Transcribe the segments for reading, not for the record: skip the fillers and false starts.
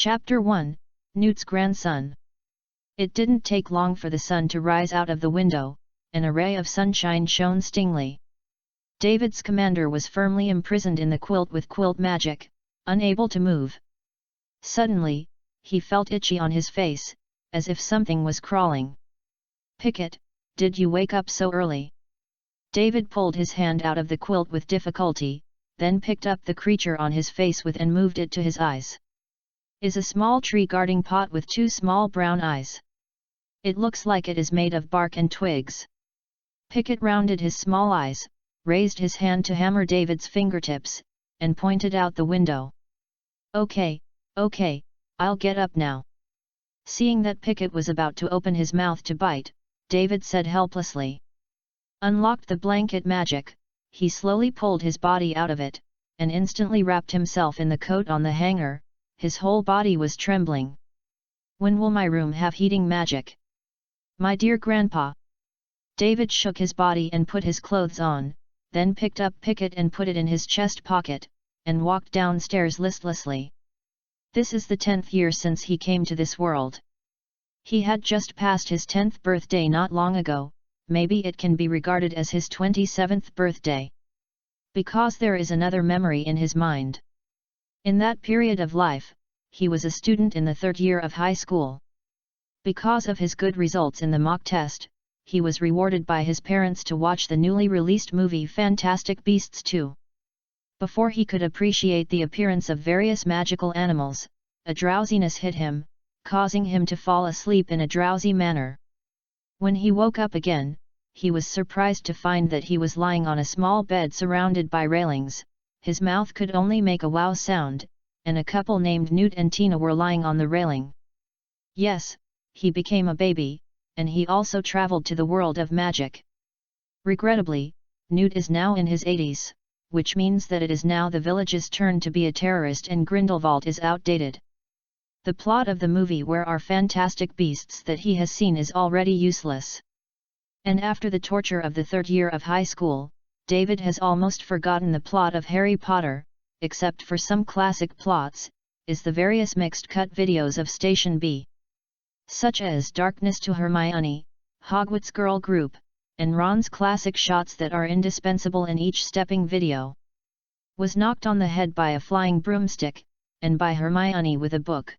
Chapter 1, Newt's Grandson. It didn't take long for the sun to rise out of the window, and a ray of sunshine shone stingingly. David's commander was firmly imprisoned in the quilt with quilt magic, unable to move. Suddenly, he felt itchy on his face, as if something was crawling. "Pickett, did you wake up so early?" David pulled his hand out of the quilt with difficulty, then picked up the creature on his face with and moved it to his eyes. "Is a small tree guarding pot with two small brown eyes. It looks like it is made of bark and twigs." Pickett rounded his small eyes, raised his hand to hammer David's fingertips, and pointed out the window. Okay, I'll get up now." Seeing that Pickett was about to open his mouth to bite, David said helplessly. Unlocked the blanket magic, he slowly pulled his body out of it, and instantly wrapped himself in the coat on the hanger. His whole body was trembling. "When will my room have heating magic? My dear Grandpa?" David shook his body and put his clothes on, then picked up Pickett and put it in his chest pocket, and walked downstairs listlessly. This is the 10th year since he came to this world. He had just passed his 10th birthday not long ago. Maybe it can be regarded as his 27th birthday. Because there is another memory in his mind. In that period of life, he was a student in the 3rd year of high school. Because of his good results in the mock test, he was rewarded by his parents to watch the newly released movie Fantastic Beasts 2. Before he could appreciate the appearance of various magical animals, a drowsiness hit him, causing him to fall asleep in a drowsy manner. When he woke up again, he was surprised to find that he was lying on a small bed surrounded by railings. His mouth could only make a wow sound, and a couple named Newt and Tina were lying on the railing. Yes, he became a baby, and he also traveled to the world of magic. Regrettably, Newt is now in his 80s, which means that it is now the village's turn to be a terrorist and Grindelwald is outdated. The plot of the movie Where Are Fantastic Beasts that he has seen is already useless. And after the torture of the 3rd year of high school, David has almost forgotten the plot of Harry Potter, except for some classic plots, is the various mixed cut videos of Station B. Such as Darkness to Hermione, Hogwarts Girl Group, and Ron's classic shots that are indispensable in each stepping video. Was knocked on the head by a flying broomstick, and by Hermione with a book.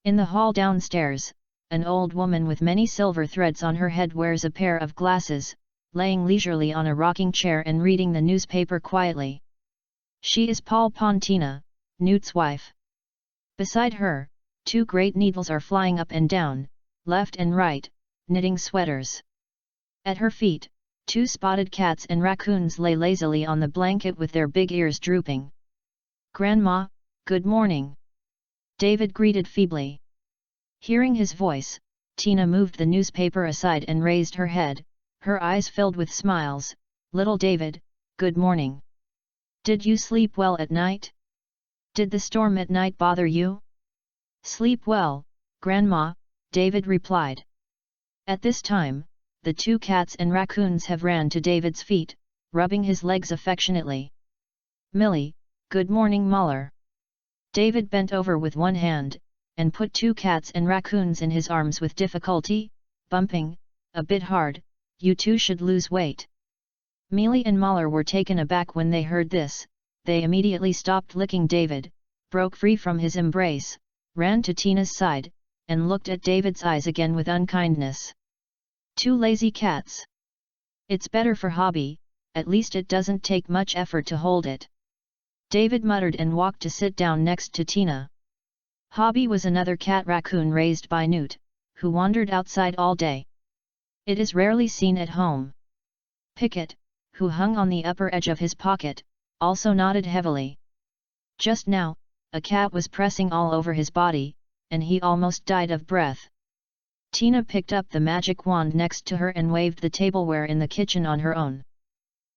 In the hall downstairs, an old woman with many silver threads on her head wears a pair of glasses, laying leisurely on a rocking chair and reading the newspaper quietly. She is Palpantina, Newt's wife. Beside her, 2 great needles are flying up and down, left and right, knitting sweaters. At her feet, 2 spotted cats and raccoons lay lazily on the blanket with their big ears drooping. "Grandma, good morning," David greeted feebly. Hearing his voice, Tina moved the newspaper aside and raised her head, her eyes filled with smiles. "Little David, good morning. Did you sleep well at night? Did the storm at night bother you?" "Sleep well, Grandma," David replied. At this time, the 2 cats and raccoons have ran to David's feet, rubbing his legs affectionately. "Millie, good morning Muller." David bent over with one hand, and put 2 cats and raccoons in his arms with difficulty, bumping, "A bit hard, you 2 should lose weight." Millie and Muller were taken aback when they heard this. They immediately stopped licking David, broke free from his embrace, ran to Tina's side, and looked at David's eyes again with unkindness. "2 lazy cats. It's better for Hobby, at least it doesn't take much effort to hold it." David muttered and walked to sit down next to Tina. Hobby was another cat raccoon raised by Newt, who wandered outside all day. It is rarely seen at home. Pickett, who hung on the upper edge of his pocket, also nodded heavily. Just now, a cat was pressing all over his body, and he almost died of breath. Tina picked up the magic wand next to her and waved the tableware in the kitchen on her own.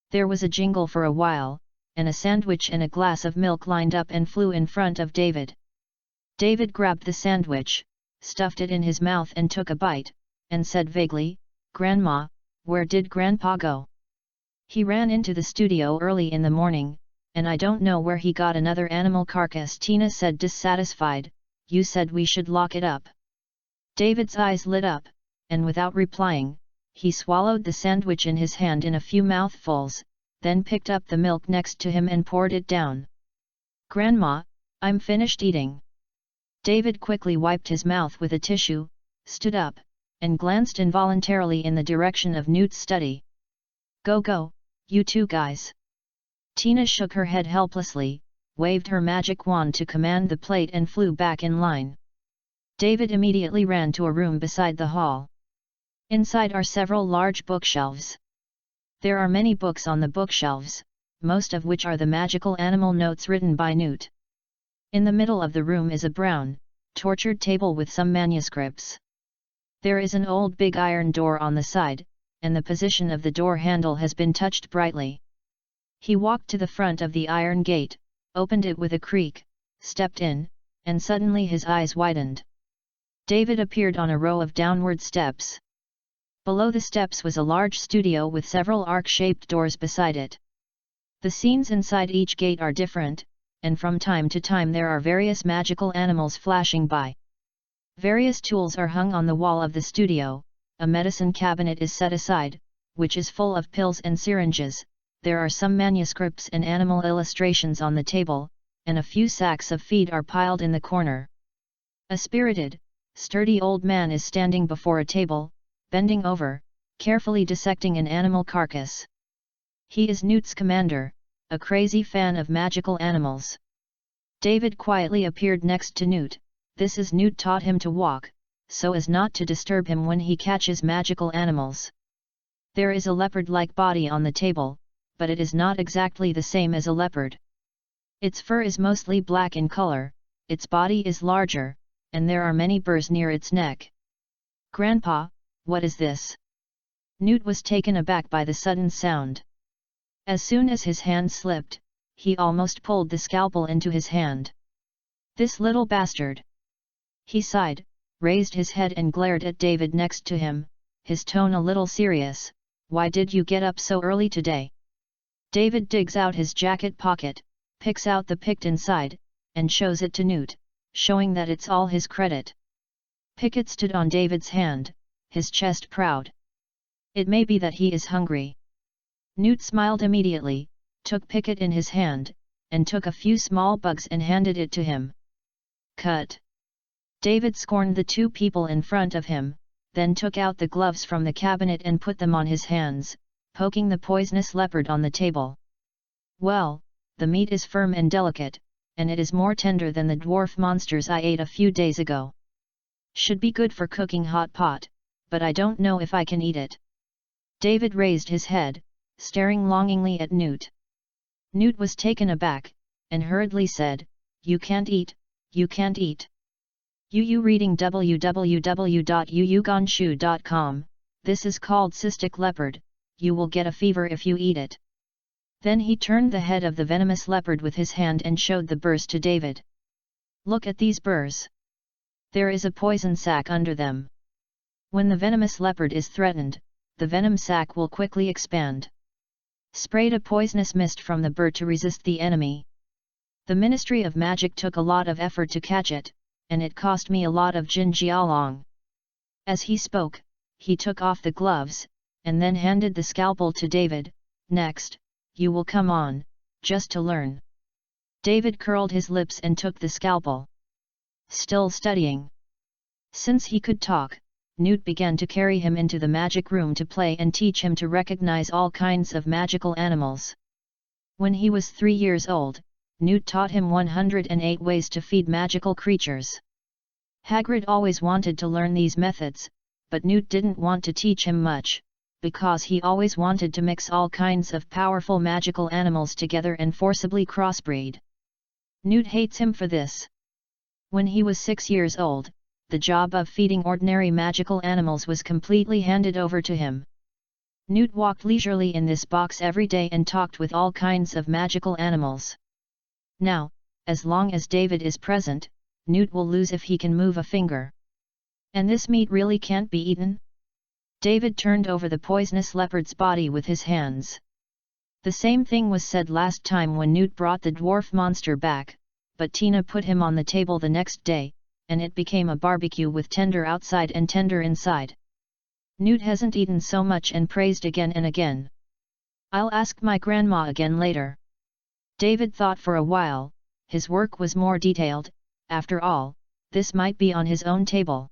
There was a jingle for a while, and a sandwich and a glass of milk lined up and flew in front of David. David grabbed the sandwich, stuffed it in his mouth and took a bite, and said vaguely, "Grandma, where did Grandpa go?" "He ran into the studio early in the morning, and I don't know where he got another animal carcass," Tina said dissatisfied. you said we should lock it up. David's eyes lit up, and without replying, he swallowed the sandwich in his hand in a few mouthfuls, then picked up the milk next to him and poured it down. Grandma, I'm finished eating. David quickly wiped his mouth with a tissue, stood up, and glanced involuntarily in the direction of Newt's study. Go, you two guys. Tina shook her head helplessly, waved her magic wand to command the plate and flew back in line. David immediately ran to a room beside the hall. Inside are several large bookshelves. There are many books on the bookshelves, most of which are the magical animal notes written by Newt. In the middle of the room is a brown, tortured table with some manuscripts. There is an old big iron door on the side, and the position of the door handle has been touched brightly. He walked to the front of the iron gate, opened it with a creak, stepped in, and suddenly his eyes widened. David appeared on a row of downward steps. Below the steps was a large studio with several arc-shaped doors beside it. The scenes inside each gate are different, and from time to time there are various magical animals flashing by. Various tools are hung on the wall of the studio, a medicine cabinet is set aside, which is full of pills and syringes, there are some manuscripts and animal illustrations on the table, and a few sacks of feed are piled in the corner. A spirited, sturdy old man is standing before a table, bending over, carefully dissecting an animal carcass. He is Newt's commander, a crazy fan of magical animals. David quietly appeared next to Newt. This is Newt taught him to walk, so as not to disturb him when he catches magical animals. There is a leopard-like body on the table, but it is not exactly the same as a leopard. Its fur is mostly black in color, its body is larger, and there are many burrs near its neck. Grandpa, what is this? Newt was taken aback by the sudden sound. As soon as his hand slipped, he almost pulled the scalpel into his hand. This little bastard! He sighed, raised his head and glared at David next to him, his tone a little serious. Why did you get up so early today? David digs out his jacket pocket, picks out the pict inside, and shows it to Newt, showing that it's all his credit. Pickett stood on David's hand, his chest proud. It may be that he is hungry. Newt smiled immediately, took Pickett in his hand, and took a few small bugs and handed it to him. Cut! David scorned the two people in front of him, then took out the gloves from the cabinet and put them on his hands, poking the poisonous leopard on the table. Well, the meat is firm and delicate, and it is more tender than the dwarf monsters I ate a few days ago. Should be good for cooking hot pot, but I don't know if I can eat it. David raised his head, staring longingly at Newt. Newt was taken aback, and hurriedly said, You can't eat, you can't eat. Reading www.yuyugonshu.com, this is called cystic leopard, you will get a fever if you eat it. Then he turned the head of the venomous leopard with his hand and showed the burrs to David. Look at these burrs. There is a poison sac under them. When the venomous leopard is threatened, the venom sac will quickly expand. Sprayed a poisonous mist from the burr to resist the enemy. The Ministry of Magic took a lot of effort to catch it, and it cost me a lot of Jin Jialong. As he spoke, he took off the gloves, and then handed the scalpel to David. Next, you will come on, just to learn. David curled his lips and took the scalpel. Still studying. Since he could talk, Newt began to carry him into the magic room to play and teach him to recognize all kinds of magical animals. When he was 3 years old, Newt taught him 108 ways to feed magical creatures. Hagrid always wanted to learn these methods, but Newt didn't want to teach him much, because he always wanted to mix all kinds of powerful magical animals together and forcibly crossbreed. Newt hates him for this. When he was 6 years old, the job of feeding ordinary magical animals was completely handed over to him. Newt walked leisurely in this box every day and talked with all kinds of magical animals. Now, as long as David is present, Newt will lose if he can move a finger. And this meat really can't be eaten? David turned over the poisonous leopard's body with his hands. The same thing was said last time when Newt brought the dwarf monster back, but Tina put him on the table the next day, and it became a barbecue with tender outside and tender inside. Newt hasn't eaten so much and praised again and again. I'll ask my grandma again later. David thought for a while. His work was more detailed, after all, this might be on his own table.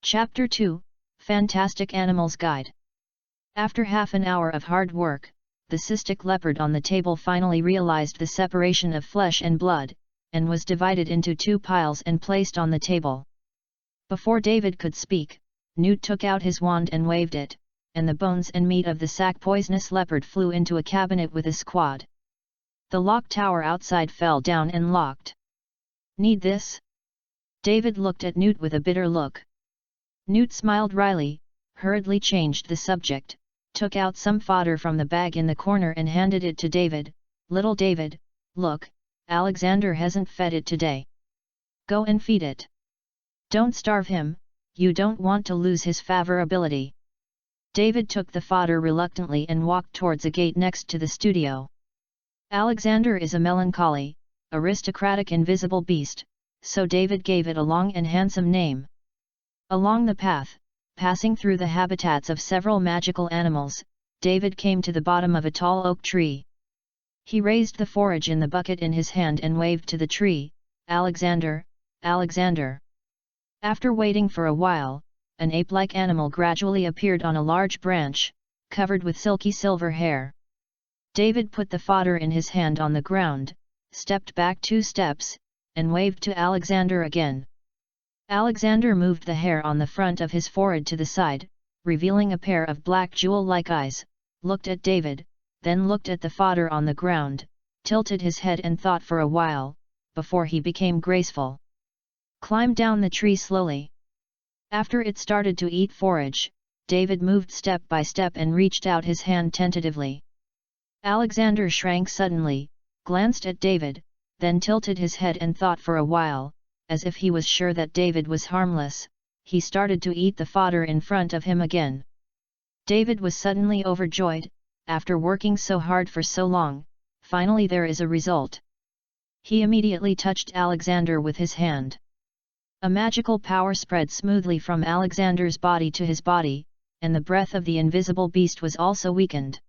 Chapter 2, Fantastic Animals Guide. After half an hour of hard work, the cystic leopard on the table finally realized the separation of flesh and blood, and was divided into 2 piles and placed on the table. Before David could speak, Newt took out his wand and waved it, and the bones and meat of the sack-poisonous leopard flew into a cabinet with a squad. The lock tower outside fell down and locked. Need this? David looked at Newt with a bitter look. Newt smiled wryly, hurriedly changed the subject, took out some fodder from the bag in the corner and handed it to David. Little David, look, Alexander hasn't fed it today. Go and feed it. Don't starve him, you don't want to lose his favorability. David took the fodder reluctantly and walked towards a gate next to the studio. Alexander is a melancholy, aristocratic invisible beast, so David gave it a long and handsome name. Along the path, passing through the habitats of several magical animals, David came to the bottom of a tall oak tree. He raised the forage in the bucket in his hand and waved to the tree, Alexander, Alexander. After waiting for a while, an ape-like animal gradually appeared on a large branch, covered with silky silver hair. David put the fodder in his hand on the ground, stepped back 2 steps, and waved to Alexander again. Alexander moved the hair on the front of his forehead to the side, revealing a pair of black jewel-like eyes, looked at David, then looked at the fodder on the ground, tilted his head and thought for a while, before he became graceful. Climbed down the tree slowly. After it started to eat forage, David moved step by step and reached out his hand tentatively. Alexander shrank suddenly, glanced at David, then tilted his head and thought for a while, as if he was sure that David was harmless. He started to eat the fodder in front of him again. David was suddenly overjoyed. After working so hard for so long, finally there is a result. He immediately touched Alexander with his hand. A magical power spread smoothly from Alexander's body to his body, and the breath of the invisible beast was also weakened.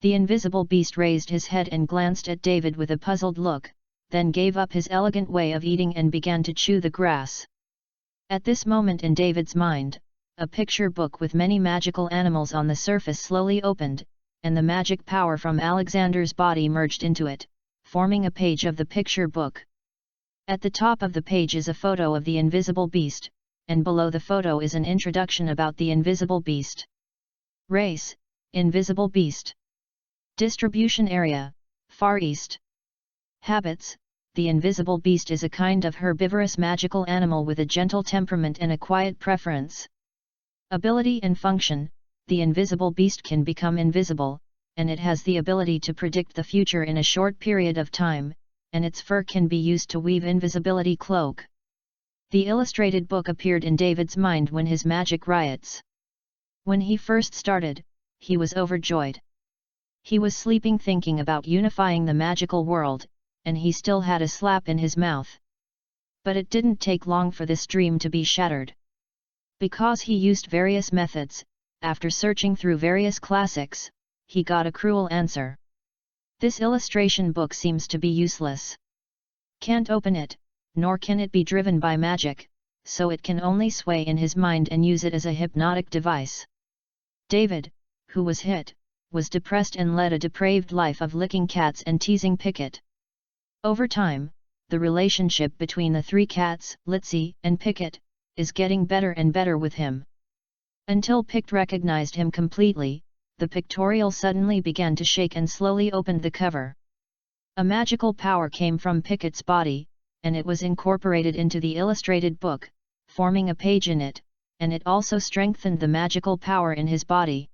The invisible beast raised his head and glanced at David with a puzzled look, then gave up his elegant way of eating and began to chew the grass. At this moment in David's mind, a picture book with many magical animals on the surface slowly opened, and the magic power from Alexander's body merged into it, forming a page of the picture book. At the top of the page is a photo of the invisible beast, and below the photo is an introduction about the invisible beast. Race: invisible beast. Distribution area: Far East. Habits: the invisible beast is a kind of herbivorous magical animal with a gentle temperament and a quiet preference. Ability and function: the invisible beast can become invisible, and it has the ability to predict the future in a short period of time, and its fur can be used to weave invisibility cloak. The illustrated book appeared in David's mind when his magic riots. When he first started, he was overjoyed. He was sleeping thinking about unifying the magical world, and he still had a slap in his mouth. But it didn't take long for this dream to be shattered. Because he used various methods, after searching through various classics, he got a cruel answer. This illustration book seems to be useless. Can't open it, nor can it be driven by magic, so it can only sway in his mind and use it as a hypnotic device. David, who was hit, was depressed and led a depraved life of licking cats and teasing Pickett. Over time, the relationship between the 3 cats, Litzy and Pickett, is getting better and better with him. Until Pickett recognized him completely, the pictorial suddenly began to shake and slowly opened the cover. A magical power came from Pickett's body, and it was incorporated into the illustrated book, forming a page in it, and it also strengthened the magical power in his body.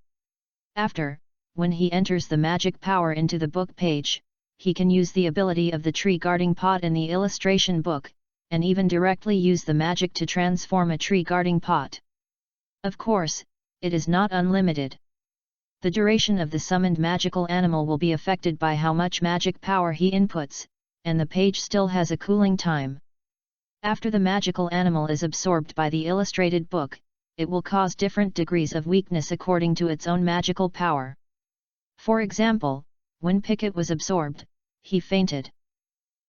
After, when he enters the magic power into the book page, he can use the ability of the tree guarding pot in the illustration book, and even directly use the magic to transform a tree guarding pot. Of course, it is not unlimited. The duration of the summoned magical animal will be affected by how much magic power he inputs, and the page still has a cooling time. After the magical animal is absorbed by the illustrated book, it will cause different degrees of weakness according to its own magical power. For example, when Pickett was absorbed, he fainted.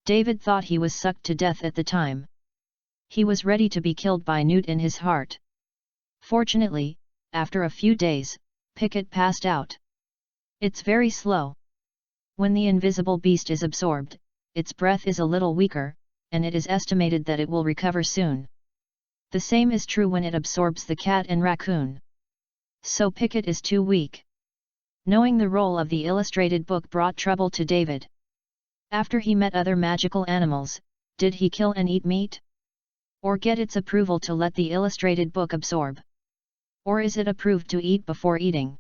David thought he was sucked to death at the time. He was ready to be killed by Newt in his heart. Fortunately, after a few days, Pickett passed out. It's very slow. When the invisible beast is absorbed, its breath is a little weaker, and it is estimated that it will recover soon. The same is true when it absorbs the cat and raccoon. So Pickett is too weak. Knowing the role of the illustrated book brought trouble to David. After he met other magical animals, did he kill and eat meat? Or get its approval to let the illustrated book absorb? Or is it approved to eat before eating?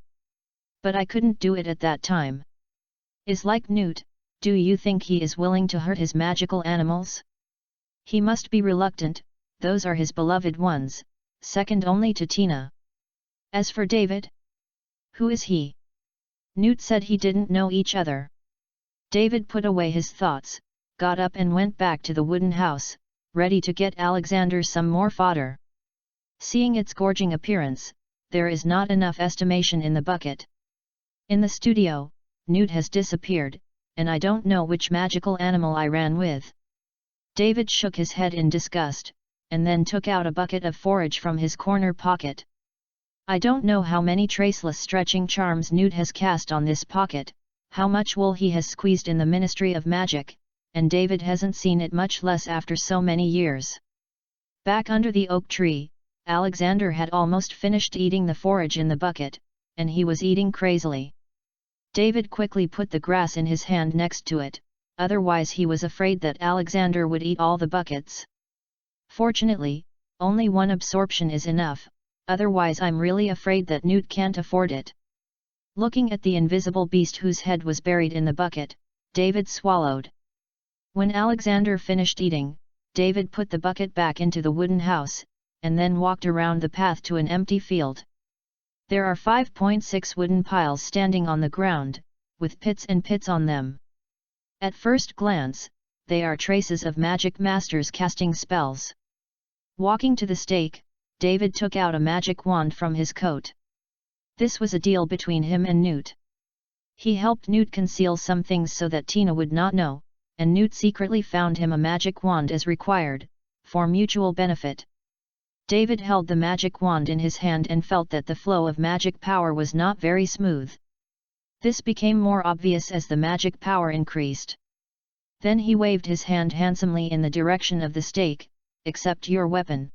But I couldn't do it at that time. Is like Newt, do you think he is willing to hurt his magical animals? He must be reluctant, those are his beloved ones, second only to Tina. As for David? Who is he? Newt said he didn't know each other. David put away his thoughts, got up and went back to the wooden house, ready to get Alexander some more fodder. Seeing its gorging appearance, there is not enough estimation in the bucket. In the studio, Newt has disappeared, and I don't know which magical animal I ran with. David shook his head in disgust, and then took out a bucket of forage from his corner pocket. I don't know how many traceless stretching charms Newt has cast on this pocket, how much wool he has squeezed in the Ministry of Magic, and David hasn't seen it, much less after so many years. Back under the oak tree, Alexander had almost finished eating the forage in the bucket, and he was eating crazily. David quickly put the grass in his hand next to it, otherwise he was afraid that Alexander would eat all the buckets. Fortunately, only one absorption is enough, otherwise I'm really afraid that Newt can't afford it. Looking at the invisible beast whose head was buried in the bucket, David swallowed. When Alexander finished eating, David put the bucket back into the wooden house, and then walked around the path to an empty field. There are 5.6 wooden piles standing on the ground, with pits and pits on them. At first glance, they are traces of magic masters casting spells. Walking to the stake, David took out a magic wand from his coat. This was a deal between him and Newt. He helped Newt conceal some things so that Tina would not know, and Newt secretly found him a magic wand as required, for mutual benefit. David held the magic wand in his hand and felt that the flow of magic power was not very smooth. This became more obvious as the magic power increased. Then he waved his hand handsomely in the direction of the stake. Accept your weapon.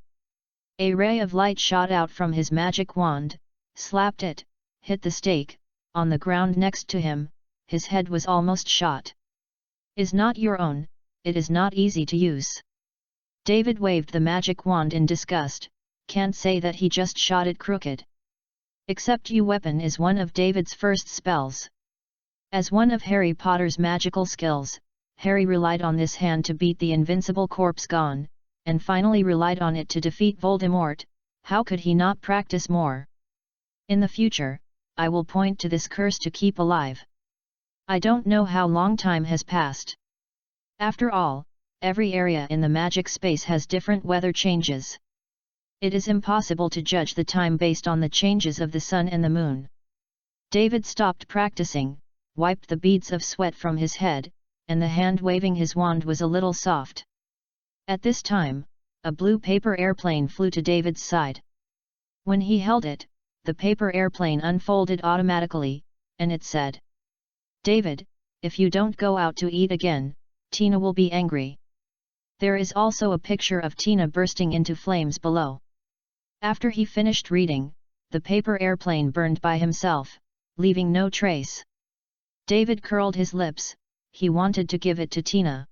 A ray of light shot out from his magic wand, slapped it, hit the stake, on the ground next to him. His head was almost shot. Is not your own, it is not easy to use. David waved the magic wand in disgust, can't say that he just shot it crooked. Accept you weapon is one of David's first spells. As one of Harry Potter's magical skills, Harry relied on this hand to beat the invincible corpse gone, and finally relied on it to defeat Voldemort. How could he not practice more? In the future, I will point to this curse to keep alive. I don't know how long time has passed. After all, every area in the magic space has different weather changes. It is impossible to judge the time based on the changes of the sun and the moon. David stopped practicing, wiped the beads of sweat from his head, and the hand waving his wand was a little soft. At this time, a blue paper airplane flew to David's side. When he held it, the paper airplane unfolded automatically, and it said, "David, if you don't go out to eat again, Tina will be angry." There is also a picture of Tina bursting into flames below. After he finished reading, the paper airplane burned by himself, leaving no trace. David curled his lips, he wanted to give it to Tina.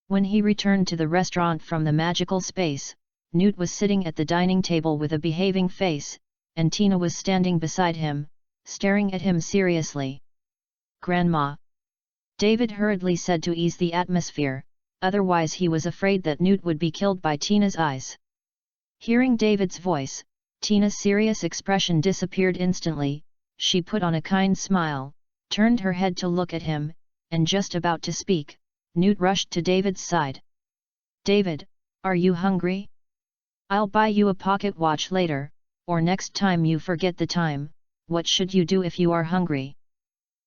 When he returned to the restaurant from the magical space, Newt was sitting at the dining table with a behaving face, and Tina was standing beside him, staring at him seriously. "Grandma," David hurriedly said to ease the atmosphere, otherwise he was afraid that Newt would be killed by Tina's eyes. Hearing David's voice, Tina's serious expression disappeared instantly. She put on a kind smile, turned her head to look at him, and just about to speak, Newt rushed to David's side. "David, Are you hungry? I'll buy you a pocket watch later, or next time you forget the time. What should you do if you are hungry?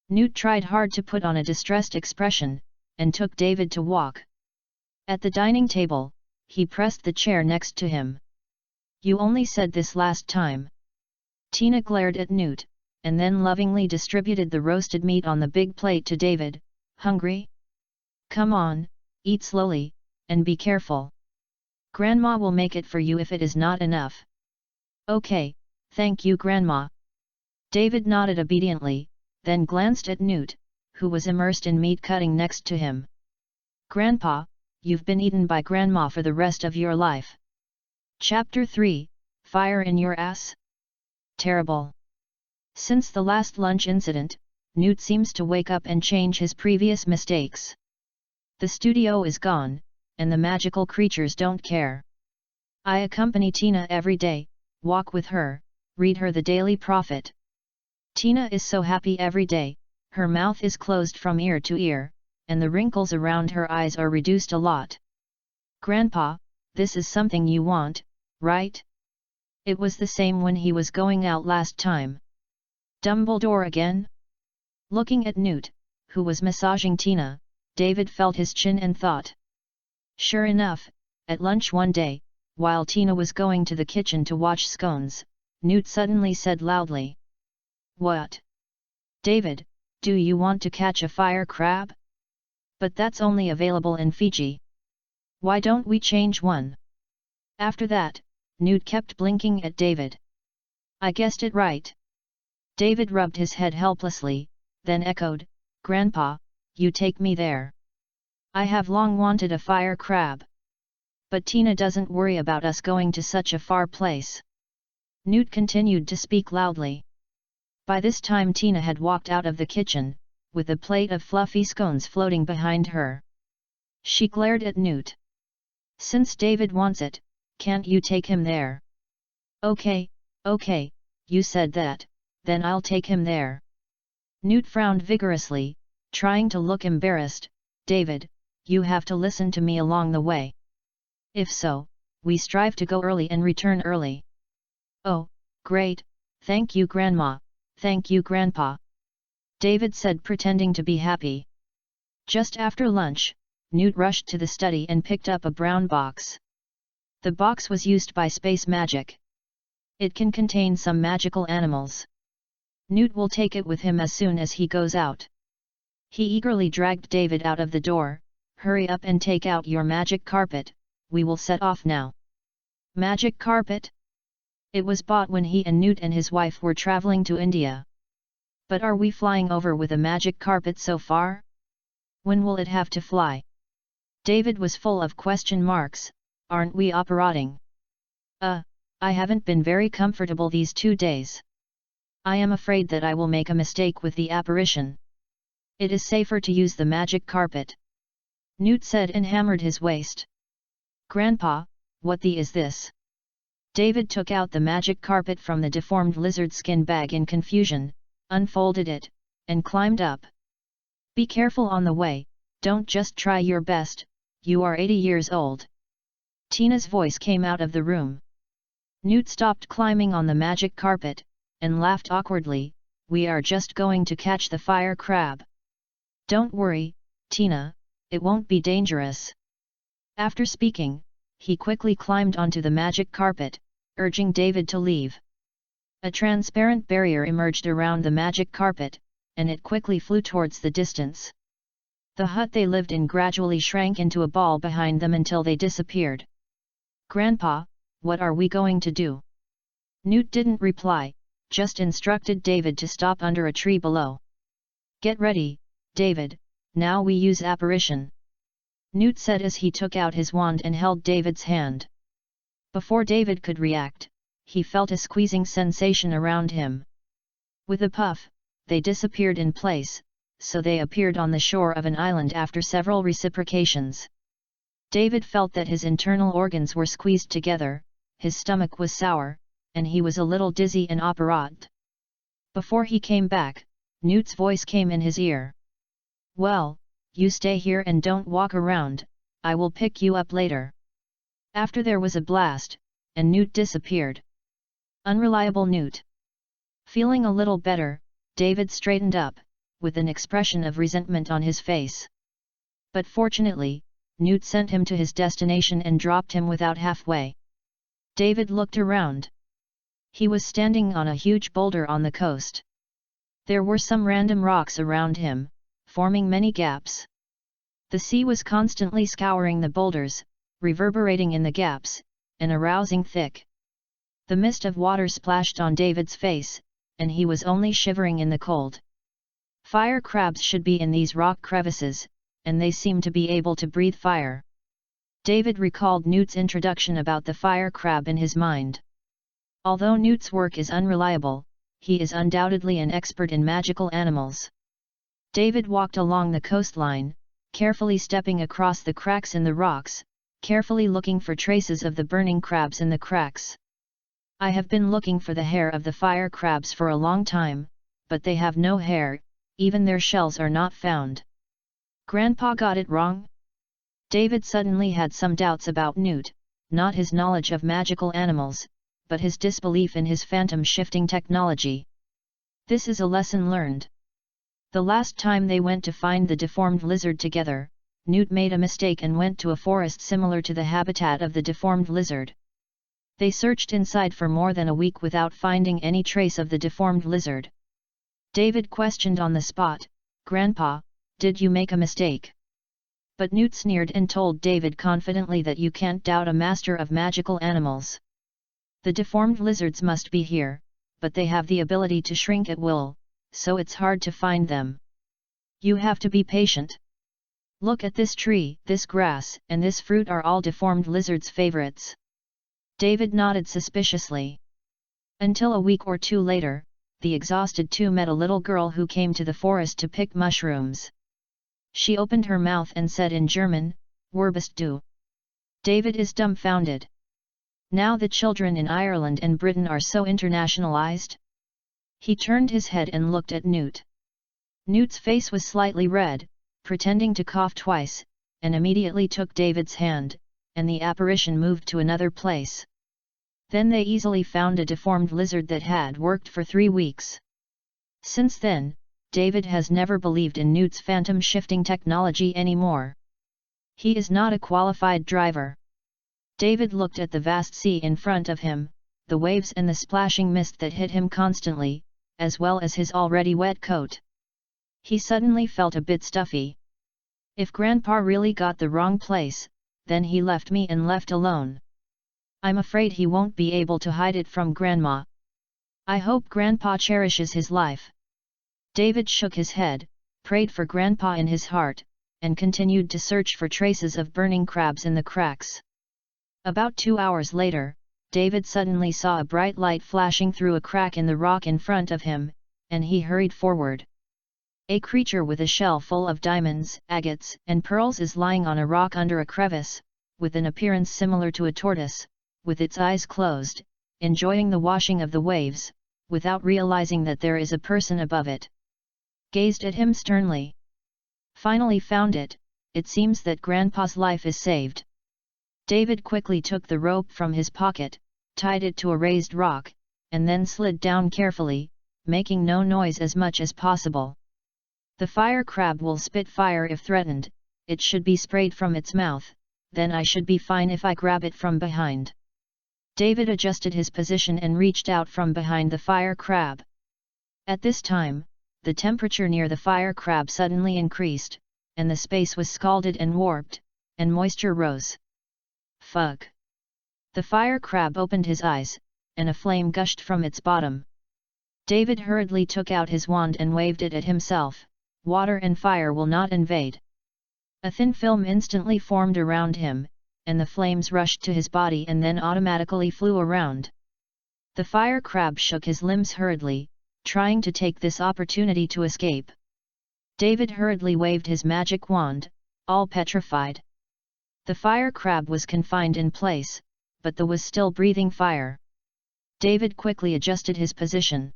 Newt tried hard to put on a distressed expression, and took David to walk. At the dining table, he pressed the chair next to him. You only said this last time. Tina glared at Newt, and then lovingly distributed the roasted meat on the big plate to David. Hungry? Come on, eat slowly, and be careful. Grandma will make it for you if it is not enough. Okay, thank you Grandma. David nodded obediently, then glanced at Newt, who was immersed in meat cutting next to him. Grandpa, you've been eaten by Grandma for the rest of your life. Chapter 3, Fire in Your Ass? Terrible. Since the last lunch incident, Newt seems to wake up and change his previous mistakes. The studio is gone, and the magical creatures don't care. I accompany Tina every day, walk with her, read her the Daily Prophet. Tina is so happy every day, her mouth is closed from ear to ear, and the wrinkles around her eyes are reduced a lot. Grandpa, this is something you want, right? It was the same when he was going out last time. Dumbledore again? Looking at Newt, who was massaging Tina, David felt his chin and thought. Sure enough, at lunch one day, while Tina was going to the kitchen to watch scones, Newt suddenly said loudly. What? David, do you want to catch a fire crab? But that's only available in Fiji. Why don't we change one? After that, Newt kept blinking at David. I guessed it right. David rubbed his head helplessly, then echoed, Grandpa, you take me there. I have long wanted a fire crab. But Tina doesn't worry about us going to such a far place. Newt continued to speak loudly. By this time Tina had walked out of the kitchen, with a plate of fluffy scones floating behind her. She glared at Newt. Since David wants it, can't you take him there? Okay, you said that, then I'll take him there. Newt frowned vigorously, trying to look embarrassed. David, you have to listen to me along the way. If so, we strive to go early and return early. Oh, great, thank you Grandma, thank you Grandpa. David said, pretending to be happy. Just after lunch, Newt rushed to the study and picked up a brown box. The box was used by space magic. It can contain some magical animals. Newt will take it with him as soon as he goes out. He eagerly dragged David out of the door. Hurry up and take out your magic carpet, we will set off now. Magic carpet? It was bought when he and Newt and his wife were traveling to India. But are we flying over with a magic carpet so far? When will it have to fly? David was full of question marks. Aren't we operating? I haven't been very comfortable these 2 days. I am afraid that I will make a mistake with the apparition. It is safer to use the magic carpet. Newt said and hammered his waist. Grandpa, what the is this? David took out the magic carpet from the deformed lizard skin bag in confusion, unfolded it, and climbed up. Be careful on the way, don't just try your best, you are 80 years old. Tina's voice came out of the room. Newt stopped climbing on the magic carpet, and laughed awkwardly. We are just going to catch the fire crab. Don't worry, Tina, it won't be dangerous. After speaking, he quickly climbed onto the magic carpet, urging David to leave. A transparent barrier emerged around the magic carpet, and it quickly flew towards the distance. The hut they lived in gradually shrank into a ball behind them until they disappeared. Grandpa, what are we going to do? Newt didn't reply, just instructed David to stop under a tree below. Get ready, David, now we use apparition. Newt said as he took out his wand and held David's hand. Before David could react, he felt a squeezing sensation around him. With a puff, they disappeared in place, so they appeared on the shore of an island after several reciprocations. David felt that his internal organs were squeezed together, his stomach was sour, and he was a little dizzy and operated. Before he came back, Newt's voice came in his ear. Well, you stay here and don't walk around, I will pick you up later. After there was a blast, and Newt disappeared. Unreliable Newt. Feeling a little better, David straightened up, with an expression of resentment on his face. But fortunately, Newt sent him to his destination and dropped him without halfway. David looked around. He was standing on a huge boulder on the coast. There were some random rocks around him, forming many gaps. The sea was constantly scouring the boulders, reverberating in the gaps, and arousing thick. The mist of water splashed on David's face, and he was only shivering in the cold. Fire crabs should be in these rock crevices, and they seem to be able to breathe fire. David recalled Newt's introduction about the fire crab in his mind. Although Newt's work is unreliable, he is undoubtedly an expert in magical animals. David walked along the coastline, carefully stepping across the cracks in the rocks, carefully looking for traces of the burning crabs in the cracks. I have been looking for the hair of the fire crabs for a long time, but they have no hair, even their shells are not found. Grandpa got it wrong? David suddenly had some doubts about Newt, not his knowledge of magical animals, but his disbelief in his phantom shifting technology. This is a lesson learned. The last time they went to find the deformed lizard together, Newt made a mistake and went to a forest similar to the habitat of the deformed lizard. They searched inside for more than a week without finding any trace of the deformed lizard. David questioned on the spot, "Grandpa, did you make a mistake?" But Newt sneered and told David confidently that you can't doubt a master of magical animals. The deformed lizards must be here, but they have the ability to shrink at will, so it's hard to find them. You have to be patient. Look at this tree, this grass, and this fruit are all deformed lizards' favorites. David nodded suspiciously. Until a week or two later, the exhausted two met a little girl who came to the forest to pick mushrooms. She opened her mouth and said in German, "Where bist du?" David is dumbfounded. Now the children in Ireland and Britain are so internationalized? He turned his head and looked at Newt. Newt's face was slightly red, pretending to cough twice, and immediately took David's hand, and the apparition moved to another place. Then they easily found a deformed lizard that had worked for 3 weeks. Since then, David has never believed in Newt's phantom shifting technology anymore. He is not a qualified driver. David looked at the vast sea in front of him, the waves and the splashing mist that hit him constantly, as well as his already wet coat. He suddenly felt a bit stuffy. If Grandpa really got the wrong place, then he left me and left alone. I'm afraid he won't be able to hide it from Grandma. I hope Grandpa cherishes his life. David shook his head, prayed for Grandpa in his heart, and continued to search for traces of burning crabs in the cracks. About 2 hours later, David suddenly saw a bright light flashing through a crack in the rock in front of him, and he hurried forward. A creature with a shell full of diamonds, agates, and pearls is lying on a rock under a crevice, with an appearance similar to a tortoise, with its eyes closed, enjoying the washing of the waves, without realizing that there is a person above it. Gazed at him sternly. Finally found it, it seems that Grandpa's life is saved. David quickly took the rope from his pocket, tied it to a raised rock, and then slid down carefully, making no noise as much as possible. The fire crab will spit fire if threatened, it should be sprayed from its mouth, then I should be fine if I grab it from behind. David adjusted his position and reached out from behind the fire crab. At this time, the temperature near the fire crab suddenly increased, and the space was scalded and warped, and moisture rose. Fug! The fire crab opened his eyes, and a flame gushed from its bottom. David hurriedly took out his wand and waved it at himself. Water and fire will not invade. A thin film instantly formed around him, and the flames rushed to his body and then automatically flew around. The fire crab shook his limbs hurriedly, trying to take this opportunity to escape. David hurriedly waved his magic wand, all petrified. The fire crab was confined in place, but was still breathing fire. David quickly adjusted his position.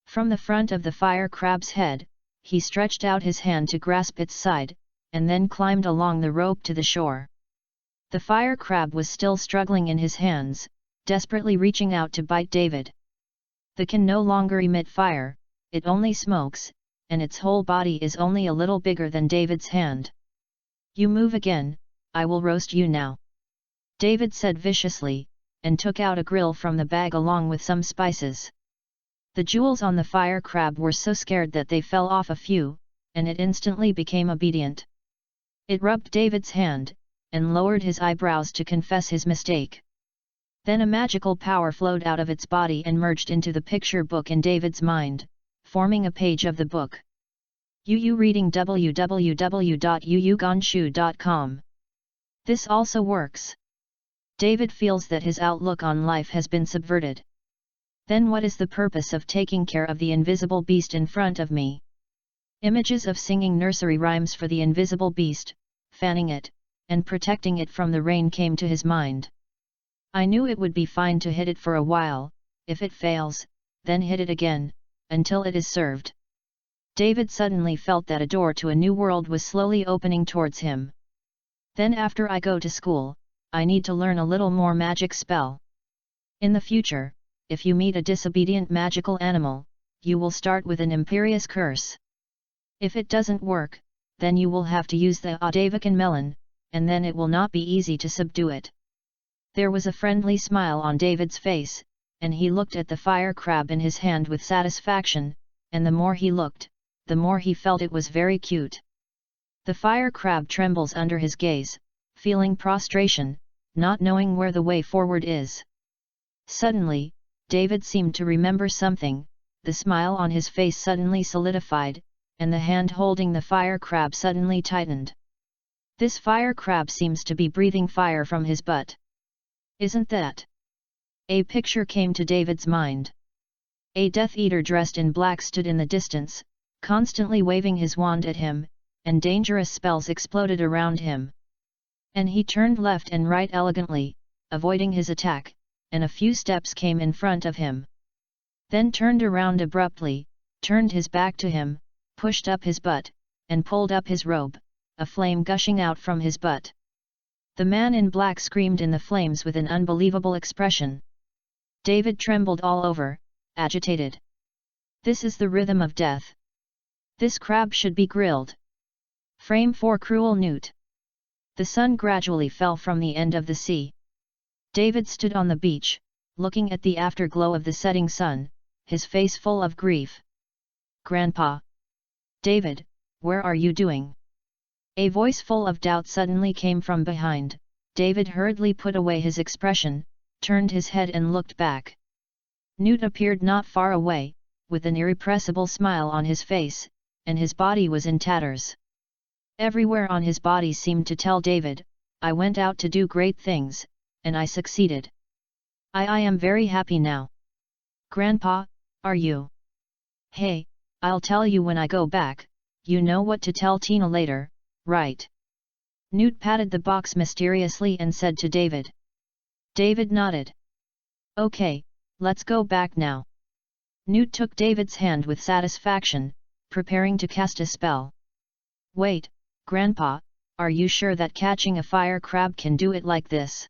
From the front of the fire crab's head, he stretched out his hand to grasp its side, and then climbed along the rope to the shore. The fire crab was still struggling in his hands, desperately reaching out to bite David. The can no longer emit fire, it only smokes, and its whole body is only a little bigger than David's hand. You move again, I will roast you now. David said viciously, and took out a grill from the bag along with some spices. The jewels on the fire crab were so scared that they fell off a few, and it instantly became obedient. It rubbed David's hand, and lowered his eyebrows to confess his mistake. Then a magical power flowed out of its body and merged into the picture book in David's mind, forming a page of the book. Reading www.uugonshu.com. This also works. David feels that his outlook on life has been subverted. Then what is the purpose of taking care of the invisible beast in front of me? Images of singing nursery rhymes for the invisible beast, fanning it, and protecting it from the rain came to his mind. I knew it would be fine to hit it for a while, if it fails, then hit it again, until it is served. David suddenly felt that a door to a new world was slowly opening towards him. Then after I go to school, I need to learn a little more magic spell. In the future, if you meet a disobedient magical animal, you will start with an imperious curse. If it doesn't work, then you will have to use the Audiobook and melon, and then it will not be easy to subdue it. There was a friendly smile on David's face, and he looked at the fire crab in his hand with satisfaction, and the more he looked, the more he felt it was very cute. The fire crab trembles under his gaze, feeling prostration, not knowing where the way forward is. Suddenly, David seemed to remember something, the smile on his face suddenly solidified, and the hand holding the fire crab suddenly tightened. This fire crab seems to be breathing fire from his butt. Isn't that? A picture came to David's mind. A Death Eater dressed in black stood in the distance, constantly waving his wand at him, and dangerous spells exploded around him. And he turned left and right elegantly, avoiding his attack, and a few steps came in front of him. Then turned around abruptly, turned his back to him, pushed up his butt, and pulled up his robe, a flame gushing out from his butt. The man in black screamed in the flames with an unbelievable expression. David trembled all over, agitated. This is the rhythm of death. This crab should be grilled. Frame 4 Cruel Newt. The sun gradually fell from the end of the sea. David stood on the beach, looking at the afterglow of the setting sun, his face full of grief. Grandpa! David, where are you doing? A voice full of doubt suddenly came from behind. David hurriedly put away his expression, turned his head and looked back. Newt appeared not far away, with an irrepressible smile on his face, and his body was in tatters. Everywhere on his body seemed to tell David, I went out to do great things, and I succeeded. I am very happy now. Grandpa, are you? Hey, I'll tell you when I go back, you know what to tell Tina later, right? Newt patted the box mysteriously and said to David. David nodded. Okay, let's go back now. Newt took David's hand with satisfaction, preparing to cast a spell. Wait, Grandpa, are you sure that catching a fire crab can do it like this?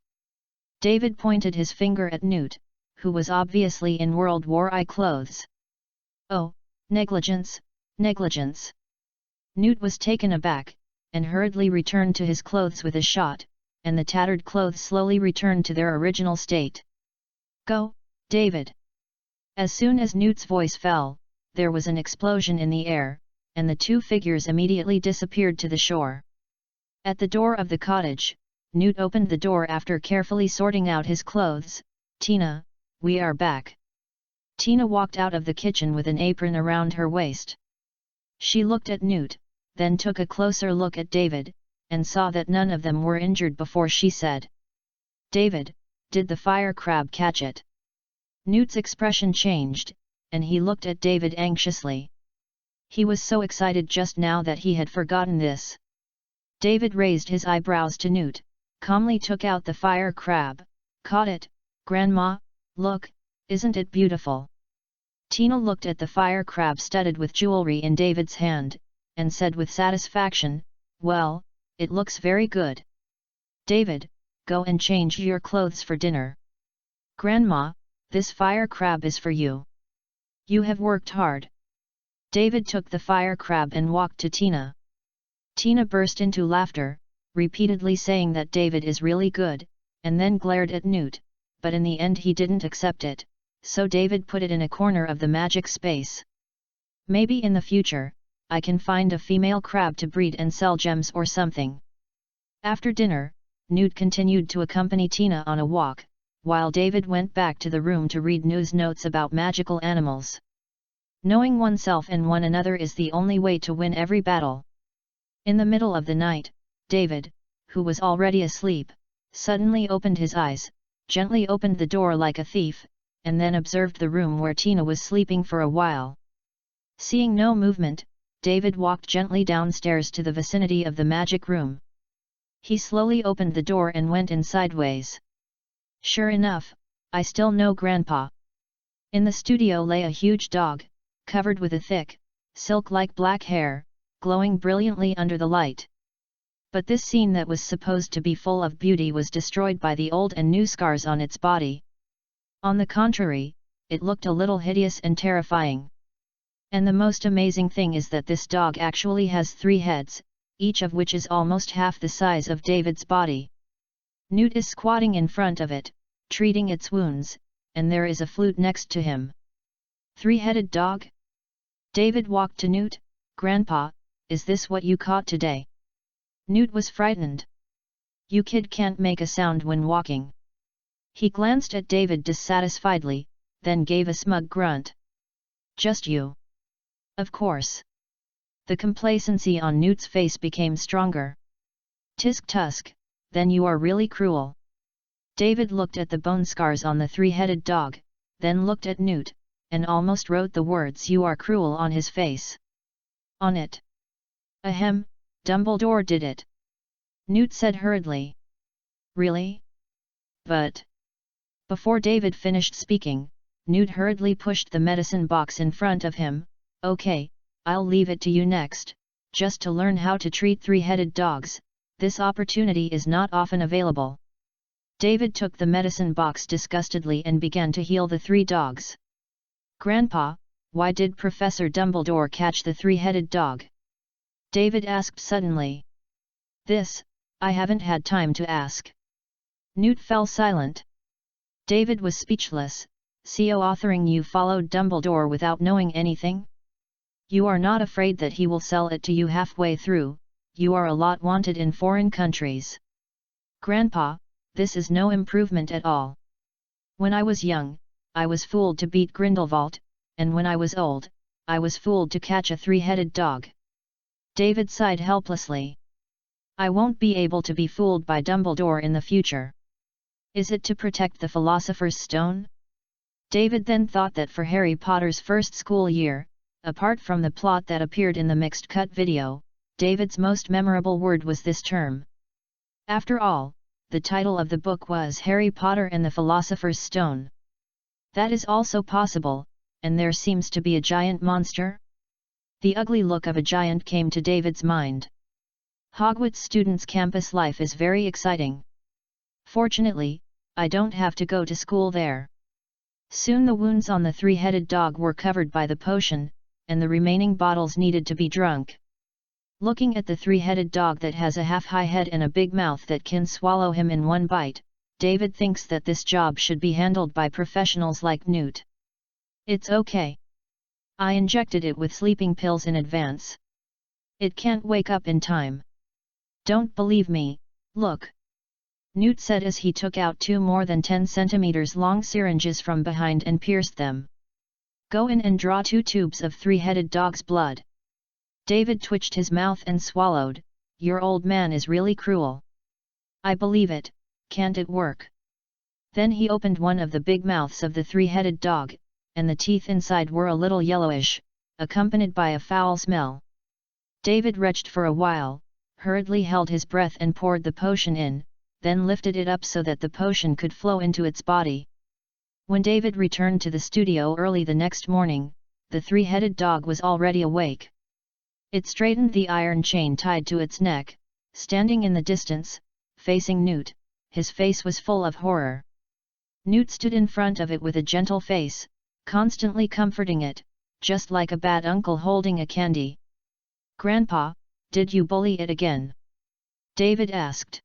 David pointed his finger at Newt, who was obviously in World War I clothes. Oh, negligence, negligence. Newt was taken aback, and hurriedly returned to his clothes with a shot, and the tattered clothes slowly returned to their original state. Go, David! As soon as Newt's voice fell, there was an explosion in the air, and the two figures immediately disappeared to the shore. At the door of the cottage, Newt opened the door after carefully sorting out his clothes. Tina, we are back. Tina walked out of the kitchen with an apron around her waist. She looked at Newt, then took a closer look at David, and saw that none of them were injured before she said, David, did the fire crab catch it? Newt's expression changed, and he looked at David anxiously. He was so excited just now that he had forgotten this. David raised his eyebrows to Newt, calmly took out the fire crab. Caught it, Grandma, look, isn't it beautiful? Tina looked at the fire crab studded with jewelry in David's hand, and said with satisfaction, well, it looks very good. David, go and change your clothes for dinner. Grandma, this fire crab is for you. You have worked hard. David took the fire crab and walked to Tina. Tina burst into laughter, repeatedly saying that David is really good, and then glared at Newt, but in the end he didn't accept it, so David put it in a corner of the magic space. Maybe in the future, I can find a female crab to breed and sell gems or something. After dinner, Newt continued to accompany Tina on a walk, while David went back to the room to read news notes about magical animals. Knowing oneself and one another is the only way to win every battle. In the middle of the night, David, who was already asleep, suddenly opened his eyes, gently opened the door like a thief, and then observed the room where Tina was sleeping for a while. Seeing no movement, David walked gently downstairs to the vicinity of the magic room. He slowly opened the door and went in sideways. Sure enough, I still know Grandpa. In the studio lay a huge dog, covered with a thick, silk-like black hair, glowing brilliantly under the light. But this scene that was supposed to be full of beauty was destroyed by the old and new scars on its body. On the contrary, it looked a little hideous and terrifying. And the most amazing thing is that this dog actually has 3 heads, each of which is almost half the size of David's body. Newt is squatting in front of it, treating its wounds, and there is a flute next to him. 3-headed dog? David walked to Newt. Grandpa, is this what you caught today? Newt was frightened. You kid can't make a sound when walking. He glanced at David dissatisfiedly, then gave a smug grunt. Just you. Of course. The complacency on Newt's face became stronger. Tisk tusk, then you are really cruel. David looked at the bone scars on the 3-headed dog, then looked at Newt, and almost wrote the words "you are cruel" on his face. On it. Ahem, Dumbledore did it. Newt said hurriedly. Really? But... Before David finished speaking, Newt hurriedly pushed the medicine box in front of him. Okay, I'll leave it to you next, just to learn how to treat 3-headed dogs. This opportunity is not often available. David took the medicine box disgustedly and began to heal the 3 dogs. Grandpa, why did Professor Dumbledore catch the 3-headed dog? David asked suddenly. This, I haven't had time to ask. Newt fell silent. David was speechless. Authoring you followed Dumbledore without knowing anything? You are not afraid that he will sell it to you halfway through? You are a lot wanted in foreign countries. Grandpa, this is no improvement at all. When I was young, I was fooled to beat Grindelwald, and when I was old, I was fooled to catch a 3-headed dog. David sighed helplessly. I won't be able to be fooled by Dumbledore in the future. Is it to protect the Philosopher's Stone? David then thought that for Harry Potter's first school year, apart from the plot that appeared in the mixed cut video, David's most memorable word was this term. After all, the title of the book was Harry Potter and the Philosopher's Stone. That is also possible, and there seems to be a giant monster? The ugly look of a giant came to David's mind. Hogwarts students' campus life is very exciting. Fortunately, I don't have to go to school there. Soon the wounds on the 3-headed dog were covered by the potion, and the remaining bottles needed to be drunk. Looking at the 3-headed dog that has a half-high head and a big mouth that can swallow him in one bite, David thinks that this job should be handled by professionals like Newt. It's okay. I injected it with sleeping pills in advance. It can't wake up in time. Don't believe me, look. Newt said as he took out 2 more than 10 centimeters long syringes from behind and pierced them. Go in and draw 2 tubes of 3-headed dog's blood. David twitched his mouth and swallowed. Your old man is really cruel. I believe it, can't it work? Then he opened one of the big mouths of the 3-headed dog, and the teeth inside were a little yellowish, accompanied by a foul smell. David retched for a while, hurriedly held his breath and poured the potion in, then lifted it up so that the potion could flow into its body. When David returned to the studio early the next morning, the 3-headed dog was already awake. It straightened the iron chain tied to its neck, standing in the distance, facing Newt, his face was full of horror. Newt stood in front of it with a gentle face, constantly comforting it, just like a bad uncle holding a candy. "Grandpa, did you bully it again?" David asked.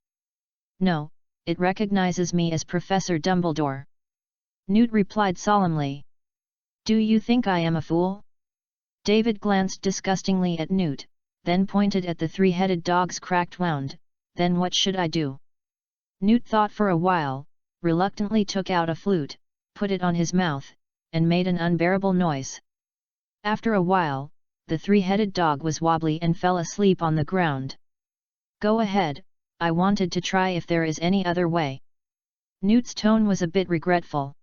"No, it recognizes me as Professor Dumbledore," Newt replied solemnly. "Do you think I am a fool?" David glanced disgustingly at Newt, then pointed at the three-headed dog's cracked wound. "Then what should I do?" Newt thought for a while, reluctantly took out a flute, put it on his mouth, and made an unbearable noise. After a while, the three-headed dog was wobbly and fell asleep on the ground. "Go ahead, I wanted to try if there is any other way." Newt's tone was a bit regretful.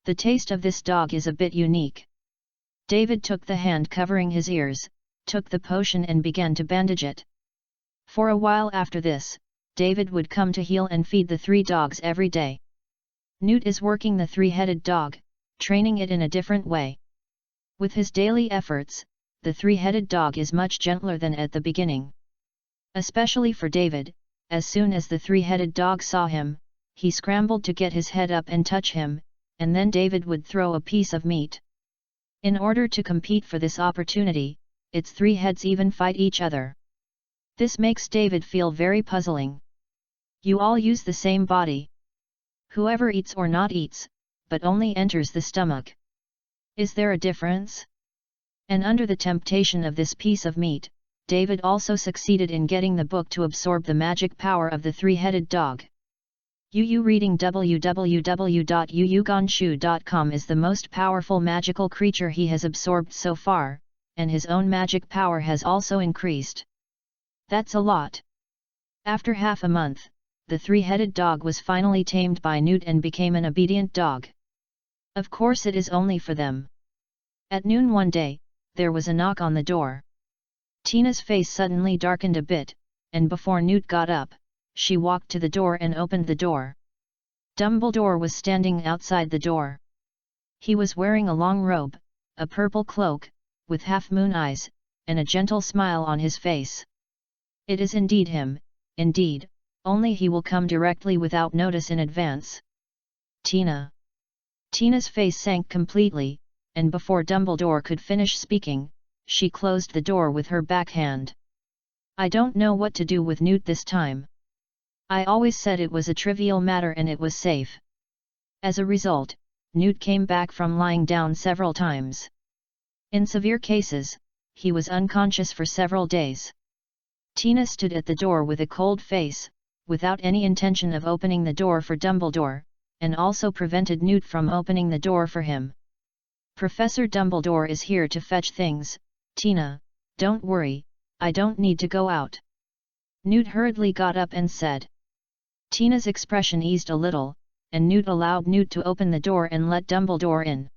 "The taste of this dog is a bit unique." David took the hand covering his ears, took the potion and began to bandage it. For a while after this, David would come to heel and feed the three dogs every day. Newt is working the three-headed dog, training it in a different way. With his daily efforts, the three-headed dog is much gentler than at the beginning. Especially for David, as soon as the three-headed dog saw him, he scrambled to get his head up and touch him, and then David would throw a piece of meat. In order to compete for this opportunity, its three heads even fight each other. This makes David feel very puzzling. You all use the same body. Whoever eats or not eats, but only enters the stomach. Is there a difference? And under the temptation of this piece of meat, David also succeeded in getting the book to absorb the magic power of the three-headed dog. Yu reading www.yuyugonshu.com is the most powerful magical creature he has absorbed so far, and his own magic power has also increased. That's a lot. After half a month, the three-headed dog was finally tamed by Newt and became an obedient dog. Of course it is only for them. At noon one day, there was a knock on the door. Tina's face suddenly darkened a bit, and before Newt got up, she walked to the door and opened the door. Dumbledore was standing outside the door. He was wearing a long robe, a purple cloak, with half-moon eyes, and a gentle smile on his face. It is indeed him, indeed, only he will come directly without notice in advance. Tina. Tina's face sank completely, and before Dumbledore could finish speaking, she closed the door with her backhand. "I don't know what to do with Newt this time. I always said it was a trivial matter and it was safe." As a result, Newt came back from lying down several times. In severe cases, he was unconscious for several days. Tina stood at the door with a cold face, without any intention of opening the door for Dumbledore, and also prevented Newt from opening the door for him. "Professor Dumbledore is here to fetch things, Tina, don't worry, I don't need to go out." Newt hurriedly got up and said. Tina's expression eased a little, and Newt allowed Newt to open the door and let Dumbledore in.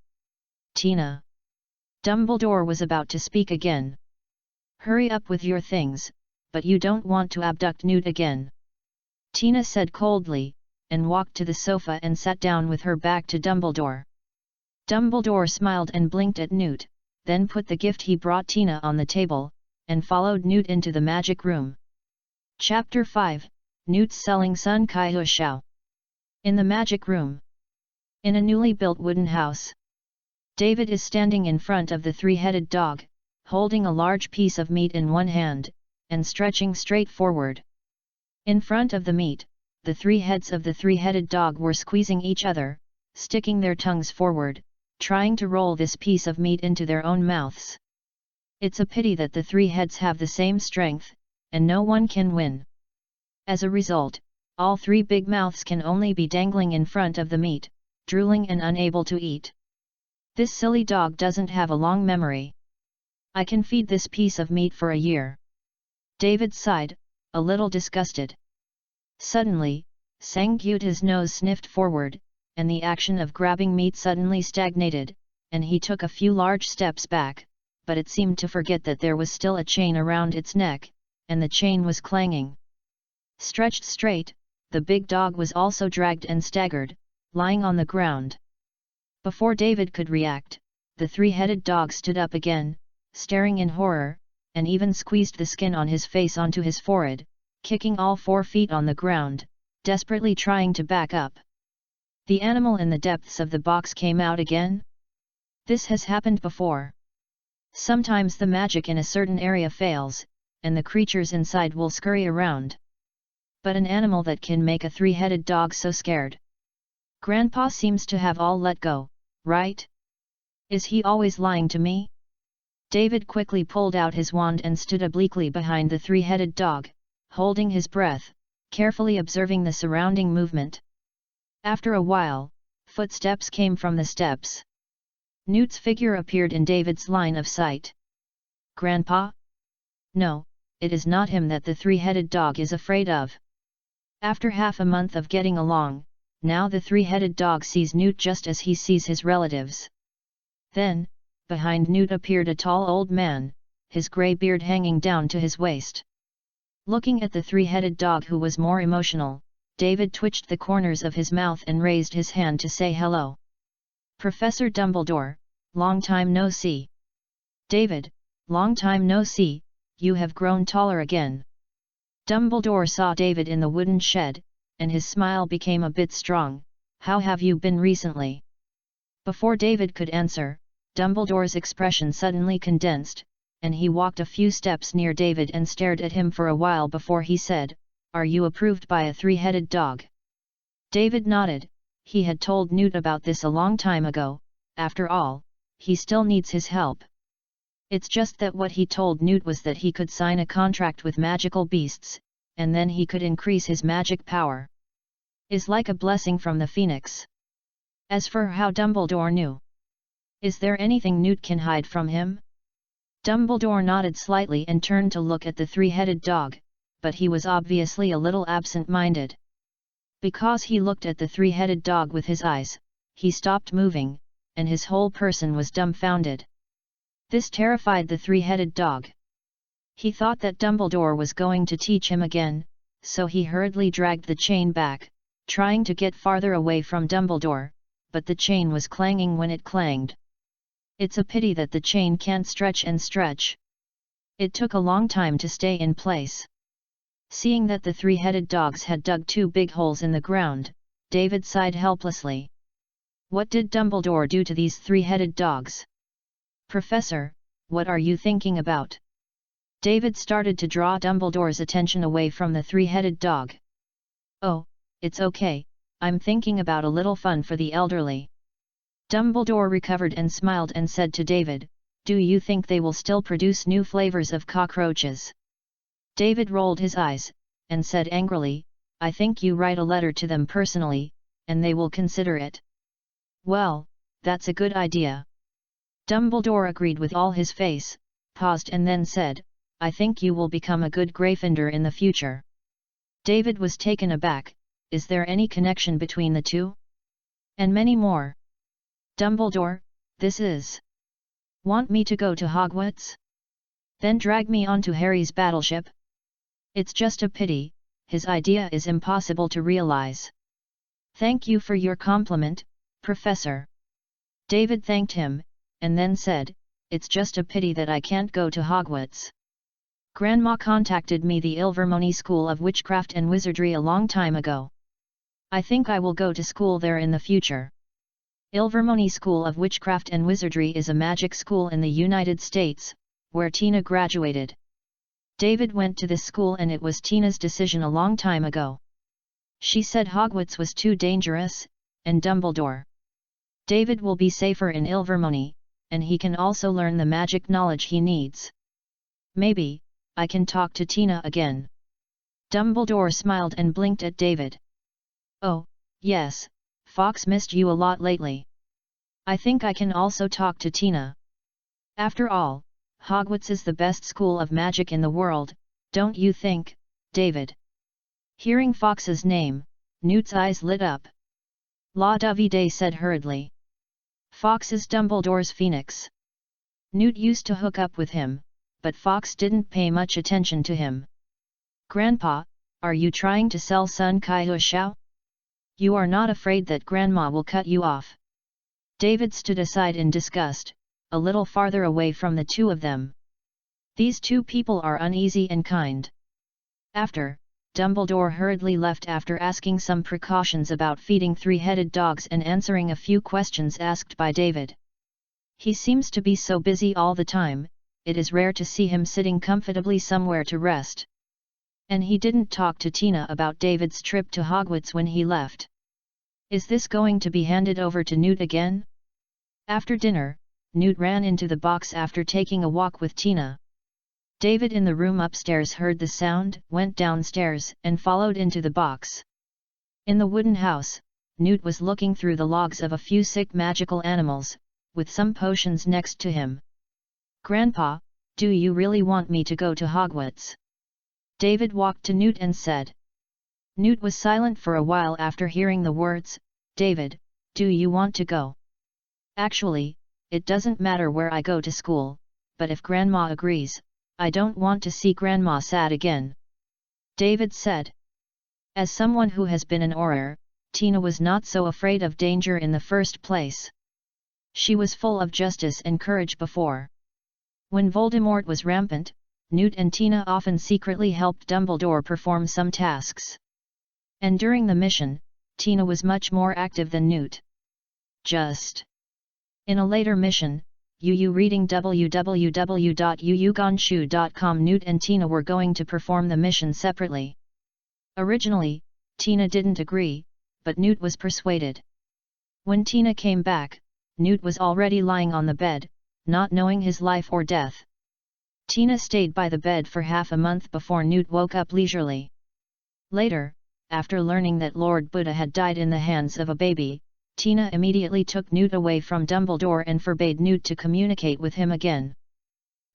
"Tina." Dumbledore was about to speak again. "Hurry up with your things, but you don't want to abduct Newt again," Tina said coldly, and walked to the sofa and sat down with her back to Dumbledore. Dumbledore smiled and blinked at Newt, then put the gift he brought Tina on the table, and followed Newt into the magic room. Chapter 5, Newt's Selling Sun Kai Shao. In the magic room. In a newly built wooden house. David is standing in front of the three-headed dog, holding a large piece of meat in one hand, and stretching straight forward. In front of the meat, the three heads of the three-headed dog were squeezing each other, sticking their tongues forward, trying to roll this piece of meat into their own mouths. It's a pity that the three heads have the same strength, and no one can win. As a result, all three big mouths can only be dangling in front of the meat, drooling and unable to eat. This silly dog doesn't have a long memory. I can feed this piece of meat for a year. David sighed, a little disgusted. Suddenly, Sangyuta's nose sniffed forward, and the action of grabbing meat suddenly stagnated, and he took a few large steps back, but it seemed to forget that there was still a chain around its neck, and the chain was clanging. Stretched straight, the big dog was also dragged and staggered, lying on the ground. Before David could react, the three-headed dog stood up again, staring in horror, and even squeezed the skin on his face onto his forehead, kicking all 4 feet on the ground, desperately trying to back up. The animal in the depths of the box came out again? This has happened before. Sometimes the magic in a certain area fails, and the creatures inside will scurry around. But an animal that can make a three-headed dog so scared. Grandpa seems to have all let go, right? Is he always lying to me? David quickly pulled out his wand and stood obliquely behind the three-headed dog, holding his breath, carefully observing the surrounding movement. After a while, footsteps came from the steps. Newt's figure appeared in David's line of sight. Grandpa? No, it is not him that the three-headed dog is afraid of. After half a month of getting along, now the three-headed dog sees Newt just as he sees his relatives. Then, behind Newt appeared a tall old man, his grey beard hanging down to his waist. Looking at the three-headed dog who was more emotional, David twitched the corners of his mouth and raised his hand to say hello. Professor Dumbledore, long time no see. David, long time no see, you have grown taller again. Dumbledore saw David in the wooden shed, and his smile became a bit strong. How have you been recently? Before David could answer, Dumbledore's expression suddenly condensed, and he walked a few steps near David and stared at him for a while before he said, "Are you approved by a three-headed dog?" David nodded. He had told Newt about this a long time ago. After all, he still needs his help. It's just that what he told Newt was that he could sign a contract with magical beasts, and then he could increase his magic power. Is like a blessing from the Phoenix. As for how Dumbledore knew, is there anything Newt can hide from him? Dumbledore nodded slightly and turned to look at the three-headed dog, but he was obviously a little absent-minded. Because he looked at the three-headed dog with his eyes, he stopped moving, and his whole person was dumbfounded. This terrified the three-headed dog. He thought that Dumbledore was going to teach him again, so he hurriedly dragged the chain back, trying to get farther away from Dumbledore, but the chain was clanging when it clanged. It's a pity that the chain can't stretch and stretch. It took a long time to stay in place. Seeing that the three-headed dogs had dug 2 big holes in the ground, David sighed helplessly. What did Dumbledore do to these three-headed dogs? Professor, what are you thinking about? David started to draw Dumbledore's attention away from the three-headed dog. Oh, it's okay, I'm thinking about a little fun for the elderly. Dumbledore recovered and smiled and said to David, do you think they will still produce new flavors of cockroaches? David rolled his eyes, and said angrily, I think you write a letter to them personally, and they will consider it. Well, that's a good idea. Dumbledore agreed with all his face, paused and then said, I think you will become a good Gryffindor in the future. David was taken aback. Is there any connection between the two? And many more. Dumbledore, this is. Want me to go to Hogwarts? Then drag me onto Harry's battleship? It's just a pity, his idea is impossible to realize. Thank you for your compliment, Professor. David thanked him, and then said, it's just a pity that I can't go to Hogwarts. Grandma contacted me the Ilvermorny School of Witchcraft and Wizardry a long time ago. I think I will go to school there in the future. Ilvermorny School of Witchcraft and Wizardry is a magic school in the United States, where Tina graduated. David went to this school and it was Tina's decision a long time ago. She said Hogwarts was too dangerous, and Dumbledore. David will be safer in Ilvermorny, and he can also learn the magic knowledge he needs. Maybe, I can talk to Tina again. Dumbledore smiled and blinked at David. Oh, yes, Fox missed you a lot lately. I think I can also talk to Tina. After all, Hogwarts is the best school of magic in the world, don't you think, David? Hearing Fox's name, Newt's eyes lit up. La Davide said hurriedly. Fox is Dumbledore's phoenix. Newt used to hook up with him, but Fox didn't pay much attention to him. Grandpa, are you trying to sell Sun Kai-Shao? You are not afraid that Grandma will cut you off? David stood aside in disgust, a little farther away from the two of them. These two people are uneasy and kind. After, Dumbledore hurriedly left after asking some precautions about feeding three-headed dogs and answering a few questions asked by David. He seems to be so busy all the time, it is rare to see him sitting comfortably somewhere to rest. And he didn't talk to Tina about David's trip to Hogwarts when he left. Is this going to be handed over to Newt again? After dinner, Newt ran into the box after taking a walk with Tina. David in the room upstairs heard the sound, went downstairs and followed into the box. In the wooden house, Newt was looking through the logs of a few sick magical animals, with some potions next to him. "Grandpa, do you really want me to go to Hogwarts?" David walked to Newt and said. Newt was silent for a while after hearing the words, "David, do you want to go?" "Actually, it doesn't matter where I go to school, but if Grandma agrees, I don't want to see Grandma sad again," David said. As someone who has been an Auror, Tina was not so afraid of danger in the first place. She was full of justice and courage before. When Voldemort was rampant, Newt and Tina often secretly helped Dumbledore perform some tasks. And during the mission, Tina was much more active than Newt. In a later mission, reading www.uugonshu.com, Newt and Tina were going to perform the mission separately. Originally, Tina didn't agree, but Newt was persuaded. When Tina came back, Newt was already lying on the bed, not knowing his life or death. Tina stayed by the bed for half a month before Newt woke up leisurely. Later, after learning that Lord Buddha had died in the hands of a baby, Tina immediately took Newt away from Dumbledore and forbade Newt to communicate with him again.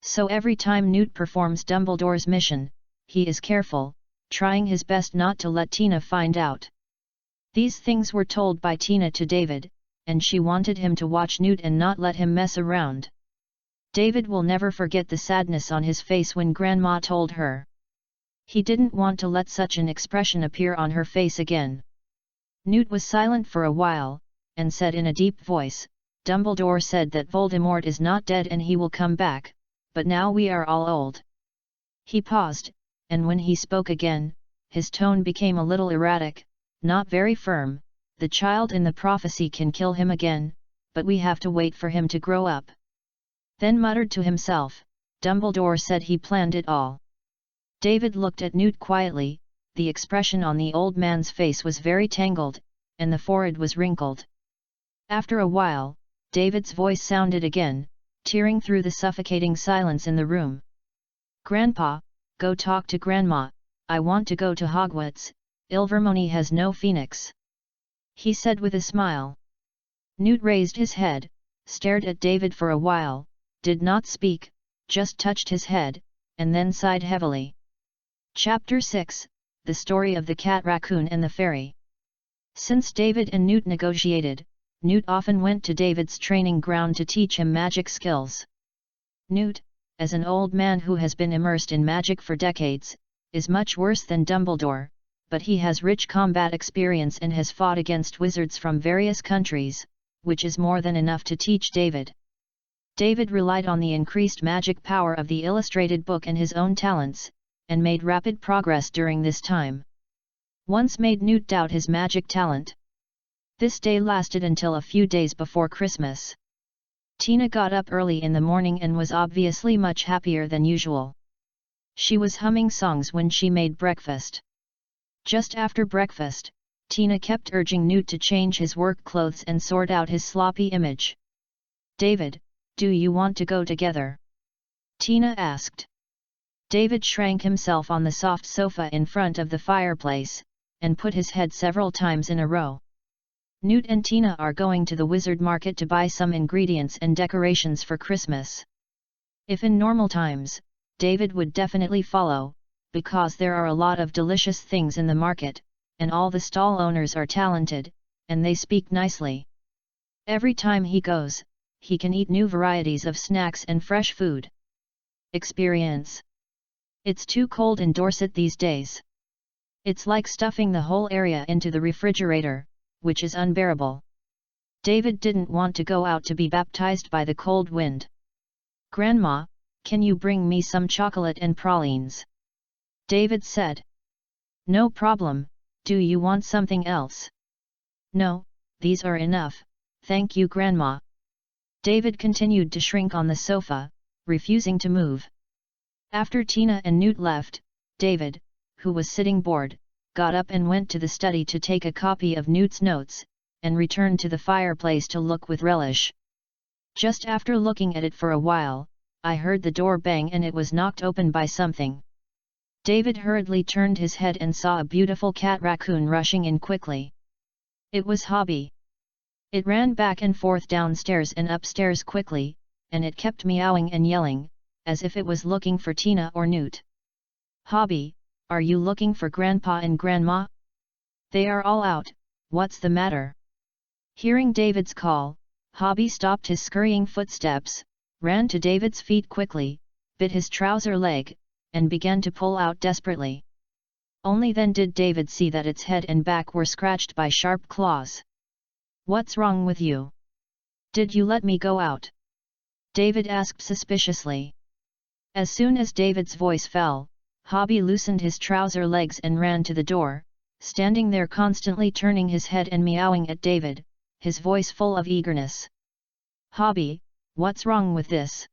So every time Newt performs Dumbledore's mission, he is careful, trying his best not to let Tina find out. These things were told by Tina to David, and she wanted him to watch Newt and not let him mess around. David will never forget the sadness on his face when Grandma told her. He didn't want to let such an expression appear on her face again. Newt was silent for a while, and said in a deep voice, "Dumbledore said that Voldemort is not dead and he will come back, but now we are all old." He paused, and when he spoke again, his tone became a little erratic, not very firm. "The child in the prophecy can kill him again, but we have to wait for him to grow up." Then muttered to himself, "Dumbledore said he planned it all." David looked at Newt quietly. The expression on the old man's face was very tangled, and the forehead was wrinkled. After a while, David's voice sounded again, tearing through the suffocating silence in the room. "Grandpa, go talk to Grandma, I want to go to Hogwarts, Ilvermorny has no phoenix," he said with a smile. Newt raised his head, stared at David for a while, did not speak, just touched his head, and then sighed heavily. Chapter 6, The Story of the Cat, Raccoon and the Fairy. Since David and Newt negotiated, Newt often went to David's training ground to teach him magic skills. Newt, as an old man who has been immersed in magic for decades, is much worse than Dumbledore, but he has rich combat experience and has fought against wizards from various countries, which is more than enough to teach David. David relied on the increased magic power of the illustrated book and his own talents, and made rapid progress during this time. Once made Newt doubt his magic talent. This day lasted until a few days before Christmas. Tina got up early in the morning and was obviously much happier than usual. She was humming songs when she made breakfast. Just after breakfast, Tina kept urging Newt to change his work clothes and sort out his sloppy image. "David, do you want to go together?" Tina asked. David shrank himself on the soft sofa in front of the fireplace, and put his head several times in a row. "Newt and Tina are going to the wizard market to buy some ingredients and decorations for Christmas." If in normal times, David would definitely follow, because there are a lot of delicious things in the market, and all the stall owners are talented, and they speak nicely. Every time he goes, he can eat new varieties of snacks and fresh food. Experience. It's too cold in Dorset these days. It's like stuffing the whole area into the refrigerator, which is unbearable. David didn't want to go out to be baptized by the cold wind. "Grandma, can you bring me some chocolate and pralines?" David said. No problem, do you want something else? No, these are enough, thank you Grandma. David continued to shrink on the sofa, refusing to move. After Tina and Newt left, David, who was sitting bored, got up and went to the study to take a copy of Newt's notes, and returned to the fireplace to look with relish. Just after looking at it for a while, I heard the door bang and it was knocked open by something. David hurriedly turned his head and saw a beautiful cat raccoon rushing in quickly. It was Hobby. It ran back and forth downstairs and upstairs quickly, and it kept meowing and yelling, as if it was looking for Tina or Newt. Hobby, are you looking for Grandpa and Grandma? They are all out, what's the matter? Hearing David's call, Hobby stopped his scurrying footsteps, ran to David's feet quickly, bit his trouser leg, and began to pull out desperately. Only then did David see that its head and back were scratched by sharp claws. What's wrong with you? Did you let me go out? David asked suspiciously. As soon as David's voice fell, Hobby loosened his trouser legs and ran to the door, standing there constantly turning his head and meowing at David, his voice full of eagerness. Hobby, what's wrong with this?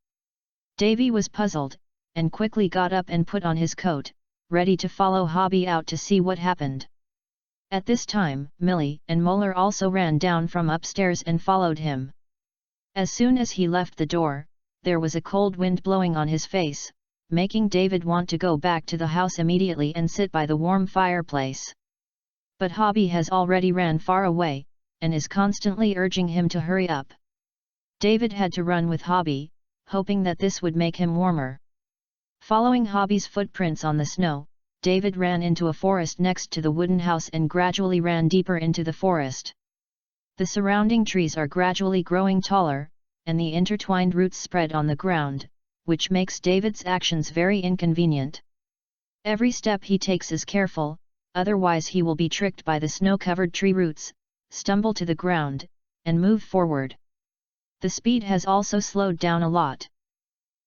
Davy was puzzled, and quickly got up and put on his coat, ready to follow Hobby out to see what happened. At this time, Millie and Moeller also ran down from upstairs and followed him. As soon as he left the door, there was a cold wind blowing on his face, making David want to go back to the house immediately and sit by the warm fireplace. But Hobby has already ran far away, and is constantly urging him to hurry up. David had to run with Hobby, hoping that this would make him warmer. Following Hobby's footprints on the snow, David ran into a forest next to the wooden house and gradually ran deeper into the forest. The surrounding trees are gradually growing taller, and the intertwined roots spread on the ground, which makes David's actions very inconvenient. Every step he takes is careful, otherwise he will be tricked by the snow-covered tree roots, stumble to the ground, and move forward. The speed has also slowed down a lot.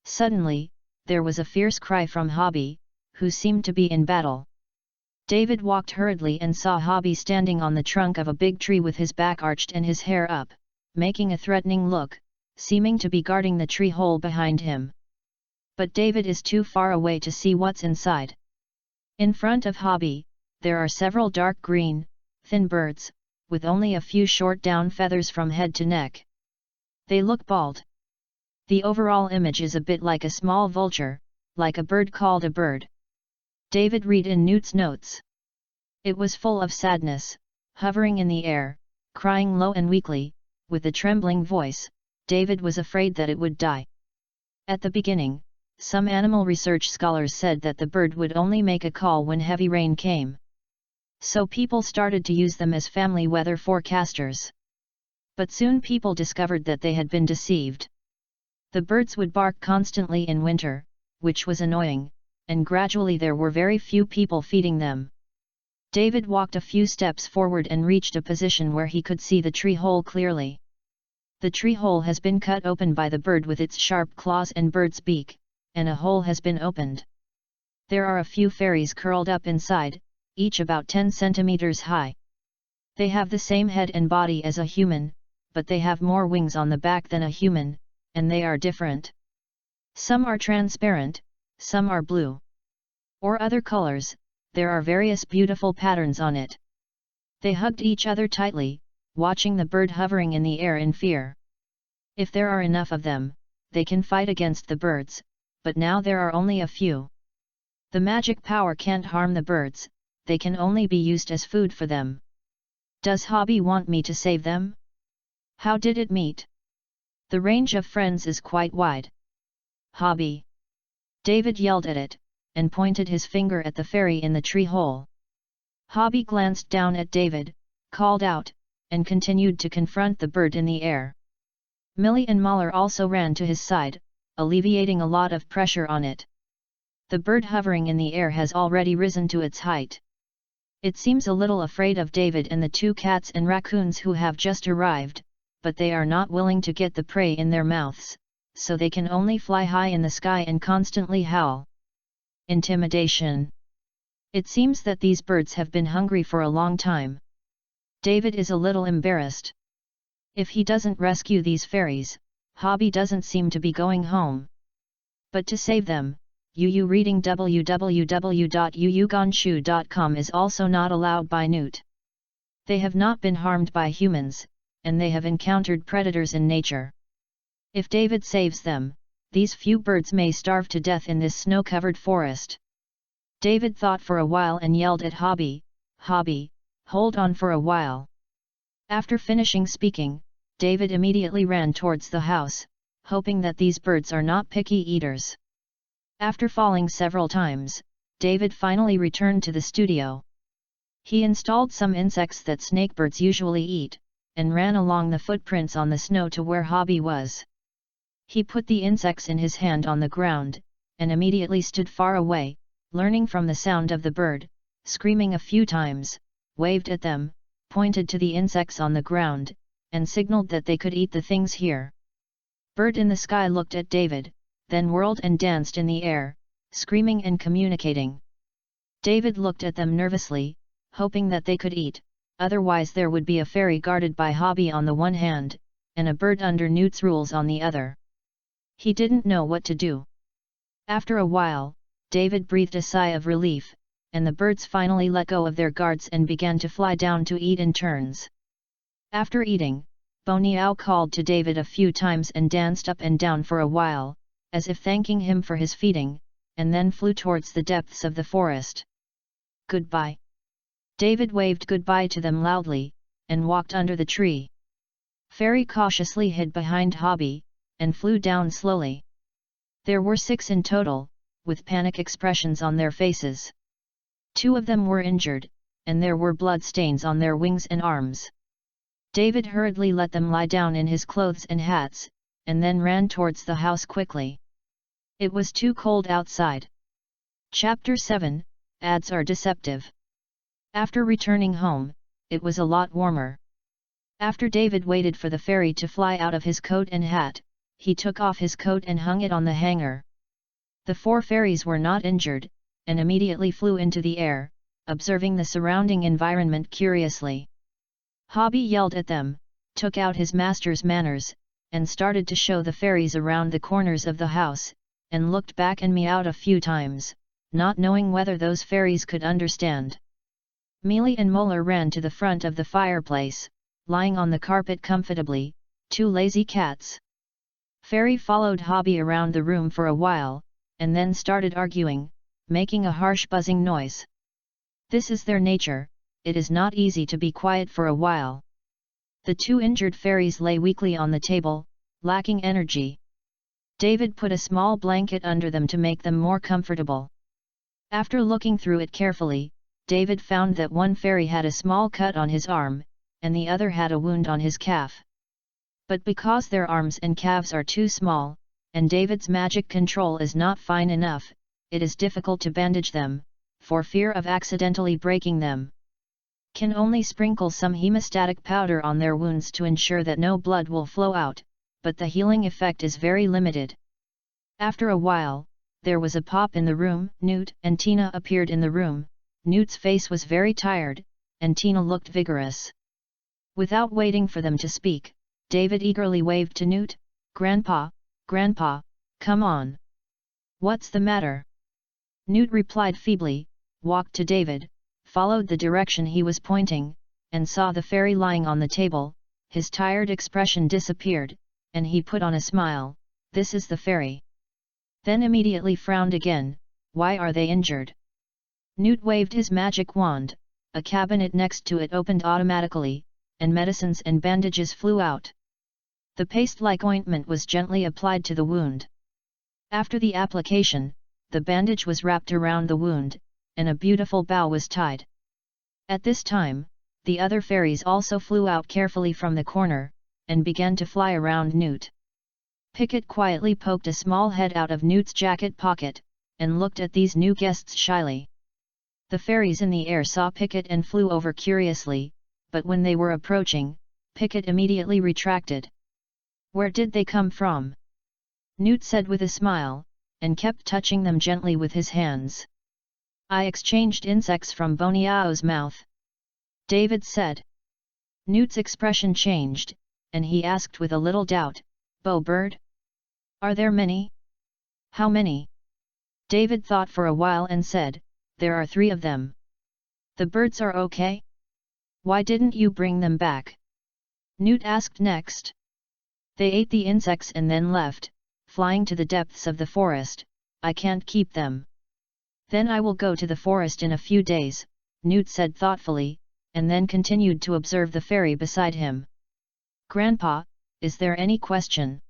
Suddenly, there was a fierce cry from Hobby, who seemed to be in battle. David walked hurriedly and saw Hobby standing on the trunk of a big tree with his back arched and his hair up, making a threatening look, seeming to be guarding the tree hole behind him. But David is too far away to see what's inside. In front of Hobby, there are several dark green, thin birds, with only a few short down feathers from head to neck. They look bald. The overall image is a bit like a small vulture, like a bird called a bird. David read in Newt's notes. It was full of sadness, hovering in the air, crying low and weakly, with a trembling voice. David was afraid that it would die. At the beginning, some animal research scholars said that the bird would only make a call when heavy rain came. So people started to use them as family weather forecasters. But soon people discovered that they had been deceived. The birds would bark constantly in winter, which was annoying, and gradually there were very few people feeding them. David walked a few steps forward and reached a position where he could see the tree hole clearly. The tree hole has been cut open by the bird with its sharp claws and bird's beak, and a hole has been opened. There are a few fairies curled up inside, each about 10 centimeters high. They have the same head and body as a human, but they have more wings on the back than a human, and they are different. Some are transparent, some are blue. Or other colors, there are various beautiful patterns on it. They hugged each other tightly, watching the bird hovering in the air in fear. If there are enough of them, they can fight against the birds, but now there are only a few. The magic power can't harm the birds, they can only be used as food for them. Does Hobby want me to save them? How did it meet? The range of friends is quite wide. Hobby! David yelled at it, and pointed his finger at the fairy in the tree hole. Hobby glanced down at David, called out, and continued to confront the bird in the air. Millie and Moeller also ran to his side, alleviating a lot of pressure on it. The bird hovering in the air has already risen to its height. It seems a little afraid of David and the two cats and raccoons who have just arrived, but they are not willing to get the prey in their mouths, so they can only fly high in the sky and constantly howl. Intimidation. It seems that these birds have been hungry for a long time. David is a little embarrassed. If he doesn't rescue these fairies, Hobby doesn't seem to be going home. But to save them, UU reading www.uugonshu.com is also not allowed by Newt. They have not been harmed by humans, and they have encountered predators in nature. If David saves them, these few birds may starve to death in this snow-covered forest. David thought for a while and yelled at Hobby, "Hobby, hold on for a while." After finishing speaking, David immediately ran towards the house, hoping that these birds are not picky eaters. After falling several times, David finally returned to the studio. He installed some insects that snakebirds usually eat, and ran along the footprints on the snow to where Hobby was. He put the insects in his hand on the ground, and immediately stood far away, learning from the sound of the bird, screaming a few times, waved at them, pointed to the insects on the ground, and signaled that they could eat the things here. Bird in the sky looked at David, then whirled and danced in the air, screaming and communicating. David looked at them nervously, hoping that they could eat, otherwise there would be a fairy guarded by Hobby on the one hand, and a bird under Newt's rules on the other. He didn't know what to do. After a while, David breathed a sigh of relief, and the birds finally let go of their guards and began to fly down to eat in turns. After eating, Boney Owl called to David a few times and danced up and down for a while, as if thanking him for his feeding, and then flew towards the depths of the forest. "Goodbye." David waved goodbye to them loudly, and walked under the tree. Fairy cautiously hid behind Hobby, and flew down slowly. There were 6 in total, with panic expressions on their faces. 2 of them were injured, and there were blood stains on their wings and arms. David hurriedly let them lie down in his clothes and hats, and then ran towards the house quickly. It was too cold outside. Chapter 7, Ads Are Deceptive. After returning home, it was a lot warmer. After David waited for the fairy to fly out of his coat and hat, he took off his coat and hung it on the hanger. The 4 fairies were not injured, and immediately flew into the air, observing the surrounding environment curiously. Hobby yelled at them, took out his master's manners, and started to show the fairies around the corners of the house, and looked back and meowed a few times, not knowing whether those fairies could understand. Mealy and Molar ran to the front of the fireplace, lying on the carpet comfortably, 2 lazy cats. Fairy followed Hobby around the room for a while, and then started arguing, making a harsh buzzing noise. This is their nature, it is not easy to be quiet for a while. The 2 injured fairies lay weakly on the table, lacking energy. David put a small blanket under them to make them more comfortable. After looking through it carefully, David found that one fairy had a small cut on his arm, and the other had a wound on his calf. But because their arms and calves are too small, and David's magic control is not fine enough, it is difficult to bandage them, for fear of accidentally breaking them. Can only sprinkle some hemostatic powder on their wounds to ensure that no blood will flow out, but the healing effect is very limited. After a while, there was a pop in the room. Newt and Tina appeared in the room. Newt's face was very tired, and Tina looked vigorous. Without waiting for them to speak, David eagerly waved to Newt, "Grandpa, Grandpa, come on. What's the matter?" Newt replied feebly, walked to David, followed the direction he was pointing, and saw the fairy lying on the table. His tired expression disappeared, and he put on a smile. "This is the fairy." Then immediately frowned again. "Why are they injured?" Newt waved his magic wand, a cabinet next to it opened automatically, and medicines and bandages flew out. The paste-like ointment was gently applied to the wound. After the application, the bandage was wrapped around the wound, and a beautiful bow was tied. At this time, the other fairies also flew out carefully from the corner, and began to fly around Newt. Picket quietly poked a small head out of Newt's jacket pocket, and looked at these new guests shyly. The fairies in the air saw Picket and flew over curiously, but when they were approaching, Picket immediately retracted. "Where did they come from?" Newt said with a smile, and kept touching them gently with his hands. I exchanged insects from Boniao's mouth. David said. Newt's expression changed, and he asked with a little doubt, Bow bird? Are there many? How many? David thought for a while and said, There are 3 of them. The birds are okay? Why didn't you bring them back? Newt asked next. They ate the insects and then left, flying to the depths of the forest. I can't keep them. Then I will go to the forest in a few days, Newt said thoughtfully, and then continued to observe the fairy beside him. Grandpa, is there any question?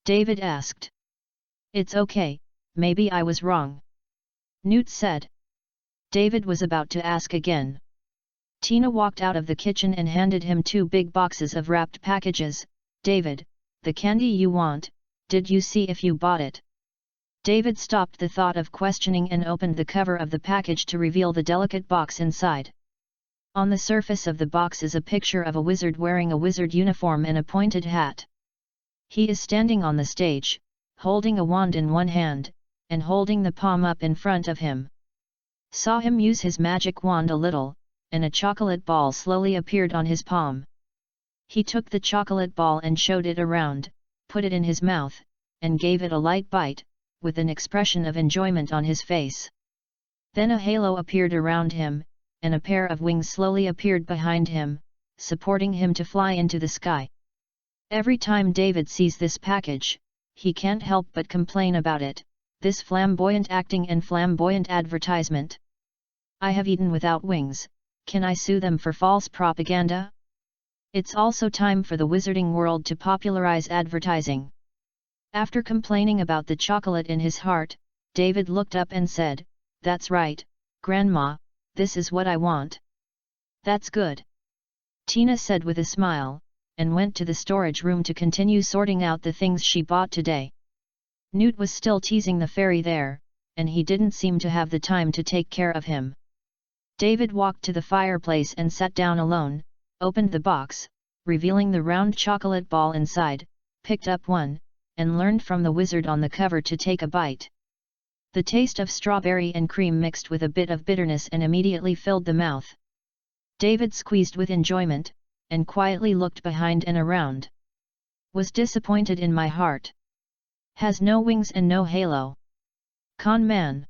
David asked. It's okay, maybe I was wrong. Newt said. David was about to ask again. Tina walked out of the kitchen and handed him 2 big boxes of wrapped packages. David, the candy you want, did you see if you bought it? David stopped the thought of questioning and opened the cover of the package to reveal the delicate box inside. On the surface of the box is a picture of a wizard wearing a wizard uniform and a pointed hat. He is standing on the stage, holding a wand in one hand, and holding the palm up in front of him. Saw him use his magic wand a little, and a chocolate ball slowly appeared on his palm. He took the chocolate ball and showed it around, put it in his mouth, and gave it a light bite, with an expression of enjoyment on his face. Then a halo appeared around him, and a pair of wings slowly appeared behind him, supporting him to fly into the sky. Every time David sees this package, he can't help but complain about it, this flamboyant acting and flamboyant advertisement. I have eaten without wings, can I sue them for false propaganda? It's also time for the wizarding world to popularize advertising. After complaining about the chocolate in his heart, David looked up and said, That's right, Grandma, this is what I want. That's good. Tina said with a smile, and went to the storage room to continue sorting out the things she bought today. Newt was still teasing the fairy there, and he didn't seem to have the time to take care of him. David walked to the fireplace and sat down alone, opened the box, revealing the round chocolate ball inside, picked up one, and learned from the wizard on the cover to take a bite. The taste of strawberry and cream mixed with a bit of bitterness and immediately filled the mouth. David squeezed with enjoyment, and quietly looked behind and around. Was disappointed in my heart. Has no wings and no halo. Con man.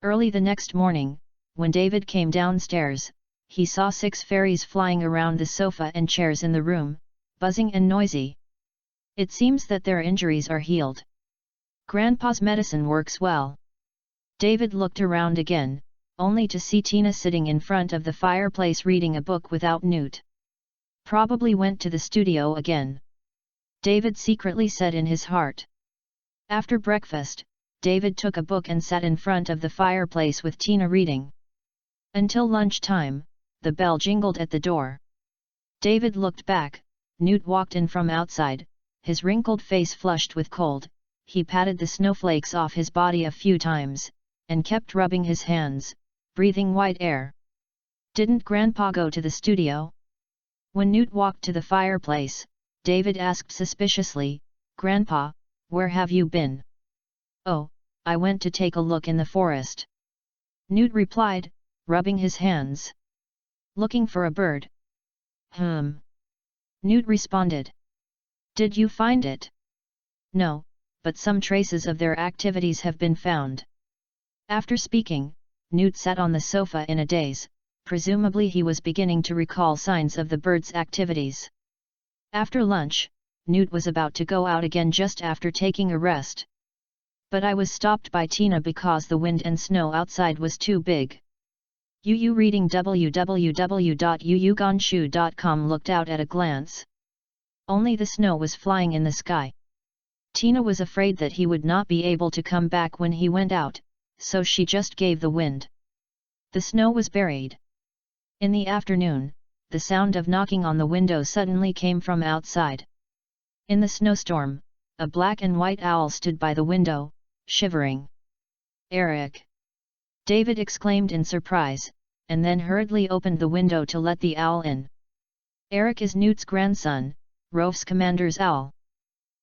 Early the next morning, when David came downstairs, he saw 6 fairies flying around the sofa and chairs in the room, buzzing and noisy. It seems that their injuries are healed. Grandpa's medicine works well. David looked around again, only to see Tina sitting in front of the fireplace reading a book without Newt. Probably went to the studio again. David secretly said in his heart. After breakfast, David took a book and sat in front of the fireplace with Tina reading. Until lunchtime, the bell jingled at the door. David looked back. Newt walked in from outside, his wrinkled face flushed with cold. He patted the snowflakes off his body a few times, and kept rubbing his hands, breathing white air. Didn't Grandpa go to the studio? When Newt walked to the fireplace, David asked suspiciously, Grandpa, where have you been? Oh, I went to take a look in the forest. Newt replied, rubbing his hands. Looking for a bird? Newt responded. Did you find it? No, but some traces of their activities have been found. After speaking, Newt sat on the sofa in a daze, presumably he was beginning to recall signs of the bird's activities. After lunch, Newt was about to go out again just after taking a rest. But I was stopped by Tina because the wind and snow outside was too big. Yu reading www.yuyugonshu.com looked out at a glance. Only the snow was flying in the sky. Tina was afraid that he would not be able to come back when he went out, so she just gave the wind. The snow was buried. In the afternoon, the sound of knocking on the window suddenly came from outside. In the snowstorm, a black and white owl stood by the window, shivering. Eric! David exclaimed in surprise, and then hurriedly opened the window to let the owl in. Eric is Newt's grandson, Rov's commander's owl.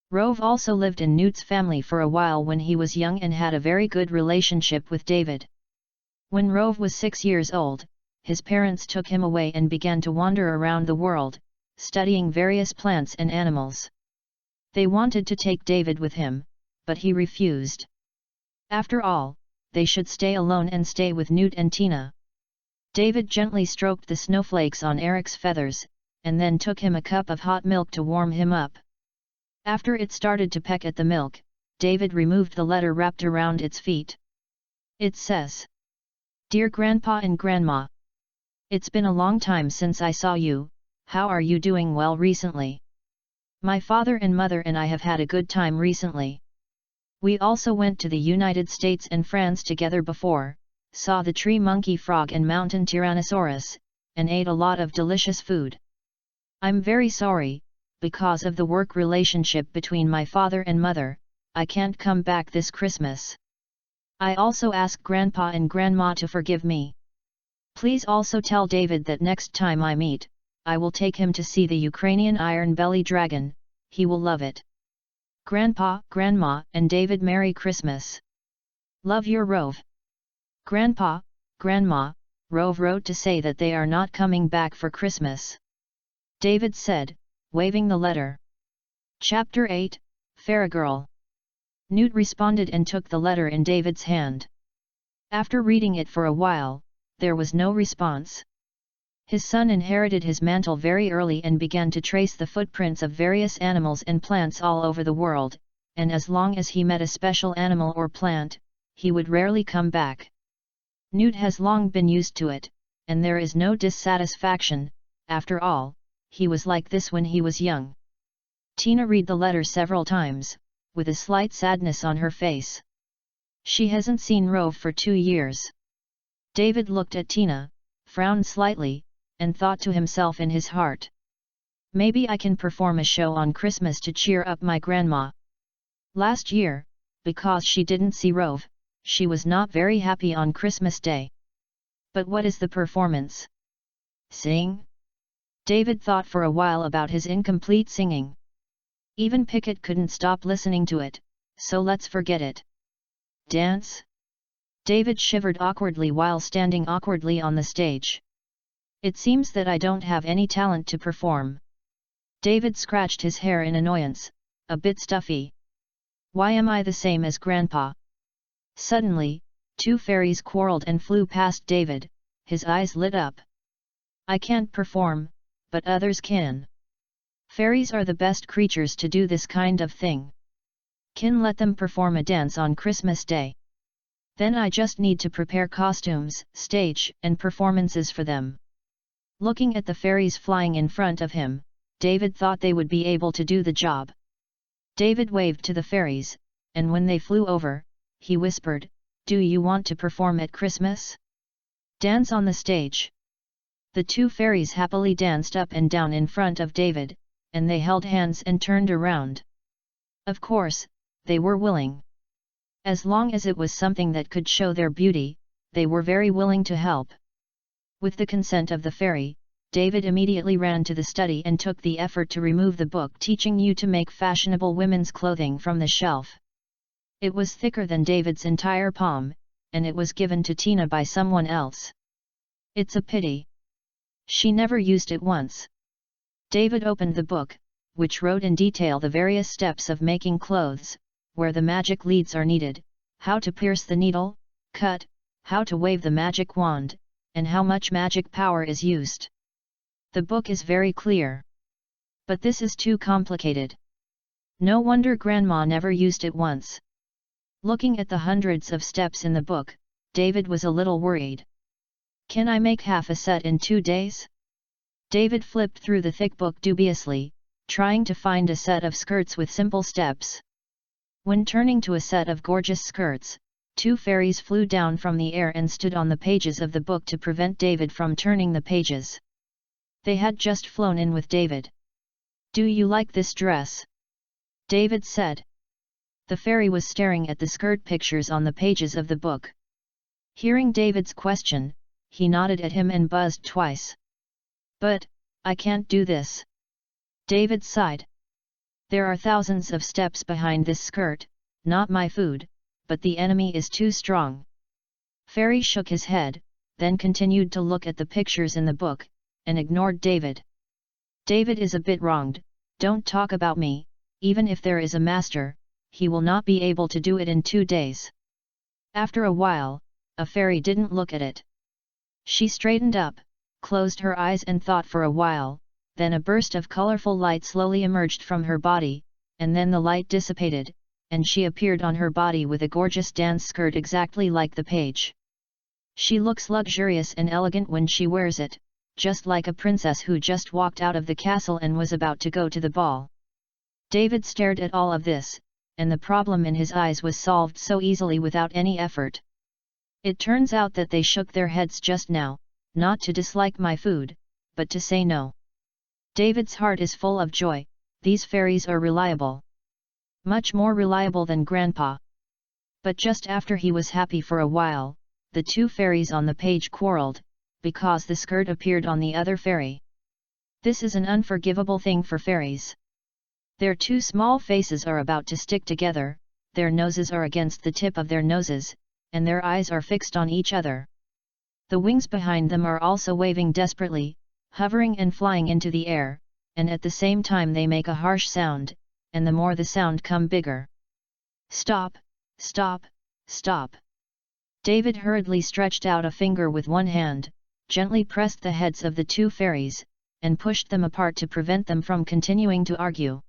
Rove also lived in Newt's family for a while when he was young and had a very good relationship with David. When Rove was 6 years old, his parents took him away and began to wander around the world, studying various plants and animals. They wanted to take David with him, but he refused. After all, they should stay alone and stay with Newt and Tina. David gently stroked the snowflakes on Eric's feathers, and then took him a cup of hot milk to warm him up. After it started to peck at the milk, David removed the letter wrapped around its feet. It says, "Dear Grandpa and Grandma, it's been a long time since I saw you. How are you doing well recently? My father and mother and I have had a good time recently. We also went to the United States and France together before, saw the tree monkey frog and mountain tyrannosaurus, and ate a lot of delicious food. I'm very sorry, because of the work relationship between my father and mother, I can't come back this Christmas. I also ask Grandpa and Grandma to forgive me. Please also tell David that next time I meet, I will take him to see the Ukrainian iron belly dragon, he will love it. Grandpa, Grandma, and David, Merry Christmas. Love your Rove." Grandpa, Grandma, Rove wrote to say that they are not coming back for Christmas. David said, waving the letter. Chapter 8, Girl. Newt responded and took the letter in David's hand. After reading it for a while, there was no response. His son inherited his mantle very early and began to trace the footprints of various animals and plants all over the world, and as long as he met a special animal or plant, he would rarely come back. Newt has long been used to it, and there is no dissatisfaction. After all, he was like this when he was young. Tina read the letter several times, with a slight sadness on her face. She hasn't seen Rove for 2 years. David looked at Tina, frowned slightly, and thought to himself in his heart, "Maybe I can perform a show on Christmas to cheer up my grandma." Last year, because she didn't see Rove, she was not very happy on Christmas Day. But what is the performance? Sing? David thought for a while about his incomplete singing. Even Pickett couldn't stop listening to it, so let's forget it. Dance? David shivered awkwardly while standing awkwardly on the stage. It seems that I don't have any talent to perform. David scratched his hair in annoyance, a bit stuffy. Why am I the same as Grandpa? Suddenly, 2 fairies quarreled and flew past David, his eyes lit up. I can't perform, but others can. Fairies are the best creatures to do this kind of thing. Can let them perform a dance on Christmas Day. Then I just need to prepare costumes, stage, and performances for them. Looking at the fairies flying in front of him, David thought they would be able to do the job. David waved to the fairies, and when they flew over, he whispered, "Do you want to perform at Christmas? Dance on the stage." The 2 fairies happily danced up and down in front of David, and they held hands and turned around. Of course, they were willing. As long as it was something that could show their beauty, they were very willing to help. With the consent of the fairy, David immediately ran to the study and took the effort to remove the book teaching you to make fashionable women's clothing from the shelf. It was thicker than David's entire palm, and it was given to Tina by someone else. It's a pity. She never used it once. David opened the book, which wrote in detail the various steps of making clothes, where the magic leads are needed, how to pierce the needle, cut, how to wave the magic wand, and how much magic power is used. The book is very clear. But this is too complicated. No wonder Grandma never used it once. Looking at the hundreds of steps in the book, David was a little worried. Can I make half a set in 2 days? David flipped through the thick book dubiously, trying to find a set of skirts with simple steps. When turning to a set of gorgeous skirts, 2 fairies flew down from the air and stood on the pages of the book to prevent David from turning the pages. They had just flown in with David. "Do you like this dress?" David said. The fairy was staring at the skirt pictures on the pages of the book. Hearing David's question, he nodded at him and buzzed twice. "But, I can't do this." David sighed. "There are thousands of steps behind this skirt, not my food, but the enemy is too strong." Fairy shook his head, then continued to look at the pictures in the book, and ignored David. David is a bit wronged, don't talk about me, even if there is a master, he will not be able to do it in 2 days. After a while, a fairy didn't look at it. She straightened up, closed her eyes and thought for a while, then a burst of colorful light slowly emerged from her body, and then the light dissipated, and she appeared on her body with a gorgeous dance skirt exactly like the page. She looks luxurious and elegant when she wears it, just like a princess who just walked out of the castle and was about to go to the ball. David stared at all of this, and the problem in his eyes was solved so easily without any effort. It turns out that they shook their heads just now, not to dislike my food, but to say no. David's heart is full of joy, these fairies are reliable. Much more reliable than Grandpa. But just after he was happy for a while, the 2 fairies on the page quarreled, because the skirt appeared on the other fairy. This is an unforgivable thing for fairies. Their 2 small faces are about to stick together, their noses are against the tip of their noses, and their eyes are fixed on each other. The wings behind them are also waving desperately, hovering and flying into the air, and at the same time they make a harsh sound, and the more the sound come bigger. Stop, stop, stop. David hurriedly stretched out a finger with one hand, gently pressed the heads of the 2 fairies, and pushed them apart to prevent them from continuing to argue.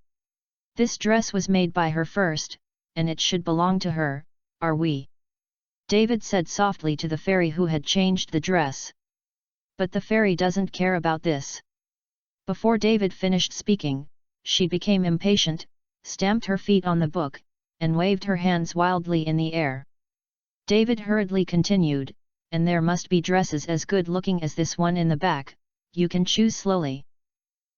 This dress was made by her first, and it should belong to her, are we? David said softly to the fairy who had changed the dress. But the fairy doesn't care about this. Before David finished speaking, she became impatient, stamped her feet on the book, and waved her hands wildly in the air. David hurriedly continued, and there must be dresses as good looking as this one in the back, you can choose slowly.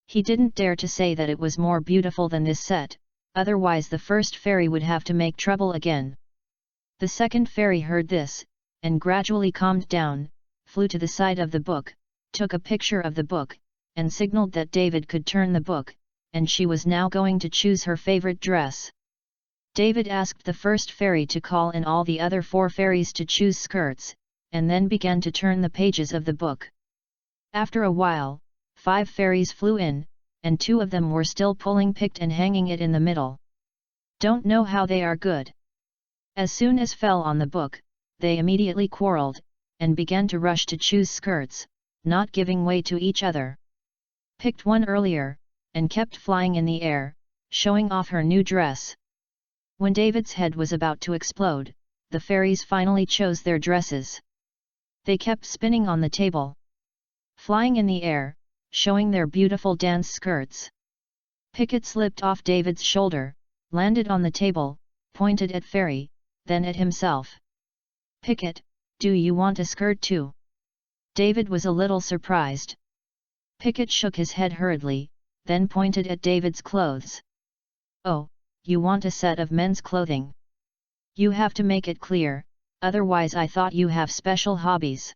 He didn't dare to say that it was more beautiful than this set, otherwise the first fairy would have to make trouble again. The second fairy heard this, and gradually calmed down, flew to the side of the book, took a picture of the book, and signaled that David could turn the book, and she was now going to choose her favorite dress. David asked the first fairy to call in all the other 4 fairies to choose skirts, and then began to turn the pages of the book. After a while, 5 fairies flew in, and 2 of them were still pulling picked and hanging it in the middle. Don't know how they are good. As soon as fell on the book, they immediately quarreled, and began to rush to choose skirts, not giving way to each other. Picked one earlier, and kept flying in the air, showing off her new dress. When David's head was about to explode, the fairies finally chose their dresses. They kept spinning on the table, flying in the air, showing their beautiful dance skirts. Picket slipped off David's shoulder, landed on the table, pointed at Fairy, then at himself. Picket, do you want a skirt too? David was a little surprised. Picket shook his head hurriedly, then pointed at David's clothes. Oh, you want a set of men's clothing? You have to make it clear, otherwise I thought you have special hobbies.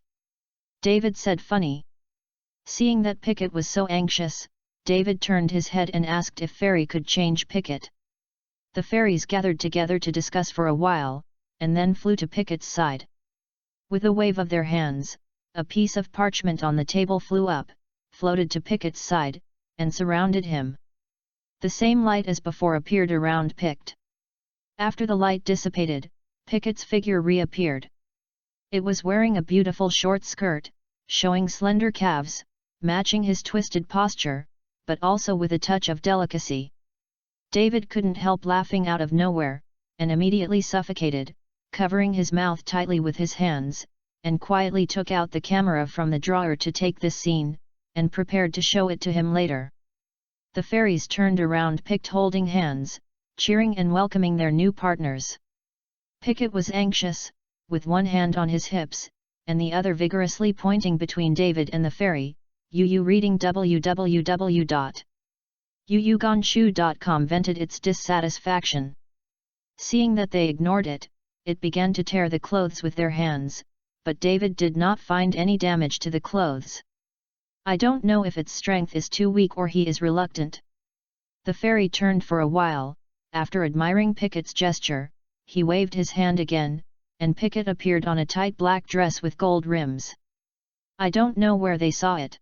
David said funny. Seeing that Picket was so anxious, David turned his head and asked if Fairy could change Picket. The fairies gathered together to discuss for a while, and then flew to Picket's side. With a wave of their hands, a piece of parchment on the table flew up, floated to Picket's side, and surrounded him. The same light as before appeared around Picket. After the light dissipated, Picket's figure reappeared. It was wearing a beautiful short skirt, showing slender calves, matching his twisted posture, but also with a touch of delicacy. David couldn't help laughing out of nowhere, and immediately suffocated, covering his mouth tightly with his hands, and quietly took out the camera from the drawer to take this scene, and prepared to show it to him later. The fairies turned around Picket holding hands, cheering and welcoming their new partners. Picket was anxious, with one hand on his hips, and the other vigorously pointing between David and the fairy. Reading www.yuyuganshu.com vented its dissatisfaction. Seeing that they ignored it, it began to tear the clothes with their hands, but David did not find any damage to the clothes. I don't know if its strength is too weak or he is reluctant. The fairy turned for a while, after admiring Picket's gesture, he waved his hand again, and Pickett appeared on a tight black dress with gold rims. I don't know where they saw it.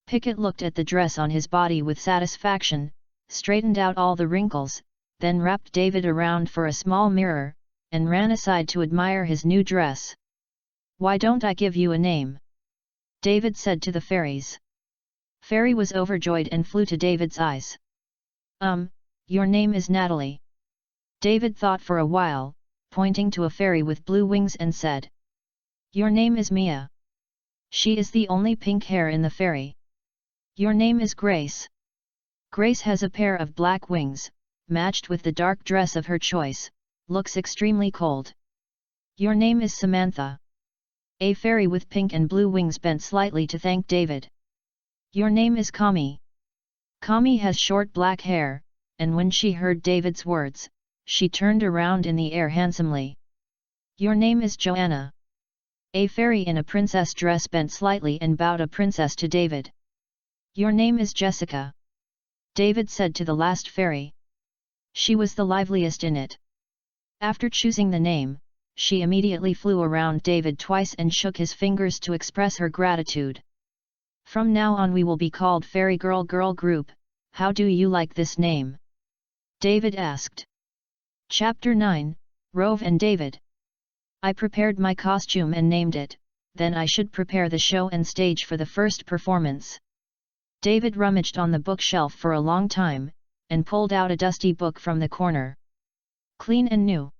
Pickett looked at the dress on his body with satisfaction, straightened out all the wrinkles, then wrapped David around for a small mirror, and ran aside to admire his new dress. Why don't I give you a name? David said to the fairies. Fairy was overjoyed and flew to David's eyes. Your name is Natalie. David thought for a while, pointing to a fairy with blue wings and said. Your name is Mia. She is the only pink hair in the fairy. Your name is Grace. Grace has a pair of black wings, matched with the dark dress of her choice, looks extremely cold. Your name is Samantha. A fairy with pink and blue wings bent slightly to thank David. Your name is Kami. Kami has short black hair, and when she heard David's words, she turned around in the air handsomely. Your name is Joanna. A fairy in a princess dress bent slightly and bowed a princess to David. Your name is Jessica. David said to the last fairy. She was the liveliest in it. After choosing the name, she immediately flew around David twice and shook his fingers to express her gratitude. From now on we will be called Fairy Girl Group, how do you like this name? David asked. Chapter 9, Rove and David. I prepared my costume and named it, then I should prepare the show and stage for the first performance. David rummaged on the bookshelf for a long time, and pulled out a dusty book from the corner. Clean and new.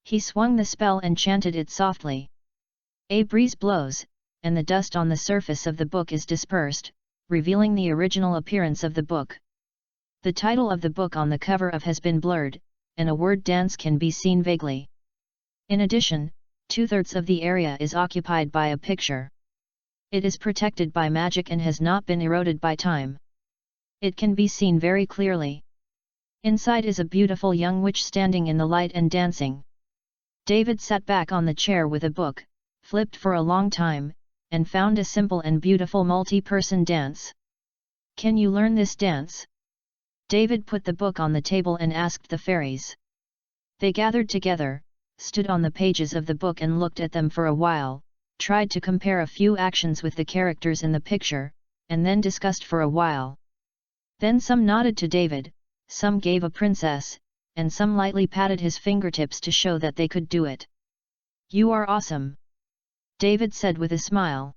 He swung the spell and chanted it softly. A breeze blows, and the dust on the surface of the book is dispersed, revealing the original appearance of the book. The title of the book on the cover has been blurred, and a word dance can be seen vaguely. In addition, 2/3 of the area is occupied by a picture. It is protected by magic and has not been eroded by time. It can be seen very clearly. Inside is a beautiful young witch standing in the light and dancing. David sat back on the chair with a book, flipped for a long time, and found a simple and beautiful multi-person dance. Can you learn this dance? David put the book on the table and asked the fairies. They gathered together, stood on the pages of the book and looked at them for a while, tried to compare a few actions with the characters in the picture, and then discussed for a while. Then some nodded to David, some gave a princess, and some lightly patted his fingertips to show that they could do it. You are awesome! David said with a smile.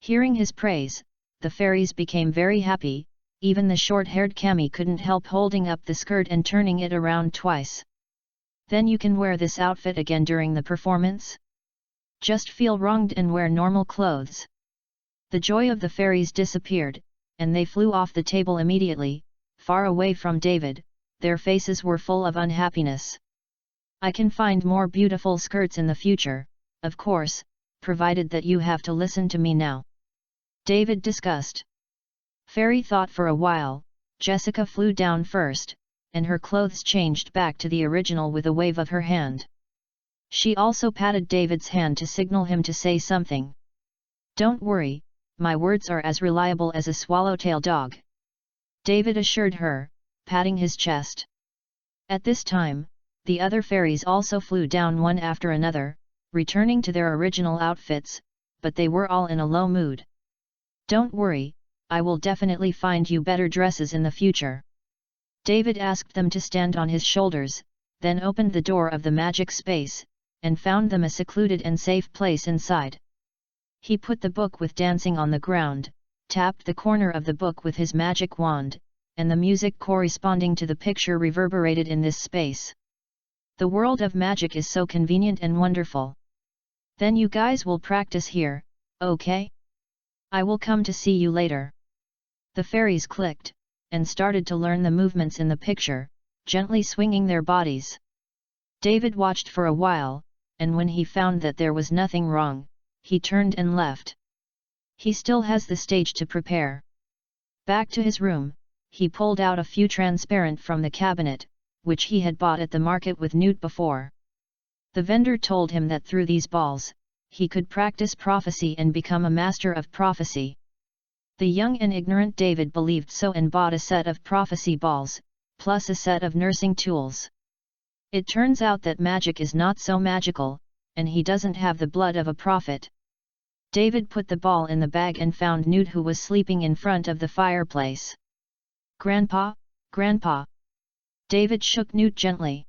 Hearing his praise, the fairies became very happy, even the short-haired Kami couldn't help holding up the skirt and turning it around twice. Then you can wear this outfit again during the performance? Just feel wronged and wear normal clothes. The joy of the fairies disappeared, and they flew off the table immediately, far away from David. Their faces were full of unhappiness. I can find more beautiful skirts in the future, of course, provided that you have to listen to me now. David discussed. Fairy thought for a while. Jessica flew down first, and her clothes changed back to the original with a wave of her hand. She also patted David's hand to signal him to say something. Don't worry, my words are as reliable as a swallowtail dog. David assured her, patting his chest. At this time, the other fairies also flew down one after another, returning to their original outfits, but they were all in a low mood. Don't worry, I will definitely find you better dresses in the future. David asked them to stand on his shoulders, then opened the door of the magic space, and found them a secluded and safe place inside. He put the book with dancing on the ground, tapped the corner of the book with his magic wand, and the music corresponding to the picture reverberated in this space. The world of magic is so convenient and wonderful. Then you guys will practice here, okay? I will come to see you later. The fairies clicked, and started to learn the movements in the picture, gently swinging their bodies. David watched for a while, and when he found that there was nothing wrong, he turned and left. He still has the stage to prepare. Back to his room, he pulled out a few transparent from the cabinet, which he had bought at the market with Newt before. The vendor told him that through these balls, he could practice prophecy and become a master of prophecy. The young and ignorant David believed so and bought a set of prophecy balls, plus a set of nursing tools. It turns out that magic is not so magical, and he doesn't have the blood of a prophet. David put the ball in the bag and found Newt, who was sleeping in front of the fireplace. "Grandpa, Grandpa!" David shook Newt gently.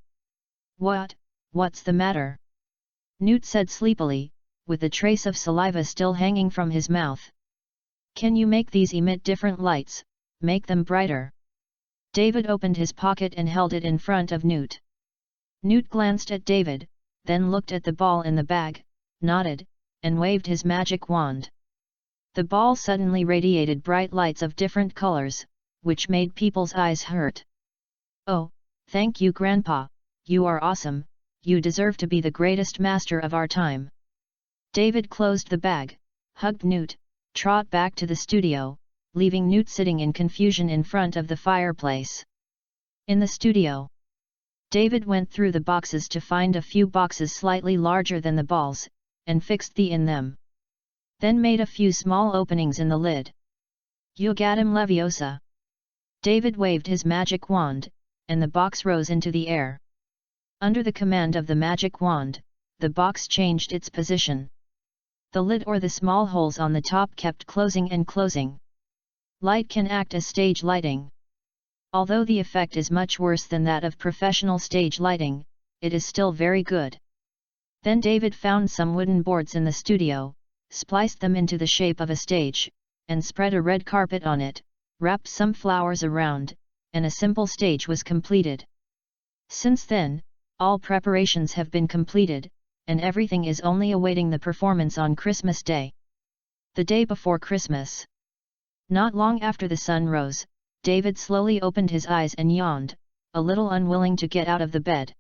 What's the matter?" Newt said sleepily, with a trace of saliva still hanging from his mouth. "Can you make these emit different lights, make them brighter?" David opened his pocket and held it in front of Newt. Newt glanced at David, then looked at the ball in the bag, nodded, and waved his magic wand. The ball suddenly radiated bright lights of different colors, which made people's eyes hurt. "Oh, thank you, Grandpa, you are awesome, you deserve to be the greatest master of our time." David closed the bag, hugged Newt, trotted back to the studio, leaving Newt sitting in confusion in front of the fireplace. In the studio, David went through the boxes to find a few boxes slightly larger than the balls, and fixed the in them. Then made a few small openings in the lid. "Yugatim Leviosa!" David waved his magic wand, and the box rose into the air. Under the command of the magic wand, the box changed its position. The lid or the small holes on the top kept closing and closing. Light can act as stage lighting. Although the effect is much worse than that of professional stage lighting, it is still very good. Then David found some wooden boards in the studio, spliced them into the shape of a stage, and spread a red carpet on it, wrapped some flowers around, and a simple stage was completed. Since then, all preparations have been completed, and everything is only awaiting the performance on Christmas Day. The day before Christmas. Not long after the sun rose, David slowly opened his eyes and yawned, a little unwilling to get out of the bed.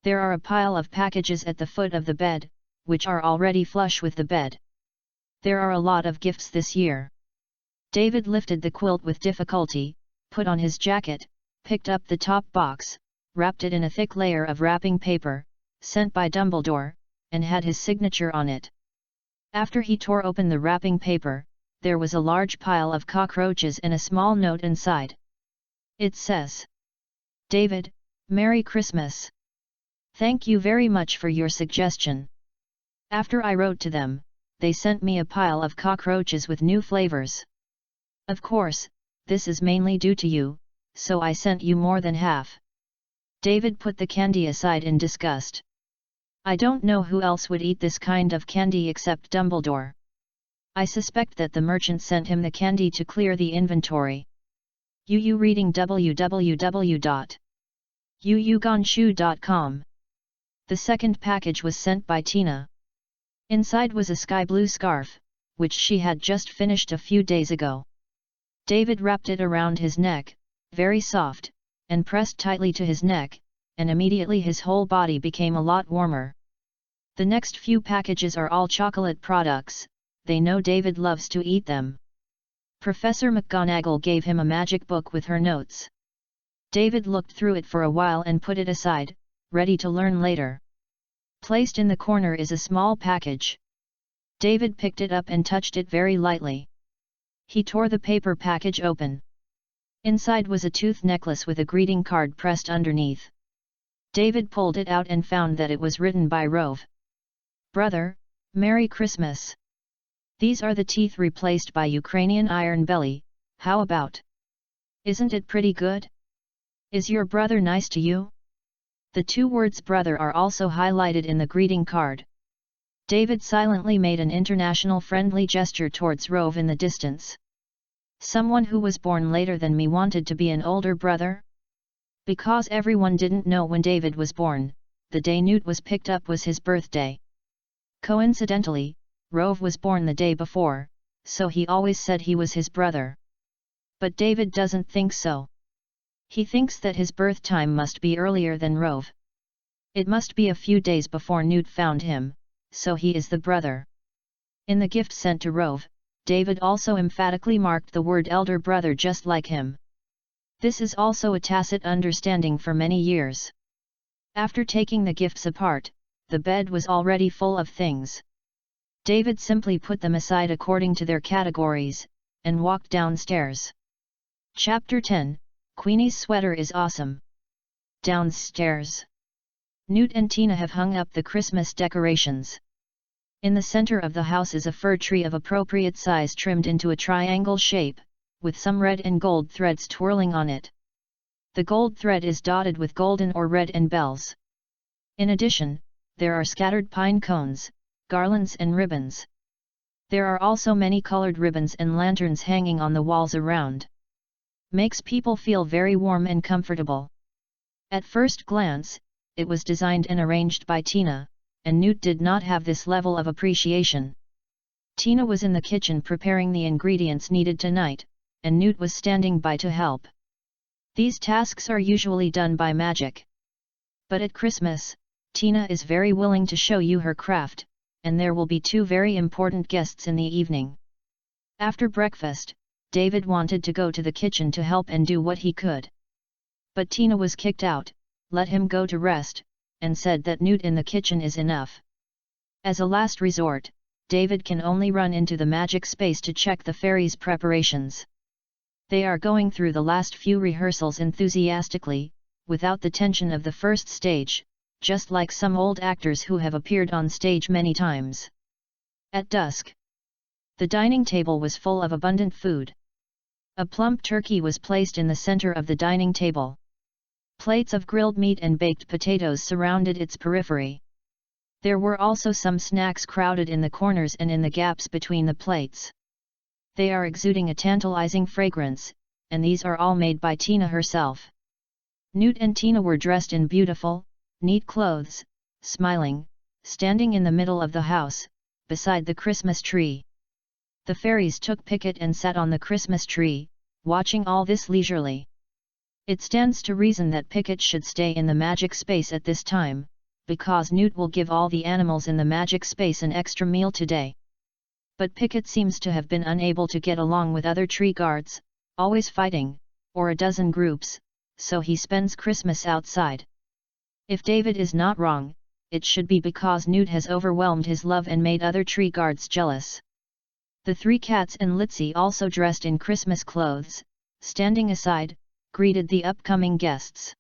There are a pile of packages at the foot of the bed, which are already flush with the bed. There are a lot of gifts this year. David lifted the quilt with difficulty, put on his jacket, picked up the top box, wrapped it in a thick layer of wrapping paper, sent by Dumbledore, and had his signature on it. After he tore open the wrapping paper, there was a large pile of cockroaches and a small note inside. It says, "David, Merry Christmas. Thank you very much for your suggestion. After I wrote to them, they sent me a pile of cockroaches with new flavors. Of course, this is mainly due to you, so I sent you more than half." David put the candy aside in disgust. "I don't know who else would eat this kind of candy except Dumbledore. I suspect that the merchant sent him the candy to clear the inventory." Reading www.uugonshu.com. The second package was sent by Tina. Inside was a sky blue scarf, which she had just finished a few days ago. David wrapped it around his neck, very soft, and pressed tightly to his neck, and immediately his whole body became a lot warmer. The next few packages are all chocolate products. They know David loves to eat them. Professor McGonagall gave him a magic book with her notes. David looked through it for a while and put it aside, ready to learn later. Placed in the corner is a small package. David picked it up and touched it very lightly. He tore the paper package open. Inside was a tooth necklace with a greeting card pressed underneath. David pulled it out and found that it was written by Rove. "Brother, Merry Christmas. These are the teeth replaced by Ukrainian iron belly, how about? Isn't it pretty good? Is your brother nice to you?" The two words brother are also highlighted in the greeting card. David silently made an international friendly gesture towards Rove in the distance. "Someone who was born later than me wanted to be an older brother?" Because everyone didn't know when David was born, the day Newt was picked up was his birthday. Coincidentally, Rove was born the day before, so he always said he was his brother. But David doesn't think so. He thinks that his birth time must be earlier than Rove. It must be a few days before Newt found him, so he is the brother. In the gift sent to Rove, David also emphatically marked the word elder brother just like him. This is also a tacit understanding for many years. After taking the gifts apart, the bed was already full of things. David simply put them aside according to their categories, and walked downstairs. Chapter 10, Queenie's sweater is awesome. Downstairs. Newt and Tina have hung up the Christmas decorations. In the center of the house is a fir tree of appropriate size trimmed into a triangle shape, with some red and gold threads twirling on it. The gold thread is dotted with golden or red and bells. In addition, there are scattered pine cones, garlands and ribbons. There are also many colored ribbons and lanterns hanging on the walls around. Makes people feel very warm and comfortable. At first glance, it was designed and arranged by Tina, and Newt did not have this level of appreciation. Tina was in the kitchen preparing the ingredients needed tonight, and Newt was standing by to help. These tasks are usually done by magic. But at Christmas, Tina is very willing to show you her craft, and there will be two very important guests in the evening. After breakfast, David wanted to go to the kitchen to help and do what he could. But Tina was kicked out, let him go to rest, and said that Newt in the kitchen is enough. As a last resort, David can only run into the magic space to check the fairies' preparations. They are going through the last few rehearsals enthusiastically, without the tension of the first stage, just like some old actors who have appeared on stage many times. At dusk, the dining table was full of abundant food. A plump turkey was placed in the center of the dining table. Plates of grilled meat and baked potatoes surrounded its periphery. There were also some snacks crowded in the corners and in the gaps between the plates. They are exuding a tantalizing fragrance, and these are all made by Tina herself. Newt and Tina were dressed in beautiful, neat clothes, smiling, standing in the middle of the house, beside the Christmas tree. The fairies took picket and sat on the Christmas tree, watching all this leisurely. It stands to reason that Picket should stay in the magic space at this time, because Newt will give all the animals in the magic space an extra meal today. But Picket seems to have been unable to get along with other tree guards, always fighting, or a dozen groups, so he spends Christmas outside. If David is not wrong, it should be because Newt has overwhelmed his love and made other tree guards jealous. The three cats and Litzy, also dressed in Christmas clothes, standing aside, greeted the upcoming guests.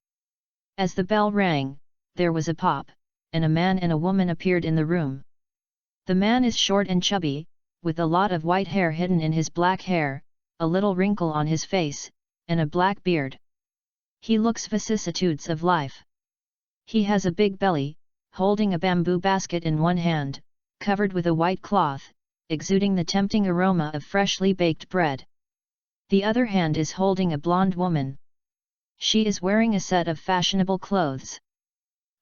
As the bell rang, there was a pop, and a man and a woman appeared in the room. The man is short and chubby, with a lot of white hair hidden in his black hair, a little wrinkle on his face, and a black beard. He looks vicissitudes of life. He has a big belly, holding a bamboo basket in one hand, covered with a white cloth, exuding the tempting aroma of freshly baked bread. The other hand is holding a blonde woman. She is wearing a set of fashionable clothes.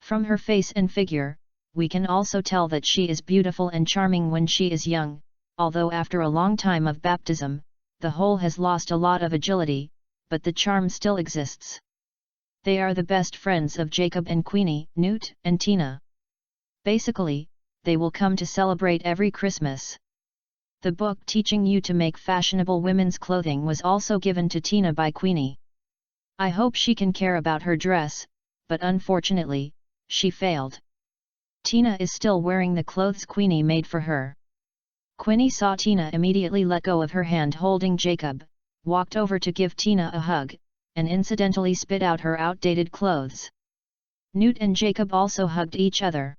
From her face and figure, we can also tell that she is beautiful and charming when she is young, although after a long time of baptism, the whole has lost a lot of agility, but the charm still exists. They are the best friends of Jacob and Queenie, Newt and Tina. Basically, they will come to celebrate every Christmas. The book teaching you to make fashionable women's clothing was also given to Tina by Queenie. I hope she can care about her dress, but unfortunately, she failed. Tina is still wearing the clothes Queenie made for her. Queenie saw Tina immediately let go of her hand holding Jacob, walked over to give Tina a hug, and incidentally spit out her outdated clothes. Newt and Jacob also hugged each other.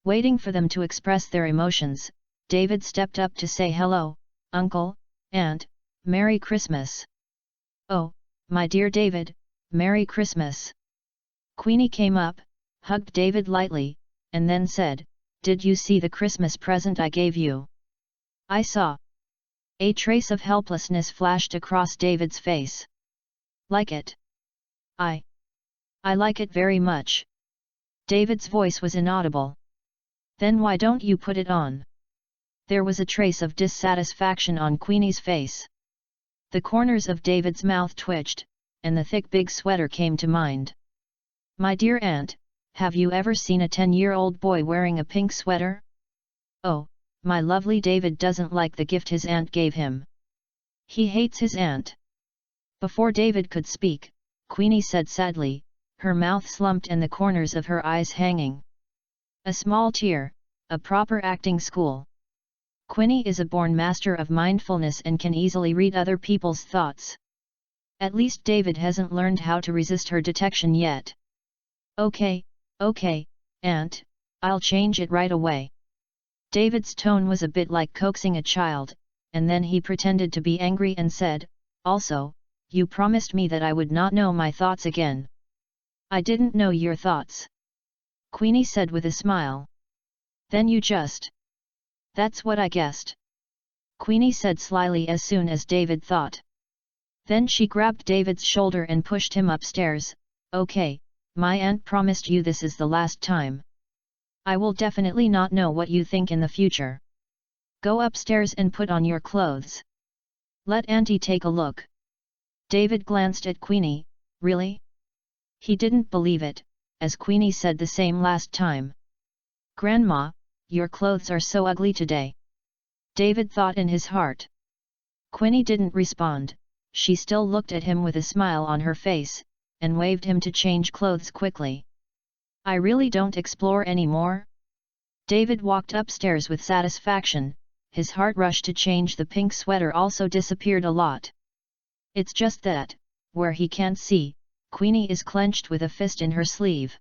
Waiting for them to express their emotions, David stepped up to say hello, Uncle, Aunt, Merry Christmas. Oh, my dear David, Merry Christmas. Queenie came up, hugged David lightly, and then said, Did you see the Christmas present I gave you? I saw. A trace of helplessness flashed across David's face. Like it? I like it very much. David's voice was inaudible. Then why don't you put it on? There was a trace of dissatisfaction on Queenie's face. The corners of David's mouth twitched, and the thick big sweater came to mind. My dear aunt, have you ever seen a 10-year-old boy wearing a pink sweater? Oh, my lovely David doesn't like the gift his aunt gave him. He hates his aunt. Before David could speak, Queenie said sadly, her mouth slumped and the corners of her eyes hanging. A small tear, a proper acting school. Queenie is a born master of mindfulness and can easily read other people's thoughts. At least David hasn't learned how to resist her detection yet. Okay, Okay, Aunt, I'll change it right away. David's tone was a bit like coaxing a child, and then he pretended to be angry and said, also, you promised me that I would not know my thoughts again. I didn't know your thoughts. Queenie said with a smile. Then you just... That's what I guessed. Queenie said slyly as soon as David thought. Then she grabbed David's shoulder and pushed him upstairs. Okay, my aunt promised you this is the last time. I will definitely not know what you think in the future. Go upstairs and put on your clothes. Let Auntie take a look. David glanced at Queenie. Really? He didn't believe it, as Queenie said the same last time. Grandma, your clothes are so ugly today. David thought in his heart. Queenie didn't respond. She still looked at him with a smile on her face, and waved him to change clothes quickly. I really don't explore anymore? David walked upstairs with satisfaction. His heart rush to change the pink sweater also disappeared a lot. It's just that, where he can't see, Queenie is clenched with a fist in her sleeve.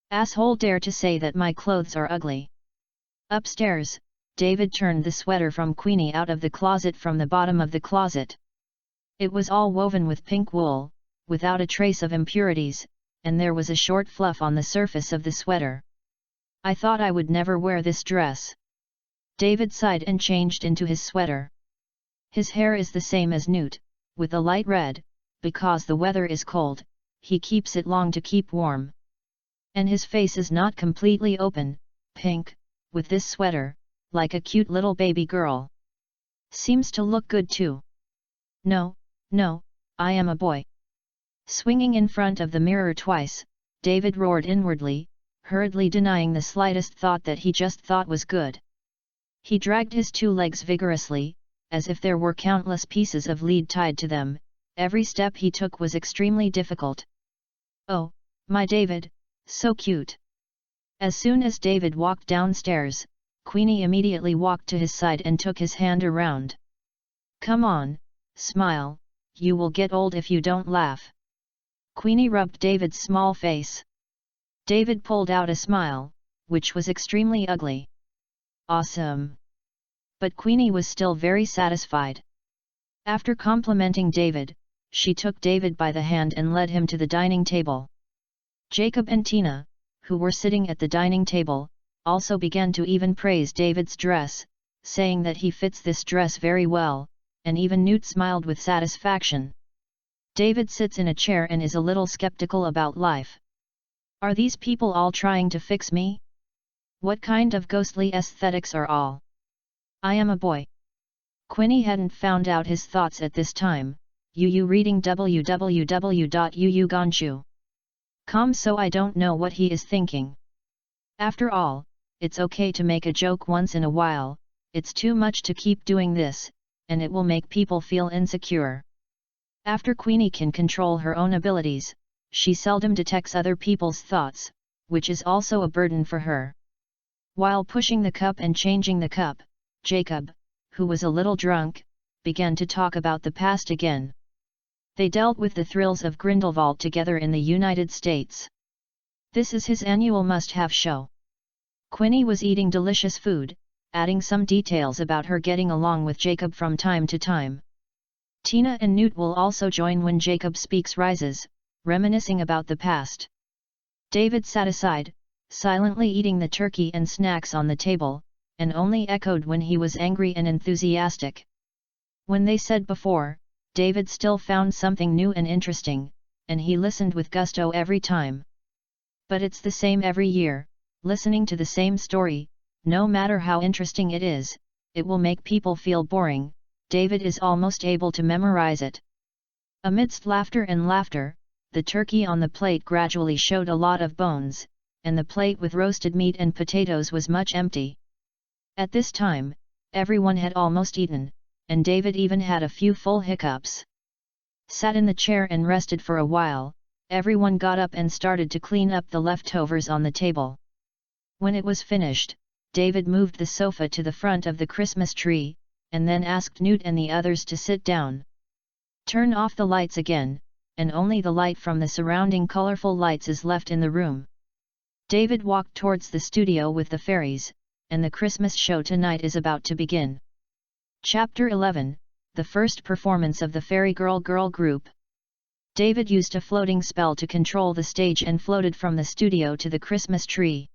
Asshole dare to say that my clothes are ugly. Upstairs, David turned the sweater from Queenie out of the closet from the bottom of the closet. It was all woven with pink wool, without a trace of impurities, and there was a short fluff on the surface of the sweater. I thought I would never wear this dress. David sighed and changed into his sweater. His hair is the same as Newt, with a light red, because the weather is cold, he keeps it long to keep warm. And his face is not completely open, pink, with this sweater, like a cute little baby girl. Seems to look good too. No, I am a boy. Swinging in front of the mirror twice, David roared inwardly, hurriedly denying the slightest thought that he just thought was good. He dragged his two legs vigorously, as if there were countless pieces of lead tied to them. Every step he took was extremely difficult. Oh, my David, so cute. As soon as David walked downstairs, Queenie immediately walked to his side and took his hand around. Come on, smile, you will get old if you don't laugh. Queenie rubbed David's small face. David pulled out a smile, which was extremely ugly. Awesome. But Queenie was still very satisfied. After complimenting David, she took David by the hand and led him to the dining table. Jacob and Tina, who were sitting at the dining table, also began to even praise David's dress, saying that he fits this dress very well, and even Newt smiled with satisfaction. David sits in a chair and is a little skeptical about life. Are these people all trying to fix me? What kind of ghostly aesthetics are all? I am a boy. Queenie hadn't found out his thoughts at this time. Reading www.uugonchu.com, so I don't know what he is thinking. After all, it's okay to make a joke once in a while, it's too much to keep doing this, and it will make people feel insecure. After Queenie can control her own abilities, she seldom detects other people's thoughts, which is also a burden for her. While pushing the cup and changing the cup, Jacob, who was a little drunk, began to talk about the past again. They dealt with the thrills of Grindelwald together in the United States. This is his annual must-have show. Queenie was eating delicious food, adding some details about her getting along with Jacob from time to time. Tina and Newt will also join when Jacob speaks rises, reminiscing about the past. David sat aside, silently eating the turkey and snacks on the table, and only echoed when he was angry and enthusiastic. When they said before, David still found something new and interesting, and he listened with gusto every time. But it's the same every year, listening to the same story, no matter how interesting it is, it will make people feel boring. David is almost able to memorize it. Amidst laughter and laughter, the turkey on the plate gradually showed a lot of bones, and the plate with roasted meat and potatoes was much empty. At this time, everyone had almost eaten, and David even had a few full hiccups. Sat in the chair and rested for a while, everyone got up and started to clean up the leftovers on the table. When it was finished, David moved the sofa to the front of the Christmas tree, and then asked Newt and the others to sit down. Turn off the lights again, and only the light from the surrounding colorful lights is left in the room. David walked towards the studio with the fairies, and the Christmas show tonight is about to begin. Chapter 11, The First Performance of the Fairy Girl Group. David used a floating spell to control the stage and floated from the studio to the Christmas tree.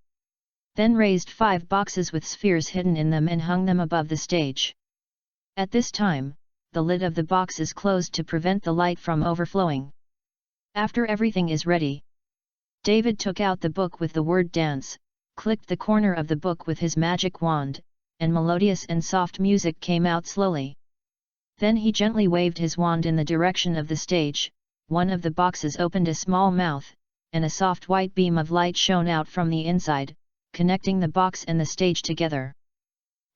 Then raised 5 boxes with spheres hidden in them and hung them above the stage. At this time, the lid of the box is closed to prevent the light from overflowing. After everything is ready, David took out the book with the word dance, clicked the corner of the book with his magic wand, and melodious and soft music came out slowly. Then he gently waved his wand in the direction of the stage. One of the boxes opened a small mouth, and a soft white beam of light shone out from the inside, connecting the box and the stage together.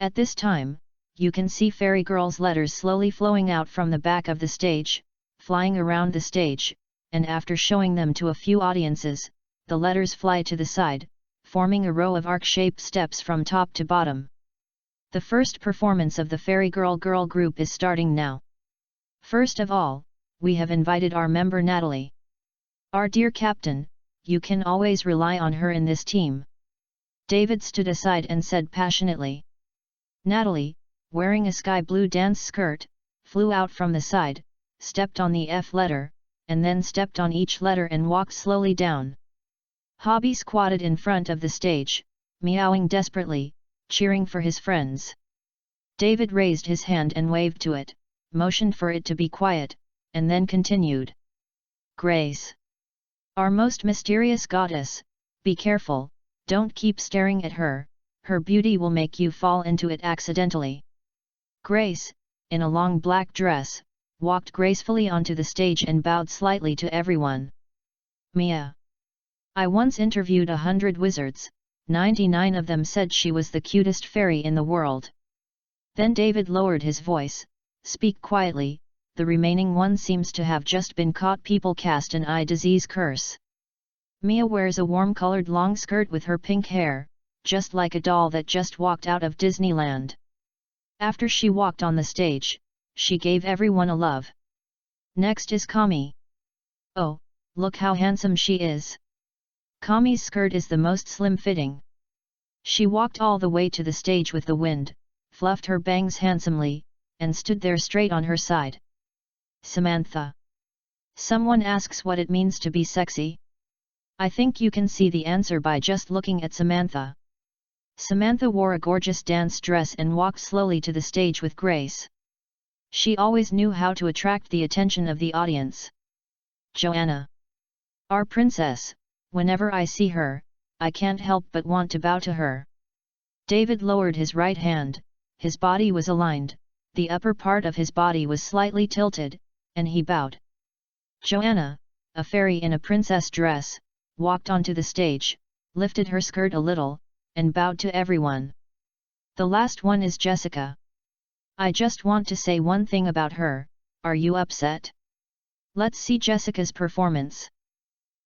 At this time, you can see Fairy Girl's letters slowly flowing out from the back of the stage, flying around the stage, and after showing them to a few audiences, the letters fly to the side, forming a row of arc-shaped steps from top to bottom. The first performance of the Fairy Girl group is starting now. First of all, we have invited our member Natalie. Our dear captain, you can always rely on her in this team. David stood aside and said passionately. Natalie, wearing a sky blue dance skirt, flew out from the side, stepped on the F letter, and then stepped on each letter and walked slowly down. Hobby squatted in front of the stage, meowing desperately, cheering for his friends. David raised his hand and waved to it, motioned for it to be quiet, and then continued. Grace. Our most mysterious goddess, be careful, don't keep staring at her, her beauty will make you fall into it accidentally. Grace, in a long black dress, walked gracefully onto the stage and bowed slightly to everyone. Mia. I once interviewed 100 wizards, 99 of them said she was the cutest fairy in the world. Then David lowered his voice, speak quietly, the remaining one seems to have just been caught. People cast an eye disease curse. Mia wears a warm-colored long skirt with her pink hair, just like a doll that just walked out of Disneyland. After she walked on the stage, she gave everyone a love. Next is Kami. Oh, look how handsome she is. Kami's skirt is the most slim-fitting. She walked all the way to the stage with the wind, fluffed her bangs handsomely, and stood there straight on her side. Samantha. Someone asks what it means to be sexy. I think you can see the answer by just looking at Samantha. Samantha wore a gorgeous dance dress and walked slowly to the stage with grace. She always knew how to attract the attention of the audience. Joanna. Our princess, whenever I see her, I can't help but want to bow to her. David lowered his right hand, his body was aligned, the upper part of his body was slightly tilted, and he bowed. Joanna, a fairy in a princess dress, walked onto the stage, lifted her skirt a little, and bowed to everyone. The last one is Jessica. I just want to say one thing about her, are you upset? Let's see Jessica's performance.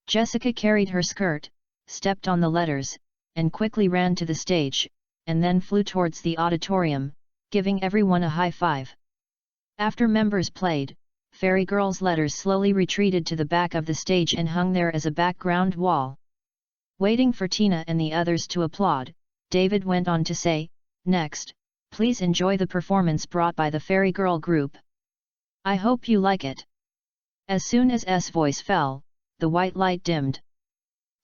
Jessica carried her skirt, stepped on the letters, and quickly ran to the stage, and then flew towards the auditorium, giving everyone a high five. After members played, Fairy Girl's letters slowly retreated to the back of the stage and hung there as a background wall. Waiting for Tina and the others to applaud, David went on to say, next, please enjoy the performance brought by the Fairy Girl group. I hope you like it. As soon as S voice fell, the white light dimmed.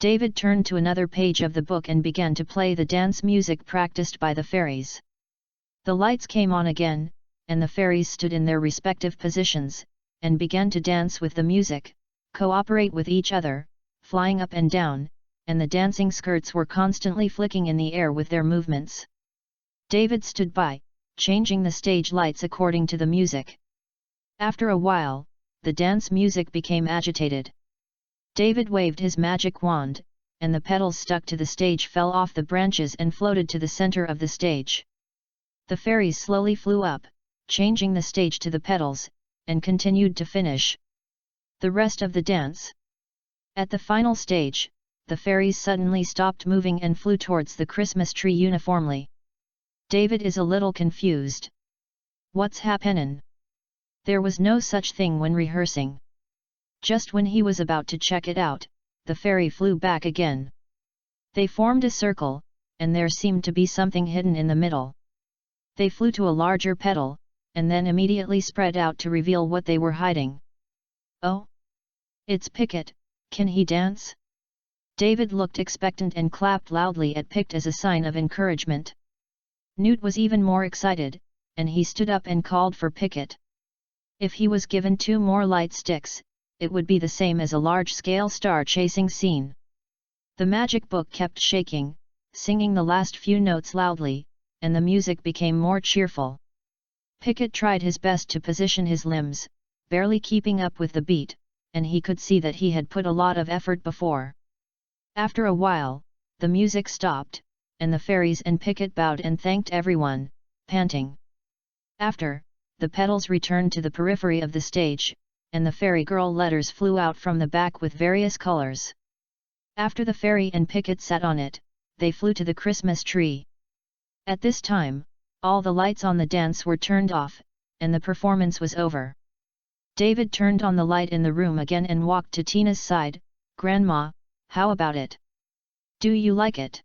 David turned to another page of the book and began to play the dance music practiced by the fairies. The lights came on again, and the fairies stood in their respective positions, and began to dance with the music, cooperate with each other, flying up and down, and the dancing skirts were constantly flicking in the air with their movements. David stood by, changing the stage lights according to the music. After a while, the dance music became agitated. David waved his magic wand, and the petals stuck to the stage fell off the branches and floated to the center of the stage. The fairies slowly flew up, changing the stage to the petals, and continued to finish the rest of the dance. At the final stage, the fairies suddenly stopped moving and flew towards the Christmas tree uniformly. David is a little confused. What's happening? There was no such thing when rehearsing. Just when he was about to check it out, the fairy flew back again. They formed a circle, and there seemed to be something hidden in the middle. They flew to a larger petal, and then immediately spread out to reveal what they were hiding. Oh! It's Pickett, can he dance? David looked expectant and clapped loudly at Pickett as a sign of encouragement. Newt was even more excited, and he stood up and called for Pickett. If he was given 2 more light sticks, it would be the same as a large-scale star-chasing scene. The magic book kept shaking, singing the last few notes loudly, and the music became more cheerful. Pickett tried his best to position his limbs, barely keeping up with the beat, and he could see that he had put a lot of effort before. After a while, the music stopped, and the fairies and Pickett bowed and thanked everyone, panting. After, the petals returned to the periphery of the stage, and the fairy girl letters flew out from the back with various colors. After the fairy and Pickett sat on it, they flew to the Christmas tree. At this time, all the lights on the dance were turned off, and the performance was over. David turned on the light in the room again and walked to Tina's side. "Grandma, how about it? Do you like it?"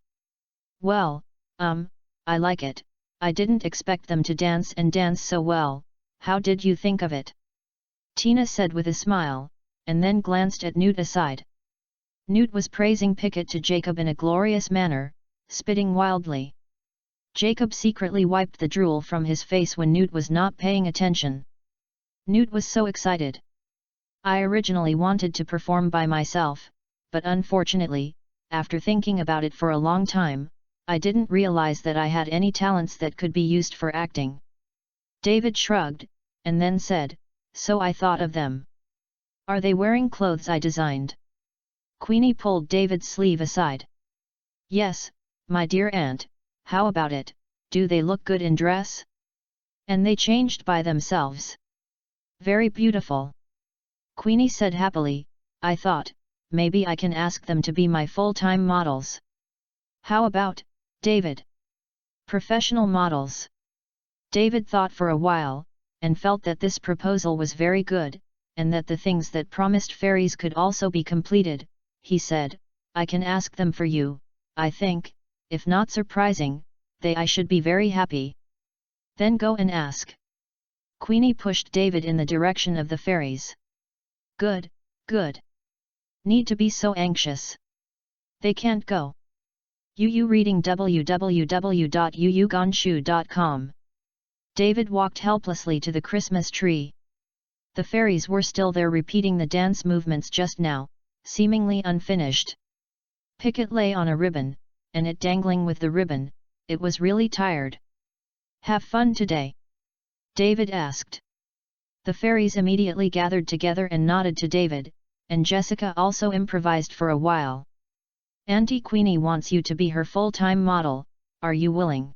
"Well, I like it. I didn't expect them to dance so well. How did you think of it?" Tina said with a smile, and then glanced at Newt aside. Newt was praising Pickett to Jacob in a glorious manner, spitting wildly. Jacob secretly wiped the drool from his face when Newt was not paying attention. Newt was so excited. "I originally wanted to perform by myself, but unfortunately, after thinking about it for a long time, I didn't realize that I had any talents that could be used for acting." David shrugged, and then said, "So I thought of them. Are they wearing clothes I designed?" Queenie pulled David's sleeve aside. "Yes, my dear aunt, how about it, do they look good in dress? And they changed by themselves. Very beautiful." Queenie said happily, "I thought, maybe I can ask them to be my full-time models." "How about, David? Professional models?" David thought for a while, and felt that this proposal was very good, and that the things that promised fairies could also be completed. He said, "I can ask them for you. I think, if not surprising, I should be very happy." "Then go and ask." Queenie pushed David in the direction of the fairies. Good, good. Need to be so anxious. They can't go. Yu reading www.yuyugonshu.com. David walked helplessly to the Christmas tree. The fairies were still there repeating the dance movements just now, seemingly unfinished. Pickett lay on a ribbon, and it dangling with the ribbon, it was really tired. "Have fun today?" David asked. The fairies immediately gathered together and nodded to David, and Jessica also improvised for a while. "Auntie Queenie wants you to be her full-time model, are you willing?"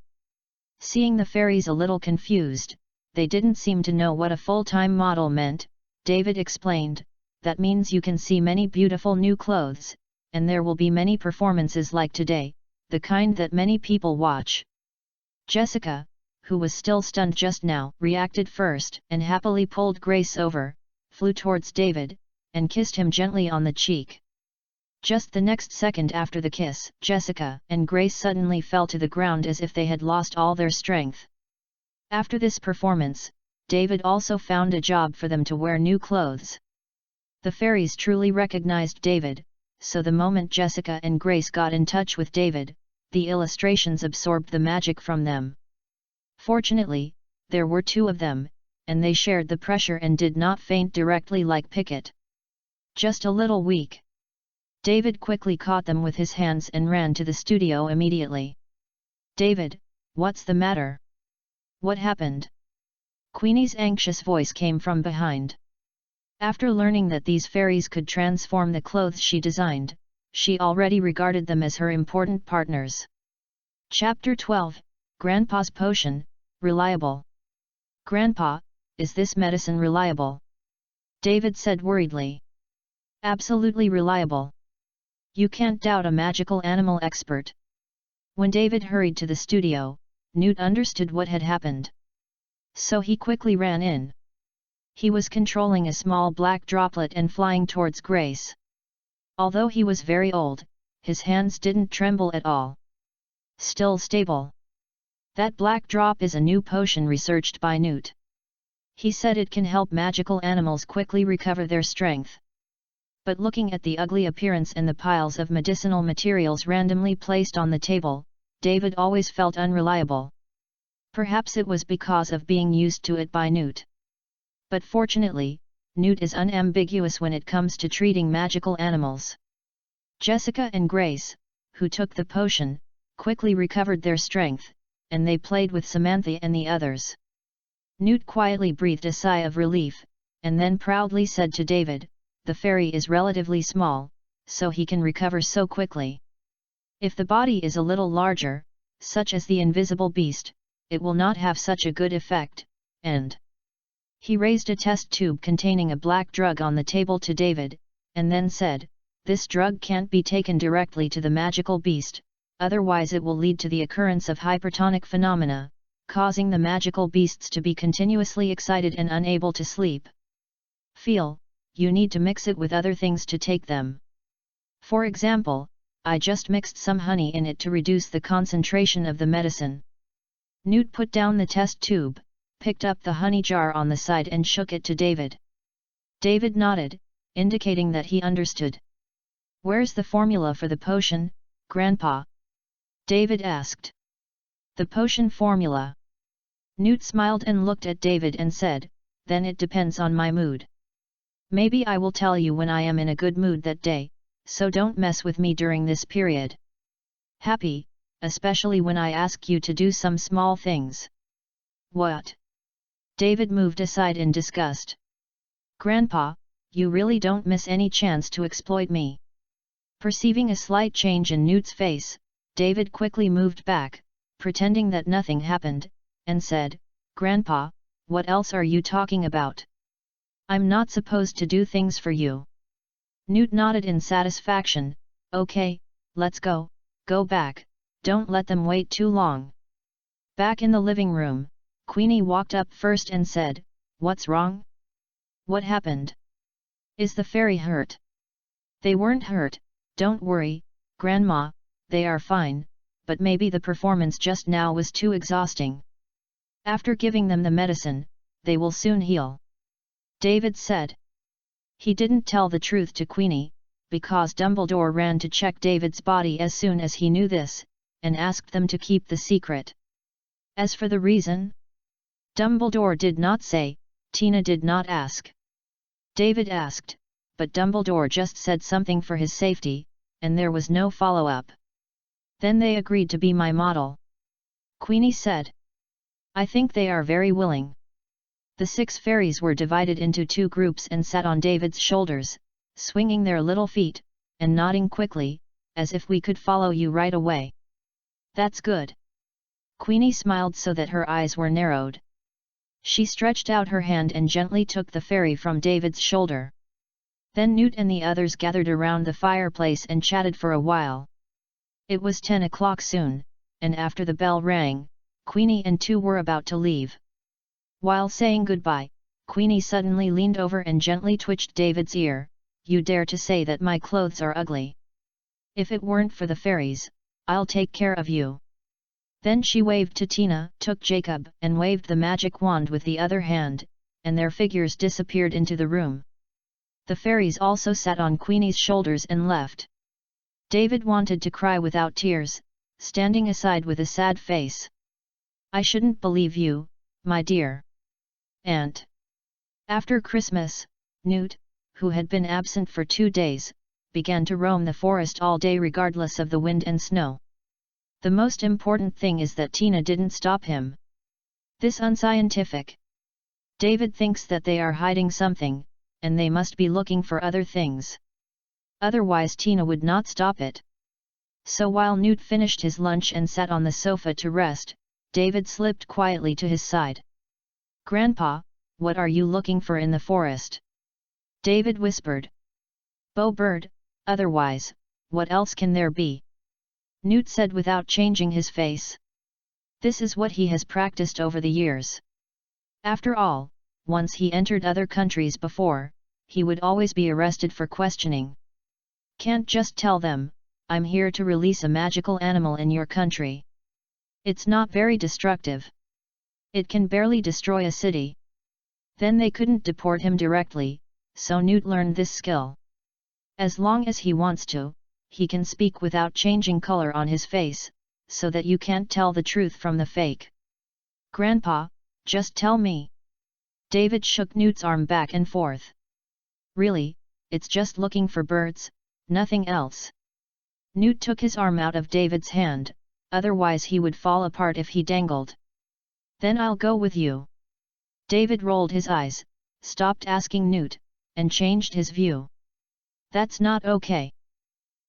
Seeing the fairies a little confused, they didn't seem to know what a full-time model meant. David explained, "That means you can see many beautiful new clothes, and there will be many performances like today, the kind that many people watch." Jessica, who was still stunned just now, reacted first and happily pulled Grace over, flew towards David, and kissed him gently on the cheek. Just the next second after the kiss, Jessica and Grace suddenly fell to the ground as if they had lost all their strength. After this performance, David also found a job for them to wear new clothes. The fairies truly recognized David, so the moment Jessica and Grace got in touch with David, the illustrations absorbed the magic from them. Fortunately, there were 2 of them, and they shared the pressure and did not faint directly like Pickett. Just a little weak. David quickly caught them with his hands and ran to the studio immediately. "David, what's the matter? What happened?" Queenie's anxious voice came from behind. After learning that these fairies could transform the clothes she designed, she already regarded them as her important partners. Chapter 12, Grandpa's Potion, Reliable. "Grandpa, is this medicine reliable?" David said worriedly. "Absolutely reliable. You can't doubt a magical animal expert." When David hurried to the studio, Newt understood what had happened. So he quickly ran in. He was controlling a small black droplet and flying towards Grace. Although he was very old, his hands didn't tremble at all. Still stable. That black drop is a new potion researched by Newt. He said it can help magical animals quickly recover their strength. But looking at the ugly appearance and the piles of medicinal materials randomly placed on the table, David always felt unreliable. Perhaps it was because of being used to it by Newt. But fortunately, Newt is unambiguous when it comes to treating magical animals. Jessica and Grace, who took the potion, quickly recovered their strength, and they played with Samantha and the others. Newt quietly breathed a sigh of relief, and then proudly said to David, "The fairy is relatively small, so he can recover so quickly. If the body is a little larger, such as the invisible beast, it will not have such a good effect," and he raised a test tube containing a black drug on the table to David, and then said, "This drug can't be taken directly to the magical beast, otherwise it will lead to the occurrence of hypertonic phenomena, causing the magical beasts to be continuously excited and unable to sleep. You need to mix it with other things to take them. For example, I just mixed some honey in it to reduce the concentration of the medicine." Newt put down the test tube, picked up the honey jar on the side and shook it to David. David nodded, indicating that he understood. "Where's the formula for the potion, Grandpa?" David asked. "The potion formula?" Newt smiled and looked at David and said, "Then it depends on my mood. Maybe I will tell you when I am in a good mood that day, so don't mess with me during this period. Happy, especially when I ask you to do some small things." "What?" David moved aside in disgust. "Grandpa, you really don't miss any chance to exploit me." Perceiving a slight change in Newt's face, David quickly moved back, pretending that nothing happened, and said, "Grandpa, what else are you talking about? I'm not supposed to do things for you." Newt nodded in satisfaction. "Okay, let's go back, don't let them wait too long." Back in the living room, Queenie walked up first and said, "What's wrong? What happened? Is the fairy hurt?" "They weren't hurt, don't worry, Grandma, they are fine, but maybe the performance just now was too exhausting. After giving them the medicine, they will soon heal," David said. He didn't tell the truth to Queenie, because Dumbledore ran to check David's body as soon as he knew this, and asked them to keep the secret. As for the reason, Dumbledore did not say, Tina did not ask. David asked, but Dumbledore just said something for his safety, and there was no follow-up. "Then they agreed to be my model," Queenie said. "I think they are very willing." The 6 fairies were divided into 2 groups and sat on David's shoulders, swinging their little feet, and nodding quickly, as if we could follow you right away. "That's good." Queenie smiled so that her eyes were narrowed. She stretched out her hand and gently took the fairy from David's shoulder. Then Newt and the others gathered around the fireplace and chatted for a while. It was 10 o'clock soon, and after the bell rang, Queenie and 2 were about to leave. While saying goodbye, Queenie suddenly leaned over and gently twitched David's ear. "You dare to say that my clothes are ugly? If it weren't for the fairies, I'll take care of you." Then she waved to Tina, took Jacob and waved the magic wand with the other hand, and their figures disappeared into the room. The fairies also sat on Queenie's shoulders and left. David wanted to cry without tears, standing aside with a sad face. "I shouldn't believe you, my dear aunt." After Christmas, Newt, who had been absent for 2 days, began to roam the forest all day regardless of the wind and snow. The most important thing is that Tina didn't stop him. This unscientific. David thinks that they are hiding something, and they must be looking for other things. Otherwise Tina would not stop it. So while Newt finished his lunch and sat on the sofa to rest, David slipped quietly to his side. "Grandpa, what are you looking for in the forest?" David whispered. "Bowbird, otherwise, what else can there be?" Newt said without changing his face. This is what he has practiced over the years. After all, once he entered other countries before, he would always be arrested for questioning. "Can't just tell them, I'm here to release a magical animal in your country. It's not very destructive. It can barely destroy a city. Then they couldn't deport him directly, so Newt learned this skill. As long as he wants to, he can speak without changing color on his face, so that you can't tell the truth from the fake. Grandpa, just tell me. David shook Newt's arm back and forth. Really, it's just looking for birds, nothing else. Newt took his arm out of David's hand, otherwise he would fall apart if he dangled. Then I'll go with you. David rolled his eyes, stopped asking Newt, and changed his view. That's not okay.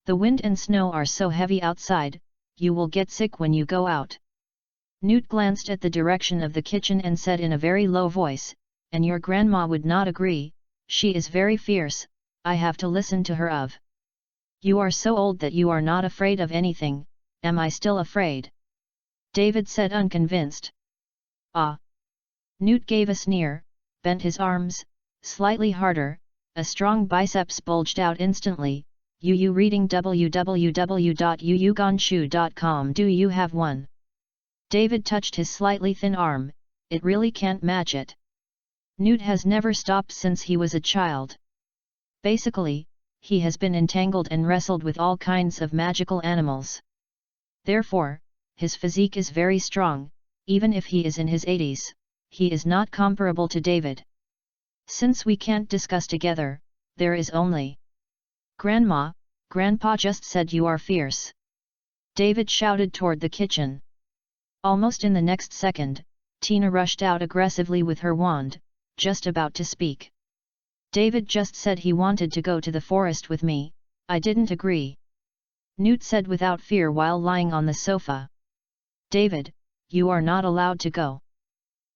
The wind and snow are so heavy outside, you will get sick when you go out. Newt glanced at the direction of the kitchen and said in a very low voice, and your grandma would not agree, she is very fierce, I have to listen to her of. You are so old that you are not afraid of anything, am I still afraid? David said unconvinced. Ah! Newt gave a sneer, bent his arms, slightly harder, a strong biceps bulged out instantly. You reading www.yuyuganshu.com. Do you have one? David touched his slightly thin arm, it really can't match it. Newt has never stopped since he was a child. Basically, he has been entangled and wrestled with all kinds of magical animals. Therefore, his physique is very strong, even if he is in his 80s, he is not comparable to David. Since we can't discuss together, there is only. Grandma, Grandpa just said you are fierce. David shouted toward the kitchen. Almost in the next second, Tina rushed out aggressively with her wand, just about to speak. David just said he wanted to go to the forest with me, I didn't agree. Newt said without fear while lying on the sofa. David, you are not allowed to go.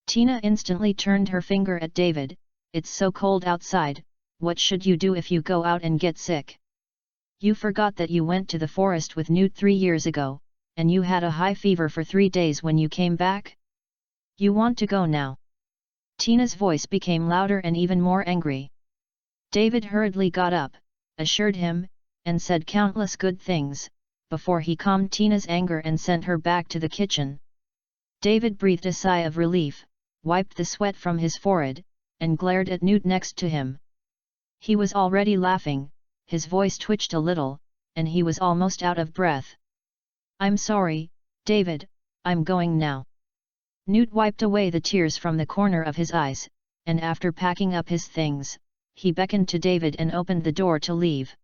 Tina instantly turned her finger at David, it's so cold outside, what should you do if you go out and get sick? You forgot that you went to the forest with Newt 3 years ago, and you had a high fever for 3 days when you came back? You want to go now? Tina's voice became louder and even more angry. David hurriedly got up, assured him, and said countless good things, before he calmed Tina's anger and sent her back to the kitchen. David breathed a sigh of relief, wiped the sweat from his forehead, and glared at Newt next to him. He was already laughing, his voice twitched a little, and he was almost out of breath. I'm sorry, David, I'm going now. Newt wiped away the tears from the corner of his eyes, and after packing up his things, he beckoned to David and opened the door to leave.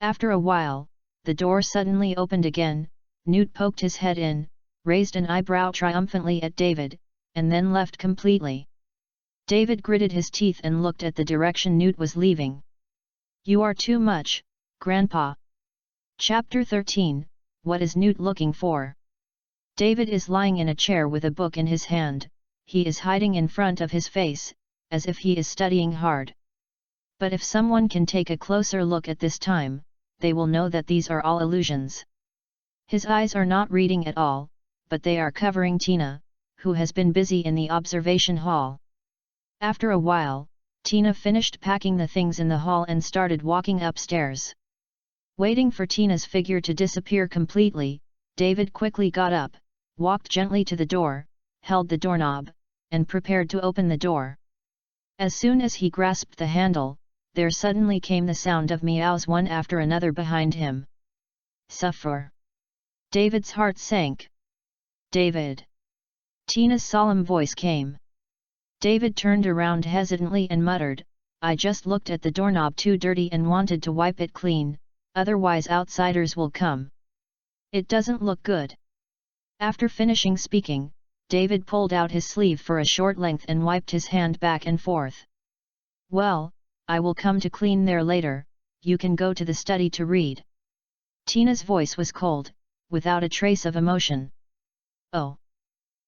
After a while, the door suddenly opened again, Newt poked his head in, raised an eyebrow triumphantly at David, and then left completely. David gritted his teeth and looked at the direction Newt was leaving. You are too much, Grandpa. Chapter 13, What is Newt looking for? David is lying in a chair with a book in his hand, he is hiding in front of his face, as if he is studying hard. But if someone can take a closer look at this time, they will know that these are all illusions. His eyes are not reading at all, but they are covering Tina, who has been busy in the observation hall. After a while, Tina finished packing the things in the hall and started walking upstairs. Waiting for Tina's figure to disappear completely, David quickly got up, walked gently to the door, held the doorknob, and prepared to open the door. As soon as he grasped the handle, there suddenly came the sound of meows one after another behind him. Suffer! David's heart sank. David! Tina's solemn voice came. David turned around hesitantly and muttered, I just looked at the doorknob too dirty and wanted to wipe it clean, otherwise outsiders will come. It doesn't look good. After finishing speaking, David pulled out his sleeve for a short length and wiped his hand back and forth. Well, I will come to clean there later, you can go to the study to read. Tina's voice was cold, without a trace of emotion. Oh!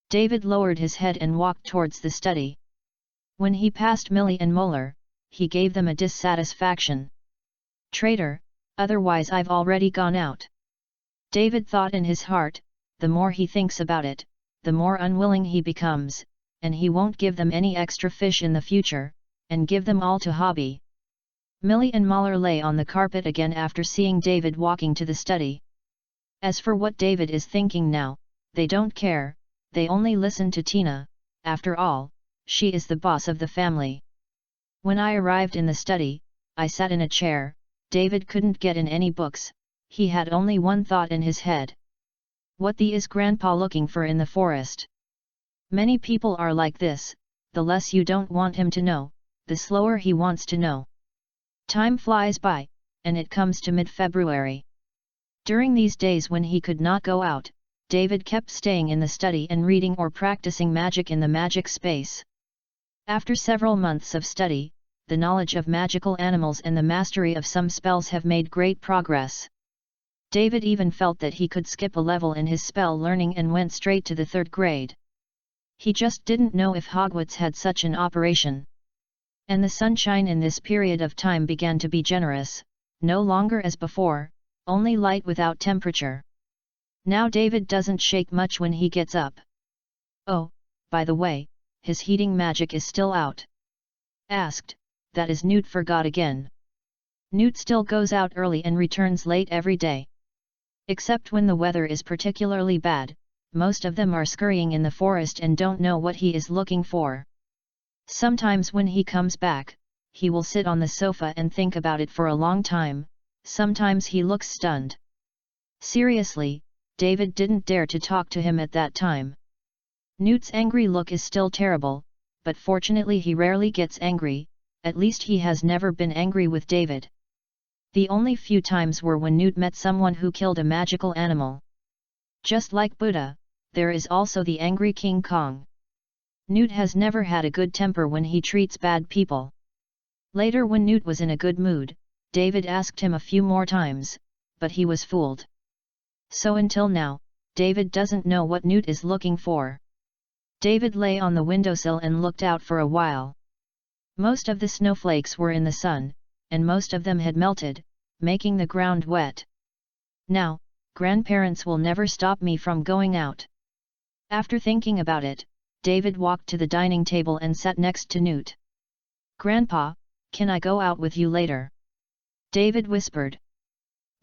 David lowered his head and walked towards the study. When he passed Millie and Moeller, he gave them a dissatisfaction. Traitor, otherwise I've already gone out. David thought in his heart, the more he thinks about it, the more unwilling he becomes, and he won't give them any extra fish in the future, and give them all to Hobby. Millie and Mahler lay on the carpet again after seeing David walking to the study. As for what David is thinking now, they don't care, they only listen to Tina. After all, she is the boss of the family. When I arrived in the study, I sat in a chair. David couldn't get in any books, he had only one thought in his head. What the is Grandpa looking for in the forest? Many people are like this, the less you don't want him to know, the slower he wants to know. Time flies by, and it comes to mid-February. During these days when he could not go out, David kept staying in the study and reading or practicing magic in the magic space. After several months of study, the knowledge of magical animals and the mastery of some spells have made great progress. David even felt that he could skip a level in his spell learning and went straight to the 3rd grade. He just didn't know if Hogwarts had such an operation. And the sunshine in this period of time began to be generous, no longer as before, only light without temperature. Now David doesn't shake much when he gets up. Oh, by the way, his heating magic is still out. Asked, that is Newt forgot again. Newt still goes out early and returns late every day. Except when the weather is particularly bad, most of them are scurrying in the forest and don't know what he is looking for. Sometimes when he comes back, he will sit on the sofa and think about it for a long time, sometimes he looks stunned. Seriously, David didn't dare to talk to him at that time. Newt's angry look is still terrible, but fortunately he rarely gets angry, at least he has never been angry with David. The only few times were when Newt met someone who killed a magical animal. Just like Buddha, there is also the angry King Kong. Newt has never had a good temper when he treats bad people. Later when Newt was in a good mood, David asked him a few more times, but he was fooled. So until now, David doesn't know what Newt is looking for. David lay on the windowsill and looked out for a while. Most of the snowflakes were in the sun, and most of them had melted, making the ground wet. Now, grandparents will never stop me from going out. After thinking about it, David walked to the dining table and sat next to Newt. Grandpa, can I go out with you later? David whispered.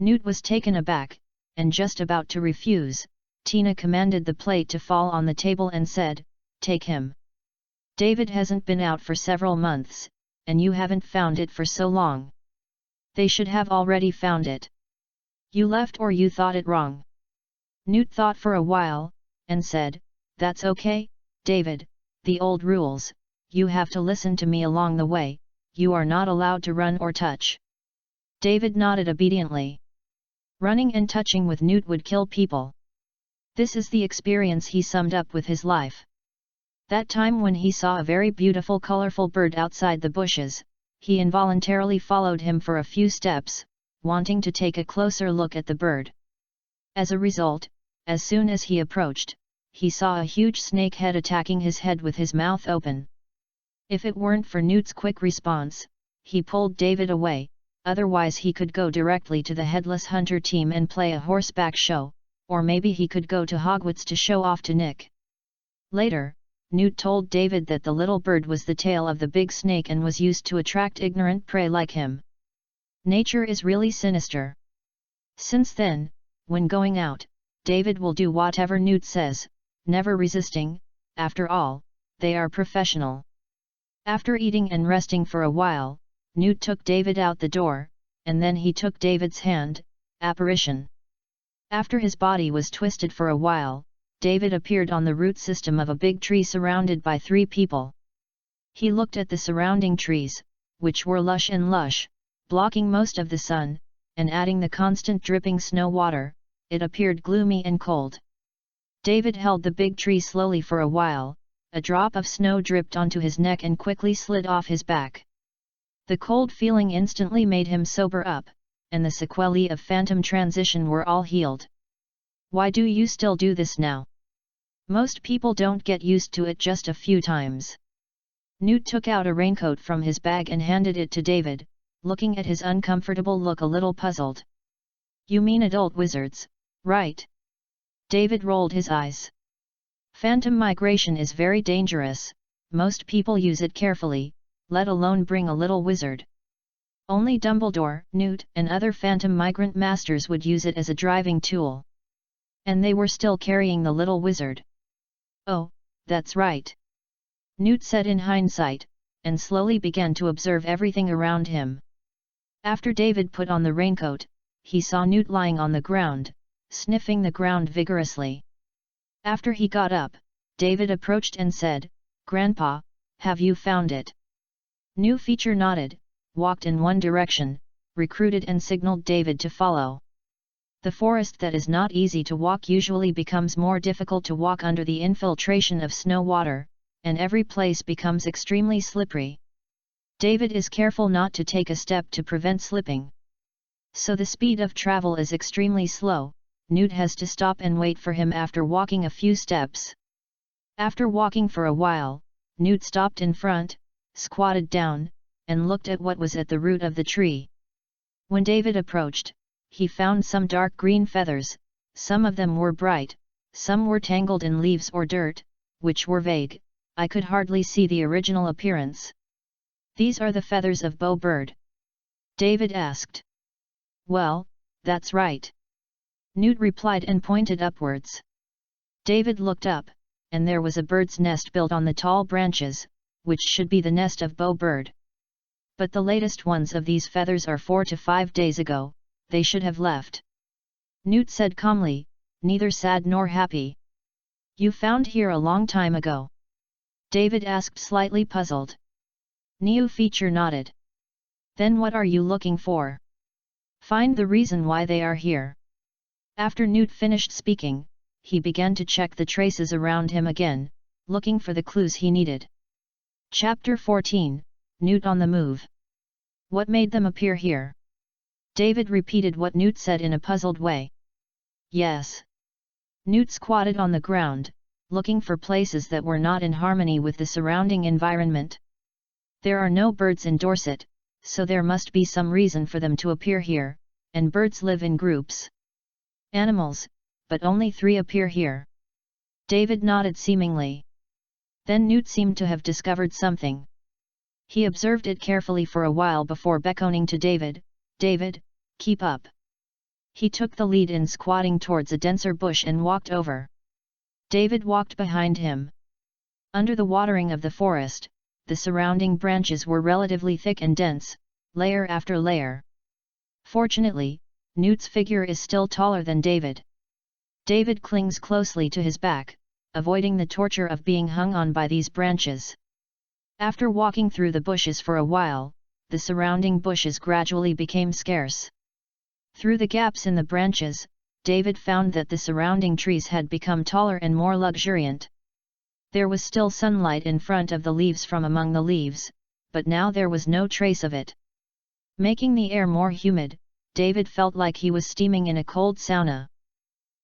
Newt was taken aback, and just about to refuse. Tina commanded the plate to fall on the table and said, "Take him. David hasn't been out for several months, and you haven't found it for so long. They should have already found it. You left or you thought it wrong." Newt thought for a while, and said, "That's okay, David, the old rules, you have to listen to me along the way, you are not allowed to run or touch." David nodded obediently. Running and touching with Newt would kill people. This is the experience he summed up with his life. That time when he saw a very beautiful colorful bird outside the bushes, he involuntarily followed him for a few steps, wanting to take a closer look at the bird. As a result, as soon as he approached, he saw a huge snake head attacking his head with his mouth open. If it weren't for Newt's quick response, he pulled David away, otherwise he could go directly to the Headless Hunter team and play a horseback show, or maybe he could go to Hogwarts to show off to Nick. Later, Newt told David that the little bird was the tail of the big snake and was used to attract ignorant prey like him. Nature is really sinister. Since then, when going out, David will do whatever Newt says, never resisting, after all, they are professional. After eating and resting for a while, Newt took David out the door, and then he took David's hand, apparition. After his body was twisted for a while, David appeared on the root system of a big tree surrounded by 3 people. He looked at the surrounding trees, which were lush and lush, blocking most of the sun, and adding the constant dripping snow water, it appeared gloomy and cold. David held the big tree slowly for a while, a drop of snow dripped onto his neck and quickly slid off his back. The cold feeling instantly made him sober up, and the sequelae of phantom transition were all healed. "Why do you still do this now? Most people don't get used to it just a few times." Newt took out a raincoat from his bag and handed it to David, looking at his uncomfortable look a little puzzled. "You mean adult wizards, right?" David rolled his eyes. "Phantom migration is very dangerous, most people use it carefully, let alone bring a little wizard." Only Dumbledore, Newt, and other phantom migrant masters would use it as a driving tool. And they were still carrying the little wizard. Oh, that's right. Newt said in hindsight, and slowly began to observe everything around him. After David put on the raincoat, he saw Newt lying on the ground, sniffing the ground vigorously. After he got up, David approached and said, "Grandpa, have you found it?" New Feature nodded, walked in one direction, recruited and signaled David to follow. The forest that is not easy to walk usually becomes more difficult to walk under the infiltration of snow water, and every place becomes extremely slippery. David is careful not to take a step to prevent slipping. So the speed of travel is extremely slow. Newt has to stop and wait for him after walking a few steps. After walking for a while, Newt stopped in front, squatted down, and looked at what was at the root of the tree. When David approached, he found some dark green feathers. Some of them were bright, some were tangled in leaves or dirt, which were vague. I could hardly see the original appearance. "These are the feathers of Bow Bird?" David asked. "Well, that's right," Newt replied and pointed upwards. David looked up, and there was a bird's nest built on the tall branches, which should be the nest of Bow Bird. "But the latest ones of these feathers are 4 to 5 days ago, they should have left," Newt said calmly, neither sad nor happy. "You found here a long time ago?" David asked, slightly puzzled. New Feature nodded. "Then what are you looking for?" "Find the reason why they are here." After Newt finished speaking, he began to check the traces around him again, looking for the clues he needed. Chapter 14, Newt on the Move. "What made them appear here?" David repeated what Newt said in a puzzled way. "Yes." Newt squatted on the ground, looking for places that were not in harmony with the surrounding environment. "There are no birds in Dorset, so there must be some reason for them to appear here, and birds live in groups. Animals, but only 3 appear here." David nodded seemingly. Then Newt seemed to have discovered something. He observed it carefully for a while before beckoning to David, "David, keep up." He took the lead in squatting towards a denser bush and walked over. David walked behind him. Under the watering of the forest, the surrounding branches were relatively thick and dense, layer after layer. Fortunately, Newt's figure is still taller than David. David clings closely to his back, avoiding the torture of being hung on by these branches. After walking through the bushes for a while, the surrounding bushes gradually became scarce. Through the gaps in the branches, David found that the surrounding trees had become taller and more luxuriant. There was still sunlight in front of the leaves from among the leaves, but now there was no trace of it. Making the air more humid, David felt like he was steaming in a cold sauna.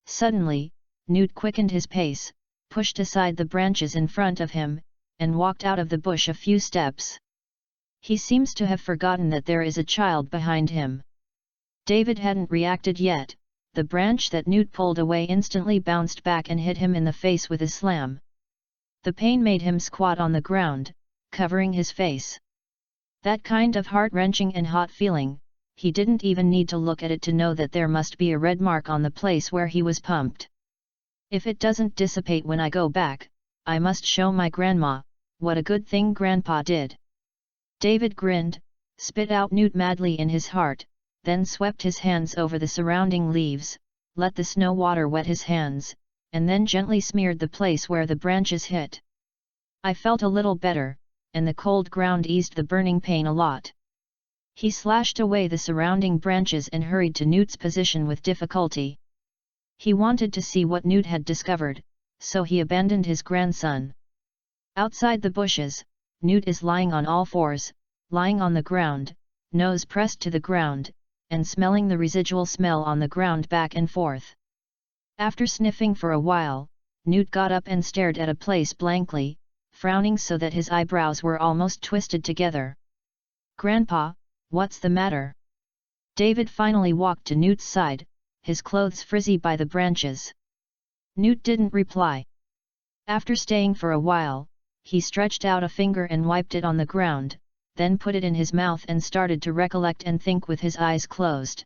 Suddenly, Newt quickened his pace, pushed aside the branches in front of him, and walked out of the bush a few steps. He seems to have forgotten that there is a child behind him. David hadn't reacted yet. The branch that Newt pulled away instantly bounced back and hit him in the face with a slam. The pain made him squat on the ground, covering his face. That kind of heart-wrenching and hot feeling, he didn't even need to look at it to know that there must be a red mark on the place where he was pumped. "If it doesn't dissipate when I go back, I must show my grandma, what a good thing Grandpa did." David grinned, spit out Newt madly in his heart, then swept his hands over the surrounding leaves, let the snow water wet his hands, and then gently smeared the place where the branches hit. "I felt a little better, and the cold ground eased the burning pain a lot." He slashed away the surrounding branches and hurried to Newt's position with difficulty. He wanted to see what Newt had discovered, so he abandoned his grandson. Outside the bushes, Newt is lying on all fours, lying on the ground, nose pressed to the ground, and smelling the residual smell on the ground back and forth. After sniffing for a while, Newt got up and stared at a place blankly, frowning so that his eyebrows were almost twisted together. "Grandpa, what's the matter?" David finally walked to Newt's side, his clothes frizzy by the branches. Newt didn't reply. After staying for a while, he stretched out a finger and wiped it on the ground, then put it in his mouth and started to recollect and think with his eyes closed.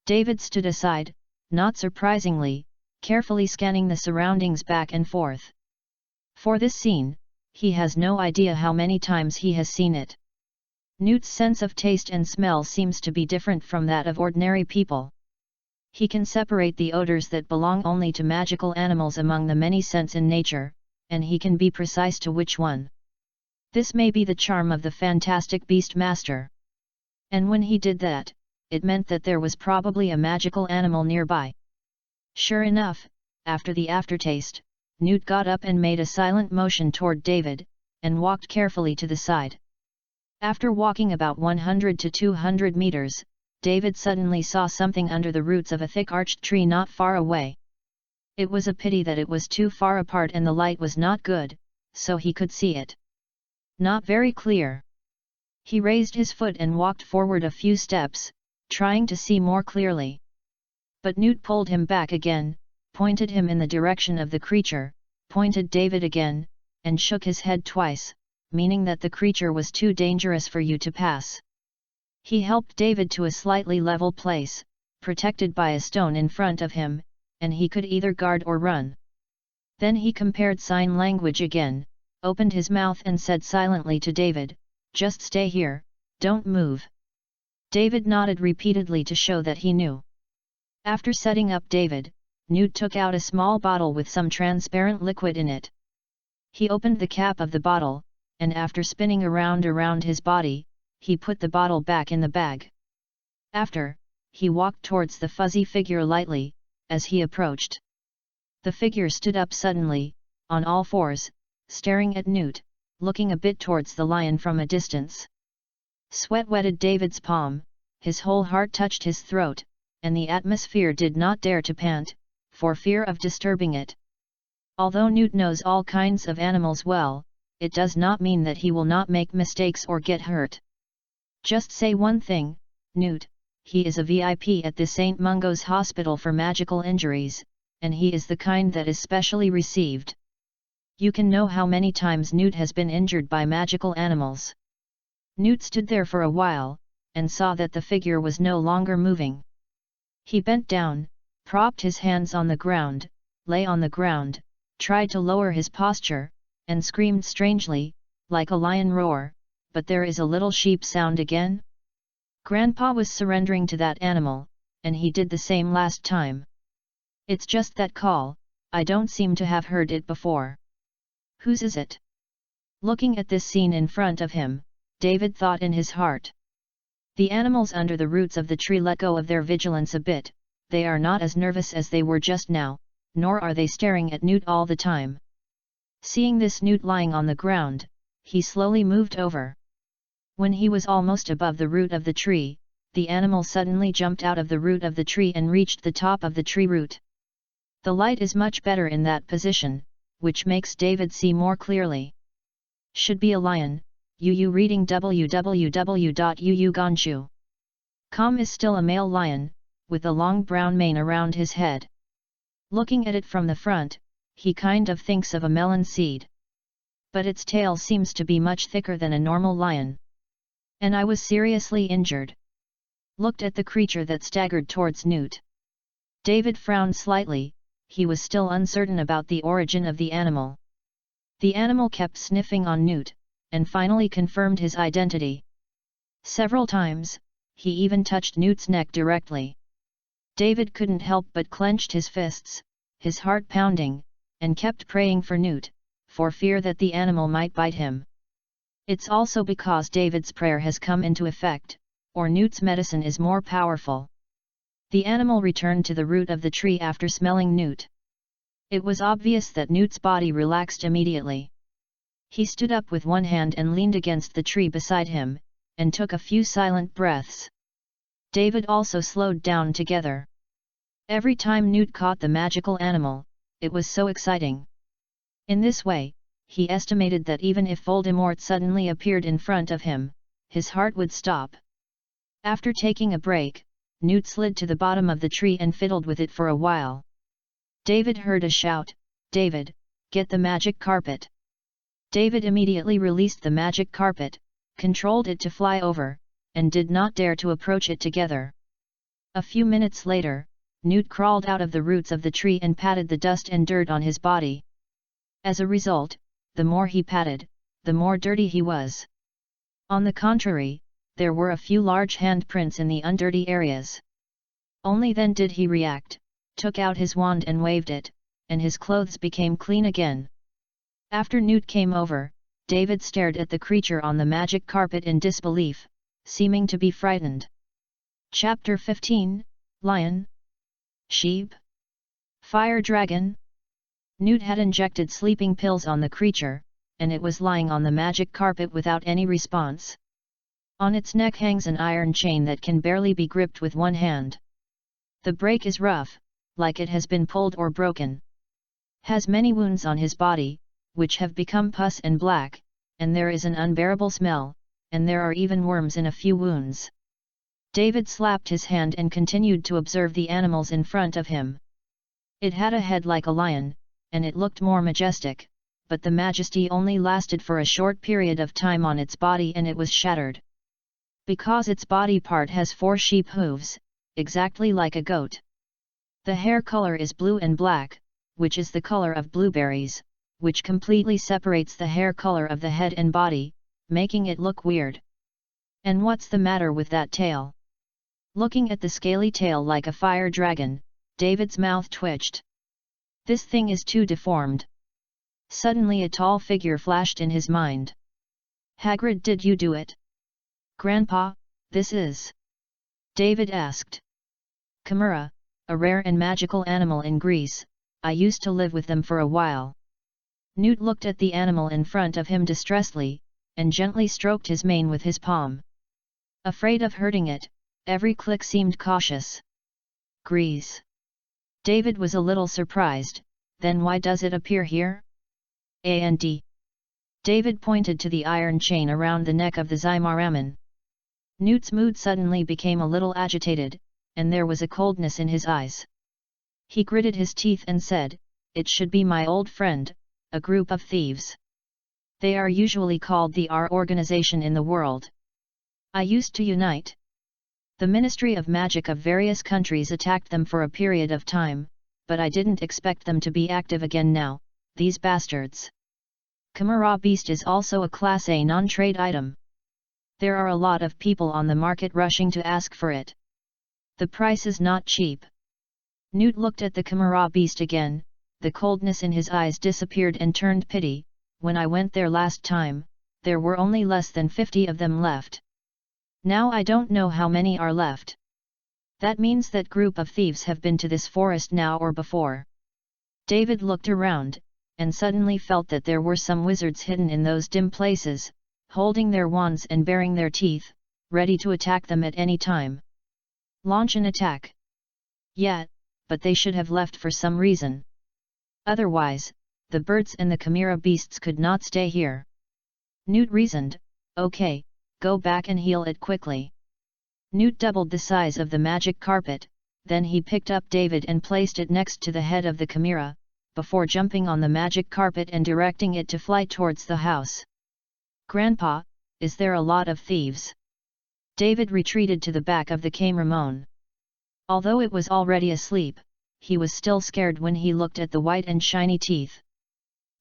David stood aside, not surprisingly, carefully scanning the surroundings back and forth. For this scene, he has no idea how many times he has seen it. Newt's sense of taste and smell seems to be different from that of ordinary people. He can separate the odors that belong only to magical animals among the many scents in nature, and he can be precise to which one. This may be the charm of the fantastic beast master. And when he did that, it meant that there was probably a magical animal nearby. Sure enough, after the aftertaste, Newt got up and made a silent motion toward David, and walked carefully to the side. After walking about 100 to 200 meters, David suddenly saw something under the roots of a thick arched tree not far away. It was a pity that it was too far apart and the light was not good, so he could see it. Not very clear. He raised his foot and walked forward a few steps, trying to see more clearly. But Newt pulled him back again, pointed him in the direction of the creature, pointed David again, and shook his head twice, meaning that the creature was too dangerous for you to pass. He helped David to a slightly level place, protected by a stone in front of him, and he could either guard or run. Then he compared sign language again, opened his mouth and said silently to David, "Just stay here, don't move." David nodded repeatedly to show that he knew. After setting up David, Newt took out a small bottle with some transparent liquid in it. He opened the cap of the bottle, and after spinning around his body, he put the bottle back in the bag. After, he walked towards the fuzzy figure lightly. As he approached, the figure stood up suddenly, on all fours, staring at Newt, looking a bit towards the lion from a distance. Sweat wetted David's palm, his whole heart touched his throat, and the atmosphere did not dare to pant, for fear of disturbing it. Although Newt knows all kinds of animals well, it does not mean that he will not make mistakes or get hurt. Just say one thing, Newt. He is a VIP at the St. Mungo's Hospital for Magical Injuries, and he is the kind that is specially received. You can know how many times Newt has been injured by magical animals. Newt stood there for a while, and saw that the figure was no longer moving. He bent down, propped his hands on the ground, lay on the ground, tried to lower his posture, and screamed strangely, like a lion roar, "But there is a little sheep sound again?" Grandpa was surrendering to that animal, and he did the same last time. It's just that call, I don't seem to have heard it before. Whose is it? Looking at this scene in front of him, David thought in his heart. The animals under the roots of the tree let go of their vigilance a bit, they are not as nervous as they were just now, nor are they staring at Newt all the time. Seeing this Newt lying on the ground, he slowly moved over. When he was almost above the root of the tree, the animal suddenly jumped out of the root of the tree and reached the top of the tree root. The light is much better in that position, which makes David see more clearly. Should be a lion. Reading www.uuganshu.com is still a male lion, with a long brown mane around his head. Looking at it from the front, he kind of thinks of a melon seed. But its tail seems to be much thicker than a normal lion. And I was seriously injured. Looked at the creature that staggered towards Newt. David frowned slightly, he was still uncertain about the origin of the animal. The animal kept sniffing on Newt, and finally confirmed his identity. Several times, he even touched Newt's neck directly. David couldn't help but clenched his fists, his heart pounding, and kept praying for Newt, for fear that the animal might bite him. It's also because David's prayer has come into effect, or Newt's medicine is more powerful. The animal returned to the root of the tree after smelling Newt. It was obvious that Newt's body relaxed immediately. He stood up with one hand and leaned against the tree beside him, and took a few silent breaths. David also slowed down together. Every time Newt caught the magical animal, it was so exciting. In this way, he estimated that even if Voldemort suddenly appeared in front of him, his heart would stop. After taking a break, Newt slid to the bottom of the tree and fiddled with it for a while. David heard a shout, "David, get the magic carpet!" David immediately released the magic carpet, controlled it to fly over, and did not dare to approach it together. A few minutes later, Newt crawled out of the roots of the tree and patted the dust and dirt on his body. As a result, the more he patted, the more dirty he was. On the contrary, there were a few large handprints in the undirty areas. Only then did he react, took out his wand and waved it, and his clothes became clean again. After Newt came over, David stared at the creature on the magic carpet in disbelief, seeming to be frightened. Chapter 15, Lion? Sheep? Fire Dragon? Newt had injected sleeping pills on the creature, and it was lying on the magic carpet without any response. On its neck hangs an iron chain that can barely be gripped with one hand. The break is rough, like it has been pulled or broken. Has many wounds on his body, which have become pus and black, and there is an unbearable smell, and there are even worms in a few wounds. David slapped his hand and continued to observe the animals in front of him. It had a head like a lion, and it looked more majestic, but the majesty only lasted for a short period of time on its body and it was shattered. Because its body part has 4 sheep hooves, exactly like a goat. The hair color is blue and black, which is the color of blueberries, which completely separates the hair color of the head and body, making it look weird. And what's the matter with that tail? Looking at the scaly tail like a fire dragon, David's mouth twitched. This thing is too deformed. Suddenly a tall figure flashed in his mind. Hagrid, did you do it? Grandpa, this is? David asked. Chimera, a rare and magical animal in Greece, I used to live with them for a while. Newt looked at the animal in front of him distressedly, and gently stroked his mane with his palm. Afraid of hurting it, every click seemed cautious. Greece. David was a little surprised, then why does it appear here? And David pointed to the iron chain around the neck of the Zymoraman. Newt's mood suddenly became a little agitated, and there was a coldness in his eyes. He gritted his teeth and said, "It should be my old friend, a group of thieves. They are usually called the R organization in the world. I used to unite. The Ministry of Magic of various countries attacked them for a period of time, but I didn't expect them to be active again now, these bastards. Chimera beast is also a Class A non-trade item. There are a lot of people on the market rushing to ask for it. The price is not cheap." Newt looked at the Chimera beast again, the coldness in his eyes disappeared and turned pity. When I went there last time, there were only less than 50 of them left. Now I don't know how many are left. That means that group of thieves have been to this forest now or before. David looked around, and suddenly felt that there were some wizards hidden in those dim places, holding their wands and baring their teeth, ready to attack them at any time. Launch an attack. Yeah, but they should have left for some reason. Otherwise, the birds and the chimera beasts could not stay here. Newt reasoned, "Okay, go back and heal it quickly." Newt doubled the size of the magic carpet, then he picked up David and placed it next to the head of the chimera, before jumping on the magic carpet and directing it to fly towards the house. "Grandpa, is there a lot of thieves?" David retreated to the back of the Cameramon. Although it was already asleep, he was still scared when he looked at the white and shiny teeth.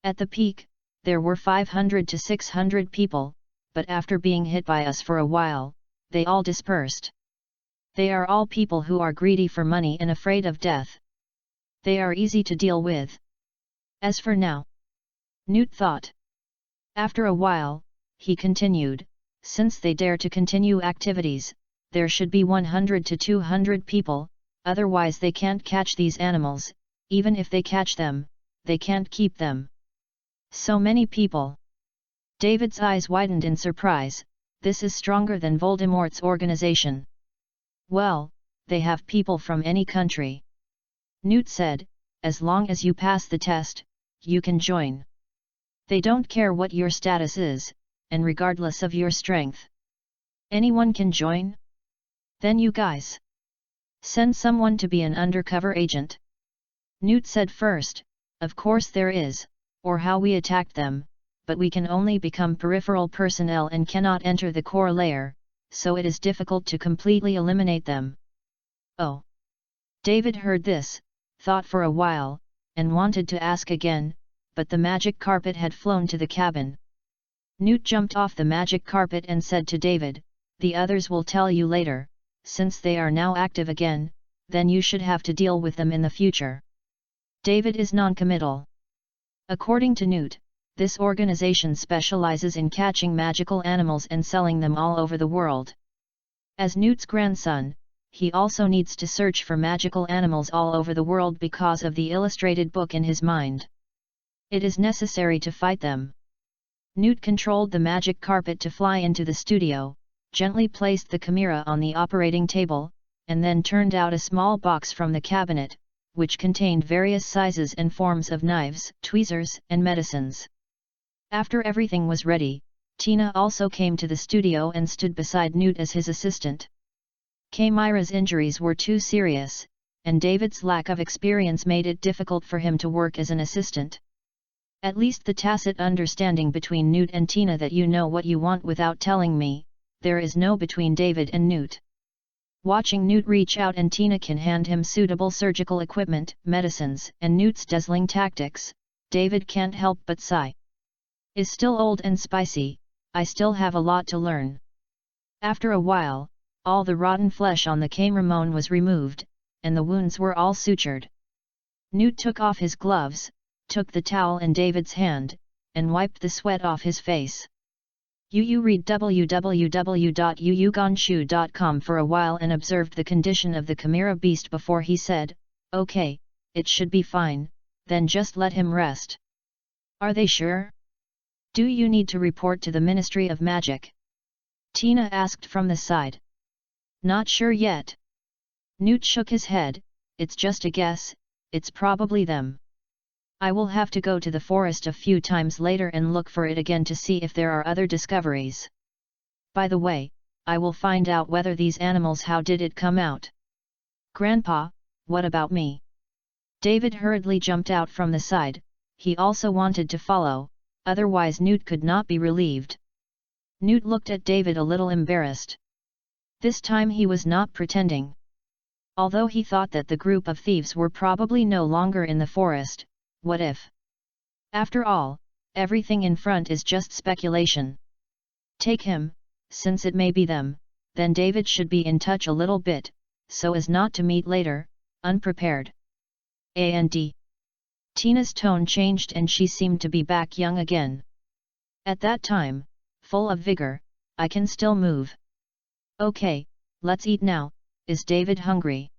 At the peak, there were 500 to 600 people, but after being hit by us for a while, they all dispersed. They are all people who are greedy for money and afraid of death. They are easy to deal with. As for now, Newt thought. After a while, he continued, since they dare to continue activities, there should be 100 to 200 people, otherwise they can't catch these animals, even if they catch them, they can't keep them. So many people. David's eyes widened in surprise, this is stronger than Voldemort's organization. Well, they have people from any country. Newt said, as long as you pass the test, you can join. They don't care what your status is, and regardless of your strength. Anyone can join? Then you guys. Send someone to be an undercover agent. Newt said first, of course there is, or how we attacked them, but we can only become peripheral personnel and cannot enter the core layer, so it is difficult to completely eliminate them. Oh! David heard this, thought for a while, and wanted to ask again, but the magic carpet had flown to the cabin. Newt jumped off the magic carpet and said to David, "The others will tell you later, since they are now active again, then you should have to deal with them in the future." David is non-committal. According to Newt, this organization specializes in catching magical animals and selling them all over the world. As Newt's grandson, he also needs to search for magical animals all over the world because of the illustrated book in his mind. It is necessary to fight them. Newt controlled the magic carpet to fly into the studio, gently placed the chimera on the operating table, and then turned out a small box from the cabinet, which contained various sizes and forms of knives, tweezers, and medicines. After everything was ready, Tina also came to the studio and stood beside Newt as his assistant. Chimera's injuries were too serious, and David's lack of experience made it difficult for him to work as an assistant. At least the tacit understanding between Newt and Tina that you know what you want without telling me, there is no between David and Newt. Watching Newt reach out and Tina can hand him suitable surgical equipment, medicines, and Newt's dazzling tactics, David can't help but sigh. Is still old and spicy, I still have a lot to learn. After a while, all the rotten flesh on the camera was removed, and the wounds were all sutured. Newt took off his gloves, took the towel in David's hand, and wiped the sweat off his face. Yu read www.yuyugonshu.com for a while and observed the condition of the chimera beast before he said, "Okay, it should be fine, then just let him rest." "Are they sure? Do you need to report to the Ministry of Magic?" Tina asked from the side. "Not sure yet." Newt shook his head, "It's just a guess, it's probably them. I will have to go to the forest a few times later and look for it again to see if there are other discoveries. By the way, I will find out whether these animals how did it come out." "Grandpa, what about me?" David hurriedly jumped out from the side, he also wanted to follow, otherwise Newt could not be relieved. Newt looked at David a little embarrassed. This time he was not pretending. Although he thought that the group of thieves were probably no longer in the forest, what if? After all, everything in front is just speculation. Take him, since it may be them, then David should be in touch a little bit, so as not to meet later, unprepared. And Tina's tone changed and she seemed to be back young again. At that time, full of vigor, "I can still move." "Okay, let's eat now, is David hungry?"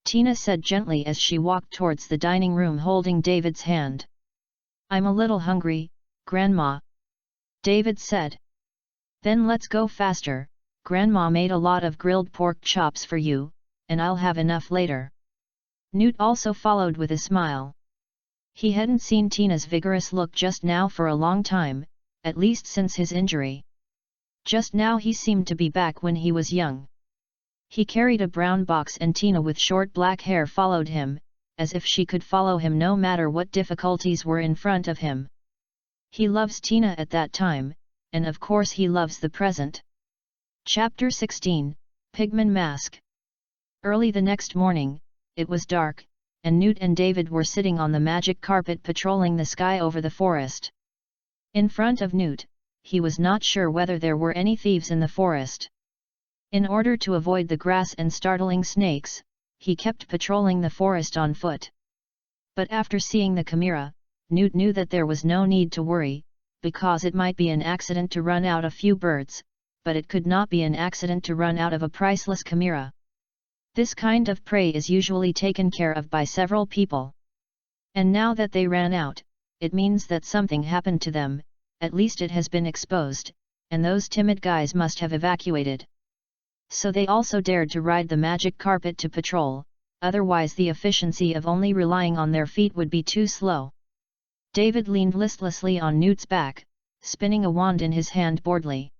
Tina said gently as she walked towards the dining room holding David's hand. "I'm a little hungry, Grandma," David said. "Then let's go faster, Grandma made a lot of grilled pork chops for you, and I'll have enough later." Newt also followed with a smile. He hadn't seen Tina's vigorous look just now for a long time, at least since his injury. Just now he seemed to be back when he was young. He carried a brown box and Tina with short black hair followed him, as if she could follow him no matter what difficulties were in front of him. He loves Tina at that time, and of course he loves the present. Chapter 16, Pigman Mask. Early the next morning, it was dark, and Newt and David were sitting on the magic carpet patrolling the sky over the forest. In front of Newt, he was not sure whether there were any thieves in the forest. In order to avoid the grass and startling snakes, he kept patrolling the forest on foot. But after seeing the chimera, Newt knew that there was no need to worry, because it might be an accident to run out a few birds, but it could not be an accident to run out of a priceless chimera. This kind of prey is usually taken care of by several people. And now that they ran out, it means that something happened to them, at least it has been exposed, and those timid guys must have evacuated. So they also dared to ride the magic carpet to patrol, otherwise the efficiency of only relying on their feet would be too slow. David leaned listlessly on Newt's back, spinning a wand in his hand boredly.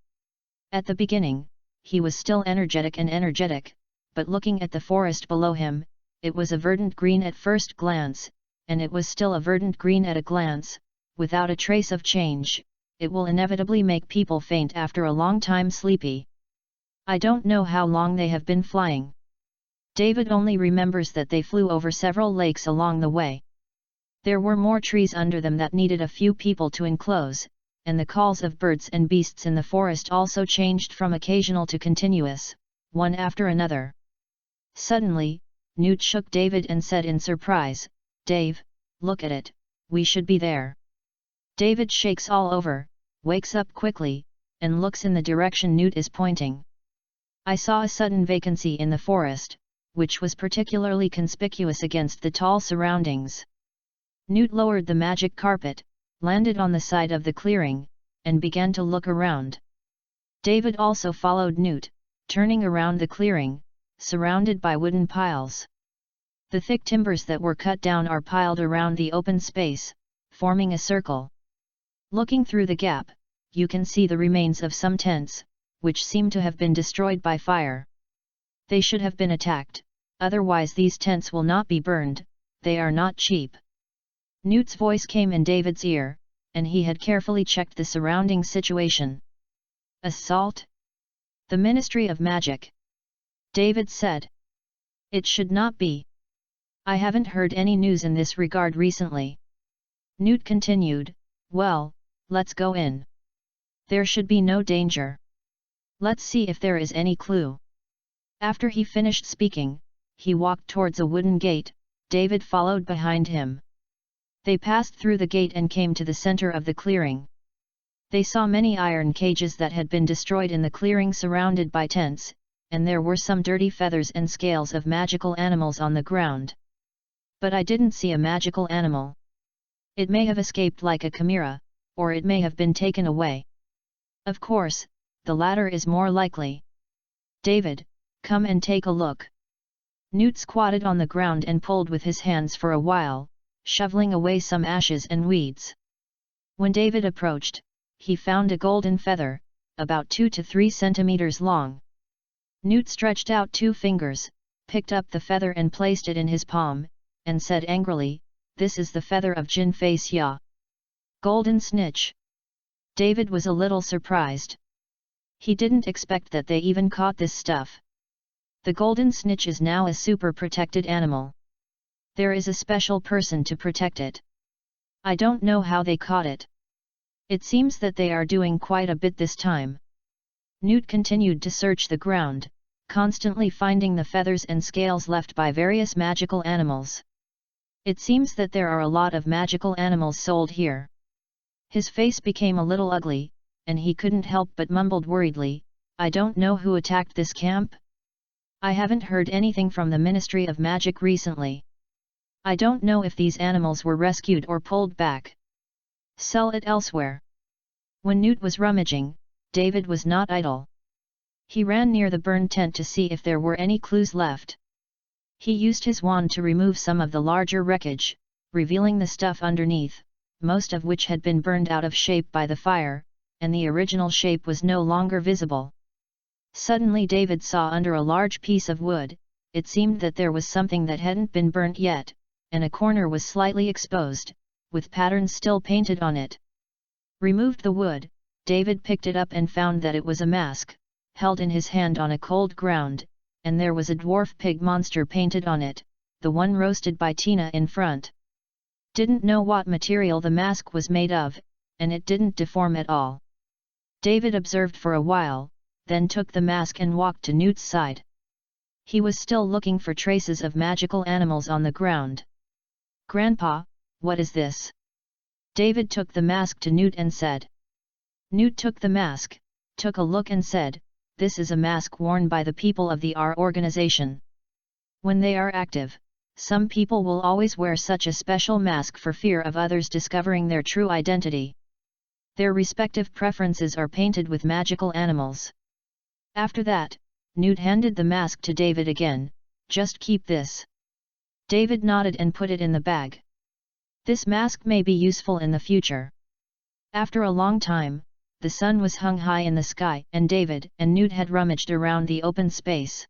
At the beginning, he was still energetic, but looking at the forest below him, it was a verdant green at first glance, and it was still a verdant green at a glance, without a trace of change, it will inevitably make people faint after a long time sleepy. I don't know how long they have been flying. David only remembers that they flew over several lakes along the way. There were more trees under them that needed a few people to enclose, and the calls of birds and beasts in the forest also changed from occasional to continuous, one after another. Suddenly, Newt shook David and said in surprise, "Dave, look at it, we should be there." David shakes all over, wakes up quickly, and looks in the direction Newt is pointing. I saw a sudden vacancy in the forest, which was particularly conspicuous against the tall surroundings. Newt lowered the magic carpet, landed on the side of the clearing, and began to look around. David also followed Newt, turning around the clearing, surrounded by wooden piles. The thick timbers that were cut down are piled around the open space, forming a circle. Looking through the gap, you can see the remains of some tents, which seem to have been destroyed by fire. They should have been attacked, otherwise these tents will not be burned, they are not cheap. Newt's voice came in David's ear, and he had carefully checked the surrounding situation. "Assault? The Ministry of Magic?" David said. "It should not be. I haven't heard any news in this regard recently." Newt continued, "Well, let's go in. There should be no danger. Let's see if there is any clue." After he finished speaking, he walked towards a wooden gate, David followed behind him. They passed through the gate and came to the center of the clearing. They saw many iron cages that had been destroyed in the clearing surrounded by tents, and there were some dirty feathers and scales of magical animals on the ground. But I didn't see a magical animal. It may have escaped like a chimera, or it may have been taken away. Of course, the latter is more likely. David, come and take a look." Newt squatted on the ground and pulled with his hands for a while, shoveling away some ashes and weeds. When David approached, he found a golden feather, about 2 to 3 centimeters long. Newt stretched out 2 fingers, picked up the feather and placed it in his palm, and said angrily, "This is the feather of Jin Face Ya. Golden snitch." David was a little surprised. He didn't expect that they even caught this stuff. The golden snitch is now a super protected animal. There is a special person to protect it. I don't know how they caught it. It seems that they are doing quite a bit this time. Newt continued to search the ground, constantly finding the feathers and scales left by various magical animals. It seems that there are a lot of magical animals sold here. His face became a little ugly, and he couldn't help but mumbled worriedly, "I don't know who attacked this camp. I haven't heard anything from the Ministry of Magic recently. I don't know if these animals were rescued or pulled back. Sell it elsewhere." When Newt was rummaging, David was not idle. He ran near the burned tent to see if there were any clues left. He used his wand to remove some of the larger wreckage, revealing the stuff underneath, most of which had been burned out of shape by the fire, and the original shape was no longer visible. Suddenly David saw under a large piece of wood, it seemed that there was something that hadn't been burnt yet, and a corner was slightly exposed, with patterns still painted on it. Removed the wood, David picked it up and found that it was a mask, held in his hand on a cold ground, and there was a dwarf pig monster painted on it, the one roasted by Tina in front. Didn't know what material the mask was made of, and it didn't deform at all. David observed for a while, then took the mask and walked to Newt's side. He was still looking for traces of magical animals on the ground. "Grandpa, what is this?" David took the mask to Newt and said. Newt took the mask, took a look and said, "This is a mask worn by the people of the R organization. When they are active, some people will always wear such a special mask for fear of others discovering their true identity. Their respective preferences are painted with magical animals." After that, Newt handed the mask to David again. "Just keep this." David nodded and put it in the bag. "This mask may be useful in the future." After a long time, the sun was hung high in the sky and David and Newt had rummaged around the open space.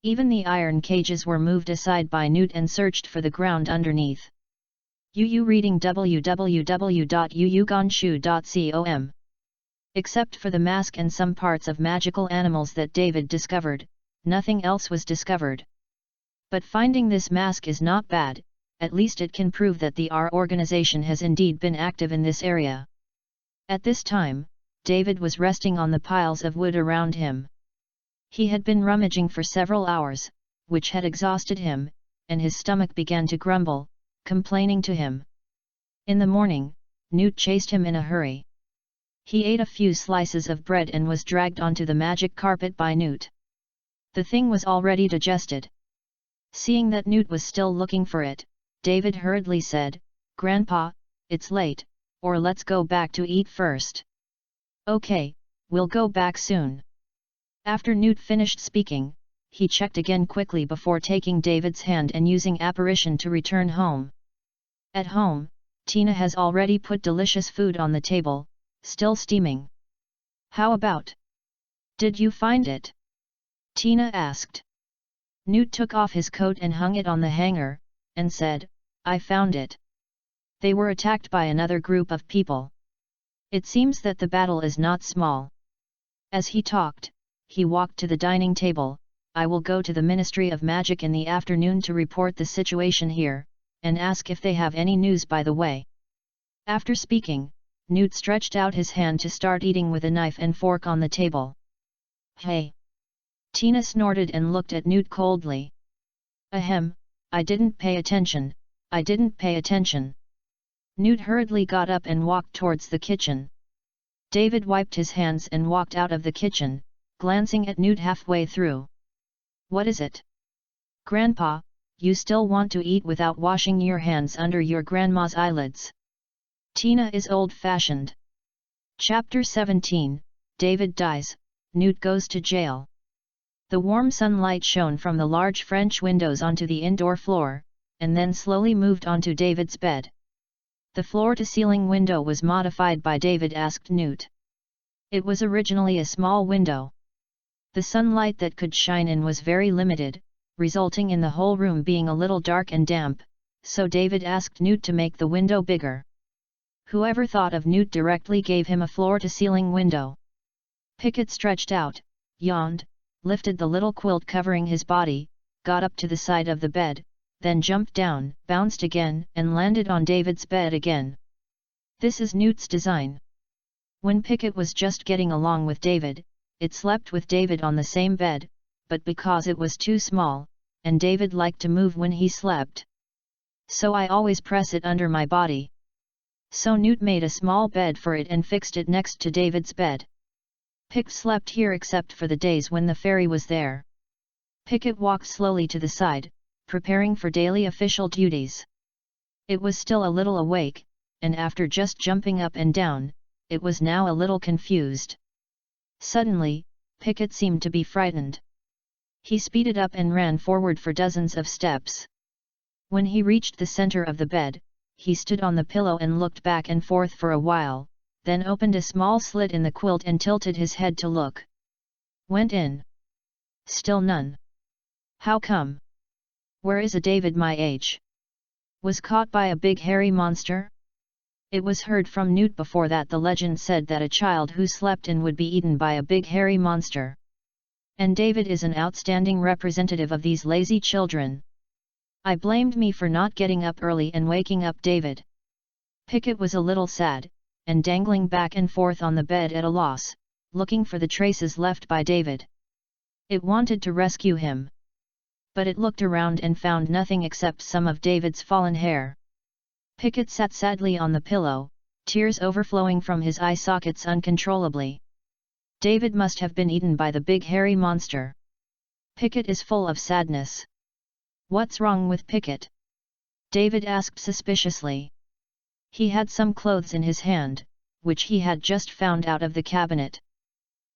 Even the iron cages were moved aside by Newt and searched for the ground underneath. UU reading www.uugonshu.com. Except for the mask and some parts of magical animals that David discovered, nothing else was discovered. But finding this mask is not bad, at least it can prove that the R organization has indeed been active in this area. At this time, David was resting on the piles of wood around him. He had been rummaging for several hours, which had exhausted him, and his stomach began to grumble, complaining to him. In the morning, Newt chased him in a hurry. He ate a few slices of bread and was dragged onto the magic carpet by Newt. The thing was already digested. Seeing that Newt was still looking for it, David hurriedly said, "Grandpa, it's late, or let's go back to eat first." "Okay, we'll go back soon." After Newt finished speaking, he checked again quickly before taking David's hand and using apparition to return home. At home, Tina has already put delicious food on the table, still steaming. "How about? Did you find it?" Tina asked. Newt took off his coat and hung it on the hanger, and said, "I found it. They were attacked by another group of people. It seems that the battle is not small." As he talked, he walked to the dining table. "I will go to the Ministry of Magic in the afternoon to report the situation here, and ask if they have any news by the way." After speaking, Newt stretched out his hand to start eating with a knife and fork on the table. "Hey!" Tina snorted and looked at Newt coldly. "Ahem, I didn't pay attention, I didn't pay attention." Newt hurriedly got up and walked towards the kitchen. David wiped his hands and walked out of the kitchen, glancing at Newt halfway through. "What is it? Grandpa, you still want to eat without washing your hands under your grandma's eyelids? Tina is old-fashioned." Chapter 17, David dies, Newt goes to jail. The warm sunlight shone from the large French windows onto the indoor floor, and then slowly moved onto David's bed. The floor-to-ceiling window was modified by David asked Newt. It was originally a small window. The sunlight that could shine in was very limited, resulting in the whole room being a little dark and damp, so David asked Newt to make the window bigger. Whoever thought of Newt directly gave him a floor-to-ceiling window. Pickett stretched out, yawned, lifted the little quilt covering his body, got up to the side of the bed, then jumped down, bounced again, and landed on David's bed again. This is Newt's design. When Pickett was just getting along with David, it slept with David on the same bed, but because it was too small, and David liked to move when he slept. So I always press it under my body. So Newt made a small bed for it and fixed it next to David's bed. Pickett slept here except for the days when the fairy was there. Pickett walked slowly to the side, preparing for daily official duties. It was still a little awake, and after just jumping up and down, it was now a little confused. Suddenly, Pickett seemed to be frightened. He speeded up and ran forward for dozens of steps. When he reached the center of the bed, he stood on the pillow and looked back and forth for a while, then opened a small slit in the quilt and tilted his head to look. Went in. Still none. How come? Where is a David my age? Was caught by a big hairy monster? It was heard from Newt before that the legend said that a child who slept in would be eaten by a big hairy monster. And David is an outstanding representative of these lazy children. I blamed me for not getting up early and waking up David. Pickett was a little sad, and dangling back and forth on the bed at a loss, looking for the traces left by David. It wanted to rescue him. But it looked around and found nothing except some of David's fallen hair. Pickett sat sadly on the pillow, tears overflowing from his eye sockets uncontrollably. David must have been eaten by the big hairy monster. Pickett is full of sadness. What's wrong with Pickett? David asked suspiciously. He had some clothes in his hand, which he had just found out of the cabinet.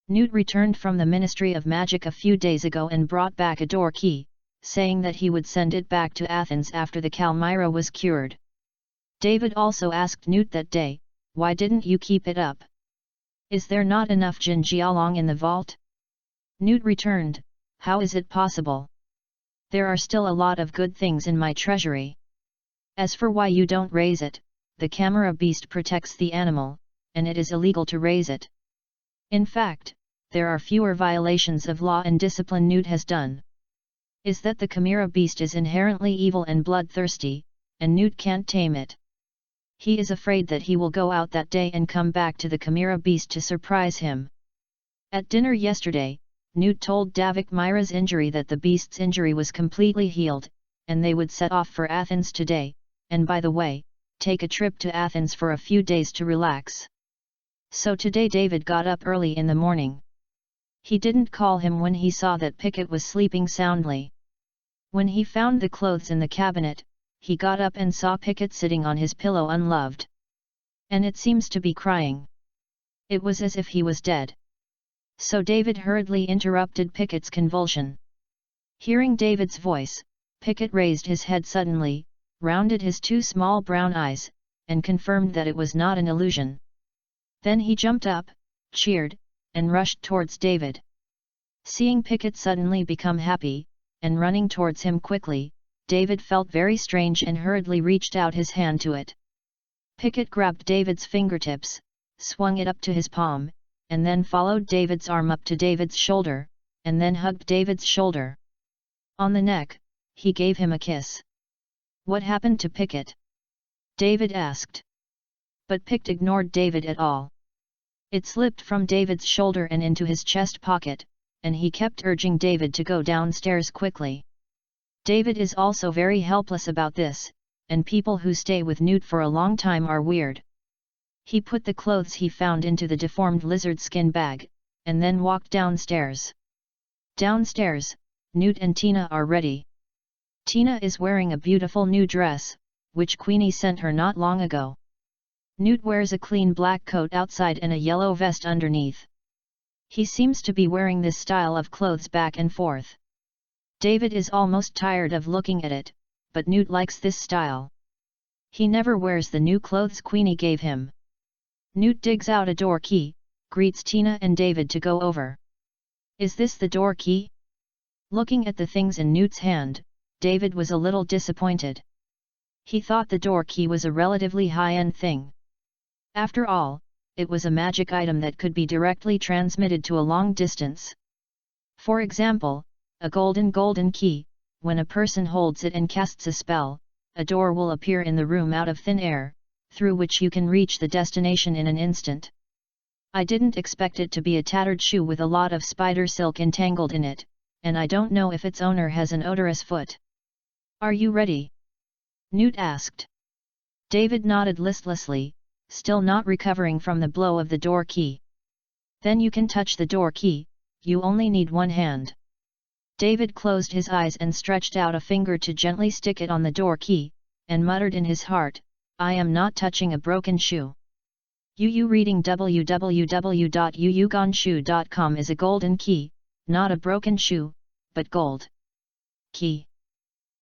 Newt returned from the Ministry of Magic a few days ago and brought back a door key, saying that he would send it back to Athens after the Calmyra was cured. David also asked Newt that day, why didn't you keep it up? Is there not enough Jinjialong in the vault? Newt returned, how is it possible? There are still a lot of good things in my treasury. As for why you don't raise it, the camera beast protects the animal, and it is illegal to raise it. In fact, there are fewer violations of law and discipline Newt has done. Is that the Chimera beast is inherently evil and bloodthirsty, and Newt can't tame it. He is afraid that he will go out that day and come back to the Chimera beast to surprise him. At dinner yesterday, Newt told Davik Myra's injury that the beast's injury was completely healed, and they would set off for Athens today, and by the way, take a trip to Athens for a few days to relax. So today David got up early in the morning. He didn't call him when he saw that Pickett was sleeping soundly. When he found the clothes in the cabinet, he got up and saw Pickett sitting on his pillow unloved. And it seems to be crying. It was as if he was dead. So David hurriedly interrupted Pickett's convulsion. Hearing David's voice, Pickett raised his head suddenly, rounded his two small brown eyes, and confirmed that it was not an illusion. Then he jumped up, cheered, and rushed towards David. Seeing Pickett suddenly become happy, and running towards him quickly, David felt very strange and hurriedly reached out his hand to it. Pickett grabbed David's fingertips, swung it up to his palm, and then followed David's arm up to David's shoulder, and then hugged David's shoulder. On the neck, he gave him a kiss. "What happened to Pickett?" David asked. But Pickett ignored David at all. It slipped from David's shoulder and into his chest pocket, and he kept urging David to go downstairs quickly. David is also very helpless about this, and people who stay with Newt for a long time are weird. He put the clothes he found into the deformed lizard skin bag, and then walked downstairs. Downstairs, Newt and Tina are ready. Tina is wearing a beautiful new dress, which Queenie sent her not long ago. Newt wears a clean black coat outside and a yellow vest underneath. He seems to be wearing this style of clothes back and forth. David is almost tired of looking at it, but Newt likes this style. He never wears the new clothes Queenie gave him. Newt digs out a door key, greets Tina and David to go over. "Is this the door key?" Looking at the things in Newt's hand, David was a little disappointed. He thought the door key was a relatively high-end thing. After all, it was a magic item that could be directly transmitted to a long distance. For example, a golden key, when a person holds it and casts a spell, a door will appear in the room out of thin air, through which you can reach the destination in an instant. I didn't expect it to be a tattered shoe with a lot of spider silk entangled in it, and I don't know if its owner has an odorous foot. "Are you ready?" Newt asked. David nodded listlessly, still not recovering from the blow of the door key. "Then you can touch the door key, you only need one hand." David closed his eyes and stretched out a finger to gently stick it on the door key, and muttered in his heart, "I am not touching a broken shoe." Reading www.uyugonshoe.com is a golden key, not a broken shoe, but gold. Key.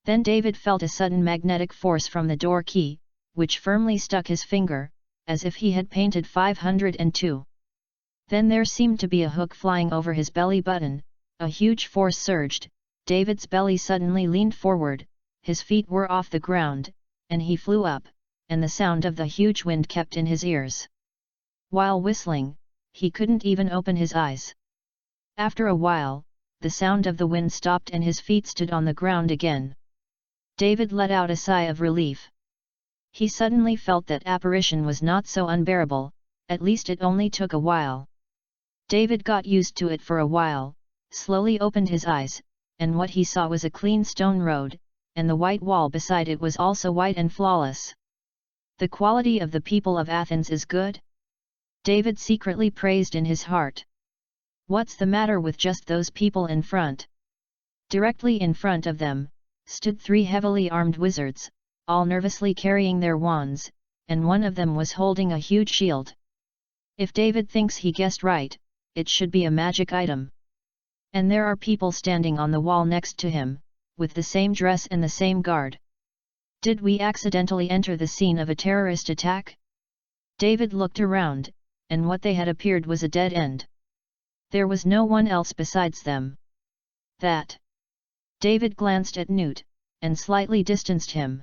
Then David felt a sudden magnetic force from the door key, which firmly stuck his finger, as if he had painted 502. Then there seemed to be a hook flying over his belly button, a huge force surged, David's belly suddenly leaned forward, his feet were off the ground, and he flew up, and the sound of the huge wind kept in his ears. While whistling, he couldn't even open his eyes. After a while, the sound of the wind stopped and his feet stood on the ground again. David let out a sigh of relief. He suddenly felt that apparition was not so unbearable, at least it only took a while. David got used to it for a while, slowly opened his eyes, and what he saw was a clean stone road, and the white wall beside it was also white and flawless. The quality of the people of Athens is good? David secretly praised in his heart. What's the matter with just those people in front? Directly in front of them, stood 3 heavily armed wizards, all nervously carrying their wands, and one of them was holding a huge shield. If David thinks he guessed right, it should be a magic item. And there are people standing on the wall next to him, with the same dress and the same guard. Did we accidentally enter the scene of a terrorist attack? David looked around, and what they had appeared was a dead end. There was no one else besides them. That. David glanced at Newt, and slightly distanced him.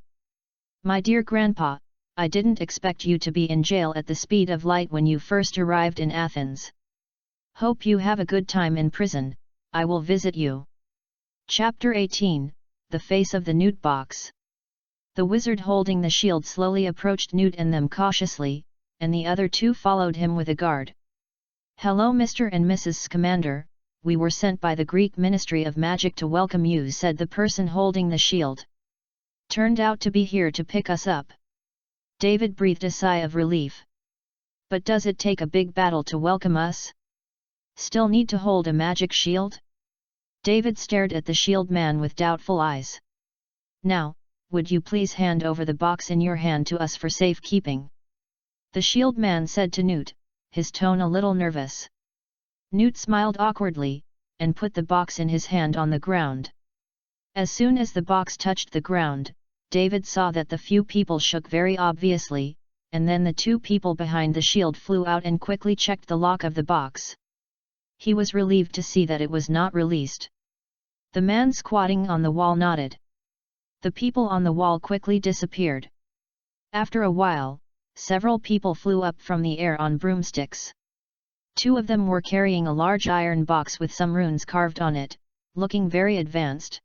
My dear Grandpa, I didn't expect you to be in jail at the speed of light when you first arrived in Athens. Hope you have a good time in prison. I will visit you. Chapter 18, The Face of the Newt Box. The wizard holding the shield slowly approached Newt and them cautiously, and the other two followed him with a guard. Hello Mr. and Mrs. Scamander, we were sent by the Greek Ministry of Magic to welcome you, said the person holding the shield. Turned out to be here to pick us up. David breathed a sigh of relief. But does it take a big battle to welcome us? Still need to hold a magic shield? David stared at the shield man with doubtful eyes. Now, would you please hand over the box in your hand to us for safekeeping? The shield man said to Newt, his tone a little nervous. Newt smiled awkwardly, and put the box in his hand on the ground. As soon as the box touched the ground, David saw that the few people shook very obviously, and then the two people behind the shield flew out and quickly checked the lock of the box. He was relieved to see that it was not released. The man squatting on the wall nodded. The people on the wall quickly disappeared. After a while, several people flew up from the air on broomsticks. Two of them were carrying a large iron box with some runes carved on it, looking very advanced.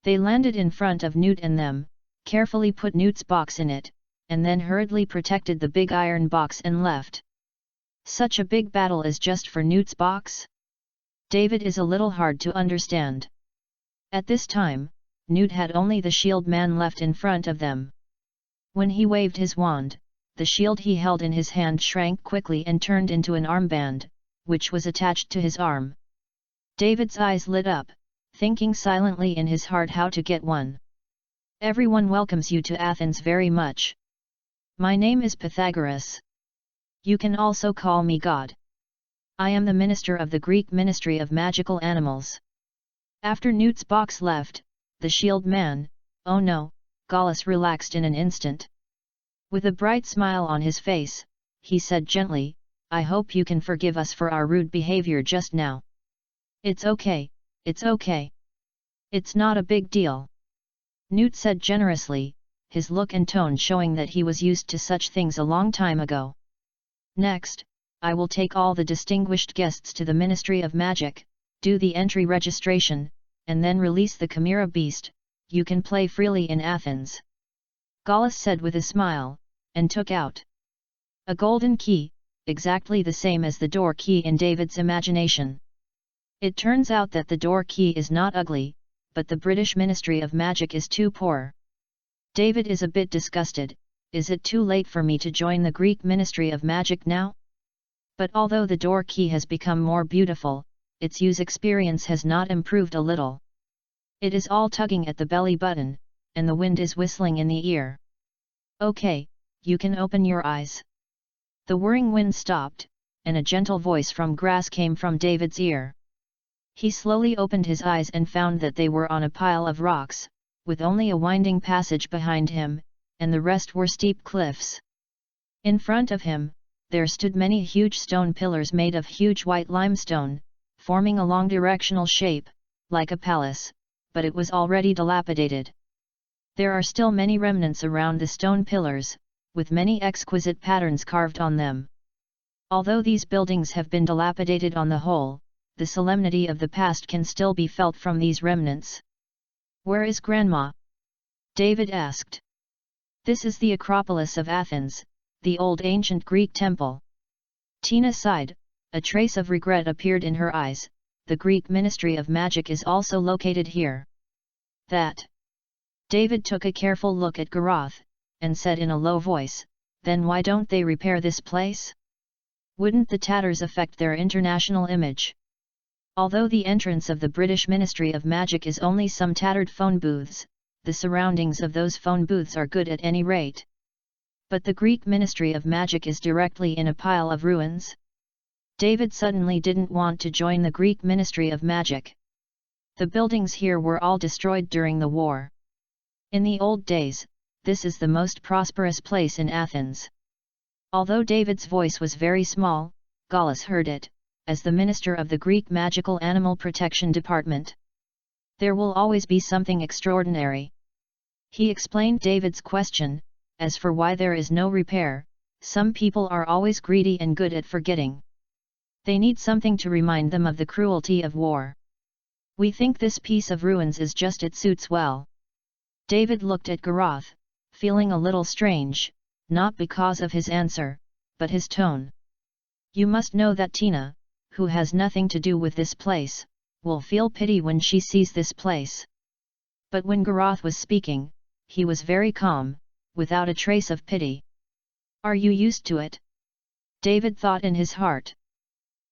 They landed in front of Newt and them, carefully put Newt's box in it, and then hurriedly protected the big iron box and left. Such a big battle is just for Newt's box? David is a little hard to understand. At this time, Newt had only the shield man left in front of them. When he waved his wand, the shield he held in his hand shrank quickly and turned into an armband, which was attached to his arm. David's eyes lit up, thinking silently in his heart how to get one. Everyone welcomes you to Athens very much. My name is Pythagoras. You can also call me God. I am the minister of the Greek Ministry of Magical Animals. After Newt's box left, the shield man, oh no, Gallus relaxed in an instant. With a bright smile on his face, he said gently, I hope you can forgive us for our rude behavior just now. It's okay, it's okay. It's not a big deal. Newt said generously, his look and tone showing that he was used to such things a long time ago. Next, I will take all the distinguished guests to the Ministry of Magic, do the entry registration, and then release the Chimera beast. You can play freely in Athens. Gallus said with a smile, and took out a golden key, exactly the same as the door key in David's imagination. It turns out that the door key is not ugly, but the British Ministry of Magic is too poor. David is a bit disgusted. Is it too late for me to join the Greek Ministry of Magic now? But although the door key has become more beautiful, its use experience has not improved a little. It is all tugging at the belly button, and the wind is whistling in the ear. Okay, you can open your eyes. The whirring wind stopped, and a gentle voice from grass came from David's ear. He slowly opened his eyes and found that they were on a pile of rocks, with only a winding passage behind him, and the rest were steep cliffs. In front of him, there stood many huge stone pillars made of huge white limestone, forming a long directional shape, like a palace, but it was already dilapidated. There are still many remnants around the stone pillars, with many exquisite patterns carved on them. Although these buildings have been dilapidated on the whole, the solemnity of the past can still be felt from these remnants. Where is Grandma? David asked. This is the Acropolis of Athens, the old ancient Greek temple. Tina sighed, a trace of regret appeared in her eyes. The Greek Ministry of Magic is also located here. That. David took a careful look at Garath, and said in a low voice, then why don't they repair this place? Wouldn't the tatters affect their international image? Although the entrance of the British Ministry of Magic is only some tattered phone booths, the surroundings of those phone booths are good at any rate. But the Greek Ministry of Magic is directly in a pile of ruins. David suddenly didn't want to join the Greek Ministry of Magic. The buildings here were all destroyed during the war. In the old days, this is the most prosperous place in Athens. Although David's voice was very small, Gallus heard it, as the minister of the Greek Magical Animal Protection Department. There will always be something extraordinary. He explained David's question. As for why there is no repair, some people are always greedy and good at forgetting. They need something to remind them of the cruelty of war. We think this piece of ruins is just it suits well. David looked at Garoth, feeling a little strange, not because of his answer, but his tone. You must know that Tina, who has nothing to do with this place, will feel pity when she sees this place. But when Garoth was speaking, he was very calm, without a trace of pity. Are you used to it? David thought in his heart.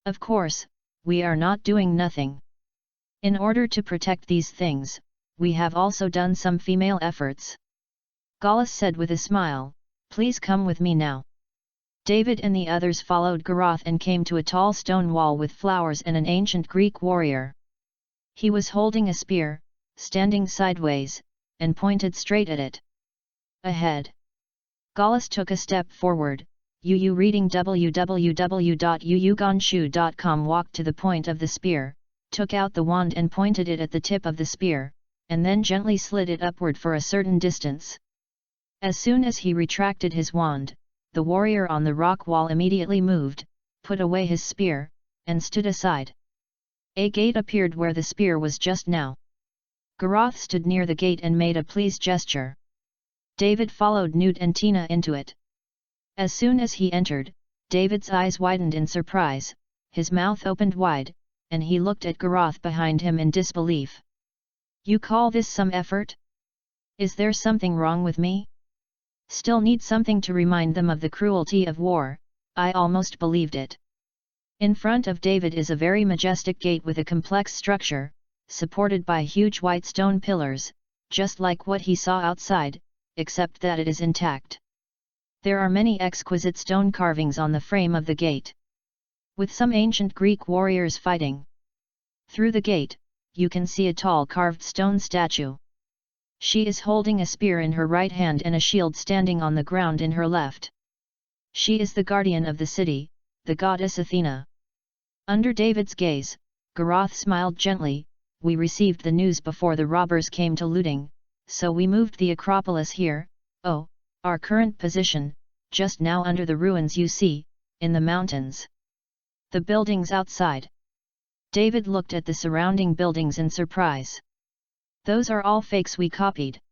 Of course, we are not doing nothing. In order to protect these things, we have also done some female efforts. Gallus said with a smile, please come with me now. David and the others followed Garoth and came to a tall stone wall with flowers and an ancient Greek warrior. He was holding a spear, standing sideways, and pointed straight at it. Ahead. Gallus took a step forward. Yu reading www.yuyugonshu.com walked to the point of the spear, took out the wand and pointed it at the tip of the spear, and then gently slid it upward for a certain distance. As soon as he retracted his wand, the warrior on the rock wall immediately moved, put away his spear, and stood aside. A gate appeared where the spear was just now. Garoth stood near the gate and made a please gesture. David followed Newt and Tina into it. As soon as he entered, David's eyes widened in surprise, his mouth opened wide, and he looked at Garoth behind him in disbelief. You call this some effort? Is there something wrong with me? Still need something to remind them of the cruelty of war, I almost believed it. In front of David is a very majestic gate with a complex structure, supported by huge white stone pillars, just like what he saw outside, except that it is intact. There are many exquisite stone carvings on the frame of the gate, with some ancient Greek warriors fighting. Through the gate, you can see a tall carved stone statue. She is holding a spear in her right hand and a shield standing on the ground in her left. She is the guardian of the city, the goddess Athena. Under David's gaze, Garoth smiled gently. We received the news before the robbers came to looting, so we moved the Acropolis here. Oh, our current position, just now under the ruins you see, in the mountains. The buildings outside. David looked at the surrounding buildings in surprise. Those are all fakes we copied.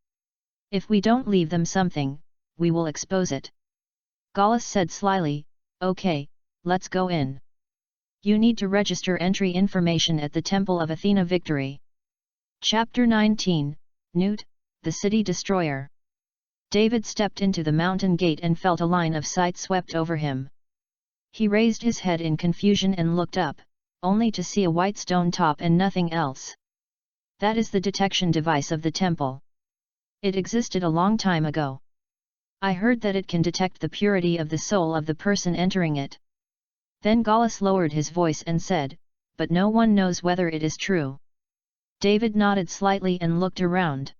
If we don't leave them something, we will expose it. Gallus said slyly, okay, let's go in. You need to register entry information at the Temple of Athena Victory. Chapter 19, Newt, the City Destroyer. David stepped into the mountain gate and felt a line of sight swept over him. He raised his head in confusion and looked up, only to see a white stone top and nothing else. That is the detection device of the temple. It existed a long time ago. I heard that it can detect the purity of the soul of the person entering it. Then Gallus lowered his voice and said, but no one knows whether it is true. David nodded slightly and looked around.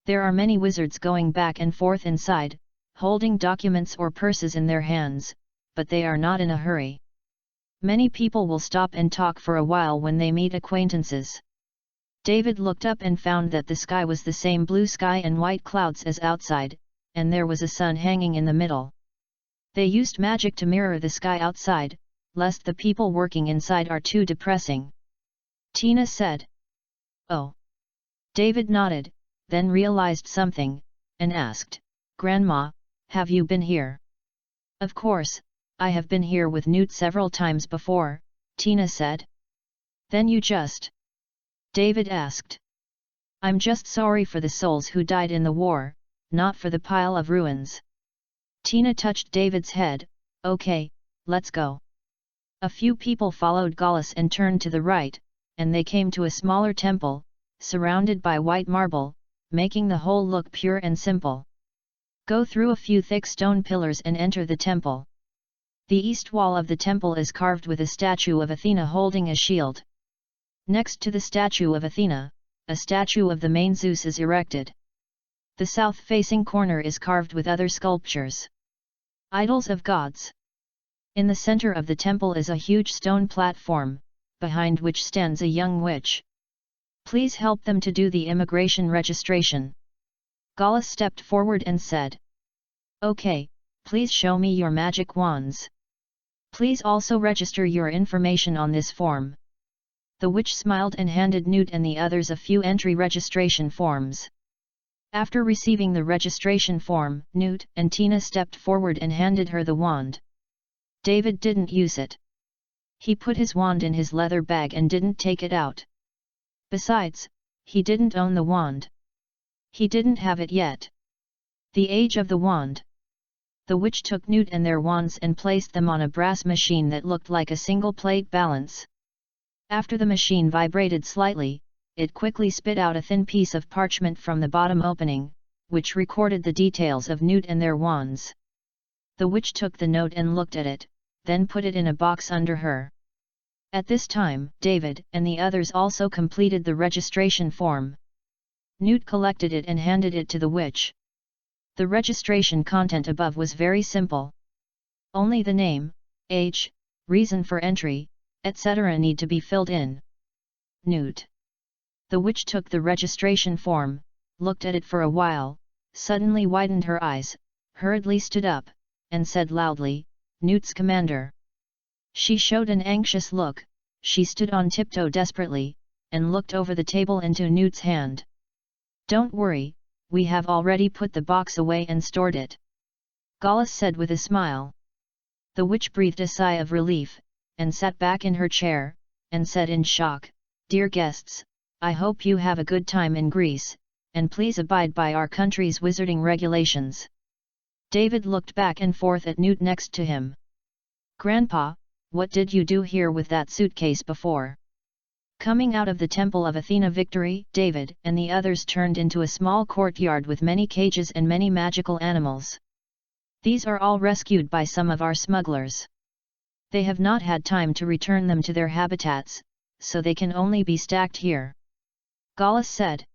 There are many wizards going back and forth inside, holding documents or purses in their hands, but they are not in a hurry. Many people will stop and talk for a while when they meet acquaintances. David looked up and found that the sky was the same blue sky and white clouds as outside, and there was a sun hanging in the middle. They used magic to mirror the sky outside, lest the people working inside are too depressing. Tina said. Oh. David nodded, then realized something, and asked, Grandma, have you been here? Of course, I have been here with Newt several times before, Tina said. Then you just... David asked. I'm just sorry for the souls who died in the war, not for the pile of ruins. Tina touched David's head. Okay, let's go. A few people followed Gallus and turned to the right, and they came to a smaller temple, surrounded by white marble, making the whole look pure and simple. Go through a few thick stone pillars and enter the temple. The east wall of the temple is carved with a statue of Athena holding a shield. Next to the statue of Athena, a statue of the main Zeus is erected. The south-facing corner is carved with other sculptures. Idols of gods. In the center of the temple is a huge stone platform, behind which stands a young witch. Please help them to do the immigration registration. Gallus stepped forward and said, "Okay, please show me your magic wands. Please also register your information on this form." The witch smiled and handed Newt and the others a few entry registration forms. After receiving the registration form, Newt and Tina stepped forward and handed her the wand. David didn't use it. He put his wand in his leather bag and didn't take it out. Besides, he didn't own the wand. He didn't have it yet. The age of the wand. The witch took Newt and their wands and placed them on a brass machine that looked like a single plate balance. After the machine vibrated slightly, it quickly spit out a thin piece of parchment from the bottom opening, which recorded the details of Newt and their wands. The witch took the note and looked at it, then put it in a box under her. At this time, David and the others also completed the registration form. Newt collected it and handed it to the witch. The registration content above was very simple. Only the name, age, reason for entry, etc. need to be filled in. Newt. The witch took the registration form, looked at it for a while, suddenly widened her eyes, hurriedly stood up, and said loudly, "Newt's commander." She showed an anxious look. She stood on tiptoe desperately, and looked over the table into Newt's hand. "Don't worry, we have already put the box away and stored it," Gallus said with a smile. The witch breathed a sigh of relief, and sat back in her chair, and said in shock, "Dear guests, I hope you have a good time in Greece, and please abide by our country's wizarding regulations." David looked back and forth at Newt next to him. "Grandpa, what did you do here with that suitcase before?" Coming out of the Temple of Athena Victory, David and the others turned into a small courtyard with many cages and many magical animals. "These are all rescued by some of our smugglers. They have not had time to return them to their habitats, so they can only be stacked here," Gallus said.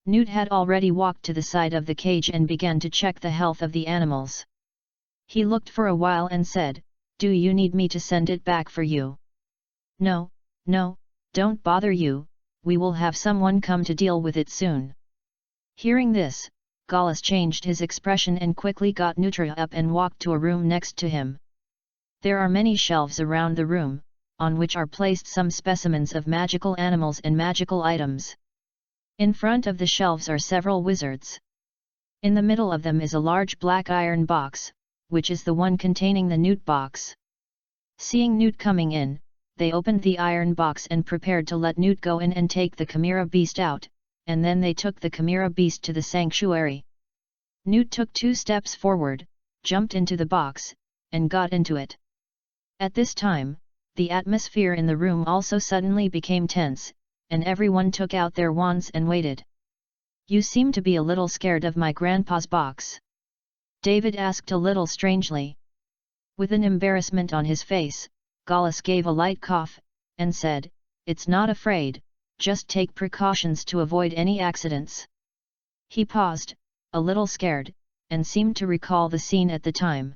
Newt had already walked to the side of the cage and began to check the health of the animals. He looked for a while and said, "Do you need me to send it back for you?" No, don't bother you, we will have someone come to deal with it soon." Hearing this, Gallus changed his expression and quickly got Nutra up and walked to a room next to him. There are many shelves around the room, on which are placed some specimens of magical animals and magical items. In front of the shelves are several wizards. In the middle of them is a large black iron box, which is the one containing the Newt box. Seeing Newt coming in, they opened the iron box and prepared to let Newt go in and take the chimera beast out, and then they took the chimera beast to the sanctuary. Newt took 2 steps forward, jumped into the box, and got into it. At this time, the atmosphere in the room also suddenly became tense, and everyone took out their wands and waited. "You seem to be a little scared of my grandpa's box?" David asked a little strangely. With an embarrassment on his face, Gallus gave a light cough, and said, "It's not afraid, just take precautions to avoid any accidents." He paused, a little scared, and seemed to recall the scene at the time.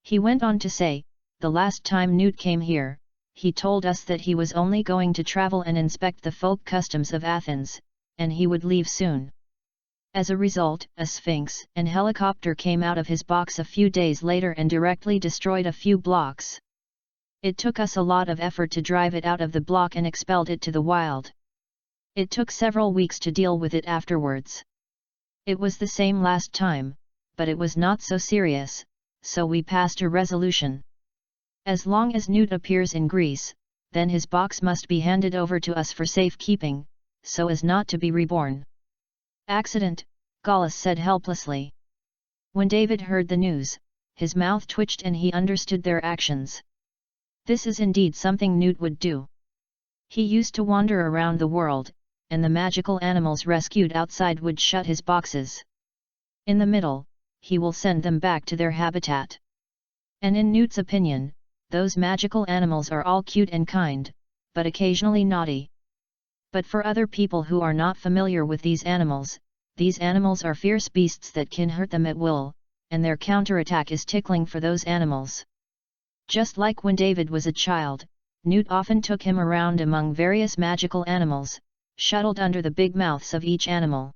He went on to say, "The last time Newt came here, he told us that he was only going to travel and inspect the folk customs of Athens, and he would leave soon. As a result, a sphinx and helicopter came out of his box a few days later and directly destroyed a few blocks. It took us a lot of effort to drive it out of the block and expelled it to the wild. It took several weeks to deal with it afterwards. It was the same last time, but it was not so serious, so we passed a resolution. As long as Newt appears in Greece, then his box must be handed over to us for safekeeping, so as not to be reborn." "Accident," Gallus said helplessly. When David heard the news, his mouth twitched and he understood their actions. This is indeed something Newt would do. He used to wander around the world, and the magical animals rescued outside would shut his boxes. In the middle, he will send them back to their habitat. And in Newt's opinion, those magical animals are all cute and kind, but occasionally naughty. But for other people who are not familiar with these animals are fierce beasts that can hurt them at will, and their counterattack is tickling for those animals. Just like when David was a child, Newt often took him around among various magical animals, shuttled under the big mouths of each animal.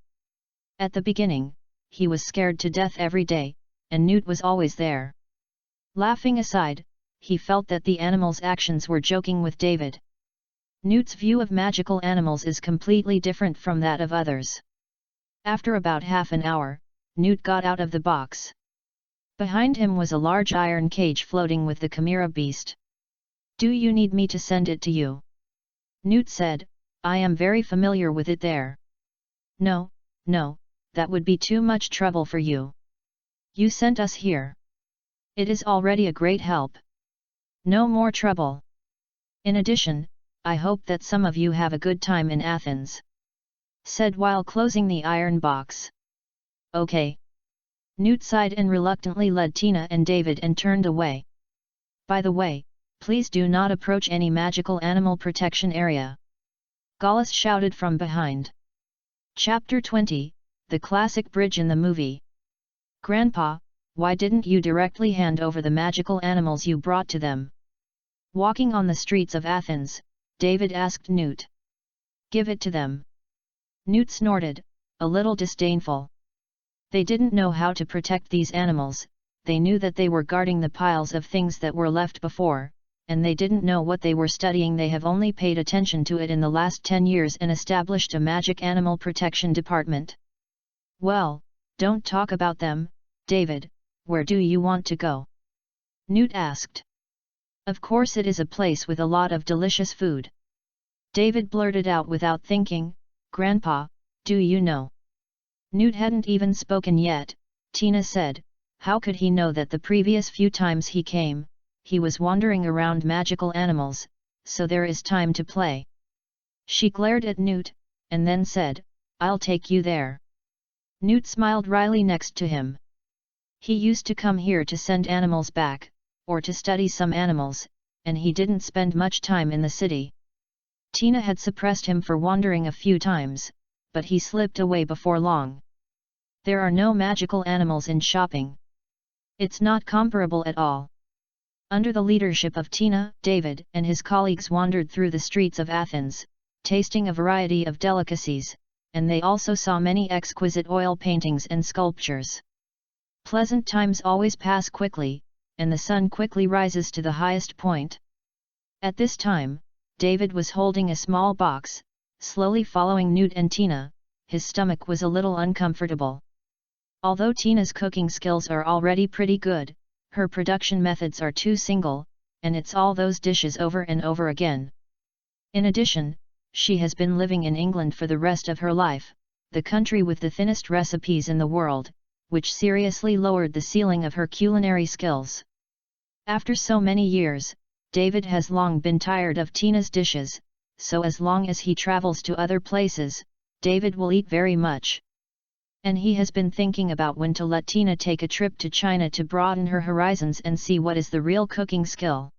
At the beginning, he was scared to death every day, and Newt was always there. Laughing aside, he felt that the animals' actions were joking with David. Newt's view of magical animals is completely different from that of others. After about half an hour, Newt got out of the box. Behind him was a large iron cage floating with the chimera beast. "Do you need me to send it to you?" Newt said, "I am very familiar with it there." No, that would be too much trouble for you. You sent us here. It is already a great help. No more trouble. In addition, I hope that some of you have a good time in Athens," said while closing the iron box. "Okay." Newt sighed and reluctantly led Tina and David and turned away. "By the way, please do not approach any magical animal protection area," Gallus shouted from behind. Chapter 20, The Classic Bridge in the Movie. "Grandpa, why didn't you directly hand over the magical animals you brought to them?" Walking on the streets of Athens, David asked Newt. "Give it to them." Newt snorted, a little disdainful. They didn't know how to protect these animals, they knew that they were guarding the piles of things that were left before, and they didn't know what they were studying. They have only paid attention to it in the last 10 years and established a magic animal protection department. "Well, don't talk about them, David, where do you want to go?" Newt asked. "Of course it is a place with a lot of delicious food." David blurted out without thinking, "Grandpa, do you know?" Newt hadn't even spoken yet. Tina said, "How could he know that the previous few times he came, he was wandering around magical animals, so there is time to play." She glared at Newt, and then said, "I'll take you there." Newt smiled wryly next to him. He used to come here to send animals back, or to study some animals, and he didn't spend much time in the city. Tina had suppressed him for wandering a few times, but he slipped away before long. There are no magical animals in shopping. It's not comparable at all. Under the leadership of Tina, David and his colleagues wandered through the streets of Athens, tasting a variety of delicacies, and they also saw many exquisite oil paintings and sculptures. Pleasant times always pass quickly, and the sun quickly rises to the highest point. At this time, David was holding a small box, slowly following Newt and Tina. His stomach was a little uncomfortable. Although Tina's cooking skills are already pretty good, her production methods are too single, and it's all those dishes over and over again. In addition, she has been living in England for the rest of her life, the country with the thinnest recipes in the world, which seriously lowered the ceiling of her culinary skills. After so many years, David has long been tired of Tina's dishes, so as long as he travels to other places, David will eat very much. And he has been thinking about when to let Tina take a trip to China to broaden her horizons and see what is the real cooking skill.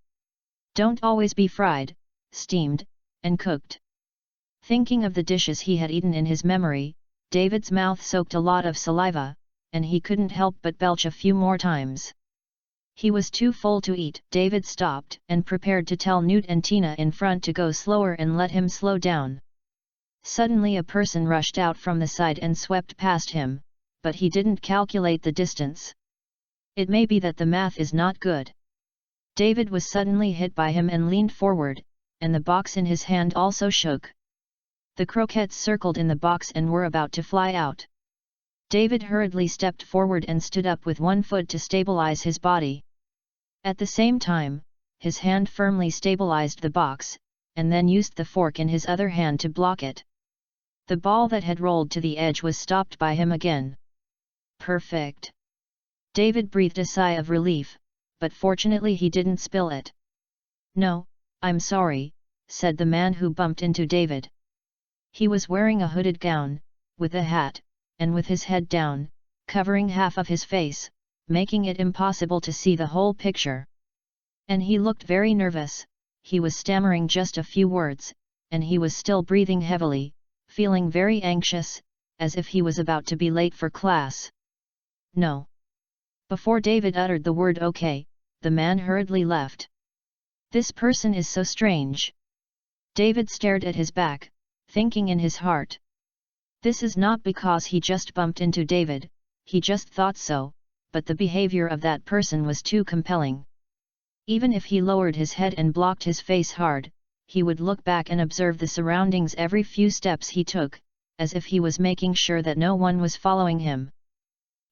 Don't always be fried, steamed, and cooked. Thinking of the dishes he had eaten in his memory, David's mouth soaked a lot of saliva, and he couldn't help but belch a few more times. He was too full to eat. David stopped and prepared to tell Newt and Tina in front to go slower and let him slow down. Suddenly a person rushed out from the side and swept past him, but he didn't calculate the distance. It may be that the math is not good. David was suddenly hit by him and leaned forward, and the box in his hand also shook. The croquettes circled in the box and were about to fly out. David hurriedly stepped forward and stood up with one foot to stabilize his body. At the same time, his hand firmly stabilized the box, and then used the fork in his other hand to block it. The ball that had rolled to the edge was stopped by him again. Perfect! David breathed a sigh of relief, but fortunately he didn't spill it. "No, I'm sorry," said the man who bumped into David. He was wearing a hooded gown, with a hat, and with his head down, covering half of his face, making it impossible to see the whole picture. And he looked very nervous. He was stammering just a few words, and he was still breathing heavily, feeling very anxious, as if he was about to be late for class. "No." Before David uttered the word "okay," the man hurriedly left. This person is so strange. David stared at his back, thinking in his heart. This is not because he just bumped into David, he just thought so, but the behavior of that person was too compelling. Even if he lowered his head and blocked his face hard, he would look back and observe the surroundings every few steps he took, as if he was making sure that no one was following him.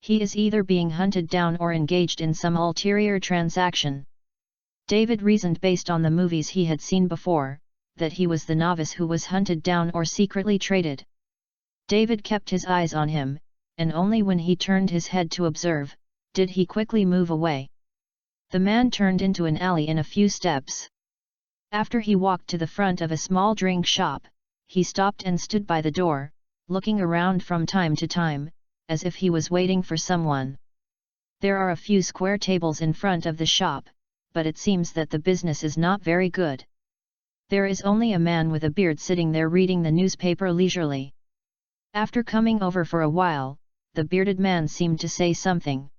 He is either being hunted down or engaged in some ulterior transaction. David reasoned based on the movies he had seen before, that he was the novice who was hunted down or secretly traded. David kept his eyes on him, and only when he turned his head to observe, did he quickly move away. The man turned into an alley in a few steps. After he walked to the front of a small drink shop, he stopped and stood by the door, looking around from time to time, as if he was waiting for someone. There are a few square tables in front of the shop, but it seems that the business is not very good. There is only a man with a beard sitting there reading the newspaper leisurely. After coming over for a while, the bearded man seemed to say something.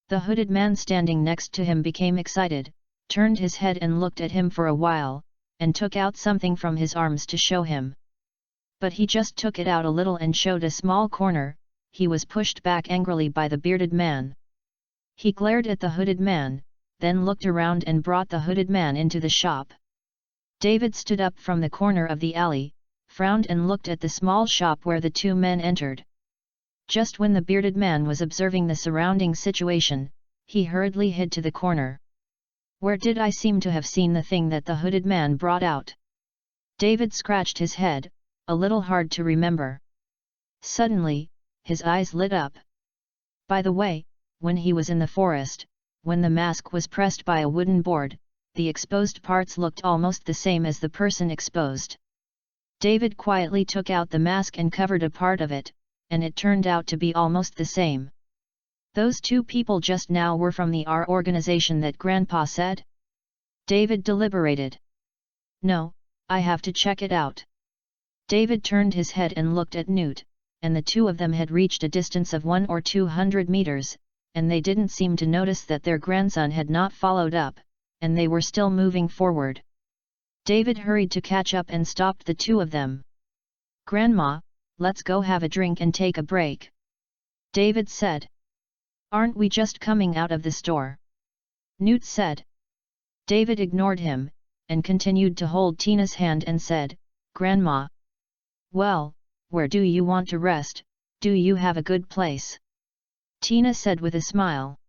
The hooded man standing next to him became excited, turned his head and looked at him for a while, and took out something from his arms to show him. But he just took it out a little and showed a small corner. He was pushed back angrily by the bearded man. He glared at the hooded man, then looked around and brought the hooded man into the shop. David stood up from the corner of the alley, frowned and looked at the small shop where the two men entered. Just when the bearded man was observing the surrounding situation, he hurriedly hid to the corner. Where did I seem to have seen the thing that the hooded man brought out? David scratched his head, a little hard to remember. Suddenly, his eyes lit up. By the way, when he was in the forest, when the mask was pressed by a wooden board, the exposed parts looked almost the same as the person exposed. David quietly took out the mask and covered a part of it, and it turned out to be almost the same. Those two people just now were from the R organization that Grandpa said? David deliberated. No, I have to check it out. David turned his head and looked at Newt, and the two of them had reached a distance of 100 or 200 meters, and they didn't seem to notice that their grandson had not followed up, and they were still moving forward. David hurried to catch up and stopped the two of them. Grandma, let's go have a drink and take a break. David said. Aren't we just coming out of the store? Newt said. David ignored him, and continued to hold Tina's hand and said, Grandma. Well, where do you want to rest? Do you have a good place? Tina said with a smile.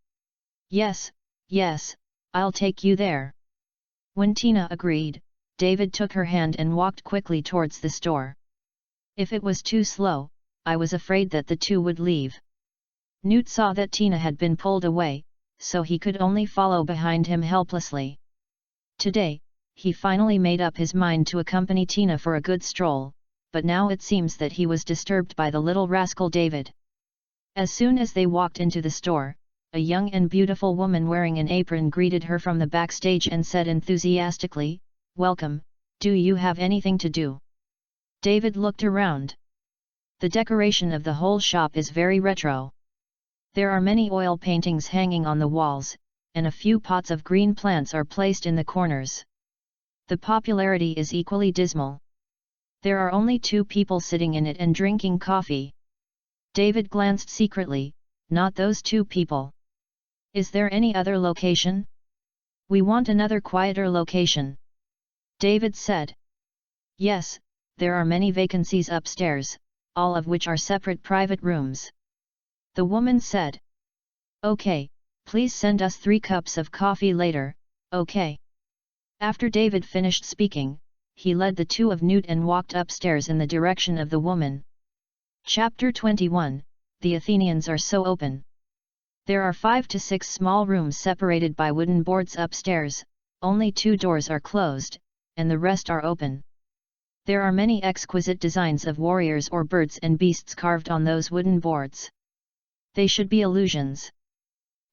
Yes, I'll take you there. When Tina agreed, David took her hand and walked quickly towards the store. If it was too slow, I was afraid that the two would leave. Newt saw that Tina had been pulled away, so he could only follow behind him helplessly. Today, he finally made up his mind to accompany Tina for a good stroll, but now it seems that he was disturbed by the little rascal David. As soon as they walked into the store, a young and beautiful woman wearing an apron greeted her from the backstage and said enthusiastically, Welcome, do you have anything to do? David looked around. The decoration of the whole shop is very retro. There are many oil paintings hanging on the walls, and a few pots of green plants are placed in the corners. The popularity is equally dismal. There are only 2 people sitting in it and drinking coffee. David glanced secretly, not those 2 people. Is there any other location? We want another quieter location. David said. Yes, there are many vacancies upstairs, all of which are separate private rooms. The woman said. Okay, please send us 3 cups of coffee later, okay. After David finished speaking, he led the two of Newt and walked upstairs in the direction of the woman. Chapter 21, The Athenians are so open. There are 5 to 6 small rooms separated by wooden boards upstairs, only 2 doors are closed, and the rest are open. There are many exquisite designs of warriors or birds and beasts carved on those wooden boards. They should be illusions.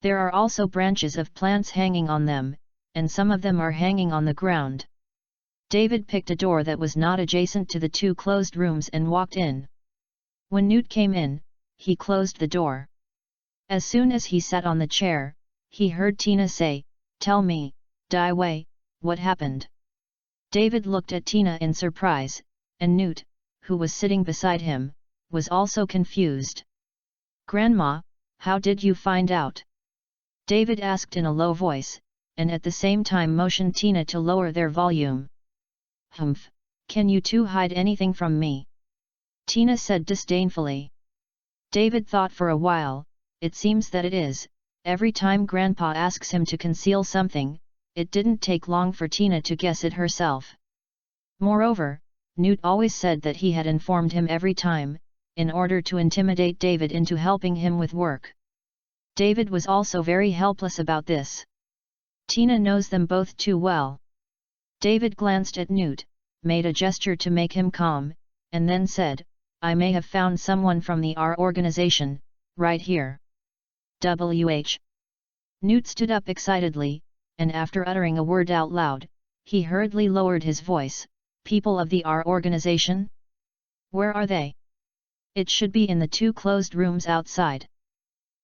There are also branches of plants hanging on them, and some of them are hanging on the ground. David picked a door that was not adjacent to the 2 closed rooms and walked in. When Newt came in, he closed the door. As soon as he sat on the chair, he heard Tina say, Tell me, Dai-Wei, what happened? David looked at Tina in surprise, and Newt, who was sitting beside him, was also confused. "Grandma, how did you find out?" David asked in a low voice, and at the same time motioned Tina to lower their volume. "Humph, can you two hide anything from me?" Tina said disdainfully. David thought for a while. It seems that it is, every time Grandpa asks him to conceal something, it didn't take long for Tina to guess it herself. Moreover, Newt always said that he had informed him every time, in order to intimidate David into helping him with work. David was also very helpless about this. Tina knows them both too well. David glanced at Newt, made a gesture to make him calm, and then said, "I may have found someone from the R organization, right here." "WH?" Newt stood up excitedly, and after uttering a word out loud, he hurriedly lowered his voice. "People of the R organization? Where are they? It should be in the two closed rooms outside."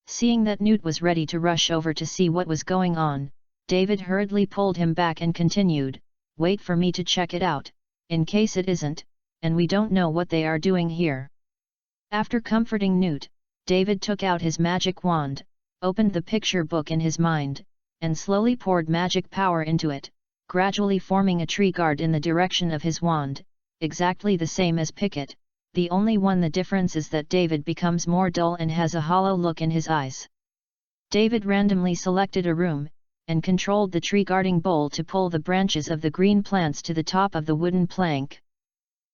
Seeing that Newt was ready to rush over to see what was going on, David hurriedly pulled him back and continued, "Wait for me to check it out, in case it isn't, and we don't know what they are doing here." After comforting Newt, David took out his magic wand, opened the picture book in his mind, and slowly poured magic power into it, gradually forming a tree guard in the direction of his wand, exactly the same as Pickett. The only one the difference is that David becomes more dull and has a hollow look in his eyes. David randomly selected a room, and controlled the tree guarding bowl to pull the branches of the green plants to the top of the wooden plank.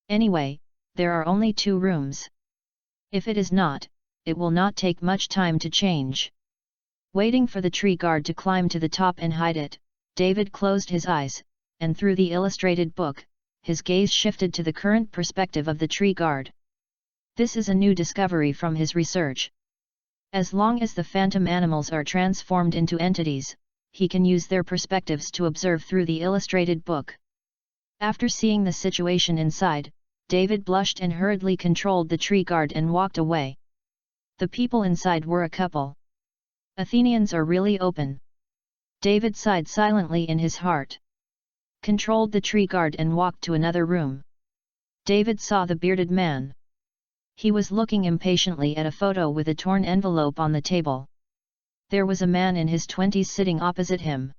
Anyway, there are only 2 rooms. If it is not, it will not take much time to change. Waiting for the tree guard to climb to the top and hide it, David closed his eyes, and through the illustrated book, his gaze shifted to the current perspective of the tree guard. This is a new discovery from his research. As long as the phantom animals are transformed into entities, he can use their perspectives to observe through the illustrated book. After seeing the situation inside, David blushed and hurriedly controlled the tree guard and walked away. The people inside were a couple. Athenians are really open. David sighed silently in his heart. Controlled the tree guard and walked to another room. David saw the bearded man. He was looking impatiently at a photo with a torn envelope on the table. There was a man in his 20s sitting opposite him.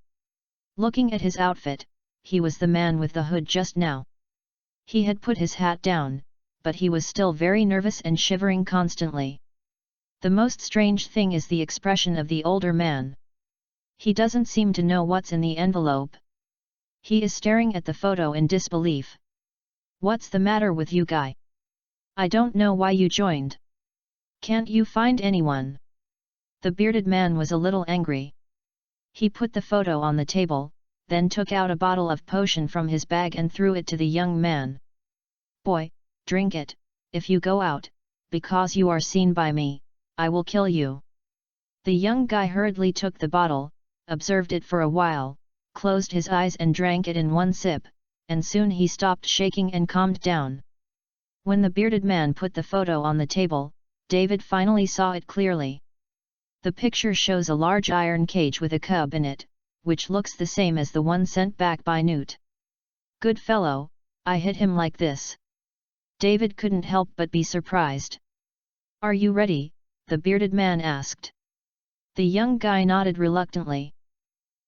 Looking at his outfit, he was the man with the hood just now. He had put his hat down, but he was still very nervous and shivering constantly. The most strange thing is the expression of the older man. He doesn't seem to know what's in the envelope. He is staring at the photo in disbelief. "What's the matter with you, guy? I don't know why you joined. Can't you find anyone?" The bearded man was a little angry. He put the photo on the table, then took out a bottle of potion from his bag and threw it to the young man. "Boy, drink it. If you go out, because you are seen by me, I will kill you." The young guy hurriedly took the bottle, observed it for a while, closed his eyes and drank it in one sip, and soon he stopped shaking and calmed down. When the bearded man put the photo on the table, David finally saw it clearly. The picture shows a large iron cage with a cub in it, which looks the same as the one sent back by Newt. "Good fellow, I hit him like this." David couldn't help but be surprised. "Are you ready?" the bearded man asked. The young guy nodded reluctantly.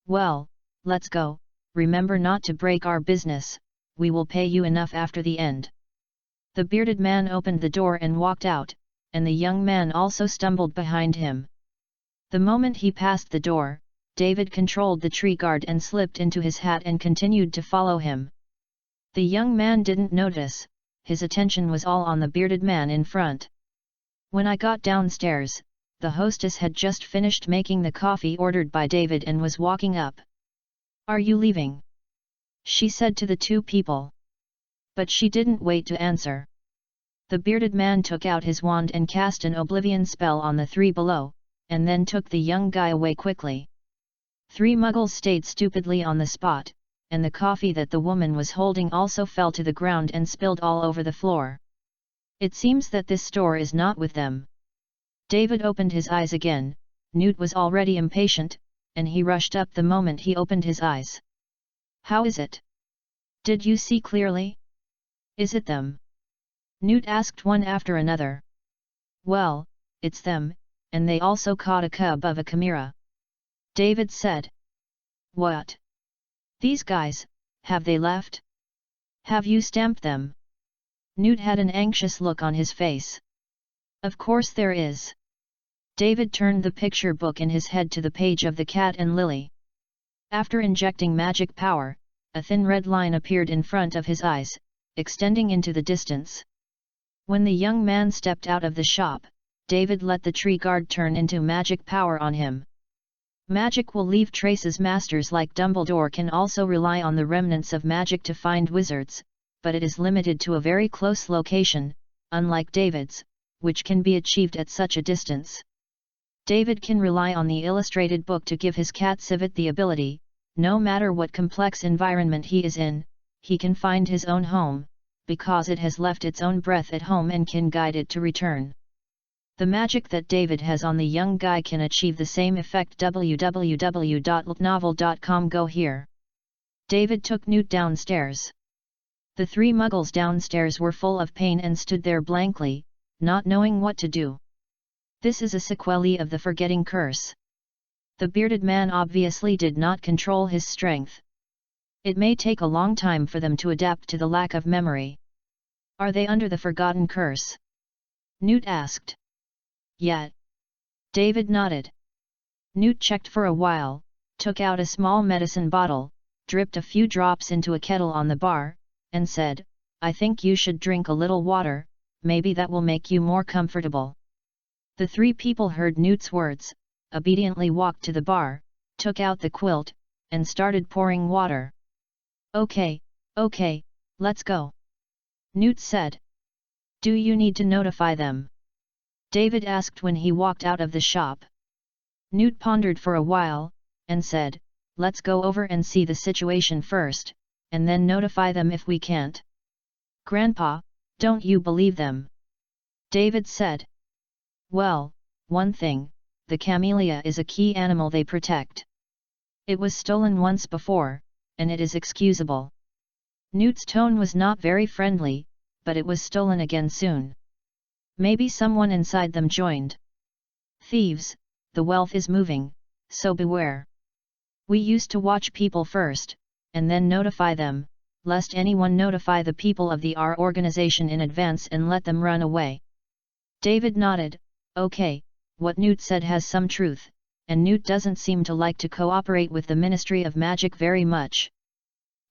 "Well, let's go. Remember not to break our business, we will pay you enough after the end." The bearded man opened the door and walked out, and the young man also stumbled behind him. The moment he passed the door, David controlled the tree guard and slipped into his hat and continued to follow him. The young man didn't notice, his attention was all on the bearded man in front. When I got downstairs, the hostess had just finished making the coffee ordered by David and was walking up. "Are you leaving?" she said to the 2 people. But she didn't wait to answer. The bearded man took out his wand and cast an oblivion spell on the 3 below, and then took the young guy away quickly. 3 muggles stayed stupidly on the spot, and the coffee that the woman was holding also fell to the ground and spilled all over the floor. It seems that this store is not with them. David opened his eyes again. Newt was already impatient, and he rushed up the moment he opened his eyes. "How is it? Did you see clearly? Is it them?" Newt asked one after another. Well, it's them, and they also caught a cub of a chimera. David said. What? These guys, have they left? Have you stamped them? Newt had an anxious look on his face. Of course there is. David turned the picture book in his head to the page of the cat and Lily. After injecting magic power, a thin red line appeared in front of his eyes, extending into the distance. When the young man stepped out of the shop, David let the tree guard turn into magic power on him. Magic will leave traces. Masters like Dumbledore can also rely on the remnants of magic to find wizards, but it is limited to a very close location, unlike David's, which can be achieved at such a distance. David can rely on the illustrated book to give his cat Civet the ability, no matter what complex environment he is in, he can find his own home, because it has left its own breath at home and can guide it to return. The magic that David has on the young guy can achieve the same effect. www.novel.com. Go here. David took Newt downstairs. The three muggles downstairs were full of pain and stood there blankly, not knowing what to do. This is a sequelae of the forgetting curse. The bearded man obviously did not control his strength. It may take a long time for them to adapt to the lack of memory. Are they under the forgotten curse? Newt asked. Yet. David nodded. Newt checked for a while, took out a small medicine bottle, dripped a few drops into a kettle on the bar, and said, I think you should drink a little water, maybe that will make you more comfortable. The three people heard Newt's words, obediently walked to the bar, took out the quilt, and started pouring water. Okay, let's go. Newt said. Do you need to notify them? David asked when he walked out of the shop. Newt pondered for a while, and said, let's go over and see the situation first, and then notify them if we can't. Grandpa, don't you believe them? David said. Well, one thing, the camellia is a key animal they protect. It was stolen once before, and it is excusable. Newt's tone was not very friendly, but it was stolen again soon. Maybe someone inside them joined. Thieves, the wealth is moving, so beware. We used to watch people first, and then notify them, lest anyone notify the people of the R organization in advance and let them run away. David nodded. Okay, what Newt said has some truth, and Newt doesn't seem to like to cooperate with the Ministry of Magic very much.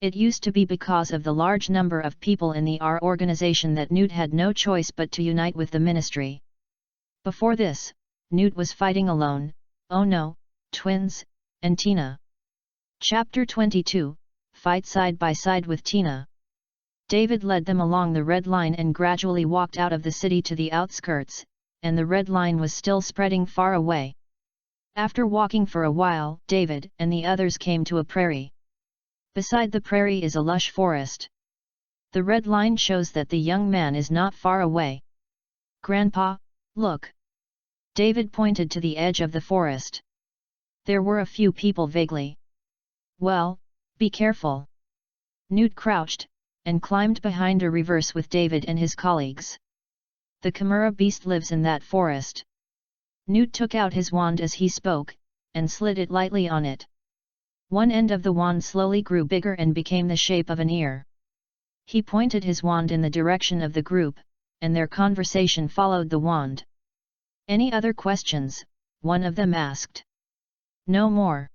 It used to be because of the large number of people in the R organization that Newt had no choice but to unite with the Ministry. Before this, Newt was fighting alone, oh no, twins, and Tina. Chapter 22, Fight side by side with Tina. David led them along the red line and gradually walked out of the city to the outskirts, and the red line was still spreading far away. After walking for a while, David and the others came to a prairie. Beside the prairie is a lush forest. The red line shows that the young man is not far away. Grandpa, look! David pointed to the edge of the forest. There were a few people vaguely. Well, be careful. Newt crouched, and climbed behind a reverse with David and his colleagues. The chimera beast lives in that forest. Newt took out his wand as he spoke, and slid it lightly on it. One end of the wand slowly grew bigger and became the shape of an ear. He pointed his wand in the direction of the group, and their conversation followed the wand. Any other questions? One of them asked. No more.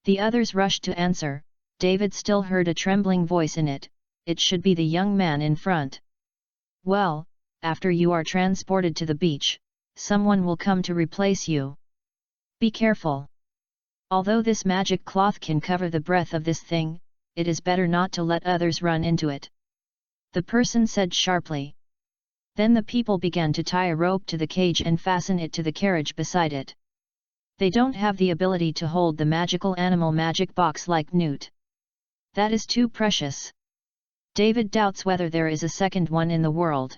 The others rushed to answer. David still heard a trembling voice in it. It should be the young man in front. Well, after you are transported to the beach, someone will come to replace you. Be careful. Although this magic cloth can cover the breath of this thing, it is better not to let others run into it. The person said sharply. Then the people began to tie a rope to the cage and fasten it to the carriage beside it. They don't have the ability to hold the magical animal magic box like Newt. That is too precious. David doubts whether there is a second one in the world.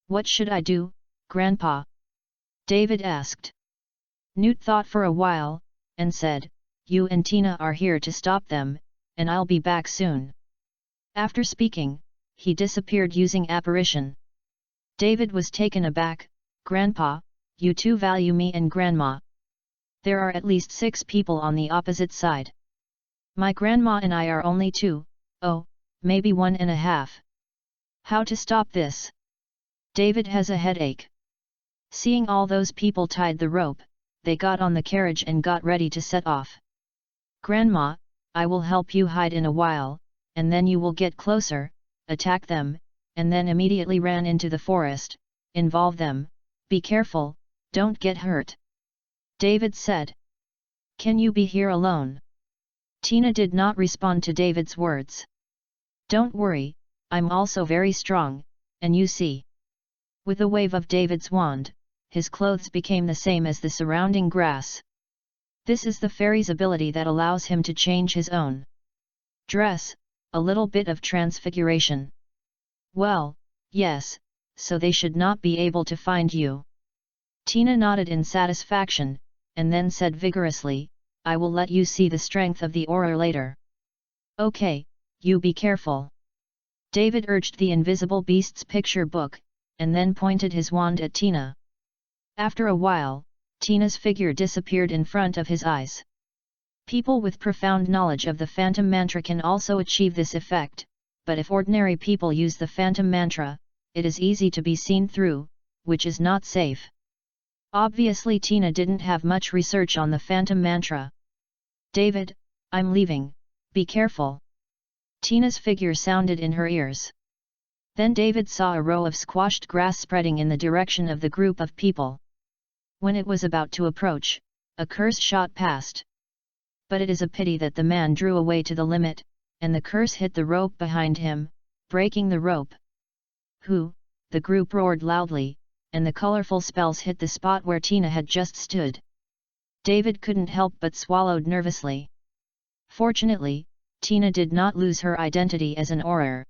What should I do, Grandpa? David asked. Newt thought for a while, and said, you and Tina are here to stop them, and I'll be back soon. After speaking, he disappeared using apparition. David was taken aback. Grandpa, you two value me and Grandma. There are at least 6 people on the opposite side. My grandma and I are only 2, oh, maybe 1.5. How to stop this? David has a headache. Seeing all those people tied the rope, they got on the carriage and got ready to set off. Grandma, I will help you hide in a while, and then you will get closer, attack them, and then immediately ran into the forest, involve them, be careful, don't get hurt. David said. Can you be here alone? Tina did not respond to David's words. Don't worry, I'm also very strong, and you see. With a wave of David's wand, his clothes became the same as the surrounding grass. This is the fairy's ability that allows him to change his own dress, a little bit of transfiguration. Well, yes, so they should not be able to find you. Tina nodded in satisfaction, and then said vigorously, I will let you see the strength of the aura later. Okay, you be careful. David urged the invisible beast's picture book, and then pointed his wand at Tina. After a while, Tina's figure disappeared in front of his eyes. People with profound knowledge of the Phantom Mantra can also achieve this effect, but if ordinary people use the Phantom Mantra, it is easy to be seen through, which is not safe. Obviously Tina didn't have much research on the Phantom Mantra. David, I'm leaving, be careful. Tina's figure sounded in her ears. Then David saw a row of squashed grass spreading in the direction of the group of people. When it was about to approach, a curse shot past. But it is a pity that the man drew away to the limit, and the curse hit the rope behind him, breaking the rope. Who? The group roared loudly, and the colorful spells hit the spot where Tina had just stood. David couldn't help but swallowed nervously. Fortunately, Tina did not lose her identity as an auror.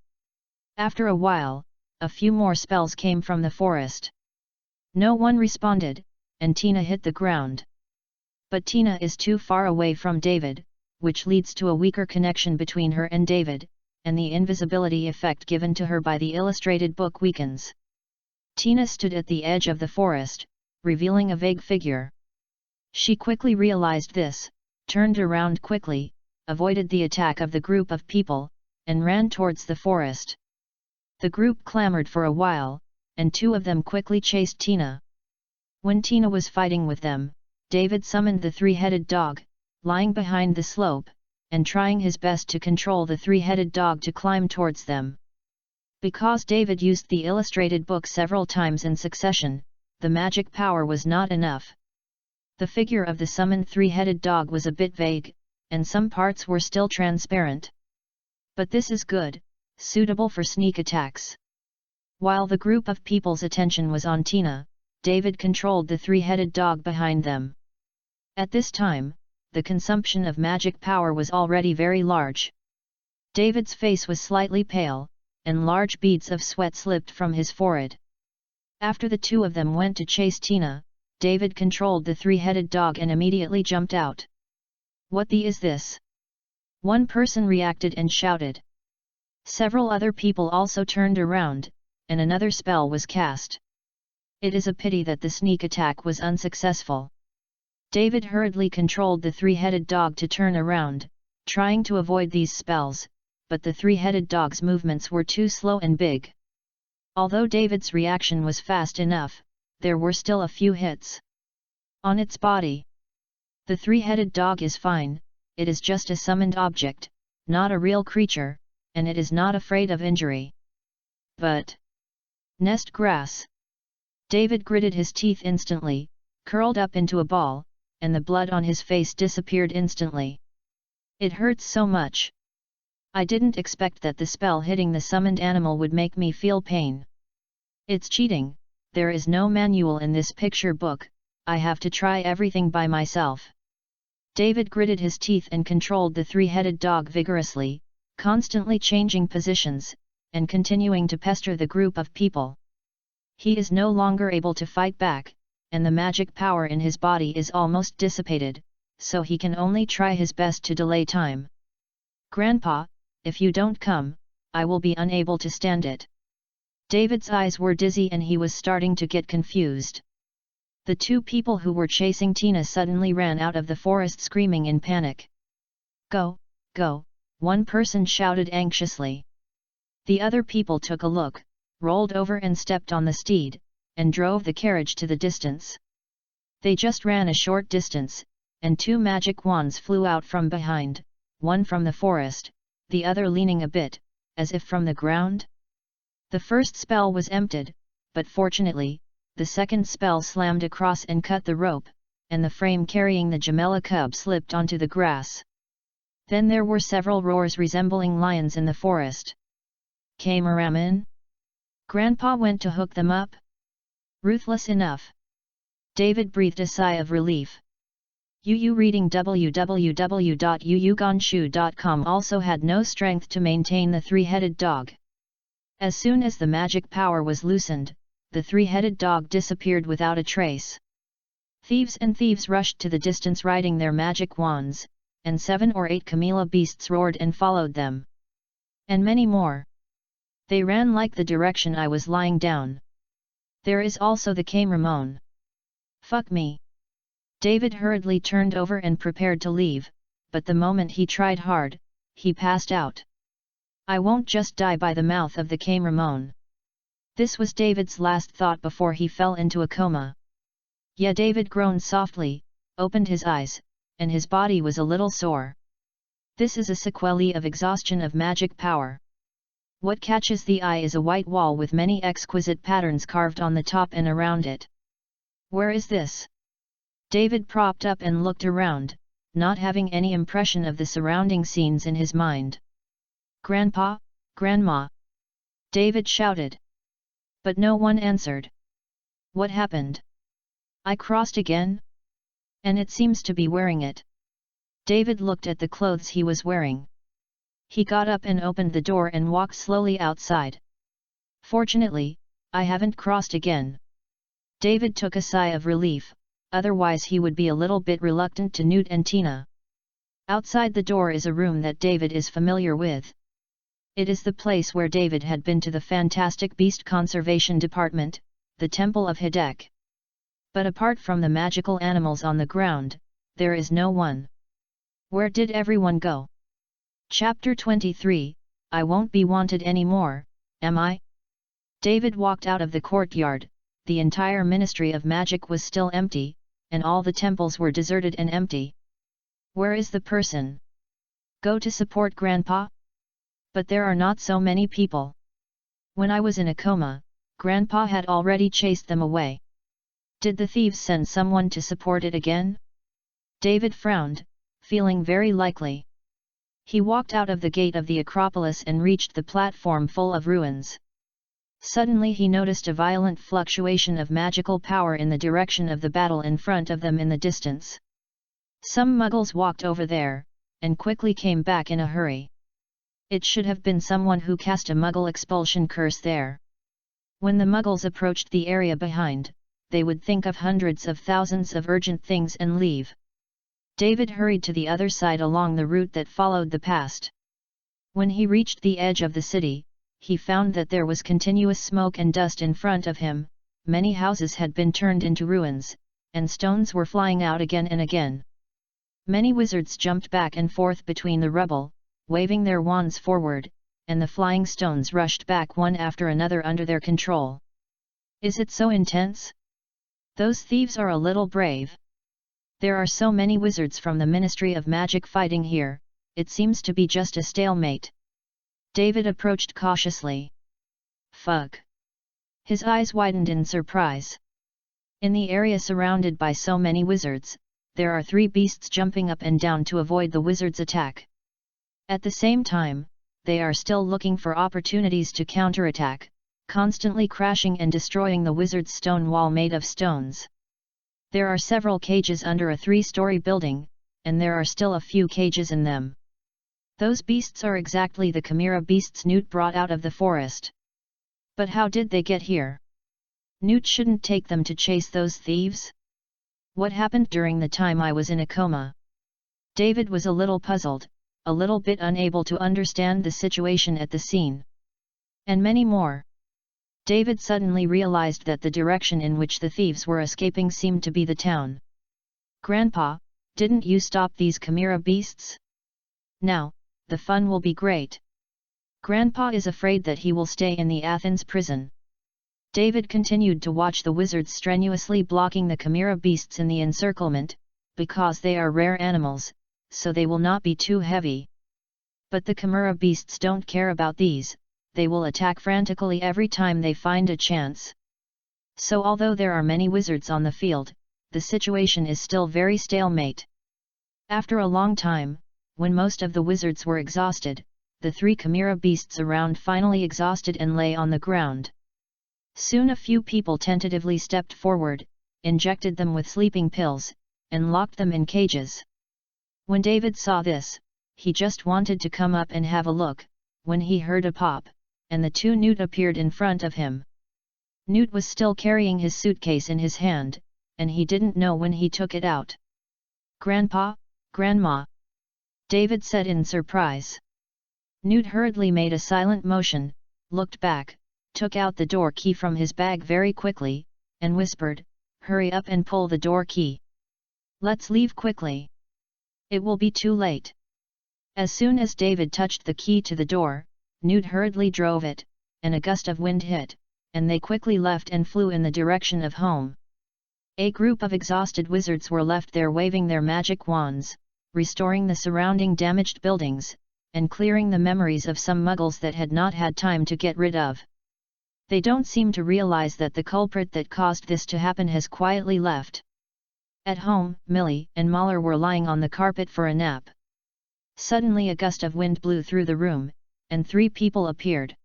After a while, a few more spells came from the forest. No one responded, and Tina hit the ground. But Tina is too far away from David, which leads to a weaker connection between her and David, and the invisibility effect given to her by the illustrated book weakens. Tina stood at the edge of the forest, revealing a vague figure. She quickly realized this, turned around quickly, avoided the attack of the group of people, and ran towards the forest. The group clamored for a while, and 2 of them quickly chased Tina. When Tina was fighting with them, David summoned the 3-headed dog, lying behind the slope, and trying his best to control the 3-headed dog to climb towards them. Because David used the illustrated book several times in succession, the magic power was not enough. The figure of the summoned 3-headed dog was a bit vague, and some parts were still transparent. But this is good, suitable for sneak attacks. While the group of people's attention was on Tina, David controlled the 3-headed dog behind them. At this time, the consumption of magic power was already very large. David's face was slightly pale, and large beads of sweat slipped from his forehead. After the 2 of them went to chase Tina, David controlled the 3-headed dog and immediately jumped out. What the is this? One person reacted and shouted. Several other people also turned around, and another spell was cast. It is a pity that the sneak attack was unsuccessful. David hurriedly controlled the 3-headed dog to turn around, trying to avoid these spells, but the 3-headed dog's movements were too slow and big. Although David's reaction was fast enough, there were still a few hits on its body. The 3-headed dog is fine, it is just a summoned object, not a real creature, and it is not afraid of injury. But nest grass. David gritted his teeth instantly, curled up into a ball, and the blood on his face disappeared instantly. It hurts so much. I didn't expect that the spell hitting the summoned animal would make me feel pain. It's cheating, there is no manual in this picture book, I have to try everything by myself. David gritted his teeth and controlled the 3-headed dog vigorously, constantly changing positions, and continuing to pester the group of people. He is no longer able to fight back, and the magic power in his body is almost dissipated, so he can only try his best to delay time. Grandpa, if you don't come, I will be unable to stand it. David's eyes were dizzy and he was starting to get confused. The two people who were chasing Tina suddenly ran out of the forest screaming in panic. Go, go, one person shouted anxiously. The other people took a look, rolled over and stepped on the steed, and drove the carriage to the distance. They just ran a short distance, and two magic wands flew out from behind, one from the forest, the other leaning a bit, as if from the ground. The first spell was emptied, but fortunately, the second spell slammed across and cut the rope, and the frame carrying the Gemella cub slipped onto the grass. Then there were several roars resembling lions in the forest. Cameraman? Grandpa went to hook them up? Ruthless enough. David breathed a sigh of relief. Yu reading www.yuyugonshu.com also had no strength to maintain the three-headed dog. As soon as the magic power was loosened, the three-headed dog disappeared without a trace. Thieves and thieves rushed to the distance riding their magic wands, and 7 or 8 Camilla beasts roared and followed them. And many more. They ran like the direction I was lying down. There is also the Camramon. Fuck me. David hurriedly turned over and prepared to leave, but the moment he tried hard, he passed out. I won't just die by the mouth of the Camramon. This was David's last thought before he fell into a coma. Yeah, David groaned softly, opened his eyes, and his body was a little sore. This is a sequelae of exhaustion of magic power. What catches the eye is a white wall with many exquisite patterns carved on the top and around it. Where is this? David propped up and looked around, not having any impression of the surrounding scenes in his mind. Grandpa, Grandma! David shouted. But no one answered. What happened? I crossed again? And it seems to be wearing it. David looked at the clothes he was wearing. He got up and opened the door and walked slowly outside. Fortunately, I haven't crossed again. David took a sigh of relief, otherwise he would be a little bit reluctant to Newt and Tina. Outside the door is a room that David is familiar with. It is the place where David had been to the Fantastic Beast Conservation Department, the Temple of Hidek. But apart from the magical animals on the ground, there is no one. Where did everyone go? Chapter 23, I won't be wanted anymore, am I? David walked out of the courtyard. The entire Ministry of Magic was still empty, and all the temples were deserted and empty. Where is the person? Go to support Grandpa? But there are not so many people. When I was in a coma, Grandpa had already chased them away. Did the thieves send someone to support it again? David frowned, feeling very likely. He walked out of the gate of the Acropolis and reached the platform full of ruins. Suddenly he noticed a violent fluctuation of magical power in the direction of the battle in front of them in the distance. Some muggles walked over there, and quickly came back in a hurry. It should have been someone who cast a muggle expulsion curse there. When the muggles approached the area behind, they would think of hundreds of thousands of urgent things and leave. David hurried to the other side along the route that followed the past. When he reached the edge of the city, he found that there was continuous smoke and dust in front of him, many houses had been turned into ruins, and stones were flying out again and again. Many wizards jumped back and forth between the rubble, waving their wands forward, and the flying stones rushed back one after another under their control. Is it so intense? Those thieves are a little brave. There are so many wizards from the Ministry of Magic fighting here, it seems to be just a stalemate. David approached cautiously. Fuck! His eyes widened in surprise. In the area surrounded by so many wizards, there are 3 beasts jumping up and down to avoid the wizard's attack. At the same time, they are still looking for opportunities to counterattack, constantly crashing and destroying the wizard's stone wall made of stones. There are several cages under a 3-story building, and there are still a few cages in them. Those beasts are exactly the chimera beasts Newt brought out of the forest. But how did they get here? Newt shouldn't take them to chase those thieves? What happened during the time I was in a coma? David was a little puzzled, a little bit unable to understand the situation at the scene. And many more. David suddenly realized that the direction in which the thieves were escaping seemed to be the town. "Grandpa, didn't you stop these chimera beasts? Now, the fun will be great." Grandpa is afraid that he will stay in the Athens prison. David continued to watch the wizards strenuously blocking the chimera beasts in the encirclement, because they are rare animals, so they will not be too heavy. But the chimera beasts don't care about these, they will attack frantically every time they find a chance. So although there are many wizards on the field, the situation is still very stalemate. After a long time, when most of the wizards were exhausted, the 3 chimera beasts around finally exhausted and lay on the ground. Soon a few people tentatively stepped forward, injected them with sleeping pills, and locked them in cages. When David saw this, he just wanted to come up and have a look, when he heard a pop, and the 2 Newt appeared in front of him. Newt was still carrying his suitcase in his hand, and he didn't know when he took it out. "Grandpa, Grandma!" David said in surprise. Newt hurriedly made a silent motion, looked back, took out the door key from his bag very quickly, and whispered, "Hurry up and pull the door key. Let's leave quickly. It will be too late." As soon as David touched the key to the door, Newt hurriedly drove it, and a gust of wind hit, and they quickly left and flew in the direction of home. A group of exhausted wizards were left there waving their magic wands, restoring the surrounding damaged buildings, and clearing the memories of some muggles that had not had time to get rid of. They don't seem to realize that the culprit that caused this to happen has quietly left. At home, Millie and Mahler were lying on the carpet for a nap. Suddenly a gust of wind blew through the room, and 3 people appeared.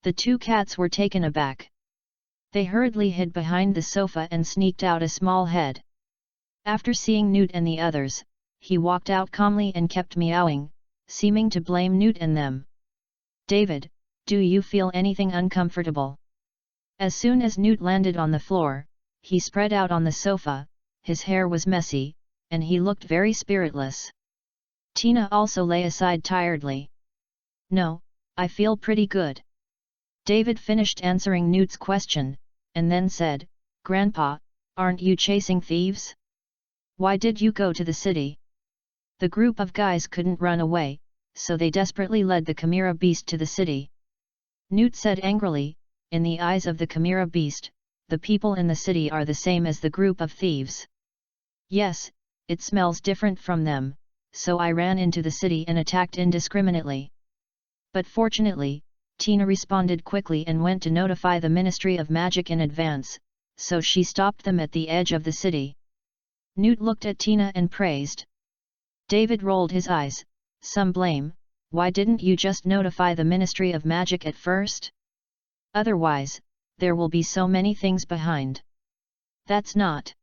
The 2 cats were taken aback. They hurriedly hid behind the sofa and sneaked out a small head. After seeing Newt and the others, he walked out calmly and kept meowing, seeming to blame Newt and them. "David, do you feel anything uncomfortable?" As soon as Newt landed on the floor, he spread out on the sofa, his hair was messy, and he looked very spiritless. Tina also lay aside tiredly. "No, I feel pretty good." David finished answering Newt's question, and then said, "Grandpa, aren't you chasing thieves? Why did you go to the city?" The group of guys couldn't run away, so they desperately led the chimera beast to the city. Newt said angrily, "In the eyes of the chimera beast, the people in the city are the same as the group of thieves. Yes, it smells different from them, so I ran into the city and attacked indiscriminately." But fortunately, Tina responded quickly and went to notify the Ministry of Magic in advance, so she stopped them at the edge of the city. Newt looked at Tina and praised. David rolled his eyes, "Some blame, why didn't you just notify the Ministry of Magic at first? Otherwise, there will be so many things behind." "That's not,"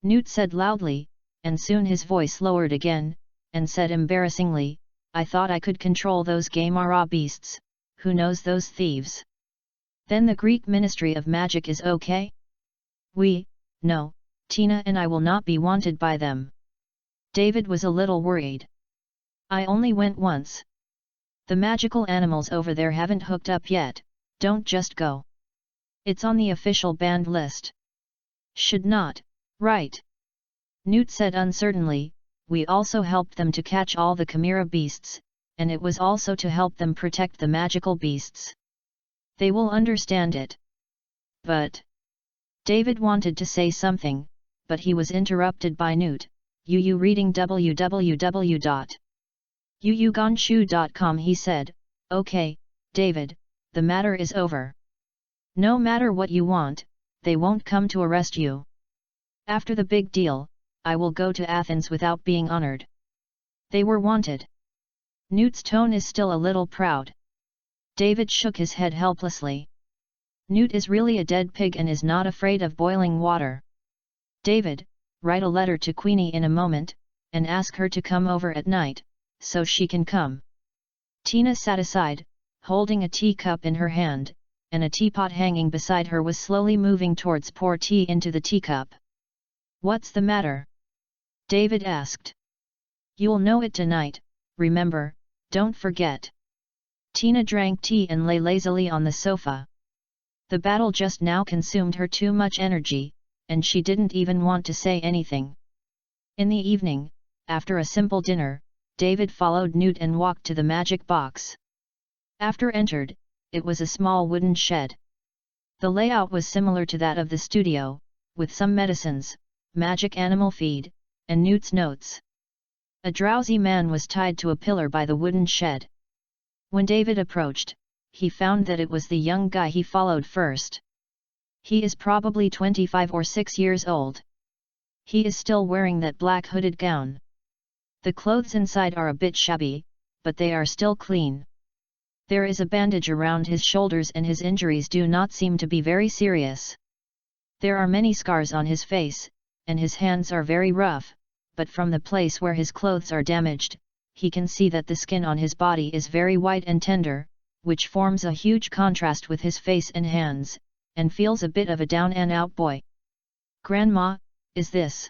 Newt said loudly, and soon his voice lowered again, and said embarrassingly, "I thought I could control those Gamera beasts, who knows those thieves? Then the Greek Ministry of Magic is okay?" No, Tina and I will not be wanted by them." David was a little worried. "I only went once. The magical animals over there haven't hooked up yet, don't just go. It's on the official banned list." "Should not, right?" Newt said uncertainly, "We also helped them to catch all the chimera beasts, and it was also to help them protect the magical beasts. They will understand it." "But..." David wanted to say something, but he was interrupted by Newt. "You reading www.yuyugonshu.com," he said. "Okay, David, the matter is over. No matter what you want, they won't come to arrest you. After the big deal, I will go to Athens without being honored. They were wanted." Newt's tone is still a little proud. David shook his head helplessly. Newt is really a dead pig and is not afraid of boiling water. "David, write a letter to Queenie in a moment, and ask her to come over at night, so she can come." Tina sat aside, holding a teacup in her hand, and a teapot hanging beside her was slowly moving towards pour tea into the teacup. "What's the matter?" David asked. "You'll know it tonight, remember, don't forget." Tina drank tea and lay lazily on the sofa. The battle just now consumed her too much energy, and she didn't even want to say anything. In the evening, after a simple dinner, David followed Newt and walked to the magic box. After entered, it was a small wooden shed. The layout was similar to that of the studio, with some medicines, magic animal feed, and Newt's notes. A drowsy man was tied to a pillar by the wooden shed. When David approached, he found that it was the young guy he followed first. He is probably 25 or 6 years old. He is still wearing that black hooded gown. The clothes inside are a bit shabby, but they are still clean. There is a bandage around his shoulders and his injuries do not seem to be very serious. There are many scars on his face, and his hands are very rough, but from the place where his clothes are damaged, he can see that the skin on his body is very white and tender, which forms a huge contrast with his face and hands, and feels a bit of a down-and-out boy. "Grandma, is this?"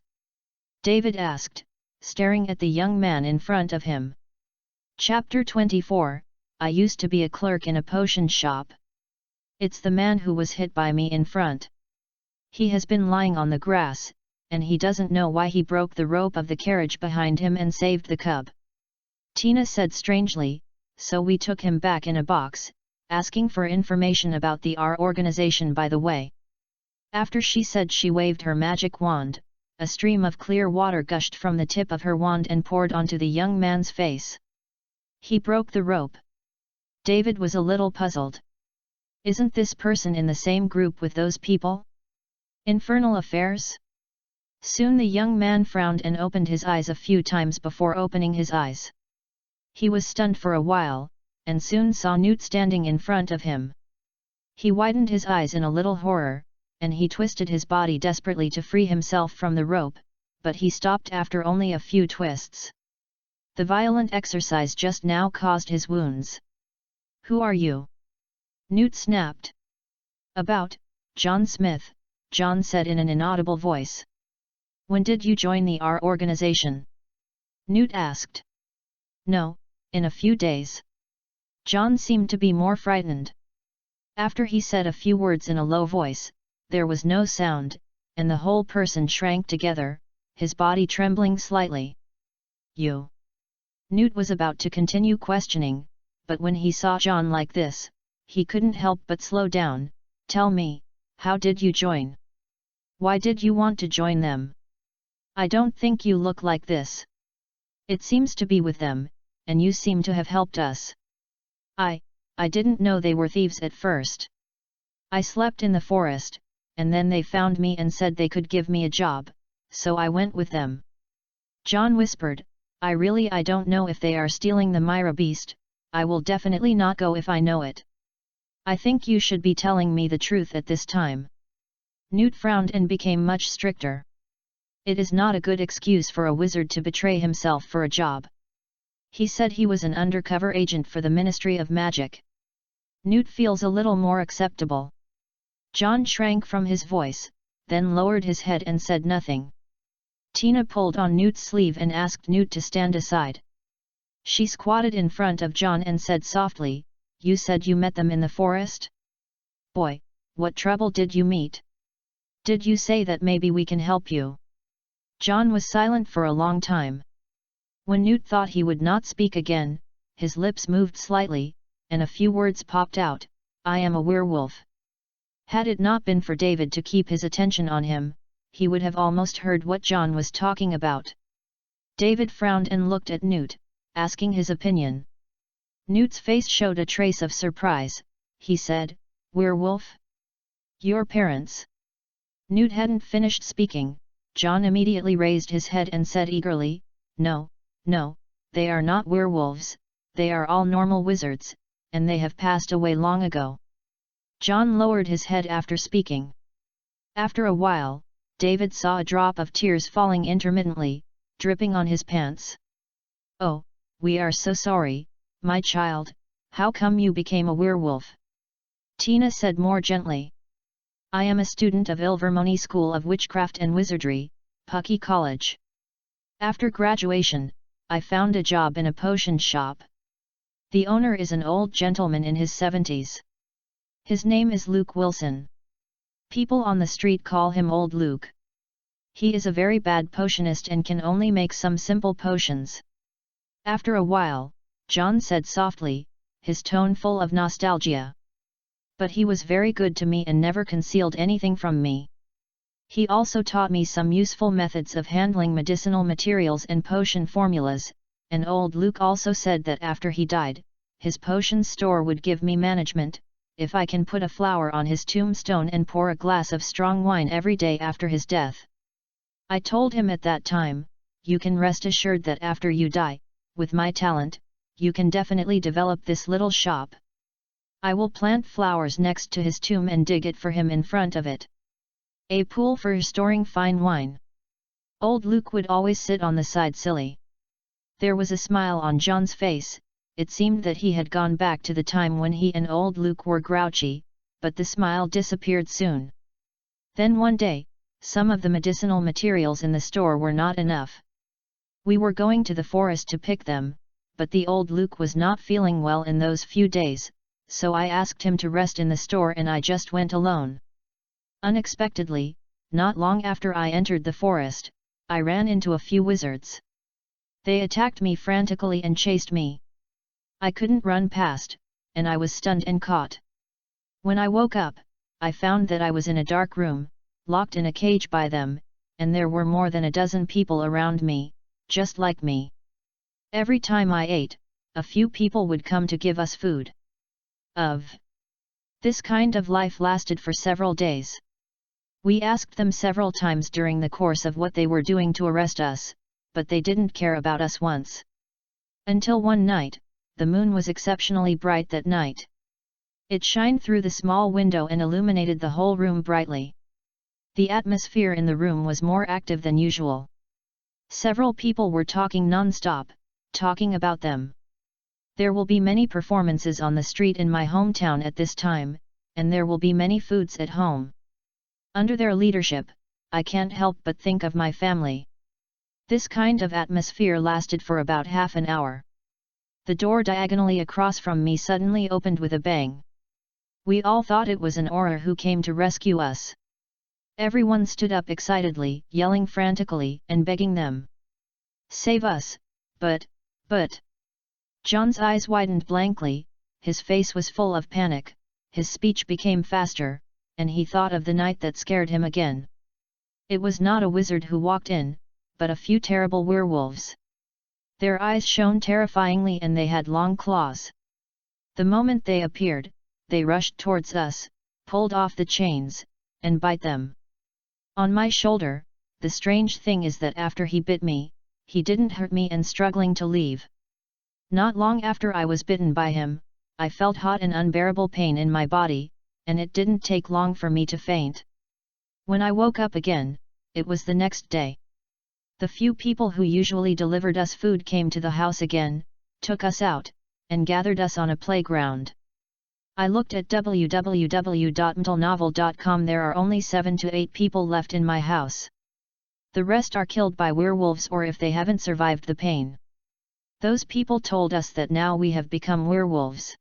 David asked, staring at the young man in front of him. Chapter 24, I used to be a clerk in a potion shop. It's the man who was hit by me in front. He has been lying on the grass, and he doesn't know why he broke the rope of the carriage behind him and saved the cub. Tina said strangely, so we took him back in a box, asking for information about our organization by the way. After she said she waved her magic wand, a stream of clear water gushed from the tip of her wand and poured onto the young man's face. He broke the rope. David was a little puzzled. Isn't this person in the same group with those people? Infernal affairs? Soon the young man frowned and opened his eyes a few times before opening his eyes. He was stunned for a while, and soon saw Newt standing in front of him. He widened his eyes in a little horror, and he twisted his body desperately to free himself from the rope, but he stopped after only a few twists. The violent exercise just now caused his wounds. "Who are you?" Newt snapped. "About, John Smith," John said in an inaudible voice. "When did you join the organization?" Newt asked. "No, in a few days." John seemed to be more frightened. After he said a few words in a low voice, there was no sound, and the whole person shrank together, his body trembling slightly. "You?" Newt was about to continue questioning, but when he saw John like this, he couldn't help but slow down. "Tell me, how did you join? Why did you want to join them? I don't think you look like this. It seems to be with them, and you seem to have helped us." I didn't know they were thieves at first. I slept in the forest, and then they found me and said they could give me a job, so I went with them." John whispered, I don't know if they are stealing the Myra beast. I will definitely not go if I know it. I think you should be telling me the truth at this time." Newt frowned and became much stricter. It is not a good excuse for a wizard to betray himself for a job. He said he was an undercover agent for the Ministry of Magic. Newt feels a little more acceptable. John shrank from his voice, then lowered his head and said nothing. Tina pulled on Newt's sleeve and asked Newt to stand aside. She squatted in front of John and said softly, "You said you met them in the forest? Boy, what trouble did you meet? Did you say that maybe we can help you?" John was silent for a long time. When Newt thought he would not speak again, his lips moved slightly, and a few words popped out, "I am a werewolf." Had it not been for David to keep his attention on him, he would have almost heard what John was talking about. David frowned and looked at Newt, asking his opinion. Newt's face showed a trace of surprise. He said, "Werewolf? Your parents?" Newt hadn't finished speaking. John immediately raised his head and said eagerly, No, they are not werewolves, they are all normal wizards, and they have passed away long ago." John lowered his head after speaking. After a while, David saw a drop of tears falling intermittently, dripping on his pants. "Oh, we are so sorry, my child, how come you became a werewolf?" Tina said more gently. "I am a student of Ilvermorny School of Witchcraft and Wizardry, Pucky College. After graduation, I found a job in a potion shop. The owner is an old gentleman in his 70s. His name is Luke Wilson. People on the street call him Old Luke. He is a very bad potionist and can only make some simple potions. After a while, John said softly, his tone full of nostalgia. But he was very good to me and never concealed anything from me. He also taught me some useful methods of handling medicinal materials and potion formulas, and Old Luke also said that after he died, his potion store would give me management, if I can put a flower on his tombstone and pour a glass of strong wine every day after his death. I told him at that time, you can rest assured that after you die, with my talent, you can definitely develop this little shop. I will plant flowers next to his tomb and dig it for him in front of it. A pool for storing fine wine. Old Luke would always sit on the side silly. There was a smile on John's face. It seemed that he had gone back to the time when he and Old Luke were grouchy, but the smile disappeared soon. Then one day, some of the medicinal materials in the store were not enough. We were going to the forest to pick them, but the Old Luke was not feeling well in those few days, so I asked him to rest in the store and I just went alone. Unexpectedly, not long after I entered the forest, I ran into a few wizards. They attacked me frantically and chased me. I couldn't run past, and I was stunned and caught. When I woke up, I found that I was in a dark room, locked in a cage by them, and there were more than a dozen people around me, just like me. Every time I ate, a few people would come to give us food. This kind of life lasted for several days. We asked them several times during the course of what they were doing to arrest us, but they didn't care about us once. Until one night, the moon was exceptionally bright that night. It shined through the small window and illuminated the whole room brightly. The atmosphere in the room was more active than usual. Several people were talking non-stop, talking about them. There will be many performances on the street in my hometown at this time, and there will be many foods at home. Under their leadership, I can't help but think of my family. This kind of atmosphere lasted for about half an hour. The door diagonally across from me suddenly opened with a bang. We all thought it was an aura who came to rescue us. Everyone stood up excitedly, yelling frantically and begging them. Save us, but... John's eyes widened blankly, his face was full of panic, his speech became faster, and he thought of the night that scared him again. It was not a wizard who walked in, but a few terrible werewolves. Their eyes shone terrifyingly and they had long claws. The moment they appeared, they rushed towards us, pulled off the chains, and bite them. On my shoulder, the strange thing is that after he bit me, he didn't hurt me and struggling to leave. Not long after I was bitten by him, I felt hot and unbearable pain in my body, and it didn't take long for me to faint. When I woke up again, it was the next day. The few people who usually delivered us food came to the house again, took us out, and gathered us on a playground. I looked at www.mtlnovel.com. There are only 7 to 8 people left in my house. The rest are killed by werewolves or if they haven't survived the pain. Those people told us that now we have become werewolves.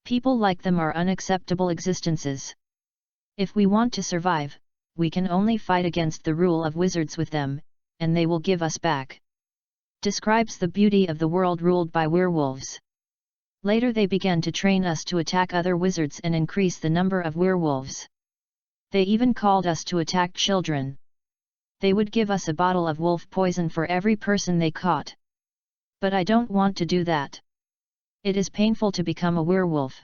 People like them are unacceptable existences. If we want to survive, we can only fight against the rule of wizards with them, and they will give us back. Describes the beauty of the world ruled by werewolves. Later they began to train us to attack other wizards and increase the number of werewolves. They even called us to attack children. They would give us a bottle of wolf poison for every person they caught. But I don't want to do that. It is painful to become a werewolf.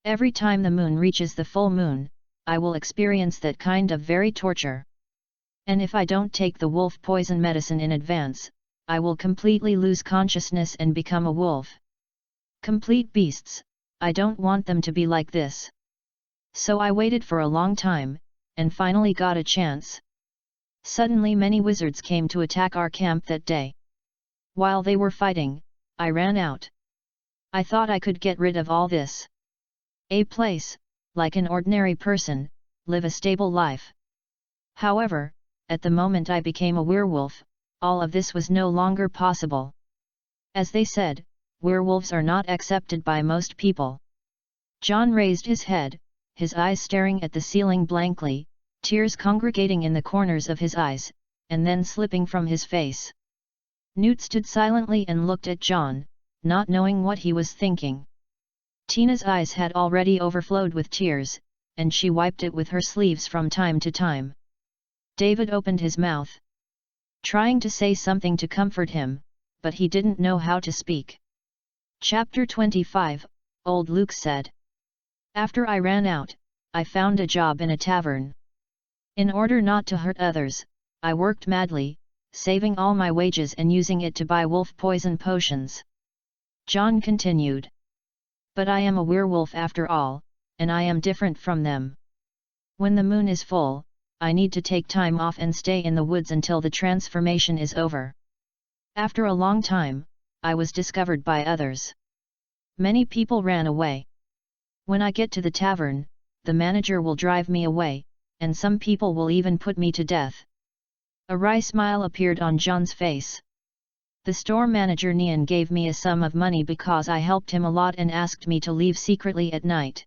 Every time the moon reaches the full moon, I will experience that kind of very torture. And if I don't take the wolf poison medicine in advance, I will completely lose consciousness and become a wolf. Complete beasts, I don't want them to be like this. So I waited for a long time, and finally got a chance. Suddenly many wizards came to attack our camp that day. While they were fighting, I ran out. I thought I could get rid of all this. A place, like an ordinary person, live a stable life. However, at the moment I became a werewolf, all of this was no longer possible. As they said, werewolves are not accepted by most people. John raised his head, his eyes staring at the ceiling blankly, tears congregating in the corners of his eyes, and then slipping from his face. Newt stood silently and looked at John, not knowing what he was thinking. Tina's eyes had already overflowed with tears, and she wiped it with her sleeves from time to time. David opened his mouth, trying to say something to comfort him, but he didn't know how to speak. Chapter 25, Old Luke said. After I ran out, I found a job in a tavern. In order not to hurt others, I worked madly, saving all my wages and using it to buy wolf poison potions. John continued. But I am a werewolf after all, and I am different from them. When the moon is full, I need to take time off and stay in the woods until the transformation is over. After a long time, I was discovered by others. Many people ran away. When I get to the tavern, the manager will drive me away, and some people will even put me to death. A wry smile appeared on John's face. The store manager Nian gave me a sum of money because I helped him a lot and asked me to leave secretly at night.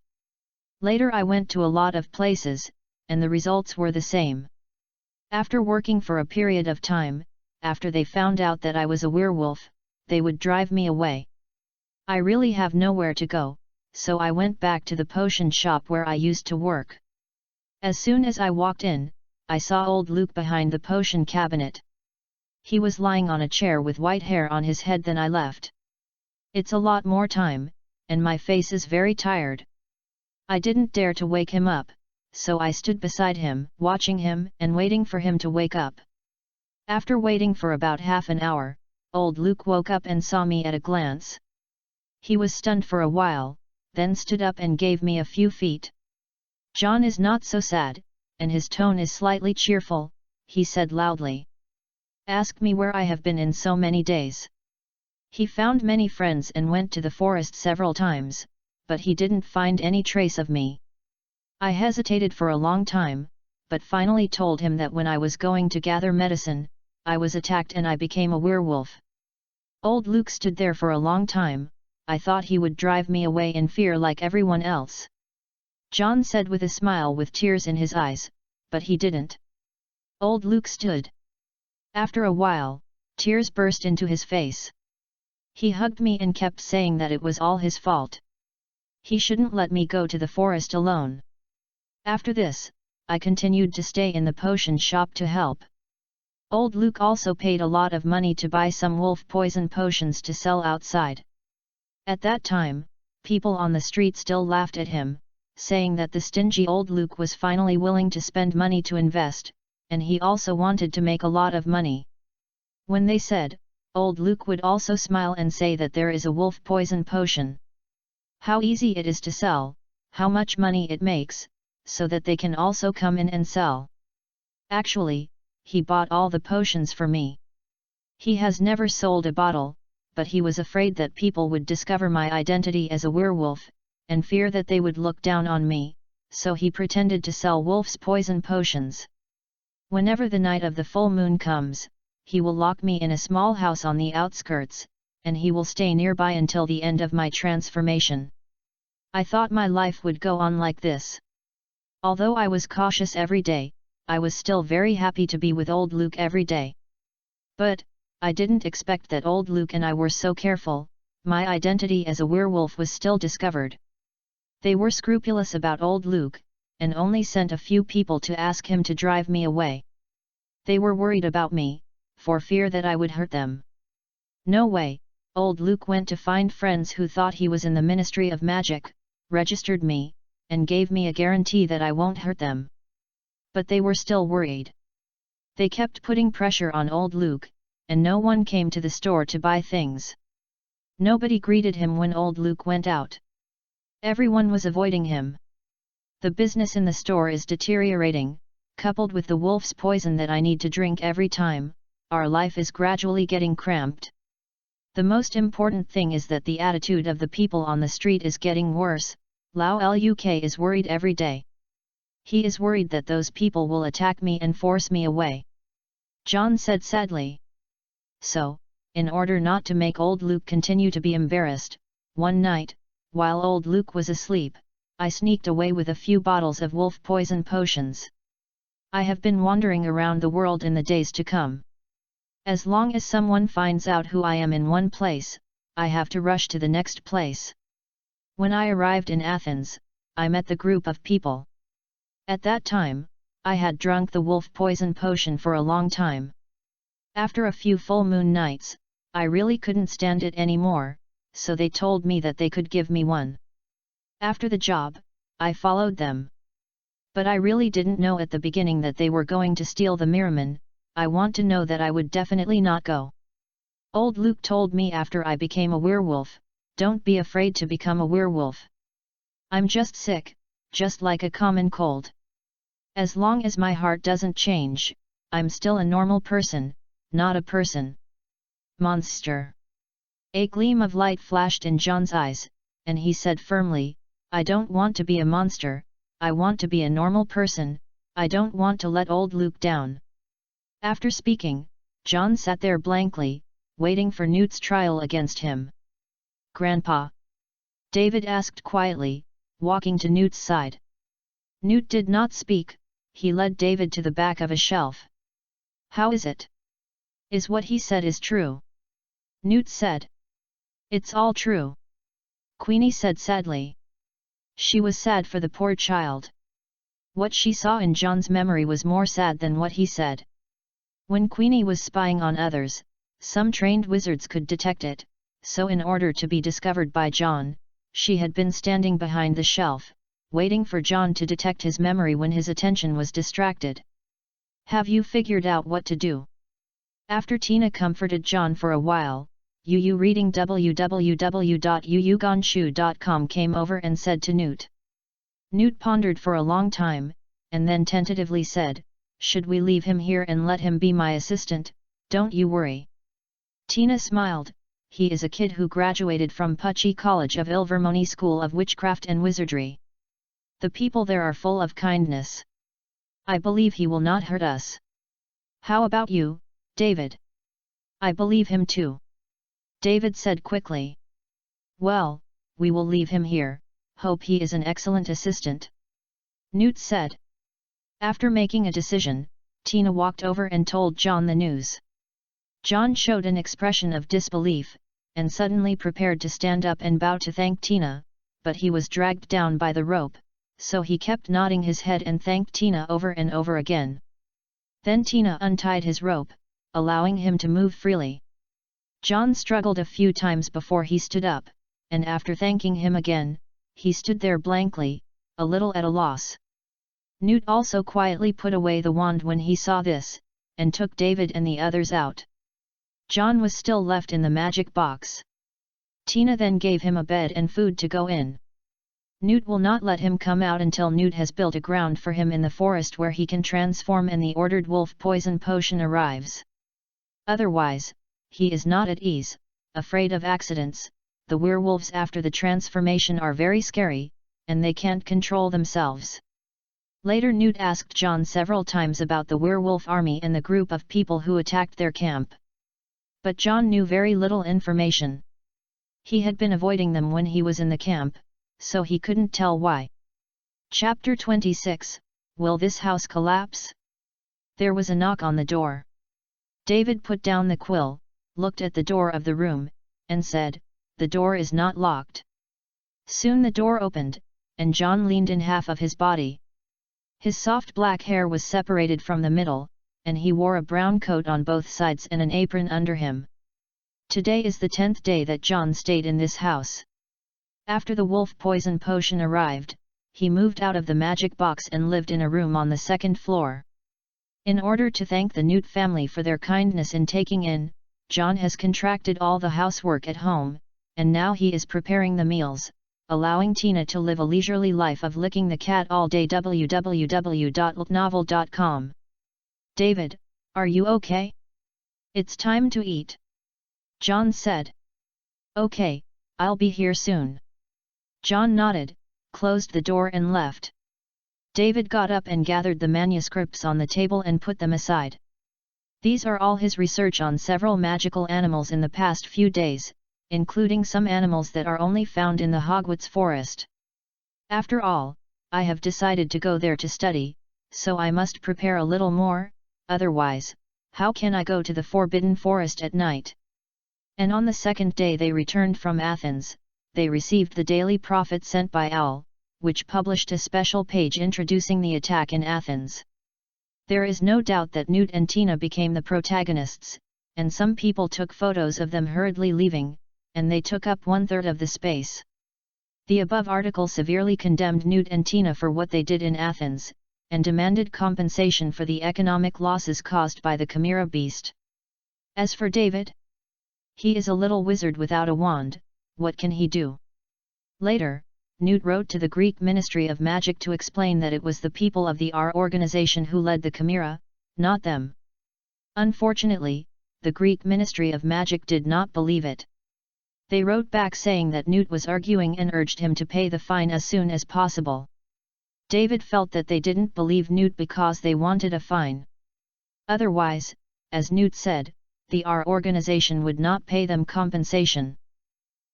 Later I went to a lot of places, and the results were the same. After working for a period of time, after they found out that I was a werewolf, they would drive me away. I really have nowhere to go, so I went back to the potion shop where I used to work. As soon as I walked in, I saw old Luke behind the potion cabinet. He was lying on a chair with white hair on his head. Then I left. It's a lot more time, and my face is very tired. I didn't dare to wake him up, so I stood beside him, watching him and waiting for him to wake up. After waiting for about half an hour, old Luke woke up and saw me at a glance. He was stunned for a while, then stood up and gave me a few feet. John is not so sad, and his tone is slightly cheerful, he said loudly. Ask me where I have been in so many days. He found many friends and went to the forest several times, but he didn't find any trace of me. I hesitated for a long time, but finally told him that when I was going to gather medicine, I was attacked and I became a werewolf. Old Luke stood there for a long time. I thought he would drive me away in fear like everyone else. John said with a smile with tears in his eyes, but he didn't. Old Luke stood. After a while, tears burst into his face. He hugged me and kept saying that it was all his fault. He shouldn't let me go to the forest alone. After this, I continued to stay in the potion shop to help. Old Luke also paid a lot of money to buy some wolf poison potions to sell outside. At that time, people on the street still laughed at him, saying that the stingy old Luke was finally willing to spend money to invest, and he also wanted to make a lot of money. When they said, old Luke would also smile and say that there is a wolf poison potion. How easy it is to sell, how much money it makes, so that they can also come in and sell. Actually, he bought all the potions for me. He has never sold a bottle, but he was afraid that people would discover my identity as a werewolf, and fear that they would look down on me, so he pretended to sell wolf's poison potions. Whenever the night of the full moon comes, he will lock me in a small house on the outskirts, and he will stay nearby until the end of my transformation. I thought my life would go on like this. Although I was cautious every day, I was still very happy to be with old Luke every day. But, I didn't expect that old Luke and I were so careful. My identity as a werewolf was still discovered. They were scrupulous about old Luke, and only sent a few people to ask him to drive me away. They were worried about me, for fear that I would hurt them. No way, old Luke went to find friends who thought he was in the Ministry of Magic, registered me, and gave me a guarantee that I won't hurt them. But they were still worried. They kept putting pressure on old Luke, and no one came to the store to buy things. Nobody greeted him when old Luke went out. Everyone was avoiding him. The business in the store is deteriorating, coupled with the wolf's poison that I need to drink every time, our life is gradually getting cramped. The most important thing is that the attitude of the people on the street is getting worse. Lau Luk is worried every day. He is worried that those people will attack me and force me away. John said sadly. So, in order not to make old Luke continue to be embarrassed, one night, while old Luke was asleep, I sneaked away with a few bottles of wolf poison potions. I have been wandering around the world in the days to come. As long as someone finds out who I am in one place, I have to rush to the next place. When I arrived in Athens, I met the group of people. At that time, I had drunk the wolf poison potion for a long time. After a few full moon nights, I really couldn't stand it anymore, so they told me that they could give me one. After the job, I followed them. But I really didn't know at the beginning that they were going to steal the Mirroman. I want to know that I would definitely not go. Old Luke told me after I became a werewolf, don't be afraid to become a werewolf. I'm just sick, just like a common cold. As long as my heart doesn't change, I'm still a normal person, not a person. Monster. A gleam of light flashed in John's eyes, and he said firmly, I don't want to be a monster, I want to be a normal person, I don't want to let old Luke down. After speaking, John sat there blankly, waiting for Newt's trial against him. Grandpa? David asked quietly, walking to Newt's side. Newt did not speak, he led David to the back of a shelf. How is it? Is what he said is true? Newt said. It's all true. Queenie said sadly. She was sad for the poor child. What she saw in John's memory was more sad than what he said. When Queenie was spying on others, some trained wizards could detect it, so in order to be discovered by John, she had been standing behind the shelf, waiting for John to detect his memory when his attention was distracted. Have you figured out what to do? After Tina comforted John for a while, Yu reading www.yuyugonshu.com came over and said to Newt. Newt pondered for a long time, and then tentatively said, should we leave him here and let him be my assistant? Don't you worry. Tina smiled, he is a kid who graduated from Pucci College of Ilvermorny School of Witchcraft and Wizardry. The people there are full of kindness. I believe he will not hurt us. How about you, David? I believe him too. David said quickly. Well, we will leave him here, hope he is an excellent assistant. Newt said. After making a decision, Tina walked over and told John the news. John showed an expression of disbelief, and suddenly prepared to stand up and bow to thank Tina, but he was dragged down by the rope, so he kept nodding his head and thanked Tina over and over again. Then Tina untied his rope, allowing him to move freely. John struggled a few times before he stood up, and after thanking him again, he stood there blankly, a little at a loss. Newt also quietly put away the wand when he saw this, and took David and the others out. John was still left in the magic box. Tina then gave him a bed and food to go in. Newt will not let him come out until Newt has built a ground for him in the forest where he can transform and the ordered wolf poison potion arrives. Otherwise, he is not at ease, afraid of accidents. The werewolves after the transformation are very scary, and they can't control themselves. Later Newt asked John several times about the werewolf army and the group of people who attacked their camp. But John knew very little information. He had been avoiding them when he was in the camp, so he couldn't tell why. Chapter 26, Will this house collapse? There was a knock on the door. David put down the quill, looked at the door of the room, and said, the door is not locked. Soon the door opened, and John leaned in half of his body. His soft black hair was separated from the middle, and he wore a brown coat on both sides and an apron under him. Today is the 10th day that John stayed in this house. After the wolf poison potion arrived, he moved out of the magic box and lived in a room on the second floor. In order to thank the Newt family for their kindness in taking in, John has contracted all the housework at home, and now he is preparing the meals, allowing Tina to live a leisurely life of licking the cat all day. www.novel.com. David, are you okay? It's time to eat. John said. Okay, I'll be here soon. John nodded, closed the door and left. David got up and gathered the manuscripts on the table and put them aside. These are all his research on several magical animals in the past few days, including some animals that are only found in the Hogwarts forest. After all, I have decided to go there to study, so I must prepare a little more, otherwise, how can I go to the Forbidden Forest at night? And on the second day they returned from Athens, they received the Daily Prophet sent by Owl, which published a special page introducing the attack in Athens. There is no doubt that Newt and Tina became the protagonists, and some people took photos of them hurriedly leaving, and they took up 1/3 of the space. The above article severely condemned Newt and Tina for what they did in Athens, and demanded compensation for the economic losses caused by the Chimera beast. As for David, he is a little wizard without a wand, what can he do? Later, Newt wrote to the Greek Ministry of Magic to explain that it was the people of the R organization who led the Chimera, not them. Unfortunately, the Greek Ministry of Magic did not believe it. They wrote back saying that Newt was arguing and urged him to pay the fine as soon as possible. David felt that they didn't believe Newt because they wanted a fine. Otherwise, as Newt said, the R organization would not pay them compensation.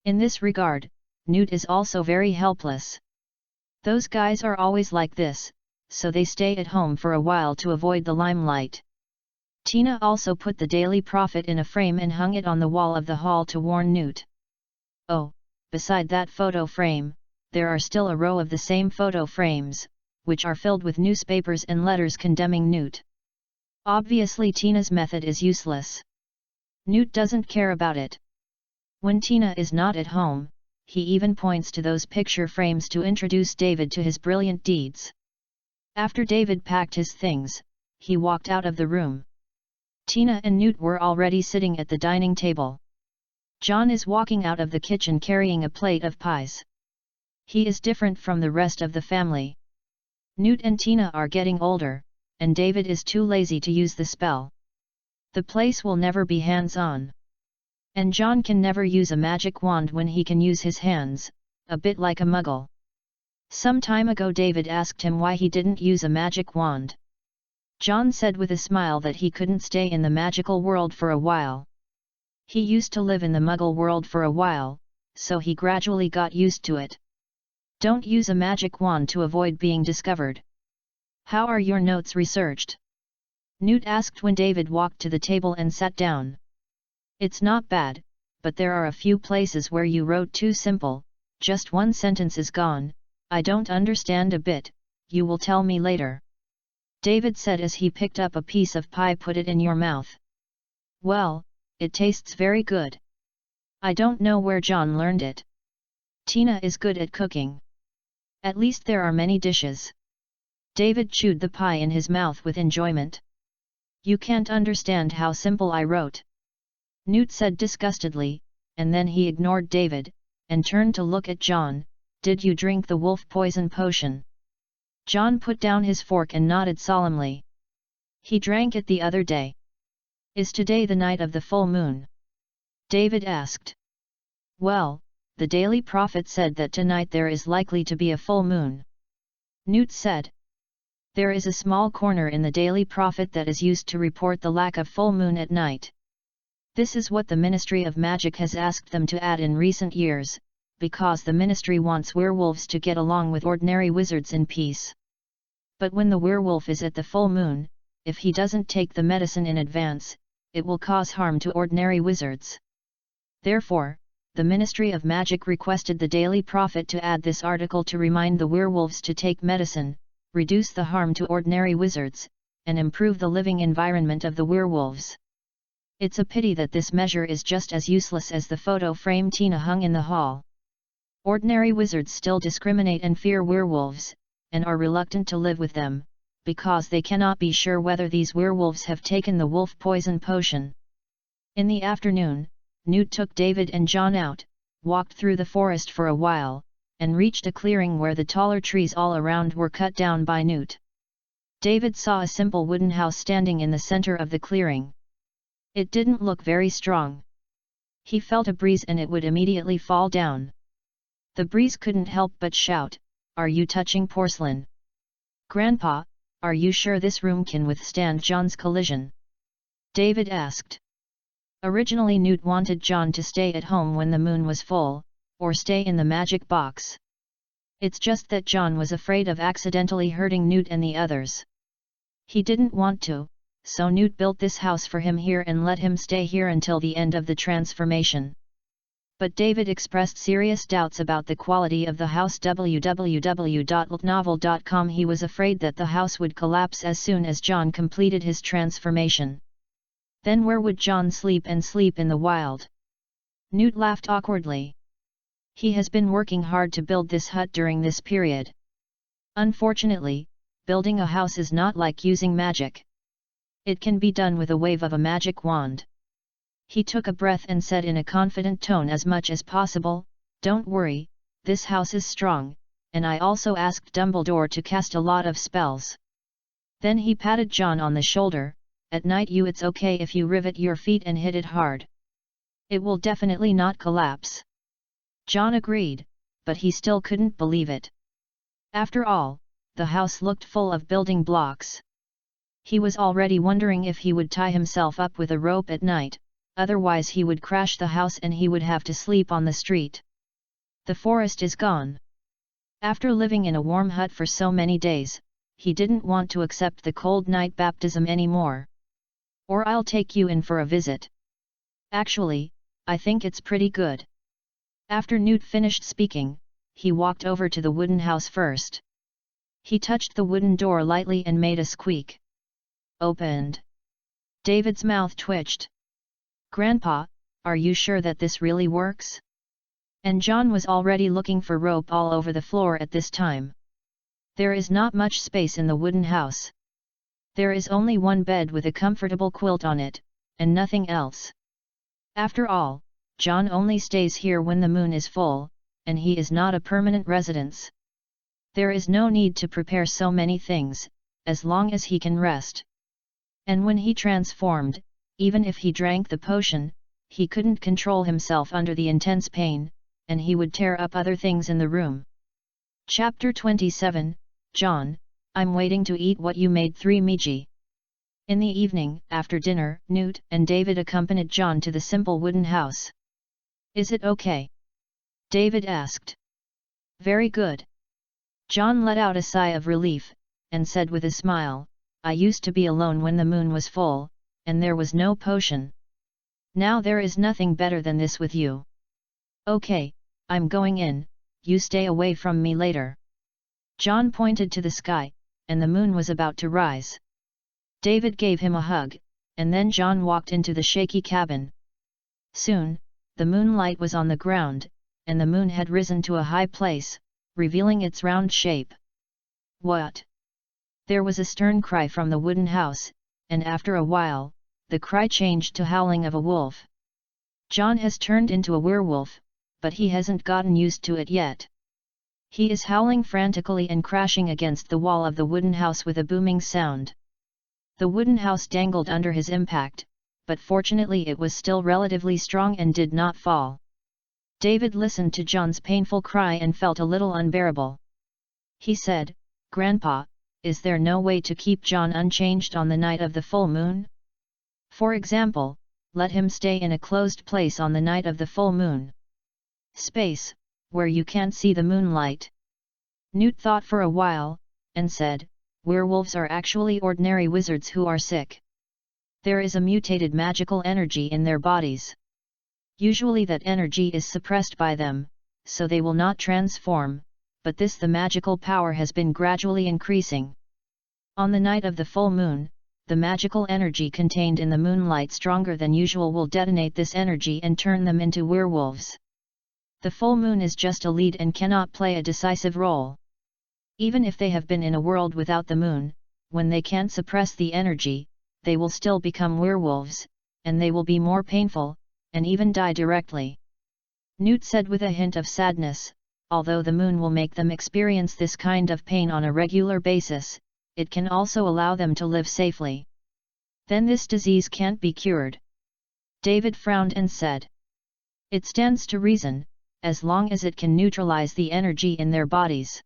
In this regard, Newt is also very helpless. Those guys are always like this, so they stay at home for a while to avoid the limelight. Tina also put the Daily Prophet in a frame and hung it on the wall of the hall to warn Newt. Oh, beside that photo frame, there are still a row of the same photo frames, which are filled with newspapers and letters condemning Newt. Obviously Tina's method is useless. Newt doesn't care about it. When Tina is not at home, he even points to those picture frames to introduce David to his brilliant deeds. After David packed his things, he walked out of the room. Tina and Newt were already sitting at the dining table. John is walking out of the kitchen carrying a plate of pies. He is different from the rest of the family. Newt and Tina are getting older, and David is too lazy to use the spell. The place will never be hands-on. And John can never use a magic wand when he can use his hands, a bit like a muggle. Some time ago David asked him why he didn't use a magic wand. John said with a smile that he couldn't stay in the magical world for a while. He used to live in the muggle world for a while, so he gradually got used to it. Don't use a magic wand to avoid being discovered. How are your notes researched? Newt asked when David walked to the table and sat down. It's not bad, but there are a few places where you wrote too simple, just one sentence is gone, I don't understand a bit, you will tell me later. David said as he picked up a piece of pie. Put it in your mouth. Well, it tastes very good. I don't know where John learned it. Tina is good at cooking. At least there are many dishes. David chewed the pie in his mouth with enjoyment. You can't understand how simple I wrote. Newt said disgustedly, and then he ignored David, and turned to look at John. Did you drink the wolf poison potion? John put down his fork and nodded solemnly. He drank it the other day. Is today the night of the full moon? David asked. Well, the Daily Prophet said that tonight there is likely to be a full moon. Newt said. There is a small corner in the Daily Prophet that is used to report the lack of full moon at night. This is what the Ministry of Magic has asked them to add in recent years, because the Ministry wants werewolves to get along with ordinary wizards in peace. But when the werewolf is at the full moon, if he doesn't take the medicine in advance, it will cause harm to ordinary wizards. Therefore, the Ministry of Magic requested the Daily Prophet to add this article to remind the werewolves to take medicine, reduce the harm to ordinary wizards, and improve the living environment of the werewolves. It's a pity that this measure is just as useless as the photo frame Tina hung in the hall. Ordinary wizards still discriminate and fear werewolves, and are reluctant to live with them, because they cannot be sure whether these werewolves have taken the wolf poison potion. In the afternoon, Newt took David and John out, walked through the forest for a while, and reached a clearing where the taller trees all around were cut down by Newt. David saw a simple wooden house standing in the center of the clearing. It didn't look very strong. He felt a breeze and it would immediately fall down. The breeze couldn't help but shout, "Are you touching porcelain? Grandpa, are you sure this room can withstand John's collision?" David asked. Originally Newt wanted John to stay at home when the moon was full, or stay in the magic box. It's just that John was afraid of accidentally hurting Newt and the others. He didn't want to, so Newt built this house for him here and let him stay here until the end of the transformation. But David expressed serious doubts about the quality of the house. www.ltnovel.com. He was afraid that the house would collapse as soon as John completed his transformation. Then where would John sleep and sleep in the wild? Newt laughed awkwardly. He has been working hard to build this hut during this period. Unfortunately, building a house is not like using magic. It can be done with a wave of a magic wand. He took a breath and said in a confident tone as much as possible, "Don't worry, this house is strong, and I also asked Dumbledore to cast a lot of spells." Then he patted John on the shoulder. "At night it's okay if you rivet your feet and hit it hard. It will definitely not collapse." John agreed, but he still couldn't believe it. After all, the house looked full of building blocks. He was already wondering if he would tie himself up with a rope at night, otherwise he would crash the house and he would have to sleep on the street. The forest is gone. After living in a warm hut for so many days, he didn't want to accept the cold night baptism anymore. "Or I'll take you in for a visit. Actually, I think it's pretty good." After Newt finished speaking, he walked over to the wooden house first. He touched the wooden door lightly and made a squeak. Opened. David's mouth twitched. "Grandpa, are you sure that this really works?" And John was already looking for rope all over the floor at this time. There is not much space in the wooden house. There is only one bed with a comfortable quilt on it, and nothing else. After all, John only stays here when the moon is full, and he is not a permanent residence. There is no need to prepare so many things, as long as he can rest. And when he transformed, even if he drank the potion, he couldn't control himself under the intense pain, and he would tear up other things in the room. Chapter 27, John, I'm waiting to eat what you made. 3 Miji. In the evening, after dinner, Newt and David accompanied John to the simple wooden house. "Is it okay?" David asked. "Very good." John let out a sigh of relief, and said with a smile, "I used to be alone when the moon was full, and there was no potion. Now there is nothing better than this with you. Okay, I'm going in, you stay away from me later." John pointed to the sky, and the moon was about to rise. David gave him a hug, and then John walked into the shaky cabin. Soon, the moonlight was on the ground, and the moon had risen to a high place, revealing its round shape. "What?" There was a stern cry from the wooden house, and after a while, the cry changed to howling of a wolf. John has turned into a werewolf, but he hasn't gotten used to it yet. He is howling frantically and crashing against the wall of the wooden house with a booming sound. The wooden house dangled under his impact, but fortunately it was still relatively strong and did not fall. David listened to John's painful cry and felt a little unbearable. He said, "Grandpa, is there no way to keep John unchanged on the night of the full moon? For example, let him stay in a closed place on the night of the full moon. Space, where you can't see the moonlight." Newt thought for a while, and said, "Werewolves are actually ordinary wizards who are sick. There is a mutated magical energy in their bodies. Usually that energy is suppressed by them, so they will not transform, but the magical power has been gradually increasing. On the night of the full moon, the magical energy contained in the moonlight stronger than usual will detonate this energy and turn them into werewolves. The full moon is just a lead and cannot play a decisive role. Even if they have been in a world without the moon, when they can't suppress the energy, they will still become werewolves, and they will be more painful, and even die directly." Newt said with a hint of sadness, "Although the moon will make them experience this kind of pain on a regular basis, it can also allow them to live safely. Then this disease can't be cured." David frowned and said, "It stands to reason, as long as it can neutralize the energy in their bodies.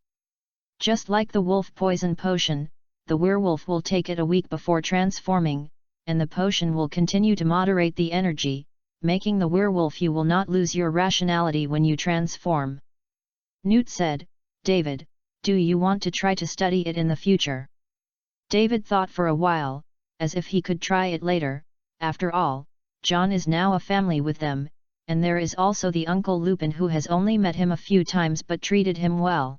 Just like the wolf poison potion, the werewolf will take it a week before transforming, and the potion will continue to moderate the energy, making the werewolf. You will not lose your rationality when you transform. Newt said, David, do you want to try to study it in the future? David thought for a while, as if he could try it later. After all, John is now a family with them, and there is also the Uncle Lupin who has only met him a few times but treated him well.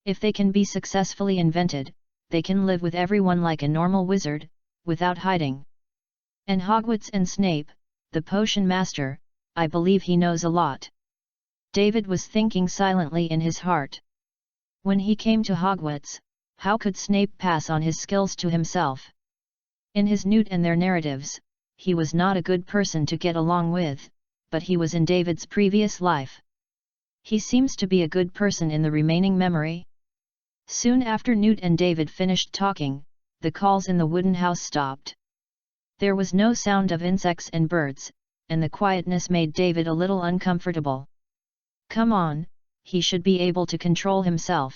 If they can be successfully invented, they can live with everyone like a normal wizard, without hiding. And Hogwarts and Snape, the potion master, I believe he knows a lot. David was thinking silently in his heart. When he came to Hogwarts, how could Snape pass on his skills to himself? In his Newt and their narratives, he was not a good person to get along with, but he was in David's previous life. He seems to be a good person in the remaining memory. Soon after Newt and David finished talking, the calls in the wooden house stopped. There was no sound of insects and birds, and the quietness made David a little uncomfortable. Come on, he should be able to control himself.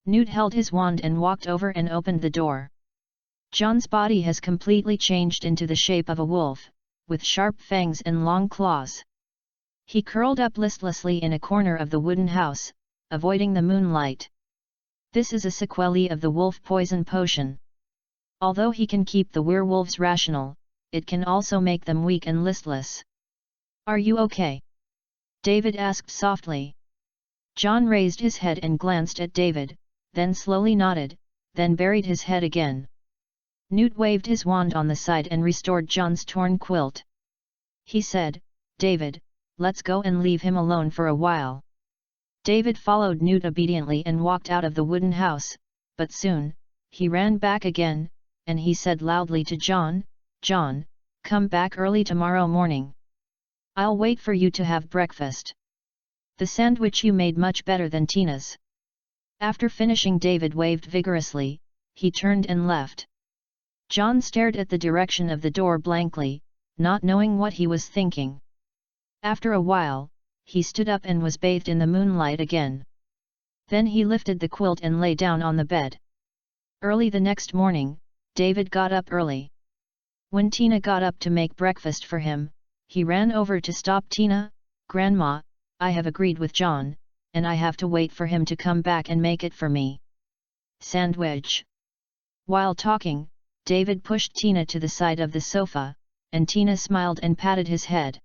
Newt held his wand and walked over and opened the door. John's body has completely changed into the shape of a wolf, with sharp fangs and long claws. He curled up listlessly in a corner of the wooden house, avoiding the moonlight. This is a sequelae of the wolf poison potion. Although he can keep the werewolves rational, it can also make them weak and listless. Are you okay? David asked softly. John raised his head and glanced at David, then slowly nodded, then buried his head again. Newt waved his wand on the side and restored John's torn quilt. He said, David, let's go and leave him alone for a while. David followed Newt obediently and walked out of the wooden house, but soon, he ran back again, and he said loudly to John, John, come back early tomorrow morning. I'll wait for you to have breakfast. The sandwich you made much better than Tina's. After finishing, David waved vigorously, he turned and left. John stared at the direction of the door blankly, not knowing what he was thinking. After a while, he stood up and was bathed in the moonlight again. Then he lifted the quilt and lay down on the bed. Early the next morning, David got up early. When Tina got up to make breakfast for him, he ran over to stop Tina. Grandma, I have agreed with John, and I have to wait for him to come back and make it for me. Sandwich. While talking, David pushed Tina to the side of the sofa, and Tina smiled and patted his head.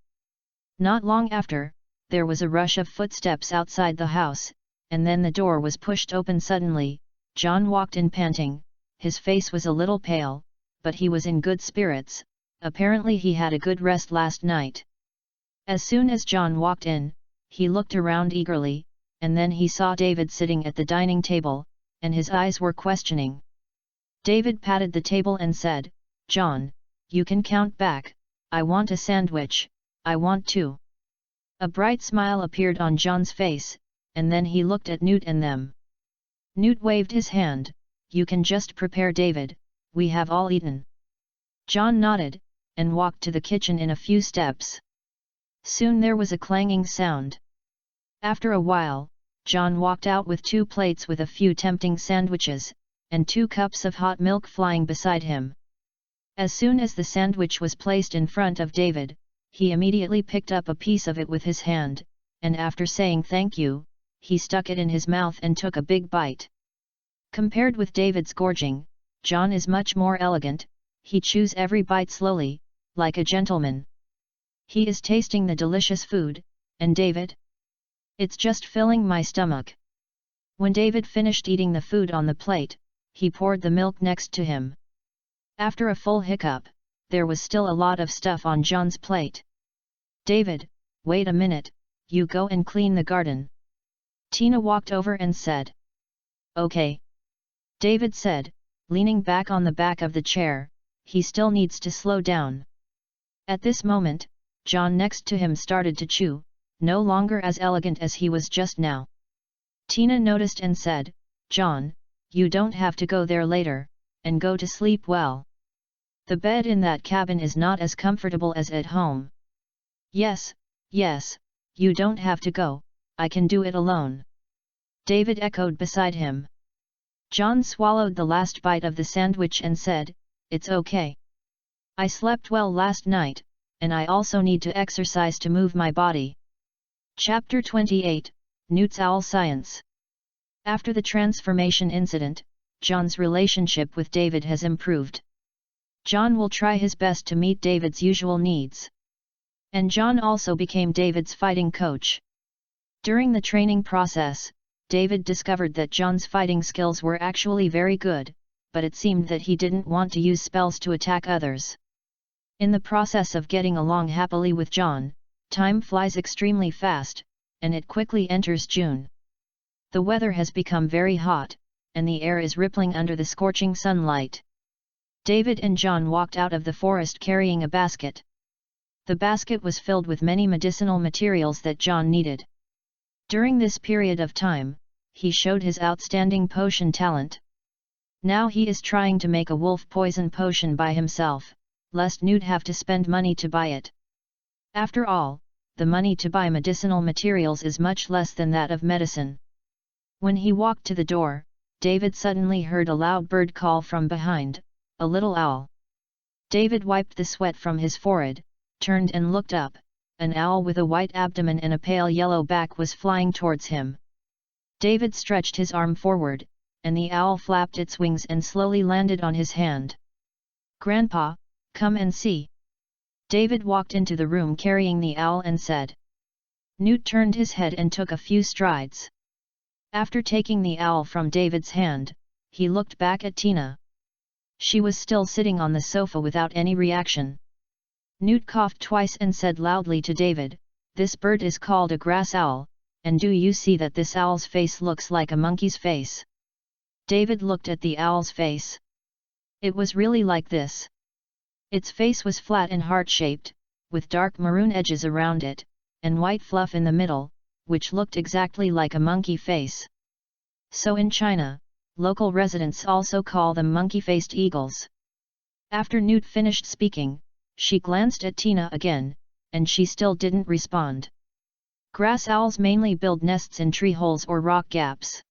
Not long after, there was a rush of footsteps outside the house, and then the door was pushed open suddenly. John walked in panting, his face was a little pale, but he was in good spirits, apparently he had a good rest last night. As soon as John walked in, he looked around eagerly, and then he saw David sitting at the dining table, and his eyes were questioning. David patted the table and said, John, you can count back, I want a sandwich, I want two. A bright smile appeared on John's face, and then he looked at Newt and them. Newt waved his hand, you can just prepare David, we have all eaten. John nodded, and walked to the kitchen in a few steps. Soon there was a clanging sound. After a while, John walked out with 2 plates with a few tempting sandwiches, and 2 cups of hot milk flying beside him. As soon as the sandwich was placed in front of David, he immediately picked up a piece of it with his hand, and after saying thank you, he stuck it in his mouth and took a big bite. Compared with David's gorging, John is much more elegant, he chews every bite slowly, like a gentleman. He is tasting the delicious food, and David? It's just filling my stomach. When David finished eating the food on the plate, he poured the milk next to him. After a full hiccup, there was still a lot of stuff on John's plate. David, wait a minute, you go and clean the garden. Tina walked over and said. Okay. David said, leaning back on the back of the chair, he still needs to slow down. At this moment, John next to him started to chew, no longer as elegant as he was just now. Tina noticed and said, John, you don't have to go there later, and go to sleep well. The bed in that cabin is not as comfortable as at home. Yes, yes, you don't have to go, I can do it alone. David echoed beside him. John swallowed the last bite of the sandwich and said, it's okay. I slept well last night, and I also need to exercise to move my body. Chapter 28, Newt's Owl Science. After the transformation incident, John's relationship with David has improved. John will try his best to meet David's usual needs. And John also became David's fighting coach. During the training process, David discovered that John's fighting skills were actually very good, but it seemed that he didn't want to use spells to attack others. In the process of getting along happily with John, time flies extremely fast, and it quickly enters June. The weather has become very hot, and the air is rippling under the scorching sunlight. David and John walked out of the forest carrying a basket. The basket was filled with many medicinal materials that John needed. During this period of time, he showed his outstanding potion talent. Now he is trying to make a wolf poison potion by himself, lest Newt have to spend money to buy it. After all, the money to buy medicinal materials is much less than that of medicine. When he walked to the door, David suddenly heard a loud bird call from behind, "A little owl." David wiped the sweat from his forehead, turned and looked up. An owl with a white abdomen and a pale yellow back was flying towards him. David stretched his arm forward, and the owl flapped its wings and slowly landed on his hand. "Grandpa, come and see." David walked into the room carrying the owl and said. Newt turned his head and took a few strides. After taking the owl from David's hand, he looked back at Tina. She was still sitting on the sofa without any reaction. Newt coughed twice and said loudly to David, "This bird is called a grass owl, and do you see that this owl's face looks like a monkey's face?" David looked at the owl's face. It was really like this. Its face was flat and heart-shaped, with dark maroon edges around it, and white fluff in the middle, which looked exactly like a monkey face. So in China, local residents also call them monkey-faced eagles. After Newt finished speaking, she glanced at Tina again, and she still didn't respond. Grass owls mainly build nests in tree holes or rock gaps.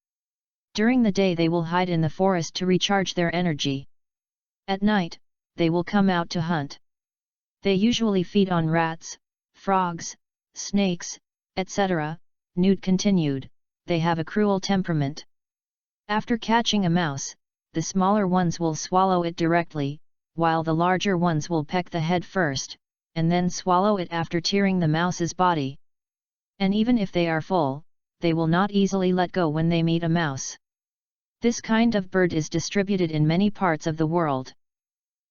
During the day they will hide in the forest to recharge their energy. At night, they will come out to hunt. They usually feed on rats, frogs, snakes, etc., Newt continued. They have a cruel temperament. After catching a mouse, the smaller ones will swallow it directly, while the larger ones will peck the head first, and then swallow it after tearing the mouse's body. And even if they are full, they will not easily let go when they meet a mouse. This kind of bird is distributed in many parts of the world.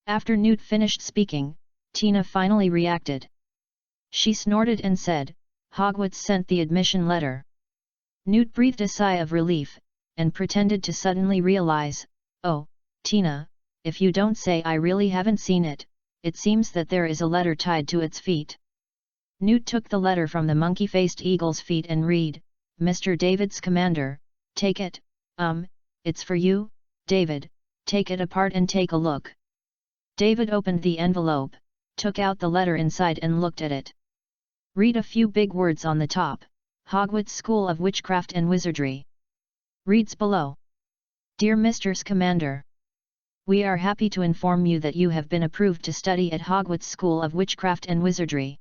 After Newt finished speaking, Tina finally reacted. She snorted and said, "Hogwarts sent the admission letter." Newt breathed a sigh of relief, and pretended to suddenly realize, "Oh, Tina, if you don't say I really haven't seen it, it seems that there is a letter tied to its feet." Newt took the letter from the monkey-faced eagle's feet and read, "Mr. David's commander, take it, it's for you, David, take it apart and take a look." David opened the envelope, took out the letter inside and looked at it. Read a few big words on the top, Hogwarts School of Witchcraft and Wizardry. Reads below. Dear Mr. Commander, we are happy to inform you that you have been approved to study at Hogwarts School of Witchcraft and Wizardry.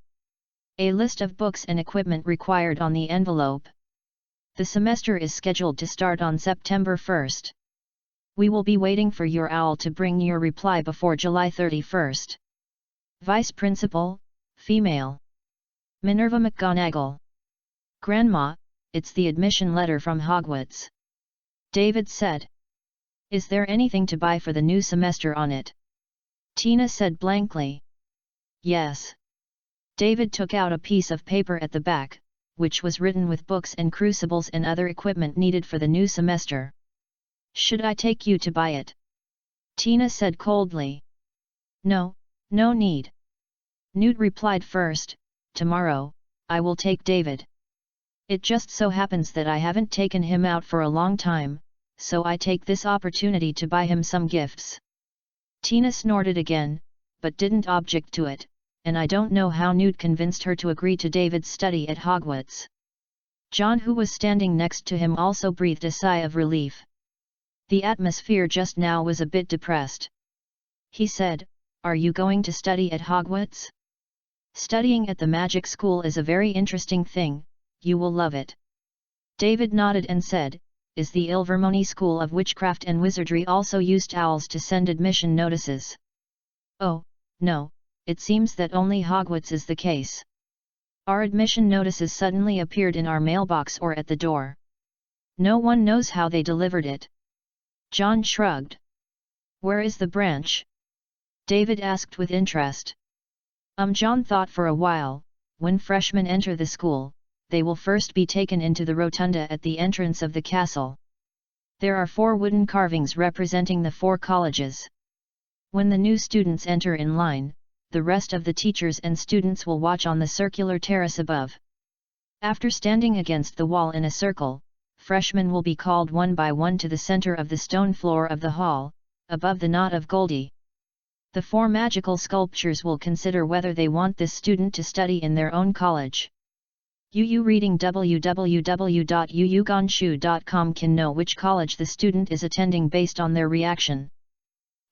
A list of books and equipment required on the envelope. The semester is scheduled to start on September 1st. We will be waiting for your owl to bring your reply before July 31st. Vice Principal, female. Minerva McGonagall. Grandma, it's the admission letter from Hogwarts. David said. Is there anything to buy for the new semester on it? Tina said blankly. Yes. David took out a piece of paper at the back, which was written with books and crucibles and other equipment needed for the new semester. Should I take you to buy it? Tina said coldly. No, no need. Newt replied first, tomorrow, I will take David. It just so happens that I haven't taken him out for a long time, so I take this opportunity to buy him some gifts. Tina snorted again, but didn't object to it, and I don't know how Newt convinced her to agree to David's study at Hogwarts. John, who was standing next to him, also breathed a sigh of relief. The atmosphere just now was a bit depressed. He said, are you going to study at Hogwarts? Studying at the magic school is a very interesting thing, you will love it. David nodded and said, is the Ilvermorny School of Witchcraft and Wizardry also used owls to send admission notices? Oh, no, it seems that only Hogwarts is the case. Our admission notices suddenly appeared in our mailbox or at the door. No one knows how they delivered it. John shrugged. Where is the branch? David asked with interest. John thought for a while. When freshmen enter the school, they will first be taken into the rotunda at the entrance of the castle. There are 4 wooden carvings representing the 4 colleges. When the new students enter in line, the rest of the teachers and students will watch on the circular terrace above. After standing against the wall in a circle, freshmen will be called one by one to the center of the stone floor of the hall, above the knot of Goldie. The 4 magical sculptures will consider whether they want this student to study in their own college. UU reading www.uugonshu.com can know which college the student is attending based on their reaction.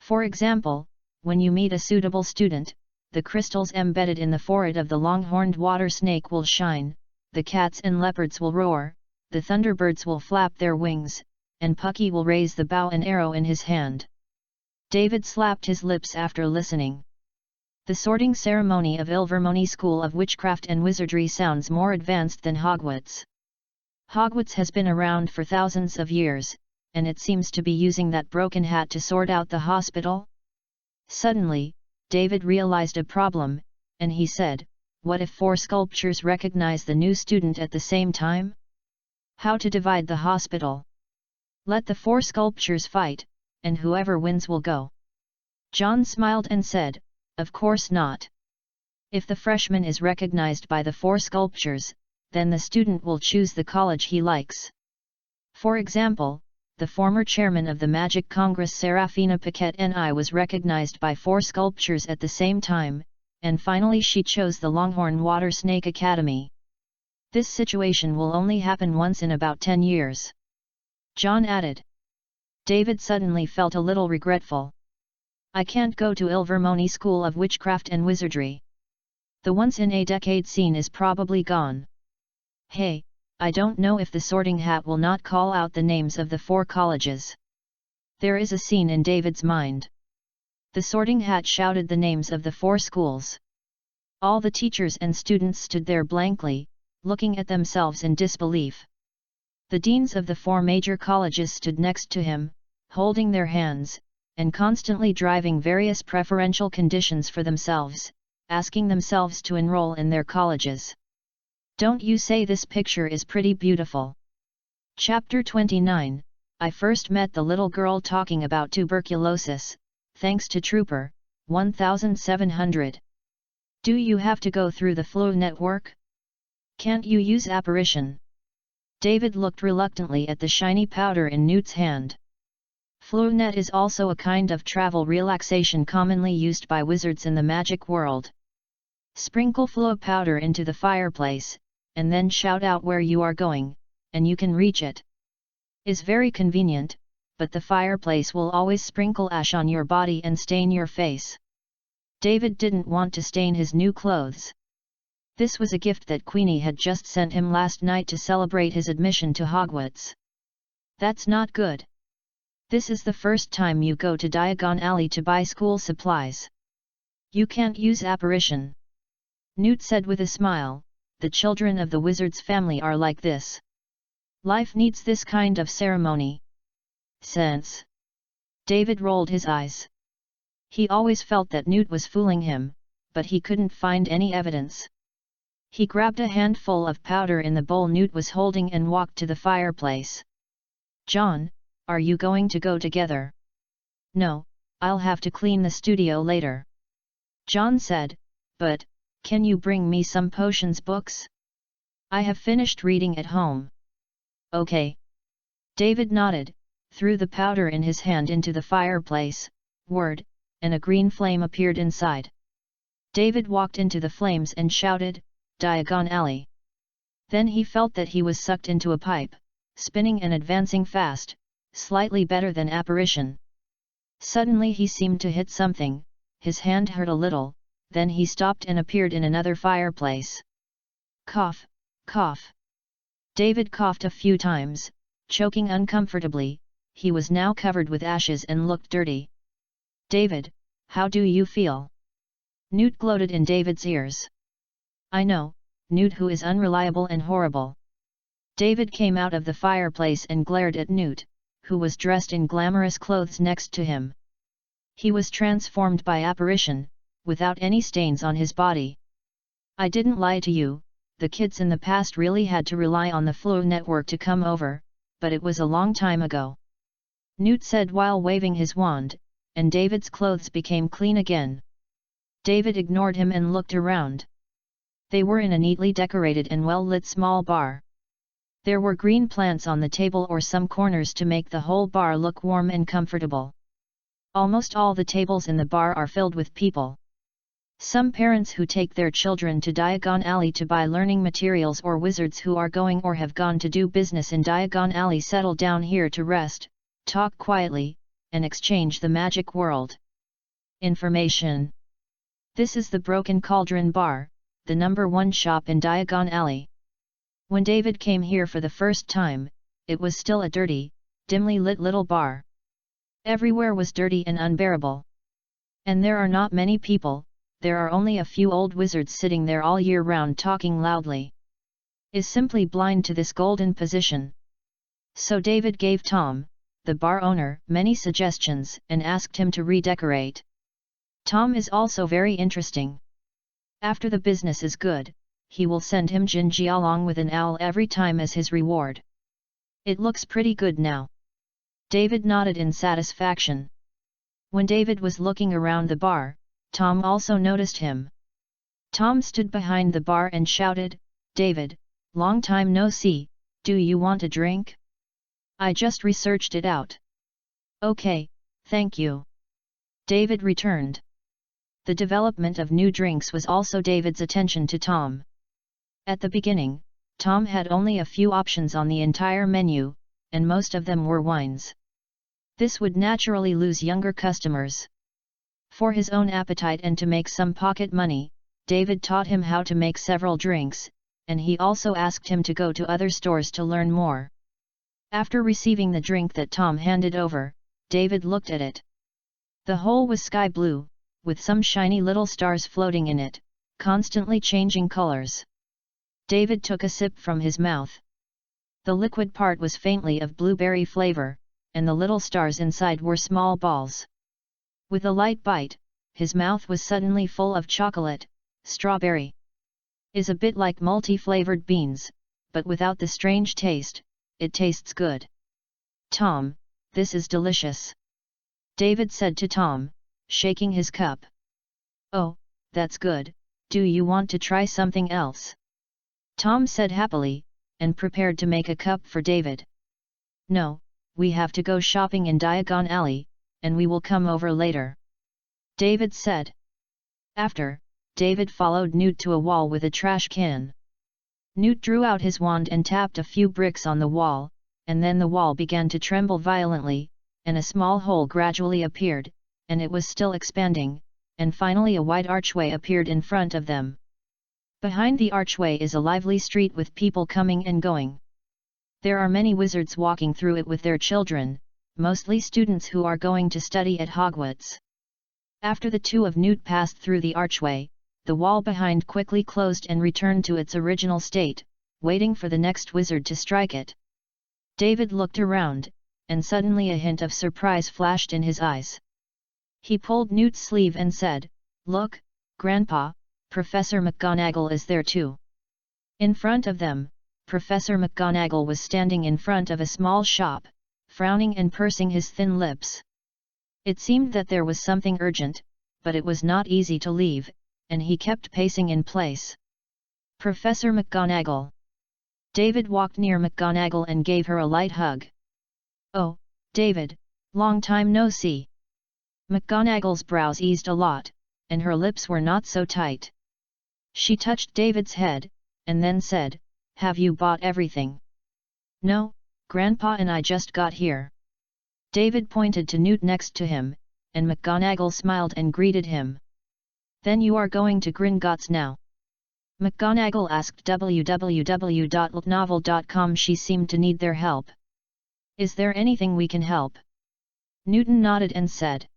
For example, when you meet a suitable student, the crystals embedded in the forehead of the long-horned water snake will shine, the cats and leopards will roar, the thunderbirds will flap their wings, and Pucky will raise the bow and arrow in his hand. David slapped his lips after listening. The sorting ceremony of Ilvermorny School of Witchcraft and Wizardry sounds more advanced than Hogwarts. Hogwarts has been around for thousands of years, and it seems to be using that broken hat to sort out the hospital. Suddenly, David realized a problem, and he said, what if 4 sculptures recognize the new student at the same time? How to divide the hospital? Let the 4 sculptures fight, and whoever wins will go. John smiled and said, of course not. If the freshman is recognized by the 4 sculptures, then the student will choose the college he likes. For example, the former chairman of the Magic Congress Serafina Paquette N.I. was recognized by 4 sculptures at the same time, and finally she chose the Longhorn Water Snake Academy. This situation will only happen once in about 10 years. John added. David suddenly felt a little regretful. I can't go to Ilvermorny School of Witchcraft and Wizardry. The once-in-a-decade scene is probably gone. Hey, I don't know if the sorting hat will not call out the names of the 4 colleges. There is a scene in David's mind. The sorting hat shouted the names of the 4 schools. All the teachers and students stood there blankly, looking at themselves in disbelief. The deans of the 4 major colleges stood next to him, holding their hands, and constantly driving various preferential conditions for themselves, asking themselves to enroll in their colleges. Don't you say this picture is pretty beautiful? Chapter 29, I first met the little girl talking about tuberculosis, thanks to Trooper, 1700. Do you have to go through the flu network? Can't you use apparition? David looked reluctantly at the shiny powder in Newt's hand. FluNet is also a kind of travel relaxation commonly used by wizards in the magic world. Sprinkle flu powder into the fireplace, and then shout out where you are going, and you can reach it. Is very convenient, but the fireplace will always sprinkle ash on your body and stain your face. David didn't want to stain his new clothes. This was a gift that Queenie had just sent him last night to celebrate his admission to Hogwarts. That's not good. This is the first time you go to Diagon Alley to buy school supplies. You can't use apparition. Newt said with a smile, the children of the wizard's family are like this. Life needs this kind of ceremony. Sense. David rolled his eyes. He always felt that Newt was fooling him, but he couldn't find any evidence. He grabbed a handful of powder in the bowl Newt was holding and walked to the fireplace. John, are you going to go together? No, I'll have to clean the studio later. John said, but, can you bring me some potions books? I have finished reading at home. Okay. David nodded, threw the powder in his hand into the fireplace, whirred, and a green flame appeared inside. David walked into the flames and shouted, Diagon Alley. Then he felt that he was sucked into a pipe, spinning and advancing fast, slightly better than apparition. Suddenly he seemed to hit something, his hand hurt a little, then he stopped and appeared in another fireplace. Cough, cough. David coughed a few times, choking uncomfortably. He was now covered with ashes and looked dirty. David, how do you feel? Newt gloated in David's ears. I know, Newt, who is unreliable and horrible. David came out of the fireplace and glared at Newt, who was dressed in glamorous clothes next to him. He was transformed by apparition, without any stains on his body. I didn't lie to you, the kids in the past really had to rely on the Flow network to come over, but it was a long time ago. Newt said while waving his wand, and David's clothes became clean again. David ignored him and looked around. They were in a neatly decorated and well-lit small bar. There were green plants on the table or some corners to make the whole bar look warm and comfortable. Almost all the tables in the bar are filled with people. Some parents who take their children to Diagon Alley to buy learning materials, or wizards who are going or have gone to do business in Diagon Alley, settle down here to rest, talk quietly, and exchange the magic world. Information. This is the Broken Cauldron Bar, the #1 shop in Diagon Alley. When David came here for the first time, it was still a dirty, dimly lit little bar. Everywhere was dirty and unbearable. And there are not many people, there are only a few old wizards sitting there all year round talking loudly. Is simply blind to this golden position. So David gave Tom, the bar owner, many suggestions and asked him to redecorate. Tom is also very interesting. After the business is good, he will send him Jinji along with an owl every time as his reward. It looks pretty good now. David nodded in satisfaction. When David was looking around the bar, Tom also noticed him. Tom stood behind the bar and shouted, David, long time no see, do you want a drink? I just researched it out. Okay, thank you. David returned. The development of new drinks was also David's attention to Tom. At the beginning, Tom had only a few options on the entire menu, and most of them were wines. This would naturally lose younger customers. For his own appetite and to make some pocket money, David taught him how to make several drinks, and he also asked him to go to other stores to learn more. After receiving the drink that Tom handed over, David looked at it. The whole was sky blue, with some shiny little stars floating in it, constantly changing colors. David took a sip from his mouth. The liquid part was faintly of blueberry flavor, and the little stars inside were small balls. With a light bite, his mouth was suddenly full of chocolate. Strawberry is a bit like multi-flavored beans, but without the strange taste. It tastes good. Tom, this is delicious. David said to Tom, shaking his cup. Oh, that's good, do you want to try something else? Tom said happily, and prepared to make a cup for David. No, we have to go shopping in Diagon Alley, and we will come over later. David said. After, David followed Newt to a wall with a trash can. Newt drew out his wand and tapped a few bricks on the wall, and then the wall began to tremble violently, and a small hole gradually appeared, and it was still expanding, and finally a wide archway appeared in front of them. Behind the archway is a lively street with people coming and going. There are many wizards walking through it with their children, mostly students who are going to study at Hogwarts. After the two of Newt passed through the archway, the wall behind quickly closed and returned to its original state, waiting for the next wizard to strike it. David looked around, and suddenly a hint of surprise flashed in his eyes. He pulled Newt's sleeve and said, "Look, Grandpa, Professor McGonagall is there too." In front of them, Professor McGonagall was standing in front of a small shop, frowning and pursing his thin lips. It seemed that there was something urgent, but it was not easy to leave, and he kept pacing in place. Professor McGonagall. David walked near McGonagall and gave her a light hug. "Oh, David, long time no see." McGonagall's brows eased a lot, and her lips were not so tight. She touched David's head, and then said, "Have you bought everything?" "No, Grandpa and I just got here." David pointed to Newt next to him, and McGonagall smiled and greeted him. "Then you are going to Gringotts now?" McGonagall asked www.novel.com. She seemed to need their help. "Is there anything we can help?" Newton nodded and said.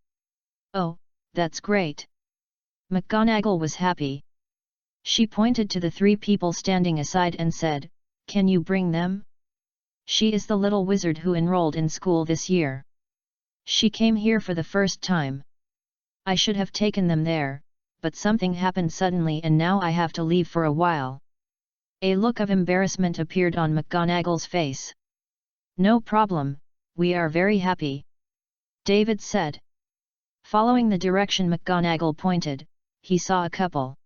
"Oh, that's great." McGonagall was happy. She pointed to the 3 people standing aside and said, "Can you bring them?" "She is the little wizard who enrolled in school this year. She came here for the first time. I should have taken them there, but something happened suddenly and now I have to leave for a while." A look of embarrassment appeared on McGonagall's face. "No problem, we are very happy," David said. Following the direction McGonagall pointed, he saw a couple.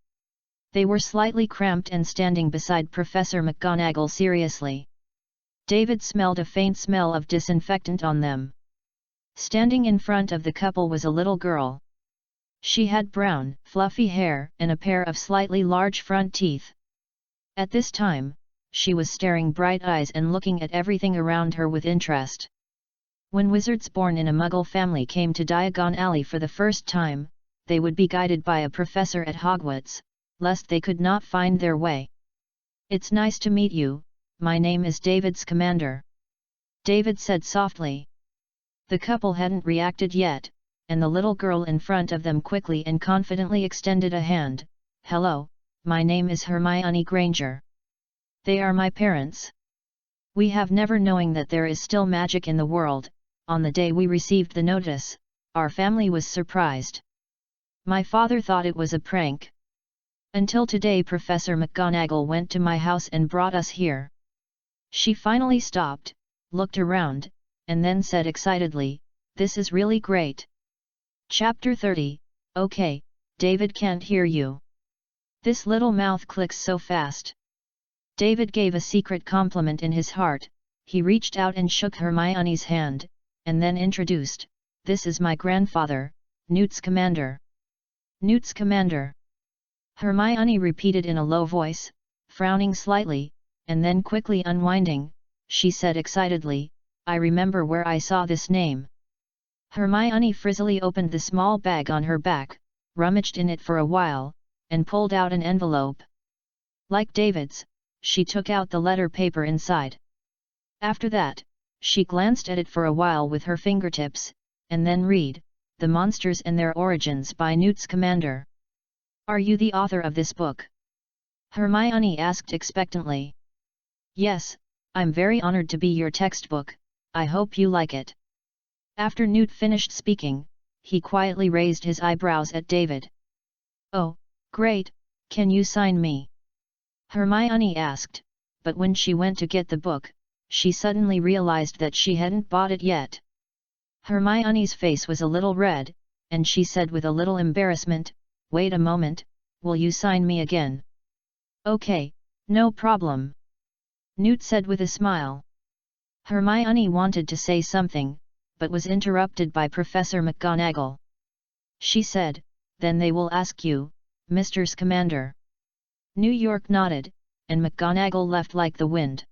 They were slightly cramped and standing beside Professor McGonagall seriously. David smelled a faint smell of disinfectant on them. Standing in front of the couple was a little girl. She had brown, fluffy hair and a pair of slightly large front teeth. At this time, she was staring bright eyes and looking at everything around her with interest. When wizards born in a Muggle family came to Diagon Alley for the first time, they would be guided by a professor at Hogwarts, lest they could not find their way. "It's nice to meet you, my name is David's Commander," David said softly. The couple hadn't reacted yet, and the little girl in front of them quickly and confidently extended a hand. "Hello, my name is Hermione Granger. They are my parents. We have never known that there is still magic in the world. On the day we received the notice, our family was surprised. My father thought it was a prank. Until today Professor McGonagall went to my house and brought us here." She finally stopped, looked around, and then said excitedly, "This is really great." Chapter 30, "Okay, David can't hear you. This little mouth clicks so fast." David gave a secret compliment in his heart. He reached out and shook Hermione's hand, and then introduced, "This is my grandfather, Newt Scamander." "Newt Scamander?" Hermione repeated in a low voice, frowning slightly, and then quickly unwinding, she said excitedly, "I remember where I saw this name." Hermione frizzily opened the small bag on her back, rummaged in it for a while, and pulled out an envelope. Like David's, she took out the letter paper inside. After that, she glanced at it for a while with her fingertips, and then read, "The Monsters and Their Origins" by Newt Scamander. "Are you the author of this book?" Hermione asked expectantly. "Yes, I'm very honored to be your textbook, I hope you like it." After Newt finished speaking, he quietly raised his eyebrows at David. "Oh, great, can you sign me?" Hermione asked, but when she went to get the book, she suddenly realized that she hadn't bought it yet. Hermione's face was a little red, and she said with a little embarrassment, "Wait a moment, will you sign me again?" "Okay, no problem," Newt said with a smile. Hermione wanted to say something, but was interrupted by Professor McGonagall. She said, "Then they will ask you, Mr. Scamander." New York nodded, and McGonagall left like the wind.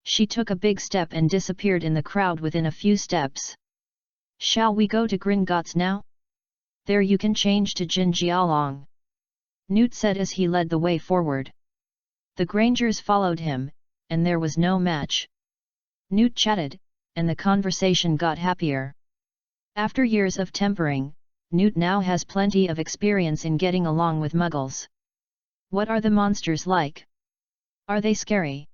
She took a big step and disappeared in the crowd within a few steps. "Shall we go to Gringotts now? There you can change to Jinjialong," Newt said as he led the way forward. The Grangers followed him, and there was no match. Newt chatted, and the conversation got happier. After years of tempering, Newt now has plenty of experience in getting along with Muggles. "What are the monsters like? Are they scary?"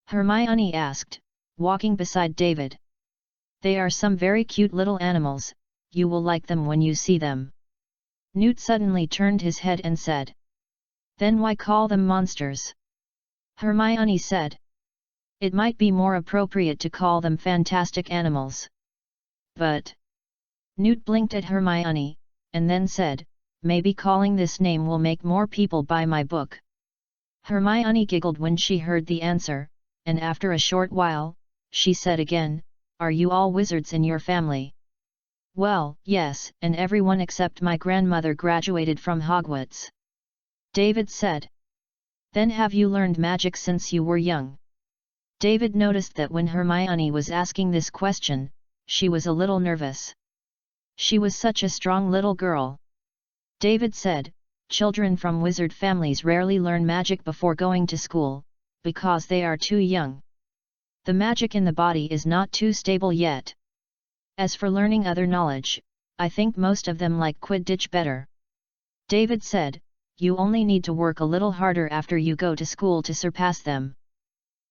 Hermione asked, walking beside David. "They are some very cute little animals, you will like them when you see them." Newt suddenly turned his head and said. "Then why call them monsters?" Hermione said. "It might be more appropriate to call them fantastic animals." "But..." Newt blinked at Hermione, and then said, "Maybe calling this name will make more people buy my book." Hermione giggled when she heard the answer, and after a short while, she said again, "Are you all wizards in your family?" "Well, yes, and everyone except my grandmother graduated from Hogwarts," David said. "Then have you learned magic since you were young?" David noticed that when Hermione was asking this question, she was a little nervous. She was such a strong little girl. David said, children from wizard families rarely learn magic before going to school, because they are too young. The magic in the body is not too stable yet. As for learning other knowledge, I think most of them like Quidditch better. David said, you only need to work a little harder after you go to school to surpass them.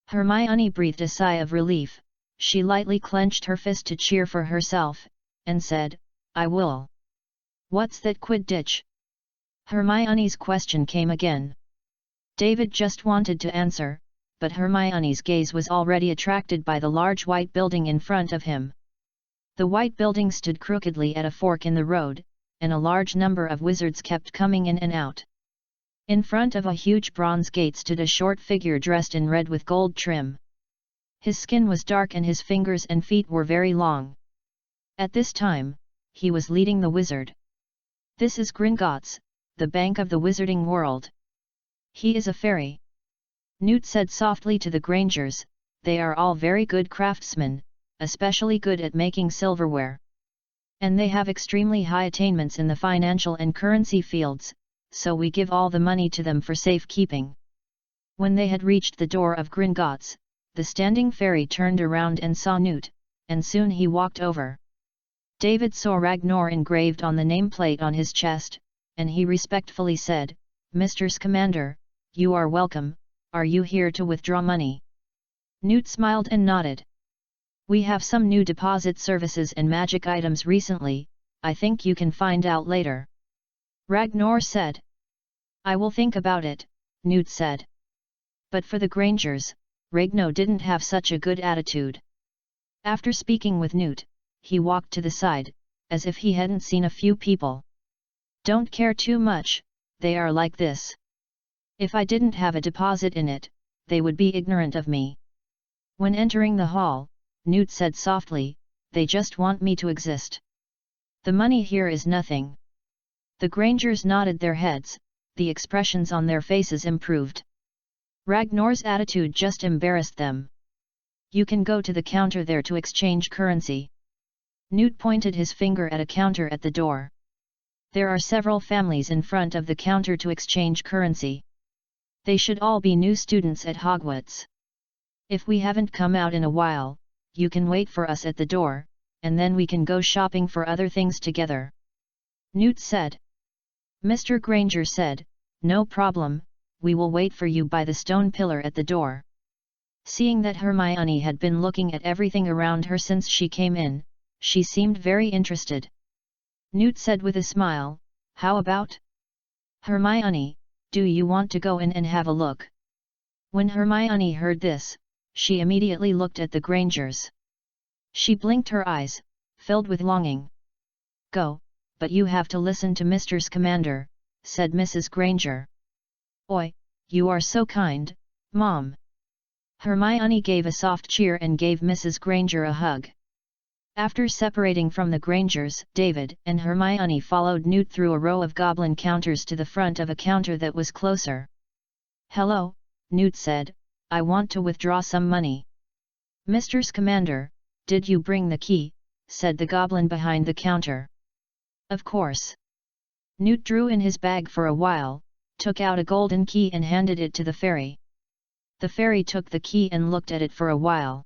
Hermione breathed a sigh of relief. She lightly clenched her fist to cheer for herself, and said, I will. What's that Quidditch? Hermione's question came again. David just wanted to answer, but Hermione's gaze was already attracted by the large white building in front of him. The white building stood crookedly at a fork in the road, and a large number of wizards kept coming in and out. In front of a huge bronze gate stood a short figure dressed in red with gold trim. His skin was dark and his fingers and feet were very long. At this time, he was leading the wizard. This is Gringotts, the bank of the wizarding world. He is a fairy. Newt said softly to the Grangers, they are all very good craftsmen, especially good at making silverware. And they have extremely high attainments in the financial and currency fields, so we give all the money to them for safekeeping. When they had reached the door of Gringotts, the standing fairy turned around and saw Newt, and soon he walked over. David saw Ragnar engraved on the nameplate on his chest, and he respectfully said, Mr. Scamander, you are welcome, are you here to withdraw money? Newt smiled and nodded. We have some new deposit services and magic items recently, I think you can find out later. Ragnar said. I will think about it, Newt said. But for the Grangers, Ragnar didn't have such a good attitude. After speaking with Newt, he walked to the side, as if he hadn't seen a few people. Don't care too much, they are like this. If I didn't have a deposit in it, they would be ignorant of me. When entering the hall, Newt said softly, they just want me to exist. The money here is nothing. The Grangers nodded their heads, the expressions on their faces improved. Ragnar's attitude just embarrassed them. You can go to the counter there to exchange currency. Newt pointed his finger at a counter at the door. There are several families in front of the counter to exchange currency. They should all be new students at Hogwarts. If we haven't come out in a while, you can wait for us at the door, and then we can go shopping for other things together. Newt said. Mr. Granger said, no problem, we will wait for you by the stone pillar at the door. Seeing that Hermione had been looking at everything around her since she came in, she seemed very interested. Newt said with a smile, how about? Hermione, do you want to go in and have a look? When Hermione heard this, she immediately looked at the Grangers. She blinked her eyes, filled with longing. Go, but you have to listen to Mr. Scamander, said Mrs. Granger. Oi, you are so kind, Mom. Hermione gave a soft cheer and gave Mrs. Granger a hug. After separating from the Grangers, David and Hermione followed Newt through a row of goblin counters to the front of a counter that was closer. Hello, Newt said, I want to withdraw some money. Mr. Scamander, did you bring the key? Said the goblin behind the counter. Of course. Newt drew in his bag for a while, took out a golden key and handed it to the fairy. The fairy took the key and looked at it for a while.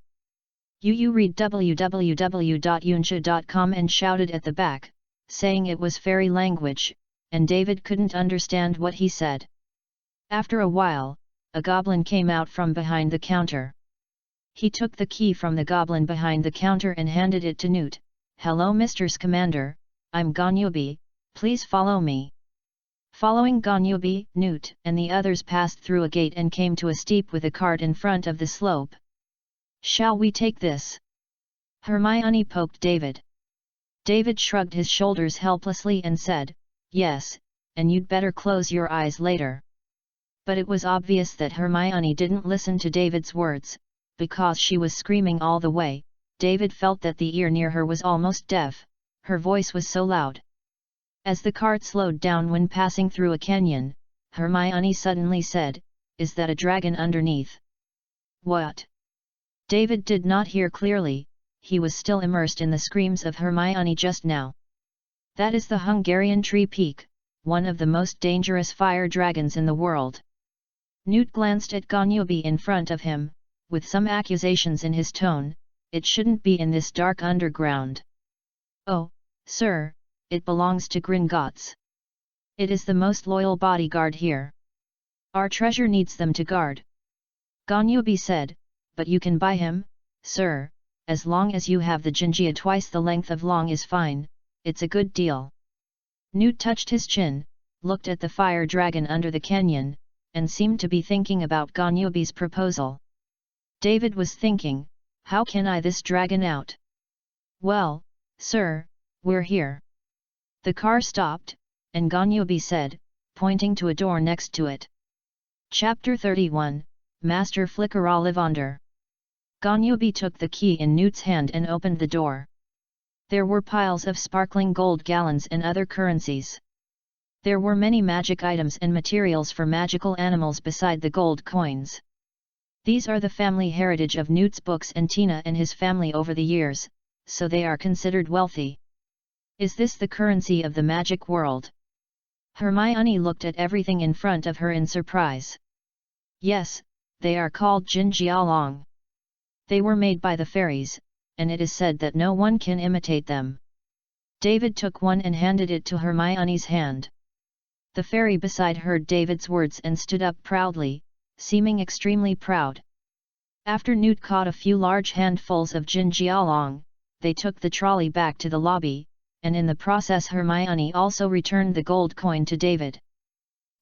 You read www.yunsha.com and shouted at the back, saying it was fairy language, and David couldn't understand what he said. After a while, a goblin came out from behind the counter. He took the key from the goblin behind the counter and handed it to Newt. Hello Mr. Scamander, I'm Gonyubi, please follow me. Following Gonyubi, Newt and the others passed through a gate and came to a steep with a cart in front of the slope. Shall we take this? Hermione poked David. David shrugged his shoulders helplessly and said, yes, and you'd better close your eyes later. But it was obvious that Hermione didn't listen to David's words, because she was screaming all the way. David felt that the ear near her was almost deaf, her voice was so loud. As the cart slowed down when passing through a canyon, Hermione suddenly said, is that a dragon underneath? What? David did not hear clearly, he was still immersed in the screams of Hermione just now. That is the Hungarian tree peak, one of the most dangerous fire dragons in the world. Newt glanced at Ganyobi in front of him, with some accusations in his tone. It shouldn't be in this dark underground. Oh, sir, it belongs to Gringotts. It is the most loyal bodyguard here. Our treasure needs them to guard. Ganyobi said, but you can buy him, sir, as long as you have the Jinjia twice the length of long is fine, it's a good deal. Newt touched his chin, looked at the fire dragon under the canyon, and seemed to be thinking about Ganyobi's proposal. David was thinking, how can I this dragon out? Well, sir, we're here. The car stopped, and Ganyobi said, pointing to a door next to it. Chapter 31, Master Flicker Ollivander. Ganyobi took the key in Newt's hand and opened the door. There were piles of sparkling gold gallons and other currencies. There were many magic items and materials for magical animals beside the gold coins. These are the family heritage of Newt's books and Tina and his family over the years, so they are considered wealthy. Is this the currency of the magic world? Hermione looked at everything in front of her in surprise. Yes, they are called Jinjialong. They were made by the fairies, and it is said that no one can imitate them. David took one and handed it to Hermione's hand. The fairy beside heard David's words and stood up proudly, seeming extremely proud. After Newt caught a few large handfuls of Jinjialong, they took the trolley back to the lobby, and in the process Hermione also returned the gold coin to David.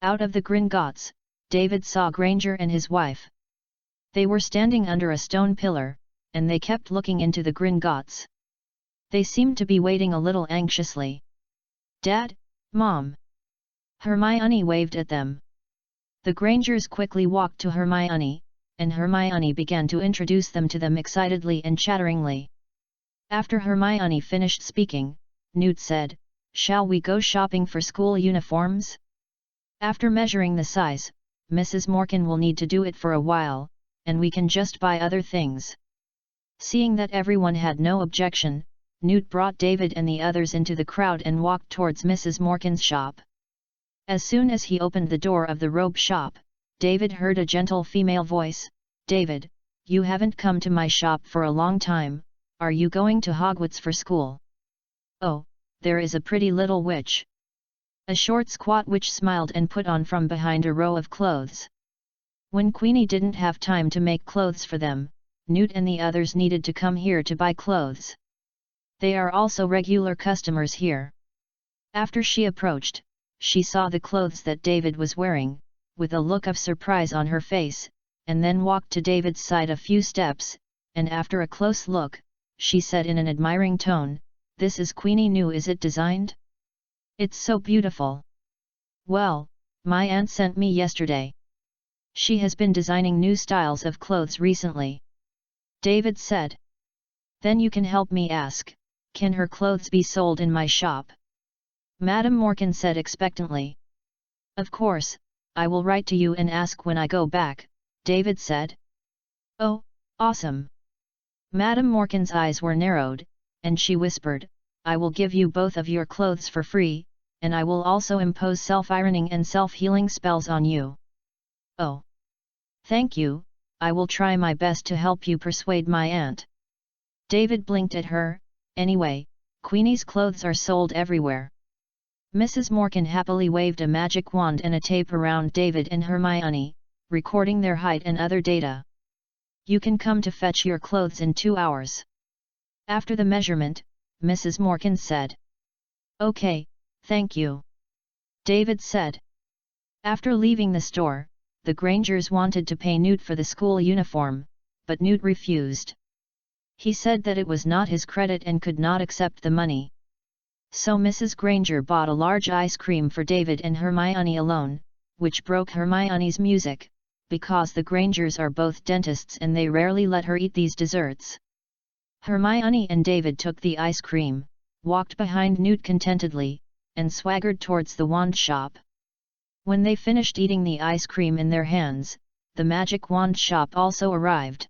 Out of the Gringotts, David saw Granger and his wife. They were standing under a stone pillar, and they kept looking into the Gringotts. They seemed to be waiting a little anxiously. Dad, Mom. Hermione waved at them. The Grangers quickly walked to Hermione, and Hermione began to introduce them to them excitedly and chatteringly. After Hermione finished speaking, Newt said, "Shall we go shopping for school uniforms?" After measuring the size, Mrs. Morkan will need to do it for a while, and we can just buy other things. Seeing that everyone had no objection, Newt brought David and the others into the crowd and walked towards Mrs. Morkan's shop. As soon as he opened the door of the robe shop, David heard a gentle female voice, "David, you haven't come to my shop for a long time, are you going to Hogwarts for school?" "Oh, there is a pretty little witch." A short squat witch smiled and put on from behind a row of clothes. When Queenie didn't have time to make clothes for them, Newt and the others needed to come here to buy clothes. They are also regular customers here. After she approached, she saw the clothes that David was wearing, with a look of surprise on her face, and then walked to David's side a few steps, and after a close look, she said in an admiring tone, "This is Queenie new, is it designed? It's so beautiful." "Well, my aunt sent me yesterday. She has been designing new styles of clothes recently," David said. "Then you can help me ask, can her clothes be sold in my shop?" Madame Morkan said expectantly. "Of course, I will write to you and ask when I go back," David said. "Oh, awesome." Madame Morkan's eyes were narrowed, and she whispered, "I will give you both of your clothes for free, and I will also impose self-ironing and self-healing spells on you." "Oh. Thank you, I will try my best to help you persuade my aunt." David blinked at her. Anyway, Queenie's clothes are sold everywhere. Mrs. Morkan happily waved a magic wand and a tape around David and Hermione, recording their height and other data. "You can come to fetch your clothes in 2 hours. After the measurement," Mrs. Morkan said. "Okay, thank you," David said. After leaving the store, the Grangers wanted to pay Newt for the school uniform, but Newt refused. He said that it was not his credit and could not accept the money. So Mrs. Granger bought a large ice cream for David and Hermione alone, which broke Hermione's music, because the Grangers are both dentists and they rarely let her eat these desserts. Hermione and David took the ice cream, walked behind Newt contentedly, and swaggered towards the wand shop. When they finished eating the ice cream in their hands, the magic wand shop also arrived.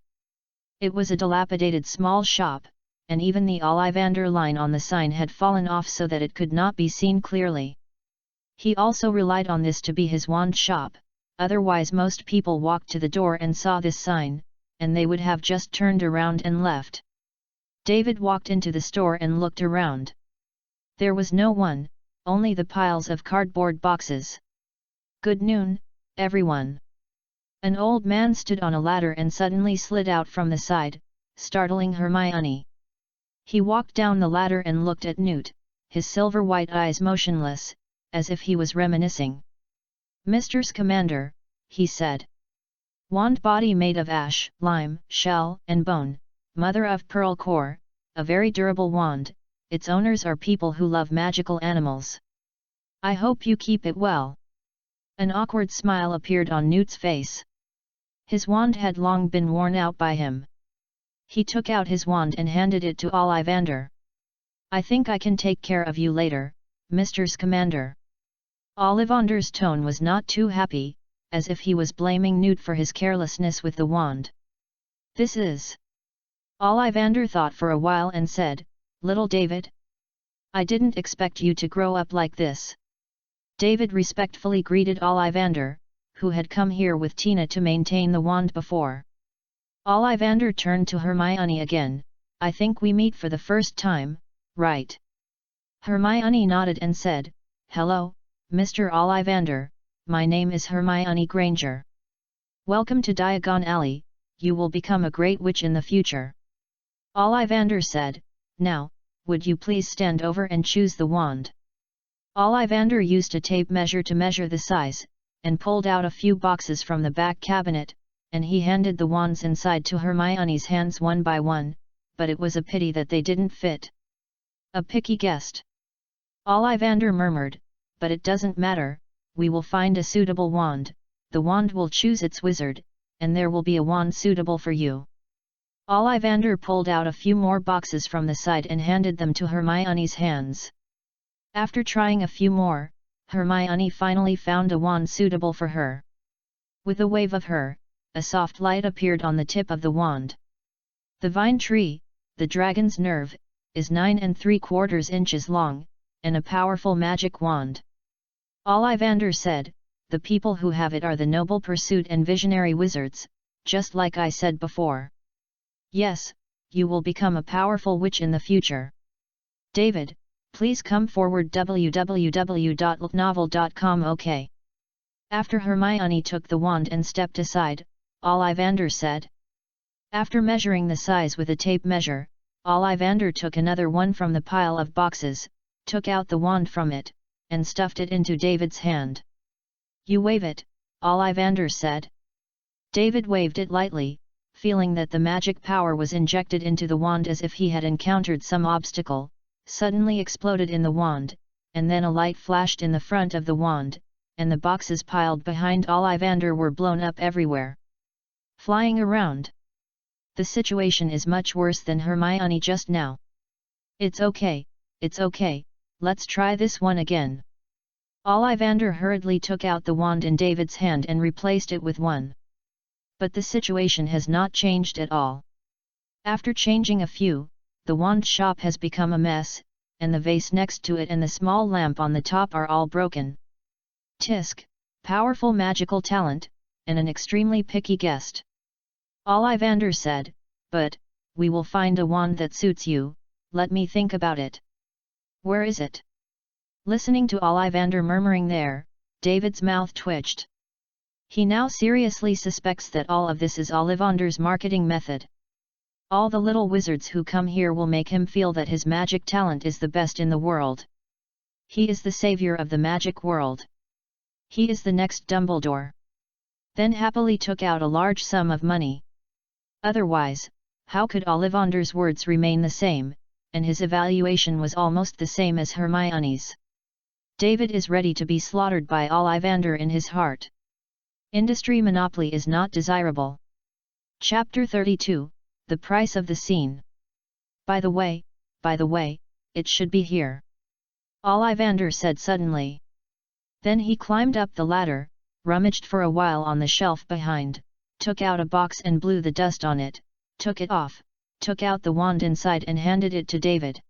It was a dilapidated small shop, and even the Ollivander line on the sign had fallen off so that it could not be seen clearly. He also relied on this to be his wand shop, otherwise most people walked to the door and saw this sign, and they would have just turned around and left. David walked into the store and looked around. There was no one, only the piles of cardboard boxes. "Good noon, everyone." An old man stood on a ladder and suddenly slid out from the side, startling Hermione. He walked down the ladder and looked at Newt, his silver-white eyes motionless, as if he was reminiscing. "Mr. Scamander," he said. "Wand body made of ash, lime, shell, and bone, mother of pearl core, a very durable wand, its owners are people who love magical animals. I hope you keep it well." An awkward smile appeared on Newt's face. His wand had long been worn out by him. He took out his wand and handed it to Ollivander. "I think I can take care of you later, Mr. Scamander." Ollivander's tone was not too happy, as if he was blaming Newt for his carelessness with the wand. "This is..." Ollivander thought for a while and said, "Little David? I didn't expect you to grow up like this." David respectfully greeted Ollivander, who had come here with Tina to maintain the wand before. Ollivander turned to Hermione again. "I think we meet for the first time, right?" Hermione nodded and said, "Hello, Mr. Ollivander, my name is Hermione Granger. Welcome to Diagon Alley, you will become a great witch in the future." Ollivander said, "Now, would you please stand over and choose the wand?" Ollivander used a tape measure to measure the size, and pulled out a few boxes from the back cabinet, and he handed the wands inside to Hermione's hands one by one, but it was a pity that they didn't fit. "A picky guest," Ollivander murmured, "but it doesn't matter, we will find a suitable wand, the wand will choose its wizard, and there will be a wand suitable for you." Ollivander pulled out a few more boxes from the side and handed them to Hermione's hands. After trying a few more, Hermione finally found a wand suitable for her. With a wave of her, a soft light appeared on the tip of the wand. "The vine tree, the dragon's nerve, is 9 3/4 inches long, and a powerful magic wand," Ollivander said. "The people who have it are the noble pursuit and visionary wizards, just like I said before. Yes, you will become a powerful witch in the future. David, please come forward www.novel.com. OK." After Hermione took the wand and stepped aside, Ollivander said. After measuring the size with a tape measure, Ollivander took another one from the pile of boxes, took out the wand from it, and stuffed it into David's hand. "You wave it," Ollivander said. David waved it lightly, feeling that the magic power was injected into the wand as if he had encountered some obstacle, suddenly exploded in the wand, and then a light flashed in the front of the wand, and the boxes piled behind Ollivander were blown up everywhere. Flying around. "The situation is much worse than Hermione just now." It's okay, let's try this one again." Ollivander hurriedly took out the wand in David's hand and replaced it with one. But the situation has not changed at all. After changing a few, the wand shop has become a mess, and the vase next to it and the small lamp on the top are all broken. "Tisk, powerful magical talent, and an extremely picky guest," Ollivander said, "but, we will find a wand that suits you, let me think about it. Where is it?" Listening to Ollivander murmuring there, David's mouth twitched. He now seriously suspects that all of this is Ollivander's marketing method. All the little wizards who come here will make him feel that his magic talent is the best in the world. He is the savior of the magic world. He is the next Dumbledore. Then happily took out a large sum of money. Otherwise, how could Ollivander's words remain the same, and his evaluation was almost the same as Hermione's? David is ready to be slaughtered by Ollivander in his heart. Industry monopoly is not desirable. Chapter 32, The Price of the Scene. By the way, it should be here," Ollivander said suddenly. Then he climbed up the ladder, rummaged for a while on the shelf behind, took out a box and blew the dust on it, took it off, took out the wand inside and handed it to David.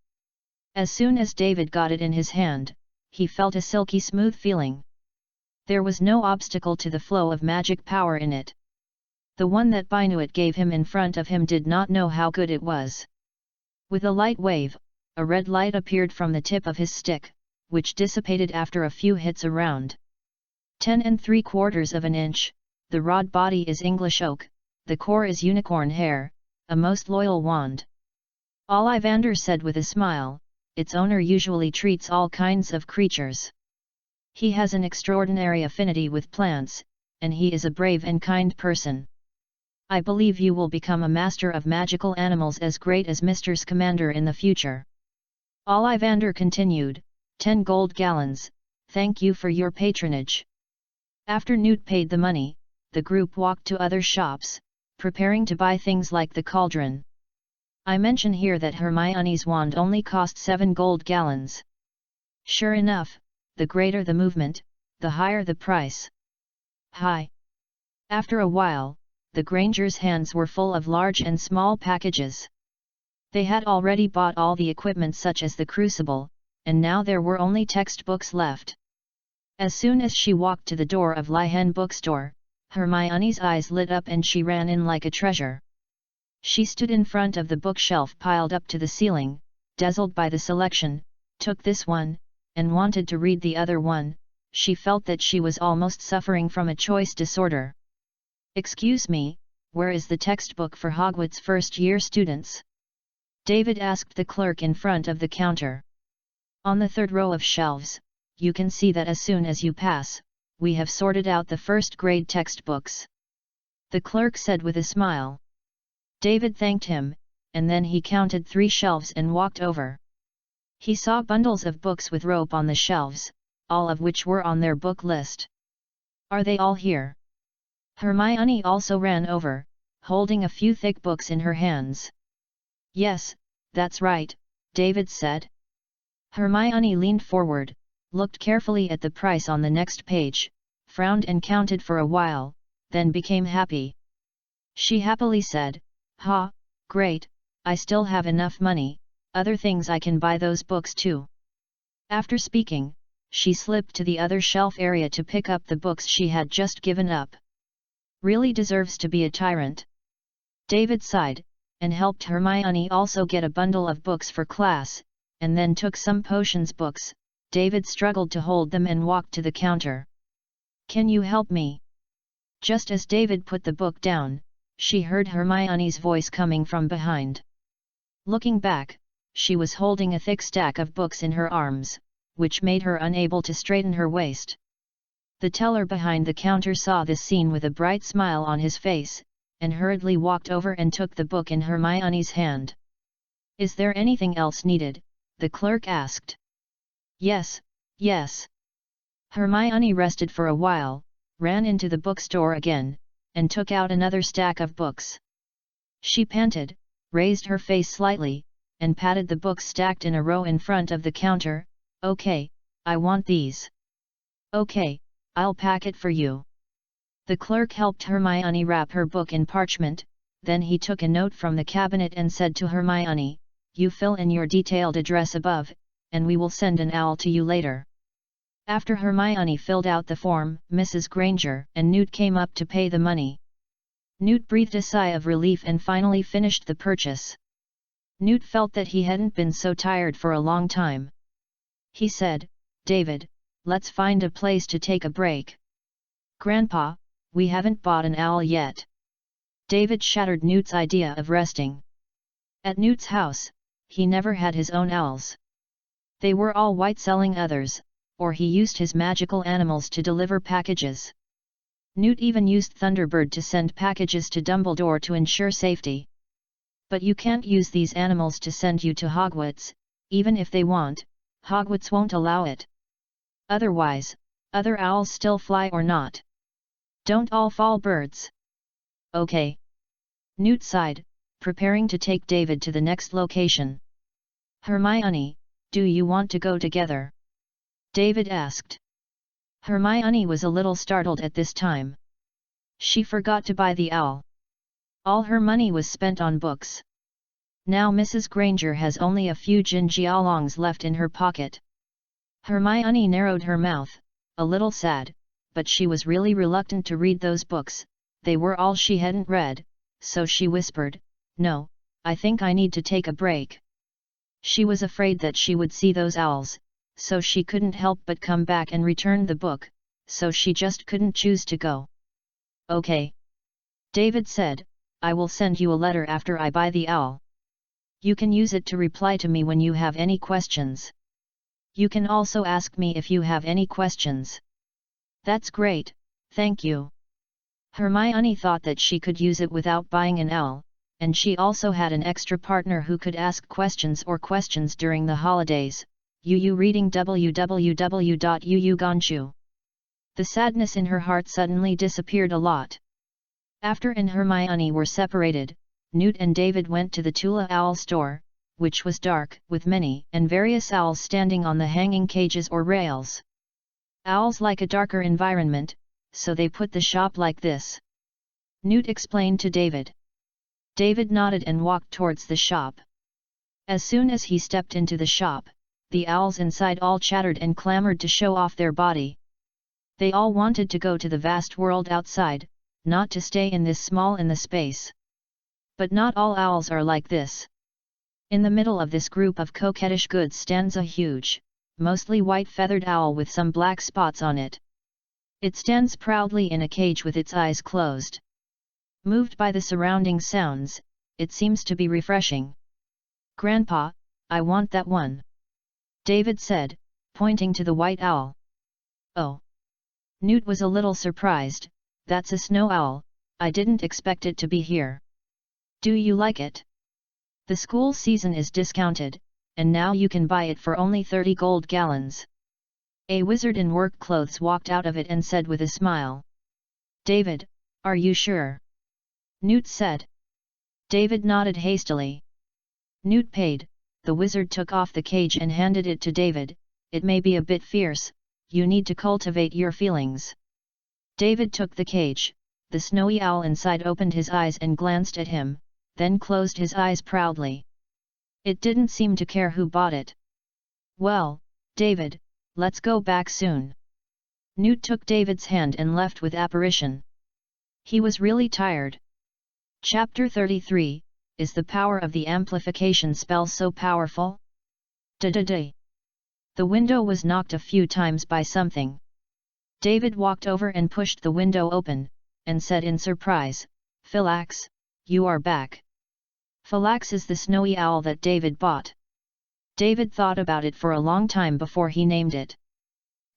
As soon as David got it in his hand, he felt a silky smooth feeling. There was no obstacle to the flow of magic power in it. The one that Binuit gave him in front of him did not know how good it was. With a light wave, a red light appeared from the tip of his stick, which dissipated after a few hits around. 10 3/4 of an inch, the rod body is English oak, the core is unicorn hair, a most loyal wand. Ollivander said with a smile, its owner usually treats all kinds of creatures. He has an extraordinary affinity with plants, and he is a brave and kind person. I believe you will become a master of magical animals as great as Mr. Scamander in the future. Ollivander continued, 10 gold gallons, thank you for your patronage. After Newt paid the money, the group walked to other shops, preparing to buy things like the cauldron. I mention here that Hermione's wand only cost 7 gold gallons. Sure enough, the greater the movement, the higher the price. Hi! After a while, the Grangers' hands were full of large and small packages. They had already bought all the equipment such as the crucible, and now there were only textbooks left. As soon as she walked to the door of Lihen bookstore, Hermione's eyes lit up and she ran in like a treasure. She stood in front of the bookshelf piled up to the ceiling, dazzled by the selection, took this one, and wanted to read the other one. She felt that she was almost suffering from a choice disorder. Excuse me, where is the textbook for Hogwarts first-year students? David asked the clerk in front of the counter. On the third row of shelves, you can see that as soon as you pass, we have sorted out the first-grade textbooks. The clerk said with a smile. David thanked him, and then he counted 3 shelves and walked over. He saw bundles of books with rope on the shelves, all of which were on their book list. Are they all here? Hermione also ran over, holding a few thick books in her hands. Yes, that's right, David said. Hermione leaned forward, looked carefully at the price on the next page, frowned and counted for a while, then became happy. She happily said, "Ha, great, I still have enough money, other things I can buy those books too." After speaking, she slipped to the other shelf area to pick up the books she had just given up. Really deserves to be a tyrant. David sighed, and helped Hermione also get a bundle of books for class, and then took some potions books. David struggled to hold them and walked to the counter. "Can you help me?" Just as David put the book down, she heard Hermione's voice coming from behind. Looking back, she was holding a thick stack of books in her arms, which made her unable to straighten her waist. The teller behind the counter saw this scene with a bright smile on his face, and hurriedly walked over and took the book in Hermione's hand. "Is there anything else needed?" the clerk asked. "Yes, yes." Hermione rested for a while, ran into the bookstore again, and took out another stack of books. She panted, raised her face slightly, and patted the books stacked in a row in front of the counter. "Okay, I want these." "Okay, I'll pack it for you." The clerk helped Hermione wrap her book in parchment, then he took a note from the cabinet and said to Hermione, "You fill in your detailed address above, and we will send an owl to you later." After Hermione filled out the form, Mrs. Granger and Newt came up to pay the money. Newt breathed a sigh of relief and finally finished the purchase. Newt felt that he hadn't been so tired for a long time. He said, "David, let's find a place to take a break." "Grandpa, we haven't bought an owl yet." David shattered Newt's idea of resting. At Newt's house, he never had his own owls. They were all white selling others, or he used his magical animals to deliver packages. Newt even used Thunderbird to send packages to Dumbledore to ensure safety. But you can't use these animals to send you to Hogwarts, even if they want, Hogwarts won't allow it. Otherwise, other owls still fly or not. Don't all fall birds. Okay. Newt sighed, preparing to take David to the next location. "Hermione, do you want to go together?" David asked. Hermione was a little startled at this time. She forgot to buy the owl. All her money was spent on books. Now Mrs. Granger has only a few jinjialongs left in her pocket. Hermione narrowed her mouth, a little sad, but she was really reluctant to read those books, they were all she hadn't read, so she whispered, "No, I think I need to take a break." She was afraid that she would see those owls, so she couldn't help but come back and return the book, so she just couldn't choose to go. "Okay," David said, "I will send you a letter after I buy the owl. You can use it to reply to me when you have any questions. You can also ask me if you have any questions." "That's great, thank you." Hermione thought that she could use it without buying an owl, and she also had an extra partner who could ask questions during the holidays. Yu reading www.yuuganchu. The sadness in her heart suddenly disappeared a lot. After and Hermione were separated, Newt and David went to the Tula Owl store, which was dark, with many and various owls standing on the hanging cages or rails. Owls like a darker environment, so they put the shop like this. Newt explained to David. David nodded and walked towards the shop. As soon as he stepped into the shop, the owls inside all chattered and clamored to show off their body. They all wanted to go to the vast world outside, not to stay in this small in the space. But not all owls are like this. In the middle of this group of coquettish goods stands a huge, mostly white feathered owl with some black spots on it. It stands proudly in a cage with its eyes closed. Moved by the surrounding sounds, it seems to be refreshing. "Grandpa, I want that one," David said, pointing to the white owl. "Oh!" Newt was a little surprised, "That's a snow owl, I didn't expect it to be here. Do you like it? The school season is discounted, and now you can buy it for only 30 gold gallons." A wizard in work clothes walked out of it and said with a smile. "David, are you sure?" Newt said. David nodded hastily. Newt paid, the wizard took off the cage and handed it to David. "It may be a bit fierce, you need to cultivate your feelings." David took the cage, the snowy owl inside opened his eyes and glanced at him, then closed his eyes proudly. It didn't seem to care who bought it. "Well, David, let's go back soon." Newt took David's hand and left with apparition. He was really tired. Chapter 33, Is the power of the amplification spell so powerful? Da-da-da. The window was knocked a few times by something. David walked over and pushed the window open, and said in surprise, "Philax, you are back." Philax is the snowy owl that David bought. David thought about it for a long time before he named it.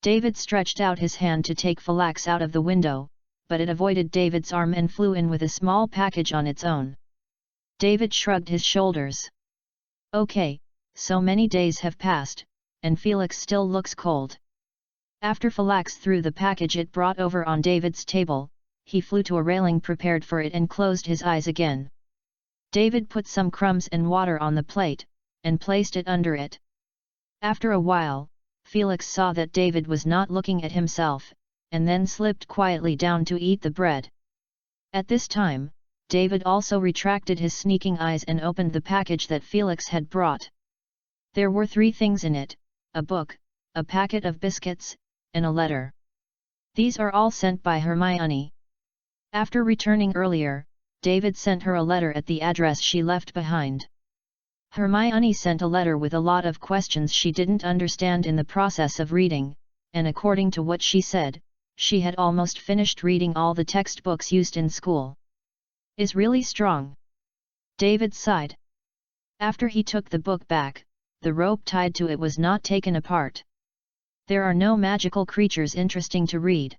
David stretched out his hand to take Philax out of the window, but it avoided David's arm and flew in with a small package on its own. David shrugged his shoulders. "Okay, so many days have passed, and Felix still looks cold." After Philax threw the package it brought over on David's table, he flew to a railing prepared for it and closed his eyes again. David put some crumbs and water on the plate, and placed it under it. After a while, Felix saw that David was not looking at himself, and then slipped quietly down to eat the bread. At this time, David also retracted his sneaking eyes and opened the package that Felix had brought. There were 3 things in it: a book, a packet of biscuits, and a letter. These are all sent by Hermione. After returning earlier, David sent her a letter at the address she left behind. Hermione sent a letter with a lot of questions she didn't understand in the process of reading, and according to what she said, she had almost finished reading all the textbooks used in school. "Is really strong," David sighed. After he took the book back, the rope tied to it was not taken apart. There are no magical creatures interesting to read.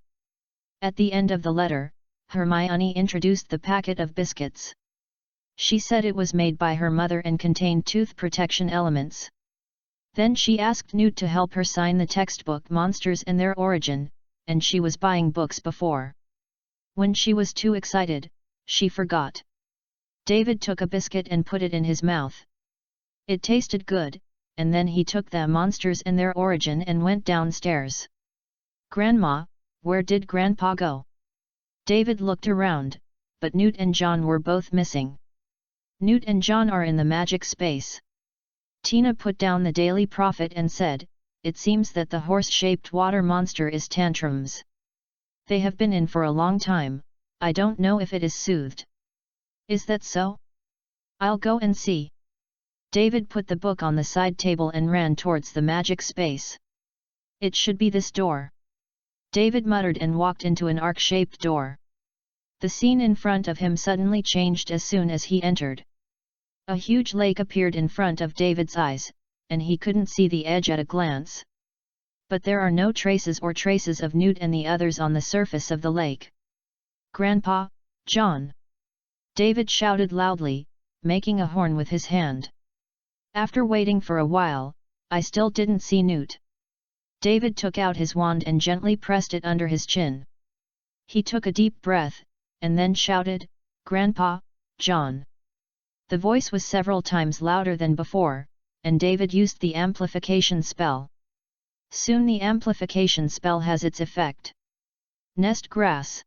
At the end of the letter, Hermione introduced the packet of biscuits. She said it was made by her mother and contained tooth protection elements. Then she asked Newt to help her sign the textbook Monsters and Their Origin, and she was buying books before. When she was too excited, she forgot. David took a biscuit and put it in his mouth. It tasted good, and then he took the Monsters and Their Origin and went downstairs. "Grandma, where did Grandpa go?" David looked around, but Newt and John were both missing. Newt and John are in the magic space. Tina put down the Daily Prophet and said, "It seems that the horse-shaped water monster is tantrums. They have been in for a long time, I don't know if it is soothed." "Is that so? I'll go and see." David put the book on the side table and ran towards the magic space. "It should be this door." David muttered and walked into an arc-shaped door. The scene in front of him suddenly changed as soon as he entered. A huge lake appeared in front of David's eyes, and he couldn't see the edge at a glance. But there are no traces of Newt and the others on the surface of the lake. "Grandpa, John!" David shouted loudly, making a horn with his hand. After waiting for a while, I still didn't see Newt. David took out his wand and gently pressed it under his chin. He took a deep breath, and then shouted, "Grandpa, John!" The voice was several times louder than before, and David used the amplification spell. Soon the amplification spell has its effect. "Nest grass."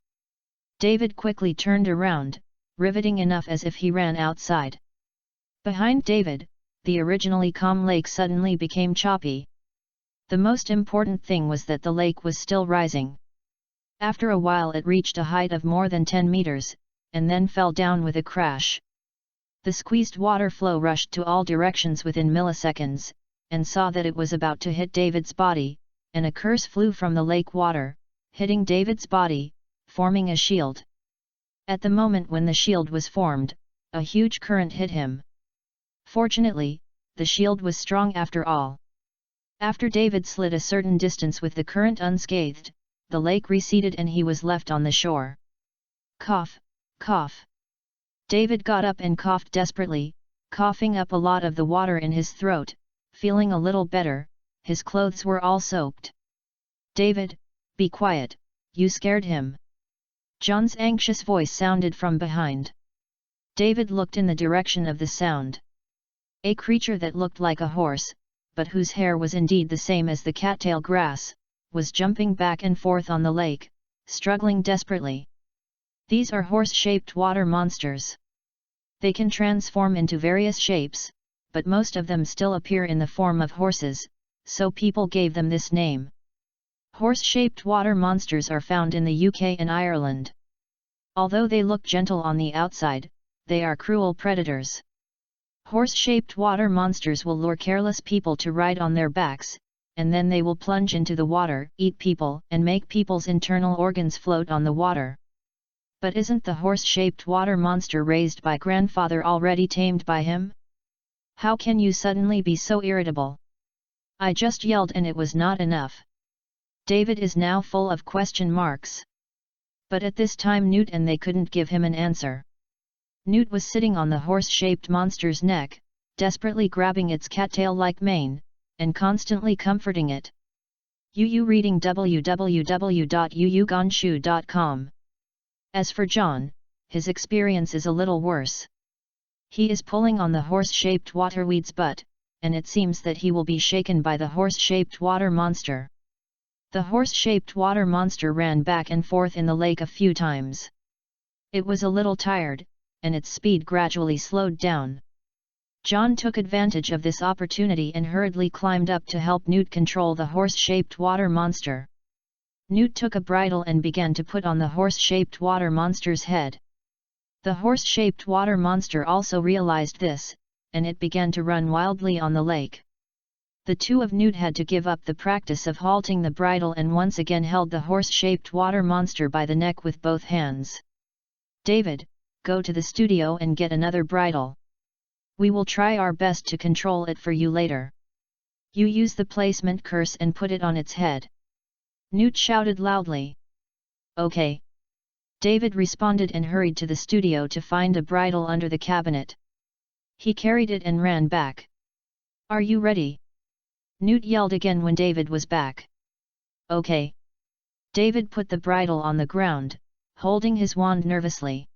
David quickly turned around, riveting enough as if he ran outside. Behind David, the originally calm lake suddenly became choppy. The most important thing was that the lake was still rising. After a while it reached a height of more than 10 meters, and then fell down with a crash. The squeezed water flow rushed to all directions within milliseconds, and saw that it was about to hit David's body, and a curse flew from the lake water, hitting David's body, forming a shield. At the moment when the shield was formed, a huge current hit him. Fortunately, the shield was strong after all. After David slid a certain distance with the current unscathed, the lake receded and he was left on the shore. Cough, cough. David got up and coughed desperately, coughing up a lot of the water in his throat. Feeling a little better, his clothes were all soaked. "David, be quiet, you scared him." John's anxious voice sounded from behind. David looked in the direction of the sound. A creature that looked like a horse, but whose hair was indeed the same as the cattail grass, was jumping back and forth on the lake, struggling desperately. These are horse-shaped water monsters. They can transform into various shapes, but most of them still appear in the form of horses, so people gave them this name. Horse-shaped water monsters are found in the UK and Ireland. Although they look gentle on the outside, they are cruel predators. Horse-shaped water monsters will lure careless people to ride on their backs, and then they will plunge into the water, eat people, and make people's internal organs float on the water. But isn't the horse-shaped water monster raised by grandfather already tamed by him? How can you suddenly be so irritable? I just yelled and it was not enough. David is now full of question marks. But at this time Newt and they couldn't give him an answer. Newt was sitting on the horse-shaped monster's neck, desperately grabbing its cattail-like mane, and constantly comforting it. Reading www.uuganshu.com. As for John, his experience is a little worse. He is pulling on the horse-shaped waterweed's butt, and it seems that he will be shaken by the horse-shaped water monster. The horse-shaped water monster ran back and forth in the lake a few times. It was a little tired, and its speed gradually slowed down. John took advantage of this opportunity and hurriedly climbed up to help Newt control the horse-shaped water monster. Newt took a bridle and began to put on the horse-shaped water monster's head. The horse-shaped water monster also realized this, and it began to run wildly on the lake. The two of Newt had to give up the practice of halting the bridle and once again held the horse-shaped water monster by the neck with both hands. "David, go to the studio and get another bridle. We will try our best to control it for you later. You use the placement curse and put it on its head." Newt shouted loudly. "Okay." David responded and hurried to the studio to find a bridle under the cabinet. He carried it and ran back. "Are you ready?" Newt yelled again when David was back. "Okay." David put the bridle on the ground, holding his wand nervously.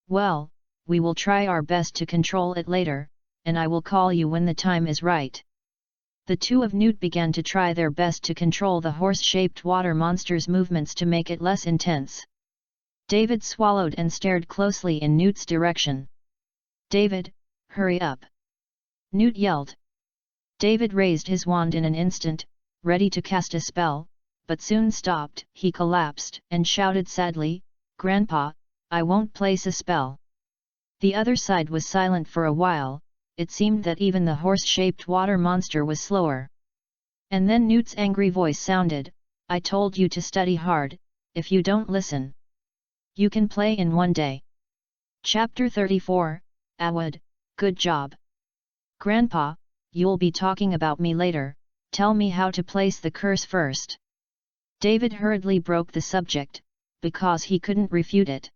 "Well, we will try our best to control it later, and I will call you when the time is right." The two of Newt began to try their best to control the horse-shaped water monster's movements to make it less intense. David swallowed and stared closely in Newt's direction. David, hurry up! Newt yelled. David raised his wand in an instant, ready to cast a spell, but soon stopped. He collapsed and shouted sadly, "Grandpa, I won't place a spell." The other side was silent for a while. It seemed that even the horse-shaped water monster was slower. And then Newt's angry voice sounded, "I told you to study hard. If you don't listen, you can play in one day." Chapter 34, Awad, good job. Grandpa, you'll be talking about me later, tell me how to place the curse first. David hurriedly broke the subject, because he couldn't refute it.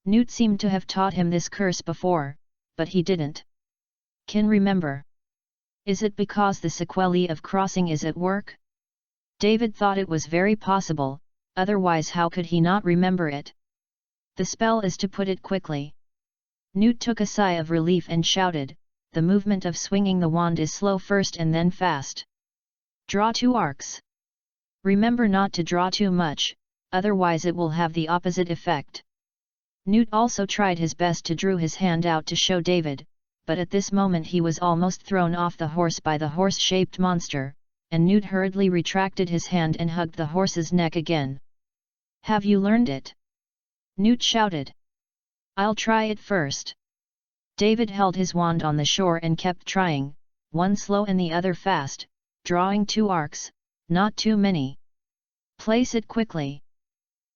Newt seemed to have taught him this curse before, but he didn't. Can remember. Is it because the sequelae of crossing is at work? David thought it was very possible, otherwise how could he not remember it? The spell is to put it quickly. Newt took a sigh of relief and shouted, "The movement of swinging the wand is slow first and then fast. Draw 2 arcs. Remember not to draw too much, otherwise it will have the opposite effect." Newt also tried his best to drew his hand out to show David, but at this moment he was almost thrown off the horse by the horse-shaped monster, and Newt hurriedly retracted his hand and hugged the horse's neck again. "Have you learned it?" Newt shouted. "I'll try it first." David held his wand on the shore and kept trying, one slow and the other fast, drawing 2 arcs, not too many. "Place it quickly."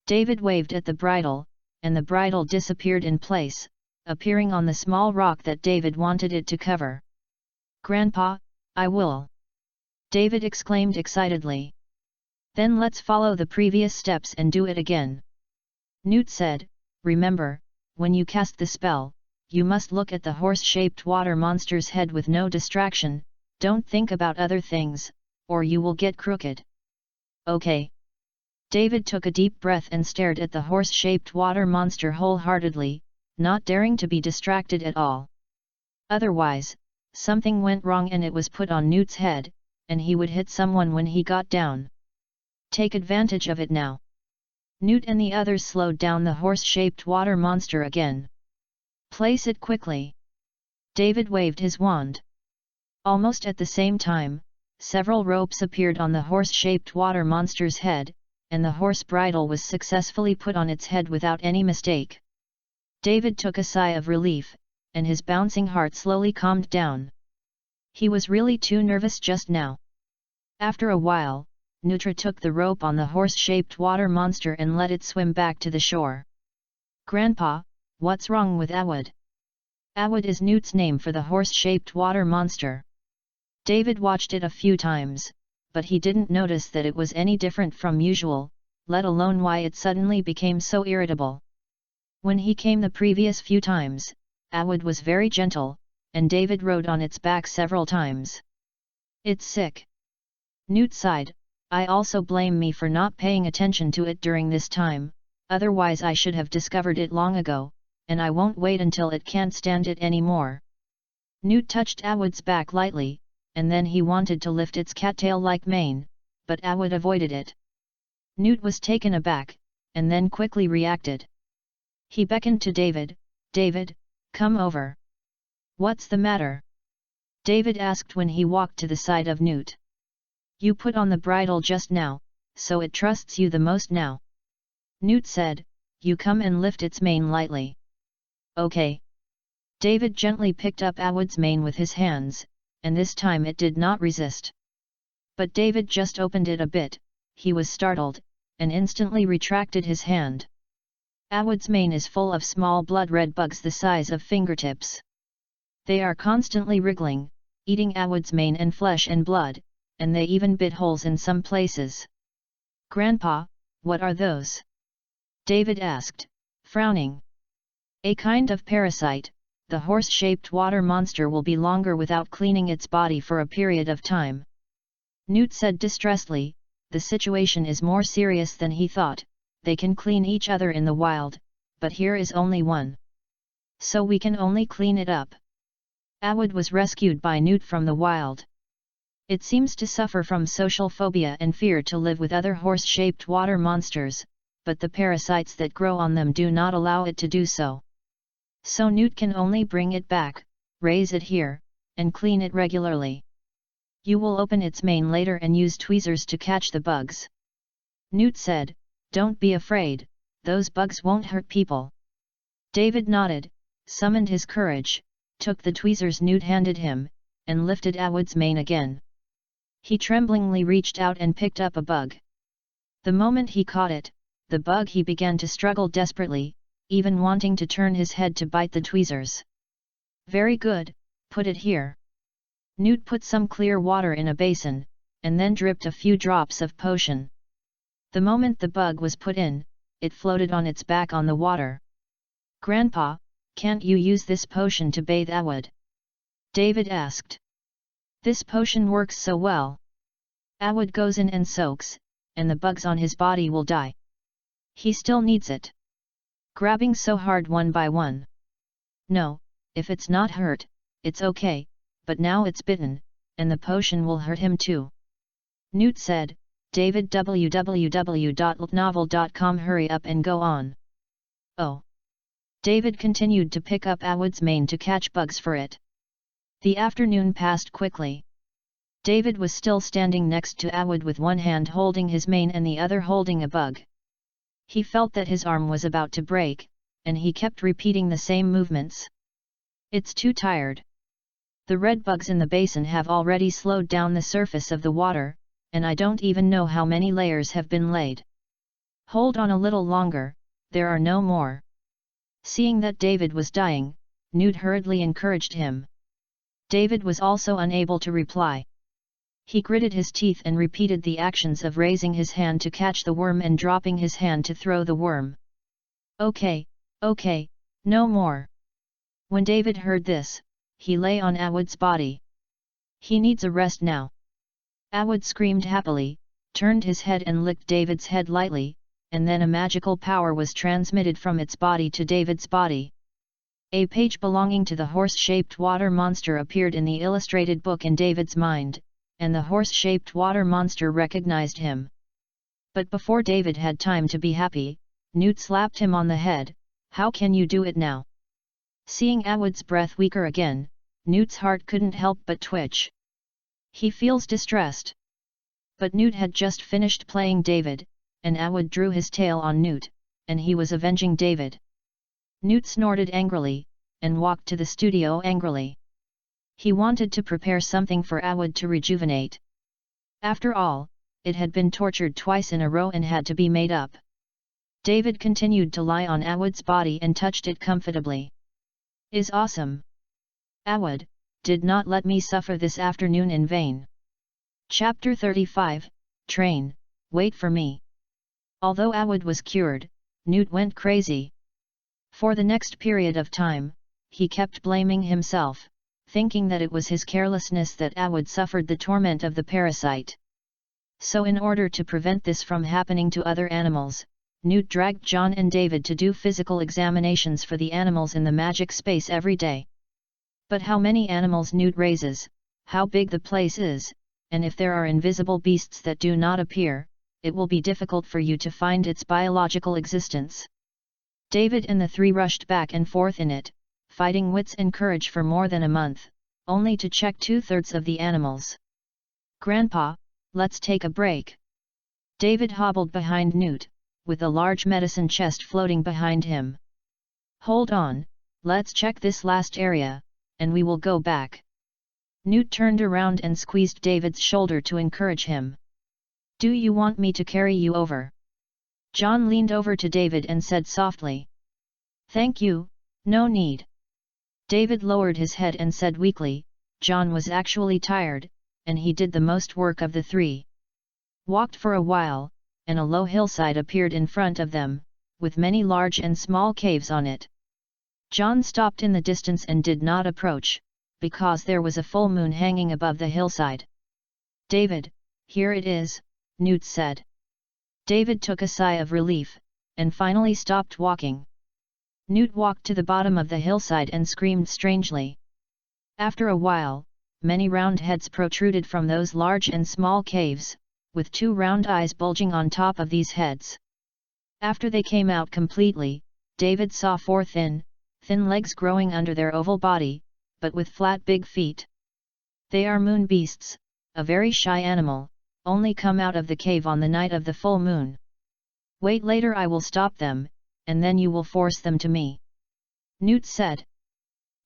David waved at the bridle, and the bridle disappeared in place, appearing on the small rock that David wanted it to cover. "Grandpa, I will!" David exclaimed excitedly. "Then let's follow the previous steps and do it again." Newt said, "Remember, when you cast the spell, you must look at the horse-shaped water monster's head with no distraction, don't think about other things, or you will get crooked." "Okay." David took a deep breath and stared at the horse-shaped water monster wholeheartedly, not daring to be distracted at all. Otherwise, something went wrong and it was put on Newt's head, and he would hit someone when he got down. Take advantage of it now. Newt and the others slowed down the horse-shaped water monster again. "Place it quickly." David waved his wand. Almost at the same time, several ropes appeared on the horse-shaped water monster's head, and the horse bridle was successfully put on its head without any mistake. David took a sigh of relief, and his bouncing heart slowly calmed down. He was really too nervous just now. After a while, Nutra took the rope on the horse-shaped water monster and let it swim back to the shore. "Grandpa, what's wrong with Awad?" Awad is Newt's name for the horse-shaped water monster. David watched it a few times, but he didn't notice that it was any different from usual, let alone why it suddenly became so irritable. When he came the previous few times, Awad was very gentle, and David rode on its back several times. "It's sick." Newt sighed, "I also blame me for not paying attention to it during this time, otherwise I should have discovered it long ago, and I won't wait until it can't stand it anymore." Newt touched Awad's back lightly, and then he wanted to lift its cattail-like mane, but Awad avoided it. Newt was taken aback, and then quickly reacted. He beckoned to David, "David, come over." "What's the matter?" David asked when he walked to the side of Newt. "You put on the bridle just now, so it trusts you the most now." Newt said, "You come and lift its mane lightly." "Okay." David gently picked up Awad's mane with his hands, and this time it did not resist. But David just opened it a bit, he was startled, and instantly retracted his hand. Awad's mane is full of small blood-red bugs the size of fingertips. They are constantly wriggling, eating Awad's mane and flesh and blood, and they even bit holes in some places. "Grandpa, what are those?" David asked, frowning. "A kind of parasite. The horse-shaped water monster will be longer without cleaning its body for a period of time." Newt said distressingly, "The situation is more serious than he thought. They can clean each other in the wild, but here is only one. So we can only clean it up." Awad was rescued by Newt from the wild. It seems to suffer from social phobia and fear to live with other horse-shaped water monsters, but the parasites that grow on them do not allow it to do so. So Newt can only bring it back, raise it here, and clean it regularly. You will open its mane later and use tweezers to catch the bugs. Newt said, "Don't be afraid, those bugs won't hurt people." David nodded, summoned his courage, took the tweezers Newt handed him, and lifted Awood's mane again. He tremblingly reached out and picked up a bug. The moment he caught it, the bug he began to struggle desperately, even wanting to turn his head to bite the tweezers. "Very good, put it here." Newt put some clear water in a basin, and then dripped a few drops of potion. The moment the bug was put in, it floated on its back on the water. "Grandpa, can't you use this potion to bathe Awood?" David asked. "This potion works so well. Awood goes in and soaks, and the bugs on his body will die. He still needs it." Grabbing so hard one by one. "No, if it's not hurt, it's okay, but now it's bitten, and the potion will hurt him too." Newt said, "David www.ltnovel.com hurry up and go on." "Oh." David continued to pick up Awood's mane to catch bugs for it. The afternoon passed quickly. David was still standing next to Awood with one hand holding his mane and the other holding a bug. He felt that his arm was about to break, and he kept repeating the same movements. "It's too tired. The red bugs in the basin have already slowed down the surface of the water, and I don't even know how many layers have been laid. Hold on a little longer, there are no more." Seeing that David was dying, Newt hurriedly encouraged him. David was also unable to reply. He gritted his teeth and repeated the actions of raising his hand to catch the worm and dropping his hand to throw the worm. Okay, no more." When David heard this, he lay on Awood's body. "He needs a rest now." Awood screamed happily, turned his head and licked David's head lightly, and then a magical power was transmitted from its body to David's body. A page belonging to the horse-shaped water monster appeared in the illustrated book in David's mind, and the horse-shaped water monster recognized him. But before David had time to be happy, Newt slapped him on the head. "How can you do it now?" Seeing Awood's breath weaker again, Newt's heart couldn't help but twitch. He feels distressed. But Newt had just finished playing David, and Awood drew his tail on Newt, and he was avenging David. Newt snorted angrily, and walked to the studio angrily. He wanted to prepare something for Awood to rejuvenate. After all, it had been tortured twice in a row and had to be made up. David continued to lie on Awood's body and touched it comfortably. "Is awesome. Awood, did not let me suffer this afternoon in vain." Chapter 35, Train, Wait for Me. Although Awood was cured, Newt went crazy. For the next period of time, he kept blaming himself, thinking that it was his carelessness that Awood suffered the torment of the parasite. So in order to prevent this from happening to other animals, Newt dragged John and David to do physical examinations for the animals in the magic space every day. But how many animals Newt raises, how big the place is, and if there are invisible beasts that do not appear, it will be difficult for you to find its biological existence. David and the three rushed back and forth in it, fighting wits and courage for more than a month, only to check 2/3 of the animals. "Grandpa, let's take a break." David hobbled behind Newt, with a large medicine chest floating behind him. "Hold on, let's check this last area, and we will go back." Newt turned around and squeezed David's shoulder to encourage him. "Do you want me to carry you over?" John leaned over to David and said softly. "Thank you, no need." David lowered his head and said weakly, John was actually tired, and he did the most work of the three. Walked for a while, and a low hillside appeared in front of them, with many large and small caves on it. John stopped in the distance and did not approach, because there was a full moon hanging above the hillside. "David, here it is," Newt said. David took a sigh of relief, and finally stopped walking. Newt walked to the bottom of the hillside and screamed strangely. After a while, many round heads protruded from those large and small caves, with 2 round eyes bulging on top of these heads. After they came out completely, David saw 4 thin thin legs growing under their oval body, but with flat big feet. They are moon beasts, a very shy animal, only come out of the cave on the night of the full moon. Wait, later I will stop them, and then you will force them to me," Newt said.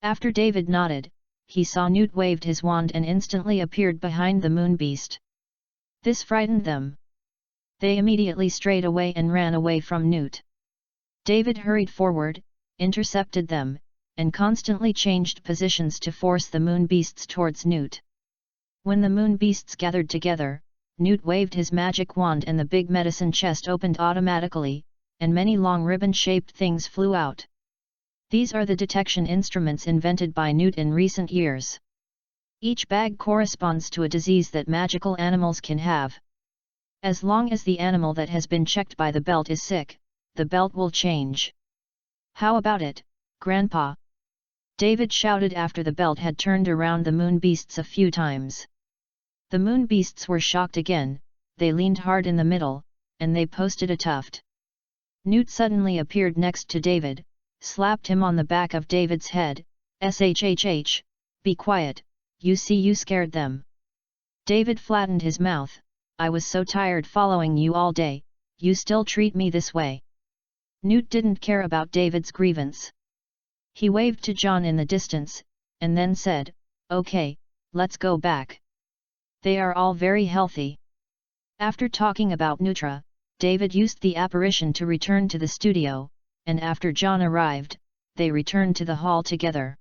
After David nodded, he saw Newt waved his wand and instantly appeared behind the moon beast. This frightened them. They immediately strayed away and ran away from Newt. David hurried forward, intercepted them, and constantly changed positions to force the moon beasts towards Newt. When the moon beasts gathered together, Newt waved his magic wand and the big medicine chest opened automatically, and many long ribbon-shaped things flew out. These are the detection instruments invented by Newt in recent years. Each bag corresponds to a disease that magical animals can have. As long as the animal that has been checked by the belt is sick, the belt will change. "How about it, Grandpa?" David shouted after the belt had turned around the moon beasts a few times. The moon beasts were shocked again, they leaned hard in the middle, and they posted a tuft. Newt suddenly appeared next to David, slapped him on the back of David's head. "Shhh, be quiet, you see you scared them." David flattened his mouth. "I was so tired following you all day, you still treat me this way." Newt didn't care about David's grievance. He waved to John in the distance, and then said, "Okay, let's go back. They are all very healthy." After talking about Nutra, David used the apparition to return to the studio, and after John arrived, they returned to the hall together.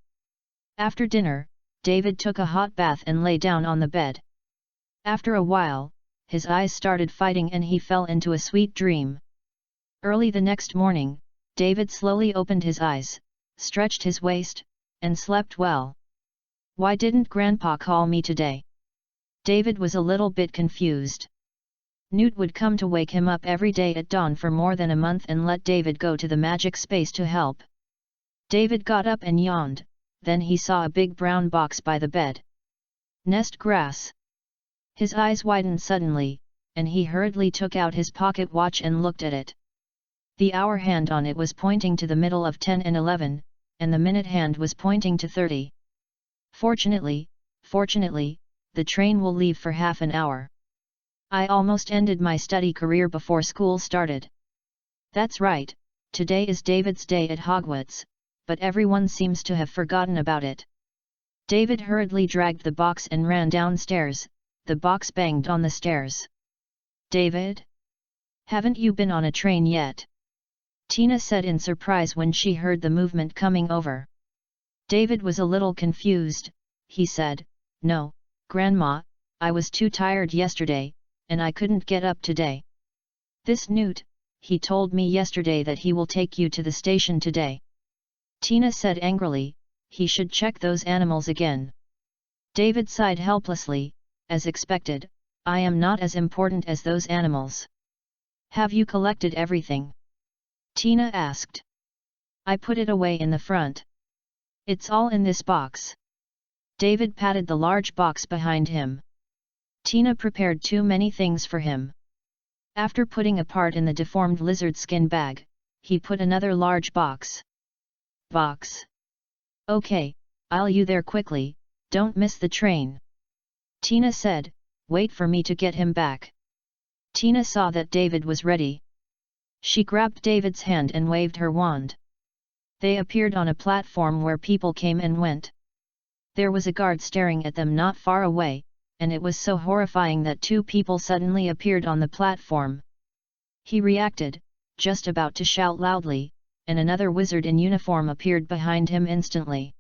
After dinner, David took a hot bath and lay down on the bed. After a while, his eyes started fighting and he fell into a sweet dream. Early the next morning, David slowly opened his eyes, stretched his waist, and slept well. "Why didn't Grandpa call me today?" David was a little bit confused. Newt would come to wake him up every day at dawn for more than a month and let David go to the magic space to help. David got up and yawned, then he saw a big brown box by the bed. Nest grass. His eyes widened suddenly, and he hurriedly took out his pocket watch and looked at it. The hour hand on it was pointing to the middle of 10 and 11, and the minute hand was pointing to 30. Fortunately, the train will leave for half an hour. I almost ended my study career before school started. That's right, today is David's day at Hogwarts, but everyone seems to have forgotten about it. David hurriedly dragged the box and ran downstairs. The box banged on the stairs. "David? Haven't you been on a train yet?" Tina said in surprise when she heard the movement coming over. David was a little confused. He said, "No, Grandma, I was too tired yesterday, and I couldn't get up today." "This Newt, he told me yesterday that he will take you to the station today." Tina said angrily, "He should check those animals again." David sighed helplessly. "As expected, I am not as important as those animals." "Have you collected everything?" Tina asked. "I put it away in the front. It's all in this box." David patted the large box behind him. Tina prepared too many things for him. After putting a part in the deformed lizard skin bag, he put another large box. "Box? Okay, I'll you there quickly, don't miss the train." Tina said, "Wait for me to get him back." Tina saw that David was ready. She grabbed David's hand and waved her wand. They appeared on a platform where people came and went. There was a guard staring at them not far away, and it was so horrifying that two people suddenly appeared on the platform. He reacted, just about to shout loudly, and another wizard in uniform appeared behind him instantly.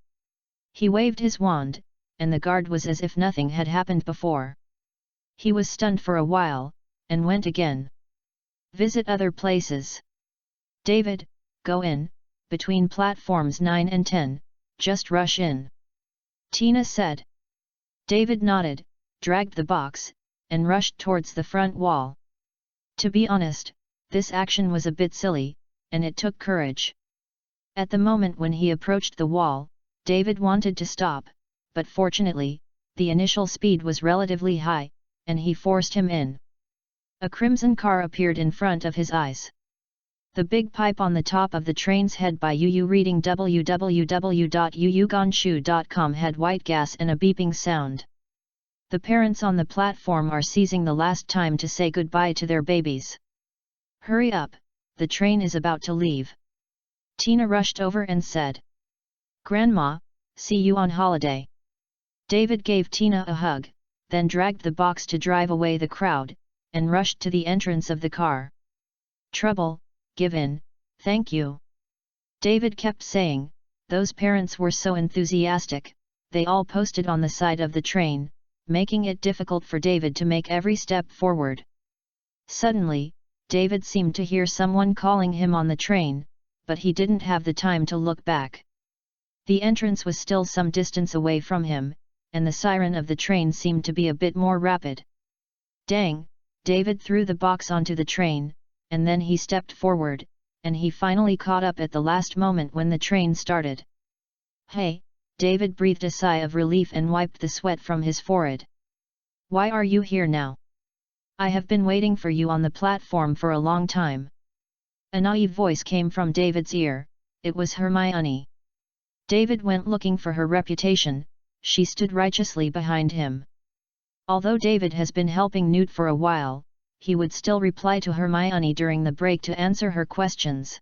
He waved his wand, and the guard was as if nothing had happened before. He was stunned for a while, and went again. "Visit other places. David, go in, between platforms 9 and 10, just rush in," Tina said. David nodded, dragged the box, and rushed towards the front wall. To be honest, this action was a bit silly, and it took courage. At the moment when he approached the wall, David wanted to stop, but fortunately, the initial speed was relatively high, and he forced him in. A crimson car appeared in front of his eyes. The big pipe on the top of the train's head by Yu reading www.yuyugonshu.com had white gas and a beeping sound. The parents on the platform are seizing the last time to say goodbye to their babies. Hurry up, the train is about to leave. Tina rushed over and said. Grandma, see you on holiday. David gave Tina a hug, then dragged the box to drive away the crowd, and rushed to the entrance of the car. Trouble, give in, thank you. David kept saying. Those parents were so enthusiastic, they all posted on the side of the train, making it difficult for David to make every step forward. Suddenly, David seemed to hear someone calling him on the train, but he didn't have the time to look back. The entrance was still some distance away from him, and the siren of the train seemed to be a bit more rapid. Dang, David threw the box onto the train, and then he stepped forward, and he finally caught up at the last moment when the train started. Hey, David breathed a sigh of relief and wiped the sweat from his forehead. Why are you here now? I have been waiting for you on the platform for a long time. A naive voice came from David's ear. It was Hermione. David went looking for her reputation. She stood righteously behind him. Although David has been helping Newt for a while, he would still reply to Hermione during the break to answer her questions.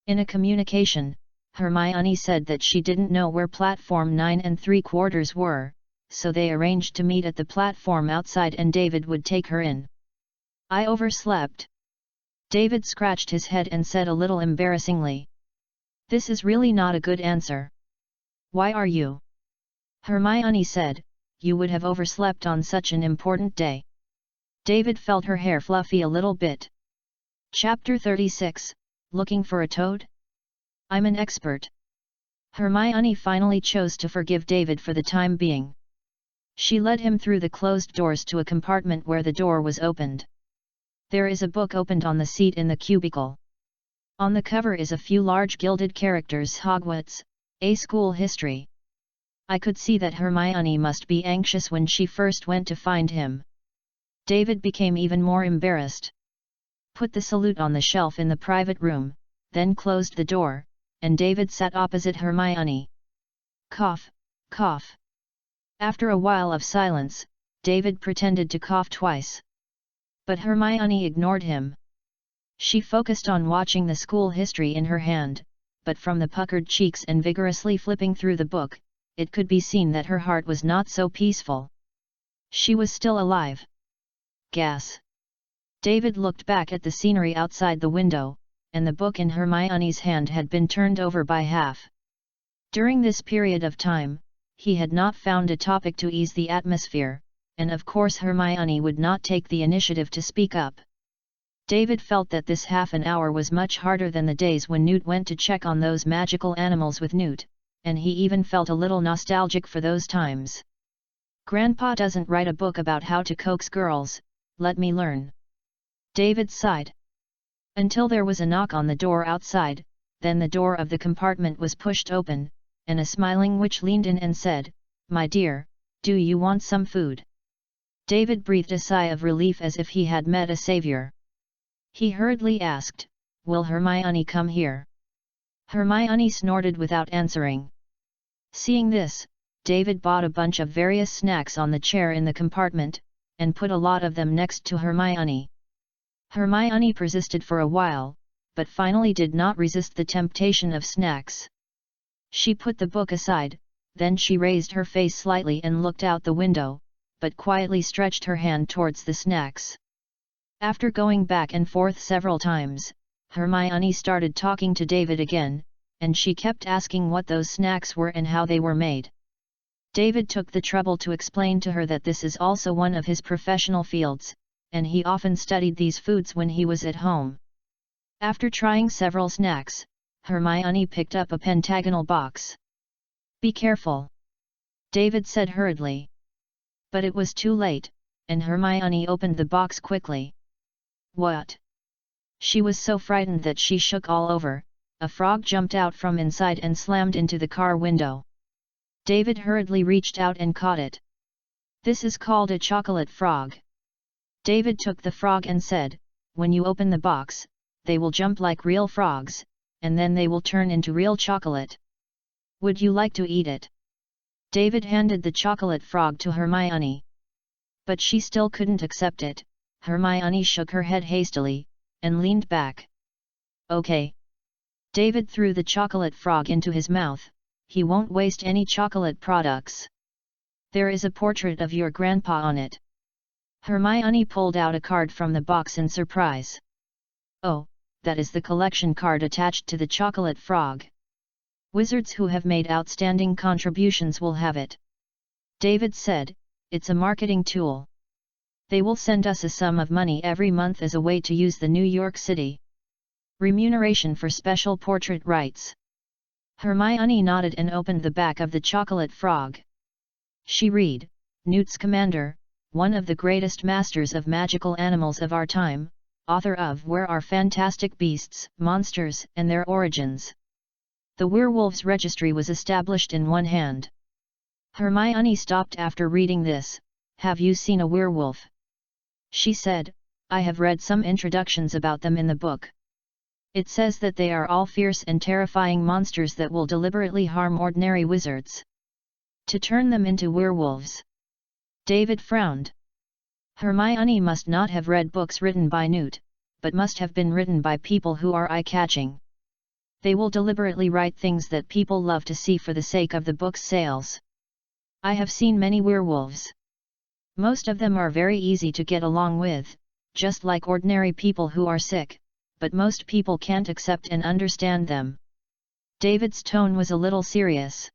In a communication, Hermione said that she didn't know where platform 9 3/4 were, so they arranged to meet at the platform outside and David would take her in. I overslept. David scratched his head and said a little embarrassingly. This is really not a good answer. Why are you? Hermione said, you would have overslept on such an important day. David felt her hair fluffy a little bit. Chapter 36, Looking for a Toad? I'm an expert. Hermione finally chose to forgive David for the time being. She led him through the closed doors to a compartment where the door was opened. There is a book opened on the seat in the cubicle. On the cover is a few large gilded characters: Hogwarts, a school history. I could see that Hermione must be anxious when she first went to find him. David became even more embarrassed. Put the salute on the shelf in the private room, then closed the door, and David sat opposite Hermione. Cough, cough. After a while of silence, David pretended to cough twice. But Hermione ignored him. She focused on watching the school history in her hand, but from the puckered cheeks and vigorously flipping through the book, it could be seen that her heart was not so peaceful. She was still alive. Gas. David looked back at the scenery outside the window, and the book in Hermione's hand had been turned over by half. During this period of time, he had not found a topic to ease the atmosphere, and of course Hermione would not take the initiative to speak up. David felt that this half an hour was much harder than the days when Newt went to check on those magical animals with Newt, and he even felt a little nostalgic for those times. Grandpa doesn't write a book about how to coax girls, let me learn. David sighed. Until there was a knock on the door outside, then the door of the compartment was pushed open, and a smiling witch leaned in and said, My dear, do you want some food? David breathed a sigh of relief as if he had met a savior. He hurriedly asked, Will Hermione come here? Hermione snorted without answering. Seeing this, David bought a bunch of various snacks on the chair in the compartment, and put a lot of them next to Hermione. Hermione persisted for a while, but finally did not resist the temptation of snacks. She put the book aside, then she raised her face slightly and looked out the window, but quietly stretched her hand towards the snacks. After going back and forth several times, Hermione started talking to David again, and she kept asking what those snacks were and how they were made. David took the trouble to explain to her that this is also one of his professional fields, and he often studied these foods when he was at home. After trying several snacks, Hermione picked up a pentagonal box. Be careful, David said hurriedly. But it was too late, and Hermione opened the box quickly. What? She was so frightened that she shook all over. A frog jumped out from inside and slammed into the car window. David hurriedly reached out and caught it. This is called a chocolate frog. David took the frog and said, When you open the box, they will jump like real frogs, and then they will turn into real chocolate. Would you like to eat it? David handed the chocolate frog to Hermione. But she still couldn't accept it. Hermione shook her head hastily, and leaned back. Okay. David threw the chocolate frog into his mouth. He won't waste any chocolate products. There is a portrait of your grandpa on it. Hermione pulled out a card from the box in surprise. Oh, that is the collection card attached to the chocolate frog. Wizards who have made outstanding contributions will have it. David said, it's a marketing tool. They will send us a sum of money every month as a way to use the New York City remuneration for special portrait rights. Hermione nodded and opened the back of the chocolate frog. She read, Newt Scamander, one of the greatest masters of magical animals of our time, author of Where Are Fantastic Beasts, Monsters, and Their Origins. The Werewolves Registry was established in one hand. Hermione stopped after reading this. Have you seen a werewolf? She said, I have read some introductions about them in the book. It says that they are all fierce and terrifying monsters that will deliberately harm ordinary wizards to turn them into werewolves. David frowned. Hermione must not have read books written by Newt, but must have been written by people who are eye-catching. They will deliberately write things that people love to see for the sake of the book's sales. I have seen many werewolves. Most of them are very easy to get along with, just like ordinary people who are sick, but most people can't accept and understand them. David's tone was a little serious.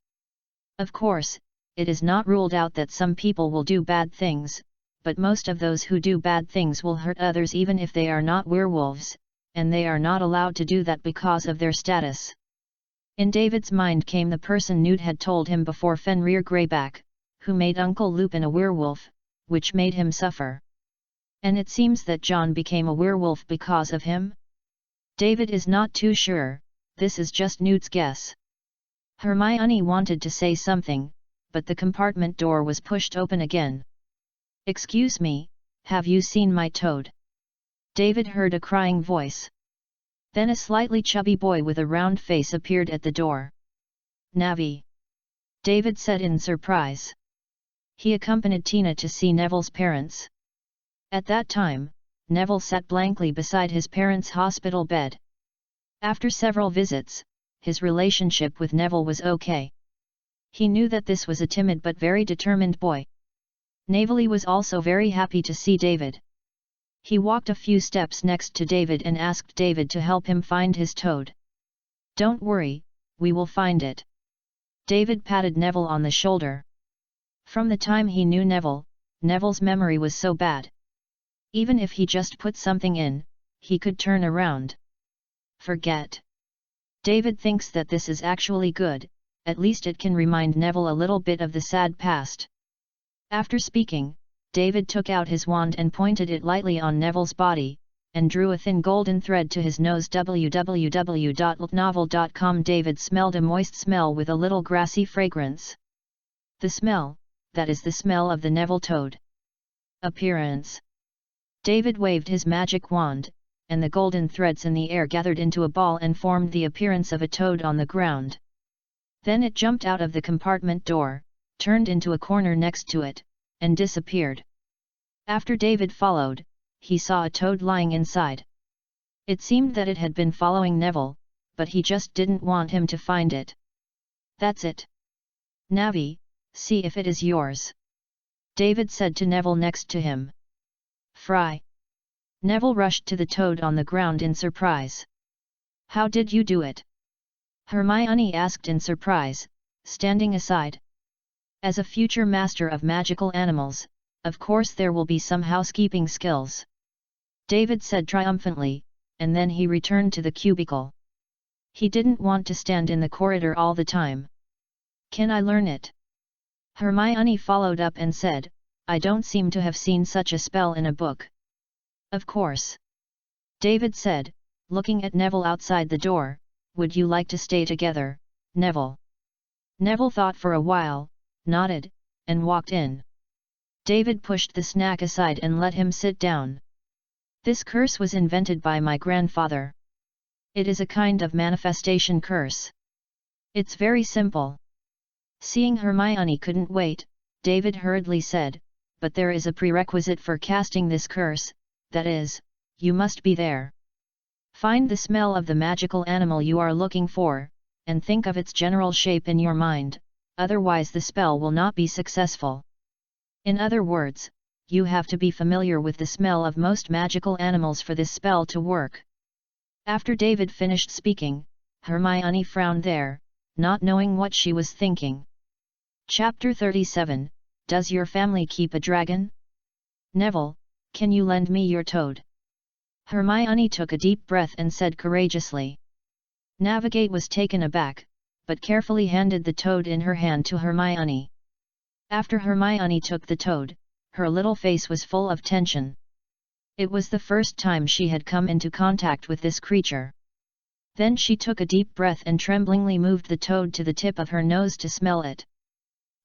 Of course, it is not ruled out that some people will do bad things, but most of those who do bad things will hurt others even if they are not werewolves, and they are not allowed to do that because of their status. In David's mind came the person Newt had told him before, Fenrir Greyback, who made Uncle Lupin a werewolf, which made him suffer. And it seems that John became a werewolf because of him? David is not too sure, this is just Newt's guess. Hermione wanted to say something, but the compartment door was pushed open again. Excuse me, have you seen my toad? David heard a crying voice. Then a slightly chubby boy with a round face appeared at the door. Navi. David said in surprise. He accompanied Tina to see Neville's parents. At that time, Neville sat blankly beside his parents' hospital bed. After several visits, his relationship with Neville was okay. He knew that this was a timid but very determined boy. Navely was also very happy to see David. He walked a few steps next to David and asked David to help him find his toad. Don't worry, we will find it. David patted Neville on the shoulder. From the time he knew Neville, Neville's memory was so bad. Even if he just put something in, he could turn around. Forget. David thinks that this is actually good, at least it can remind Neville a little bit of the sad past. After speaking, David took out his wand and pointed it lightly on Neville's body, and drew a thin golden thread to his nose. www.novel.com. David smelled a moist smell with a little grassy fragrance. The smell, that is the smell of the Neville toad. Appearance. David waved his magic wand, and the golden threads in the air gathered into a ball and formed the appearance of a toad on the ground. Then it jumped out of the compartment door, turned into a corner next to it, and disappeared. After David followed, he saw a toad lying inside. It seemed that it had been following Neville, but he just didn't want him to find it. That's it. Navi, see if it is yours. David said to Neville next to him. Fry. Neville rushed to the toad on the ground in surprise. How did you do it? Hermione asked in surprise, standing aside. As a future master of magical animals, of course there will be some housekeeping skills. David said triumphantly, and then he returned to the cubicle. He didn't want to stand in the corridor all the time. Can I learn it? Hermione followed up and said, I don't seem to have seen such a spell in a book. Of course. David said, looking at Neville outside the door, would you like to stay together, Neville? Neville thought for a while, nodded, and walked in. David pushed the snack aside and let him sit down. This curse was invented by my grandfather. It is a kind of manifestation curse. It's very simple. Seeing Hermione couldn't wait, David hurriedly said, but there is a prerequisite for casting this curse, that is, you must be there. Find the smell of the magical animal you are looking for, and think of its general shape in your mind, otherwise the spell will not be successful. In other words, you have to be familiar with the smell of most magical animals for this spell to work. After David finished speaking, Hermione frowned there, not knowing what she was thinking. Chapter 37, Does your family keep a dragon? Neville, can you lend me your toad? Hermione took a deep breath and said courageously. Navigate was taken aback, but carefully handed the toad in her hand to Hermione. After Hermione took the toad, her little face was full of tension. It was the first time she had come into contact with this creature. Then she took a deep breath and tremblingly moved the toad to the tip of her nose to smell it.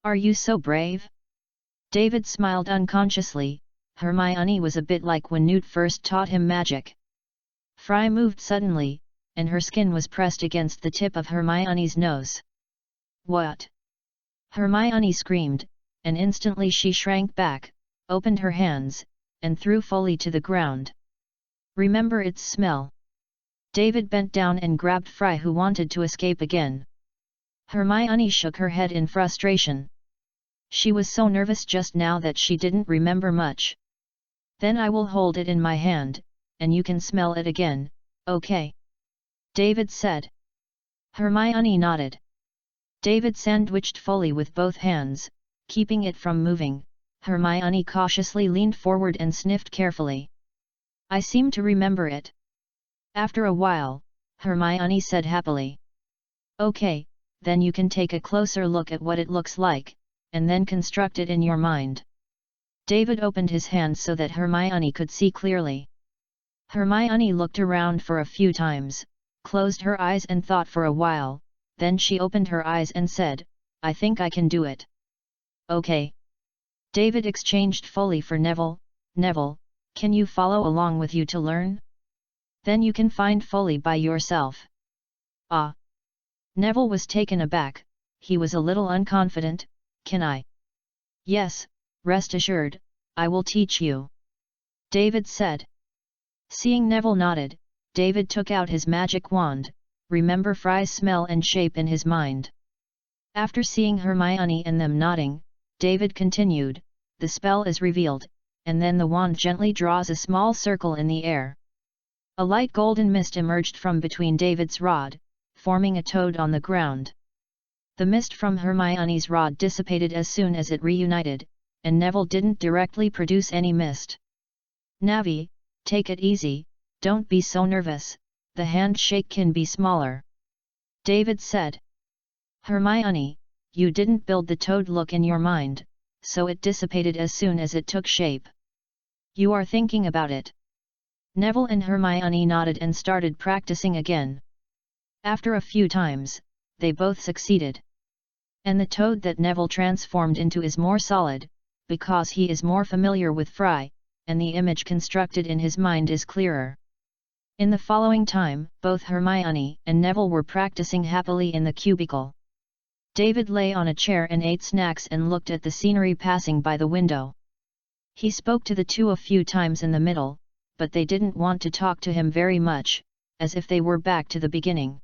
Are you so brave? David smiled unconsciously. Hermione was a bit like when Newt first taught him magic. Fry moved suddenly, and her skin was pressed against the tip of Hermione's nose. What? Hermione screamed, and instantly she shrank back, opened her hands, and threw Foley to the ground. Remember its smell. David bent down and grabbed Fry, who wanted to escape again. Hermione shook her head in frustration. She was so nervous just now that she didn't remember much. Then I will hold it in my hand, and you can smell it again, okay? David said. Hermione nodded. David sandwiched Foley with both hands, keeping it from moving. Hermione cautiously leaned forward and sniffed carefully. I seem to remember it. After a while, Hermione said happily. Okay, then you can take a closer look at what it looks like, and then construct it in your mind. David opened his hand so that Hermione could see clearly. Hermione looked around for a few times, closed her eyes and thought for a while, then she opened her eyes and said, I think I can do it. Okay. David exchanged Foley for Neville. Neville, can you follow along with you to learn? Then you can find Foley by yourself. Ah! Neville was taken aback, he was a little unconfident. Can I? Yes, rest assured, I will teach you. David said. Seeing Neville nodded, David took out his magic wand, remember Fry's smell and shape in his mind. After seeing Hermione and them nodding, David continued, the spell is revealed, and then the wand gently draws a small circle in the air. A light golden mist emerged from between David's rod, forming a toad on the ground. The mist from Hermione's rod dissipated as soon as it reunited, and Neville didn't directly produce any mist. Navi, take it easy, don't be so nervous, the handshake can be smaller. David said. Hermione, you didn't build the toad look in your mind, so it dissipated as soon as it took shape. You are thinking about it. Neville and Hermione nodded and started practicing again. After a few times, they both succeeded. And the toad that Neville transformed into is more solid, because he is more familiar with Fry, and the image constructed in his mind is clearer. In the following time, both Hermione and Neville were practicing happily in the cubicle. David lay on a chair and ate snacks and looked at the scenery passing by the window. He spoke to the two a few times in the middle, but they didn't want to talk to him very much, as if they were back to the beginning.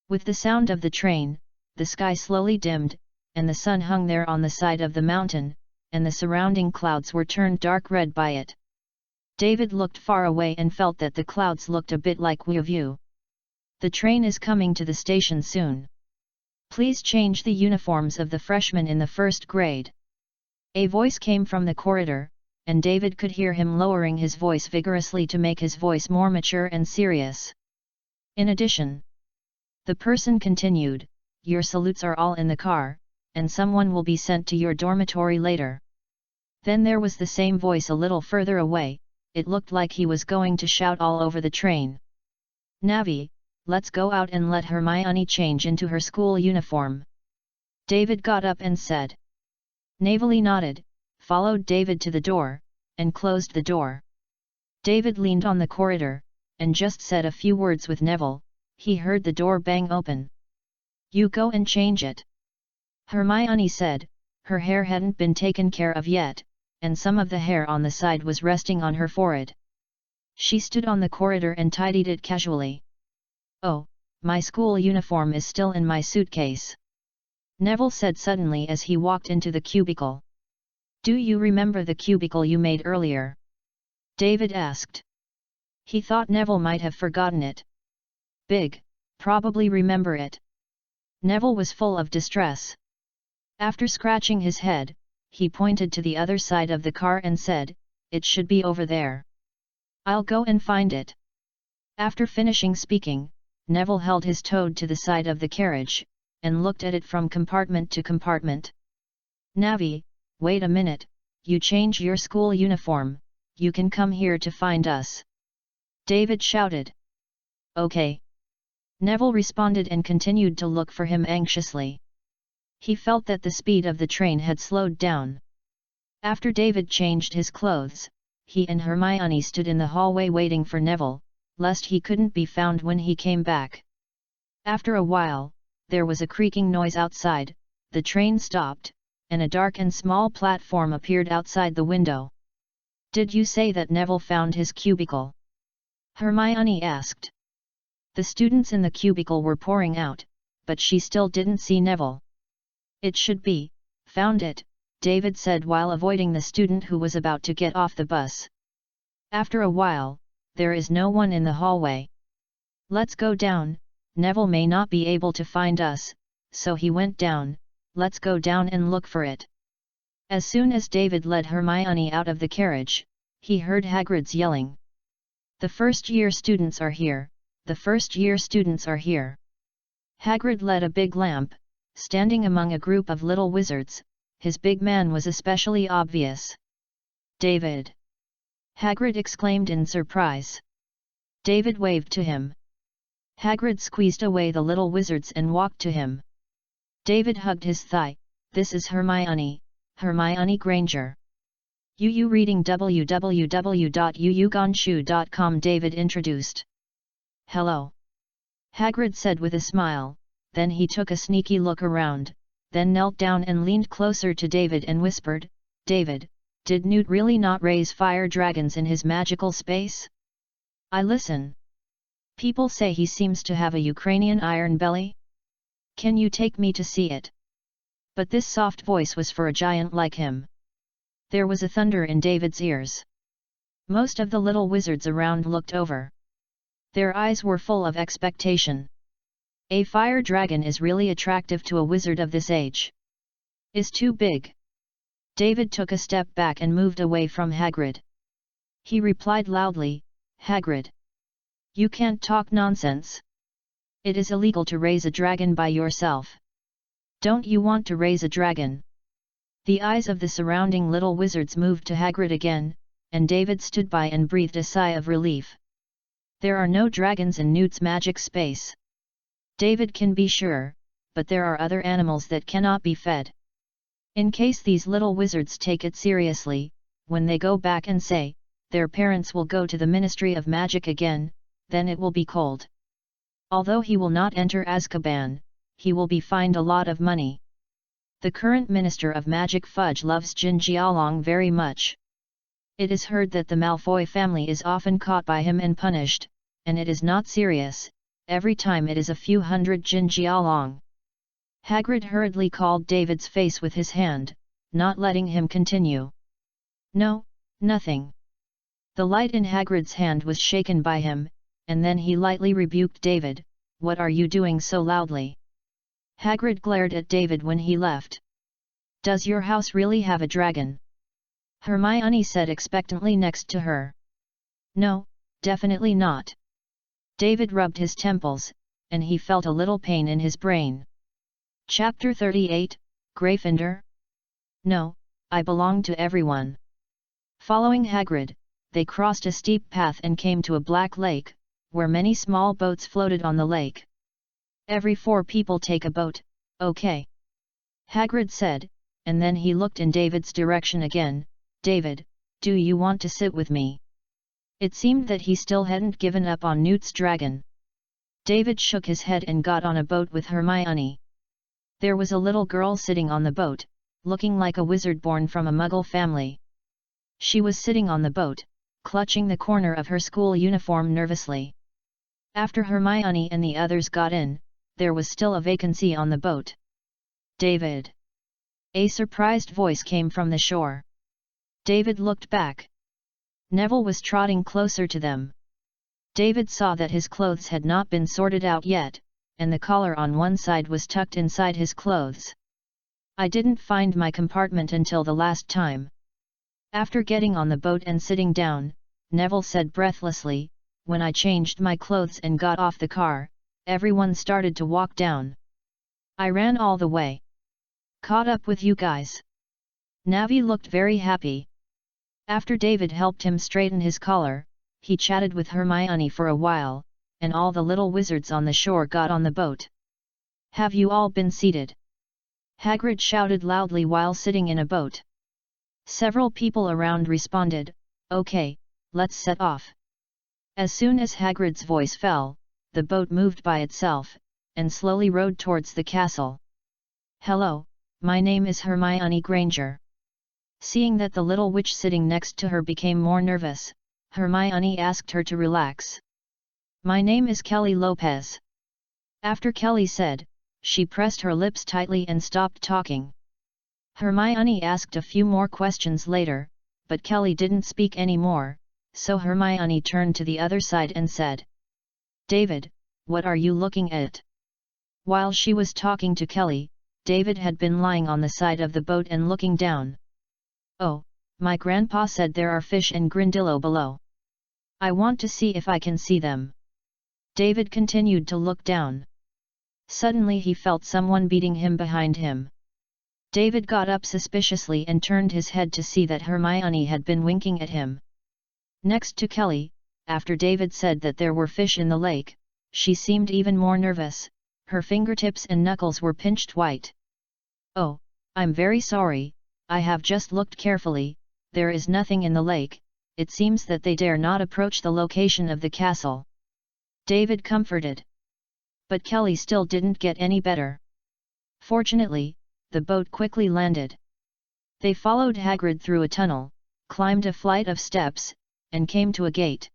With the sound of the train, the sky slowly dimmed, and the sun hung there on the side of the mountain, and the surrounding clouds were turned dark red by it. David looked far away and felt that the clouds looked a bit like view. The train is coming to the station soon. Please change the uniforms of the freshmen in the first grade. A voice came from the corridor, and David could hear him lowering his voice vigorously to make his voice more mature and serious. In addition, the person continued, your salutes are all in the car, and someone will be sent to your dormitory later. Then there was the same voice a little further away, it looked like he was going to shout all over the train. Navi, let's go out and let Hermione change into her school uniform. David got up and said. Navely nodded, followed David to the door, and closed the door. David leaned on the corridor, and just said a few words with Neville, he heard the door bang open. "You go and change it," Hermione said. Her hair hadn't been taken care of yet, and some of the hair on the side was resting on her forehead. She stood on the corridor and tidied it casually. "Oh, my school uniform is still in my suitcase," Neville said suddenly as he walked into the cubicle. "Do you remember the cubicle you made earlier?" David asked. He thought Neville might have forgotten it. "Big, probably remember it." Neville was full of distress. After scratching his head, he pointed to the other side of the car and said, "It should be over there. I'll go and find it." After finishing speaking, Neville held his toad to the side of the carriage, and looked at it from compartment to compartment. "Navi, wait a minute, you change your school uniform, you can come here to find us," David shouted. "Okay," Neville responded and continued to look for him anxiously. He felt that the speed of the train had slowed down. After David changed his clothes, he and Hermione stood in the hallway waiting for Neville, lest he couldn't be found when he came back. After a while, there was a creaking noise outside, the train stopped, and a dark and small platform appeared outside the window. "Did you say that Neville found his cubicle?" Hermione asked. The students in the cubicle were pouring out, but she still didn't see Neville. "It should be, found it," David said while avoiding the student who was about to get off the bus. After a while, "There is no one in the hallway. Let's go down, Neville may not be able to find us," so he went down. "Let's go down and look for it." As soon as David led Hermione out of the carriage, he heard Hagrid's yelling. "The first-year students are here, the first-year students are here." Hagrid led a big lamp, standing among a group of little wizards. His big man was especially obvious. "David!" Hagrid exclaimed in surprise. David waved to him. Hagrid squeezed away the little wizards and walked to him. David hugged his thigh. "This is Hermione, Hermione Granger." "You reading www.uugonshu.com," David introduced. "Hello," Hagrid said with a smile, then he took a sneaky look around, then knelt down and leaned closer to David and whispered, "David, did Newt really not raise fire dragons in his magical space? I listen. People say he seems to have a Ukrainian iron belly. Can you take me to see it?" But this soft voice was for a giant like him. There was a thunder in David's ears. Most of the little wizards around looked over. Their eyes were full of expectation. A fire dragon is really attractive to a wizard of this age. Is too big. David took a step back and moved away from Hagrid. He replied loudly, "Hagrid! You can't talk nonsense. It is illegal to raise a dragon by yourself. Don't you want to raise a dragon?" The eyes of the surrounding little wizards moved to Hagrid again, and David stood by and breathed a sigh of relief. There are no dragons in Newt's magic space. David can be sure, but there are other animals that cannot be fed. In case these little wizards take it seriously, when they go back and say, their parents will go to the Ministry of Magic again, then it will be cold. Although he will not enter Azkaban, he will be fined a lot of money. The current Minister of Magic Fudge loves Jin Jialong very much. It is heard that the Malfoy family is often caught by him and punished, and it is not serious. Every time it is a few hundred Jin Jialong. Hagrid hurriedly called David's face with his hand, not letting him continue. "No, nothing." The light in Hagrid's hand was shaken by him, and then he lightly rebuked David, "What are you doing so loudly?" Hagrid glared at David when he left. "Does your house really have a dragon?" Hermione said expectantly next to her. "No, definitely not." David rubbed his temples, and he felt a little pain in his brain. Chapter 38, Gryffindor? "No, I belong to everyone." Following Hagrid, they crossed a steep path and came to a black lake, where many small boats floated on the lake. "Every 4 people take a boat, okay?" Hagrid said, and then he looked in David's direction again. "David, do you want to sit with me?" It seemed that he still hadn't given up on Newt's dragon. David shook his head and got on a boat with Hermione. There was a little girl sitting on the boat, looking like a wizard born from a Muggle family. She was sitting on the boat, clutching the corner of her school uniform nervously. After Hermione and the others got in, there was still a vacancy on the boat. David! A surprised voice came from the shore. David looked back. Neville was trotting closer to them. David saw that his clothes had not been sorted out yet, and the collar on one side was tucked inside his clothes. I didn't find my compartment until the last time. After getting on the boat and sitting down, Neville said breathlessly, when I changed my clothes and got off the car, everyone started to walk down. I ran all the way. Caught up with you guys. Navi looked very happy. After David helped him straighten his collar, he chatted with Hermione for a while, and all the little wizards on the shore got on the boat. Have you all been seated? Hagrid shouted loudly while sitting in a boat. Several people around responded, okay, let's set off. As soon as Hagrid's voice fell, the boat moved by itself, and slowly rowed towards the castle. Hello, my name is Hermione Granger. Seeing that the little witch sitting next to her became more nervous, Hermione asked her to relax. My name is Kelly Lopez. After Kelly said, she pressed her lips tightly and stopped talking. Hermione asked a few more questions later, but Kelly didn't speak anymore, so Hermione turned to the other side and said, David, what are you looking at? While she was talking to Kelly, David had been lying on the side of the boat and looking down. Oh, my grandpa said there are fish and Grindillo below. I want to see if I can see them. David continued to look down. Suddenly he felt someone beating him behind him. David got up suspiciously and turned his head to see that Hermione had been winking at him. Next to Kelly, after David said that there were fish in the lake, she seemed even more nervous, her fingertips and knuckles were pinched white. Oh, I'm very sorry, I have just looked carefully, there is nothing in the lake, it seems that they dare not approach the location of the castle. David comforted. But Kelly still didn't get any better. Fortunately, the boat quickly landed. They followed Hagrid through a tunnel, climbed a flight of steps, and came to a gate.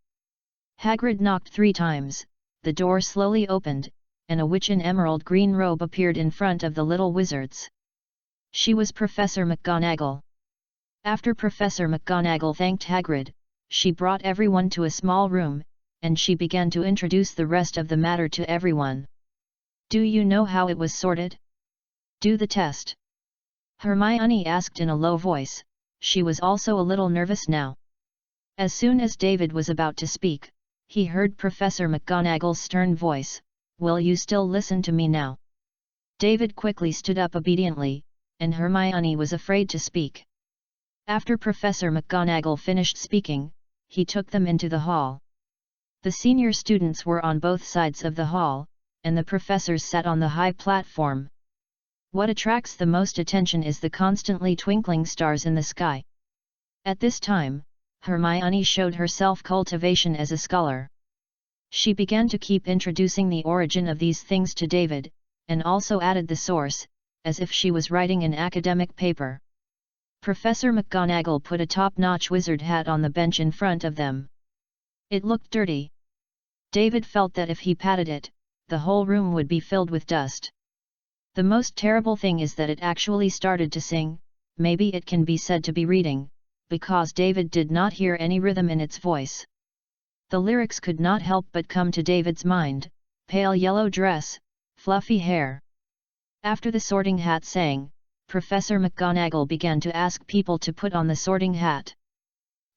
Hagrid knocked 3 times, the door slowly opened, and a witch in emerald green robe appeared in front of the little wizards. She was Professor McGonagall. After Professor McGonagall thanked Hagrid, she brought everyone to a small room, and she began to introduce the rest of the matter to everyone. Do you know how it was sorted? Do the test. Hermione asked in a low voice, she was also a little nervous now. As soon as David was about to speak, he heard Professor McGonagall's stern voice, will you still listen to me now? David quickly stood up obediently, and Hermione was afraid to speak. After Professor McGonagall finished speaking, he took them into the hall. The senior students were on both sides of the hall, and the professors sat on the high platform. What attracts the most attention is the constantly twinkling stars in the sky. At this time, Hermione showed her self-cultivation as a scholar. She began to keep introducing the origin of these things to David, and also added the source, as if she was writing an academic paper. Professor McGonagall put a top-notch wizard hat on the bench in front of them. It looked dirty. David felt that if he patted it, the whole room would be filled with dust. The most terrible thing is that it actually started to sing, maybe it can be said to be reading, because David did not hear any rhythm in its voice. The lyrics could not help but come to David's mind, pale yellow dress, fluffy hair. After the sorting hat sang, Professor McGonagall began to ask people to put on the sorting hat.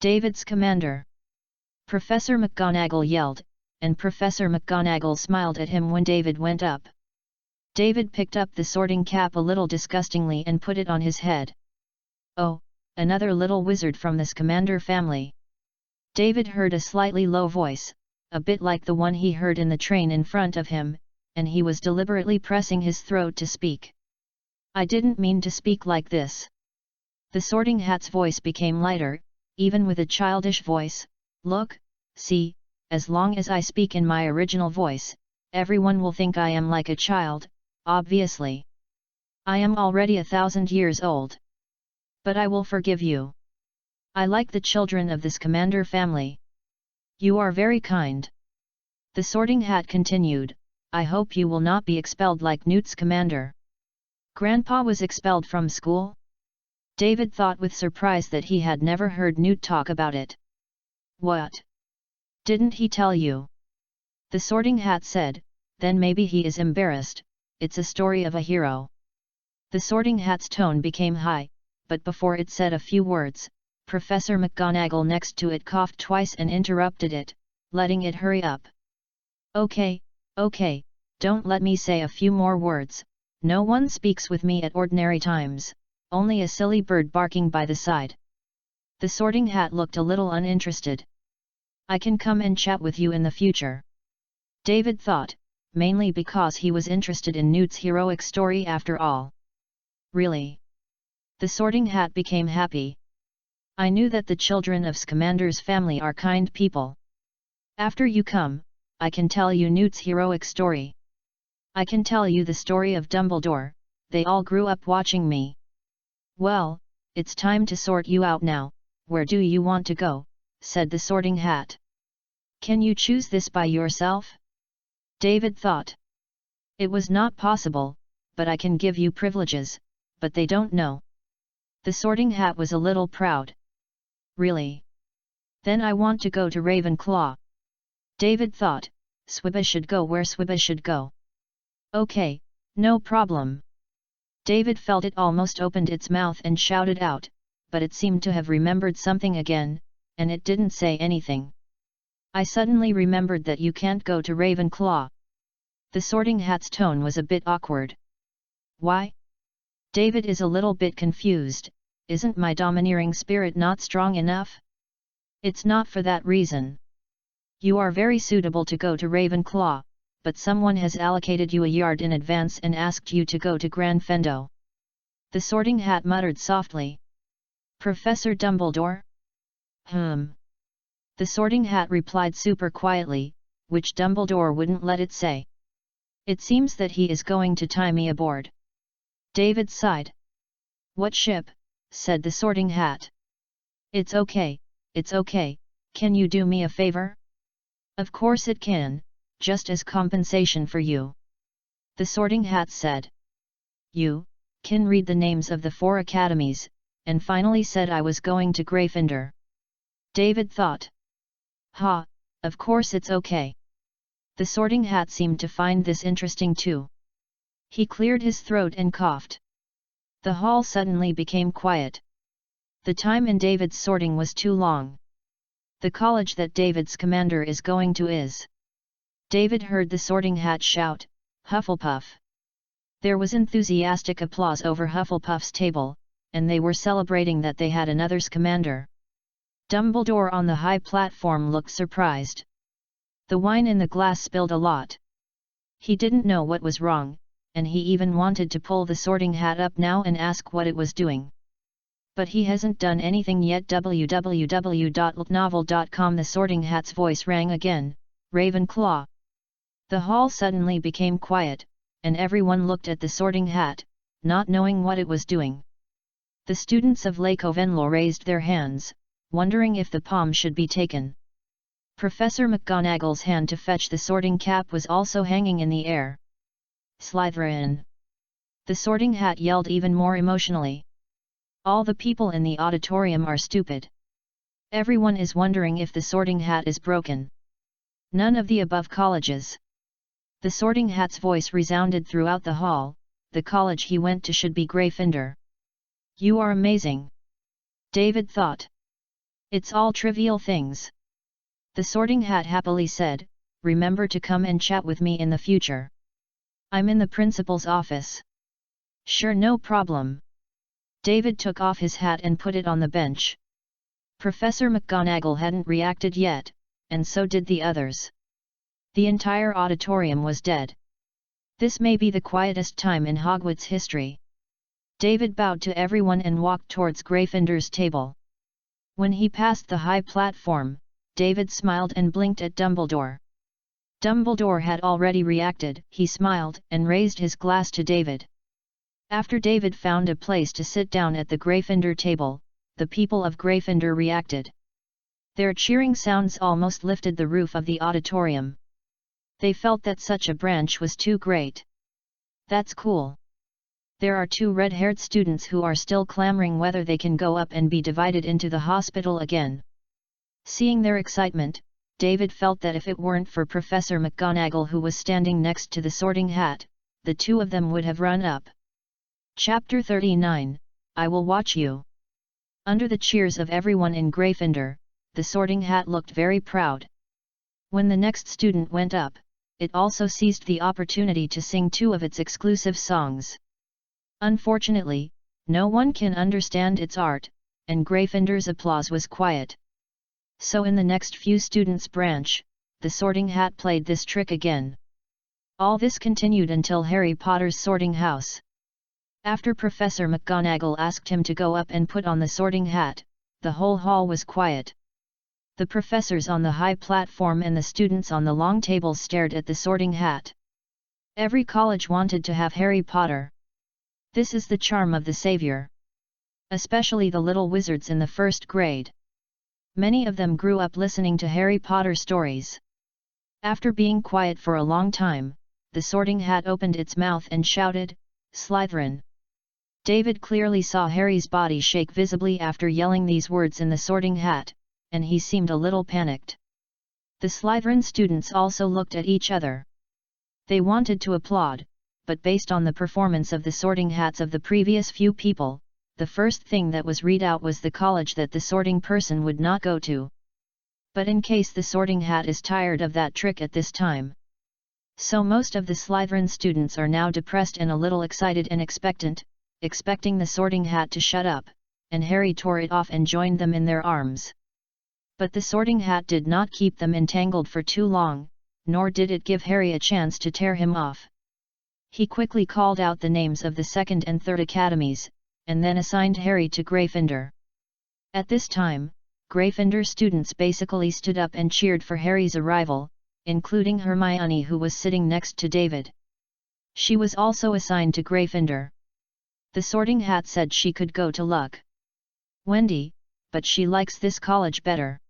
David's commander. Professor McGonagall yelled, and Professor McGonagall smiled at him when David went up. David picked up the sorting cap a little disgustingly and put it on his head. Oh, another little wizard from the Scamander family. David heard a slightly low voice, a bit like the one he heard in the train in front of him, and he was deliberately pressing his throat to speak. I didn't mean to speak like this. The sorting hat's voice became lighter, even with a childish voice. Look, see, as long as I speak in my original voice, everyone will think I am like a child, obviously. I am already 1,000 years old. But I will forgive you. I like the children of this commander family. You are very kind. The Sorting Hat continued, I hope you will not be expelled like Newt's commander. Grandpa was expelled from school? David thought with surprise that he had never heard Newt talk about it. What? Didn't he tell you? The Sorting Hat said, then maybe he is embarrassed, it's a story of a hero. The Sorting Hat's tone became high, but before it said a few words, Professor McGonagall next to it coughed twice and interrupted it, letting it hurry up. Okay, don't let me say a few more words, no one speaks with me at ordinary times, only a silly bird barking by the side. The Sorting Hat looked a little uninterested. I can come and chat with you in the future. David thought, mainly because he was interested in Newt's heroic story after all. Really? The Sorting Hat became happy. I knew that the children of Scamander's family are kind people. After you come, I can tell you Newt's heroic story. I can tell you the story of Dumbledore, they all grew up watching me. Well, it's time to sort you out now, where do you want to go, said the Sorting Hat. Can you choose this by yourself? David thought. It was not possible, but I can give you privileges, but they don't know. The Sorting Hat was a little proud. Really? Then I want to go to Ravenclaw. David thought, Swibba should go where Swibba should go. Okay, no problem. David felt it almost opened its mouth and shouted out, but it seemed to have remembered something again, and it didn't say anything. I suddenly remembered that you can't go to Ravenclaw. The Sorting Hat's tone was a bit awkward. Why? David is a little bit confused, isn't my domineering spirit not strong enough? It's not for that reason. You are very suitable to go to Ravenclaw, but someone has allocated you a yard in advance and asked you to go to Granfendo. The Sorting Hat muttered softly. Professor Dumbledore? The Sorting Hat replied super quietly, which Dumbledore wouldn't let it say. It seems that he is going to tie me aboard. David sighed. What ship? Said the Sorting Hat. It's okay, can you do me a favor? Of course it can, just as compensation for you. The Sorting Hat said. You can read the names of the 4 academies, and finally said I was going to Gryffindor. David thought. Ha, of course it's okay. The Sorting Hat seemed to find this interesting too. He cleared his throat and coughed. The hall suddenly became quiet. The time in David's sorting was too long. The college that David's commander is going to is. David heard the Sorting Hat shout, Hufflepuff. There was enthusiastic applause over Hufflepuff's table, and they were celebrating that they had another's commander. Dumbledore on the high platform looked surprised. The wine in the glass spilled a lot. He didn't know what was wrong, and he even wanted to pull the Sorting Hat up now and ask what it was doing. But he hasn't done anything yet. www.novel.com. The Sorting Hat's voice rang again, Ravenclaw. The hall suddenly became quiet, and everyone looked at the Sorting Hat, not knowing what it was doing. The students of Lake Ovenlo raised their hands, wondering if the palm should be taken. Professor McGonagall's hand to fetch the sorting cap was also hanging in the air. Slytherin! The Sorting Hat yelled even more emotionally. All the people in the auditorium are stupid. Everyone is wondering if the Sorting Hat is broken. None of the above colleges. The Sorting Hat's voice resounded throughout the hall, the college he went to should be Gryffindor. You are amazing. David thought. It's all trivial things. The Sorting Hat happily said, remember to come and chat with me in the future. I'm in the principal's office. Sure, no problem. David took off his hat and put it on the bench. Professor McGonagall hadn't reacted yet, and so did the others. The entire auditorium was dead. This may be the quietest time in Hogwarts history. David bowed to everyone and walked towards Gryffindor's table. When he passed the high platform, David smiled and blinked at Dumbledore. Dumbledore had already reacted. He smiled and raised his glass to David. After David found a place to sit down at the Gryffindor table, the people of Gryffindor reacted. Their cheering sounds almost lifted the roof of the auditorium. They felt that such a branch was too great. That's cool. There are 2 red-haired students who are still clamoring whether they can go up and be divided into the hospital again. Seeing their excitement, David felt that if it weren't for Professor McGonagall who was standing next to the Sorting Hat, the 2 of them would have run up. Chapter 39, I Will Watch You. Under the cheers of everyone in Gryffindor, the Sorting Hat looked very proud. When the next student went up, it also seized the opportunity to sing 2 of its exclusive songs. Unfortunately, no one can understand its art, and Gryffindor's applause was quiet. So in the next few students' branch, the Sorting Hat played this trick again. All this continued until Harry Potter's sorting house. After Professor McGonagall asked him to go up and put on the Sorting Hat, the whole hall was quiet. The professors on the high platform and the students on the long tables stared at the Sorting Hat. Every college wanted to have Harry Potter. This is the charm of the Savior. Especially the little wizards in the 1st grade. Many of them grew up listening to Harry Potter stories. After being quiet for a long time, the Sorting Hat opened its mouth and shouted, "Slytherin." David clearly saw Harry's body shake visibly after yelling these words in the Sorting Hat, and he seemed a little panicked. The Slytherin students also looked at each other. They wanted to applaud, but based on the performance of the Sorting Hats of the previous few people, the first thing that was read out was the college that the sorting person would not go to. But in case the Sorting Hat is tired of that trick at this time. So most of the Slytherin students are now depressed and a little excited and expecting the Sorting Hat to shut up, and Harry tore it off and joined them in their arms. But the Sorting Hat did not keep them entangled for too long, nor did it give Harry a chance to tear him off. He quickly called out the names of the 2nd and 3rd academies, and then assigned Harry to Gryffindor. At this time, Gryffindor students basically stood up and cheered for Harry's arrival, including Hermione, who was sitting next to David. She was also assigned to Gryffindor. The Sorting Hat said she could go to Luck. Wendy, but she likes this college better.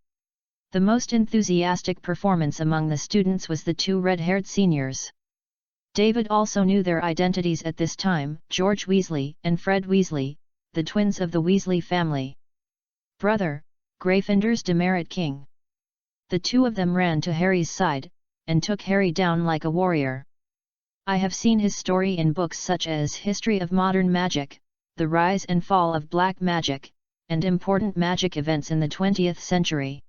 The most enthusiastic performance among the students was the 2 red-haired seniors. David also knew their identities at this time, George Weasley and Fred Weasley, the twins of the Weasley family. Brother, Gryffindor's demerit king. The 2 of them ran to Harry's side, and took Harry down like a warrior. I have seen his story in books such as History of Modern Magic, The Rise and Fall of Black Magic, and Important Magic Events in the 20th Century.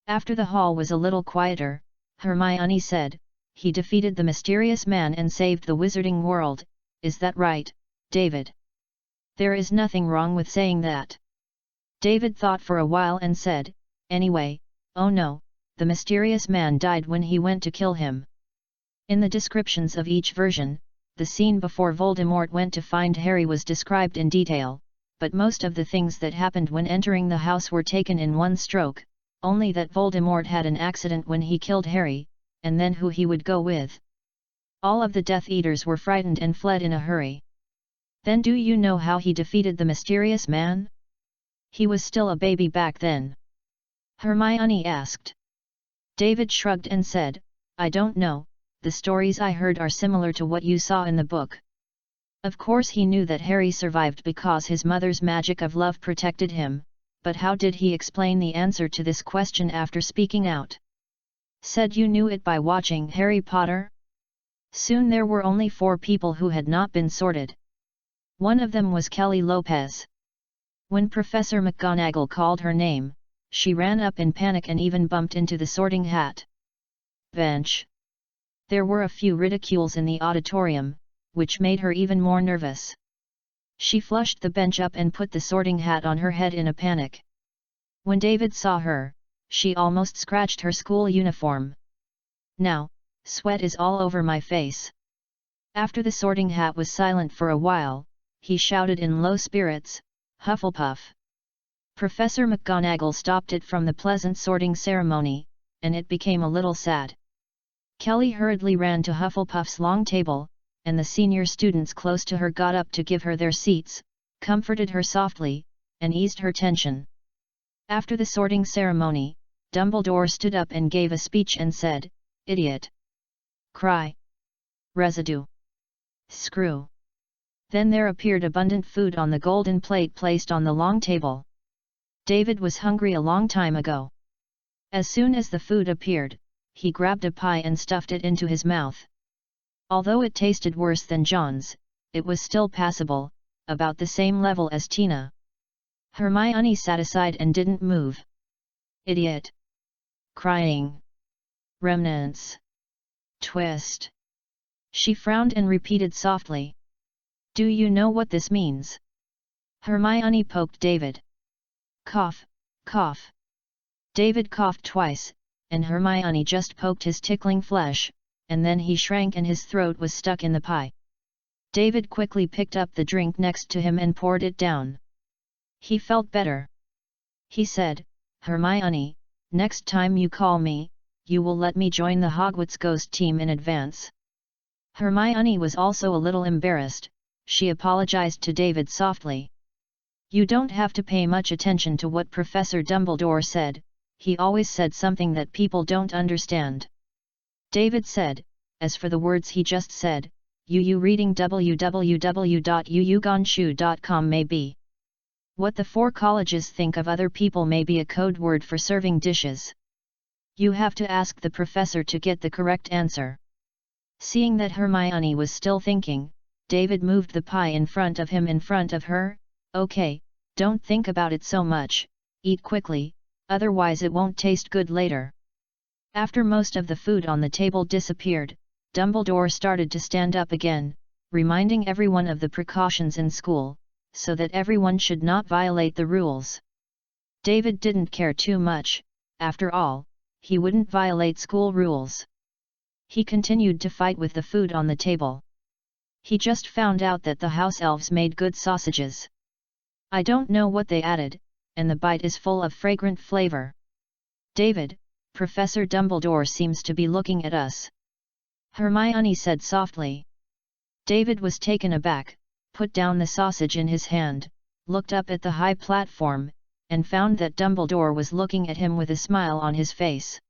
After the hall was a little quieter, Hermione said, "He defeated the mysterious man and saved the wizarding world, is that right, David?" "There is nothing wrong with saying that." David thought for a while and said, "Anyway, oh no, the mysterious man died when he went to kill him." In the descriptions of each version, the scene before Voldemort went to find Harry was described in detail, but most of the things that happened when entering the house were taken in one stroke, only that Voldemort had an accident when he killed Harry, and then who he would go with. All of the Death Eaters were frightened and fled in a hurry. Then do you know how he defeated the mysterious man? He was still a baby back then. Hermione asked. David shrugged and said, "I don't know, the stories I heard are similar to what you saw in the book." Of course he knew that Harry survived because his mother's magic of love protected him, but how did he explain the answer to this question after speaking out? "Said you knew it by watching Harry Potter?" Soon there were only 4 people who had not been sorted. One of them was Kelly Lopez. When Professor McGonagall called her name, she ran up in panic and even bumped into the Sorting Hat bench. There were a few ridicules in the auditorium, which made her even more nervous. She flushed the bench up and put the Sorting Hat on her head in a panic. When David saw her, she almost scratched her school uniform. "Now, sweat is all over my face." After the Sorting Hat was silent for a while, he shouted in low spirits, "Hufflepuff!" Professor McGonagall stopped it from the pleasant sorting ceremony, and it became a little sad. Kelly hurriedly ran to Hufflepuff's long table, and the senior students close to her got up to give her their seats, comforted her softly, and eased her tension. After the sorting ceremony, Dumbledore stood up and gave a speech and said, "Idiot! Cry! Residue! Screw!" Then there appeared abundant food on the golden plate placed on the long table. David was hungry a long time ago. As soon as the food appeared, he grabbed a pie and stuffed it into his mouth. Although it tasted worse than John's, it was still passable, about the same level as Tina. Hermione sat aside and didn't move. Idiot! Crying! Remnants! Twist! She frowned and repeated softly. Do you know what this means? Hermione poked David. Cough, cough. David coughed twice, and Hermione just poked his tickling flesh, and then he shrank and his throat was stuck in the pie. David quickly picked up the drink next to him and poured it down. He felt better. He said, "Hermione, next time you call me, you will let me join the Hogwarts Ghost team in advance." Hermione was also a little embarrassed. She apologized to David softly. "You don't have to pay much attention to what Professor Dumbledore said, he always said something that people don't understand." David said, "As for the words he just said, you reading www.uugonshu.com may be. What the four colleges think of other people may be a code word for serving dishes. You have to ask the professor to get the correct answer." Seeing that Hermione was still thinking, David moved the pie in front of him in front of her. "Okay, don't think about it so much, eat quickly, otherwise it won't taste good later." After most of the food on the table disappeared, Dumbledore started to stand up again, reminding everyone of the precautions in school, so that everyone should not violate the rules. David didn't care too much, after all, he wouldn't violate school rules. He continued to fight with the food on the table. He just found out that the house elves made good sausages. I don't know what they added, and the bite is full of fragrant flavor. "David, Professor Dumbledore seems to be looking at us," Hermione said softly. David was taken aback, put down the sausage in his hand, looked up at the high platform, and found that Dumbledore was looking at him with a smile on his face.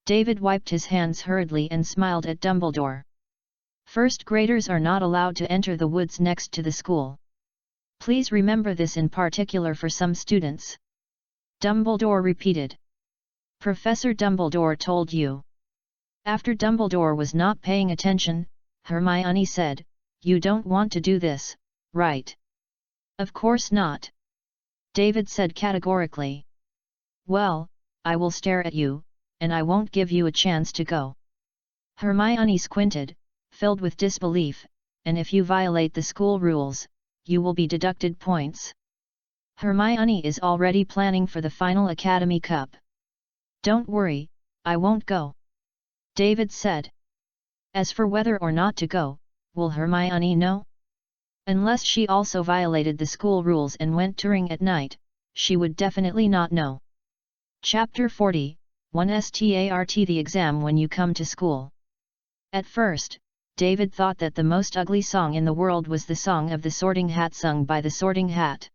David wiped his hands hurriedly and smiled at Dumbledore. "First graders are not allowed to enter the woods next to the school. Please remember this in particular for some students." Dumbledore repeated. "Professor Dumbledore told you." After Dumbledore was not paying attention, Hermione said, "You don't want to do this, right?" "Of course not," David said categorically. "Well, I will stare at you, and I won't give you a chance to go." Hermione squinted, filled with disbelief, "And if you violate the school rules, you will be deducted points." Hermione is already planning for the final Academy Cup. "Don't worry, I won't go," David said. As for whether or not to go, will Hermione know? Unless she also violated the school rules and went touring at night, she would definitely not know. Chapter 40, 1START The exam when you come to school. At first, David thought that the most ugly song in the world was the song of the Sorting Hat sung by the Sorting Hat.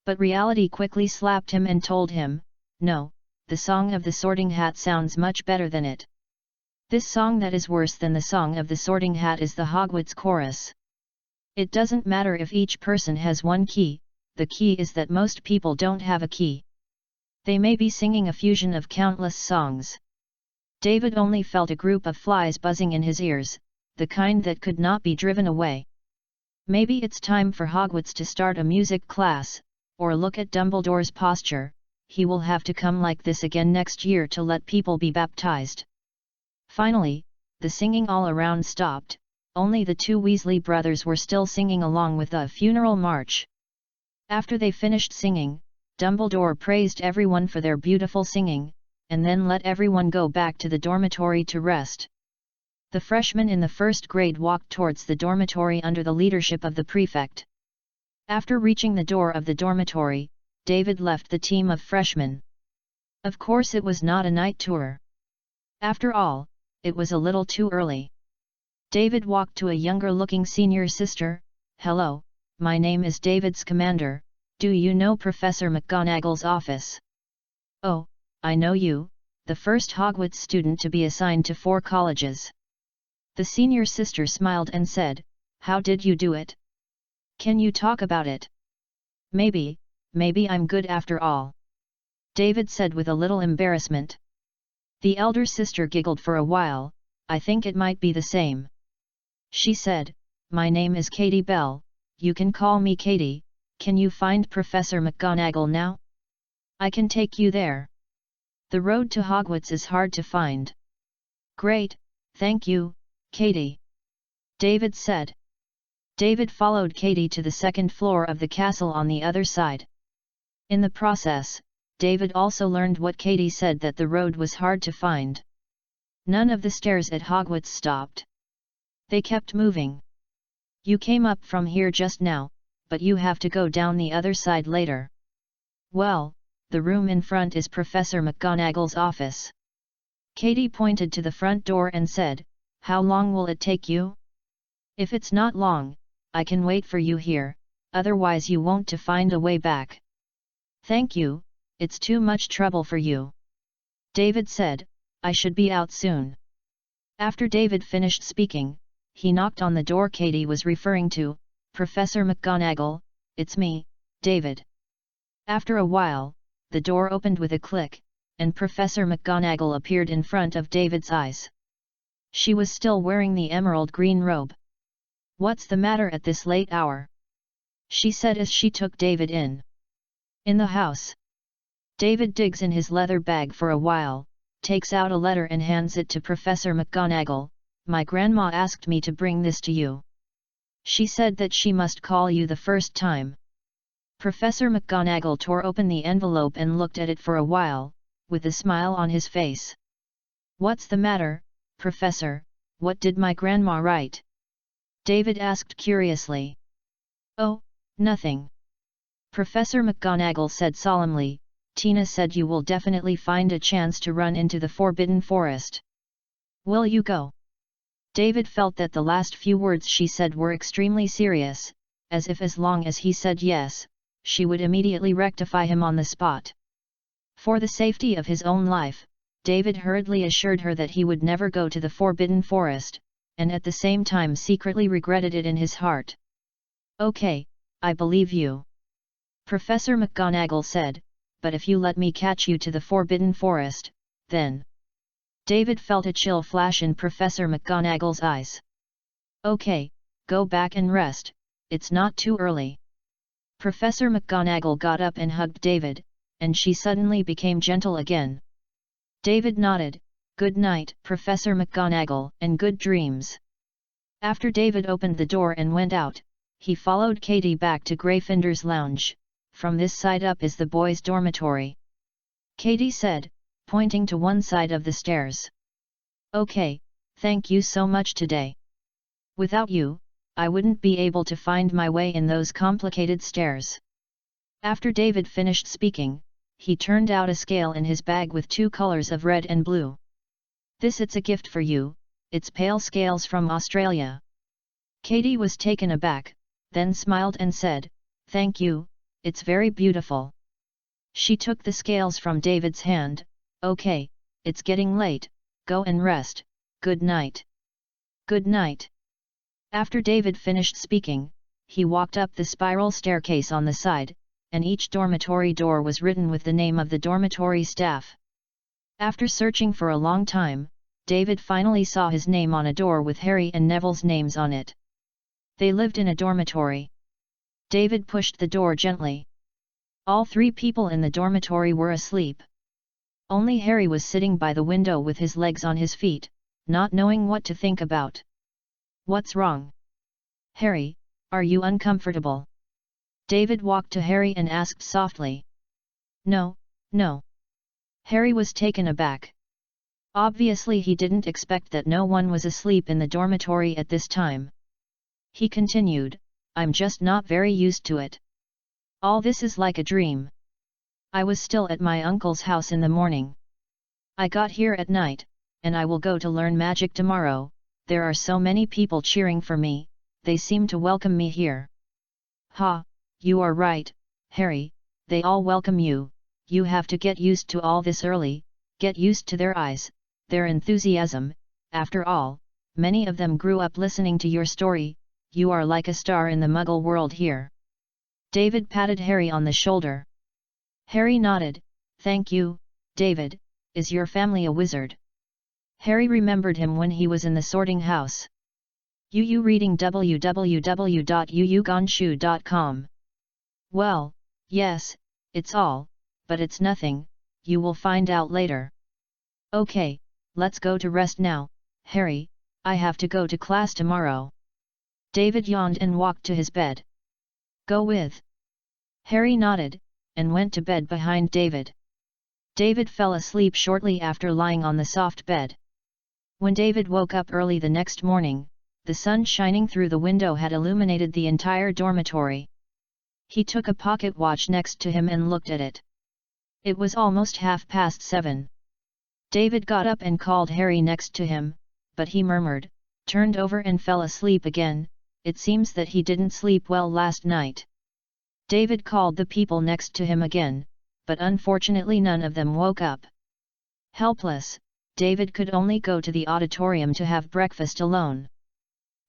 But reality quickly slapped him and told him, no, the song of the Sorting Hat sounds much better than it. This song that is worse than the song of the Sorting Hat is the Hogwarts chorus. It doesn't matter if each person has one key, the key is that most people don't have a key. They may be singing a fusion of countless songs. David only felt a group of flies buzzing in his ears, the kind that could not be driven away. Maybe it's time for Hogwarts to start a music class, or look at Dumbledore's posture, he will have to come like this again next year to let people be baptized. Finally, the singing all around stopped, only the two Weasley brothers were still singing along with the funeral march. After they finished singing, Dumbledore praised everyone for their beautiful singing, and then let everyone go back to the dormitory to rest. The freshmen in the first grade walked towards the dormitory under the leadership of the prefect. After reaching the door of the dormitory, David left the team of freshmen. Of course it was not a night tour. After all, it was a little too early. David walked to a younger-looking senior sister. "Hello, my name is David Scamander, do you know Professor McGonagall's office?" "Oh, I know you, the first Hogwarts student to be assigned to 4 colleges." The senior sister smiled and said, "How did you do it? Can you talk about it?" Maybe I'm good after all," David said with a little embarrassment. The elder sister giggled for a while. "I think it might be the same." She said, "My name is Katie Bell, you can call me Katie. Can you find Professor McGonagall now? I can take you there. The road to Hogwarts is hard to find." "Great, thank you, Katie," David said. David followed Katie to the 2nd floor of the castle on the other side. In the process, David also learned what Katie said, that the road was hard to find. None of the stairs at Hogwarts stopped. They kept moving. "You came up from here just now, but you have to go down the other side later." "Well, the room in front is Professor McGonagall's office." Katie pointed to the front door and said, "How long will it take you?" "If it's not long, I can wait for you here, otherwise you won't to find a way back." "Thank you, it's too much trouble for you," David said. "I should be out soon." After David finished speaking, he knocked on the door Katie was referring to. "Professor McGonagall, it's me, David." After a while, the door opened with a click, and Professor McGonagall appeared in front of David's eyes. She was still wearing the emerald green robe. "What's the matter at this late hour?" she said as she took David in. "In the house." David digs in his leather bag for a while, takes out a letter and hands it to Professor McGonagall. "My grandma asked me to bring this to you. She said that she must call you the first time." Professor McGonagall tore open the envelope and looked at it for a while, with a smile on his face. "What's the matter, Professor? What did my grandma write?" David asked curiously. "Oh, nothing," Professor McGonagall said solemnly. "Tina said you will definitely find a chance to run into the Forbidden Forest. Will you go?" David felt that the last few words she said were extremely serious, as if as long as he said yes, she would immediately rectify him on the spot. For the safety of his own life, David hurriedly assured her that he would never go to the Forbidden Forest, and at the same time secretly regretted it in his heart. "Okay, I believe you," Professor McGonagall said, "but if you let me catch you to the Forbidden Forest, then—" David felt a chill flash in Professor McGonagall's eyes. "Okay, go back and rest, it's not too early." Professor McGonagall got up and hugged David, and she suddenly became gentle again. David nodded, "Good night, Professor McGonagall, and good dreams." After David opened the door and went out, he followed Katie back to Gryffindor's lounge. "From this side up is the boys' dormitory," Katie said, pointing to one side of the stairs. "Okay, thank you so much today. Without you, I wouldn't be able to find my way in those complicated stairs." After David finished speaking, he turned out a scale in his bag with 2 colors of red and blue. It's a gift for you, it's pale scales from Australia." Katie was taken aback, then smiled and said, "Thank you, it's very beautiful." She took the scales from David's hand. "Okay, it's getting late, go and rest, good night." "Good night." After David finished speaking, he walked up the spiral staircase on the side, and each dormitory door was written with the name of the dormitory staff. After searching for a long time, David finally saw his name on a door with Harry and Neville's names on it. They lived in a dormitory. David pushed the door gently. All 3 people in the dormitory were asleep. Only Harry was sitting by the window with his legs on his feet, not knowing what to think about. "What's wrong? Harry, are you uncomfortable?" David walked to Harry and asked softly. No. Harry was taken aback. Obviously he didn't expect that no one was asleep in the dormitory at this time. He continued, "I'm just not very used to it. All this is like a dream. I was still at my uncle's house in the morning. I got here at night, and I will go to learn magic tomorrow. There are so many people cheering for me, they seem to welcome me here. Ha, you are right, Harry, they all welcome you, you have to get used to all this early, get used to their eyes, their enthusiasm, after all, many of them grew up listening to your story, you are like a star in the Muggle world here. David patted Harry on the shoulder. Harry nodded, thank you, David, is your family a wizard? Harry remembered him when he was in the sorting house. UU reading www.uuganshu.com. Well, yes, it's all, but it's nothing, you will find out later. Okay, let's go to rest now, Harry, I have to go to class tomorrow. David yawned and walked to his bed. Go with. Harry nodded, and went to bed behind David. David fell asleep shortly after lying on the soft bed. When David woke up early the next morning, the sun shining through the window had illuminated the entire dormitory. He took a pocket watch next to him and looked at it. It was almost 7:30. David got up and called Harry next to him, but he murmured, turned over and fell asleep again. It seems that he didn't sleep well last night. David called the people next to him again, but unfortunately none of them woke up. Helpless, David could only go to the auditorium to have breakfast alone.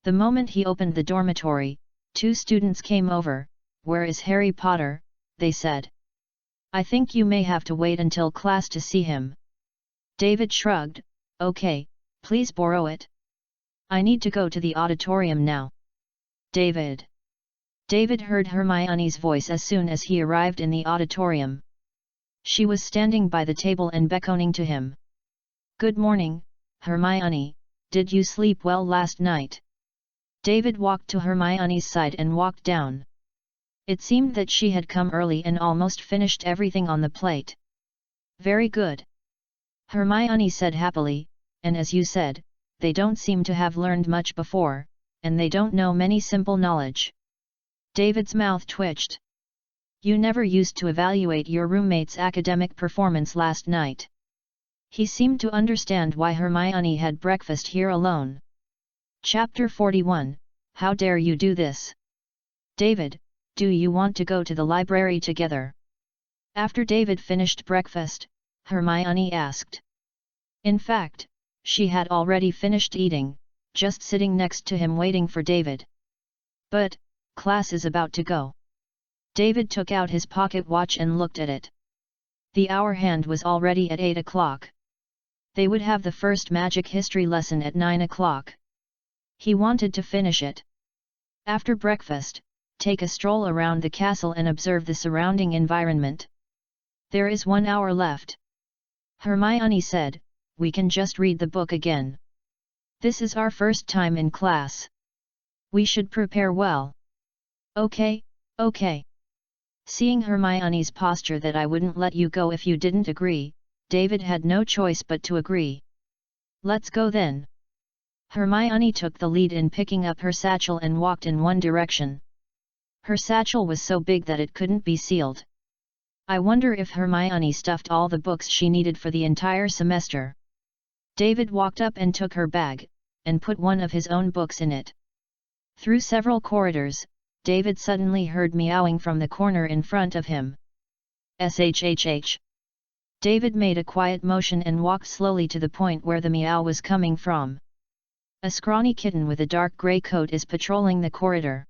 The moment he opened the dormitory, 2 students came over. Where is Harry Potter? They said. I think you may have to wait until class to see him. David shrugged, okay, please borrow it. I need to go to the auditorium now. David. David heard Hermione's voice as soon as he arrived in the auditorium. She was standing by the table and beckoning to him. Good morning, Hermione, did you sleep well last night? David walked to Hermione's side and walked down. It seemed that she had come early and almost finished everything on the plate. Very good. Hermione said happily, and as you said, they don't seem to have learned much before, and they don't know many simple knowledge. David's mouth twitched. You never used to evaluate your roommate's academic performance last night. He seemed to understand why Hermione had breakfast here alone. Chapter 41, How dare you do this? David, do you want to go to the library together? After David finished breakfast, Hermione asked. In fact, she had already finished eating, just sitting next to him waiting for David. But, class is about to go. David took out his pocket watch and looked at it. The hour hand was already at 8 o'clock. They would have the first magic history lesson at 9 o'clock. He wanted to finish it. After breakfast, take a stroll around the castle and observe the surrounding environment. There is 1 hour left. Hermione said, we can just read the book again. This is our first time in class. We should prepare well. Okay, okay. Seeing Hermione's posture that I wouldn't let you go if you didn't agree, David had no choice but to agree. Let's go then. Hermione took the lead in picking up her satchel and walked in one direction. Her satchel was so big that it couldn't be sealed. I wonder if Hermione stuffed all the books she needed for the entire semester. David walked up and took her bag, and put one of his own books in it. Through several corridors, David suddenly heard meowing from the corner in front of him. Shhh. David made a quiet motion and walked slowly to the point where the meow was coming from. A scrawny kitten with a dark grey coat is patrolling the corridor.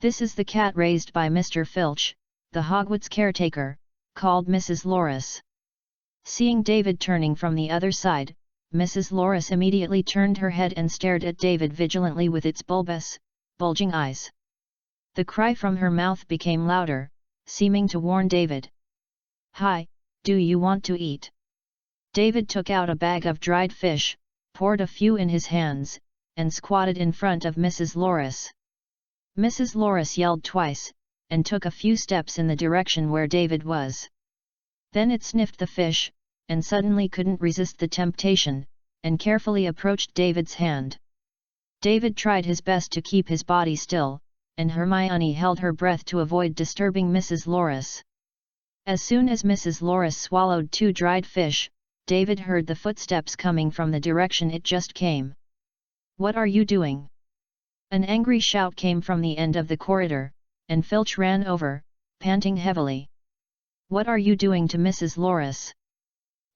This is the cat raised by Mr. Filch, the Hogwarts caretaker, called Mrs. Loris. Seeing David turning from the other side, Mrs. Loris immediately turned her head and stared at David vigilantly with its bulbous, bulging eyes. The cry from her mouth became louder, seeming to warn David. Hi, do you want to eat? David took out a bag of dried fish, poured a few in his hands, and squatted in front of Mrs. Loris. Mrs. Loris yelled twice, and took a few steps in the direction where David was. Then it sniffed the fish, and suddenly couldn't resist the temptation, and carefully approached David's hand. David tried his best to keep his body still, and Hermione held her breath to avoid disturbing Mrs. Loris. As soon as Mrs. Loris swallowed 2 dried fish, David heard the footsteps coming from the direction it just came. "What are you doing?" An angry shout came from the end of the corridor, and Filch ran over, panting heavily. "What are you doing to Mrs. Loris?"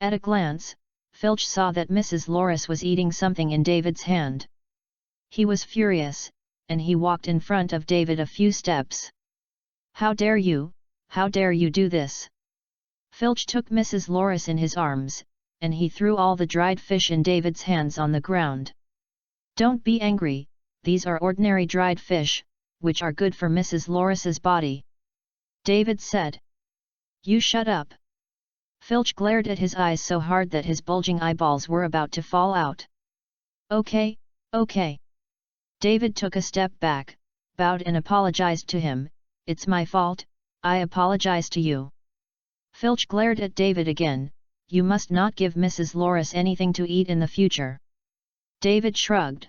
At a glance, Filch saw that Mrs. Loris was eating something in David's hand. He was furious, and he walked in front of David a few steps. "How dare you? How dare you do this?" Filch took Mrs. Loris in his arms, and he threw all the dried fish in David's hands on the ground. "Don't be angry, these are ordinary dried fish, which are good for Mrs. Loris's body," David said. "You shut up." Filch glared at his eyes so hard that his bulging eyeballs were about to fall out. "Okay, okay." David took a step back, bowed and apologized to him. "It's my fault, I apologize to you." Filch glared at David again. "You must not give Mrs. Loris anything to eat in the future." David shrugged.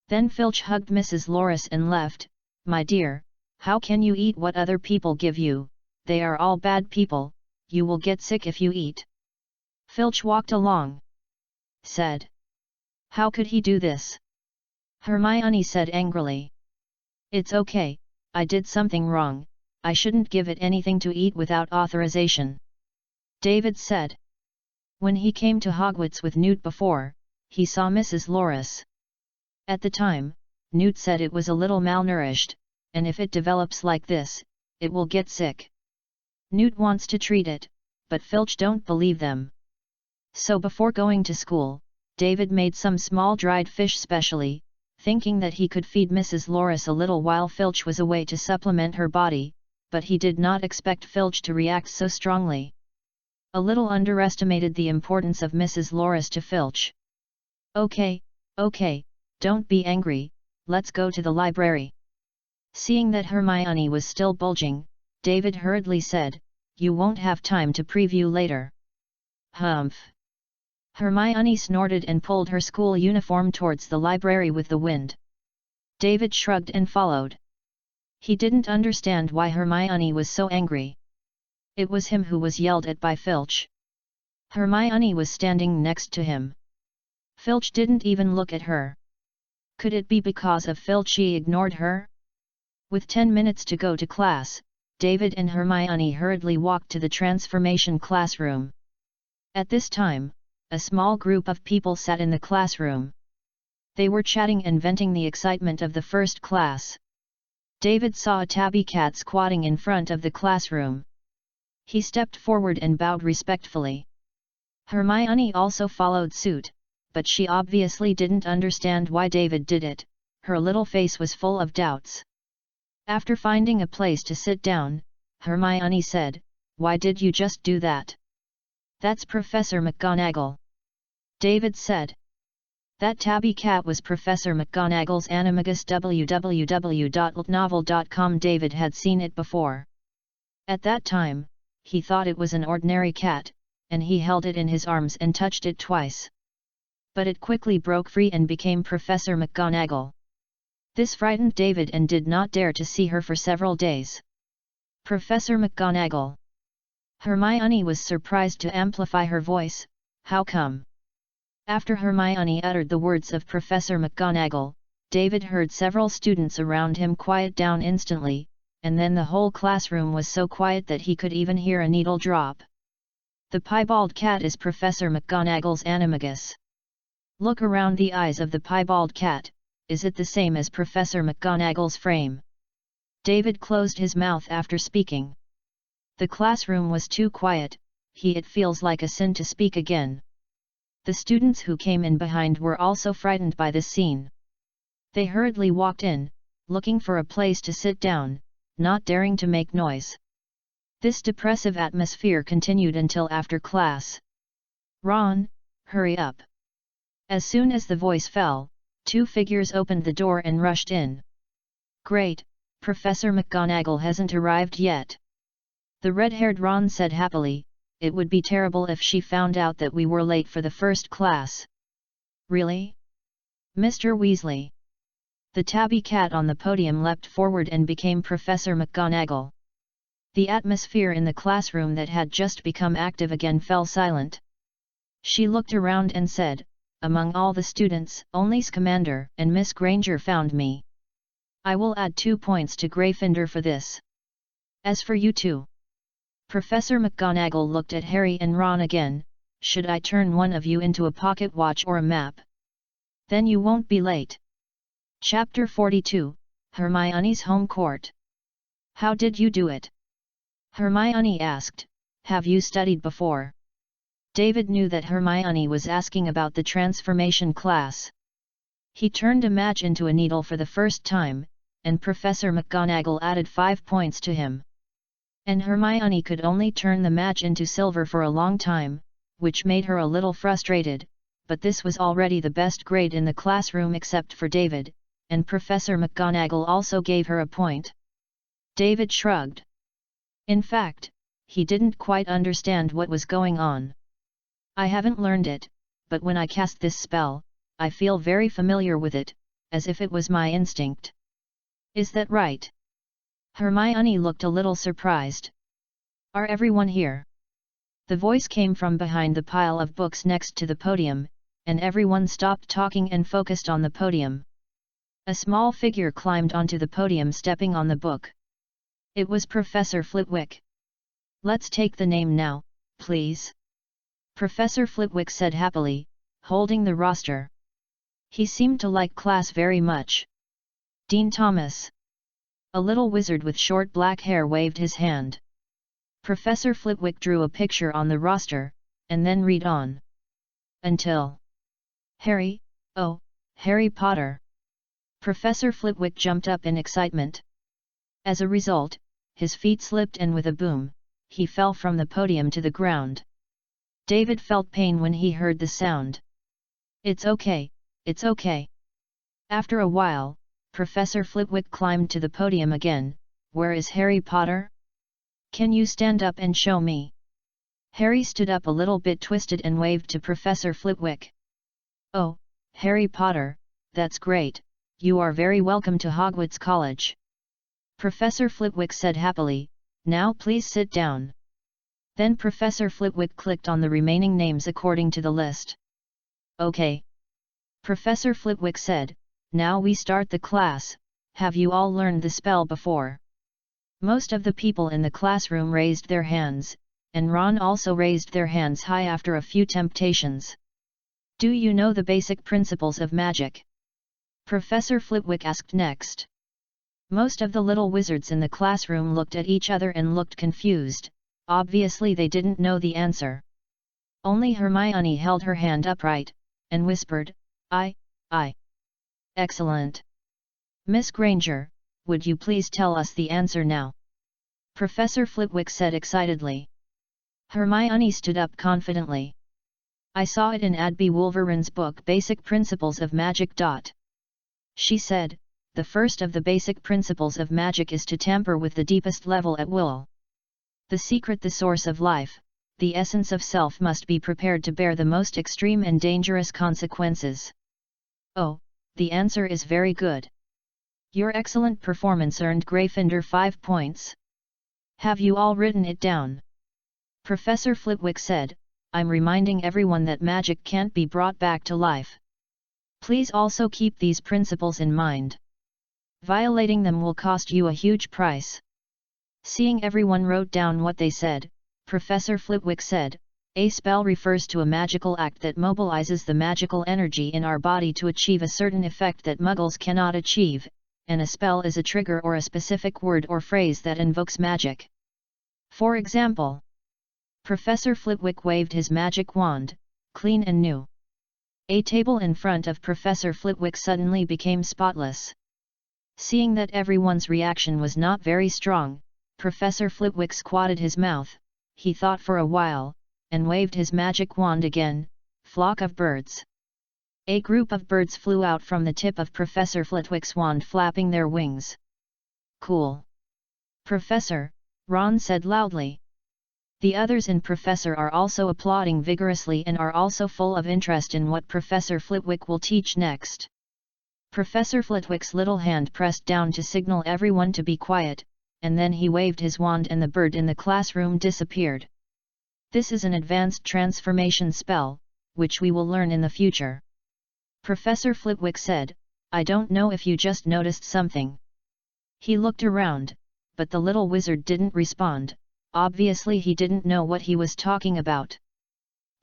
Then Filch hugged Mrs. Loris and left. "My dear, how can you eat what other people give you? They are all bad people, you will get sick if you eat." Filch walked along. Said. "How could he do this?" Hermione said angrily. "It's okay, I did something wrong, I shouldn't give it anything to eat without authorization," David said. When he came to Hogwarts with Newt before, he saw Mrs. Loris. At the time, Newt said it was a little malnourished, and if it develops like this, it will get sick. Newt wants to treat it, but Filch don't believe them. So before going to school, David made some small dried fish specially, thinking that he could feed Mrs. Loris a little while Filch was away to supplement her body, but he did not expect Filch to react so strongly. A little underestimated the importance of Mrs. Loris to Filch. "Okay, okay, don't be angry, let's go to the library." Seeing that Hermione was still bulging, David hurriedly said, "You won't have time to preview later." "Humph." Hermione snorted and pulled her school uniform towards the library with the wind. David shrugged and followed. He didn't understand why Hermione was so angry. It was him who was yelled at by Filch. Hermione was standing next to him. Filch didn't even look at her. Could it be because of Filch she ignored her? With 10 minutes to go to class, David and Hermione hurriedly walked to the transformation classroom. At this time, a small group of people sat in the classroom. They were chatting and venting the excitement of the first class. David saw a tabby cat squatting in front of the classroom. He stepped forward and bowed respectfully. Hermione also followed suit, but she obviously didn't understand why David did it. Her little face was full of doubts. After finding a place to sit down, Hermione said, "Why did you just do that?" "That's Professor McGonagall," David said. That tabby cat was Professor McGonagall's animagus. www.novel.com. David had seen it before. At that time, he thought it was an ordinary cat, and he held it in his arms and touched it twice. But it quickly broke free and became Professor McGonagall. This frightened David and did not dare to see her for several days. "Professor McGonagall." Hermione was surprised to amplify her voice. "How come?" After Hermione uttered the words of Professor McGonagall, David heard several students around him quiet down instantly, and then the whole classroom was so quiet that he could even hear a needle drop. "The piebald cat is Professor McGonagall's animagus." "Look around the eyes of the piebald cat, is it the same as Professor McGonagall's frame?" David closed his mouth after speaking. The classroom was too quiet. It feels like a sin to speak again. The students who came in behind were also frightened by this scene. They hurriedly walked in, looking for a place to sit down, not daring to make noise. This depressive atmosphere continued until after class. "Ron, hurry up." As soon as the voice fell, 2 figures opened the door and rushed in. "Great, Professor McGonagall hasn't arrived yet." The red-haired Ron said happily. "It would be terrible if she found out that we were late for the first class." "Really? Mr. Weasley?" The tabby cat on the podium leapt forward and became Professor McGonagall. The atmosphere in the classroom that had just become active again fell silent. She looked around and said, "Among all the students, only Scamander and Miss Granger found me. I will add 2 points to Gryffindor for this. As for you two." Professor McGonagall looked at Harry and Ron again. "Should I turn one of you into a pocket watch or a map? Then you won't be late." Chapter 42, Hermione's Home Court. "How did you do it?" Hermione asked. "Have you studied before?" David knew that Hermione was asking about the transformation class. He turned a match into a needle for the first time, and Professor McGonagall added 5 points to him. And Hermione could only turn the match into silver for a long time, which made her a little frustrated, but this was already the best grade in the classroom except for David, and Professor McGonagall also gave her a point. David shrugged. In fact, he didn't quite understand what was going on. "I haven't learned it, but when I cast this spell, I feel very familiar with it, as if it was my instinct." "Is that right?" Hermione looked a little surprised. "Are everyone here?" The voice came from behind the pile of books next to the podium, and everyone stopped talking and focused on the podium. A small figure climbed onto the podium stepping on the book. It was Professor Flitwick. "Let's take the name now, please," Professor Flitwick said happily, holding the roster. He seemed to like class very much. "Dean Thomas." A little wizard with short black hair waved his hand. Professor Flitwick drew a picture on the roster, and then read on. "Until Harry, oh, Harry Potter." Professor Flitwick jumped up in excitement. As a result, his feet slipped and with a boom, he fell from the podium to the ground. David felt pain when he heard the sound. It's okay." After a while, Professor Flitwick climbed to the podium again. "Where is Harry Potter? Can you stand up and show me?" Harry stood up a little bit twisted and waved to Professor Flitwick. "Oh, Harry Potter, that's great, you are very welcome to Hogwarts College." Professor Flitwick said happily, "Now please sit down." Then Professor Flitwick clicked on the remaining names according to the list. "Okay," Professor Flitwick said, "now we start the class. Have you all learned the spell before?" Most of the people in the classroom raised their hands, and Ron also raised their hands high after a few temptations. "Do you know the basic principles of magic?" Professor Flitwick asked next. Most of the little wizards in the classroom looked at each other and looked confused. Obviously they didn't know the answer. Only Hermione held her hand upright, and whispered, I. "Excellent. Miss Granger, would you please tell us the answer now?" Professor Flitwick said excitedly. Hermione stood up confidently. "I saw it in Adby Wolverine's book Basic Principles of Magic. She said, the first of the basic principles of magic is to tamper with the deepest level at will. The secret, the source of life, the essence of self must be prepared to bear the most extreme and dangerous consequences." "Oh, the answer is very good. Your excellent performance earned Gryffindor 5 points. Have you all written it down?" Professor Flitwick said, "I'm reminding everyone that magic can't be brought back to life. Please also keep these principles in mind. Violating them will cost you a huge price." Seeing everyone wrote down what they said, Professor Flitwick said, "A spell refers to a magical act that mobilizes the magical energy in our body to achieve a certain effect that Muggles cannot achieve, and a spell is a trigger or a specific word or phrase that invokes magic. For example." Professor Flitwick waved his magic wand, clean and new. A table in front of Professor Flitwick suddenly became spotless. Seeing that everyone's reaction was not very strong, Professor Flitwick squatted his mouth, he thought for a while, and waved his magic wand again. Flock of birds. A group of birds flew out from the tip of Professor Flitwick's wand flapping their wings. "Cool. Professor," Ron said loudly. The others in Professor are also applauding vigorously and are also full of interest in what Professor Flitwick will teach next. Professor Flitwick's little hand pressed down to signal everyone to be quiet, and then he waved his wand and the bird in the classroom disappeared. "This is an advanced transformation spell, which we will learn in the future. Professor Flitwick said, I don't know if you just noticed something. He looked around, but the little wizard didn't respond. Obviously he didn't know what he was talking about.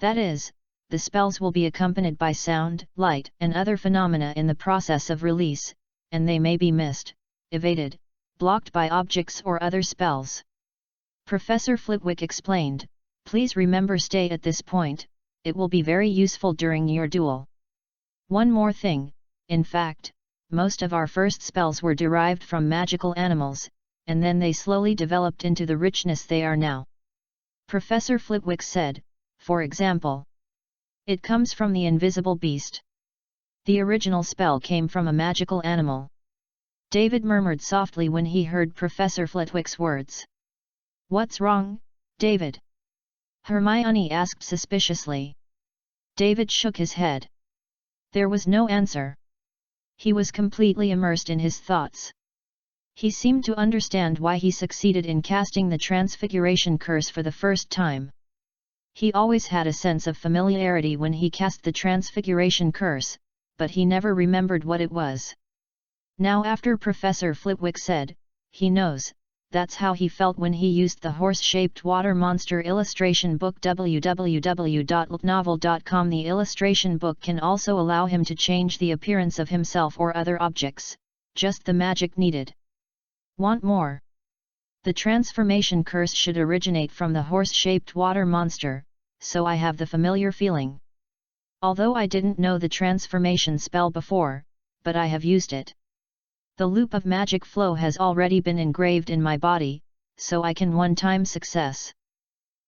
That is, the spells will be accompanied by sound, light, and other phenomena in the process of release, and they may be missed, evaded, blocked by objects or other spells. Professor Flitwick explained, please remember stay at this point, it will be very useful during your duel. One more thing, in fact, most of our first spells were derived from magical animals, and then they slowly developed into the richness they are now. Professor Flitwick said, for example, it comes from the invisible beast. The original spell came from a magical animal. David murmured softly when he heard Professor Flitwick's words. What's wrong, David? Hermione asked suspiciously. David shook his head. There was no answer. He was completely immersed in his thoughts. He seemed to understand why he succeeded in casting the Transfiguration curse for the first time. He always had a sense of familiarity when he cast the Transfiguration curse, but he never remembered what it was. Now after Professor Flitwick said, he knows, that's how he felt when he used the horse-shaped water monster illustration book. www.novel.com. The illustration book can also allow him to change the appearance of himself or other objects, just the magic needed. Want more? The transformation curse should originate from the horse-shaped water monster, so I have the familiar feeling. Although I didn't know the transformation spell before, but I have used it. The loop of magic flow has already been engraved in my body, so I can one-time success.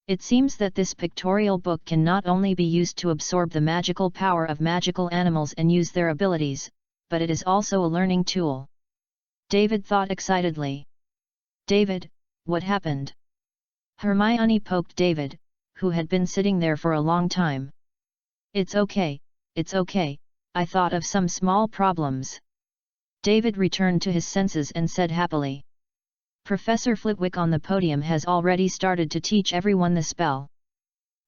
It seems that this pictorial book can not only be used to absorb the magical power of magical animals and use their abilities, but it is also a learning tool. David thought excitedly. David, what happened? Hermione poked David, who had been sitting there for a long time. It's okay, I thought of some small problems. David returned to his senses and said happily. Professor Flitwick on the podium has already started to teach everyone the spell.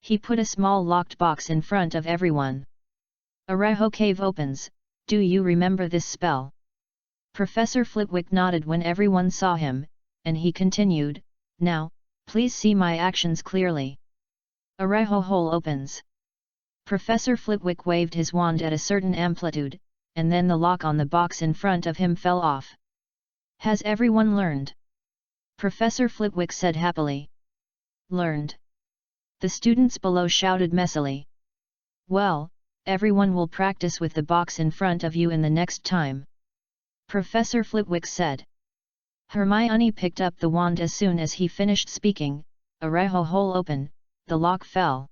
He put a small locked box in front of everyone. Areho cave opens, do you remember this spell? Professor Flitwick nodded when everyone saw him, and he continued, now, please see my actions clearly. Areho hole opens. Professor Flitwick waved his wand at a certain amplitude, and then the lock on the box in front of him fell off. Has everyone learned? Professor Flitwick said happily. Learned? The students below shouted messily. Well, everyone will practice with the box in front of you in the next time. Professor Flitwick said. Hermione picked up the wand as soon as he finished speaking, Areho hole open, the lock fell.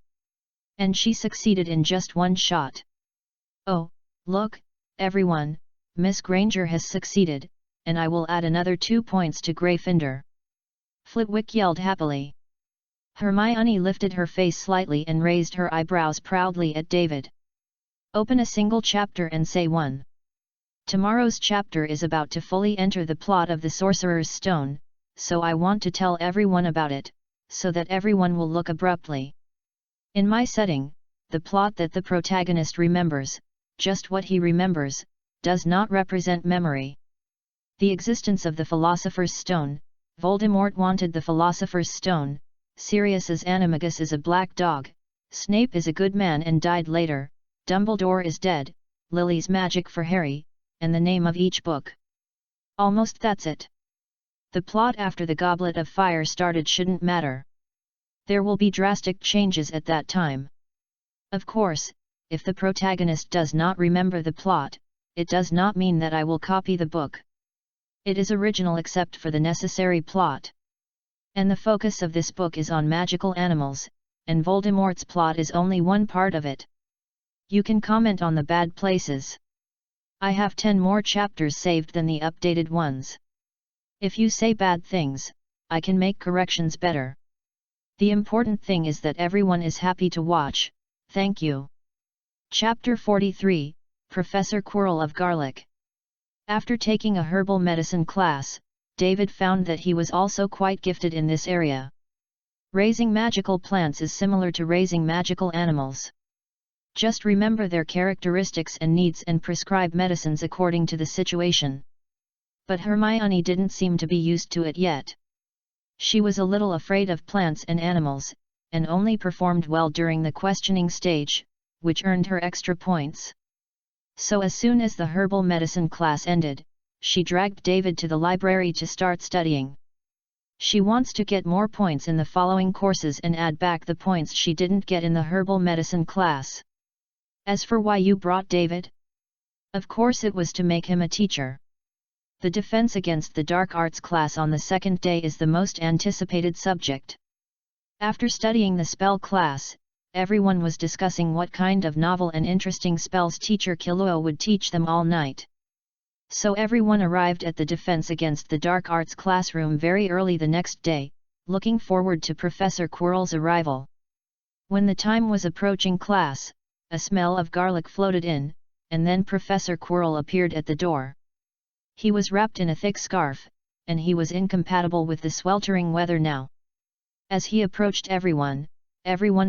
And she succeeded in just one shot. Oh, look, everyone, Miss Granger has succeeded, and I will add another 2 points to Gryffindor. Flitwick yelled happily. Hermione lifted her face slightly and raised her eyebrows proudly at David. Open a single chapter and say 1. Tomorrow's chapter is about to fully enter the plot of the Sorcerer's Stone, so I want to tell everyone about it, so that everyone will look abruptly. In my setting, the plot that the protagonist remembers, just what he remembers, does not represent memory. The existence of the Philosopher's Stone, Voldemort wanted the Philosopher's Stone, Sirius's animagus is a black dog, Snape is a good man and died later, Dumbledore is dead, Lily's magic for Harry, and the name of each book. Almost that's it. The plot after the Goblet of Fire started shouldn't matter. There will be drastic changes at that time. Of course, if the protagonist does not remember the plot, it does not mean that I will copy the book. It is original except for the necessary plot. And the focus of this book is on magical animals, and Voldemort's plot is only one part of it. You can comment on the bad places. I have 10 more chapters saved than the updated ones. If you say bad things, I can make corrections better. The important thing is that everyone is happy to watch, thank you. Chapter 43, Professor Quirrell of Garlic. After taking a herbal medicine class, David found that he was also quite gifted in this area. Raising magical plants is similar to raising magical animals. Just remember their characteristics and needs and prescribe medicines according to the situation. But Hermione didn't seem to be used to it yet. She was a little afraid of plants and animals, and only performed well during the questioning stage, which earned her extra points. So as soon as the herbal medicine class ended, she dragged David to the library to start studying. She wants to get more points in the following courses and add back the points she didn't get in the herbal medicine class. As for why you brought David? Of course it was to make him a teacher. The defense against the dark arts class on the second day is the most anticipated subject. After studying the spell class, everyone was discussing what kind of novel and interesting spells teacher Killua would teach them all night. So everyone arrived at the defense against the dark arts classroom very early the next day, looking forward to Professor Quirrell's arrival. When the time was approaching class, a smell of garlic floated in, and then Professor Quirrell appeared at the door. He was wrapped in a thick scarf, and he was incompatible with the sweltering weather now. As he approached everyone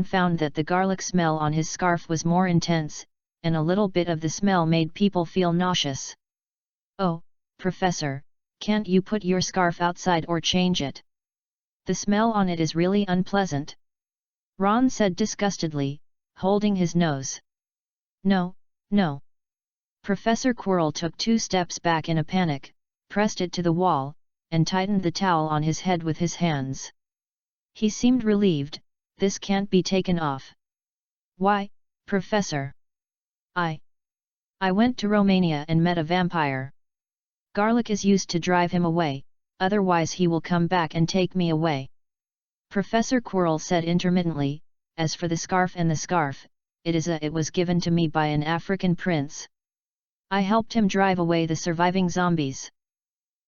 found that the garlic smell on his scarf was more intense, and a little bit of the smell made people feel nauseous. "Oh, Professor, can't you put your scarf outside or change it? The smell on it is really unpleasant," Ron said disgustedly, holding his nose. No. Professor Quirrell took 2 steps back in a panic, pressed it to the wall, and tightened the towel on his head with his hands. He seemed relieved. "This can't be taken off." "Why, Professor? I went to Romania and met a vampire. Garlic is used to drive him away, otherwise he will come back and take me away," Professor Quirrell said intermittently. "As for the scarf, it was given to me by an African prince. I helped him drive away the surviving zombies.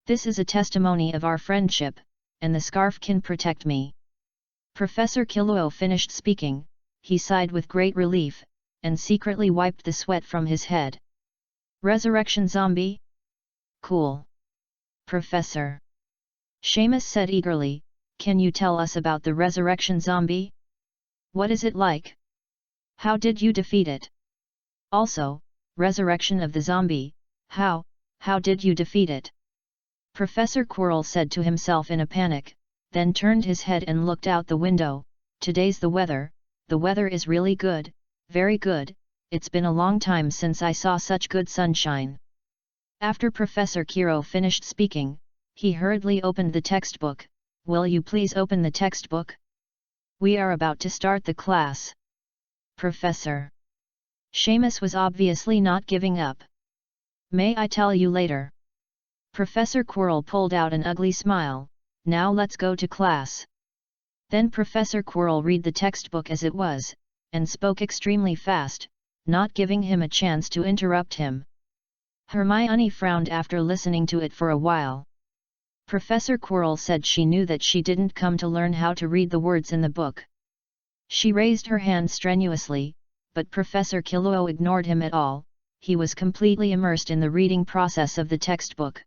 This is a testimony of our friendship, and the scarf can protect me." Professor Killua finished speaking. He sighed with great relief, and secretly wiped the sweat from his head. "Resurrection zombie? Cool. Professor," Seamus said eagerly, "can you tell us about the resurrection zombie? What is it like? How did you defeat it? Also, resurrection of the zombie, how did you defeat it?" Professor Quirrell said to himself in a panic, then turned his head and looked out the window. "Today's the weather is really good, very good. It's been a long time since I saw such good sunshine." After Professor Quirrell finished speaking, he hurriedly opened the textbook. "Will you please open the textbook? We are about to start the class." "Professor." Seamus was obviously not giving up. "May I tell you later?" Professor Quirrell pulled out an ugly smile. "Now let's go to class." Then Professor Quirrell read the textbook as it was, and spoke extremely fast, not giving him a chance to interrupt him. Hermione frowned after listening to it for a while. Professor Quirrell said she knew that she didn't come to learn how to read the words in the book. She raised her hand strenuously, but Professor Killua ignored him at all. He was completely immersed in the reading process of the textbook.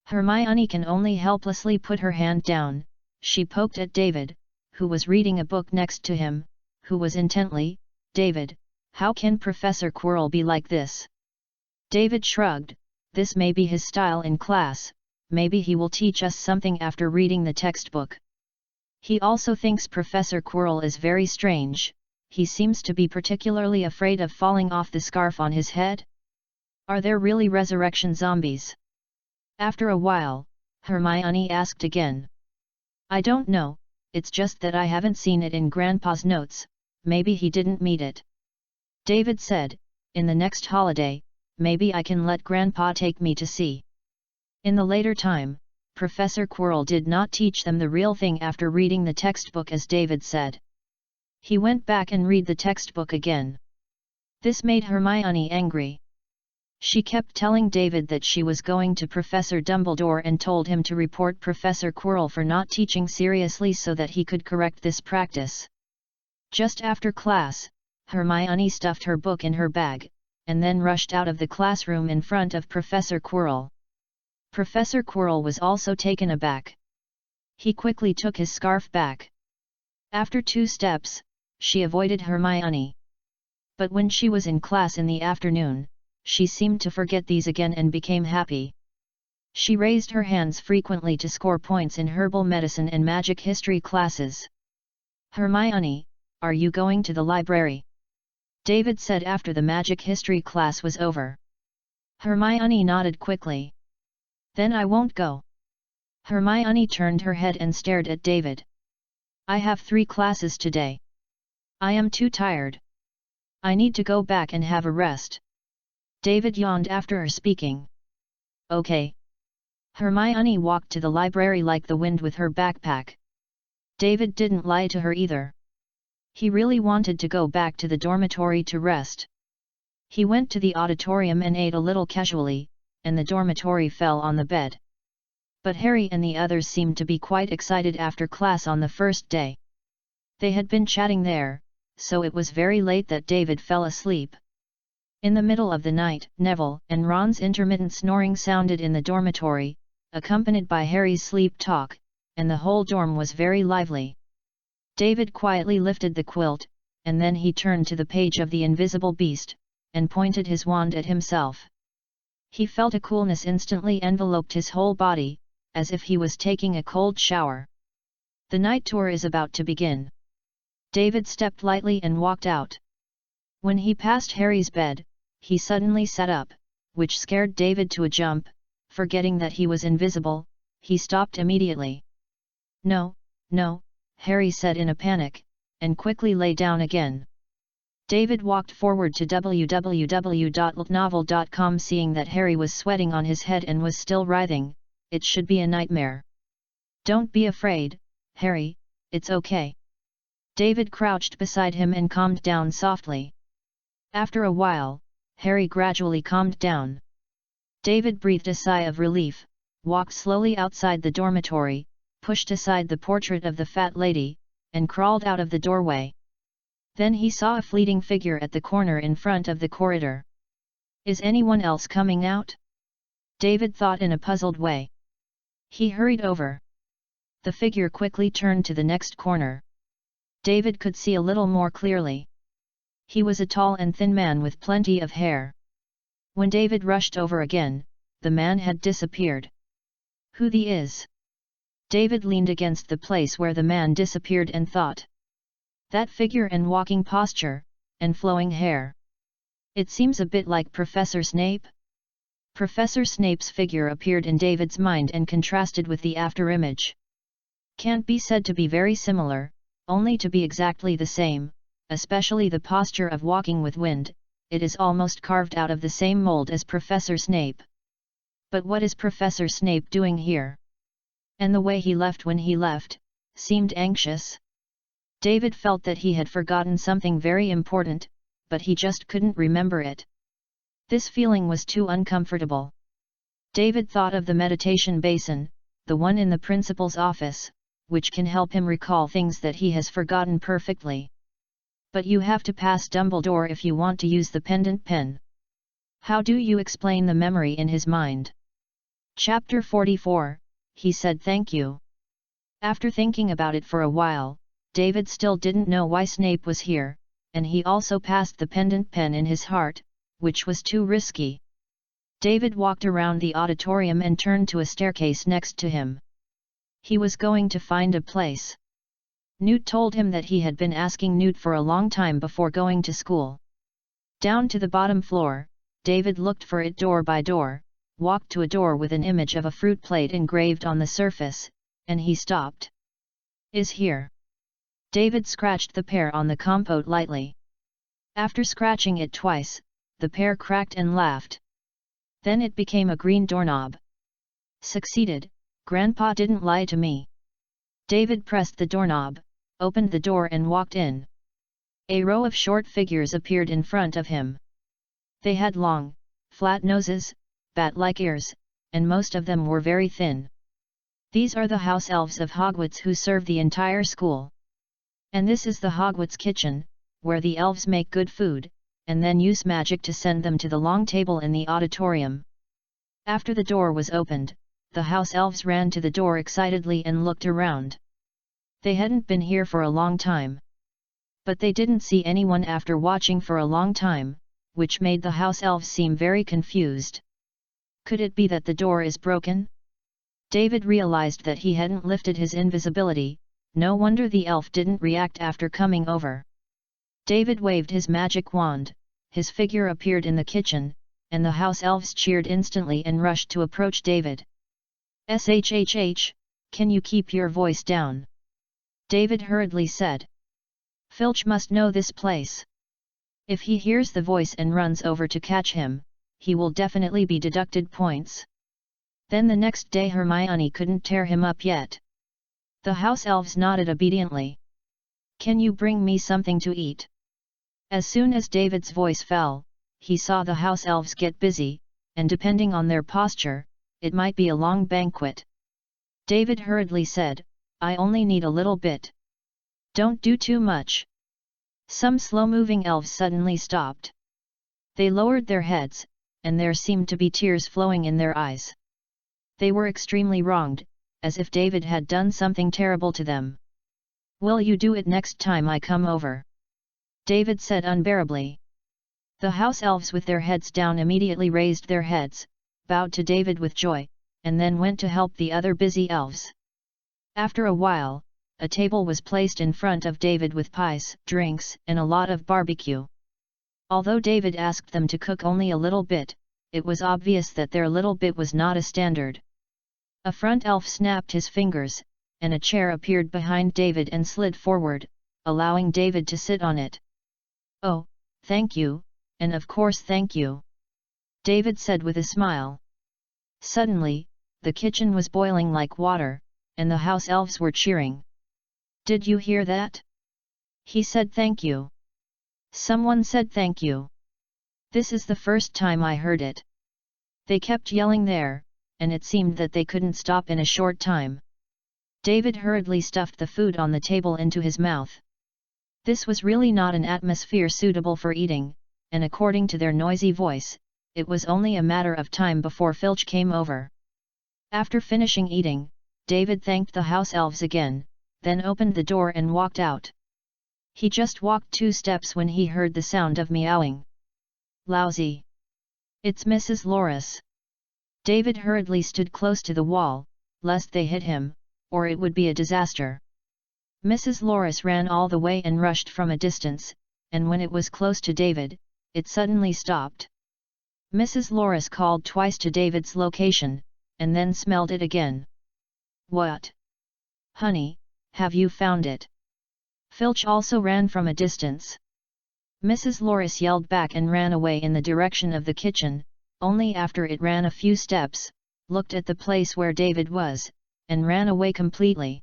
Hermione can only helplessly put her hand down. She poked at David, who was reading a book next to him, who was intently, "David, how can Professor Quirrell be like this?" David shrugged. "This may be his style in class, maybe he will teach us something after reading the textbook. He also thinks Professor Quirrell is very strange. He seems to be particularly afraid of falling off the scarf on his head. Are there really resurrection zombies?" After a while, Hermione asked again. "I don't know, it's just that I haven't seen it in Grandpa's notes, maybe he didn't meet it." David said, "In the next holiday, maybe I can let Grandpa take me to see." In the later time, Professor Quirrell did not teach them the real thing after reading the textbook as David said. He went back and read the textbook again. This made Hermione angry. She kept telling David that she was going to Professor Dumbledore and told him to report Professor Quirrell for not teaching seriously so that he could correct this practice. Just after class, Hermione stuffed her book in her bag, and then rushed out of the classroom in front of Professor Quirrell. Professor Quirrell was also taken aback. He quickly took his scarf back. After 2 steps, she avoided Hermione. But when she was in class in the afternoon, she seemed to forget these again and became happy. She raised her hands frequently to score points in herbal medicine and magic history classes. "Hermione, are you going to the library?" David said after the magic history class was over. Hermione nodded quickly. "Then I won't go." Hermione turned her head and stared at David. "I have 3 classes today. I am too tired. I need to go back and have a rest." David yawned after her speaking. "Okay." Hermione walked to the library like the wind with her backpack. David didn't lie to her either. He really wanted to go back to the dormitory to rest. He went to the auditorium and ate a little casually, and the dormitory fell on the bed. But Harry and the others seemed to be quite excited after class on the first day. They had been chatting there, so it was very late that David fell asleep. In the middle of the night, Neville and Ron's intermittent snoring sounded in the dormitory, accompanied by Harry's sleep talk, and the whole dorm was very lively. David quietly lifted the quilt, and then he turned to the page of The Invisible Beast, and pointed his wand at himself. He felt a coolness instantly enveloped his whole body, as if he was taking a cold shower. "The night tour is about to begin." David stepped lightly and walked out. When he passed Harry's bed, he suddenly sat up, which scared David to a jump. Forgetting that he was invisible, he stopped immediately. "No, no," Harry said in a panic, and quickly lay down again. David walked forward to www.novel.com, seeing that Harry was sweating on his head and was still writhing. "It should be a nightmare." "Don't be afraid, Harry, it's okay." David crouched beside him and calmed down softly. After a while, Harry gradually calmed down. David breathed a sigh of relief, walked slowly outside the dormitory, pushed aside the portrait of the fat lady, and crawled out of the doorway. Then he saw a fleeting figure at the corner in front of the corridor. "Is anyone else coming out?" David thought in a puzzled way. He hurried over. The figure quickly turned to the next corner. David could see a little more clearly. He was a tall and thin man with plenty of hair. When David rushed over again, the man had disappeared. "Who the is?" David leaned against the place where the man disappeared and thought. That figure and walking posture, and flowing hair. It seems a bit like Professor Snape. Professor Snape's figure appeared in David's mind and contrasted with the afterimage. Can't be said to be very similar, only to be exactly the same, especially the posture of walking with wind. It is almost carved out of the same mold as Professor Snape. But what is Professor Snape doing here? And the way he left when he left, seemed anxious. David felt that he had forgotten something very important, but he just couldn't remember it. This feeling was too uncomfortable. David thought of the meditation basin, the one in the principal's office, which can help him recall things that he has forgotten perfectly. But you have to pass Dumbledore if you want to use the pendant pen. How do you explain the memory in his mind? Chapter 44, he said thank you. After thinking about it for a while, David still didn't know why Snape was here, and he also passed the pendant pen in his heart, which was too risky. David walked around the auditorium and turned to a staircase next to him. He was going to find a place. Newt told him that he had been asking Newt for a long time before going to school. Down to the bottom floor, David looked for it door by door, walked to a door with an image of a fruit plate engraved on the surface, and he stopped. Is here. David scratched the pear on the compote lightly. After scratching it twice, the pear cracked and laughed. Then it became a green doorknob. Succeeded, Grandpa didn't lie to me. David pressed the doorknob, opened the door and walked in. A row of short figures appeared in front of him. They had long, flat noses, bat-like ears, and most of them were very thin. These are the house elves of Hogwarts who serve the entire school. And this is the Hogwarts kitchen, where the elves make good food, and then use magic to send them to the long table in the auditorium. After the door was opened, the house elves ran to the door excitedly and looked around. They hadn't been here for a long time. But they didn't see anyone after watching for a long time, which made the house elves seem very confused. Could it be that the door is broken? David realized that he hadn't lifted his invisibility. No wonder the elf didn't react after coming over. David waved his magic wand, his figure appeared in the kitchen, and the house elves cheered instantly and rushed to approach David. "Shhh, can you keep your voice down?" David hurriedly said. "Filch must know this place. If he hears the voice and runs over to catch him, he will definitely be deducted points. Then the next day Hermione couldn't tear him up yet." The house elves nodded obediently. "Can you bring me something to eat?" As soon as David's voice fell, he saw the house elves get busy, and depending on their posture, it might be a long banquet. David hurriedly said, "I only need a little bit. Don't do too much." Some slow-moving elves suddenly stopped. They lowered their heads, and there seemed to be tears flowing in their eyes. They were extremely wronged, as if David had done something terrible to them. "Will you do it next time I come over?" David said unbearably. The house elves with their heads down immediately raised their heads, bowed to David with joy, and then went to help the other busy elves. After a while, a table was placed in front of David with pies, drinks, and a lot of barbecue. Although David asked them to cook only a little bit, it was obvious that their little bit was not a standard. A front elf snapped his fingers, and a chair appeared behind David and slid forward, allowing David to sit on it. "Oh, thank you, and of course thank you," David said with a smile. Suddenly, the kitchen was boiling like water, and the house elves were cheering. "Did you hear that?" He said thank you. Someone said thank you. This is the first time I heard it. They kept yelling there, and it seemed that they couldn't stop in a short time. David hurriedly stuffed the food on the table into his mouth. This was really not an atmosphere suitable for eating, and according to their noisy voice, it was only a matter of time before Filch came over. After finishing eating, David thanked the house elves again, then opened the door and walked out. He just walked 2 steps when he heard the sound of meowing. "Lousy! It's Mrs. Loris." David hurriedly stood close to the wall, lest they hit him, or it would be a disaster. Mrs. Loris ran all the way and rushed from a distance, and when it was close to David, it suddenly stopped. Mrs. Loris called twice to David's location, and then smelled it again. "What? Honey, have you found it?" Filch also ran from a distance. Mrs. Loris yelled back and ran away in the direction of the kitchen, only after it ran a few steps, looked at the place where David was, and ran away completely.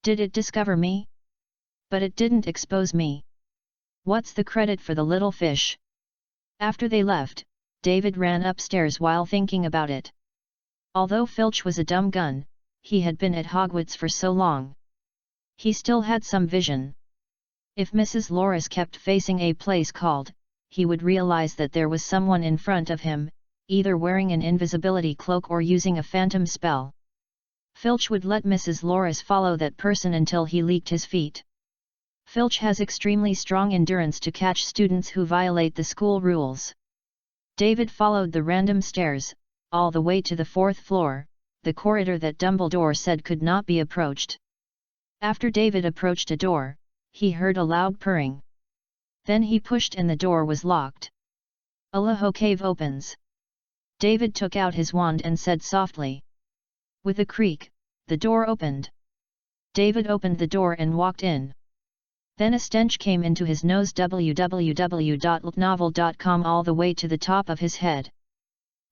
Did it discover me? But it didn't expose me. What's the credit for the little fish? After they left, David ran upstairs while thinking about it. Although Filch was a dumb gun, he had been at Hogwarts for so long. He still had some vision. If Mrs. Loris kept facing a place called, he would realize that there was someone in front of him, either wearing an invisibility cloak or using a phantom spell. Filch would let Mrs. Loris follow that person until he leaked his feet. Filch has extremely strong endurance to catch students who violate the school rules. David followed the random stairs, all the way to the 4th floor, the corridor that Dumbledore said could not be approached. After David approached a door, he heard a loud purring. Then he pushed and the door was locked. "Alaho cave opens." David took out his wand and said softly. With a creak, the door opened. David opened the door and walked in. Then a stench came into his nose, www.novel.com, all the way to the top of his head.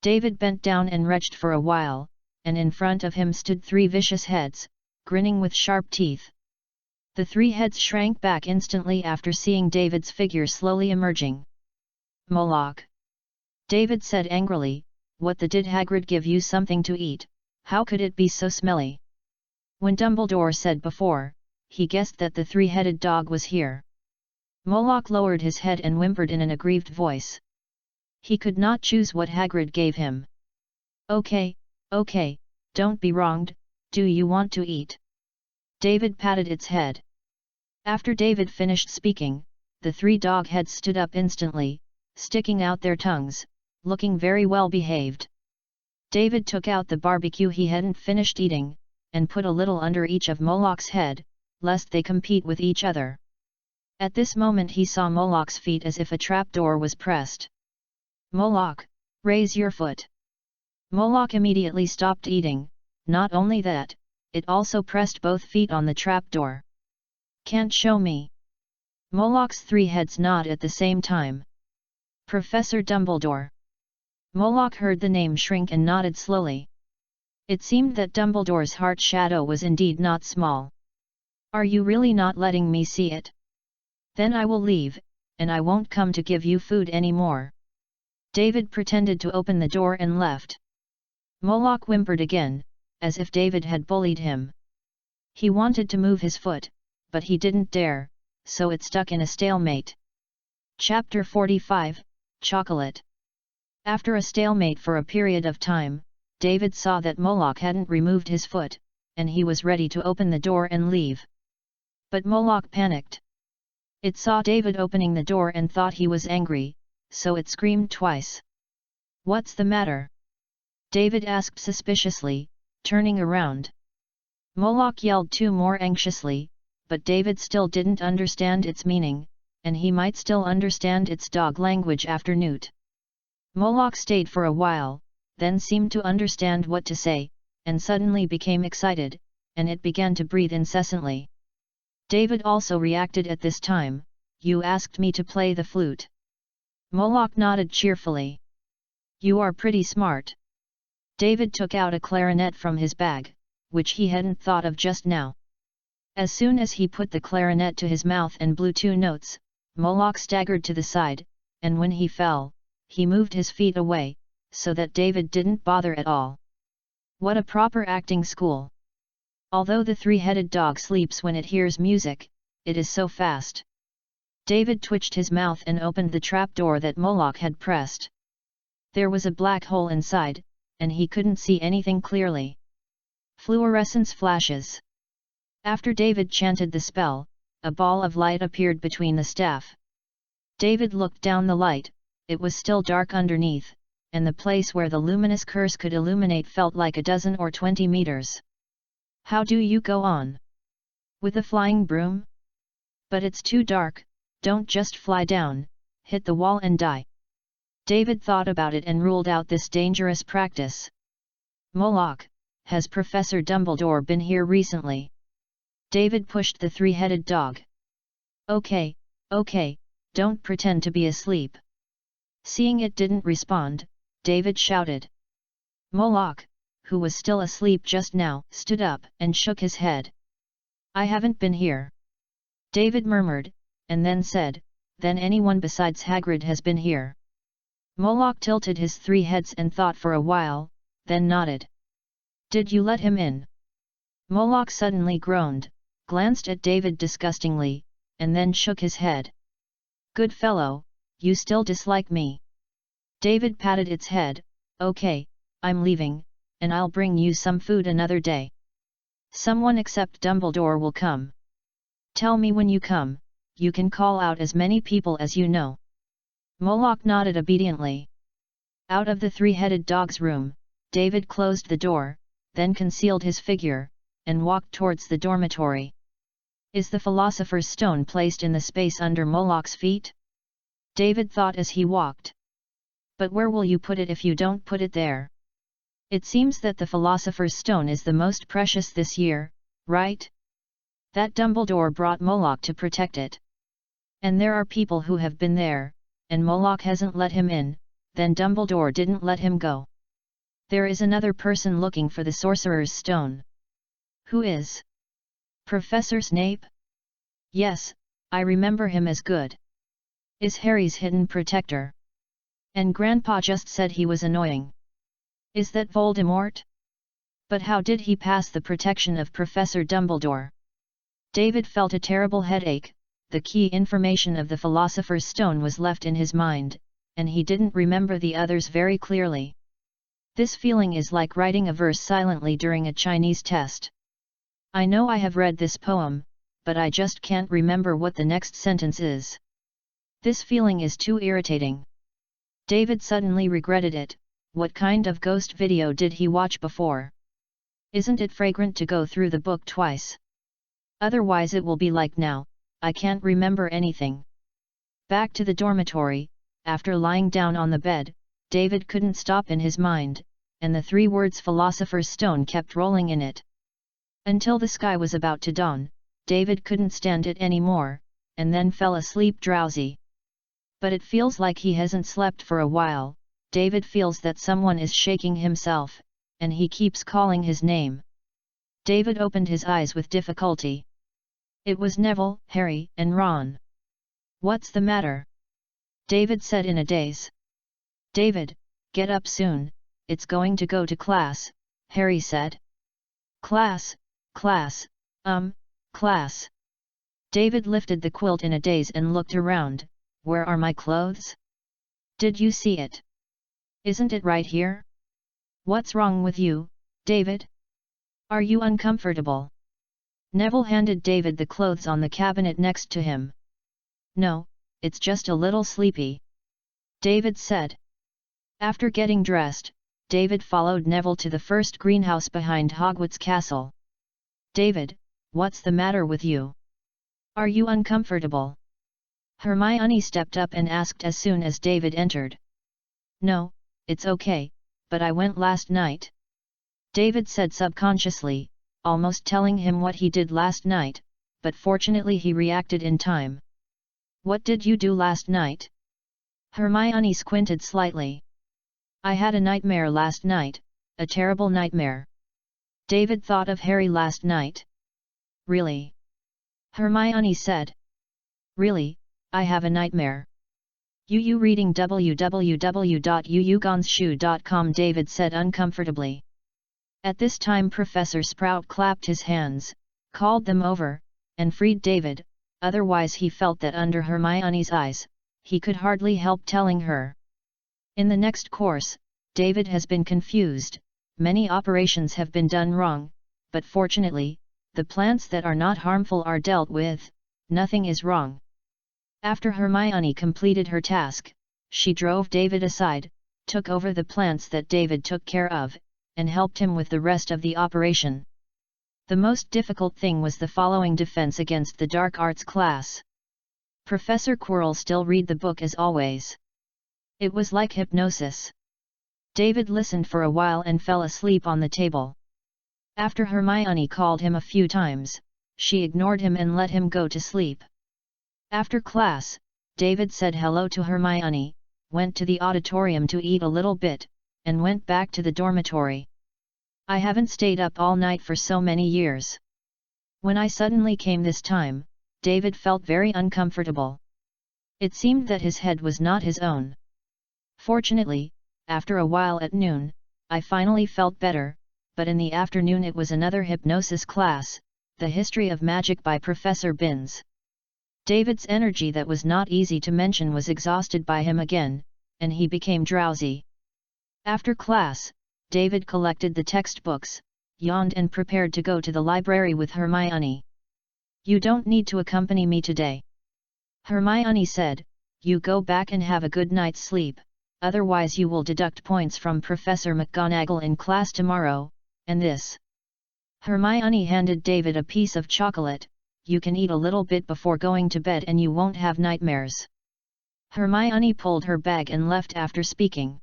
David bent down and retched for a while, and in front of him stood 3 vicious heads, grinning with sharp teeth. The 3 heads shrank back instantly after seeing David's figure slowly emerging. "Moloch!" David said angrily, "What the did Hagrid give you something to eat? How could it be so smelly?" When Dumbledore said before, he guessed that the 3-headed dog was here. Moloch lowered his head and whimpered in an aggrieved voice. He could not choose what Hagrid gave him. Okay, don't be wronged, do you want to eat?" David patted its head. After David finished speaking, the 3 dog heads stood up instantly, sticking out their tongues, looking very well behaved. David took out the barbecue he hadn't finished eating, and put a little under each of Moloch's head, lest they compete with each other. At this moment he saw Moloch's feet as if a trapdoor was pressed. "Moloch, raise your foot." Moloch immediately stopped eating. Not only that, it also pressed both feet on the trapdoor. "Can't show me." Moloch's 3 heads nod at the same time. "Professor Dumbledore." Moloch heard the name shrink and nodded slowly. It seemed that Dumbledore's heart shadow was indeed not small. "Are you really not letting me see it? Then I will leave, and I won't come to give you food anymore." David pretended to open the door and left. Moloch whimpered again, as if David had bullied him. He wanted to move his foot, but he didn't dare, so it stuck in a stalemate. Chapter 45, Chocolate. After a stalemate for a period of time, David saw that Moloch hadn't removed his foot, and he was ready to open the door and leave. But Moloch panicked. It saw David opening the door and thought he was angry, so it screamed twice. "What's the matter?" David asked suspiciously, turning around. Moloch yelled 2 more anxiously, but David still didn't understand its meaning, and he might still understand its dog language after Newt. Moloch stayed for a while, then seemed to understand what to say, and suddenly became excited, and it began to breathe incessantly. David also reacted at this time. "You asked me to play the flute." Moloch nodded cheerfully. "You are pretty smart." David took out a clarinet from his bag, which he hadn't thought of just now. As soon as he put the clarinet to his mouth and blew 2 notes, Moloch staggered to the side, and when he fell, he moved his feet away, so that David didn't bother at all. What a proper acting school! Although the 3-headed dog sleeps when it hears music, it is so fast. David twitched his mouth and opened the trapdoor that Moloch had pressed. There was a black hole inside, and he couldn't see anything clearly. Fluorescence flashes. After David chanted the spell, a ball of light appeared between the staff. David looked down the light. It was still dark underneath, and the place where the luminous curse could illuminate felt like a 12 or 20 meters. "How do you go on? With a flying broom? But it's too dark, don't just fly down, hit the wall and die." David thought about it and ruled out this dangerous practice. "Moloch, has Professor Dumbledore been here recently?" David pushed the 3-headed dog. Okay, don't pretend to be asleep." Seeing it didn't respond, David shouted. Moloch, who was still asleep just now, stood up and shook his head. "I haven't been here." David murmured, and then said, "Then anyone besides Hagrid has been here." Moloch tilted his 3 heads and thought for a while, then nodded. "Did you let him in?" Moloch suddenly groaned, glanced at David disgustingly, and then shook his head. "Good fellow, you still dislike me." David patted its head. "Okay, I'm leaving, and I'll bring you some food another day. Someone except Dumbledore will come. Tell me when you come, you can call out as many people as you know." Moloch nodded obediently. Out of the 3-headed dog's room, David closed the door, then concealed his figure, and walked towards the dormitory. "Is the Philosopher's Stone placed in the space under Moloch's feet?" David thought as he walked. "But where will you put it if you don't put it there? It seems that the Philosopher's Stone is the most precious this year, right? That Dumbledore brought Moloch to protect it. And there are people who have been there, and Moloch hasn't let him in, then Dumbledore didn't let him go. There is another person looking for the Sorcerer's Stone." "Who is? Professor Snape?" "Yes, I remember him as good. Is Harry's hidden protector. And Grandpa just said he was annoying. Is that Voldemort? But how did he pass the protection of Professor Dumbledore?" David felt a terrible headache. The key information of the Philosopher's Stone was left in his mind, and he didn't remember the others very clearly. This feeling is like writing a verse silently during a Chinese test. "I know I have read this poem, but I just can't remember what the next sentence is. This feeling is too irritating. David suddenly regretted it. What kind of ghost video did he watch before? Isn't it fragrant to go through the book twice? Otherwise it will be like now, I can't remember anything. Back to the dormitory, after lying down on the bed, David couldn't stop in his mind, and the 3 words Philosopher's Stone kept rolling in it. Until the sky was about to dawn, David couldn't stand it anymore, and then fell asleep drowsy. But it feels like he hasn't slept for a while. David feels that someone is shaking himself, and he keeps calling his name. David opened his eyes with difficulty. It was Neville, Harry, and Ron. What's the matter? David said in a daze. David, get up soon, it's going to go to class, Harry said. Class, class, class. David lifted the quilt in a daze and looked around. Where are my clothes? Did you see it? Isn't it right here? What's wrong with you, David? Are you uncomfortable? Neville handed David the clothes on the cabinet next to him. No, it's just a little sleepy, David said. After getting dressed, David followed Neville to the first greenhouse behind Hogwarts Castle. David, what's the matter with you? Are you uncomfortable? Hermione stepped up and asked as soon as David entered. No, it's okay, but I went last night. David said subconsciously, almost telling him what he did last night, but fortunately he reacted in time. What did you do last night? Hermione squinted slightly. I had a nightmare last night, a terrible nightmare. David thought of Harry last night. Really? Hermione said. Really, I have a nightmare. You reading www.yuyugonshu.com, David said uncomfortably. At this time Professor Sprout clapped his hands, called them over, and freed David, otherwise he felt that under Hermione's eyes, he could hardly help telling her. In the next course, David has been confused, many operations have been done wrong, but fortunately, the plants that are not harmful are dealt with, nothing is wrong. After Hermione completed her task, she drove David aside, took over the plants that David took care of, and helped him with the rest of the operation. The most difficult thing was the following defense against the dark arts class. Professor Quirrell still read the book as always. It was like hypnosis. David listened for a while and fell asleep on the table. After Hermione called him a few times, she ignored him and let him go to sleep. After class, David said hello to Hermione, went to the auditorium to eat a little bit, and went back to the dormitory. I haven't stayed up all night for so many years. When I suddenly came this time, David felt very uncomfortable. It seemed that his head was not his own. Fortunately, after a while at noon, I finally felt better, but in the afternoon it was another hypnosis class, the History of Magic by Professor Binns. David's energy that was not easy to mention was exhausted by him again, and he became drowsy. After class, David collected the textbooks, yawned and prepared to go to the library with Hermione. You don't need to accompany me today, Hermione said, you go back and have a good night's sleep, otherwise you will deduct points from Professor McGonagall in class tomorrow, and this. Hermione handed David a piece of chocolate. You can eat a little bit before going to bed and you won't have nightmares. Hermione pulled her bag and left after speaking.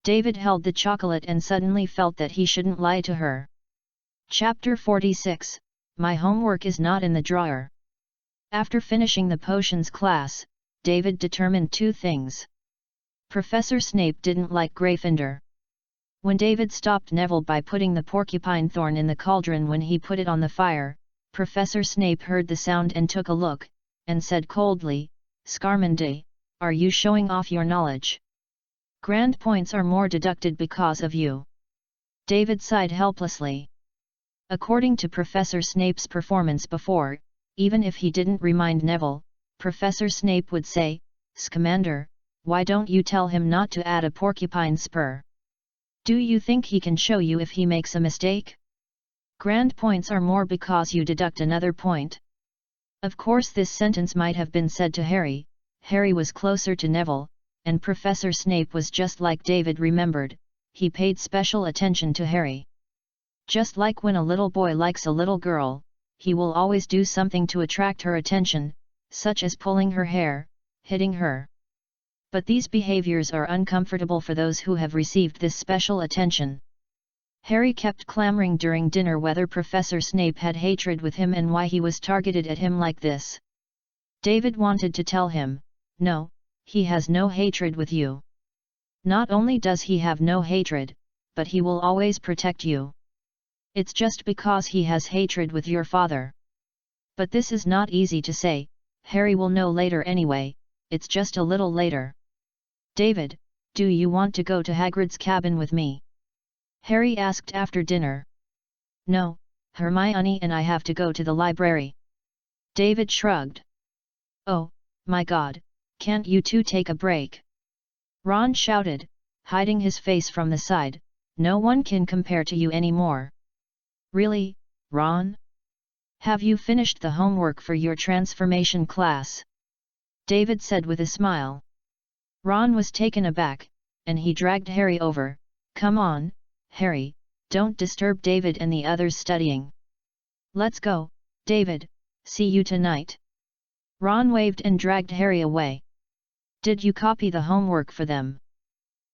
David held the chocolate and suddenly felt that he shouldn't lie to her. Chapter 46, My homework is not in the drawer. After finishing the potions class, David determined 2 things. Professor Snape didn't like Gryffindor. When David stopped Neville by putting the porcupine thorn in the cauldron when he put it on the fire, Professor Snape heard the sound and took a look, and said coldly, Scarmandy, are you showing off your knowledge? Grand points are more deducted because of you. David sighed helplessly. According to Professor Snape's performance before, even if he didn't remind Neville, Professor Snape would say, Scamander, why don't you tell him not to add a porcupine spur? Do you think he can show you if he makes a mistake? Grand points are more because you deduct another point. Of course this sentence might have been said to Harry. Harry was closer to Neville, and Professor Snape was just like David remembered, he paid special attention to Harry. Just like when a little boy likes a little girl, he will always do something to attract her attention, such as pulling her hair, hitting her. But these behaviors are uncomfortable for those who have received this special attention. Harry kept clamoring during dinner whether Professor Snape had hatred with him and why he was targeted at him like this. David wanted to tell him, no, he has no hatred with you. Not only does he have no hatred, but he will always protect you. It's just because he has hatred with your father. But this is not easy to say, Harry will know later anyway, it's just a little later. David, do you want to go to Hagrid's cabin with me? Harry asked after dinner. No, Hermione and I have to go to the library. David shrugged. Oh, my God, can't you two take a break? Ron shouted, hiding his face from the side, no one can compare to you anymore. Really, Ron? Have you finished the homework for your transformation class? David said with a smile. Ron was taken aback, and he dragged Harry over. Come on, Harry, don't disturb David and the others studying. Let's go, David, see you tonight. Ron waved and dragged Harry away. Did you copy the homework for them?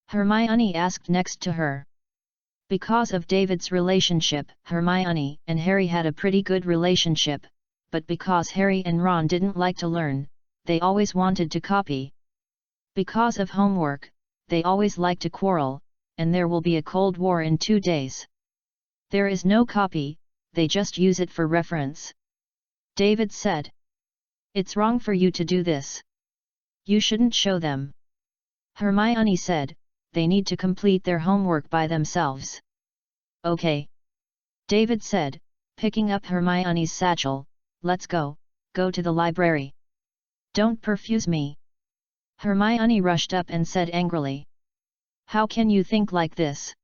Hermione asked next to her. Because of David's relationship, Hermione and Harry had a pretty good relationship, but because Harry and Ron didn't like to learn, they always wanted to copy. Because of homework, they always like to quarrel, and there will be a Cold War in 2 days. There is no copy, they just use it for reference. David said. It's wrong for you to do this. You shouldn't show them. Hermione said, they need to complete their homework by themselves. Okay. David said, picking up Hermione's satchel, let's go to the library. Don't perfuse me. Hermione rushed up and said angrily. How can you think like this?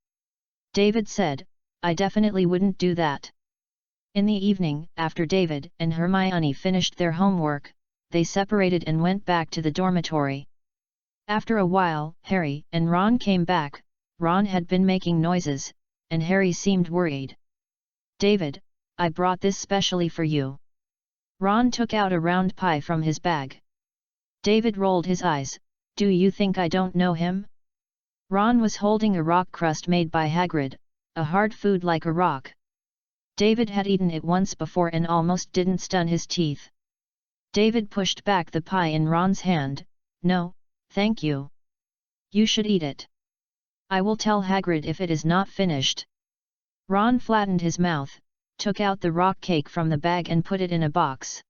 David said, I definitely wouldn't do that. In the evening, after David and Hermione finished their homework, they separated and went back to the dormitory. After a while, Harry and Ron came back. Ron had been making noises, and Harry seemed worried. David, I brought this specially for you. Ron took out a round pie from his bag. David rolled his eyes. Do you think I don't know him? Ron was holding a rock crust made by Hagrid, a hard food like a rock. David had eaten it once before and almost didn't stun his teeth. David pushed back the pie in Ron's hand. No, thank you. You should eat it. I will tell Hagrid if it is not finished. Ron flattened his mouth, took out the rock cake from the bag and put it in a box.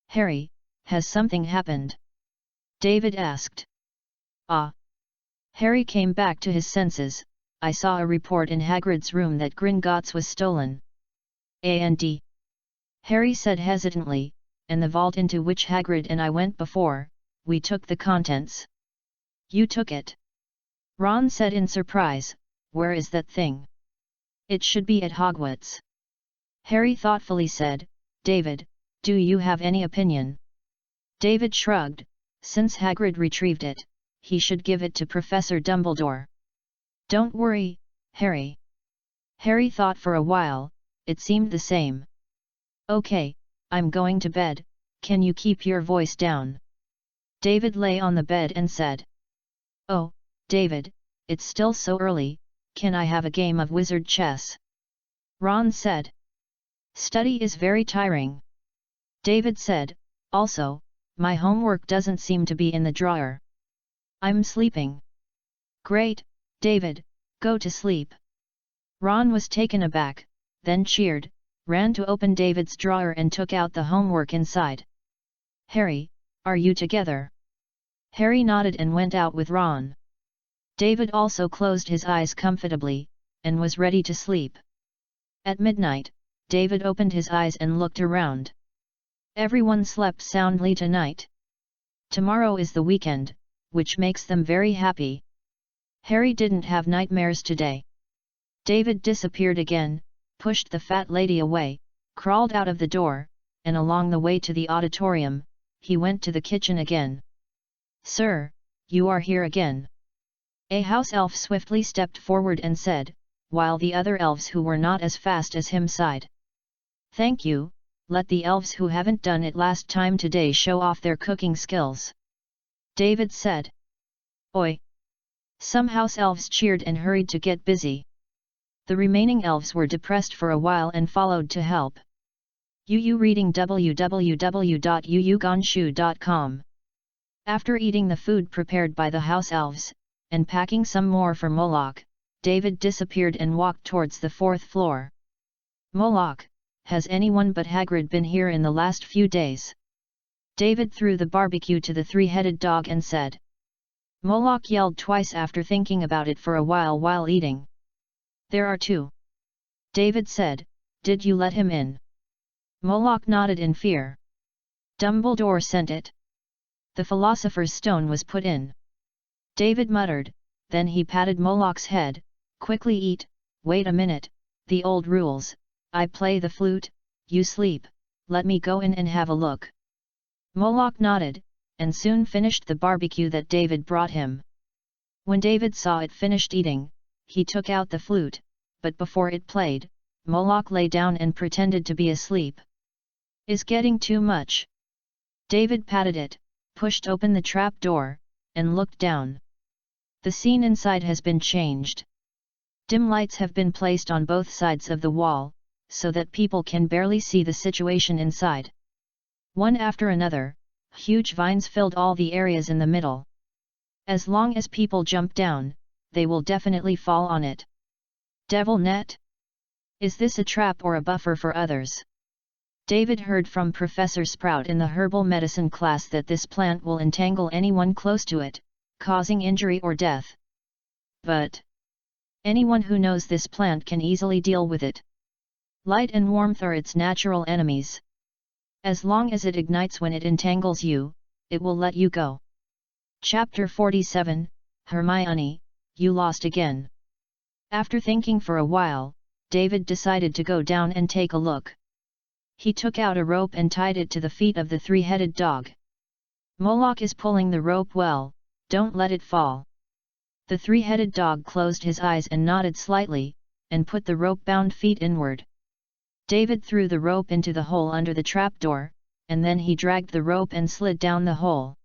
Harry, has something happened? David asked. Ah. Harry came back to his senses. I saw a report in Hagrid's room that Gringotts was stolen. And Harry said hesitantly, and the vault into which Hagrid and I went before, we took the contents. You took it? Ron said in surprise, where is that thing? It should be at Hogwarts. Harry thoughtfully said, David, do you have any opinion? David shrugged, since Hagrid retrieved it, he should give it to Professor Dumbledore. Don't worry, Harry. Harry thought for a while, it seemed the same. Okay, I'm going to bed, can you keep your voice down? David lay on the bed and said. Oh, David, it's still so early, can I have a game of wizard chess? Ron said. Study is very tiring. David said, also, my homework doesn't seem to be in the drawer. I'm sleeping. Great, David, go to sleep. Ron was taken aback, then cheered, ran to open David's drawer and took out the homework inside. Harry, are you together? Harry nodded and went out with Ron. David also closed his eyes comfortably, and was ready to sleep. At midnight, David opened his eyes and looked around. Everyone slept soundly tonight. Tomorrow is the weekend, which makes them very happy. Harry didn't have nightmares today. David disappeared again, pushed the fat lady away, crawled out of the door, and along the way to the auditorium, he went to the kitchen again. "Sir, you are here again." A house elf swiftly stepped forward and said, while the other elves who were not as fast as him sighed. "Thank you, let the elves who haven't done it last time today show off their cooking skills," David said. "Oi!" Some house elves cheered and hurried to get busy. The remaining elves were depressed for a while and followed to help. UU reading www.uugonshu.com. After eating the food prepared by the house elves, and packing some more for Moloch, David disappeared and walked towards the 4th floor. "Moloch, has anyone but Hagrid been here in the last few days?" David threw the barbecue to the three-headed dog and said. Moloch yelled twice after thinking about it for a while eating. "There are two." David said, "Did you let him in?" Moloch nodded in fear. "Dumbledore sent it." The Philosopher's Stone was put in. David muttered, then he patted Moloch's head. "Quickly eat, wait a minute, the old rules, I play the flute, you sleep, let me go in and have a look." Moloch nodded, and soon finished the barbecue that David brought him. When David saw it finished eating, he took out the flute, but before it played, Moloch lay down and pretended to be asleep. "Is getting too much." David patted it, pushed open the trap door, and looked down. The scene inside has been changed. Dim lights have been placed on both sides of the wall, so that people can barely see the situation inside. One after another, huge vines filled all the areas in the middle. As long as people jump down, they will definitely fall on it. Devil net? Is this a trap or a buffer for others? David heard from Professor Sprout in the herbal medicine class that this plant will entangle anyone close to it, causing injury or death. But anyone who knows this plant can easily deal with it. Light and warmth are its natural enemies. As long as it ignites when it entangles you, it will let you go. Chapter 47, Hermione, you lost again. After thinking for a while, David decided to go down and take a look. He took out a rope and tied it to the feet of the three-headed dog. "Moloch is pulling the rope well, don't let it fall." The three-headed dog closed his eyes and nodded slightly, and put the rope-bound feet inward. David threw the rope into the hole under the trapdoor, and then he dragged the rope and slid down the hole.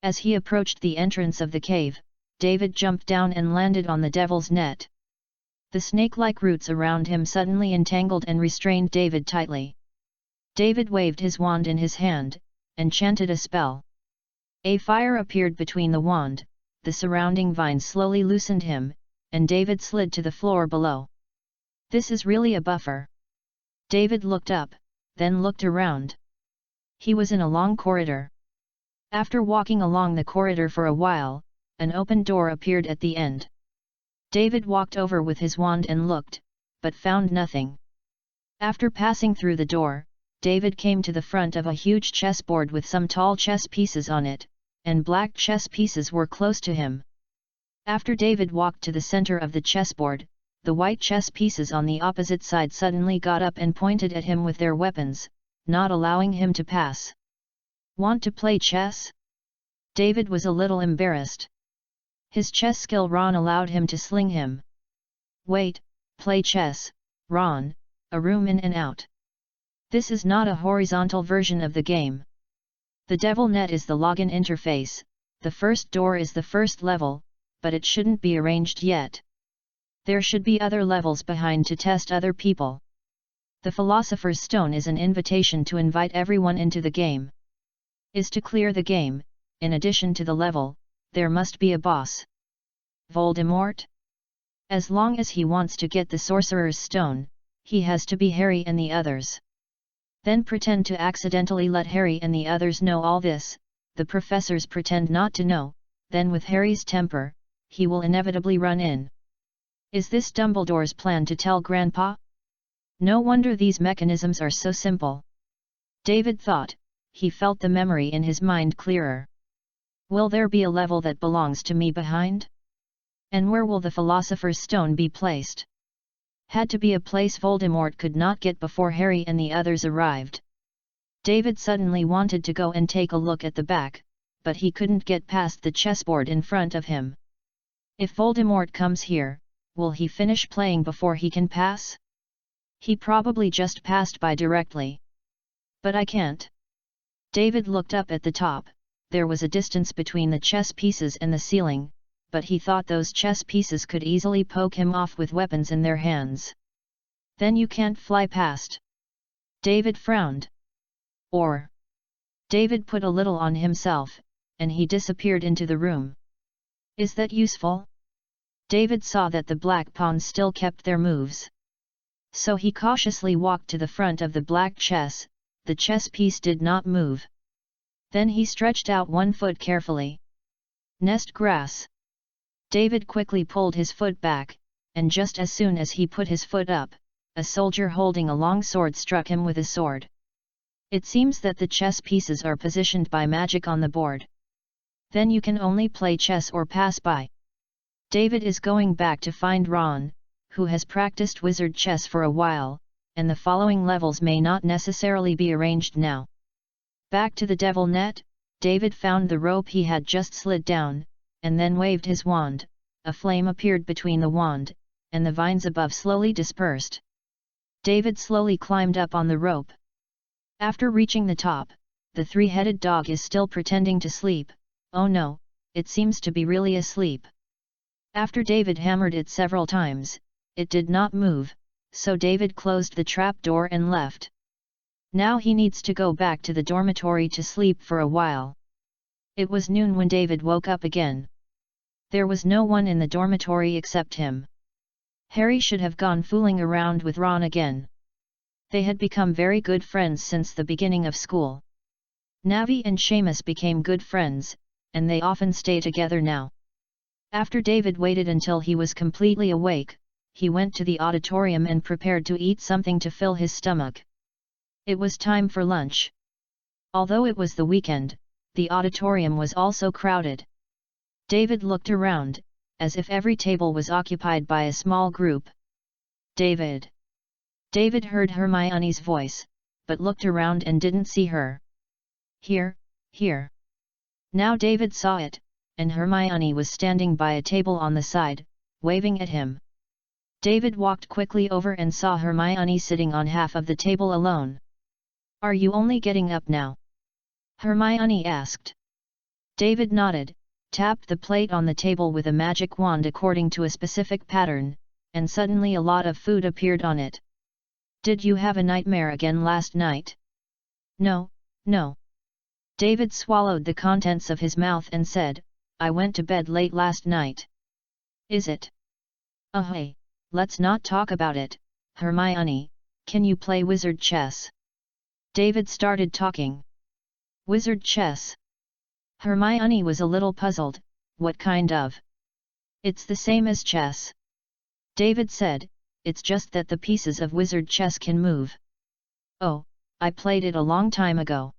As he approached the entrance of the cave, David jumped down and landed on the devil's net. The snake-like roots around him suddenly entangled and restrained David tightly. David waved his wand in his hand, and chanted a spell. A fire appeared between the wand, the surrounding vines slowly loosened him, and David slid to the floor below. "This is really a buffer." David looked up, then looked around. He was in a long corridor. After walking along the corridor for a while, an open door appeared at the end. David walked over with his wand and looked, but found nothing. After passing through the door, David came to the front of a huge chessboard with some tall chess pieces on it, and black chess pieces were close to him. After David walked to the center of the chessboard, the white chess pieces on the opposite side suddenly got up and pointed at him with their weapons, not allowing him to pass. "Want to play chess?" David was a little embarrassed. His chess skill Ron allowed him to sling him. "Wait, play chess, Ron, a room in and out. This is not a horizontal version of the game. The Devil Net is the login interface, the first door is the first level, but it shouldn't be arranged yet. There should be other levels behind to test other people. The Philosopher's Stone is an invitation to invite everyone into the game. Is to clear the game, in addition to the level, there must be a boss. Voldemort? As long as he wants to get the Sorcerer's Stone, he has to be Harry and the others. Then pretend to accidentally let Harry and the others know all this, the professors pretend not to know, then with Harry's temper, he will inevitably run in. Is this Dumbledore's plan to tell Grandpa? No wonder these mechanisms are so simple. David thought, he felt the memory in his mind clearer. Will there be a level that belongs to me behind? And where will the Philosopher's Stone be placed? Had to be a place Voldemort could not get before Harry and the others arrived. David suddenly wanted to go and take a look at the back, but he couldn't get past the chessboard in front of him. If Voldemort comes here, will he finish playing before he can pass? He probably just passed by directly. But I can't. David looked up at the top. There was a distance between the chess pieces and the ceiling, but he thought those chess pieces could easily poke him off with weapons in their hands. Then you can't fly past. David frowned. Or. David put a little on himself, and he disappeared into the room. Is that useful? David saw that the black pawns still kept their moves. So he cautiously walked to the front of the black chess. The chess piece did not move. Then he stretched out one foot carefully. Nest grass. David quickly pulled his foot back, and just as soon as he put his foot up, a soldier holding a long sword struck him with a sword. It seems that the chess pieces are positioned by magic on the board. Then you can only play chess or pass by. David is going back to find Ron, who has practiced wizard chess for a while, and the following levels may not necessarily be arranged now. Back to the devil net, David found the rope he had just slid down, and then waved his wand. A flame appeared between the wand, and the vines above slowly dispersed. David slowly climbed up on the rope. After reaching the top, the three-headed dog is still pretending to sleep. Oh no, it seems to be really asleep. After David hammered it several times, it did not move, so David closed the trap door and left. Now he needs to go back to the dormitory to sleep for a while. It was noon when David woke up again. There was no one in the dormitory except him. Harry should have gone fooling around with Ron again. They had become very good friends since the beginning of school. Navi and Seamus became good friends, and they often stay together now. After David waited until he was completely awake, he went to the auditorium and prepared to eat something to fill his stomach. It was time for lunch. Although it was the weekend, the auditorium was also crowded. David looked around, as if every table was occupied by a small group. David. David heard Hermione's voice, but looked around and didn't see her. Here. Now David saw it, and Hermione was standing by a table on the side, waving at him. David walked quickly over and saw Hermione sitting on half of the table alone. Are you only getting up now? Hermione asked. David nodded, tapped the plate on the table with a magic wand according to a specific pattern, and suddenly a lot of food appeared on it. Did you have a nightmare again last night? No. David swallowed the contents of his mouth and said, I went to bed late last night. Is it? Hey, let's not talk about it. Hermione, can you play wizard chess? David started talking. Wizard chess? Hermione was a little puzzled. What kind of? It's the same as chess. David said, it's just that the pieces of wizard chess can move. Oh, I played it a long time ago.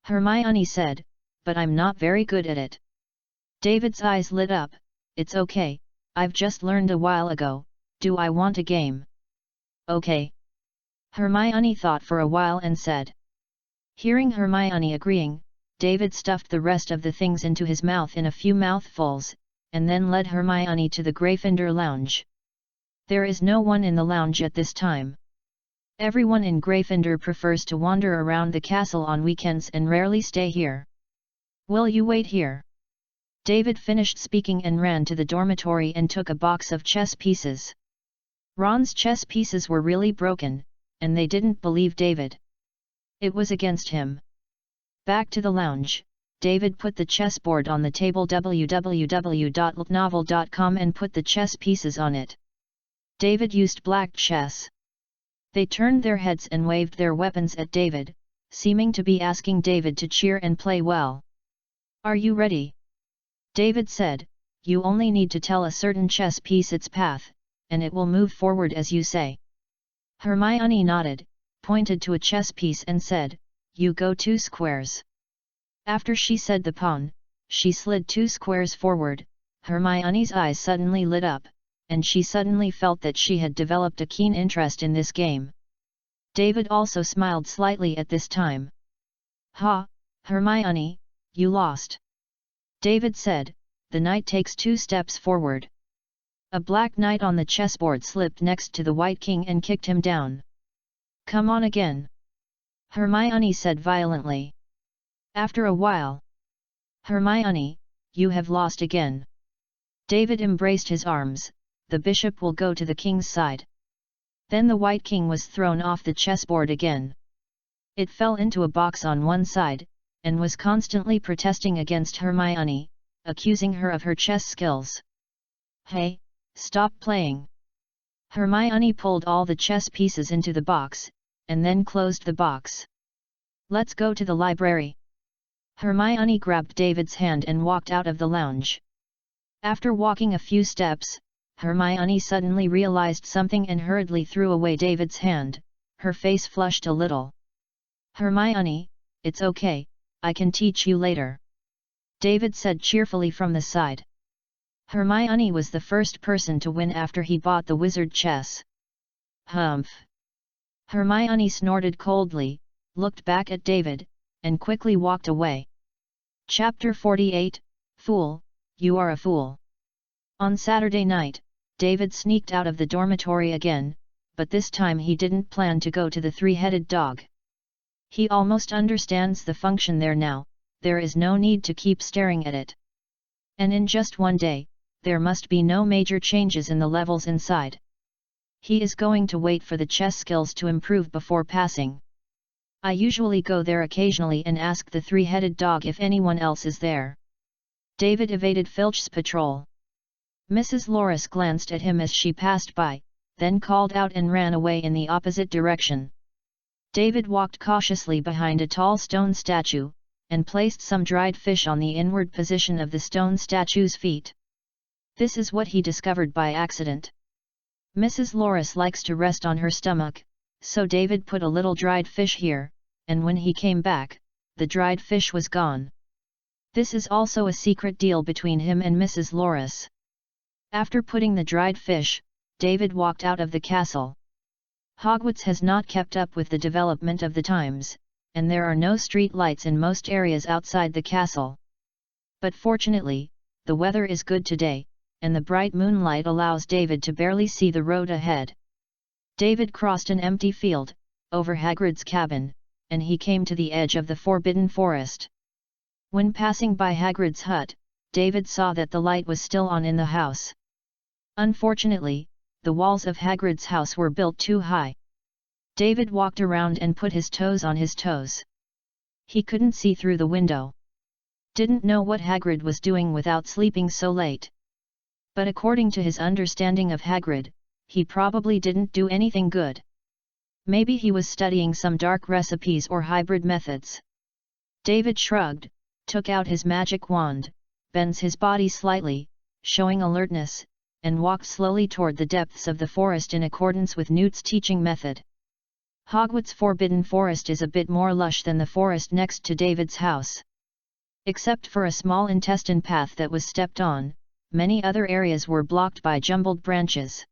Hermione said, but I'm not very good at it. David's eyes lit up. It's okay, I've just learned a while ago. Do I want a game? Okay. Hermione thought for a while and said. Hearing Hermione agreeing, David stuffed the rest of the things into his mouth in a few mouthfuls, and then led Hermione to the Gryffindor lounge. There is no one in the lounge at this time. Everyone in Gryffindor prefers to wander around the castle on weekends and rarely stay here. Will you wait here? David finished speaking and ran to the dormitory and took a box of chess pieces. Ron's chess pieces were really broken, and they didn't believe David. It was against him. Back to the lounge, David put the chessboard on the table www.novel.com and put the chess pieces on it. David used black chess. They turned their heads and waved their weapons at David, seeming to be asking David to cheer and play well. Are you ready? David said, you only need to tell a certain chess piece its path, and it will move forward as you say. Hermione nodded, pointed to a chess piece and said, you go 2 squares. After she said the pawn, she slid 2 squares forward. Hermione's eyes suddenly lit up, and she suddenly felt that she had developed a keen interest in this game. David also smiled slightly at this time. Ha, Hermione, you lost. David said, the knight takes 2 steps forward. A black knight on the chessboard slipped next to the white king and kicked him down. Come on again. Hermione said violently. After a while. Hermione, you have lost again. David embraced his arms, the bishop will go to the king's side. Then the white king was thrown off the chessboard again. It fell into a box on one side, and was constantly protesting against Hermione, accusing her of her chess skills. Hey, stop playing. Hermione pulled all the chess pieces into the box, and then closed the box. Let's go to the library. Hermione grabbed David's hand and walked out of the lounge. After walking a few steps, Hermione suddenly realized something and hurriedly threw away David's hand, her face flushed a little. Hermione, it's okay, I can teach you later. David said cheerfully from the side. Hermione was the first person to win after he bought the wizard chess. Humph! Hermione snorted coldly, looked back at David, and quickly walked away. Chapter 48, Fool, you are a fool. On Saturday night, David sneaked out of the dormitory again, but this time he didn't plan to go to the 3-headed dog. He almost understands the function there now, there is no need to keep staring at it. And in just one day, there must be no major changes in the levels inside. He is going to wait for the chess skills to improve before passing. I usually go there occasionally and ask the 3-headed dog if anyone else is there. David evaded Filch's patrol. Mrs. Loris glanced at him as she passed by, then called out and ran away in the opposite direction. David walked cautiously behind a tall stone statue, and placed some dried fish on the inward position of the stone statue's feet. This is what he discovered by accident. Mrs. Loris likes to rest on her stomach, so David put a little dried fish here, and when he came back, the dried fish was gone. This is also a secret deal between him and Mrs. Loris. After putting the dried fish, David walked out of the castle. Hogwarts has not kept up with the development of the times, and there are no street lights in most areas outside the castle. But fortunately, the weather is good today, and the bright moonlight allows David to barely see the road ahead. David crossed an empty field, over Hagrid's cabin, and he came to the edge of the Forbidden Forest. When passing by Hagrid's hut, David saw that the light was still on in the house. Unfortunately, the walls of Hagrid's house were built too high. David walked around and put his toes on his toes. He couldn't see through the window. Didn't know what Hagrid was doing without sleeping so late. But according to his understanding of Hagrid, he probably didn't do anything good. Maybe he was studying some dark recipes or hybrid methods. David shrugged, took out his magic wand, bends his body slightly, showing alertness, and walked slowly toward the depths of the forest in accordance with Newt's teaching method. Hogwarts' Forbidden Forest is a bit more lush than the forest next to David's house. Except for a small intestine path that was stepped on, many other areas were blocked by jumbled branches.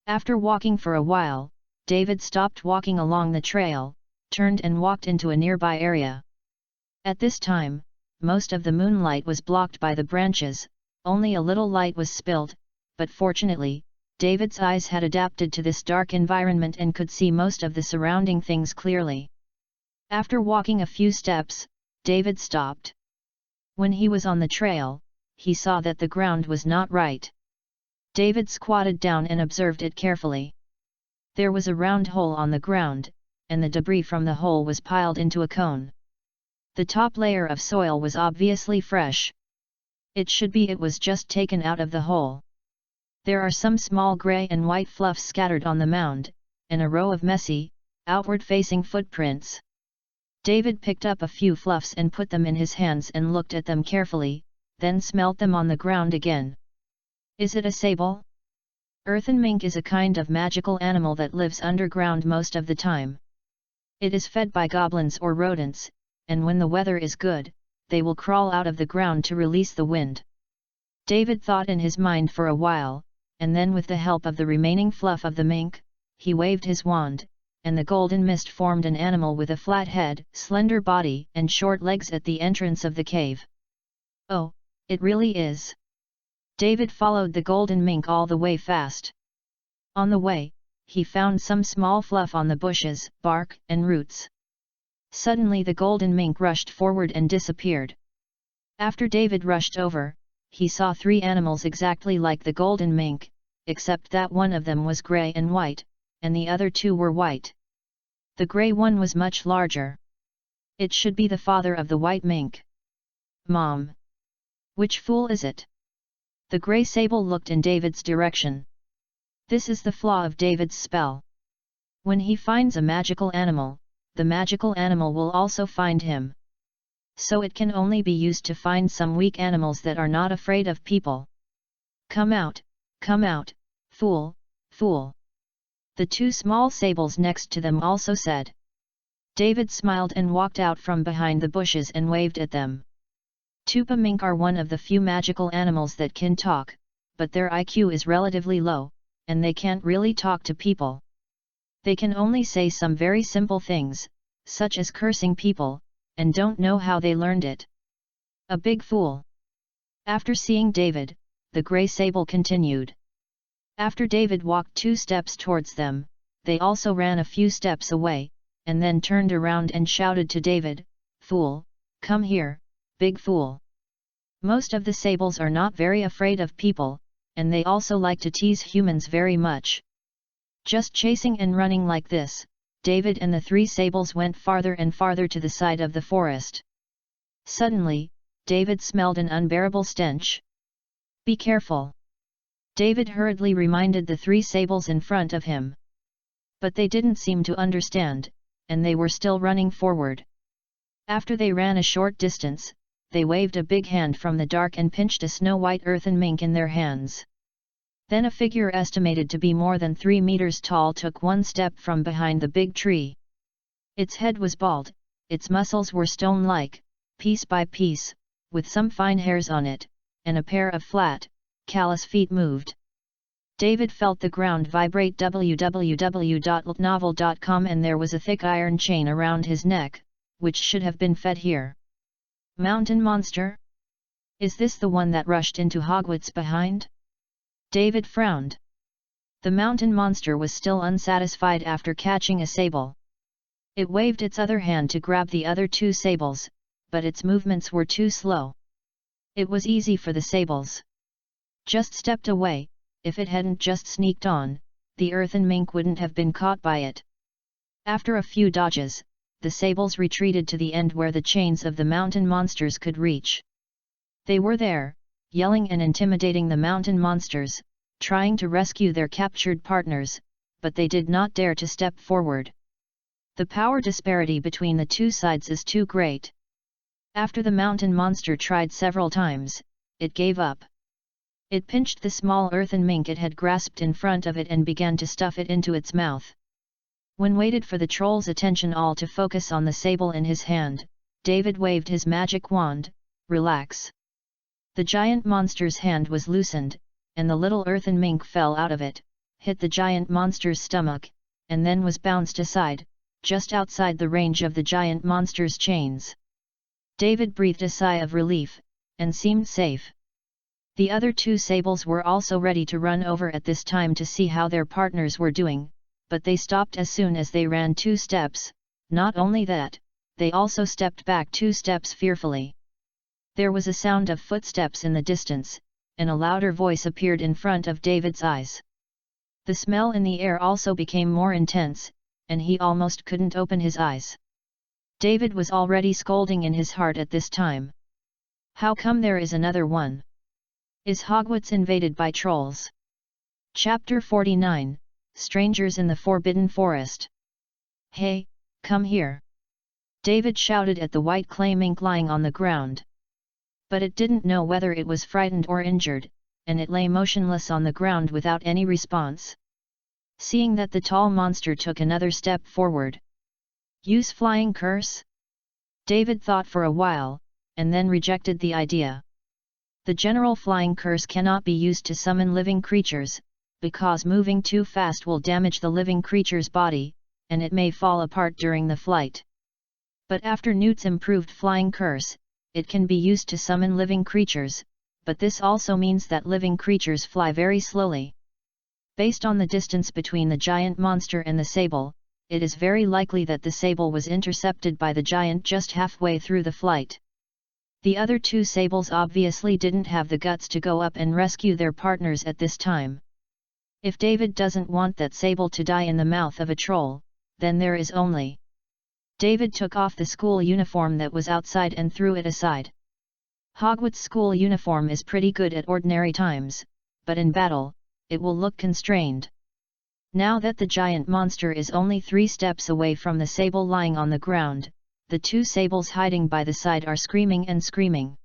After walking for a while, David stopped walking along the trail, turned and walked into a nearby area. At this time, most of the moonlight was blocked by the branches, only a little light was spilled, but fortunately, David's eyes had adapted to this dark environment and could see most of the surrounding things clearly. After walking a few steps, David stopped. When he was on the trail, he saw that the ground was not right. David squatted down and observed it carefully. There was a round hole on the ground, and the debris from the hole was piled into a cone. The top layer of soil was obviously fresh. It was just taken out of the hole. There are some small gray and white fluffs scattered on the mound, and a row of messy, outward-facing footprints. David picked up a few fluffs and put them in his hands and looked at them carefully, then smelt them on the ground again. Is it a sable? Earthen mink is a kind of magical animal that lives underground most of the time. It is fed by goblins or rodents, and when the weather is good, they will crawl out of the ground to release the wind. David thought in his mind for a while, and then with the help of the remaining fluff of the mink, he waved his wand, and the golden mist formed an animal with a flat head, slender body, and short legs at the entrance of the cave. Oh, it really is. David followed the golden mink all the way fast. On the way, he found some small fluff on the bushes, bark, and roots. Suddenly the golden mink rushed forward and disappeared. After David rushed over, he saw 3 animals exactly like the golden mink, except that one of them was grey and white, and the other 2 were white. The grey one was much larger. It should be the father of the white mink. Mom! Which fool is it? The grey sable looked in David's direction. This is the flaw of David's spell. When he finds a magical animal, the magical animal will also find him. So it can only be used to find some weak animals that are not afraid of people. Come out, fool, fool! The 2 small sables next to them also said. David smiled and walked out from behind the bushes and waved at them. Tupa mink are one of the few magical animals that can talk, but their IQ is relatively low, and they can't really talk to people. They can only say some very simple things, such as cursing people, and don't know how they learned it. A big fool. After seeing David, the grey sable continued. After David walked 2 steps towards them, they also ran a few steps away, and then turned around and shouted to David, "Fool, come here, big fool." Most of the sables are not very afraid of people, and they also like to tease humans very much. Just chasing and running like this, David and the 3 sables went farther and farther to the side of the forest. Suddenly, David smelled an unbearable stench. "Be careful!" David hurriedly reminded the 3 sables in front of him. But they didn't seem to understand, and they were still running forward. After they ran a short distance, they waved a big hand from the dark and pinched a snow-white earthen mink in their hands. Then a figure estimated to be more than 3 meters tall took 1 step from behind the big tree. Its head was bald, its muscles were stone-like, piece by piece, with some fine hairs on it, and a pair of flat, callous feet moved. David felt the ground vibrate www.novel.com, and there was a thick iron chain around his neck, which should have been fed here. Mountain monster? Is this the one that rushed into Hogwarts behind? David frowned. The mountain monster was still unsatisfied after catching a sable. It waved its other hand to grab the other 2 sables, but its movements were too slow. It was easy for the sables. Just stepped away. If it hadn't just sneaked on, the earthen mink wouldn't have been caught by it. After a few dodges, the sables retreated to the end where the chains of the mountain monsters could reach. They were there, yelling and intimidating the mountain monsters, trying to rescue their captured partners, but they did not dare to step forward. The power disparity between the 2 sides is too great. After the mountain monster tried several times, it gave up. It pinched the small earthen mink it had grasped in front of it and began to stuff it into its mouth. When waited for the troll's attention all to focus on the sable in his hand, David waved his magic wand, "Relax." The giant monster's hand was loosened, and the little earthen mink fell out of it, hit the giant monster's stomach, and then was bounced aside, just outside the range of the giant monster's chains. David breathed a sigh of relief, and seemed safe. The other 2 sables were also ready to run over at this time to see how their partners were doing, but they stopped as soon as they ran 2 steps, not only that, they also stepped back 2 steps fearfully. There was a sound of footsteps in the distance, and a louder voice appeared in front of David's eyes. The smell in the air also became more intense, and he almost couldn't open his eyes. David was already scolding in his heart at this time. How come there is another one? Is Hogwarts invaded by trolls? Chapter 49, Strangers in the Forbidden Forest. Hey, come here! David shouted at the white clay mink lying on the ground. But it didn't know whether it was frightened or injured, and it lay motionless on the ground without any response. Seeing that the tall monster took another step forward. Use flying curse? David thought for a while, and then rejected the idea. The general flying curse cannot be used to summon living creatures, because moving too fast will damage the living creature's body, and it may fall apart during the flight. But after Newt's improved flying curse, it can be used to summon living creatures, but this also means that living creatures fly very slowly. Based on the distance between the giant monster and the sable, it is very likely that the sable was intercepted by the giant just halfway through the flight. The other two sables obviously didn't have the guts to go up and rescue their partners at this time. If David doesn't want that sable to die in the mouth of a troll, then there is only. David took off the school uniform that was outside and threw it aside. Hogwarts school uniform is pretty good at ordinary times, but in battle, it will look constrained. Now that the giant monster is only 3 steps away from the sable lying on the ground, the 2 sables hiding by the side are screaming and screaming.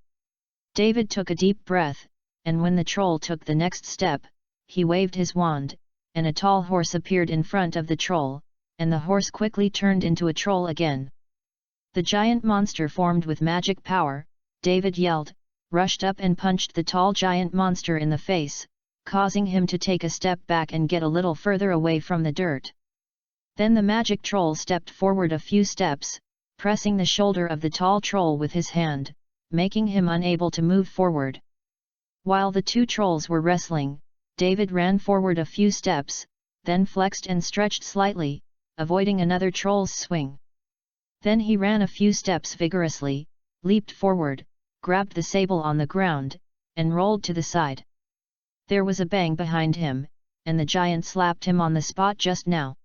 David took a deep breath, and when the troll took the next step, he waved his wand, and a tall horse appeared in front of the troll, and the horse quickly turned into a troll again. The giant monster formed with magic power. David yelled, rushed up and punched the tall giant monster in the face, causing him to take a step back and get a little further away from the dirt. Then the magic troll stepped forward a few steps, pressing the shoulder of the tall troll with his hand, making him unable to move forward. While the 2 trolls were wrestling, David ran forward a few steps, then flexed and stretched slightly, avoiding another troll's swing. Then he ran a few steps vigorously, leaped forward, grabbed the sable on the ground, and rolled to the side. There was a bang behind him, and the giant slapped him on the spot just now.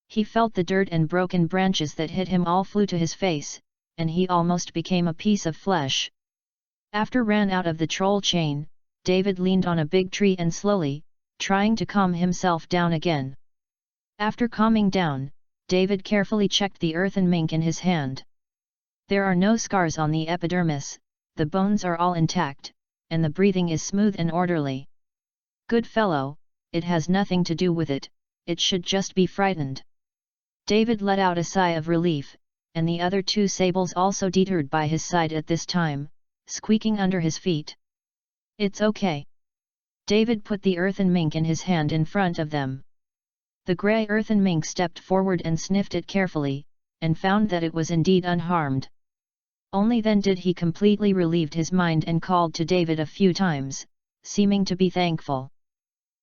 He felt the dirt and broken branches that hit him all flew to his face, and he almost became a piece of flesh. After ran out of the troll chain, David leaned on a big tree and slowly, trying to calm himself down again. After calming down, David carefully checked the earthen mink in his hand. There are no scars on the epidermis, the bones are all intact, and the breathing is smooth and orderly. Good fellow, it has nothing to do with it, it should just be frightened. David let out a sigh of relief, and the other 2 sables also teetered by his side at this time, squeaking under his feet. It's okay. David put the earthen mink in his hand in front of them. The grey earthen mink stepped forward and sniffed it carefully, and found that it was indeed unharmed. Only then did he completely relieve his mind and called to David a few times, seeming to be thankful.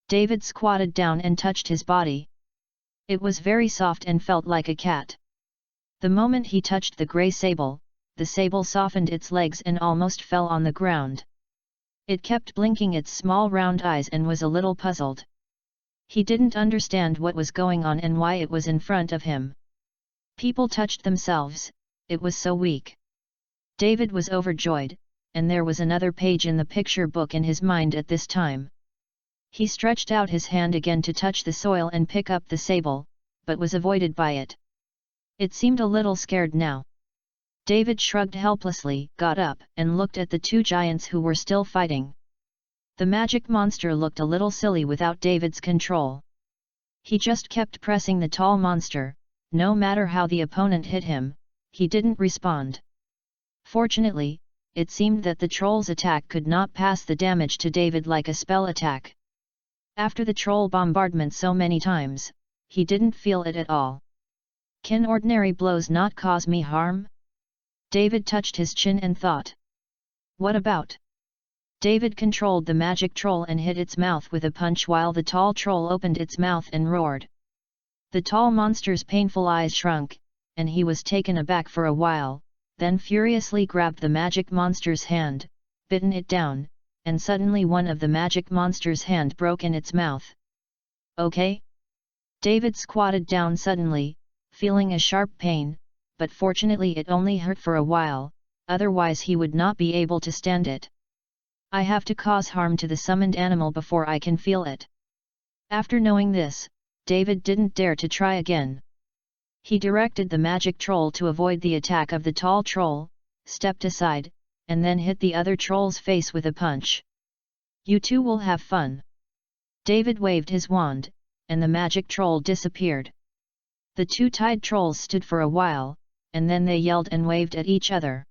David squatted down and touched his body. It was very soft and felt like a cat. The moment he touched the grey sable, the sable softened its legs and almost fell on the ground. It kept blinking its small round eyes and was a little puzzled. He didn't understand what was going on and why it was in front of him. People touched themselves, it was so weak. David was overjoyed, and there was another page in the picture book in his mind at this time. He stretched out his hand again to touch the soil and pick up the sable, but was avoided by it. It seemed a little scared now. David shrugged helplessly, got up, and looked at the 2 giants who were still fighting. The magic monster looked a little silly without David's control. He just kept pressing the tall monster, no matter how the opponent hit him, he didn't respond. Fortunately, it seemed that the troll's attack could not pass the damage to David like a spell attack. After the troll bombardment so many times, he didn't feel it at all. Can ordinary blows not cause me harm? David touched his chin and thought. What about? David controlled the magic troll and hit its mouth with a punch while the tall troll opened its mouth and roared. The tall monster's painful eyes shrunk, and he was taken aback for a while, then furiously grabbed the magic monster's hand, bitten it down, and suddenly one of the magic monster's hand broke in its mouth. Okay? David squatted down suddenly, feeling a sharp pain, but fortunately it only hurt for a while, otherwise he would not be able to stand it. I have to cause harm to the summoned animal before I can feel it. After knowing this, David didn't dare to try again. He directed the magic troll to avoid the attack of the tall troll, stepped aside, and then hit the other troll's face with a punch. You two will have fun. David waved his wand, and the magic troll disappeared. The 2 tied trolls stood for a while, and then they yelled and waved at each other.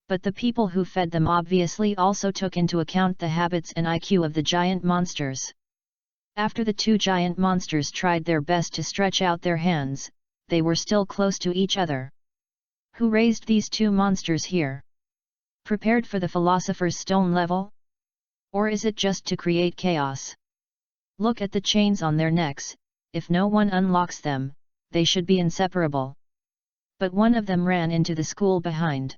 But the people who fed them obviously also took into account the habits and IQ of the giant monsters. After the 2 giant monsters tried their best to stretch out their hands, they were still close to each other. Who raised these two monsters here? Prepared for the Philosopher's Stone level? Or is it just to create chaos? Look at the chains on their necks, if no one unlocks them, they should be inseparable. But one of them ran into the school behind.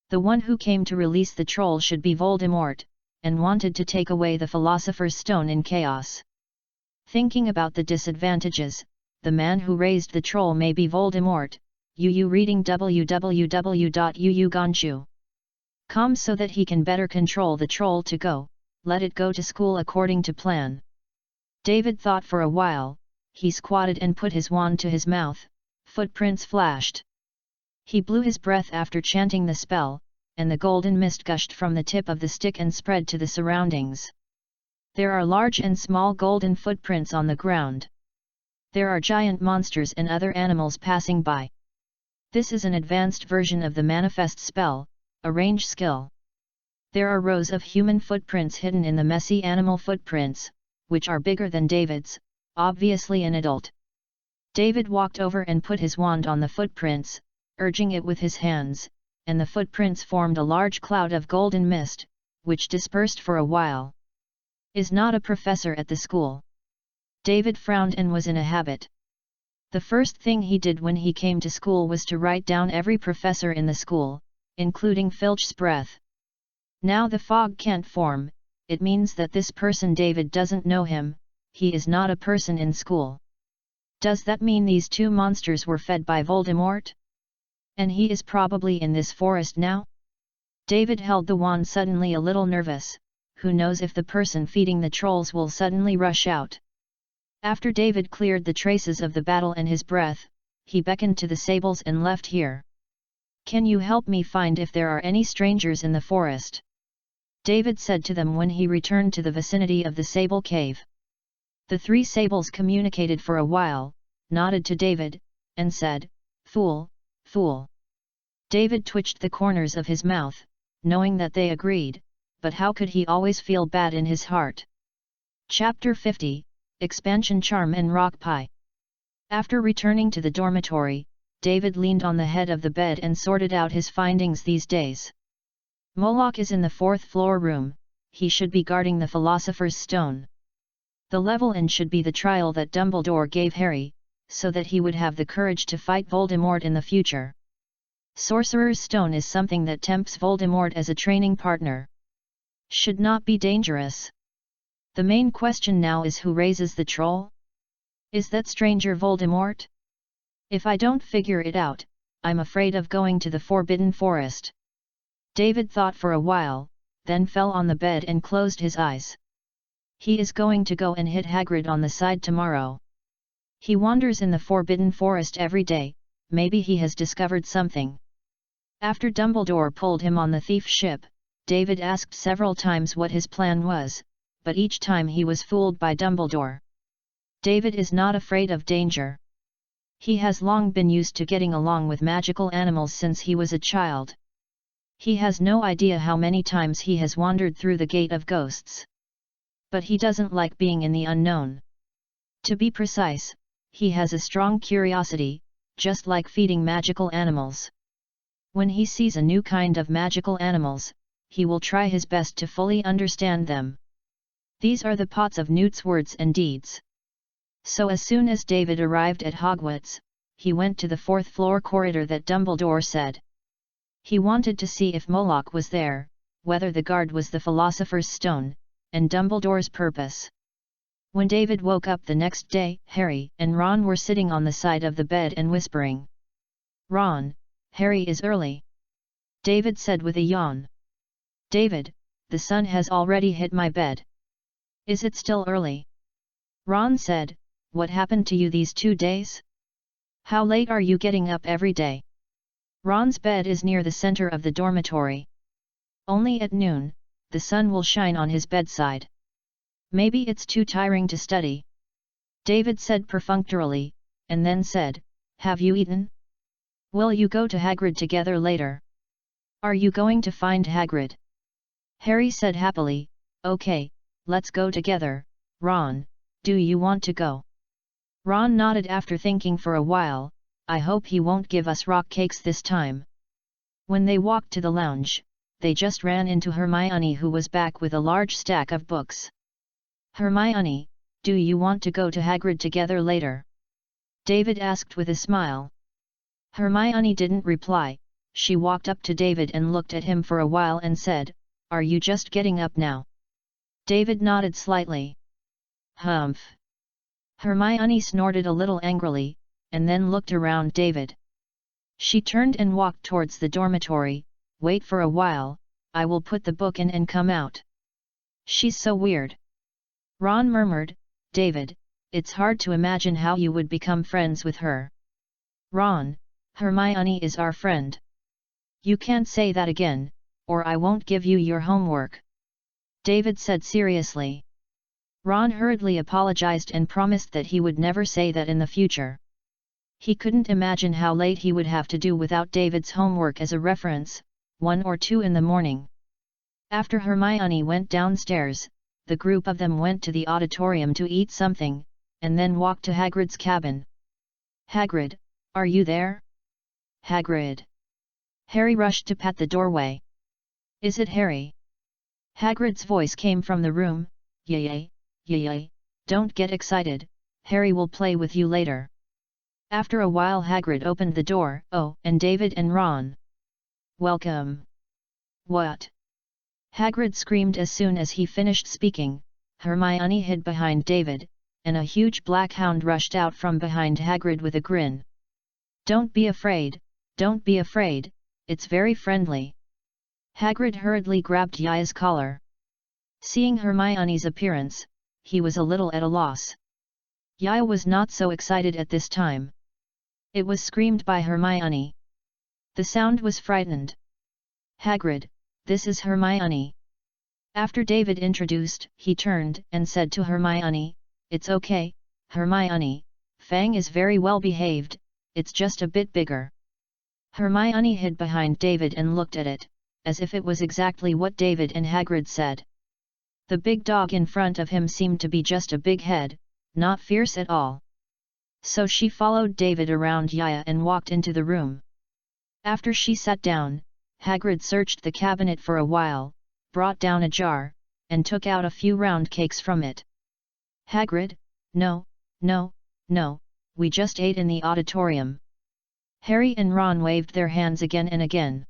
The one who came to release the troll should be Voldemort, and wanted to take away the Philosopher's Stone in chaos. Thinking about the disadvantages, the man who raised the troll may be Voldemort. Yu reading www.uuganshu.com so that he can better control the troll to go, let it go to school according to plan. David thought for a while, he squatted and put his wand to his mouth, footprints flashed. He blew his breath after chanting the spell, and the golden mist gushed from the tip of the stick and spread to the surroundings. There are large and small golden footprints on the ground. There are giant monsters and other animals passing by. This is an advanced version of the manifest spell, a range skill. There are rows of human footprints hidden in the messy animal footprints, which are bigger than David's, obviously an adult. David walked over and put his wand on the footprints, urging it with his hands, and the footprints formed a large cloud of golden mist, which dispersed for a while. Is not a professor at the school. David frowned and was in a habit. The first thing he did when he came to school was to write down every professor in the school, including Filch's breath. Now the fog can't form, it means that this person David doesn't know him, he is not a person in school. Does that mean these two monsters were fed by Voldemort? And he is probably in this forest now? David held the wand suddenly a little nervous, who knows if the person feeding the trolls will suddenly rush out. After David cleared the traces of the battle and his breath, he beckoned to the sables and left here. Can you help me find if there are any strangers in the forest? David said to them when he returned to the vicinity of the sable cave. The three sables communicated for a while, nodded to David, and said, "Fool, fool." David twitched the corners of his mouth, knowing that they agreed, but how could he always feel bad in his heart? Chapter 50, Expansion Charm and Rock Pie. After returning to the dormitory, David leaned on the head of the bed and sorted out his findings these days. Moloch is in the 4th floor room, he should be guarding the Philosopher's Stone. The level and should be the trial that Dumbledore gave Harry, so that he would have the courage to fight Voldemort in the future. Sorcerer's Stone is something that tempts Voldemort as a training partner. Should not be dangerous. The main question now is who raises the troll? Is that stranger Voldemort? If I don't figure it out, I'm afraid of going to the Forbidden Forest. David thought for a while, then fell on the bed and closed his eyes. He is going to go and hit Hagrid on the side tomorrow. He wanders in the Forbidden Forest every day, maybe he has discovered something. After Dumbledore pulled him on the thief ship, David asked several times what his plan was, but each time he was fooled by Dumbledore. David is not afraid of danger. He has long been used to getting along with magical animals since he was a child. He has no idea how many times he has wandered through the Gate of Ghosts. But he doesn't like being in the unknown. To be precise, he has a strong curiosity, just like feeding magical animals. When he sees a new kind of magical animals, he will try his best to fully understand them. These are the pots of Newt's words and deeds. So as soon as David arrived at Hogwarts, he went to the 4th floor corridor that Dumbledore said. He wanted to see if Moloch was there, whether the guard was the Philosopher's Stone, and Dumbledore's purpose. When David woke up the next day, Harry and Ron were sitting on the side of the bed and whispering. "Ron, Harry is early," David said with a yawn. "David, the sun has already hit my bed. Is it still early?" Ron said, "What happened to you these 2 days? How late are you getting up every day?" Ron's bed is near the center of the dormitory. Only at noon, the sun will shine on his bedside. Maybe it's too tiring to study. David said perfunctorily, and then said, "Have you eaten? Will you go to Hagrid together later? Are you going to find Hagrid?" Harry said happily, "Okay, let's go together. Ron, do you want to go?" Ron nodded after thinking for a while, I hope he won't give us rock cakes this time. When they walked to the lounge, they just ran into Hermione, who was back with a large stack of books. Hermione, do you want to go to Hagrid together later? David asked with a smile. Hermione didn't reply. She walked up to David and looked at him for a while and said, "Are you just getting up now?" David nodded slightly. Humph. Hermione snorted a little angrily, and then looked around David. She turned and walked towards the dormitory. "Wait for a while, I will put the book in and come out." "She's so weird." Ron murmured. "David, it's hard to imagine how you would become friends with her." "Ron, Hermione is our friend." "You can't say that again, or I won't give you your homework," David said seriously. Ron hurriedly apologized and promised that he would never say that in the future. He couldn't imagine how late he would have to do without David's homework as a reference, 1 or 2 in the morning. After Hermione went downstairs, the group of them went to the auditorium to eat something, and then walked to Hagrid's cabin. "Hagrid, are you there?" "Hagrid." Harry rushed to pat the doorway. "Is it Harry?" Hagrid's voice came from the room. Yay, yay, don't get excited, Harry will play with you later." After a while Hagrid opened the door. "Oh, and David and Ron. Welcome." "What?" Hagrid screamed as soon as he finished speaking. Hermione hid behind David, and a huge black hound rushed out from behind Hagrid with a grin. "Don't be afraid, don't be afraid, it's very friendly." Hagrid hurriedly grabbed Yaya's collar. Seeing Hermione's appearance, he was a little at a loss. Yaya was not so excited at this time. It was screamed by Hermione. The sound was frightened. "Hagrid, this is Hermione." After David introduced, he turned and said to Hermione, "It's okay, Hermione, Fang is very well behaved, it's just a bit bigger." Hermione hid behind David and looked at it, as if it was exactly what David and Hagrid said. The big dog in front of him seemed to be just a big head, not fierce at all. So she followed David around Yaya and walked into the room. After she sat down, Hagrid searched the cabinet for a while, brought down a jar, and took out a few round cakes from it. "Hagrid, no, no, no, we just ate in the auditorium." Harry and Ron waved their hands again and again.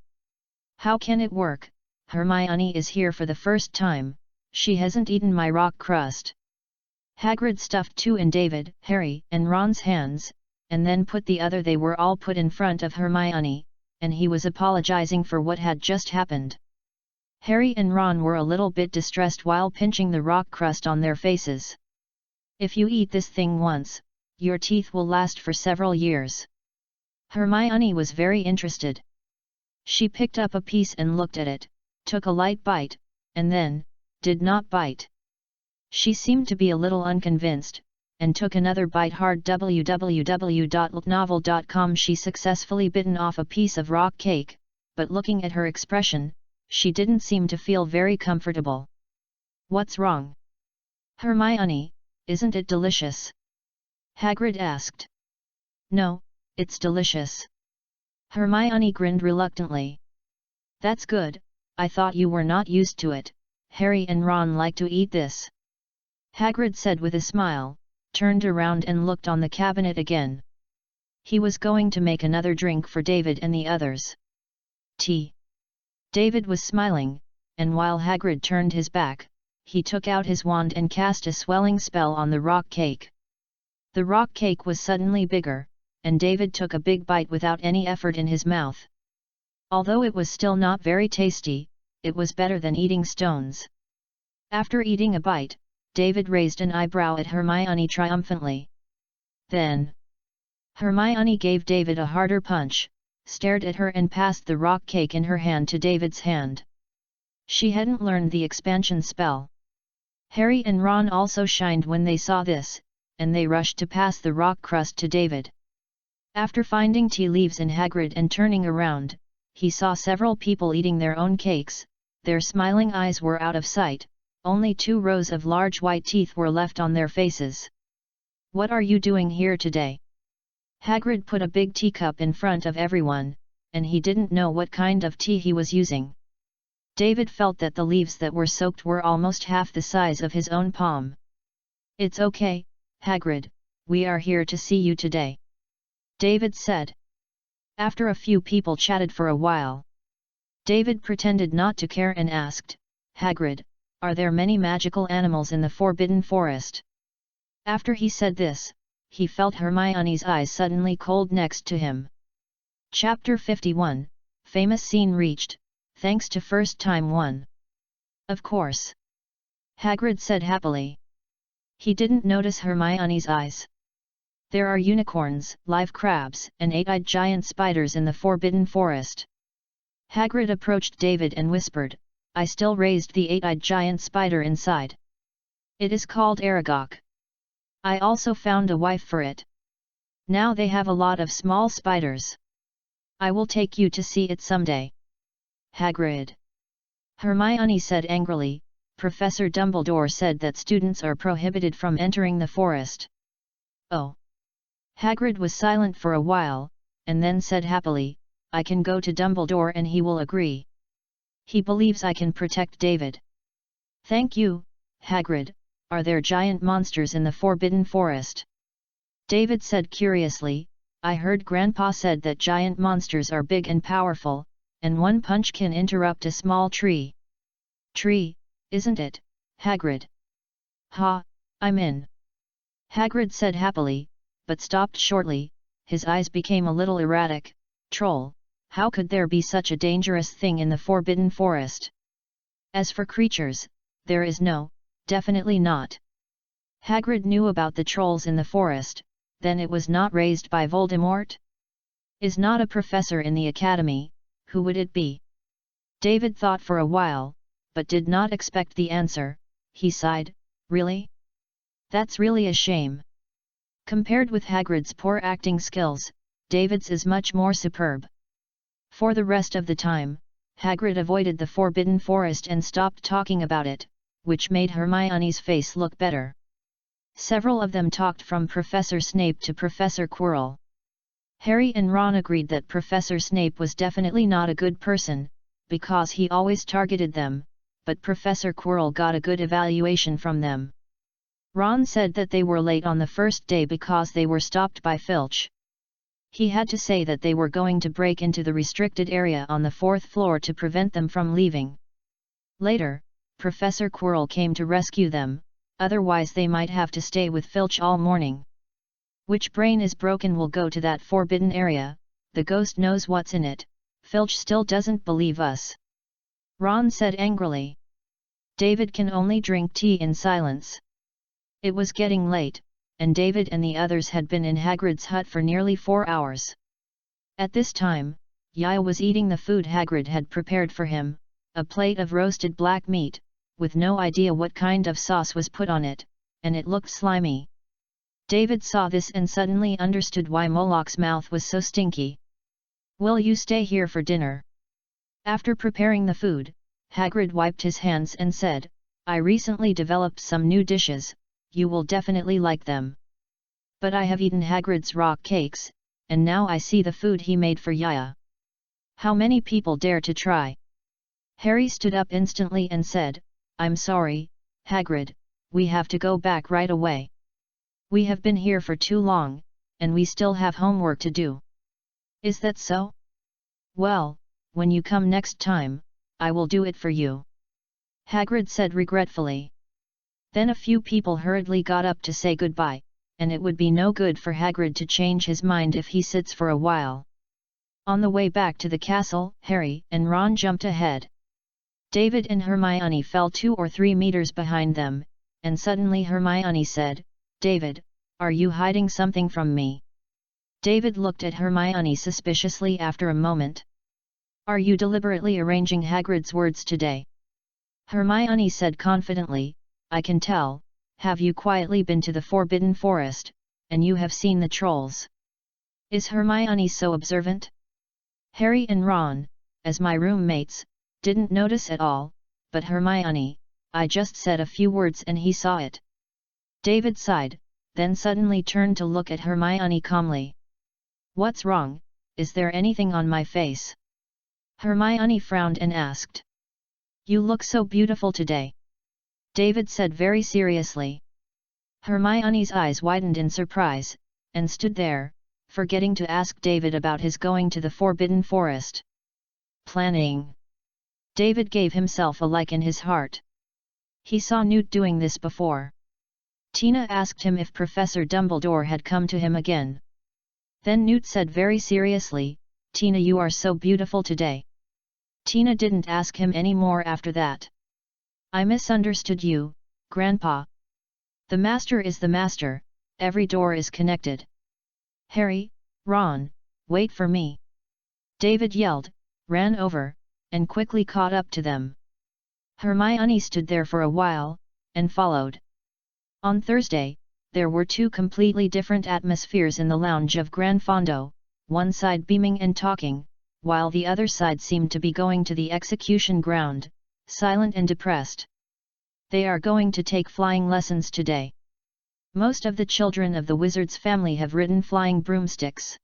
"How can it work? Hermione is here for the first time, she hasn't eaten my rock crust." Hagrid stuffed 2 in David, Harry, and Ron's hands, and then put the other. They were all put in front of Hermione, and he was apologizing for what had just happened. Harry and Ron were a little bit distressed while pinching the rock crust on their faces. "If you eat this thing once, your teeth will last for several years." Hermione was very interested. She picked up a piece and looked at it, took a light bite, and then, did not bite. She seemed to be a little unconvinced, and took another bite hard. www.novel.com. She successfully bitten off a piece of rock cake, but looking at her expression, she didn't seem to feel very comfortable. "What's wrong?" "Hermione, isn't it delicious?" Hagrid asked. "No, it's delicious." Hermione grinned reluctantly. "That's good, I thought you were not used to it, Harry and Ron like to eat this." Hagrid said with a smile, turned around and looked on the cabinet again. He was going to make another drink for David and the others. "Tea." David was smiling, and while Hagrid turned his back, he took out his wand and cast a swelling spell on the rock cake. The rock cake was suddenly bigger, and David took a big bite without any effort in his mouth. Although it was still not very tasty, it was better than eating stones. After eating a bite, David raised an eyebrow at Hermione triumphantly. Then, Hermione gave David a harder punch, stared at her and passed the rock cake in her hand to David's hand. She hadn't learned the expansion spell. Harry and Ron also shined when they saw this, and they rushed to pass the rock crust to David. After finding tea leaves in Hagrid and turning around, he saw several people eating their own cakes. Their smiling eyes were out of sight, only 2 rows of large white teeth were left on their faces. "What are you doing here today?" Hagrid put a big teacup in front of everyone, and he didn't know what kind of tea he was using. David felt that the leaves that were soaked were almost half the size of his own palm. "It's okay, Hagrid, we are here to see you today," David said. After a few people chatted for a while, David pretended not to care and asked, "Hagrid, are there many magical animals in the Forbidden Forest?" After he said this, he felt Hermione's eyes suddenly cold next to him. Chapter 51, Famous Scene Reached, thanks to First Time 1. "Of course," Hagrid said happily. He didn't notice Hermione's eyes. "There are unicorns, live crabs, and eight-eyed giant spiders in the Forbidden Forest." Hagrid approached David and whispered, "I still raised the eight-eyed giant spider inside. It is called Aragog. I also found a wife for it. Now they have a lot of small spiders. I will take you to see it someday." "Hagrid," Hermione said angrily, "Professor Dumbledore said that students are prohibited from entering the forest." "Oh." Hagrid was silent for a while, and then said happily, "I can go to Dumbledore and he will agree. He believes I can protect David." "Thank you, Hagrid. Are there giant monsters in the Forbidden Forest?" David said curiously, "I heard Grandpa said that giant monsters are big and powerful, and one punch can interrupt a small tree." "Tree, isn't it, Hagrid?" "Ha, I'm in." Hagrid said happily, but stopped shortly. His eyes became a little erratic. "Troll, how could there be such a dangerous thing in the Forbidden Forest? As for creatures, there is no, definitely not." Hagrid knew about the trolls in the forest. Then it was not raised by Voldemort? Is not a professor in the academy, who would it be? David thought for a while, but did not expect the answer. He sighed, "Really? That's really a shame." Compared with Hagrid's poor acting skills, David's is much more superb. For the rest of the time, Hagrid avoided the Forbidden Forest and stopped talking about it, which made Hermione's face look better. Several of them talked from Professor Snape to Professor Quirrell. Harry and Ron agreed that Professor Snape was definitely not a good person, because he always targeted them, but Professor Quirrell got a good evaluation from them. Ron said that they were late on the first day because they were stopped by Filch. He had to say that they were going to break into the restricted area on the 4th floor to prevent them from leaving. Later, Professor Quirrell came to rescue them, otherwise they might have to stay with Filch all morning. "Which brain is broken will go to that forbidden area, the ghost knows what's in it, Filch still doesn't believe us," Ron said angrily. David can only drink tea in silence. It was getting late, and David and the others had been in Hagrid's hut for nearly 4 hours. At this time, Yaya was eating the food Hagrid had prepared for him, a plate of roasted black meat, with no idea what kind of sauce was put on it, and it looked slimy. David saw this and suddenly understood why Moloch's mouth was so stinky. "Will you stay here for dinner?" After preparing the food, Hagrid wiped his hands and said, "I recently developed some new dishes, you will definitely like them. But I have eaten Hagrid's rock cakes, and now I see the food he made for Yaya. How many people dare to try?" Harry stood up instantly and said, "I'm sorry, Hagrid, we have to go back right away. We have been here for too long, and we still have homework to do." "Is that so? Well, when you come next time, I will do it for you," Hagrid said regretfully. Then a few people hurriedly got up to say goodbye, and it would be no good for Hagrid to change his mind if he sits for a while. On the way back to the castle, Harry and Ron jumped ahead. David and Hermione fell 2 or 3 meters behind them, and suddenly Hermione said, "David, are you hiding something from me?" David looked at Hermione suspiciously after a moment. "Are you deliberately arranging Hagrid's words today?" Hermione said confidently, "I can tell. Have you quietly been to the Forbidden Forest, and you have seen the trolls?" Is Hermione so observant? Harry and Ron, as my roommates, didn't notice at all, but Hermione, I just said a few words and he saw it. David sighed, then suddenly turned to look at Hermione calmly. What's wrong, is there anything on my face? Hermione frowned and asked. You look so beautiful today. David said very seriously. Hermione's eyes widened in surprise, and stood there, forgetting to ask David about his going to the Forbidden Forest. Planning. David gave himself a like in his heart. He saw Newt doing this before. Tina asked him if Professor Dumbledore had come to him again. Then Newt said very seriously, Tina, you are so beautiful today. Tina didn't ask him any more after that. I misunderstood you, Grandpa. The master is the master, every door is connected. Harry, Ron, wait for me. David yelled, ran over, and quickly caught up to them. Hermione stood there for a while, and followed. On Thursday, there were two completely different atmospheres in the lounge of Gran Fondo, one side beaming and talking, while the other side seemed to be going to the execution ground, silent and depressed. They are going to take flying lessons today. Most of the children of the wizard's family have ridden flying broomsticks.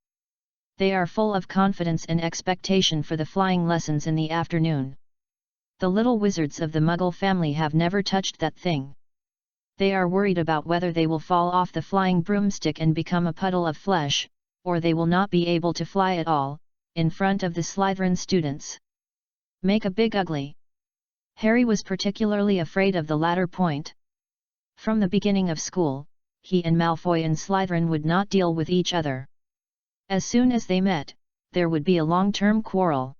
They are full of confidence and expectation for the flying lessons in the afternoon. The little wizards of the Muggle family have never touched that thing. They are worried about whether they will fall off the flying broomstick and become a puddle of flesh, or they will not be able to fly at all, in front of the Slytherin students. Make a big ugly. Harry was particularly afraid of the latter point. From the beginning of school, he and Malfoy and Slytherin would not deal with each other. As soon as they met, there would be a long-term quarrel.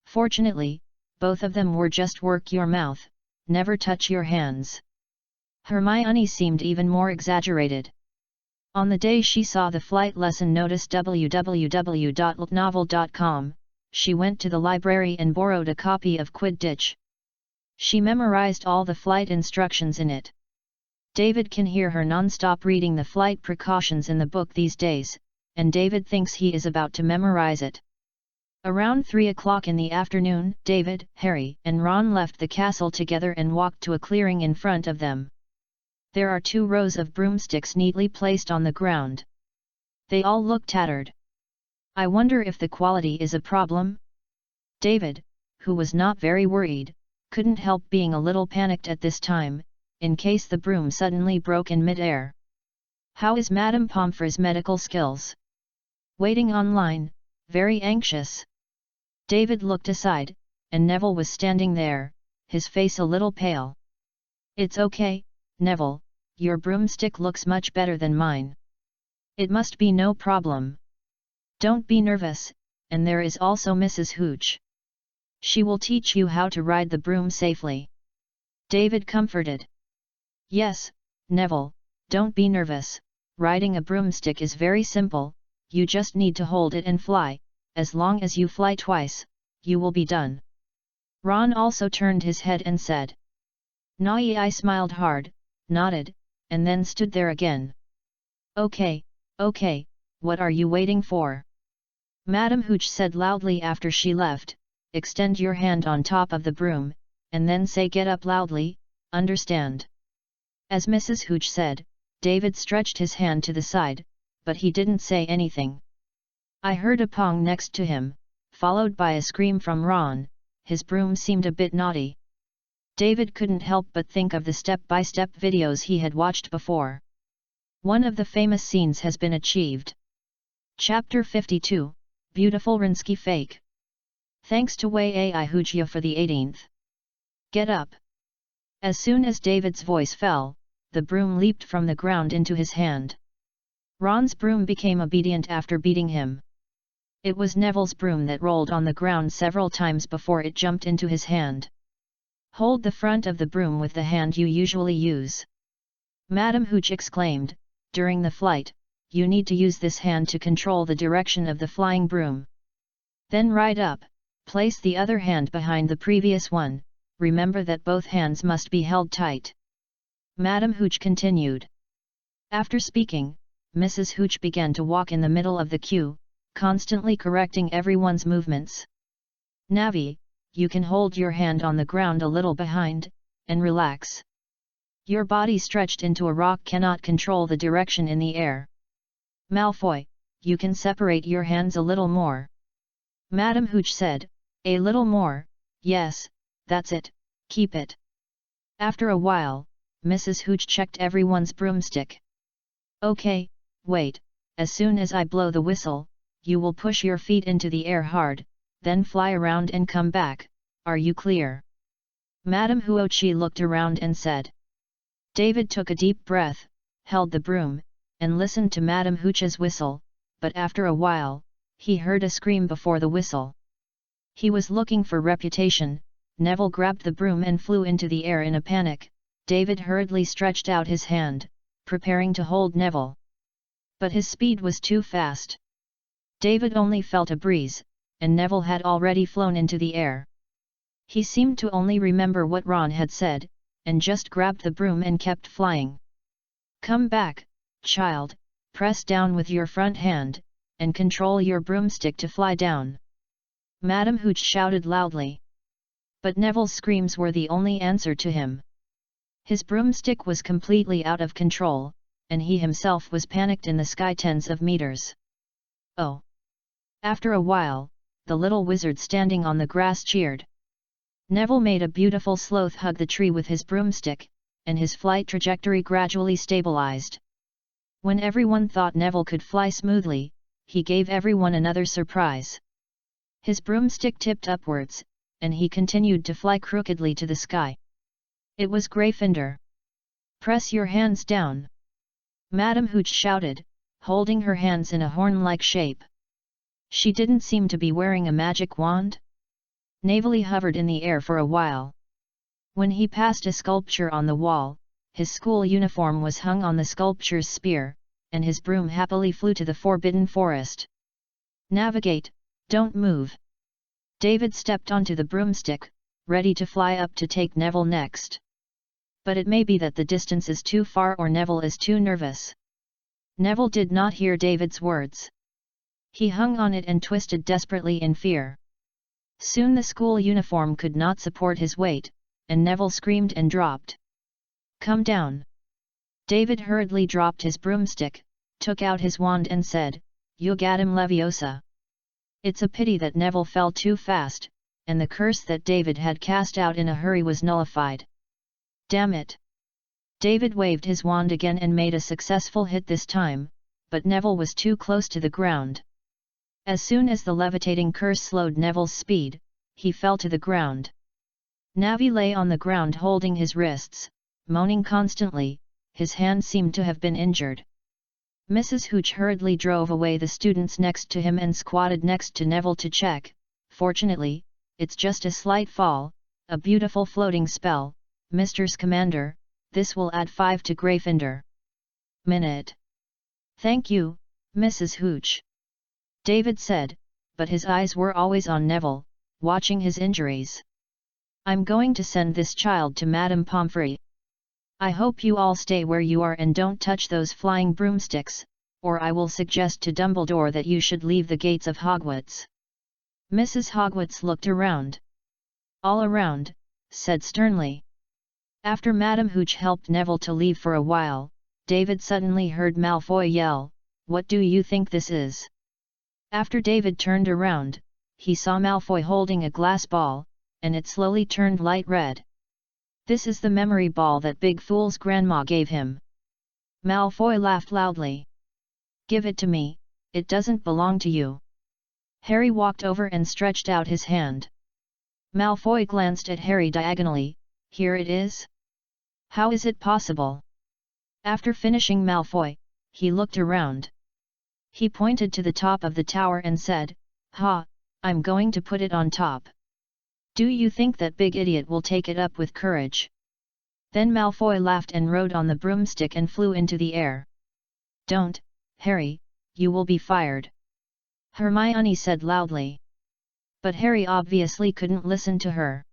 Fortunately, both of them were just work your mouth, never touch your hands. Hermione seemed even more exaggerated. On the day she saw the flight lesson notice www.novel.com, she went to the library and borrowed a copy of Quidditch. She memorized all the flight instructions in it. David can hear her non-stop reading the flight precautions in the book these days, and David thinks he is about to memorize it. Around 3 o'clock in the afternoon, David, Harry, and Ron left the castle together and walked to a clearing in front of them. There are 2 rows of broomsticks neatly placed on the ground. They all look tattered. I wonder if the quality is a problem? David, who was not very worried, couldn't help being a little panicked at this time, in case the broom suddenly broke in mid-air. How is Madame Pomfrey's medical skills? Waiting online, very anxious. David looked aside, and Neville was standing there, his face a little pale. It's okay, Neville, your broomstick looks much better than mine. It must be no problem. Don't be nervous, and there is also Mrs. Hooch. She will teach you how to ride the broom safely. David comforted. Yes, Neville, don't be nervous, riding a broomstick is very simple, you just need to hold it and fly, as long as you fly twice, you will be done. Ron also turned his head and said. I smiled hard, nodded, and then stood there again. Okay, what are you waiting for? Madame Hooch said loudly after she left, extend your hand on top of the broom, and then say get up loudly, understand? As Mrs. Hooch said, David stretched his hand to the side, but he didn't say anything. I heard a pong next to him, followed by a scream from Ron. His broom seemed a bit naughty. David couldn't help but think of the step-by-step videos he had watched before. One of the famous scenes has been achieved. Chapter 52, Beautiful Rinsky Fake. Thanks to Wei Ai Hujia for the 18th. Get up. As soon as David's voice fell, the broom leaped from the ground into his hand. Ron's broom became obedient after beating him. It was Neville's broom that rolled on the ground several times before it jumped into his hand. Hold the front of the broom with the hand you usually use. Madame Hooch exclaimed, during the flight, you need to use this hand to control the direction of the flying broom. Then ride up, place the other hand behind the previous one, remember that both hands must be held tight. Madame Hooch continued. After speaking, Mrs. Hooch began to walk in the middle of the queue, constantly correcting everyone's movements. Navi, you can hold your hand on the ground a little behind, and relax. Your body stretched into a rock cannot control the direction in the air. Malfoy, you can separate your hands a little more. Madam Hooch said, a little more, yes, that's it, keep it. After a while, Mrs. Hooch checked everyone's broomstick. Okay, wait, as soon as I blow the whistle, you will push your feet into the air hard, then fly around and come back, are you clear? Madam Huochi looked around and said. David took a deep breath, held the broom, and listened to Madam Hooch's whistle, but after a while, he heard a scream before the whistle. He was looking for reputation. Neville grabbed the broom and flew into the air in a panic. David hurriedly stretched out his hand, preparing to hold Neville. But his speed was too fast. David only felt a breeze, and Neville had already flown into the air. He seemed to only remember what Ron had said, and just grabbed the broom and kept flying. Come back, child, press down with your front hand, and control your broomstick to fly down. Madam Hooch shouted loudly. But Neville's screams were the only answer to him. His broomstick was completely out of control, and he himself was panicked in the sky tens of meters. Oh! After a while, the little wizard standing on the grass cheered. Neville made a beautiful sloth hug the tree with his broomstick, and his flight trajectory gradually stabilized. When everyone thought Neville could fly smoothly, he gave everyone another surprise. His broomstick tipped upwards, and he continued to fly crookedly to the sky. It was Gryffindor. Press your hands down. Madam Hooch shouted, holding her hands in a horn-like shape. She didn't seem to be wearing a magic wand. Navely hovered in the air for a while. When he passed a sculpture on the wall, his school uniform was hung on the sculpture's spear, and his broom happily flew to the forbidden forest. Navigate, don't move. David stepped onto the broomstick, ready to fly up to take Neville next. But it may be that the distance is too far or Neville is too nervous. Neville did not hear David's words. He hung on it and twisted desperately in fear. Soon the school uniform could not support his weight, and Neville screamed and dropped. Come down. David hurriedly dropped his broomstick, took out his wand and said, Yugadam Leviosa. It's a pity that Neville fell too fast, and the curse that David had cast out in a hurry was nullified. Damn it! David waved his wand again and made a successful hit this time, but Neville was too close to the ground. As soon as the levitating curse slowed Neville's speed, he fell to the ground. Navi lay on the ground holding his wrists, moaning constantly. His hand seemed to have been injured. Mrs. Hooch hurriedly drove away the students next to him and squatted next to Neville to check. Fortunately, it's just a slight fall, a beautiful floating spell, Mr. Scamander, this will add 5 to Gryffindor. Minute. Thank you, Mrs. Hooch. David said, but his eyes were always on Neville, watching his injuries. I'm going to send this child to Madame Pomfrey. I hope you all stay where you are and don't touch those flying broomsticks, or I will suggest to Dumbledore that you should leave the gates of Hogwarts. Mrs. Hogwarts looked around. All around, said sternly. After Madame Hooch helped Neville to leave for a while, David suddenly heard Malfoy yell, "What do you think this is?" After David turned around, he saw Malfoy holding a glass ball, and it slowly turned light red. This is the memory ball that Big Fool's grandma gave him. Malfoy laughed loudly. Give it to me, it doesn't belong to you. Harry walked over and stretched out his hand. Malfoy glanced at Harry diagonally. Here it is? How is it possible? After finishing Malfoy, he looked around. He pointed to the top of the tower and said, "Ha, I'm going to put it on top. Do you think that big idiot will take it up with courage?" Then Malfoy laughed and rode on the broomstick and flew into the air. "Don't, Harry, you will be fired," Hermione said loudly. But Harry obviously couldn't listen to her.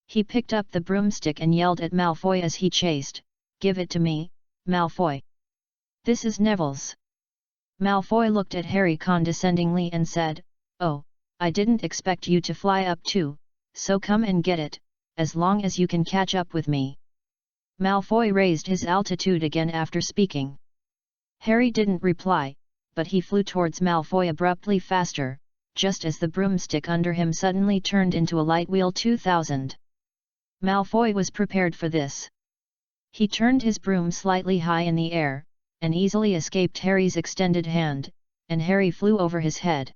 He picked up the broomstick and yelled at Malfoy as he chased, "Give it to me, Malfoy. This is Neville's." Malfoy looked at Harry condescendingly and said, "Oh, I didn't expect you to fly up too, so come and get it, as long as you can catch up with me." Malfoy raised his altitude again after speaking. Harry didn't reply, but he flew towards Malfoy abruptly faster, just as the broomstick under him suddenly turned into a light wheel 2000. Malfoy was prepared for this. He turned his broom slightly high in the air, and easily escaped Harry's extended hand, and Harry flew over his head.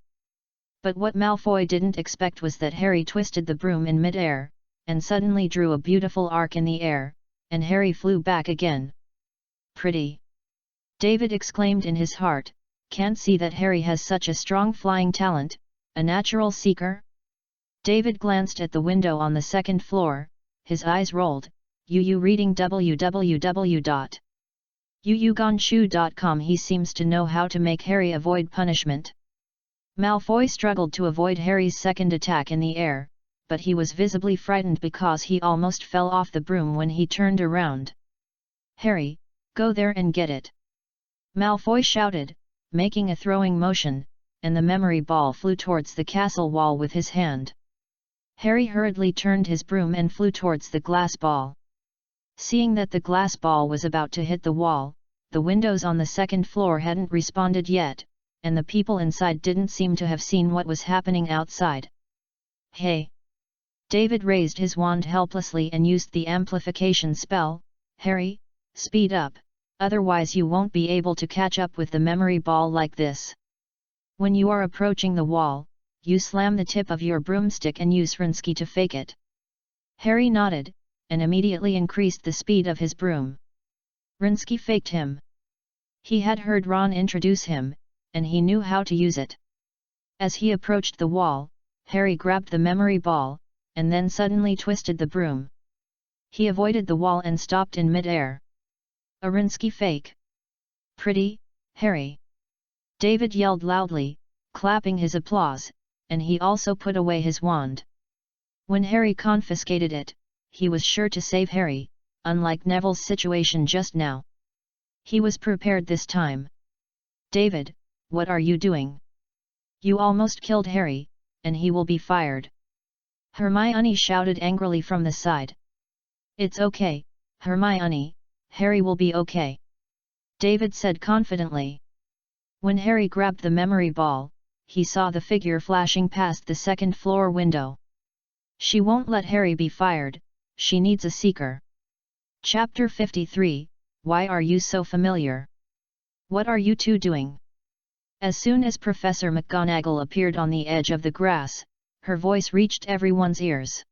But what Malfoy didn't expect was that Harry twisted the broom in mid-air, and suddenly drew a beautiful arc in the air, and Harry flew back again. "Pretty!" David exclaimed in his heart. "Can't see that Harry has such a strong flying talent, a natural seeker?" David glanced at the window on the second floor, his eyes rolled. Reading www.uugonshu.com. He seems to know how to make Harry avoid punishment. Malfoy struggled to avoid Harry's second attack in the air, but he was visibly frightened because he almost fell off the broom when he turned around. "Harry, go there and get it!" Malfoy shouted, making a throwing motion, and the memory ball flew towards the castle wall with his hand. Harry hurriedly turned his broom and flew towards the glass ball. Seeing that the glass ball was about to hit the wall, the windows on the second floor hadn't responded yet, and the people inside didn't seem to have seen what was happening outside. "Hey!" David raised his wand helplessly and used the amplification spell. "Harry, speed up, otherwise you won't be able to catch up with the memory ball like this. When you are approaching the wall, you slam the tip of your broomstick and use Rinsky to fake it." Harry nodded, and immediately increased the speed of his broom. Rinsky faked him. He had heard Ron introduce him, and he knew how to use it. As he approached the wall, Harry grabbed the memory ball, and then suddenly twisted the broom. He avoided the wall and stopped in mid-air. "A Rinsky fake! Pretty, Harry!" David yelled loudly, clapping his applause, and he also put away his wand. When Harry confiscated it, he was sure to save Harry, unlike Neville's situation just now. He was prepared this time. "David, what are you doing? You almost killed Harry, and he will be fired." Hermione shouted angrily from the side. "It's okay, Hermione, Harry will be okay," David said confidently. When Harry grabbed the memory ball, he saw the figure flashing past the second floor window. "She won't let Harry be fired, she needs a seeker." Chapter 53, Why are you so familiar? What are you two doing? As soon as Professor McGonagall appeared on the edge of the grass, her voice reached everyone's ears.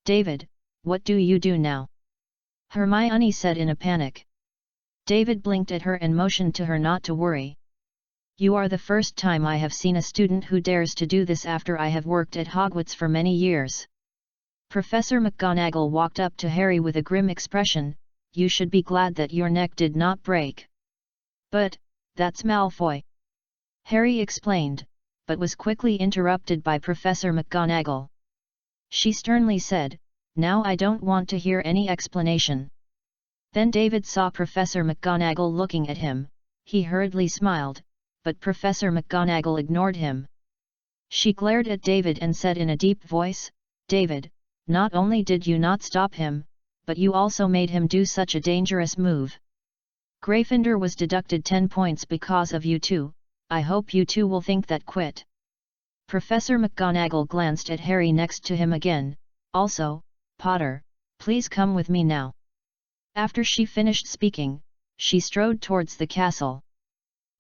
"David, what do you do now?" Hermione said in a panic. David blinked at her and motioned to her not to worry. "You are the first time I have seen a student who dares to do this after I have worked at Hogwarts for many years." Professor McGonagall walked up to Harry with a grim expression. "You should be glad that your neck did not break." "But, that's Malfoy," Harry explained, but was quickly interrupted by Professor McGonagall. She sternly said, "Now I don't want to hear any explanation." Then David saw Professor McGonagall looking at him. He hurriedly smiled, but Professor McGonagall ignored him. She glared at David and said in a deep voice, "David, not only did you not stop him, but you also made him do such a dangerous move. Gryffindor was deducted 10 points because of you two. I hope you two will think that quit." Professor McGonagall glanced at Harry next to him again. "Also, Potter, please come with me now." After she finished speaking, she strode towards the castle.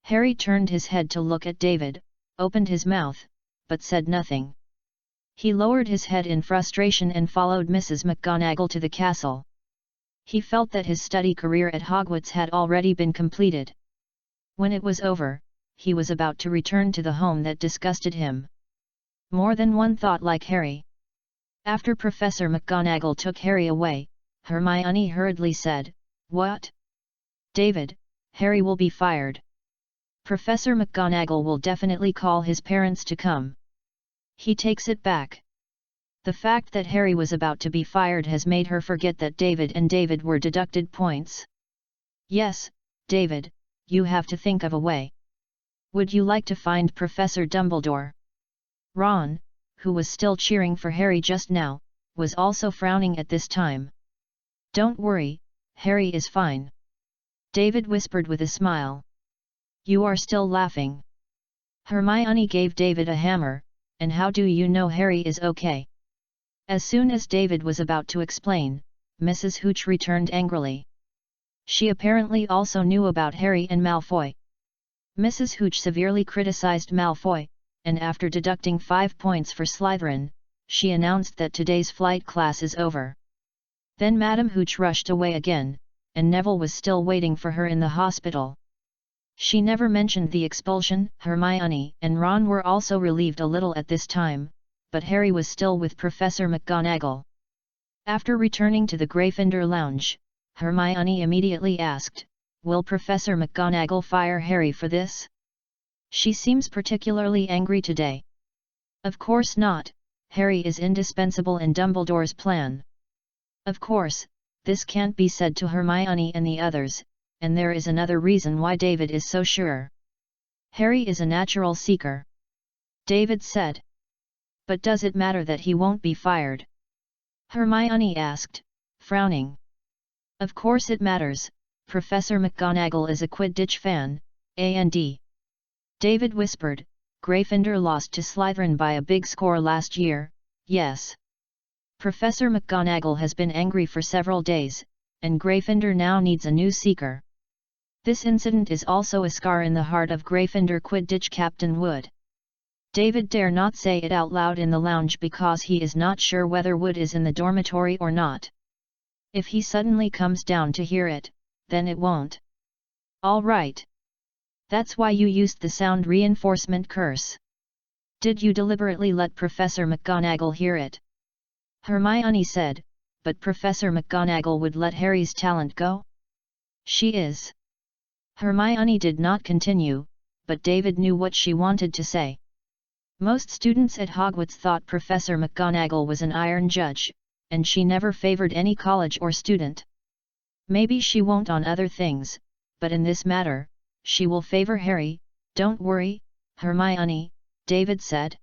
Harry turned his head to look at David, opened his mouth, but said nothing. He lowered his head in frustration and followed Mrs. McGonagall to the castle. He felt that his study career at Hogwarts had already been completed. When it was over, he was about to return to the home that disgusted him. More than one thought like Harry. After Professor McGonagall took Harry away, Hermione hurriedly said, "What? David, Harry will be fired. Professor McGonagall will definitely call his parents to come. He takes it back." The fact that Harry was about to be fired has made her forget that David were deducted points. "Yes, David, you have to think of a way. Would you like to find Professor Dumbledore?" Ron, who was still cheering for Harry just now, was also frowning at this time. "Don't worry, Harry is fine," David whispered with a smile. You are still laughing. Hermione gave David a hammer, and how do you know Harry is okay? As soon as David was about to explain, Mrs. Hooch returned angrily. She apparently also knew about Harry and Malfoy. Mrs. Hooch severely criticized Malfoy, and after deducting 5 points for Slytherin, she announced that today's flight class is over. Then Madame Hooch rushed away again, and Neville was still waiting for her in the hospital. She never mentioned the expulsion. Hermione and Ron were also relieved a little at this time, but Harry was still with Professor McGonagall. After returning to the Gryffindor lounge, Hermione immediately asked, "Will Professor McGonagall fire Harry for this? She seems particularly angry today." "Of course not, Harry is indispensable in Dumbledore's plan." Of course, this can't be said to Hermione and the others, and there is another reason why David is so sure. Harry is a natural seeker, David said. "But does it matter that he won't be fired?" Hermione asked, frowning. "Of course it matters, Professor McGonagall is a Quidditch fan, and David whispered, "Gryffindor lost to Slytherin by a big score last year, yes. Professor McGonagall has been angry for several days, and Gryffindor now needs a new seeker. This incident is also a scar in the heart of Gryffindor Quidditch Captain Wood." David dare not say it out loud in the lounge because he is not sure whether Wood is in the dormitory or not. If he suddenly comes down to hear it, then it won't. "All right. That's why you used the sound reinforcement curse. Did you deliberately let Professor McGonagall hear it?" Hermione said, "But Professor McGonagall would let Harry's talent go? She is." Hermione did not continue, but David knew what she wanted to say. Most students at Hogwarts thought Professor McGonagall was an iron judge, and she never favored any college or student. Maybe she won't on other things, but in this matter, she will favor Harry. "Don't worry, Hermione," David said.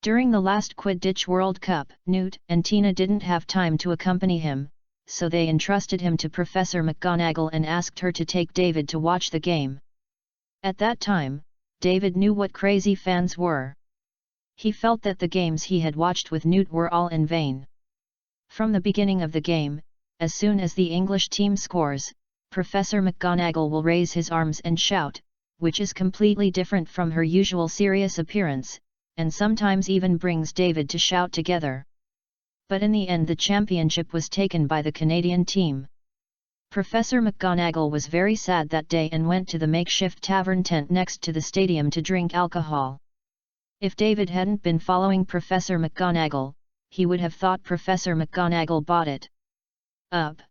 During the last Quidditch World Cup, Newt and Tina didn't have time to accompany him, so they entrusted him to Professor McGonagall and asked her to take David to watch the game. At that time, David knew what crazy fans were. He felt that the games he had watched with Newt were all in vain. From the beginning of the game, as soon as the English team scores, Professor McGonagall will raise his arms and shout, which is completely different from her usual serious appearance, and sometimes even brings David to shout together. But in the end the championship was taken by the Canadian team. Professor McGonagall was very sad that day and went to the makeshift tavern tent next to the stadium to drink alcohol. If David hadn't been following Professor McGonagall, he would have thought Professor McGonagall bought it up.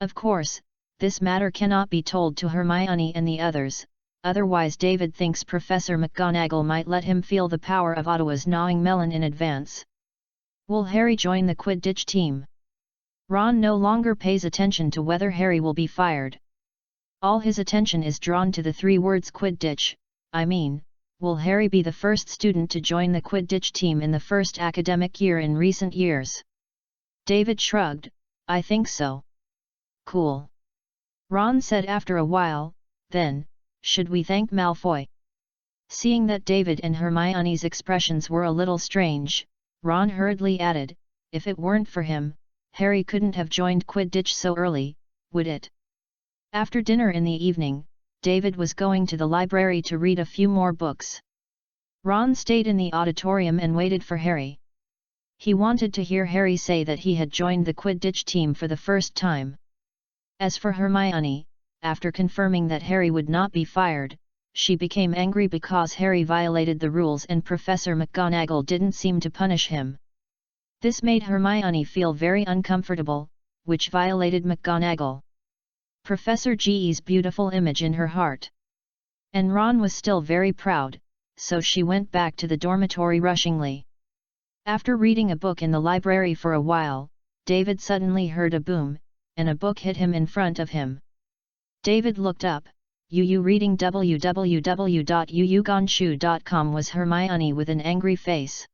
Of course, this matter cannot be told to Hermione and the others, otherwise David thinks Professor McGonagall might let him feel the power of Ottawa's gnawing melon in advance. Will Harry join the Quidditch team? Ron no longer pays attention to whether Harry will be fired. All his attention is drawn to the 3 words Quidditch. I mean, will Harry be the first student to join the Quidditch team in the first academic year in recent years? David shrugged, "I think so." "Cool." Ron said after a while, "Then, should we thank Malfoy?" Seeing that David and Hermione's expressions were a little strange, Ron hurriedly added, "If it weren't for him, Harry couldn't have joined Quidditch so early, would it?" After dinner in the evening, David was going to the library to read a few more books. Ron stayed in the auditorium and waited for Harry. He wanted to hear Harry say that he had joined the Quidditch team for the first time. As for Hermione, after confirming that Harry would not be fired, she became angry because Harry violated the rules and Professor McGonagall didn't seem to punish him. This made Hermione feel very uncomfortable, which violated McGonagall. Professor G's beautiful image in her heart. And Ron was still very proud, so she went back to the dormitory rushingly. After reading a book in the library for a while, David suddenly heard a boom, and a book hit him in front of him. David looked up. "You reading www.yuyugonshu.com," was Hermione with an angry face.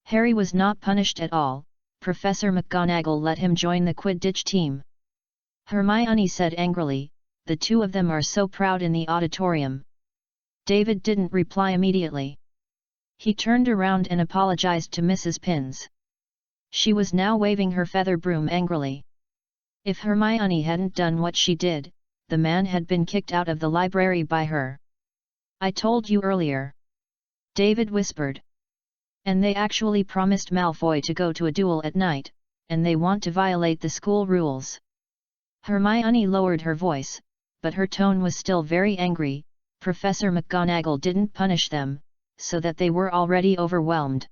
Harry was not punished at all, Professor McGonagall let him join the Quidditch team. Hermione said angrily, the two of them are so proud in the auditorium." David didn't reply immediately. He turned around and apologized to Mrs. Pins. She was now waving her feather broom angrily. If Hermione hadn't done what she did, the man had been kicked out of the library by her. "I told you earlier," David whispered. "And they actually promised Malfoy to go to a duel at night, and they want to violate the school rules." Hermione lowered her voice, but her tone was still very angry. Professor McGonagall didn't punish them, so that they were already overwhelmed.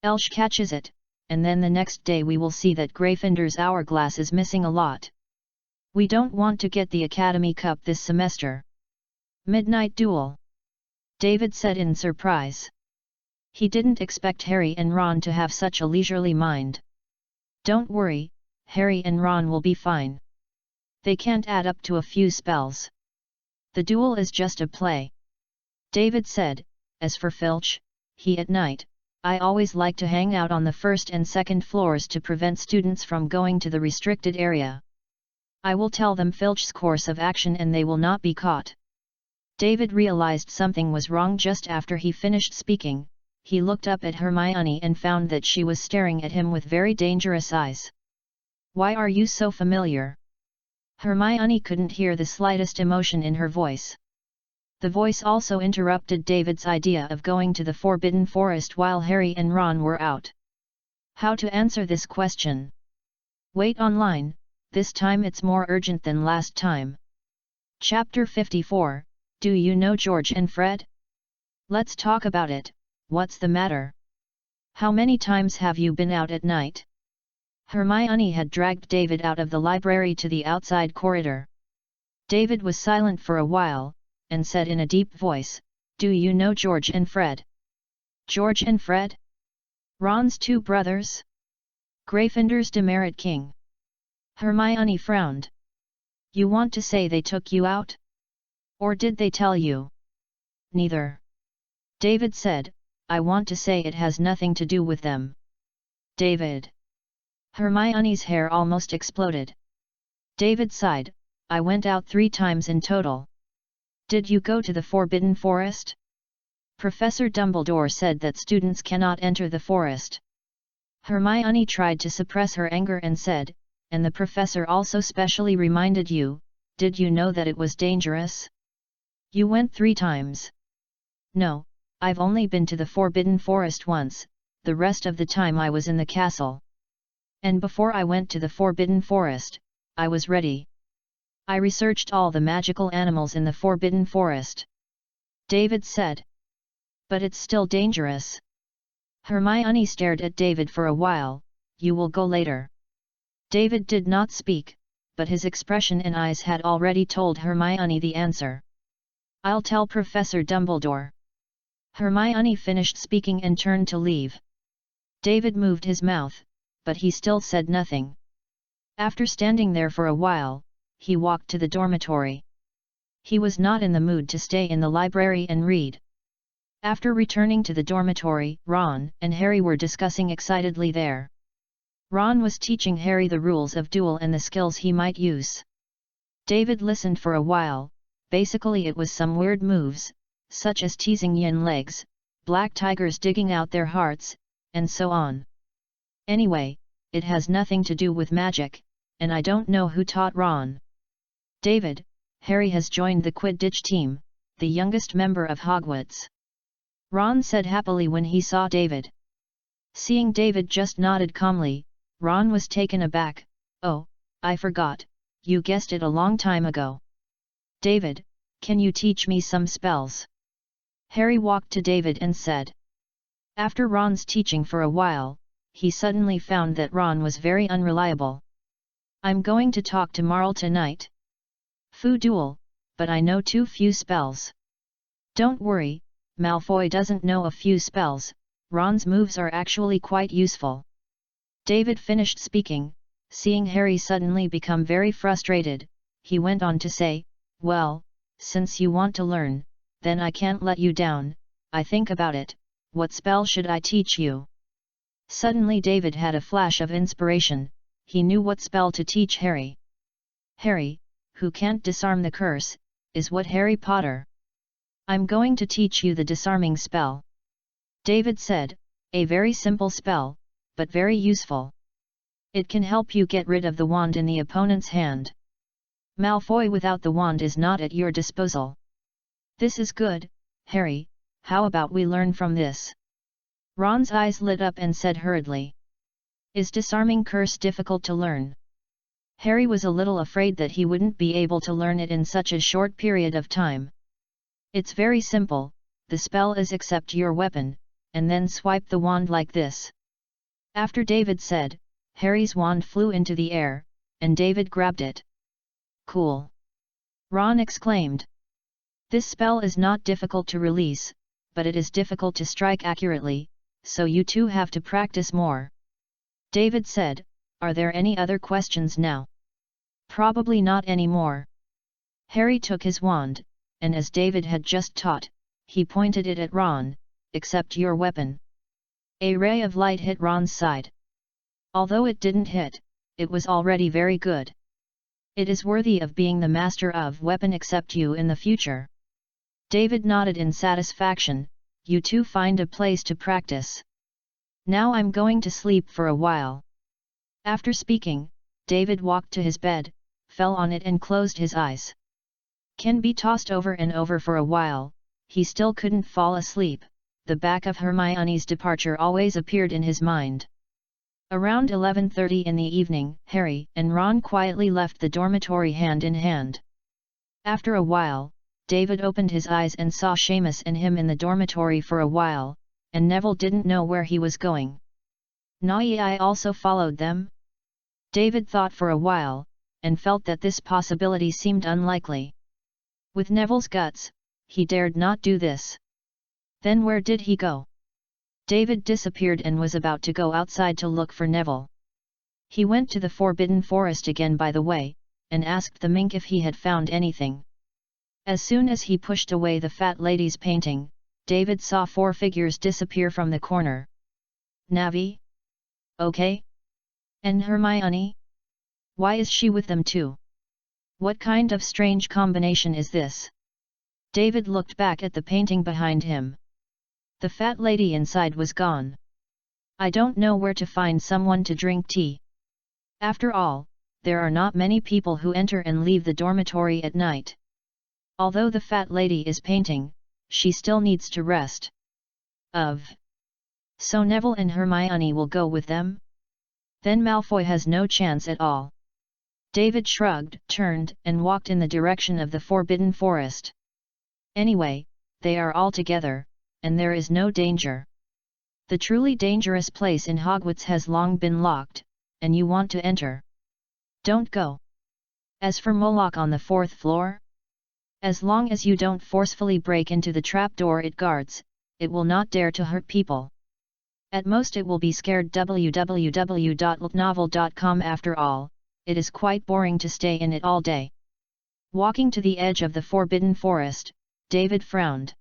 Elsh catches it, and then the next day we will see that Gryffindor's hourglass is missing a lot. We don't want to get the Academy Cup this semester." "Midnight duel," David said in surprise. He didn't expect Harry and Ron to have such a leisurely mind. "Don't worry, Harry and Ron will be fine. They can't add up to a few spells. The duel is just a play," David said. "As for Filch, at night, I always like to hang out on the first and second floors to prevent students from going to the restricted area. I will tell them Filch's course of action and they will not be caught." David realized something was wrong just after he finished speaking. He looked up at Hermione and found that she was staring at him with very dangerous eyes. "Why are you so familiar?" Hermione couldn't hear the slightest emotion in her voice. The voice also interrupted David's idea of going to the Forbidden Forest while Harry and Ron were out. How to answer this question? Wait online, this time it's more urgent than last time. Chapter 54, Do you know George and Fred? Let's talk about it. What's the matter? How many times have you been out at night? Hermione had dragged David out of the library to the outside corridor. David was silent for a while, and said in a deep voice, "Do you know George and Fred?" "George and Fred? Ron's two brothers? Gryffindor's demerit king?" Hermione frowned. "You want to say they took you out? Or did they tell you?" "Neither," David said. "I want to say it has nothing to do with them." "David!" Hermione's hair almost exploded. David sighed. "I went out 3 times in total." "Did you go to the Forbidden Forest?" "Professor Dumbledore said that students cannot enter the forest." Hermione tried to suppress her anger and said, "And the professor also specially reminded you, did you know that it was dangerous?" "You went 3 times." "No, I've only been to the Forbidden Forest once, the rest of the time I was in the castle. And before I went to the Forbidden Forest, I was ready. I researched all the magical animals in the Forbidden Forest," David said. "But it's still dangerous." Hermione stared at David for a while. "You will go later." David did not speak, but his expression and eyes had already told Hermione the answer. "I'll tell Professor Dumbledore." Hermione finished speaking and turned to leave. David moved his mouth, but he still said nothing. After standing there for a while, he walked to the dormitory. He was not in the mood to stay in the library and read. After returning to the dormitory, Ron and Harry were discussing excitedly there. Ron was teaching Harry the rules of duel and the skills he might use. David listened for a while. Basically it was some weird moves, such as teasing yin legs, black tigers digging out their hearts, and so on. Anyway, it has nothing to do with magic, and I don't know who taught Ron. "David, Harry has joined the Quidditch team, the youngest member of Hogwarts," Ron said happily when he saw David. Seeing David just nodded calmly, Ron was taken aback. "Oh, I forgot, you guessed it a long time ago. David, can you teach me some spells?" Harry walked to David and said. After Ron's teaching for a while, he suddenly found that Ron was very unreliable. "I'm going to talk to Marl tonight. Foo duel, but I know too few spells." "Don't worry, Malfoy doesn't know a few spells, Ron's moves are actually quite useful." David finished speaking. Seeing Harry suddenly become very frustrated, he went on to say, "Well, since you want to learn, then I can't let you down. I think about it, what spell should I teach you?" Suddenly David had a flash of inspiration. He knew what spell to teach Harry. "Harry, who can't disarm the curse, is what Harry Potter. I'm going to teach you the disarming spell. David said, a very simple spell, but very useful. It can help you get rid of the wand in the opponent's hand. Malfoy without the wand is not at your disposal. This is good, Harry, how about we learn from this? Ron's eyes lit up and said hurriedly. Is disarming curse difficult to learn? Harry was a little afraid that he wouldn't be able to learn it in such a short period of time. It's very simple, the spell is accept your weapon, and then swipe the wand like this. After David said, Harry's wand flew into the air, and David grabbed it. Cool! Ron exclaimed. This spell is not difficult to release, but it is difficult to strike accurately, so you two have to practice more. David said, are there any other questions now? Probably not anymore. Harry took his wand, and as David had just taught, he pointed it at Ron, accept your weapon. A ray of light hit Ron's side. Although it didn't hit, it was already very good. It is worthy of being the master of weapon accept you in the future. David nodded in satisfaction, you two find a place to practice. Now I'm going to sleep for a while. After speaking, David walked to his bed, fell on it and closed his eyes. Can be tossed over and over for a while, he still couldn't fall asleep. The back of Hermione's departure always appeared in his mind. Around 11:30 in the evening, Harry and Ron quietly left the dormitory hand in hand. After a while, David opened his eyes and saw Seamus and him in the dormitory for a while, and Neville didn't know where he was going. I also followed them? David thought for a while, and felt that this possibility seemed unlikely. With Neville's guts, he dared not do this. Then where did he go? David disappeared and was about to go outside to look for Neville. He went to the Forbidden Forest again by the way, and asked the mink if he had found anything. As soon as he pushed away the fat lady's painting, David saw 4 figures disappear from the corner. Navi? Okay. And Hermione? Why is she with them too? What kind of strange combination is this? David looked back at the painting behind him. The fat lady inside was gone. I don't know where to find someone to drink tea. After all, there are not many people who enter and leave the dormitory at night. Although the fat lady is painting, she still needs to rest. So Neville and Hermione will go with them? Then Malfoy has no chance at all. David shrugged, turned, and walked in the direction of the Forbidden Forest. Anyway, they are all together, and there is no danger. The truly dangerous place in Hogwarts has long been locked, and you want to enter. Don't go. As for Moloch on the 4th floor? As long as you don't forcefully break into the trapdoor it guards, it will not dare to hurt people. At most it will be scared. www.novel.com. After all, it is quite boring to stay in it all day. Walking to the edge of the Forbidden Forest, David frowned.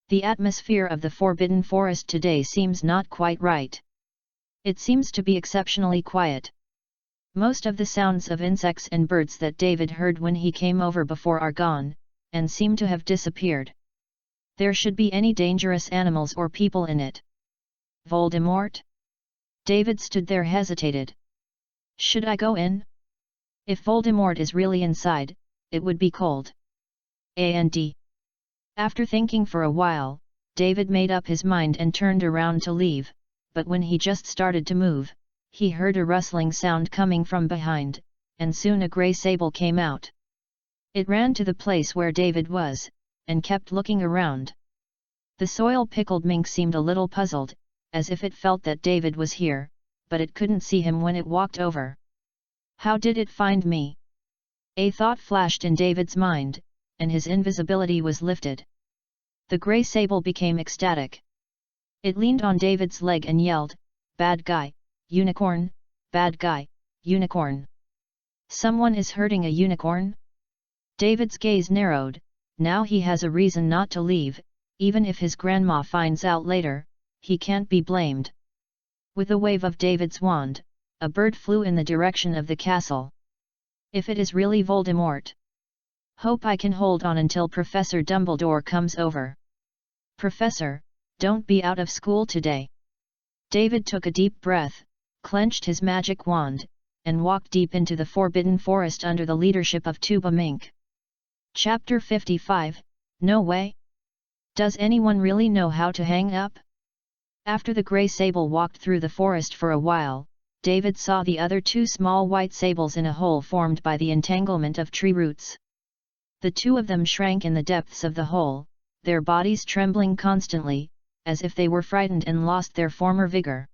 The atmosphere of the Forbidden Forest today seems not quite right. It seems to be exceptionally quiet. Most of the sounds of insects and birds that David heard when he came over before are gone, and seem to have disappeared. There should be any dangerous animals or people in it. Voldemort? David stood there hesitated. Should I go in? If Voldemort is really inside, it would be cold. And after thinking for a while, David made up his mind and turned around to leave, but when he just started to move, he heard a rustling sound coming from behind, and soon a grey sable came out. It ran to the place where David was, and kept looking around. The soil-pickled mink seemed a little puzzled, as if it felt that David was here, but it couldn't see him when it walked over. How did it find me? A thought flashed in David's mind, and his invisibility was lifted. The grey sable became ecstatic. It leaned on David's leg and yelled, "Bad guy, unicorn, bad guy, unicorn. Someone is hurting a unicorn?" David's gaze narrowed. Now he has a reason not to leave, even if his grandma finds out later, he can't be blamed. With a wave of David's wand, a bird flew in the direction of the castle. If it is really Voldemort, Hope I can hold on until Professor Dumbledore comes over. Professor, don't be out of school today. David took a deep breath, clenched his magic wand, and walked deep into the forbidden forest under the leadership of Tuba Mink. Chapter 55, No Way? Does anyone really know how to hang up? After the grey sable walked through the forest for a while, David saw the other two small white sables in a hole formed by the entanglement of tree roots. The two of them shrank in the depths of the hole, their bodies trembling constantly, as if they were frightened and lost their former vigor.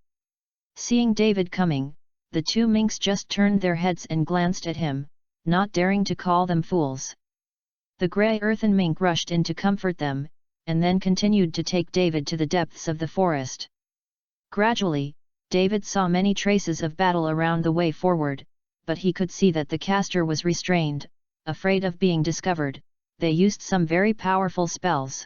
Seeing David coming, the two minks just turned their heads and glanced at him, not daring to call them fools. The grey earthen mink rushed in to comfort them, and then continued to take David to the depths of the forest. Gradually, David saw many traces of battle around the way forward, but he could see that the caster was restrained. Afraid of being discovered, they used some very powerful spells.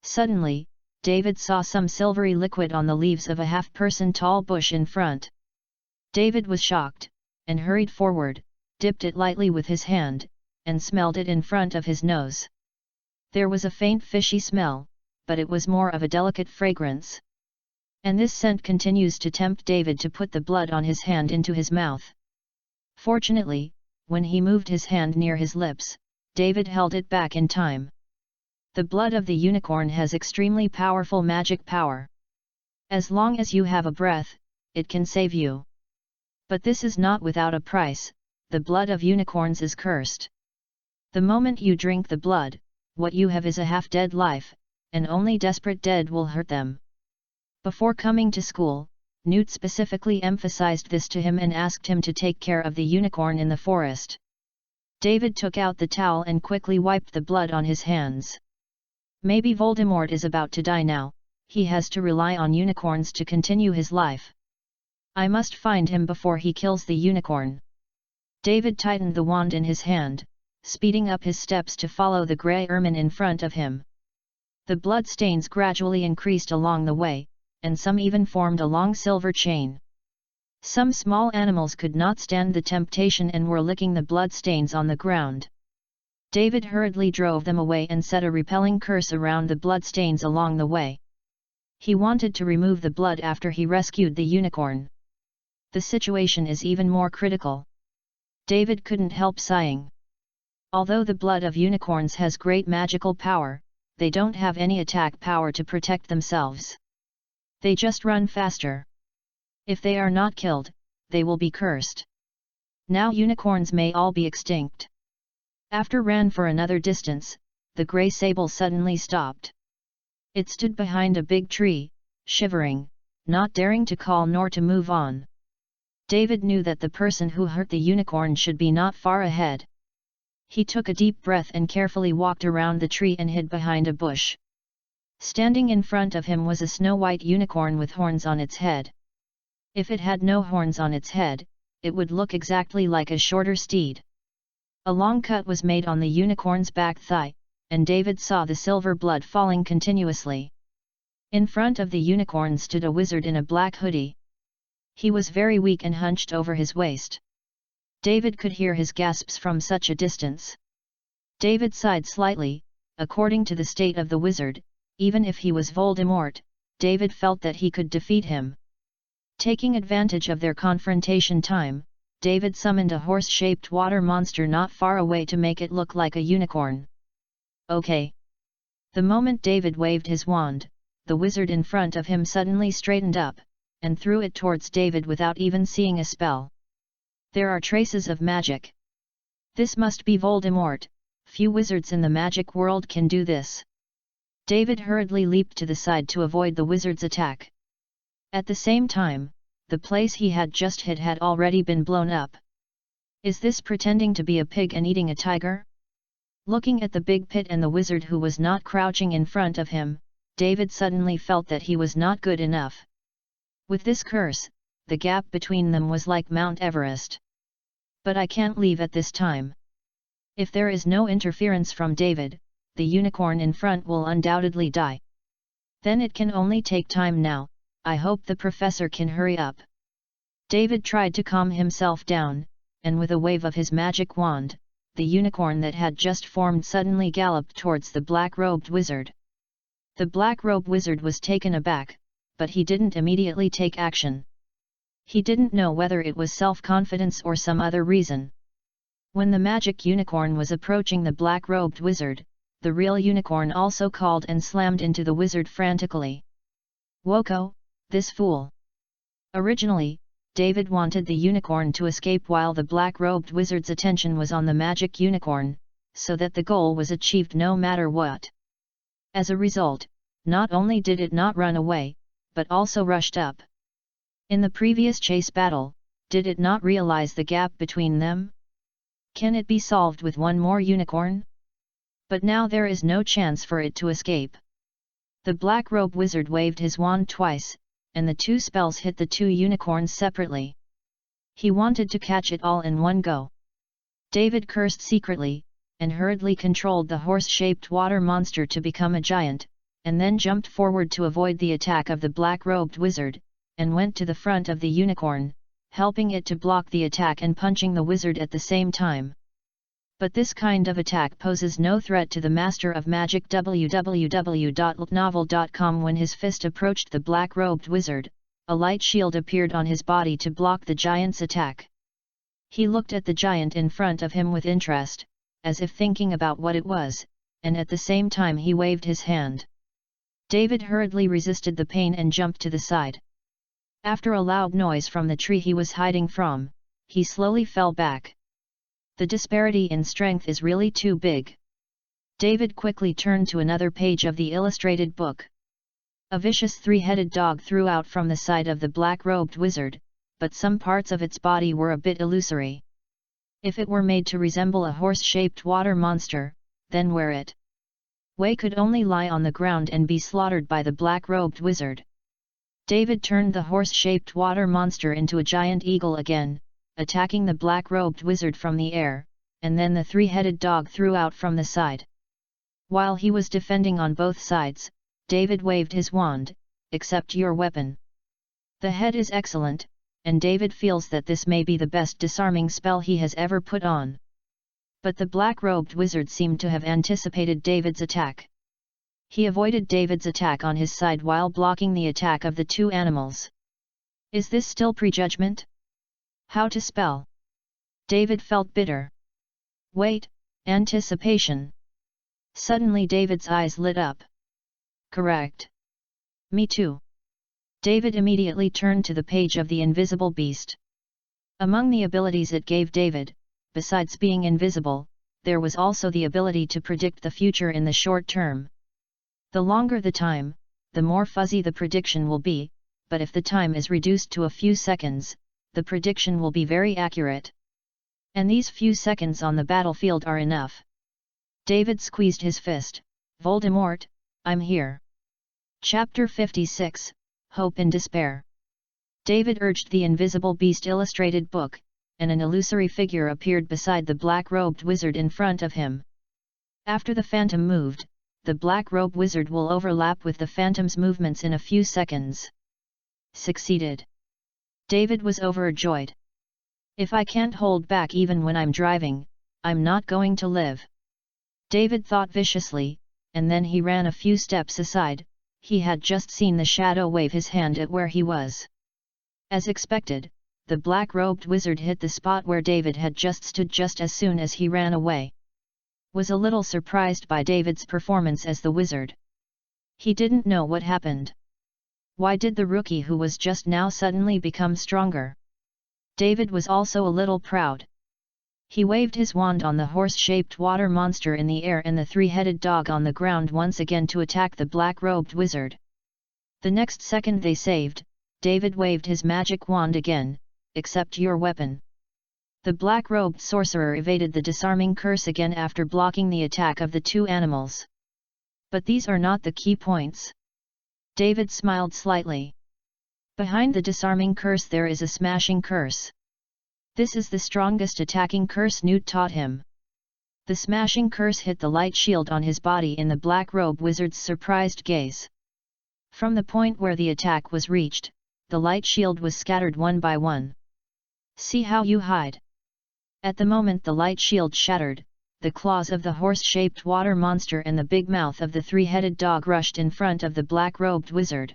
Suddenly, David saw some silvery liquid on the leaves of a half-person tall bush in front. David was shocked, and hurried forward, dipped it lightly with his hand, and smelled it in front of his nose. There was a faint fishy smell, but it was more of a delicate fragrance. And this scent continues to tempt David to put the blood on his hand into his mouth. Fortunately, when he moved his hand near his lips, David held it back in time. The blood of the unicorn has extremely powerful magic power. As long as you have a breath, it can save you. But this is not without a price. The blood of unicorns is cursed. The moment you drink the blood, what you have is a half-dead life, and only desperate dead will hurt them. Before coming to school, Newt specifically emphasized this to him and asked him to take care of the unicorn in the forest. David took out the towel and quickly wiped the blood on his hands. Maybe Voldemort is about to die now, he has to rely on unicorns to continue his life. I must find him before he kills the unicorn. David tightened the wand in his hand, speeding up his steps to follow the grey ermine in front of him. The blood stains gradually increased along the way, and some even formed a long silver chain. Some small animals could not stand the temptation and were licking the blood stains on the ground. David hurriedly drove them away and set a repelling curse around the blood stains along the way. He wanted to remove the blood after he rescued the unicorn. The situation is even more critical. David couldn't help sighing. Although the blood of unicorns has great magical power, they don't have any attack power to protect themselves. They just run faster. If they are not killed, they will be cursed. Now unicorns may all be extinct. After ran for another distance, the grey sable suddenly stopped. It stood behind a big tree, shivering, not daring to call nor to move on. David knew that the person who hurt the unicorn should be not far ahead. He took a deep breath and carefully walked around the tree and hid behind a bush. Standing in front of him was a snow-white unicorn with horns on its head. If it had no horns on its head, it would look exactly like a shorter steed. A long cut was made on the unicorn's back thigh, and David saw the silver blood falling continuously. In front of the unicorn stood a wizard in a black hoodie. He was very weak and hunched over his waist. David could hear his gasps from such a distance. David sighed slightly. According to the state of the wizard, even if he was Voldemort, David felt that he could defeat him. Taking advantage of their confrontation time, David summoned a horse-shaped water monster not far away to make it look like a unicorn. Okay. The moment David waved his wand, the wizard in front of him suddenly straightened up, and threw it towards David without even seeing a spell. There are traces of magic. This must be Voldemort. Few wizards in the magic world can do this. David hurriedly leaped to the side to avoid the wizard's attack. At the same time, the place he had just hit had already been blown up. Is this pretending to be a pig and eating a tiger? Looking at the big pit and the wizard who was not crouching in front of him, David suddenly felt that he was not good enough. With this curse, the gap between them was like Mount Everest. But I can't leave at this time. If there is no interference from David, the unicorn in front will undoubtedly die. Then it can only take time now. I hope the professor can hurry up. David tried to calm himself down, and with a wave of his magic wand, the unicorn that had just formed suddenly galloped towards the black-robed wizard. The black-robed wizard was taken aback, but he didn't immediately take action. He didn't know whether it was self-confidence or some other reason. When the magic unicorn was approaching the black-robed wizard, the real unicorn also called and slammed into the wizard frantically. "Woko, this fool!" Originally, David wanted the unicorn to escape while the black-robed wizard's attention was on the magic unicorn, so that the goal was achieved no matter what. As a result, not only did it not run away, but also rushed up. In the previous chase battle, did it not realize the gap between them? Can it be solved with one more unicorn? But now there is no chance for it to escape. The black-robe wizard waved his wand twice, and the two spells hit the two unicorns separately. He wanted to catch it all in one go. David cursed secretly, and hurriedly controlled the horse-shaped water monster to become a giant, and then jumped forward to avoid the attack of the black-robed wizard, and went to the front of the unicorn, helping it to block the attack and punching the wizard at the same time. But this kind of attack poses no threat to the master of magic www.novel.com. When his fist approached the black-robed wizard, a light shield appeared on his body to block the giant's attack. He looked at the giant in front of him with interest, as if thinking about what it was, and at the same time he waved his hand. David hurriedly resisted the pain and jumped to the side. After a loud noise from the tree he was hiding from, he slowly fell back. The disparity in strength is really too big. David quickly turned to another page of the illustrated book. A vicious three-headed dog threw out from the side of the black-robed wizard, but some parts of its body were a bit illusory. If it were made to resemble a horse-shaped water monster, then where it could only lie on the ground and be slaughtered by the black-robed wizard. David turned the horse-shaped water monster into a giant eagle again, attacking the black-robed wizard from the air, and then the three-headed dog threw out from the side. While he was defending on both sides, David waved his wand, "Accept your weapon." The head is excellent, and David feels that this may be the best disarming spell he has ever put on. But the black-robed wizard seemed to have anticipated David's attack. He avoided David's attack on his side while blocking the attack of the two animals. Is this still prejudgment? How to spell? David felt bitter. Wait, anticipation. Suddenly David's eyes lit up. Correct. Me too. David immediately turned to the page of the invisible beast. Among the abilities it gave David, besides being invisible, there was also the ability to predict the future in the short term. The longer the time, the more fuzzy the prediction will be, but if the time is reduced to a few seconds, the prediction will be very accurate. And these few seconds on the battlefield are enough. David squeezed his fist. "Voldemort, I'm here." Chapter 56, Hope in Despair. David urged the invisible beast illustrated book, and an illusory figure appeared beside the black-robed wizard in front of him. After the phantom moved, the black-robed wizard will overlap with the phantom's movements in a few seconds. Succeeded. David was overjoyed. If I can't hold back even when I'm driving, I'm not going to live. David thought viciously, and then he ran a few steps aside. He had just seen the shadow wave his hand at where he was. As expected, the black-robed wizard hit the spot where David had just stood just as soon as he ran away. Was a little surprised by David's performance as the wizard. He didn't know what happened. Why did the rookie who was just now suddenly become stronger? David was also a little proud. He waved his wand on the horse-shaped water monster in the air and the three-headed dog on the ground once again to attack the black-robed wizard. The next second they saved, David waved his magic wand again, "Accept your weapon." The black-robed sorcerer evaded the disarming curse again after blocking the attack of the two animals. But these are not the key points. David smiled slightly. Behind the disarming curse there is a smashing curse. This is the strongest attacking curse Newt taught him. The smashing curse hit the light shield on his body in the black-robe wizard's surprised gaze. From the point where the attack was reached, the light shield was scattered one by one. "See how you hide." At the moment the light shield shattered, the claws of the horse-shaped water monster and the big mouth of the three-headed dog rushed in front of the black-robed wizard.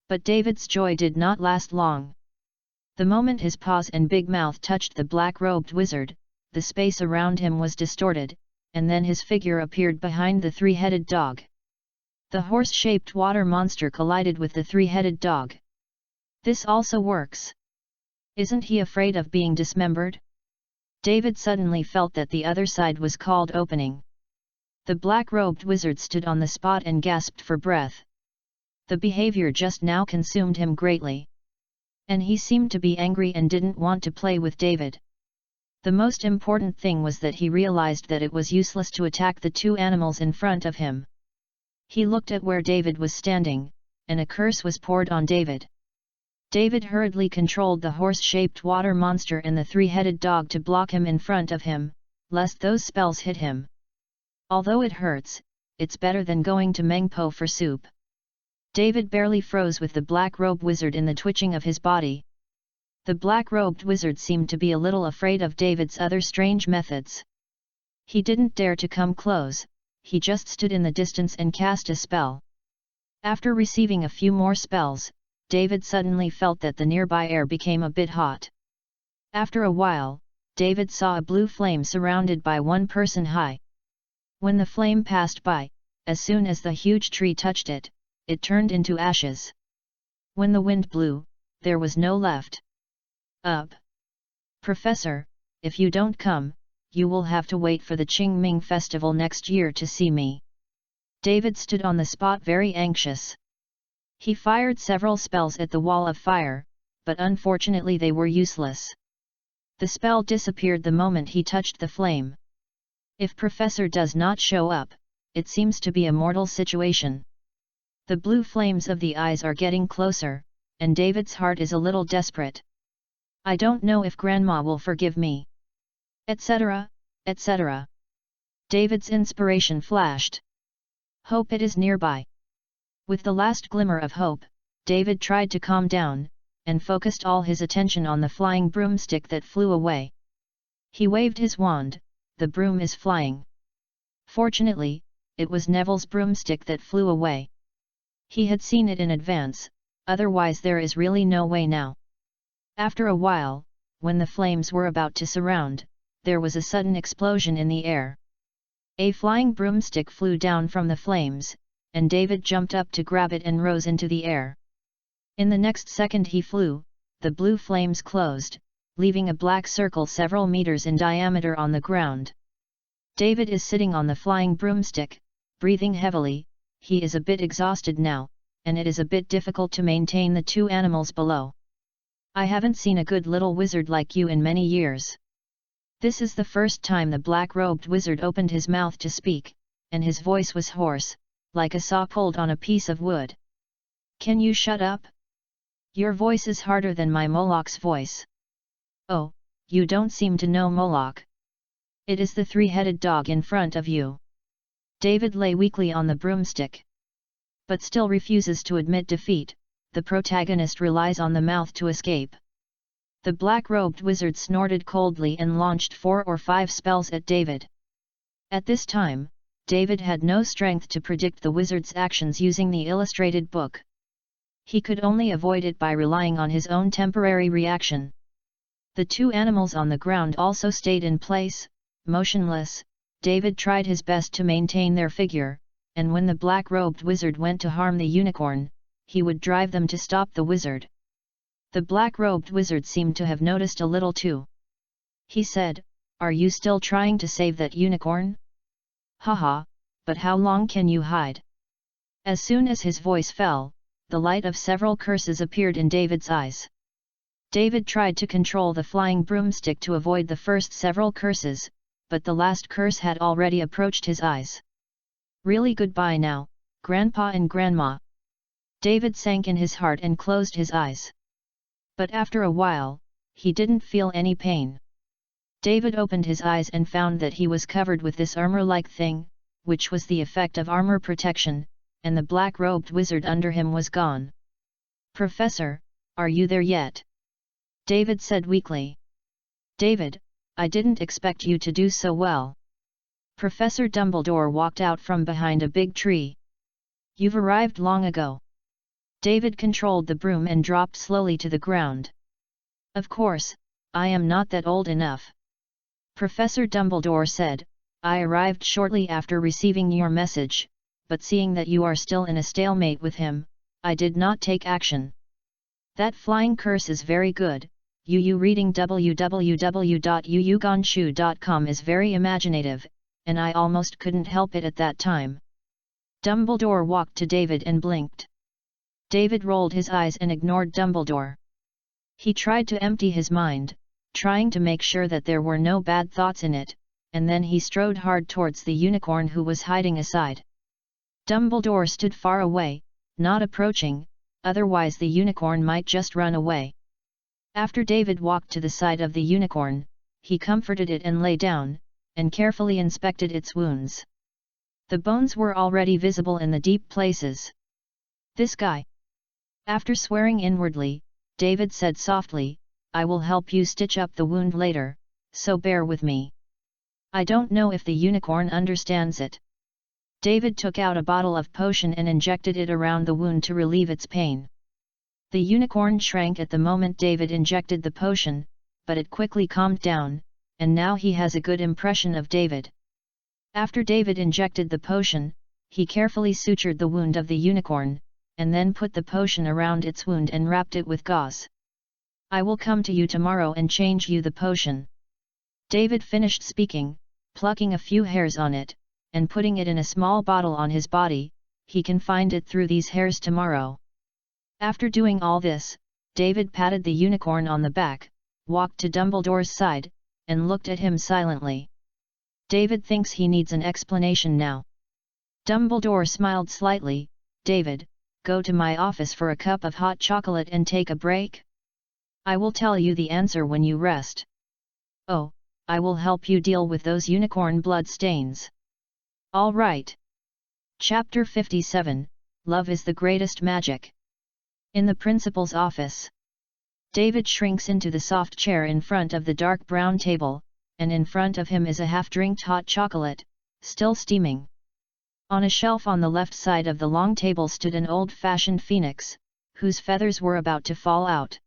But David's joy did not last long. The moment his paws and big mouth touched the black-robed wizard, the space around him was distorted, and then his figure appeared behind the three-headed dog. The horse-shaped water monster collided with the three-headed dog. This also works. Isn't he afraid of being dismembered? David suddenly felt that the other side was called opening. The black-robed wizard stood on the spot and gasped for breath. The behavior just now consumed him greatly. And he seemed to be angry and didn't want to play with David. The most important thing was that he realized that it was useless to attack the two animals in front of him. He looked at where David was standing, and a curse was poured on David. David hurriedly controlled the horse-shaped water monster and the three-headed dog to block him in front of him, lest those spells hit him. Although it hurts, it's better than going to Mengpo for soup. David barely froze with the black-robed wizard in the twitching of his body. The black-robed wizard seemed to be a little afraid of David's other strange methods. He didn't dare to come close, he just stood in the distance and cast a spell. After receiving a few more spells, David suddenly felt that the nearby air became a bit hot. After a while, David saw a blue flame surrounded by one person high. When the flame passed by, as soon as the huge tree touched it, it turned into ashes. When the wind blew, there was no left. Up. Professor, if you don't come, you will have to wait for the Qingming festival next year to see me. David stood on the spot very anxious. He fired several spells at the wall of fire, but unfortunately they were useless. The spell disappeared the moment he touched the flame. If Professor does not show up, it seems to be a mortal situation. The blue flames of the eyes are getting closer, and David's heart is a little desperate. I don't know if Grandma will forgive me. Etc., etc. David's inspiration flashed. Hope it is nearby. With the last glimmer of hope, David tried to calm down, and focused all his attention on the flying broomstick that flew away. He waved his wand, the broom is flying. Fortunately, it was Neville's broomstick that flew away. He had seen it in advance, otherwise there is really no way now. After a while, when the flames were about to surround, there was a sudden explosion in the air. A flying broomstick flew down from the flames, and David jumped up to grab it and rose into the air. In the next second he flew, the blue flames closed, leaving a black circle several meters in diameter on the ground. David is sitting on the flying broomstick, breathing heavily. He is a bit exhausted now, and it is a bit difficult to maintain the two animals below. I haven't seen a good little wizard like you in many years. This is the first time the black-robed wizard opened his mouth to speak, and his voice was hoarse, like a saw pulled on a piece of wood. Can you shut up? Your voice is harder than my Moloch's voice. Oh, you don't seem to know Moloch. It is the three-headed dog in front of you. David lay weakly on the broomstick. But still refuses to admit defeat, the protagonist relies on the mouth to escape. The black-robed wizard snorted coldly and launched 4 or 5 spells at David. At this time, David had no strength to predict the wizard's actions using the illustrated book. He could only avoid it by relying on his own temporary reaction. The two animals on the ground also stayed in place, motionless. David tried his best to maintain their figure, and when the black-robed wizard went to harm the unicorn, he would drive them to stop the wizard. The black-robed wizard seemed to have noticed a little too. He said, "Are you still trying to save that unicorn? Haha, but how long can you hide?" As soon as his voice fell, the light of several curses appeared in David's eyes. David tried to control the flying broomstick to avoid the first several curses, but the last curse had already approached his eyes. Really goodbye now, Grandpa and Grandma. David sank in his heart and closed his eyes. But after a while, he didn't feel any pain. David opened his eyes and found that he was covered with this armor-like thing, which was the effect of armor protection, and the black-robed wizard under him was gone. "Professor, are you there yet?" David said weakly. "David, I didn't expect you to do so well." Professor Dumbledore walked out from behind a big tree. "You've arrived long ago." David controlled the broom and dropped slowly to the ground. "Of course, I am not that old enough," Professor Dumbledore said. "I arrived shortly after receiving your message, but seeing that you are still in a stalemate with him, I did not take action." "That flying curse is very good." Reading www.yuyugonshu.com is very imaginative, and I almost couldn't help it at that time. Dumbledore walked to David and blinked. David rolled his eyes and ignored Dumbledore. He tried to empty his mind, trying to make sure that there were no bad thoughts in it, and then he strode hard towards the unicorn who was hiding aside. Dumbledore stood far away, not approaching, otherwise the unicorn might just run away. After David walked to the side of the unicorn, he comforted it and lay down, and carefully inspected its wounds. The bones were already visible in the deep places. "This guy." After swearing inwardly, David said softly, "I will help you stitch up the wound later, so bear with me." "I don't know if the unicorn understands it." David took out a bottle of potion and injected it around the wound to relieve its pain. The unicorn shrank at the moment David injected the potion, but it quickly calmed down, and now he has a good impression of David. After David injected the potion, he carefully sutured the wound of the unicorn, and then put the potion around its wound and wrapped it with gauze. "I will come to you tomorrow and change you the potion." David finished speaking, plucking a few hairs on it, and putting it in a small bottle on his body. "He can find it through these hairs tomorrow." After doing all this, David patted the unicorn on the back, walked to Dumbledore's side, and looked at him silently. David thinks he needs an explanation now. Dumbledore smiled slightly. "David, go to my office for a cup of hot chocolate and take a break? I will tell you the answer when you rest." "Oh, I will help you deal with those unicorn blood stains." "All right." Chapter 57, Love is the Greatest Magic. In the principal's office, David shrinks into the soft chair in front of the dark brown table, and in front of him is a half-drinked hot chocolate, still steaming. On a shelf on the left side of the long table stood an old-fashioned phoenix, whose feathers were about to fall out.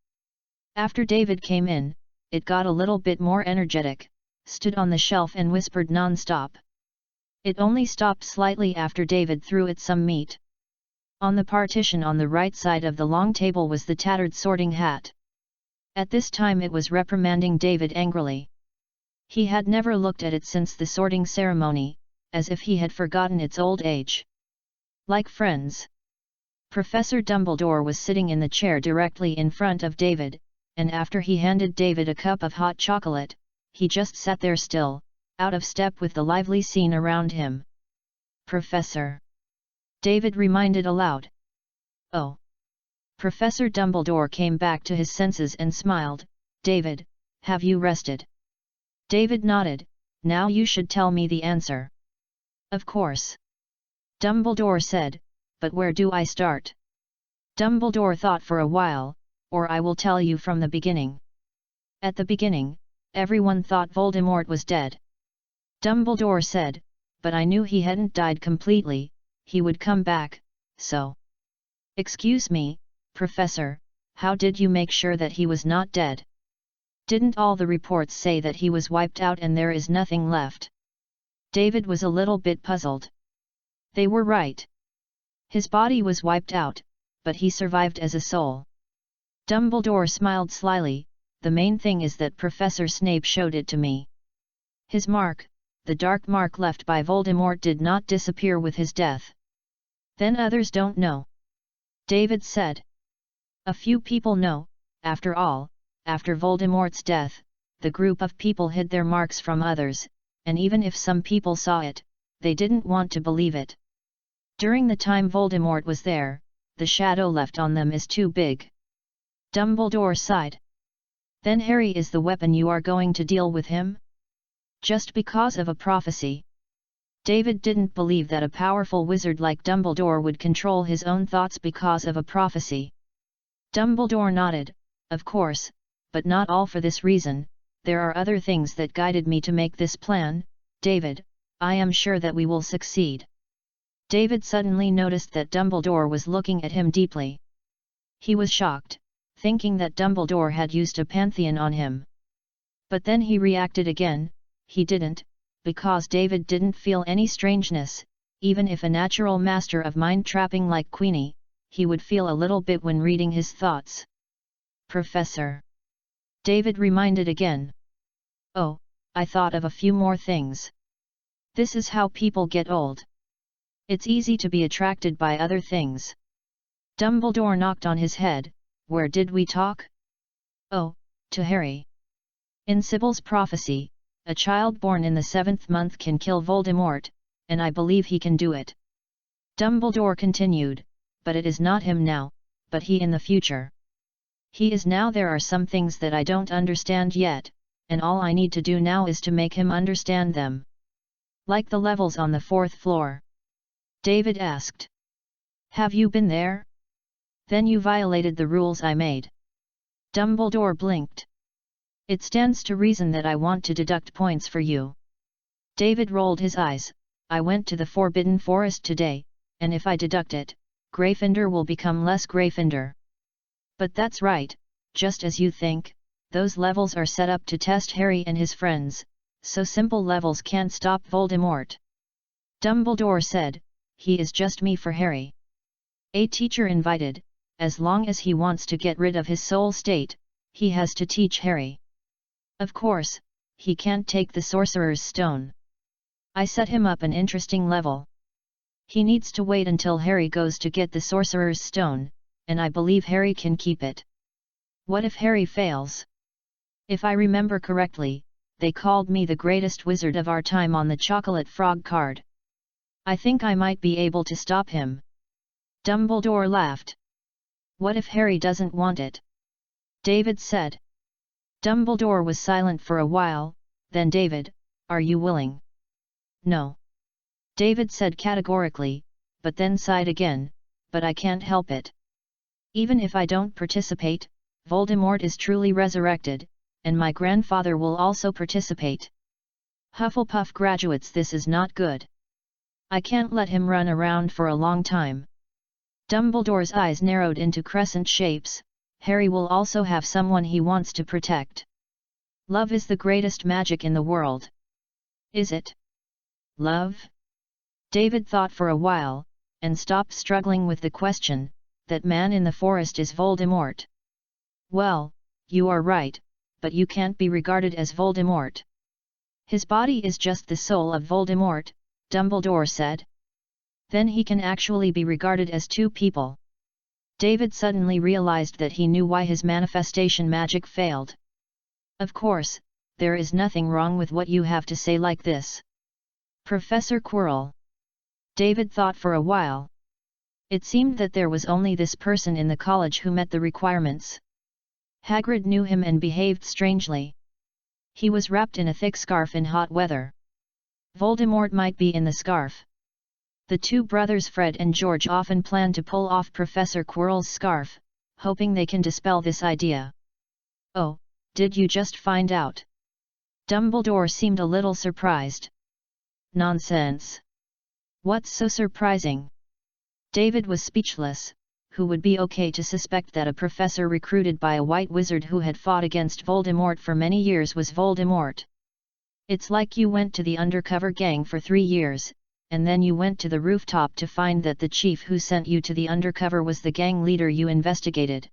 After David came in, it got a little bit more energetic, stood on the shelf and whispered non-stop. It only stopped slightly after David threw it some meat. On the partition on the right side of the long table was the tattered sorting hat. At this time it was reprimanding David angrily. He had never looked at it since the sorting ceremony, as if he had forgotten its old age. Like friends. Professor Dumbledore was sitting in the chair directly in front of David, and after he handed David a cup of hot chocolate, he just sat there still, out of step with the lively scene around him. "Professor," David reminded aloud. "Oh." Professor Dumbledore came back to his senses and smiled. "David, have you rested?" David nodded. "Now you should tell me the answer." "Of course," Dumbledore said, "but where do I start?" Dumbledore thought for a while. "Or I will tell you from the beginning." "At the beginning, everyone thought Voldemort was dead," Dumbledore said, "but I knew he hadn't died completely, he would come back, so." "Excuse me, Professor, how did you make sure that he was not dead? Didn't all the reports say that he was wiped out and there is nothing left?" David was a little bit puzzled. They were right. His body was wiped out, but he survived as a soul. Dumbledore smiled slyly. "The main thing is that Professor Snape showed it to me. His mark, the dark mark left by Voldemort, did not disappear with his death." "Then others don't know," David said. "A few people know. After all, after Voldemort's death, the group of people hid their marks from others, and even if some people saw it, they didn't want to believe it. During the time Voldemort was there, the shadow left on them is too big." Dumbledore sighed. "Then Harry is the weapon you are going to deal with him? Just because of a prophecy?" David didn't believe that a powerful wizard like Dumbledore would control his own thoughts because of a prophecy. Dumbledore nodded. "Of course, but not all for this reason. there are other things that guided me to make this plan, David, I am sure that we will succeed. David suddenly noticed that Dumbledore was looking at him deeply. He was shocked, thinking that Dumbledore had used a pantheon on him. But then he reacted again, he didn't, because David didn't feel any strangeness, even if a natural master of mind-trapping like Queenie, he would feel a little bit when reading his thoughts. Professor. David reminded again. Oh, I thought of a few more things. This is how people get old. It's easy to be attracted by other things. Dumbledore knocked on his head. Where did we talk? Oh, to Harry. In Sybil's prophecy, a child born in the 7th month can kill Voldemort, and I believe he can do it. Dumbledore continued, but it is not him now, but he in the future. He is now. There are some things that I don't understand yet, and all I need to do now is to make him understand them. Like the levels on the 4th floor. David asked. Have you been there? Then you violated the rules I made. Dumbledore blinked. It stands to reason that I want to deduct points for you. David rolled his eyes. I went to the Forbidden Forest today, and if I deduct it, Gryffindor will become less Gryffindor. But that's right, just as you think, those levels are set up to test Harry and his friends, so simple levels can't stop Voldemort. Dumbledore said, he is just me for Harry. A teacher invited, as long as he wants to get rid of his soul state, he has to teach Harry. Of course, he can't take the Sorcerer's Stone. I set him up an interesting level. He needs to wait until Harry goes to get the Sorcerer's Stone, and I believe Harry can keep it. What if Harry fails? If I remember correctly, they called me the greatest wizard of our time on the Chocolate Frog card. I think I might be able to stop him. Dumbledore laughed. What if Harry doesn't want it? David said. Dumbledore was silent for a while, then David, are you willing? No. David said categorically, but then sighed again, but I can't help it. Even if I don't participate, Voldemort is truly resurrected, and my grandfather will also participate. Hufflepuff graduates, this is not good. I can't let him run around for a long time. Dumbledore's eyes narrowed into crescent shapes. Harry will also have someone he wants to protect. Love is the greatest magic in the world. Is it? Love? David thought for a while, and stopped struggling with the question, that man in the forest is Voldemort. Well, you are right, but you can't be regarded as Voldemort. His body is just the soul of Voldemort, Dumbledore said. Then he can actually be regarded as two people. David suddenly realized that he knew why his manifestation magic failed. Of course, there is nothing wrong with what you have to say like this. Professor Quirrell. David thought for a while. It seemed that there was only this person in the college who met the requirements. Hagrid knew him and behaved strangely. He was wrapped in a thick scarf in hot weather. Voldemort might be in the scarf. The two brothers Fred and George often plan to pull off Professor Quirrell's scarf, hoping they can dispel this idea. Oh, did you just find out? Dumbledore seemed a little surprised. Nonsense. What's so surprising? David was speechless. Who would be okay to suspect that a professor recruited by a white wizard who had fought against Voldemort for many years was Voldemort? It's like you went to the undercover gang for 3 years, and then you went to the rooftop to find that the chief who sent you to the undercover was the gang leader you investigated.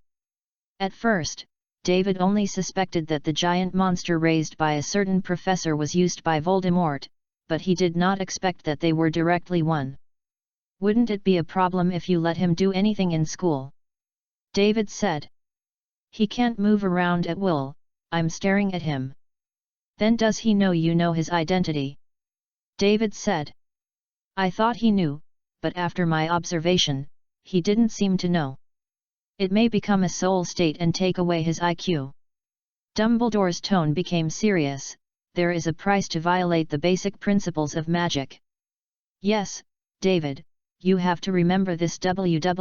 At first, David only suspected that the giant monster raised by a certain professor was used by Voldemort, but he did not expect that they were directly one. Wouldn't it be a problem if you let him do anything in school? David said. He can't move around at will. I'm staring at him. Then does he know you know his identity? David said. I thought he knew, but after my observation, he didn't seem to know. It may become a soul state and take away his IQ. Dumbledore's tone became serious. There is a price to violate the basic principles of magic. Yes, David, you have to remember this. www.novel.com.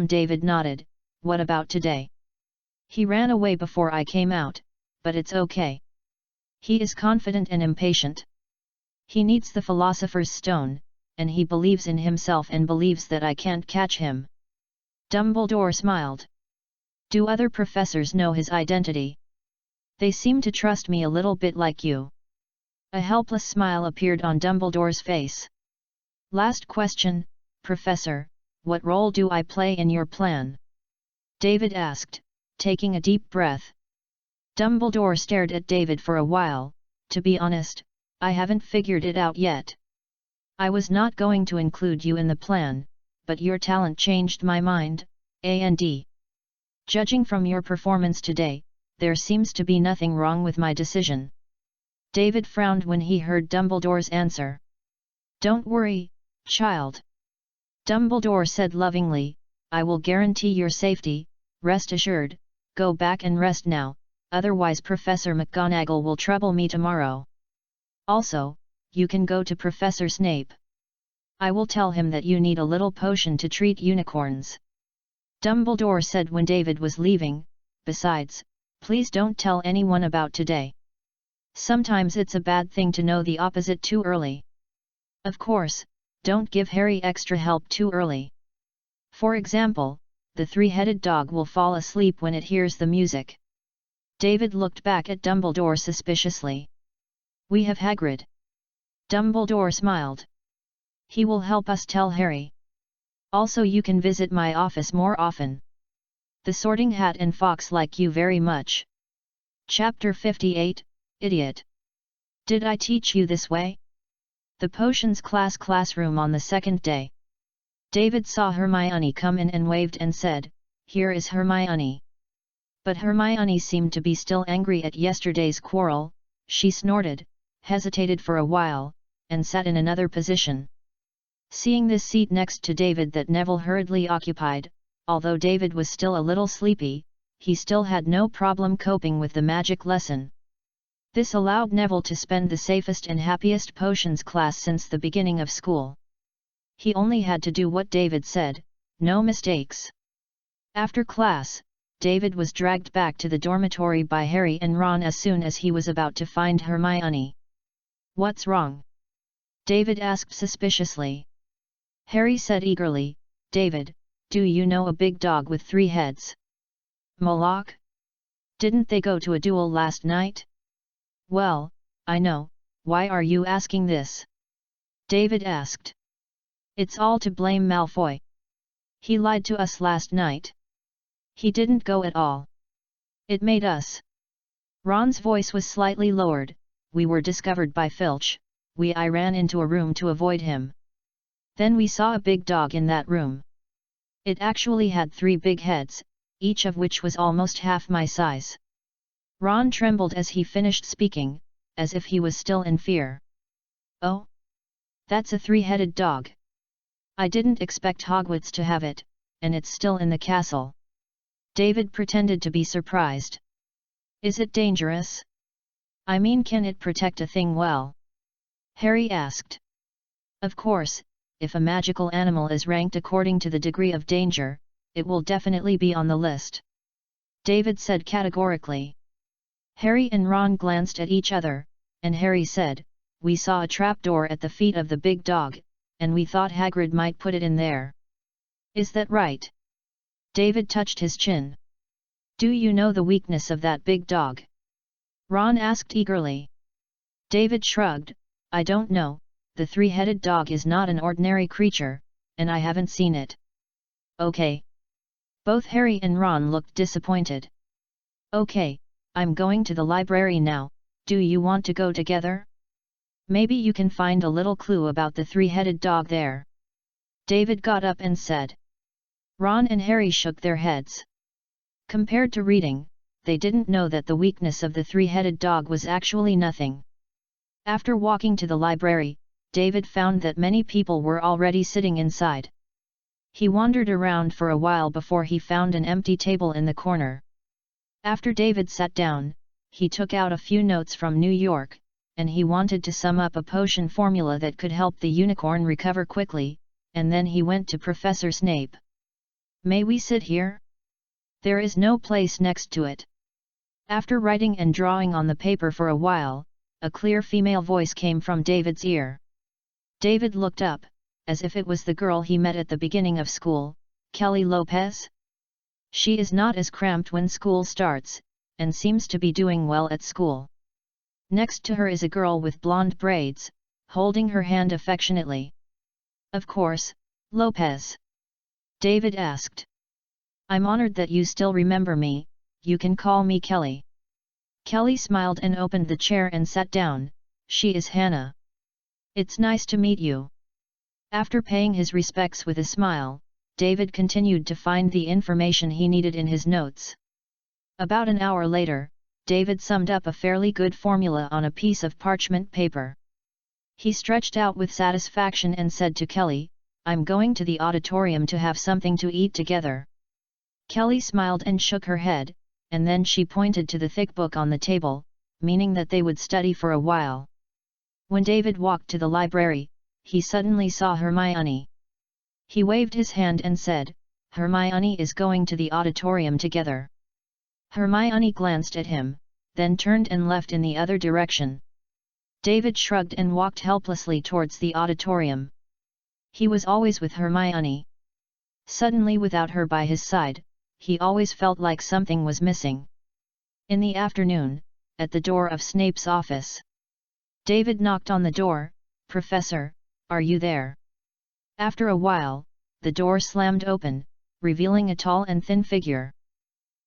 David nodded. What about today? He ran away before I came out, but it's okay. He is confident and impatient. He needs the Philosopher's Stone, and he believes in himself and believes that I can't catch him." Dumbledore smiled. "Do other professors know his identity? They seem to trust me a little bit like you." A helpless smile appeared on Dumbledore's face. "Last question, Professor, what role do I play in your plan?" David asked, taking a deep breath. Dumbledore stared at David for a while. "To be honest, I haven't figured it out yet. I was not going to include you in the plan, but your talent changed my mind, and judging from your performance today, there seems to be nothing wrong with my decision." David frowned when he heard Dumbledore's answer. "Don't worry, child," Dumbledore said lovingly, "I will guarantee your safety, rest assured. Go back and rest now, otherwise Professor McGonagall will trouble me tomorrow. Also, you can go to Professor Snape. I will tell him that you need a little potion to treat unicorns." Dumbledore said when David was leaving, "Besides, please don't tell anyone about today. Sometimes it's a bad thing to know the opposite too early. Of course, don't give Harry extra help too early. For example, the three-headed dog will fall asleep when it hears the music." David looked back at Dumbledore suspiciously. "We have Hagrid." Dumbledore smiled. "He will help us tell Harry. Also you can visit my office more often. The Sorting Hat and Fox like you very much." Chapter 58, Idiot. "Did I teach you this way?" The potions classroom on the second day. David saw Hermione come in and waved and said, "Here is Hermione." But Hermione seemed to be still angry at yesterday's quarrel. She snorted, hesitated for a while, and sat in another position. Seeing this seat next to David that Neville hurriedly occupied, although David was still a little sleepy, he still had no problem coping with the magic lesson. This allowed Neville to spend the safest and happiest potions class since the beginning of school. He only had to do what David said, no mistakes. After class, David was dragged back to the dormitory by Harry and Ron as soon as he was about to find Hermione. "What's wrong?" David asked suspiciously. Harry said eagerly, "David, do you know a big dog with 3 heads? Moloch? Didn't they go to a duel last night?" "Well, I know, why are you asking this?" David asked. "It's all to blame Malfoy. He lied to us last night. He didn't go at all. It made us." Ron's voice was slightly lowered. "We were discovered by Filch. I ran into a room to avoid him. Then we saw a big dog in that room. It actually had 3 big heads, each of which was almost half my size." Ron trembled as he finished speaking, as if he was still in fear. "Oh? That's a 3-headed dog. I didn't expect Hogwarts to have it, and it's still in the castle." David pretended to be surprised. "Is it dangerous? I mean, can it protect a thing well?" Harry asked. "Of course, if a magical animal is ranked according to the degree of danger, it will definitely be on the list," David said categorically. Harry and Ron glanced at each other, and Harry said, "We saw a trapdoor at the feet of the big dog, and we thought Hagrid might put it in there. Is that right?" David touched his chin. "Do you know the weakness of that big dog?" Ron asked eagerly. David shrugged, "I don't know, the 3-headed dog is not an ordinary creature, and I haven't seen it." "Okay." Both Harry and Ron looked disappointed. "Okay, I'm going to the library now, do you want to go together? Maybe you can find a little clue about the 3-headed dog there." David got up and said. Ron and Harry shook their heads. Compared to reading, they didn't know that the weakness of the 3-headed dog was actually nothing. After walking to the library, David found that many people were already sitting inside. He wandered around for a while before he found an empty table in the corner. After David sat down, he took out a few notes from New York, and he wanted to sum up a potion formula that could help the unicorn recover quickly, and then he went to Professor Snape. "May we sit here? There is no place next to it." After writing and drawing on the paper for a while, a clear female voice came from David's ear. David looked up, as if it was the girl he met at the beginning of school, Kelly Lopez. She is not as cramped when school starts, and seems to be doing well at school. Next to her is a girl with blonde braids, holding her hand affectionately. Of course, Lopez. David asked. I'm honored that you still remember me, you can call me Kelly. Kelly smiled and opened the chair and sat down. She is Hannah. It's nice to meet you. After paying his respects with a smile, David continued to find the information he needed in his notes. About an hour later, David summed up a fairly good formula on a piece of parchment paper. He stretched out with satisfaction and said to Kelly, I'm going to the auditorium to have something to eat together. Kelly smiled and shook her head, and then she pointed to the thick book on the table, meaning that they would study for a while. When David walked to the library, he suddenly saw Hermione. He waved his hand and said, Hermione is going to the auditorium together. Hermione glanced at him, then turned and left in the other direction. David shrugged and walked helplessly towards the auditorium. He was always with Hermione. Suddenly, without her by his side, he always felt like something was missing. In the afternoon, at the door of Snape's office, David knocked on the door. Professor, are you there? After a while, the door slammed open, revealing a tall and thin figure.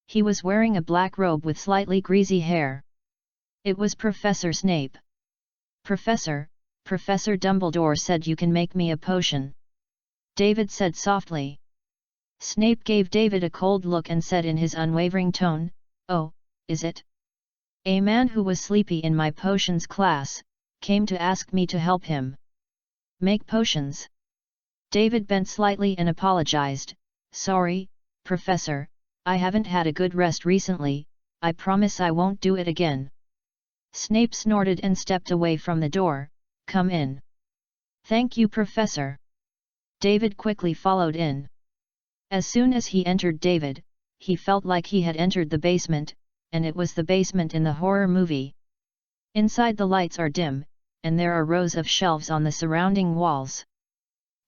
He was wearing a black robe with slightly greasy hair. It was Professor Snape. Professor Dumbledore said you can make me a potion. David said softly. Snape gave David a cold look and said in his unwavering tone, Oh, is it? A man who was sleepy in my potions class, came to ask me to help him make potions. David bent slightly and apologized, Sorry, Professor, I haven't had a good rest recently, I promise I won't do it again. Snape snorted and stepped away from the door, Come in. Thank you, Professor. David quickly followed in. As soon as he entered David, he felt like he had entered the basement, and it was the basement in the horror movie. Inside the lights are dim, and there are rows of shelves on the surrounding walls.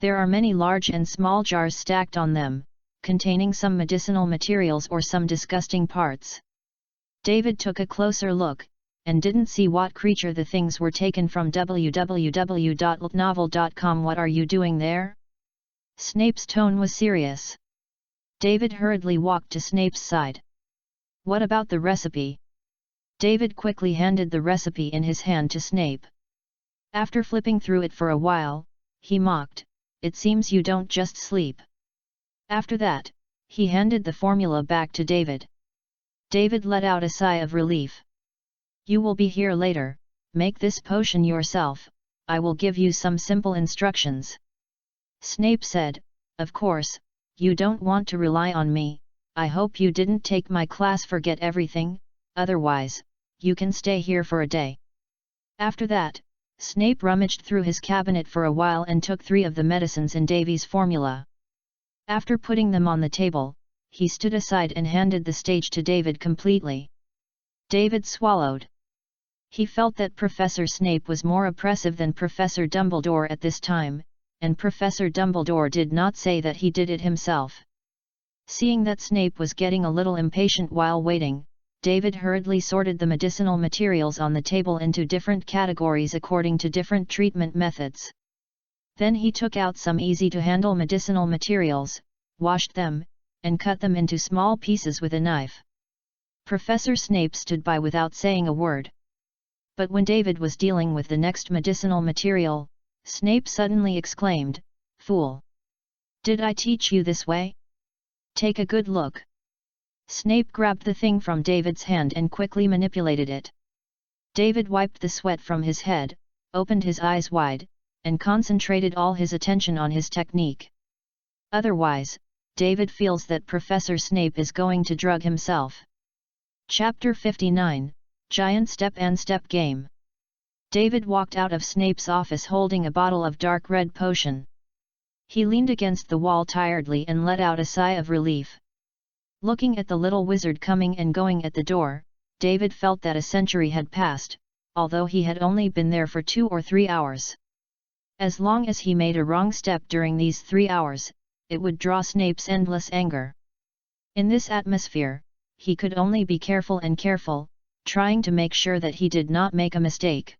There are many large and small jars stacked on them, containing some medicinal materials or some disgusting parts. David took a closer look, and didn't see what creature the things were taken from. www.novel.com. What are you doing there? Snape's tone was serious. David hurriedly walked to Snape's side. What about the recipe? David quickly handed the recipe in his hand to Snape. After flipping through it for a while, he mocked, It seems you don't just sleep. After that, he handed the formula back to David. David let out a sigh of relief. You will be here later, make this potion yourself, I will give you some simple instructions. Snape said, Of course, you don't want to rely on me, I hope you didn't take my class Forget Everything, otherwise, you can stay here for a day. After that, Snape rummaged through his cabinet for a while and took 3 of the medicines in Davy's formula. After putting them on the table, he stood aside and handed the stage to David completely. David swallowed. He felt that Professor Snape was more oppressive than Professor Dumbledore at this time, and Professor Dumbledore did not say that he did it himself. Seeing that Snape was getting a little impatient while waiting, David hurriedly sorted the medicinal materials on the table into different categories according to different treatment methods. Then he took out some easy-to-handle medicinal materials, washed them, and cut them into small pieces with a knife. Professor Snape stood by without saying a word. But when David was dealing with the next medicinal material, Snape suddenly exclaimed, Fool! Did I teach you this way? Take a good look. Snape grabbed the thing from David's hand and quickly manipulated it. David wiped the sweat from his head, opened his eyes wide, and concentrated all his attention on his technique. Otherwise, David feels that Professor Snape is going to drug himself. Chapter 59, Giant Step and Step Game. David walked out of Snape's office holding a bottle of dark red potion. He leaned against the wall tiredly and let out a sigh of relief. Looking at the little wizard coming and going at the door, David felt that a century had passed, although he had only been there for 2 or 3 hours. As long as he made a wrong step during these 3 hours, it would draw Snape's endless anger. In this atmosphere, he could only be careful and careful, trying to make sure that he did not make a mistake.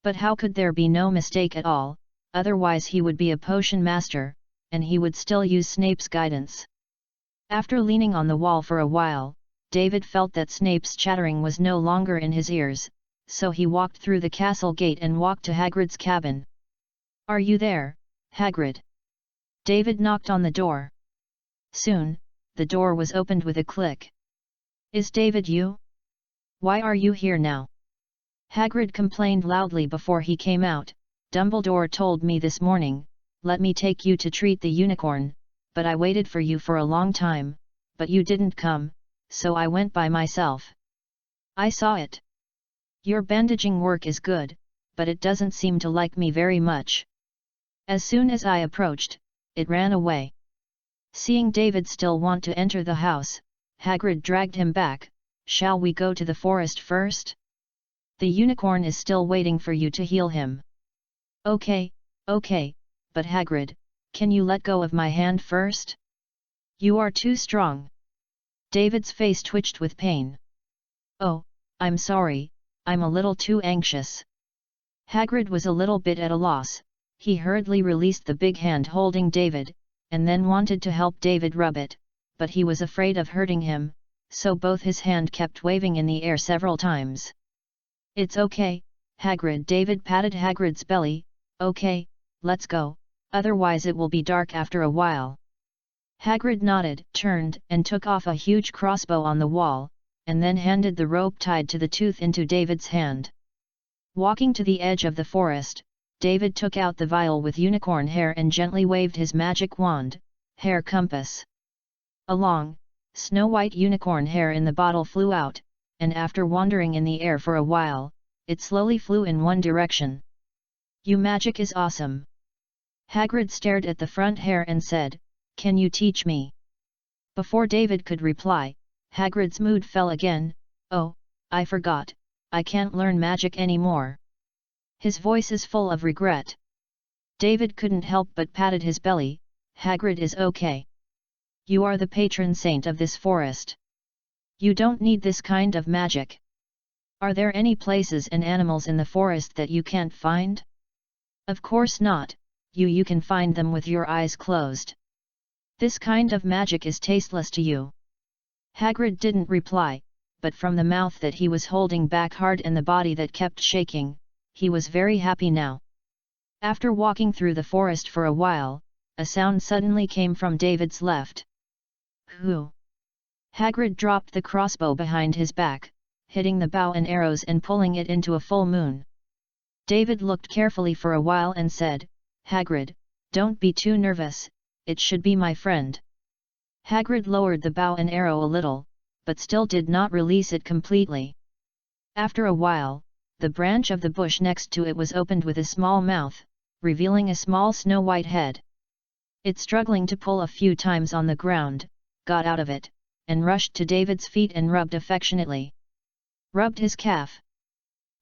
But how could there be no mistake at all? Otherwise he would be a potion master, and he would still use Snape's guidance. After leaning on the wall for a while, David felt that Snape's chattering was no longer in his ears, so he walked through the castle gate and walked to Hagrid's cabin. "Are you there, Hagrid?" David knocked on the door. Soon, the door was opened with a click. "Is David you? Why are you here now?" Hagrid complained loudly before he came out. "Dumbledore told me this morning, let me take you to treat the unicorn, but I waited for you for a long time, but you didn't come, so I went by myself. I saw it. Your bandaging work is good, but it doesn't seem to like me very much." As soon as I approached, it ran away. Seeing David still want to enter the house, Hagrid dragged him back. "Shall we go to the forest first? The unicorn is still waiting for you to heal him." Okay, but Hagrid, can you let go of my hand first? You are too strong." David's face twitched with pain. "Oh, I'm sorry, I'm a little too anxious." Hagrid was a little bit at a loss. He hurriedly released the big hand holding David, and then wanted to help David rub it, but he was afraid of hurting him, so both his hand kept waving in the air several times. "It's okay, Hagrid." David patted Hagrid's belly. "Okay, let's go, otherwise it will be dark after a while." Hagrid nodded, turned, and took off a huge crossbow on the wall, and then handed the rope tied to the tooth into David's hand. Walking to the edge of the forest, David took out the vial with unicorn hair and gently waved his magic wand, hair compass. A long, snow-white unicorn hair in the bottle flew out, and after wandering in the air for a while, it slowly flew in one direction. "Your magic is awesome." Hagrid stared at the front hair and said, "Can you teach me?" Before David could reply, Hagrid's mood fell again. "Oh, I forgot, I can't learn magic anymore." His voice is full of regret. David couldn't help but patted his belly. "Hagrid is okay. You are the patron saint of this forest. You don't need this kind of magic. Are there any places and animals in the forest that you can't find?" "Of course not, you can find them with your eyes closed. This kind of magic is tasteless to you." Hagrid didn't reply, but from the mouth that he was holding back hard and the body that kept shaking, he was very happy now. After walking through the forest for a while, a sound suddenly came from David's left. "Who?" Hagrid dropped the crossbow behind his back, hitting the bow and arrows and pulling it into a full moon. David looked carefully for a while and said, "Hagrid, don't be too nervous, it should be my friend." Hagrid lowered the bow and arrow a little, but still did not release it completely. After a while, the branch of the bush next to it was opened with a small mouth, revealing a small snow-white head. It struggling to pull a few times on the ground, got out of it, and rushed to David's feet and rubbed affectionately. Rubbed his calf.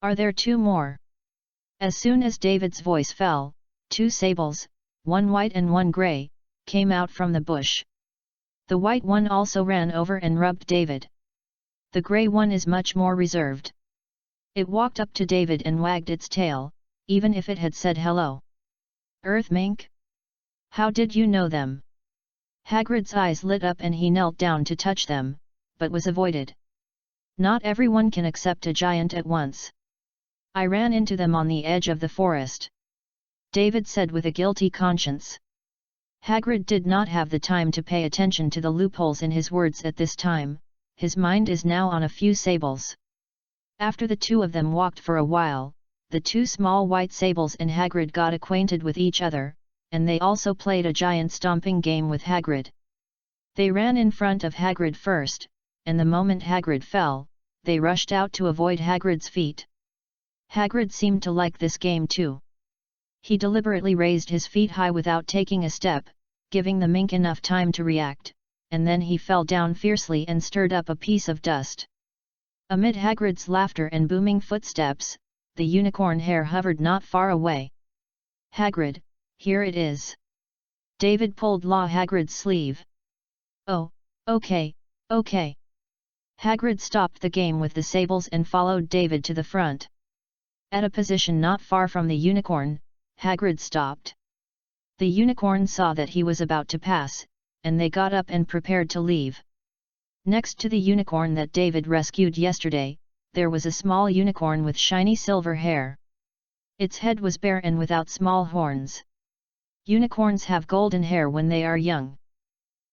"Are there 2 more?" As soon as David's voice fell, 2 sables, one white and one grey, came out from the bush. The white one also ran over and rubbed David. The grey one is much more reserved. It walked up to David and wagged its tail, even if it had said hello. "Earth mink? How did you know them?" Hagrid's eyes lit up and he knelt down to touch them, but was avoided. "Not everyone can accept a giant at once. I ran into them on the edge of the forest," David said with a guilty conscience. Hagrid did not have the time to pay attention to the loopholes in his words at this time. His mind is now on a few sables. After the 2 of them walked for a while, the 2 small white sables and Hagrid got acquainted with each other, and they also played a giant stomping game with Hagrid. They ran in front of Hagrid first, and the moment Hagrid fell, they rushed out to avoid Hagrid's feet. Hagrid seemed to like this game too. He deliberately raised his feet high without taking a step, giving the mink enough time to react, and then he fell down fiercely and stirred up a piece of dust. Amid Hagrid's laughter and booming footsteps, the unicorn hare hovered not far away. "Hagrid, here it is." David pulled Hagrid's sleeve. "Oh, okay, okay." Hagrid stopped the game with the sables and followed David to the front. At a position not far from the unicorn, Hagrid stopped. The unicorn saw that he was about to pass, and they got up and prepared to leave. Next to the unicorn that David rescued yesterday, there was a small unicorn with shiny silver hair. Its head was bare and without small horns. Unicorns have golden hair when they are young.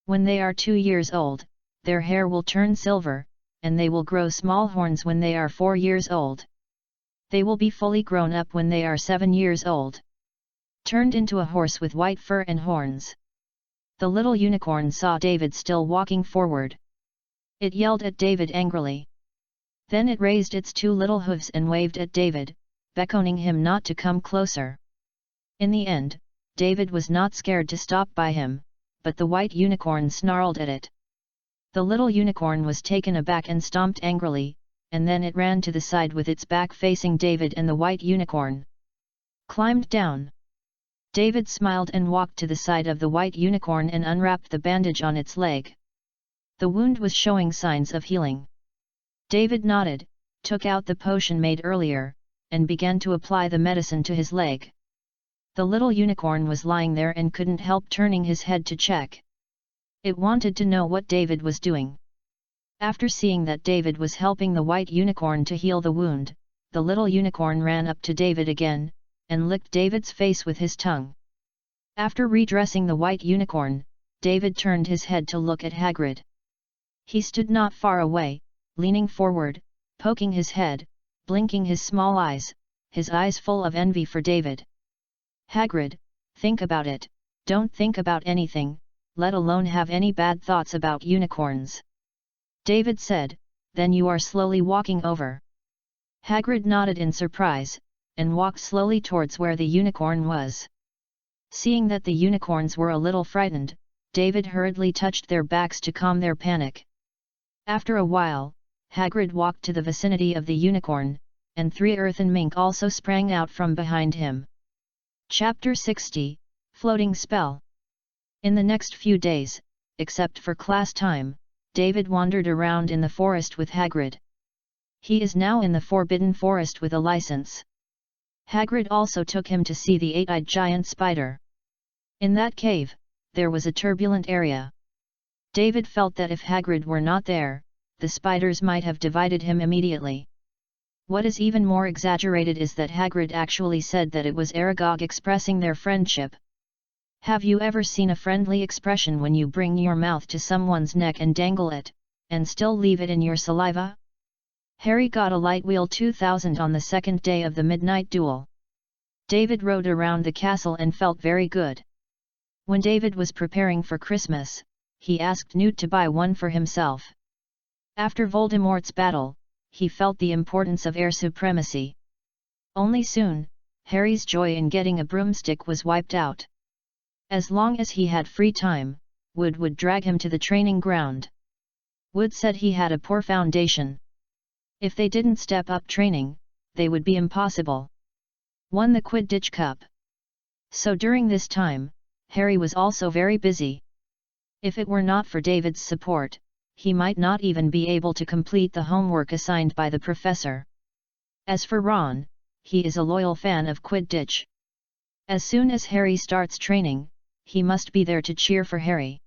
When they are 2 years old, their hair will turn silver, and they will grow small horns when they are 4 years old. They will be fully grown up when they are 7 years old. Turned into a horse with white fur and horns. The little unicorn saw David still walking forward. It yelled at David angrily. Then it raised its 2 little hooves and waved at David, beckoning him not to come closer. In the end, David was not scared to stop by him, but the white unicorn snarled at it. The little unicorn was taken aback and stomped angrily, and then it ran to the side with its back facing David and the white unicorn. Climbed down. David smiled and walked to the side of the white unicorn and unwrapped the bandage on its leg. The wound was showing signs of healing. David nodded, took out the potion made earlier, and began to apply the medicine to his leg. The little unicorn was lying there and couldn't help turning his head to check. It wanted to know what David was doing. After seeing that David was helping the white unicorn to heal the wound, the little unicorn ran up to David again, and licked David's face with his tongue. After redressing the white unicorn, David turned his head to look at Hagrid. He stood not far away, leaning forward, poking his head, blinking his small eyes, his eyes full of envy for David. "Hagrid, think about it, don't think about anything, let alone have any bad thoughts about unicorns," David said, "then you are slowly walking over." Hagrid nodded in surprise, and walked slowly towards where the unicorn was. Seeing that the unicorns were a little frightened, David hurriedly touched their backs to calm their panic. After a while, Hagrid walked to the vicinity of the unicorn, and 3 earthen mink also sprang out from behind him. Chapter 60, Floating Spell. In the next few days, except for class time, David wandered around in the forest with Hagrid. He is now in the Forbidden Forest with a license. Hagrid also took him to see the 8-eyed giant spider. In that cave, there was a turbulent area. David felt that if Hagrid were not there, the spiders might have divided him immediately. What is even more exaggerated is that Hagrid actually said that it was Aragog expressing their friendship. Have you ever seen a friendly expression when you bring your mouth to someone's neck and dangle it, and still leave it in your saliva? Harry got a light wheel 2000 on the second day of the midnight duel. David rode around the castle and felt very good. When David was preparing for Christmas, he asked Newt to buy one for himself. After Voldemort's battle, he felt the importance of air supremacy. Only soon, Harry's joy in getting a broomstick was wiped out. As long as he had free time, Wood would drag him to the training ground. Wood said he had a poor foundation. If they didn't step up training, they would be impossible. Won the Quidditch Cup. So during this time, Harry was also very busy. If it were not for David's support, he might not even be able to complete the homework assigned by the professor. As for Ron, he is a loyal fan of Quidditch. As soon as Harry starts training, he must be there to cheer for Harry.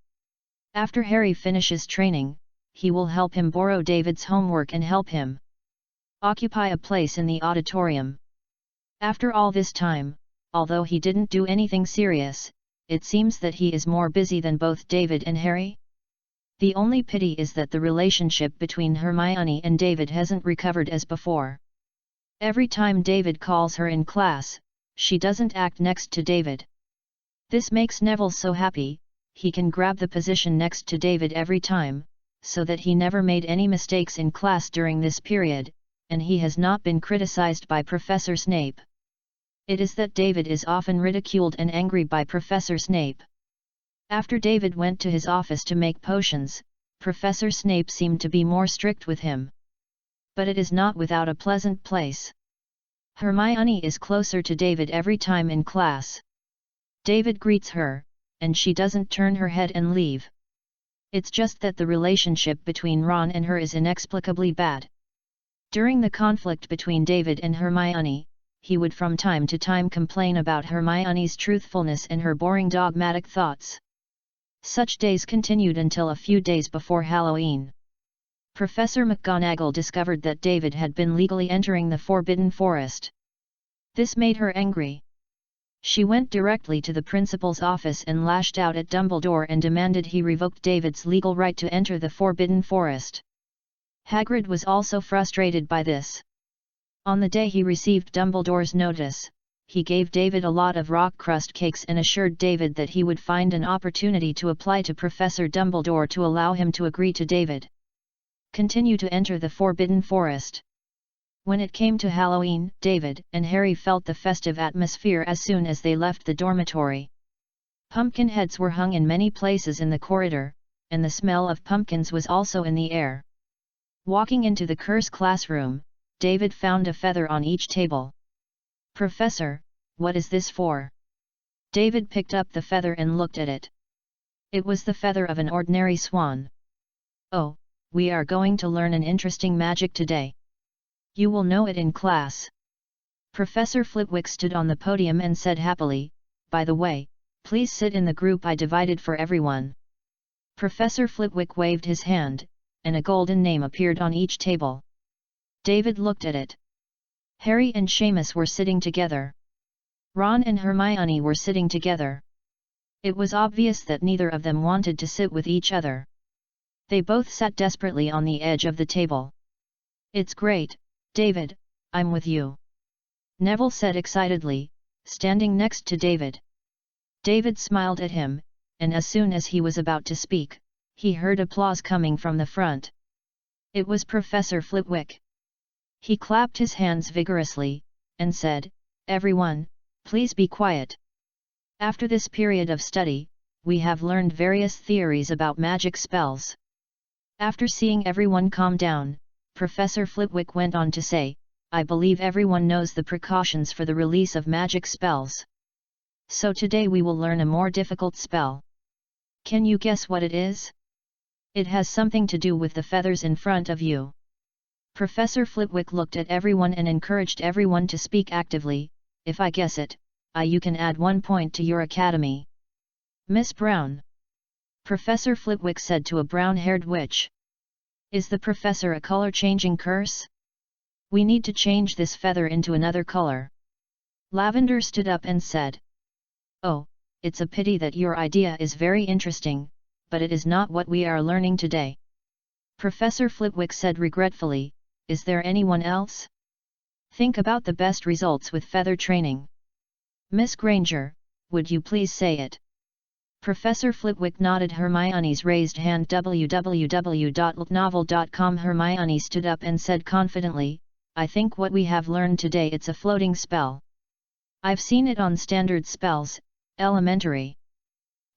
After Harry finishes training, he will help him borrow David's homework and help him occupy a place in the auditorium. After all this time, although he didn't do anything serious, it seems that he is more busy than both David and Harry. The only pity is that the relationship between Hermione and David hasn't recovered as before. Every time David calls her in class, she doesn't act next to David. This makes Neville so happy, he can grab the position next to David every time, so that he never made any mistakes in class during this period, and he has not been criticized by Professor Snape. It is that David is often ridiculed and angry by Professor Snape. After David went to his office to make potions, Professor Snape seemed to be more strict with him. But it is not without a pleasant place. Hermione is closer to David every time in class. David greets her, and she doesn't turn her head and leave. It's just that the relationship between Ron and her is inexplicably bad. During the conflict between David and Hermione, he would from time to time complain about Hermione's truthfulness and her boring dogmatic thoughts. Such days continued until a few days before Halloween. Professor McGonagall discovered that David had been legally entering the Forbidden Forest. This made her angry. She went directly to the principal's office and lashed out at Dumbledore and demanded he revoked David's legal right to enter the Forbidden Forest. Hagrid was also frustrated by this. On the day he received Dumbledore's notice, he gave David a lot of rock crust cakes and assured David that he would find an opportunity to apply to Professor Dumbledore to allow him to agree to David continue to enter the Forbidden Forest. When it came to Halloween, David and Harry felt the festive atmosphere as soon as they left the dormitory. Pumpkin heads were hung in many places in the corridor, and the smell of pumpkins was also in the air. Walking into the curse classroom, David found a feather on each table. "Professor, what is this for?" David picked up the feather and looked at it. It was the feather of an ordinary swan. "Oh, we are going to learn an interesting magic today. You will know it in class." Professor Flitwick stood on the podium and said happily, "By the way, please sit in the group I divided for everyone." Professor Flitwick waved his hand, and a golden name appeared on each table. David looked at it. Harry and Seamus were sitting together. Ron and Hermione were sitting together. It was obvious that neither of them wanted to sit with each other. They both sat desperately on the edge of the table. "It's great, David, I'm with you," Neville said excitedly, standing next to David. David smiled at him, and as soon as he was about to speak, he heard applause coming from the front. It was Professor Flitwick. He clapped his hands vigorously, and said, "Everyone, please be quiet. After this period of study, we have learned various theories about magic spells." After seeing everyone calm down, Professor Flitwick went on to say, "I believe everyone knows the precautions for the release of magic spells. So today we will learn a more difficult spell. Can you guess what it is? It has something to do with the feathers in front of you." Professor Flitwick looked at everyone and encouraged everyone to speak actively. "If I guess it, you can add 1 point to your academy." "Miss Brown," Professor Flitwick said to a brown-haired witch, "is the professor a color-changing curse? We need to change this feather into another color." Lavender stood up and said, "Oh, it's a pity that your idea is very interesting, but it is not what we are learning today." Professor Flitwick said regretfully, "Is there anyone else? Think about the best results with feather training. Miss Granger, would you please say it?" Professor Flitwick nodded Hermione's raised hand. www.novel.com. Hermione stood up and said confidently, "I think what we have learned today it's a floating spell. I've seen it on standard spells, elementary.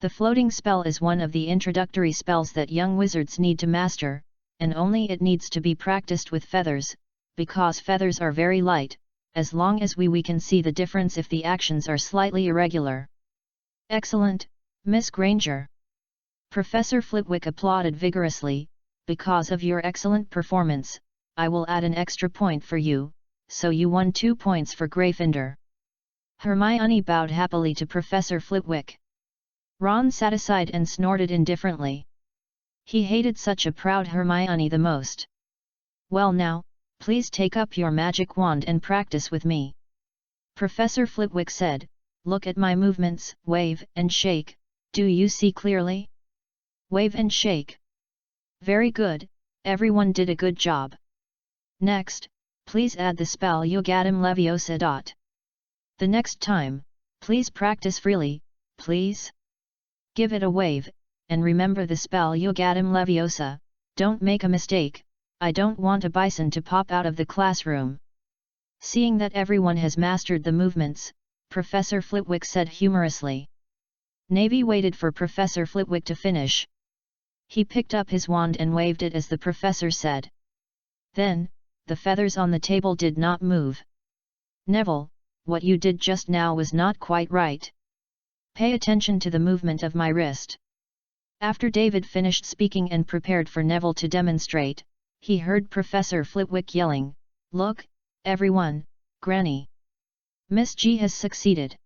The floating spell is one of the introductory spells that young wizards need to master, and only it needs to be practiced with feathers, because feathers are very light, as long as we can see the difference if the actions are slightly irregular." "Excellent, Miss Granger." Professor Flitwick applauded vigorously, "Because of your excellent performance, I will add an extra point for you, so you won 2 points for Gryffindor." Hermione bowed happily to Professor Flitwick. Ron sat aside and snorted indifferently. He hated such a proud Hermione the most. "Well now, please take up your magic wand and practice with me," Professor Flitwick said. "Look at my movements, wave and shake, do you see clearly? Wave and shake. Very good, everyone did a good job. Next, please add the spell Yogadam Leviosa. The next time, please practice freely, please. Give it a wave, and remember the spell Yogadam Leviosa, don't make a mistake, I don't want a bison to pop out of the classroom." Seeing that everyone has mastered the movements, Professor Flitwick said humorously. Navy waited for Professor Flitwick to finish. He picked up his wand and waved it as the professor said. Then, the feathers on the table did not move. Neville, what you did just now was not quite right. Pay attention to the movement of my wrist. After David finished speaking and prepared for Neville to demonstrate, he heard Professor Flitwick yelling, "Look, everyone, Granny! Miss G has succeeded."